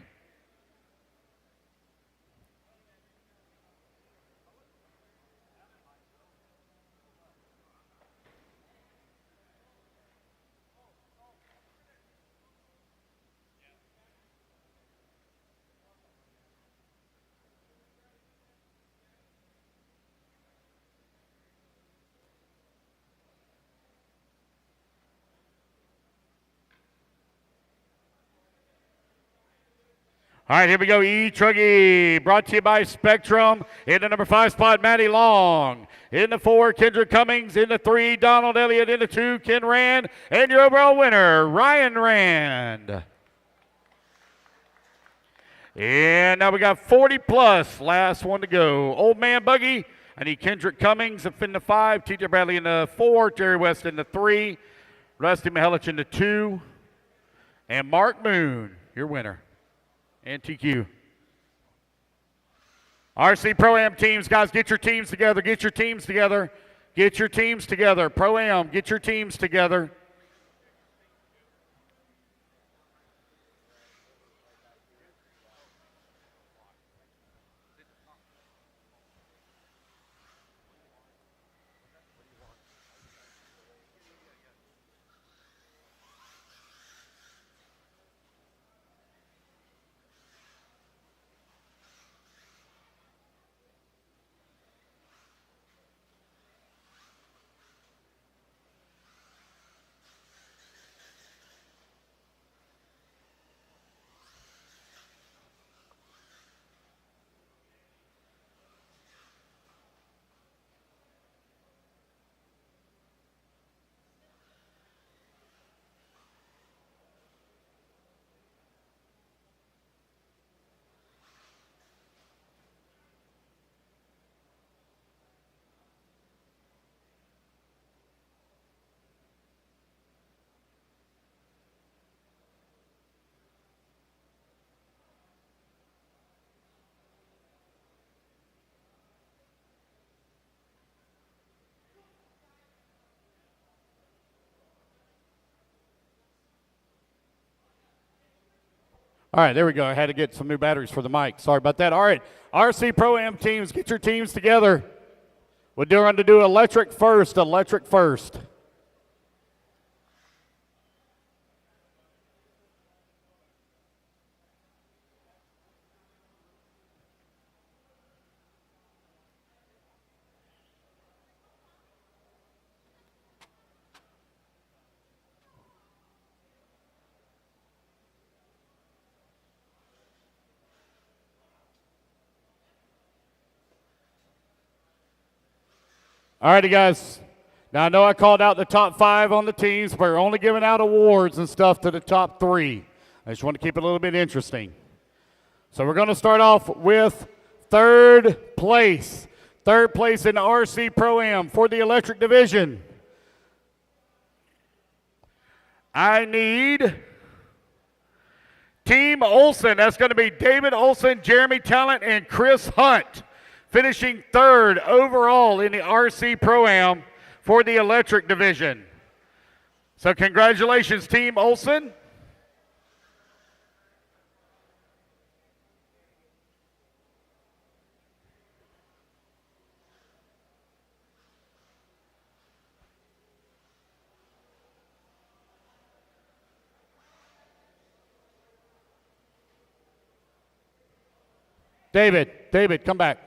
All right, here we go. E-truggy brought to you by Spectrum. In the number 5 spot, Matty Long. In the 4, Kendrick Cummings. In the 3, Donald Elliott. In the 2, Ken Rand. And your overall winner, Ryan Rand. And now we got 40 plus. Last one to go. Old Man Buggy. I need Kendrick Cummings in the 5, TJ Bradley in the 4, Jerry West in the 3, Rusty Mihelich in the 2, and Mark Moon, your winner. And TQ. RC Pro-Am teams, guys, get your teams together. Get your teams together. Get your teams together. Pro-Am, get your teams together. All right, there we go. I had to get some new batteries for the mic. Sorry about that. All right, RC Pro-Am teams, get your teams together. We're going to do electric first, electric first. All righty, guys. Now, I know I called out the top 5 on the teams, but we're only giving out awards and stuff to the top 3. I just want to keep it a little bit interesting. So we're going to start off with 3rd place. 3rd place in the RC Pro-Am for the electric division. I need Team Olson, that's going to be David Olson, Jeremy Talent, and Chris Hunt, finishing third overall in the RC Pro-Am for the electric division. So congratulations, Team Olson. David, come back.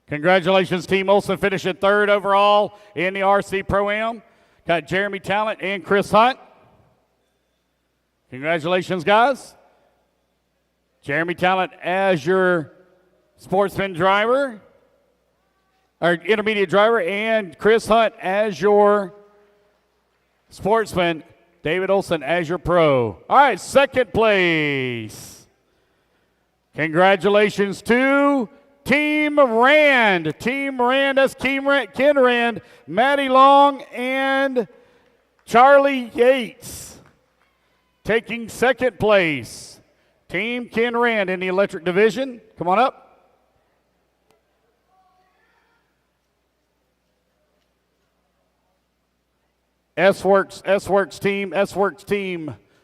Congratulations, Team Olson, finishing third overall in the RC Pro-Am. Got Jeremy Talent and Chris Hunt. Congratulations, guys. Jeremy Talent as your sportsman driver, or intermediate driver, and Chris Hunt as your sportsman. David Olson as your pro. All right, second place. Congratulations to Team Rand. Team Rand, that's Ken Rand, Maddie Long, and Charlie Yates. Taking second place. Team Ken Rand in the electric division. Come on up. S-Works team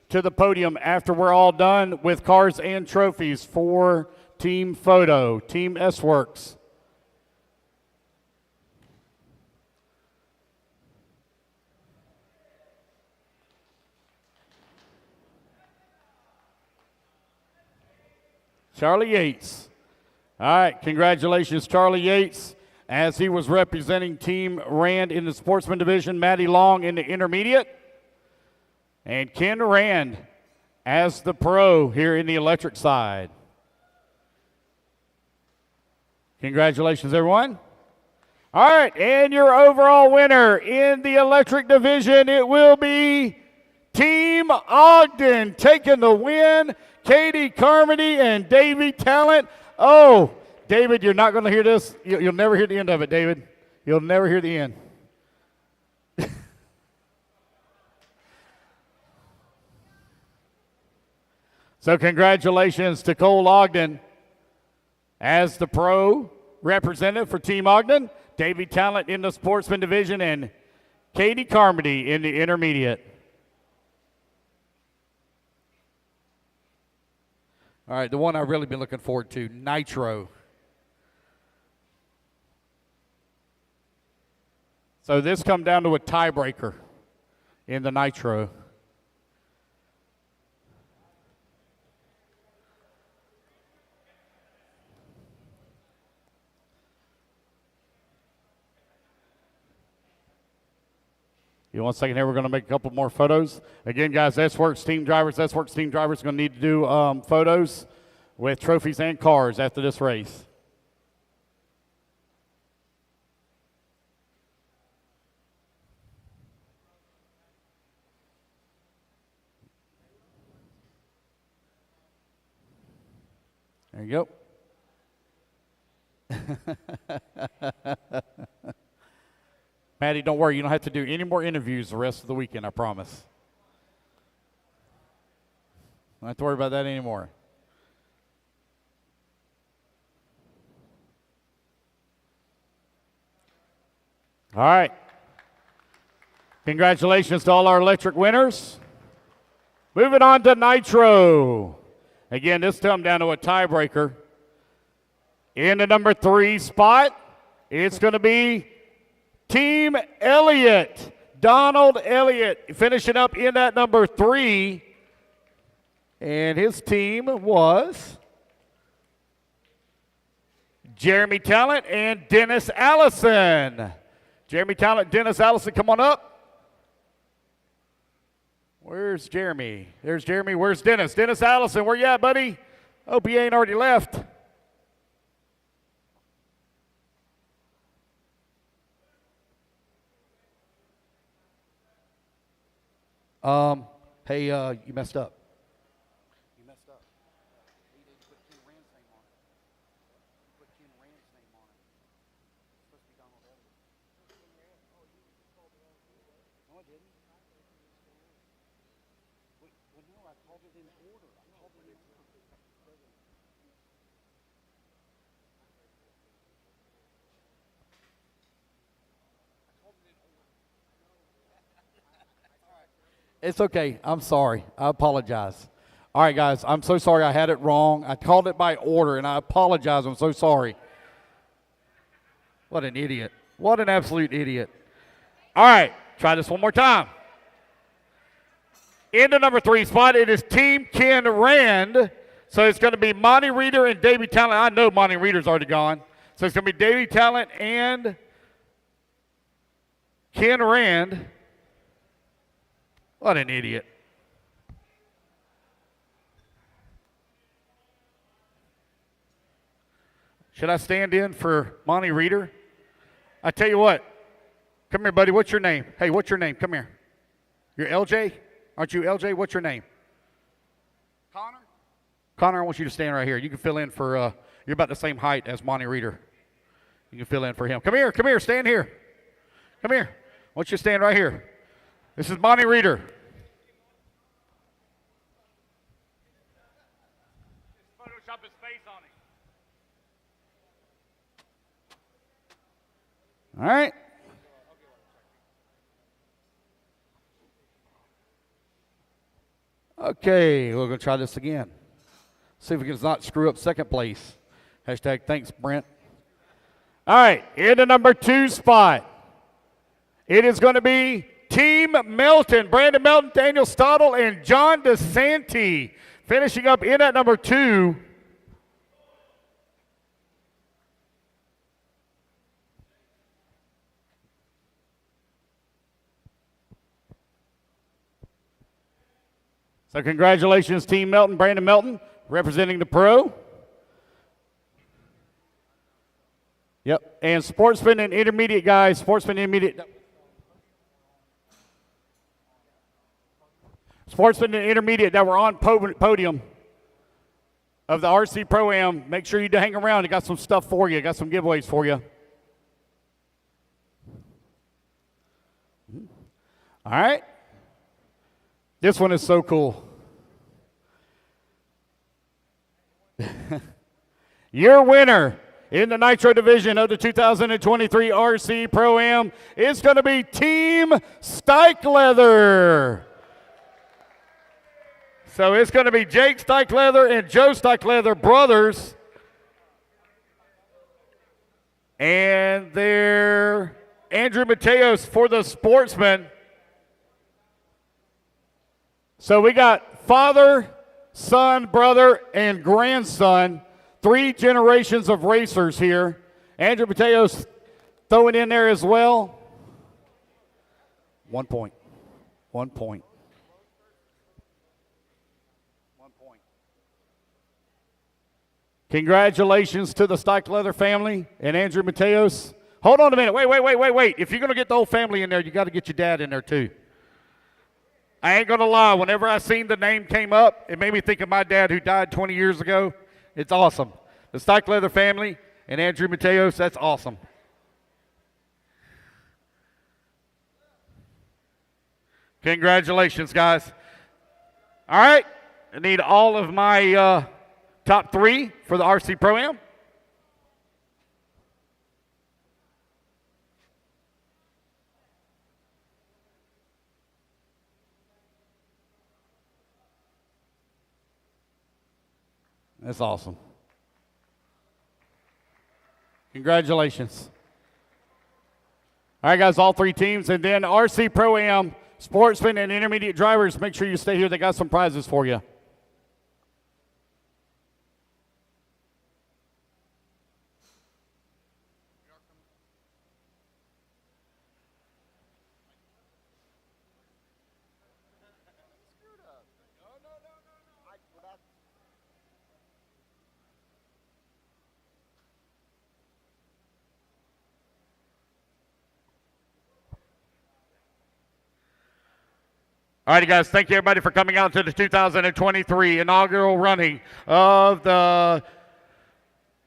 to the podium after we're all done with cars and trophies for team photo, Team S-Works. Charlie Yates. All right, congratulations, Charlie Yates, as he was representing Team Rand in the Sportsman division, Maddie Long in the intermediate, and Ken Rand as the pro here in the electric side. Congratulations, everyone. All right, and your overall winner in the electric division, it will be Team Ogden taking the win. Katie Carmody and Davey Talent. Oh, David, you're not going to hear this. You'll never hear the end of it, David. You'll never hear the end. So congratulations to Cole Ogden as the pro representative for Team Ogden, Davey Talent in the sportsman division, and Katie Carmody in the intermediate. All right, the one I've really been looking forward to, Nitro. So this come down to a tiebreaker in the Nitro. You want a second here? We're going to make a couple more photos. Again, guys, S-Works team drivers are going to need to do photos with trophies and cars after this race. There you go. Maddie, don't worry. You don't have to do any more interviews the rest of the weekend, I promise. Don't have to worry about that anymore. All right. Congratulations to all our electric winners. Moving on to Nitro. Again, this time down to a tiebreaker. In the number 3 spot, it's going to be Team Elliott, Donald Elliott, finishing up in that number 3. And his team was Jeremy Talent and Dennis Allison. Jeremy Talent, Dennis Allison, come on up. Where's Jeremy? There's Jeremy. Where's Dennis? Dennis Allison, where you at, buddy? Hope he ain't already left. Hey, you messed up. You messed up. You didn't put Ken Rand's name on it. You put Ken Rand's name on it. It's supposed to be Donald Edwards. No, I didn't. Well, no, I called it in order. I called it in order. It's okay. I'm sorry. I apologize. All right, guys. I'm so sorry I had it wrong. I called it by order, and I apologize. I'm so sorry. What an idiot. What an absolute idiot. All right. Try this one more time. In the number 3 spot, it is Team Ken Rand. So it's going to be Monty Reeder and Davey Talent. I know Monty Reeder's already gone. So it's going to be Davey Talent and Ken Rand. What an idiot. Should I stand in for Monty Reeder? I tell you what. Come here, buddy. What's your name? Hey, what's your name? Come here. You're LJ? Aren't you LJ? What's your name? Connor? Connor, I want you to stand right here. You can fill in for, you're about the same height as Monty Reeder. You can fill in for him. Come here, stand here. Come here. I want you to stand right here. This is Monty Reeder. Photoshop his face on it. All right. Okay, we're going to try this again. See if we can not screw up second place. Hashtag thanks, Brent. All right, in the number 2 spot, it is going to be Team Melton. Brandon Melton, Daniel Stottle, and John DeSanti. Finishing up in at number 2. So congratulations, Team Melton, Brandon Melton, representing the pro. Yep, and Sportsman and Intermediate guys, Sportsman Intermediate. Sportsman and Intermediate that were on podium of the RC Pro-Am. Make sure you hang around. I got some stuff for you. I got some giveaways for you. All right. This one is so cool. Your winner in the Nitro division of the 2023 RC Pro-Am is going to be Team Stykeleather. So it's going to be Jake Stykeleather and Joe Stykeleather brothers. And they're Andrew Mateos for the Sportsman. So we got father, son, brother, and grandson. 3 generations of racers here. Andrew Mateos throwing in there as well. 1 point. 1 point. 1 point. Congratulations to the Stykeleather family and Andrew Mateos. Hold on a minute. Wait. If you're going to get the whole family in there, you got to get your dad in there too. I ain't going to lie. Whenever I seen the name came up, it made me think of my dad who died 20 years ago. It's awesome. The Stykeleather family and Andrew Mateos, that's awesome. Congratulations, guys. All right. I need all of my top 3 for the RC Pro-Am. That's awesome. Congratulations. All right, guys, all 3 teams. And then RC Pro-Am, Sportsman, and Intermediate drivers, make sure you stay here. They got some prizes for you. All righty, guys. Thank you, everybody, for coming out to the 2023 inaugural running of the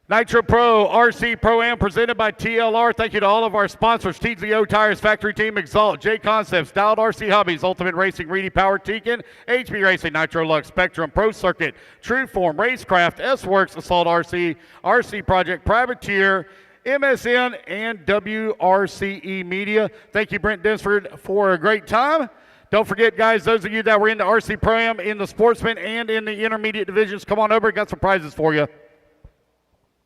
Nitro Pro RC Pro-Am presented by TLR. Thank you to all of our sponsors, TZO Tires, Factory Team, Exalt, J Concepts, Dialed RC Hobbies, Ultimate Racing, Reedy Power, Tegan, HB Racing, Nitro Lux, Spectrum, Pro Circuit, True Form, Racecraft, S-Works, Assault RC, RC Project, Privateer, MSN, and WRCE Media. Thank you, Brent Dinsford, for a great time. Don't forget, guys, those of you that were in the RC Pro-Am, in the Sportsman, and in the Intermediate divisions, come on over. Got some prizes for you.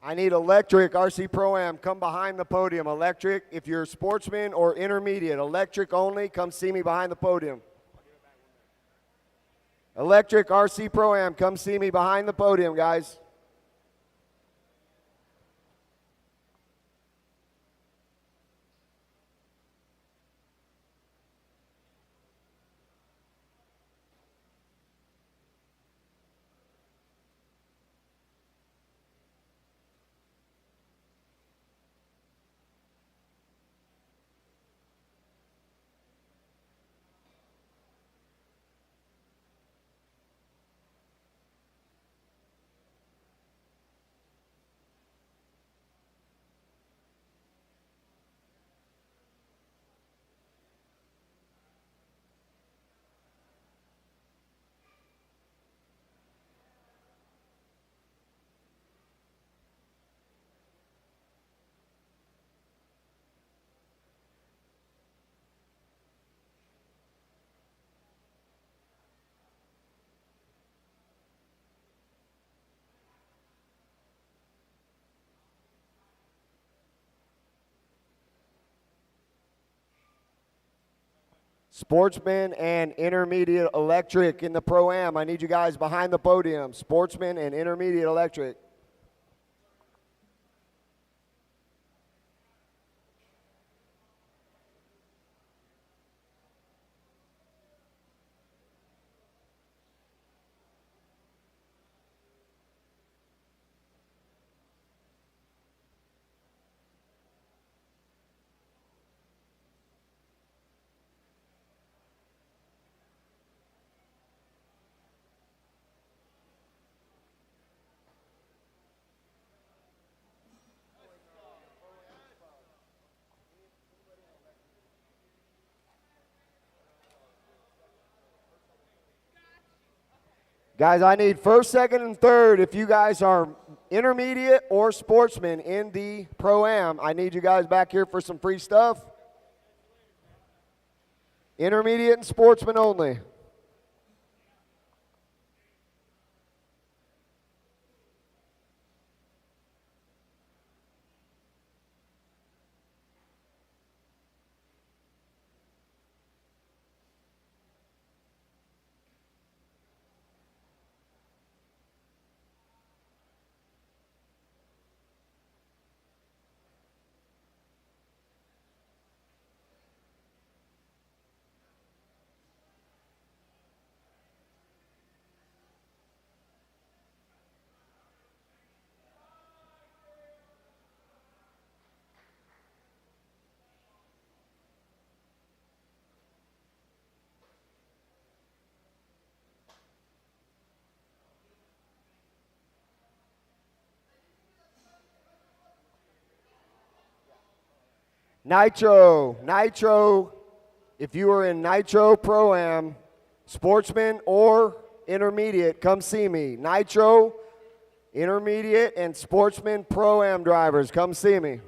I need electric RC Pro-Am. Come behind the podium. Electric, if you're Sportsman or Intermediate. Electric only, come see me behind the podium. Electric RC Pro-Am, come see me behind the podium, guys. Sportsman and Intermediate Electric in the Pro-Am. I need you guys behind the podium. Sportsman and Intermediate Electric. Guys, I need first, second, and third. If you guys are Intermediate or Sportsman in the Pro-Am, I need you guys back here for some free stuff. Intermediate and Sportsman only. Nitro, if you are in Nitro Pro-Am, Sportsman or Intermediate, come see me. Nitro, Intermediate, and Sportsman Pro-Am drivers, come see me.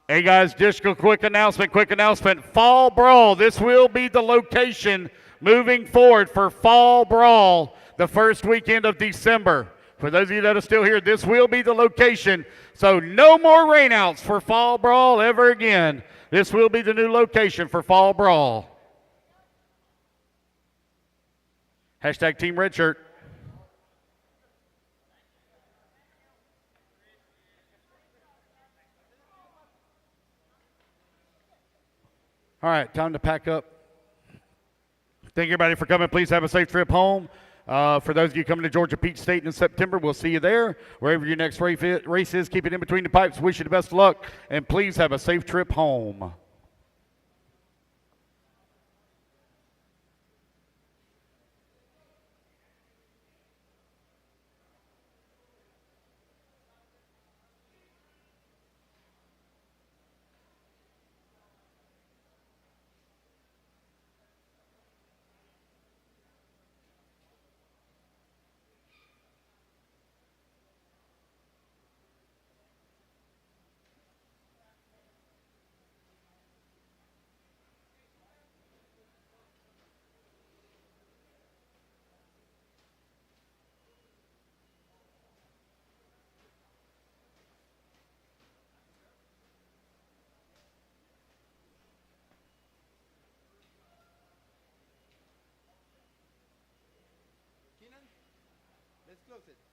Hey guys, just a quick announcement. Fall Brawl. This will be the location moving forward for Fall Brawl the first weekend of December. For those of you that are still here, this will be the location. So no more rainouts for Fall Brawl ever again. This will be the new location for Fall Brawl. Hashtag Team Red Shirt. All right, time to pack up. Thank you, everybody, for coming. Please have a safe trip home. For those of you coming to Georgia Peach State in September, we'll see you there. Wherever your next race is, keep it in between the pipes. Wish you the best of luck, and please have a safe trip home. Let's close it.